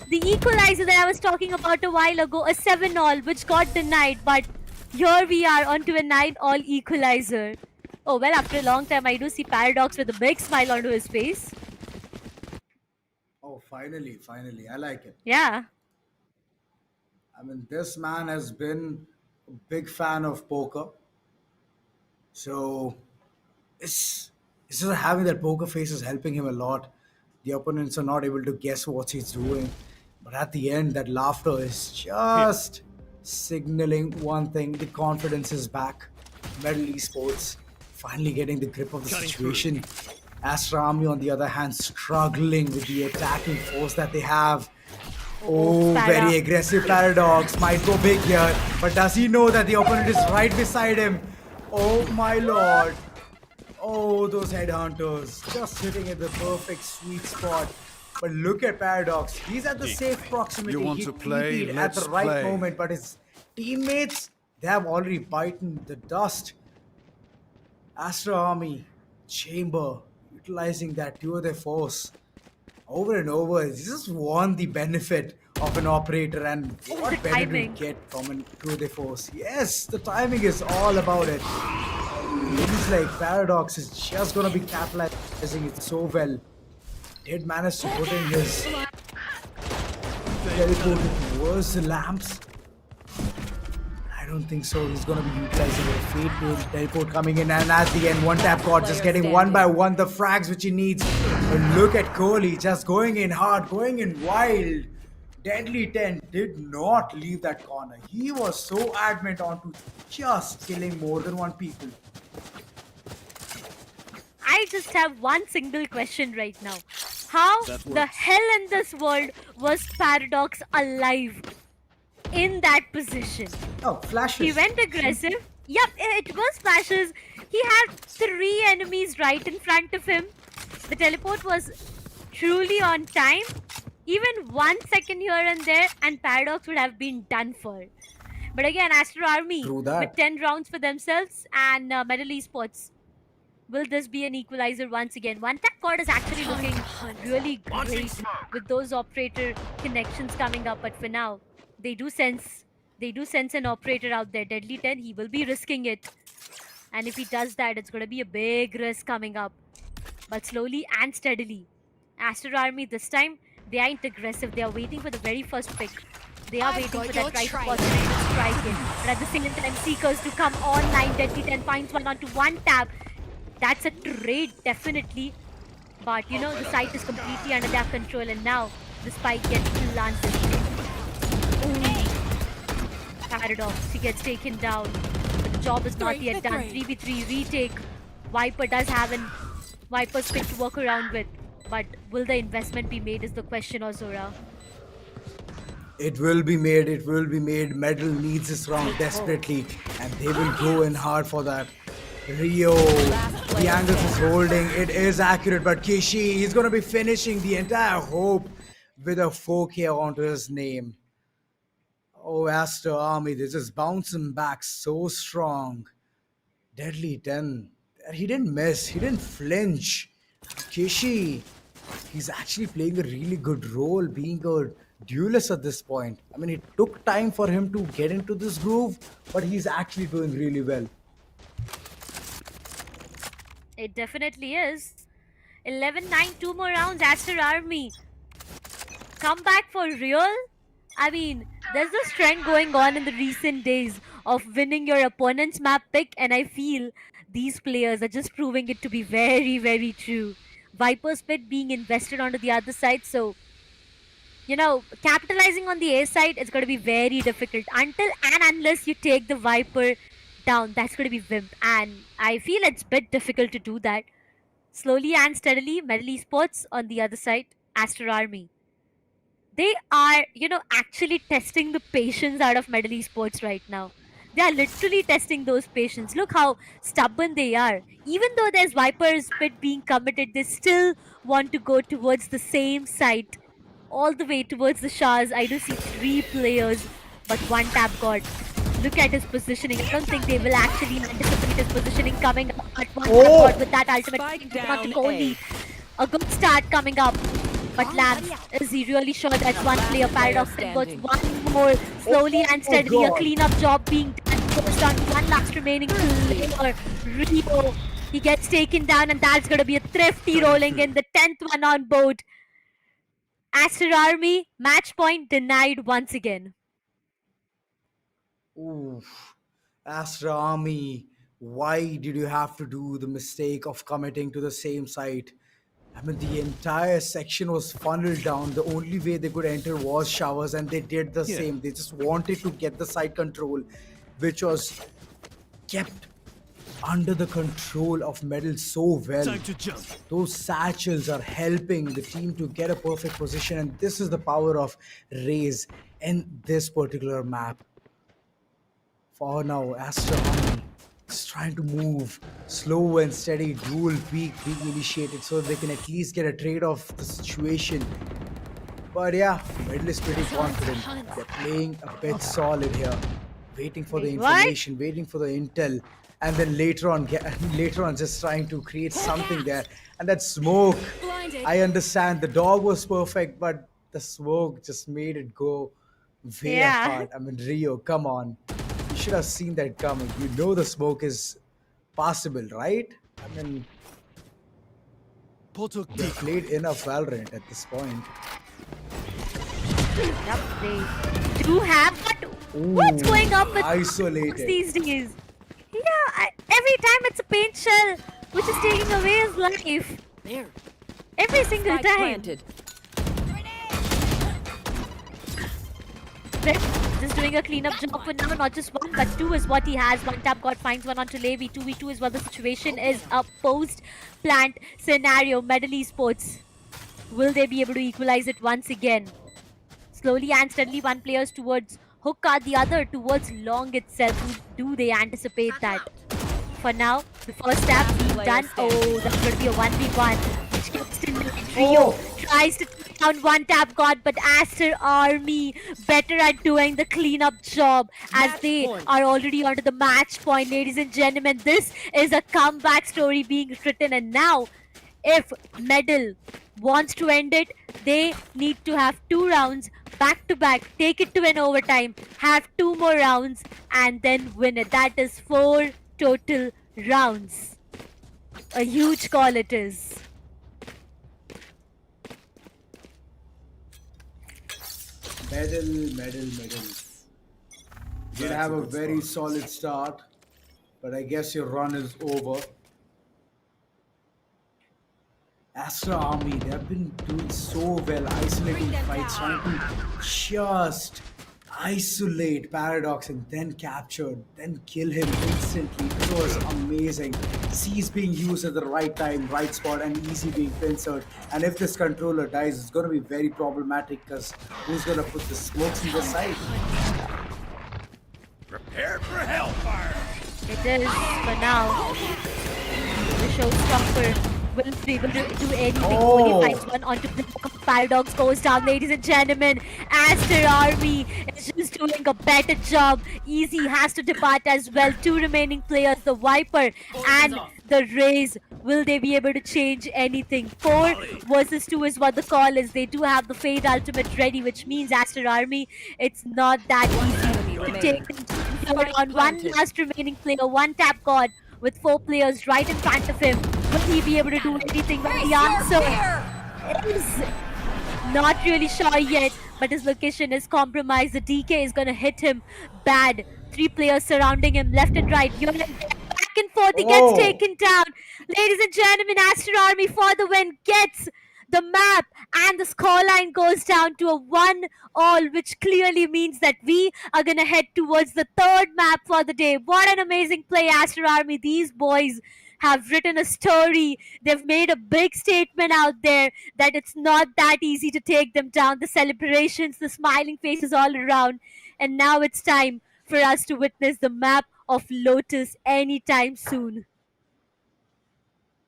the equalizer that I was talking about a while ago, a 7-all, which got denied. But here we are onto a 9-all equalizer. Oh, well, after a long time, I do see Paradox with a big smile onto his face. Oh, finally. I like it. Yeah. I mean, this man has been a big fan of poker. So, it's just having that poker face is helping him a lot. The opponents are not able to guess what he's doing. But at the end, that laughter is just signaling one thing. The confidence is back. Medal Esports finally getting the grip of the situation. Aster Army, on the other hand, struggling with the attacking force that they have. Oh, very aggressive Paradox. Might go big here. But does he know that the opponent is right beside him? Oh my lord. Oh, those headhunters. Just hitting at the perfect sweet spot. But look at Paradox. He's at the safe proximity. You want He to play? TP'd at Let's the right play. moment. But his teammates, they have already bitten the dust. Aster Army, Chamber, utilizing that to their force over and over. He just won the benefit of an operator, and what better to get from an to the force? Yes, the timing is all about it. Looks like Paradox is just gonna be capitalizing it so well. Did manage to put in his teleport towards the lamps. I don't think so. He's gonna be utilizing a fate teleport coming in, and at the end, one tap god just getting one by one the frags which he needs. But look at Kohli just going in hard, going in wild. Deadly 10 did not leave that corner. He was so adamant onto just killing more than one people. I just have one single question right now. How the hell in this world was Paradox alive in that position? Oh, flashes. He went aggressive. Yep, it was flashes. He had 3 enemies right in front of him. The teleport was truly on time. Even 1 second here and there, and Paradox would have been done for. But again, Aster Army with 10 rounds for themselves, and Medal Esports. Will this be an equalizer once again? One tap cord is actually looking really great with those operator connections coming up. But for now, they do sense an operator out there. Deadly 10, he will be risking it. And if he does that, it's going to be a big risk coming up. But slowly and steadily, Aster Army this time, they aren't aggressive. They are waiting for the very first pick. They are waiting for that right opportunity to strike in. But at the same time, Seekers to come online. Deadly 10 finds one onto one tap. That's a trade, definitely. But you know, the site is completely under their control, and now the spike gets planted. Paradox, he gets taken down. But the job is not yet done. 3v3 retake. Viper does have an Viper's pick to work around with. But will the investment be made is the question, Ozora. It will be made, it will be made. Medal needs this round desperately, and they will go in hard for that. Rio, the Angus is holding, it is accurate, but Kishi, he's going to be finishing the entire hope with a 4K onto his name. Oh, Aster Army, they're just bouncing back so strong. Deadly 10. He didn't miss, he didn't flinch. Kishi, he's actually playing a really good role, being a duelist at this point. I mean, it took time for him to get into this groove, but he's actually doing really well. It definitely is. 11-9, 2 more rounds, Aster Army. Come back for real? I mean, there's this trend going on in the recent days of winning your opponent's map pick, and I feel these players are just proving it to be very, very true. Viper's pit being invested onto the other side, so you know, capitalizing on the A side is going to be very difficult until and unless you take the Viper down. That's going to be Wimp, and I feel it's a bit difficult to do that. Slowly and steadily, Medal Esports on the other side, Aster Army. They are, you know, actually testing the patience out of Medal Esports right now. They are literally testing those patience. Look how stubborn they are. Even though there's Viper's pit being committed, they still want to go towards the same site. All the way towards the Shahs. I do see 3 players, but 1 tap god. Look at his positioning. I don't think they will actually anticipate his positioning coming up at 1 tap god with that ultimate. Not only a good start coming up, but Labs, is he really sure that's 1 player? Paradox converts 1 more. Slowly and steadily, a cleanup job being done. Goes down to 1 last remaining player. Rio, he gets taken down, and that's going to be a thrifty rolling in the 10th one on board. Aster Army, match point denied once again. Oof. Aster Army, why did you have to do the mistake of committing to the same site? I mean, the entire section was funneled down. The only way they could enter was showers, and they did the same. They just wanted to get the site control, which was kept under the control of Medal so well. Time to jump. Those satchels are helping the team to get a perfect position, and this is the power of Raze in this particular map. For now, Aster Army is trying to move slow and steady, dual peak being initiated so they can at least get a trade off the situation. But yeah, Medal is pretty confident. They're playing a bit solid here, waiting for the information, waiting for the intel, and then later on just trying to create something there. And that smoke, I understand the dog was perfect, but the smoke just made it go way apart. I mean, Rio, come on. You should have seen that coming. You know the smoke is possible, right? I mean, they played enough Valorant at this point. Yep, they do have, but what's going on with isolated these days? Yeah, every time it's a paint shell, which is taking away his life. There. Every single time. Planted. Just doing a cleanup job for now, not just 1 but 2 is what he has. 1 tap god finds 1 onto Levi. 2v2 is what the situation is. A post-plant scenario. Medal Esports, will they be able to equalize it once again? Slowly and steadily, 1 player's towards Hookah, the other towards Long itself. Do they anticipate that? For now, the first tap being done. Oh, that's going to be a 1v1. Which gets to Rio. Tries to take down 1 tap god, but Aster Army better at doing the cleanup job as they are already onto the match point, ladies and gentlemen. This is a comeback story being written, and now if Medal wants to end it, they need to have 2 rounds back to back, take it to an overtime, have 2 more rounds, and then win it. That is 4 total rounds. A huge call it is. Medal. Did have a very solid start, but I guess your run is over. Aster Army, they have been doing so well, isolating fights, trying to just isolate Paradox and then captured, then kill him instantly. It was amazing. C's being used at the right time, right spot, and Easy being pincered. And if this controller dies, it's going to be very problematic because who's going to put the smokes in the side? Prepare for hellfire! It is, but now the showstopper will be able to do anything. Only finds one onto the Paradox goes down, ladies and gentlemen. Aster Army is just doing a better job. Easy has to depart as well. Two remaining players, the Viper and the Raze. Will they be able to change anything? 4 versus 2 is what the call is. They do have the Fade Ultimate ready, which means Aster Army, it's not that easy to take them on. One last remaining player, one tap god with 4 players right in front of him. Will he be able to do anything? But the answer is not really sure yet, but his location is compromised. The DK is going to hit him bad. 3 players surrounding him left and right. Back and forth, he gets taken down. Ladies and gentlemen, Aster Army for the win gets the map, and the scoreline goes down to a 1-all, which clearly means that we are going to head towards the 3rd map for the day. What an amazing play, Aster Army. These boys have written a story. They've made a big statement out there that it's not that easy to take them down. The celebrations, the smiling faces all around. And now it's time for us to witness the map of Lotus anytime soon.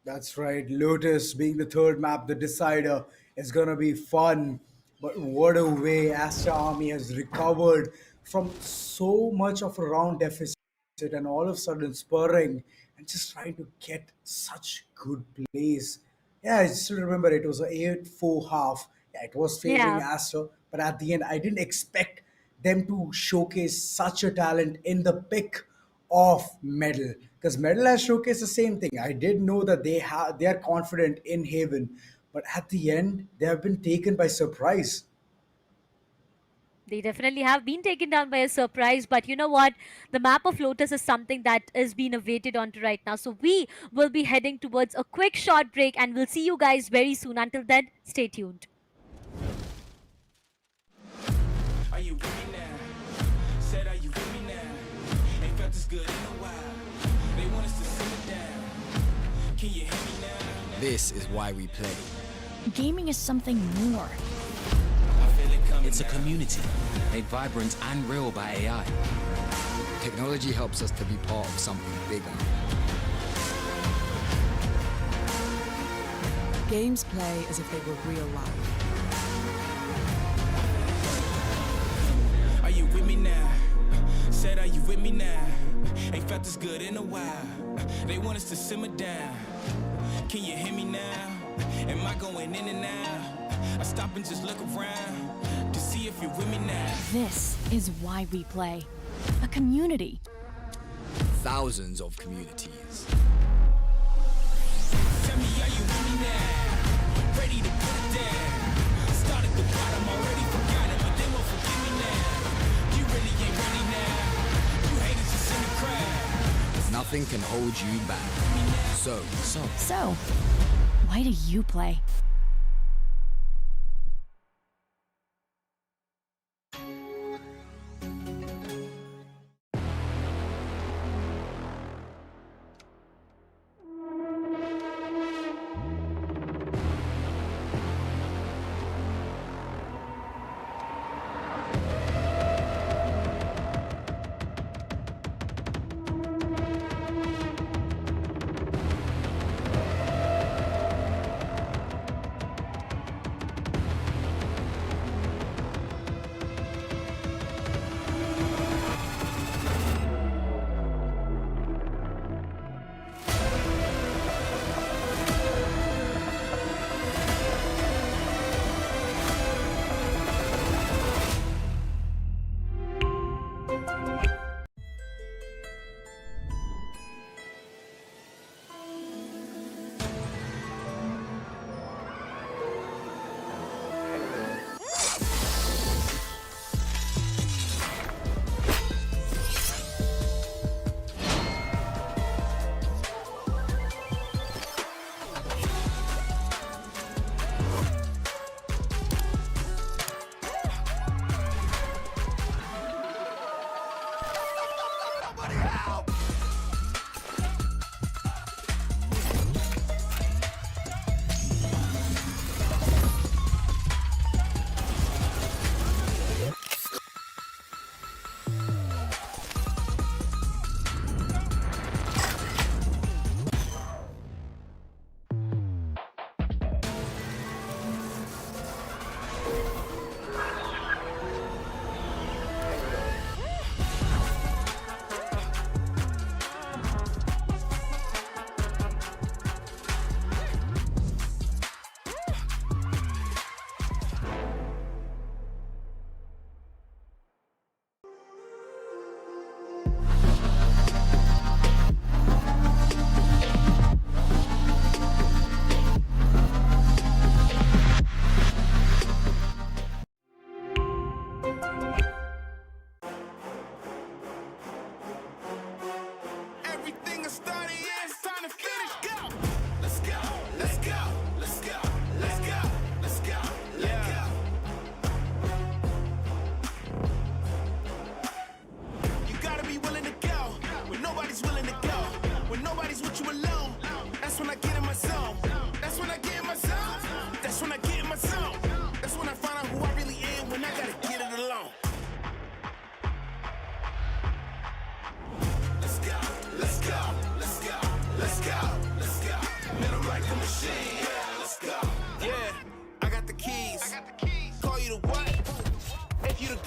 That's right. Lotus being the 3rd map, the decider, is going to be fun. But what a way Aster Army has recovered from so much of a round deficit and all of a sudden spurring and just trying to get such good plays. Yeah, I still remember it was an 8-4 half. Yeah, it was favoring Aster, but at the end, I didn't expect them to showcase such a talent in the pick of Medal, because Medal has showcased the same thing. I did know that they are confident in Haven, but at the end, they have been taken by surprise. They definitely have been taken down by a surprise, but you know what? The map of Lotus is something that is being awaited onto right now. So we will be heading towards a quick short break, and we'll see you guys very soon. Until then, stay tuned. Are you with me now? Said, are you with me now? Ain't felt this good in a while. They want us to simmer down. Can you hear me now? This is why we play. Gaming is something more. It's a community made vibrant and real by AI. Technology helps us to be part of something bigger. Games play as if they were real life. Are you with me now? Said, are you with me now? Ain't felt this good in a while. They want us to simmer down. Can you hear me now? Am I going in and out? I stop and just look around to see if you're with me now. This is why we play. A community. Thousands of communities. Tell me, are you with me now? Ready to put it down. Start at the bottom, already forgot it, but they won't forgive me now. You really ain't ready now. You haters just in the crowd. Nothing can hold you back. So, why do you play?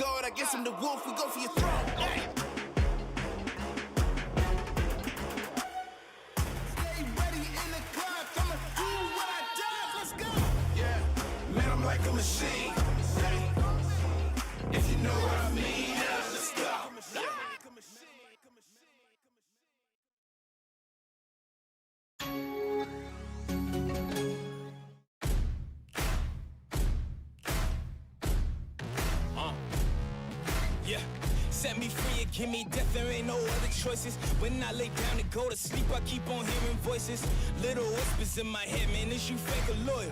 guard, I guess I'm the wolf, we go for your throat. Hey. Stay ready in the club, I'ma do what I does, let's go. Yeah, man, I'm like a machine. If you know what I mean, yeah, let's go. Yeah, set me free and give me death, there ain't no other choices. When I lay down to go to sleep, I keep on hearing voices. Little whispers in my head, man, is you fake or loyal?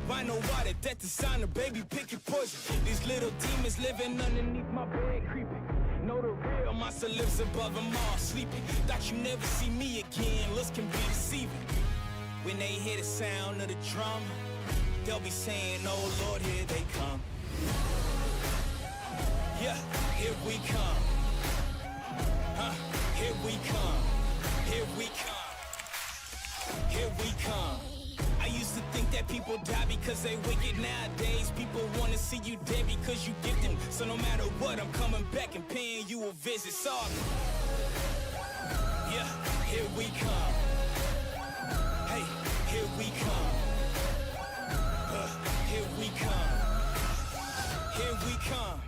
Why know why that death is sign, baby, pick your poison. These little demons living underneath my bed, creeping. Know the real, my soul lives above them all, sleeping. Thought you never see me again, looks can be deceiving. When they hear the sound of the drum, they'll be saying, oh Lord, here they come. Yeah, here we come. Here we come. Here we come. Here we come. I used to think that people die because they wicked. Nowadays, people want to see you dead because you gifted. So no matter what, I'm coming back and paying you a visit. So, yeah, here we come. Hey, here we come. Here we come. Here we come.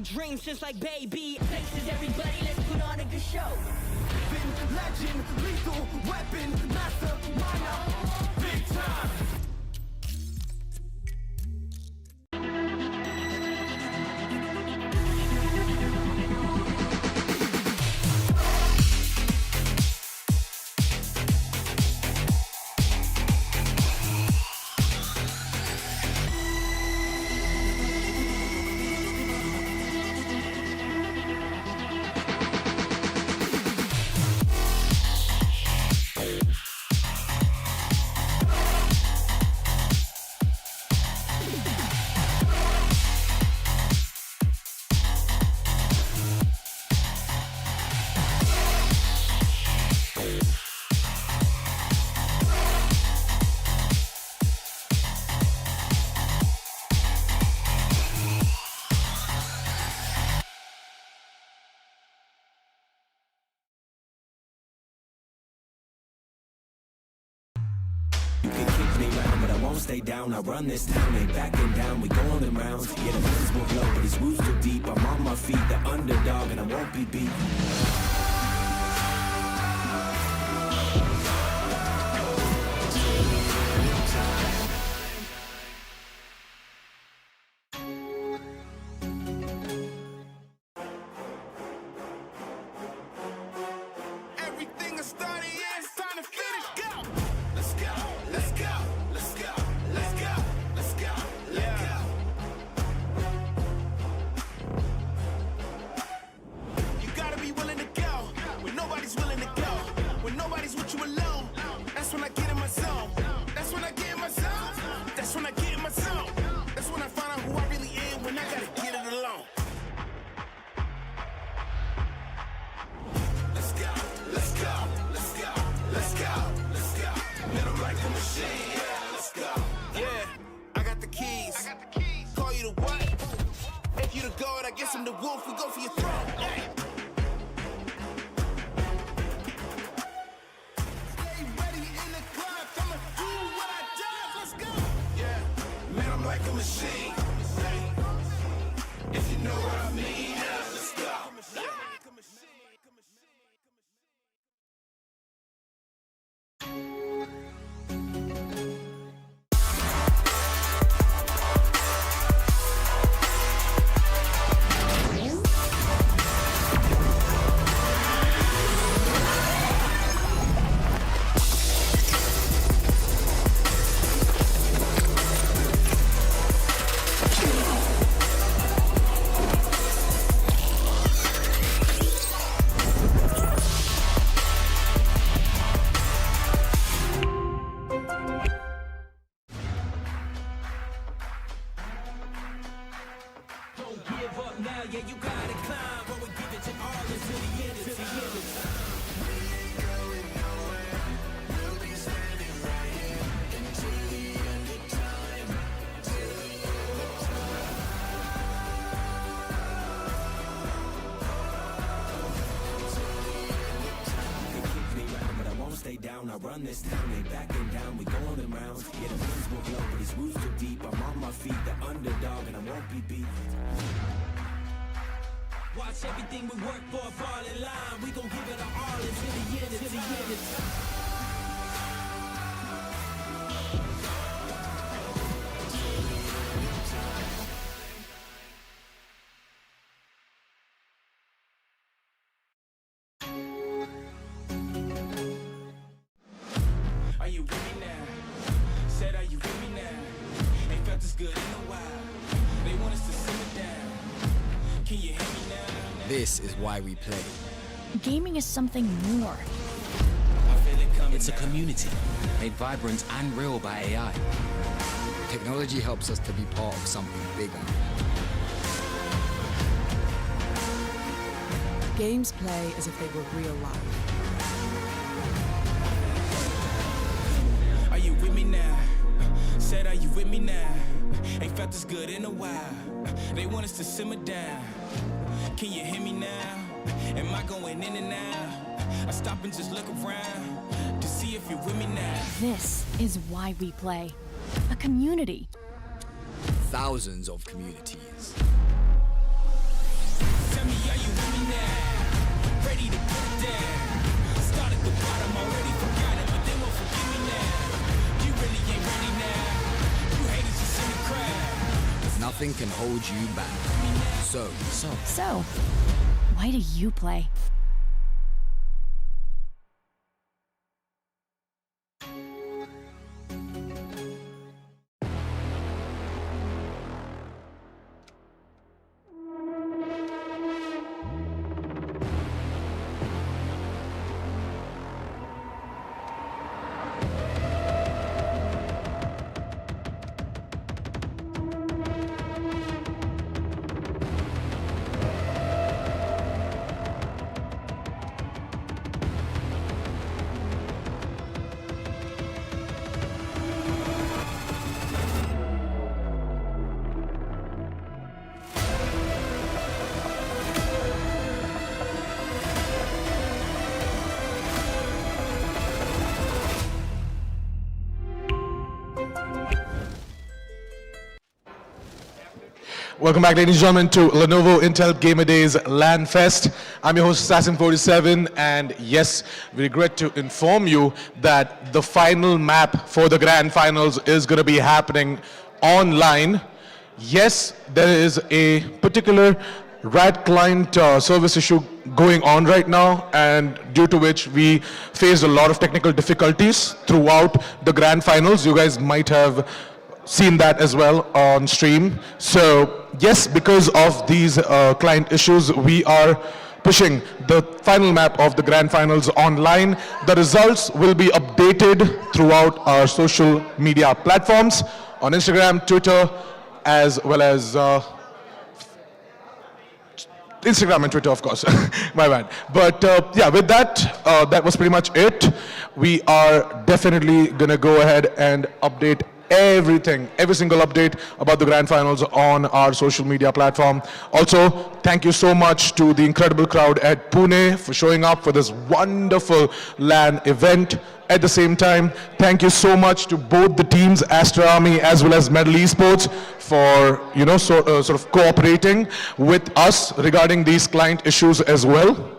dreams just like baby. Faces everybody, let's put on a good show. Been legend, lethal, weapon, master, minor, big time. Stay down, I run this town, ain't backing down, we going in rounds. Yeah, the moves will blow, but these moves too deep. I'm on my feet, the underdog, and I won't be beat. Everything is started, yeah, it's time to finish. Go! Let's go! Let's go! Let's go! Let's go! Let's go! Let's go! You gotta be willing to go when nobody's willing to go. When nobody's with you alone, that's when I get in my zone. That's when I get in my zone. That's when I get in my zone. That's when I find out who I really am. When I gotta get it alone. Let's go, let's go, let's go, let's go, let's go. Man, I'm like a machine, yeah, let's go. Yeah, I got the keys. Call you the what? If you the goat, I guess I'm the wolf. We go for your throne. Hey. Stay ready in the club. I'ma do what I does. Let's go. Yeah, man, I'm like a machine. If you know what I mean, yeah, let's go. I run this town, ain't backing down, we going in rounds. Yeah, the moves will blow, but these moves too deep. I'm on my feet, the underdog, and I won't be beat. Watch everything we work for fall in line. We gon' give it our all until the end, until the end of time. Are you with me now? Said, are you with me now? Ain't felt this good in a while. They want us to simmer down. Can you hear me now? This is why we play. Gaming is something more. It's a community made vibrant and real by AI. Technology helps us to be part of something bigger. Games play as if they were real life. Are you with me now? Said, are you with me now? Ain't felt this good in a while. They want us to simmer down. Can you hear me now? Am I going in and out? I stop and just look around to see if you're with me now. This is why we play. A community. Thousands of communities. Nothing can hold you back. So, So, why do you play? Welcome back, ladies and gentlemen, to Lenovo Intel Gamer Days LAN Fest. I'm your host, Assassin47, and yes, we regret to inform you that the final map for the grand finals is going to be happening online. Yes, there is a particular RAD client service issue going on right now, and due to which we faced a lot of technical difficulties throughout the grand finals. You guys might have seen that as well on stream. So yes, because of these client issues, we are pushing the final map of the grand finals online. The results will be updated throughout our social media platforms on Instagram, Twitter, as well as Instagram and Twitter, of course. My bad. But yeah, with that, that was pretty much it. We are definitely gonna go ahead and update everything, every single update about the grand finals on our social media platform. Also, thank you so much to the incredible crowd at Pune for showing up for this wonderful LAN event. At the same time, thank you so much to both the teams, Aster Army as well as Mauli Esports, for sort of cooperating with us regarding these client issues as well.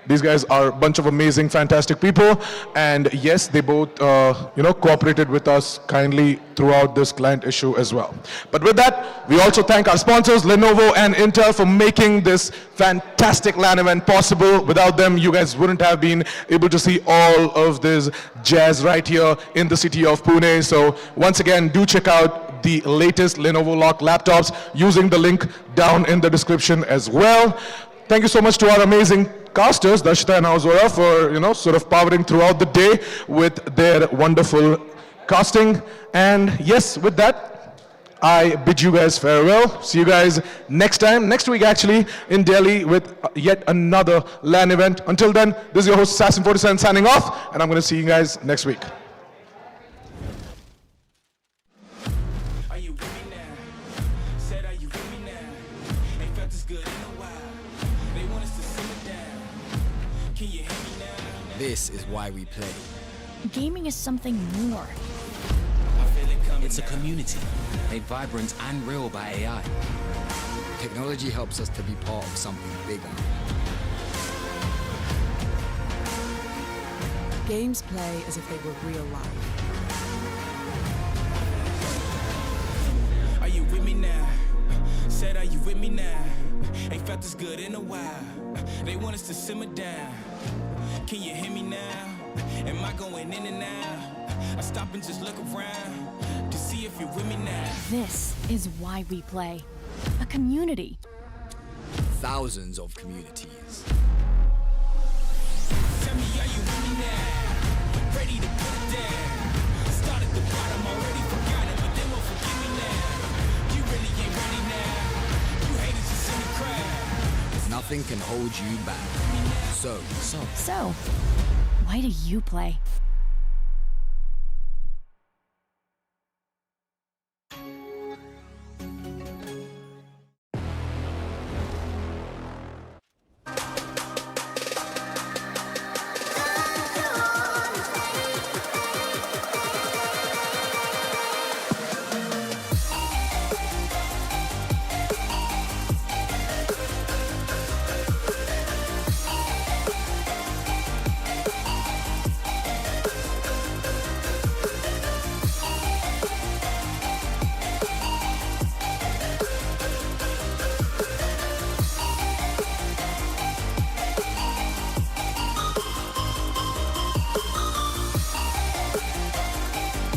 These guys are a bunch of amazing, fantastic people, and yes, they both, cooperated with us kindly throughout this client issue as well. But with that, we also thank our sponsors, Lenovo and Intel, for making this fantastic LAN event possible. Without them, you guys wouldn't have been able to see all of this jazz right here in the city of Pune. So once again, do check out the latest Lenovo Lock laptops using the link down in the description as well. Thank you so much to our amazing casters, Darshita and Auzora, for sort of powering throughout the day with their wonderful casting. And yes, with that, I bid you guys farewell. See you guys next time, next week actually, in Delhi with yet another LAN event. Until then, this is your host Assassin47 signing off, and I'm going to see you guys next week. This is why we play. Gaming is something more. It's a community made vibrant and real by AI. Technology helps us to be part of something bigger. Games play as if they were real life. Are you with me now? Said, are you with me now? Ain't felt this good in a while. They want us to simmer down. Can you hear me now? Am I going in and out? I stop and just look around to see if you're with me now. This is why we play. A community. Thousands of communities. Tell me, are you with me now? Ready to put it down. Start at the bottom, already forgot it, but they won't forgive me now. You really ain't ready now. You haters just in the crowd. Nothing can hold you back. So, why do you play?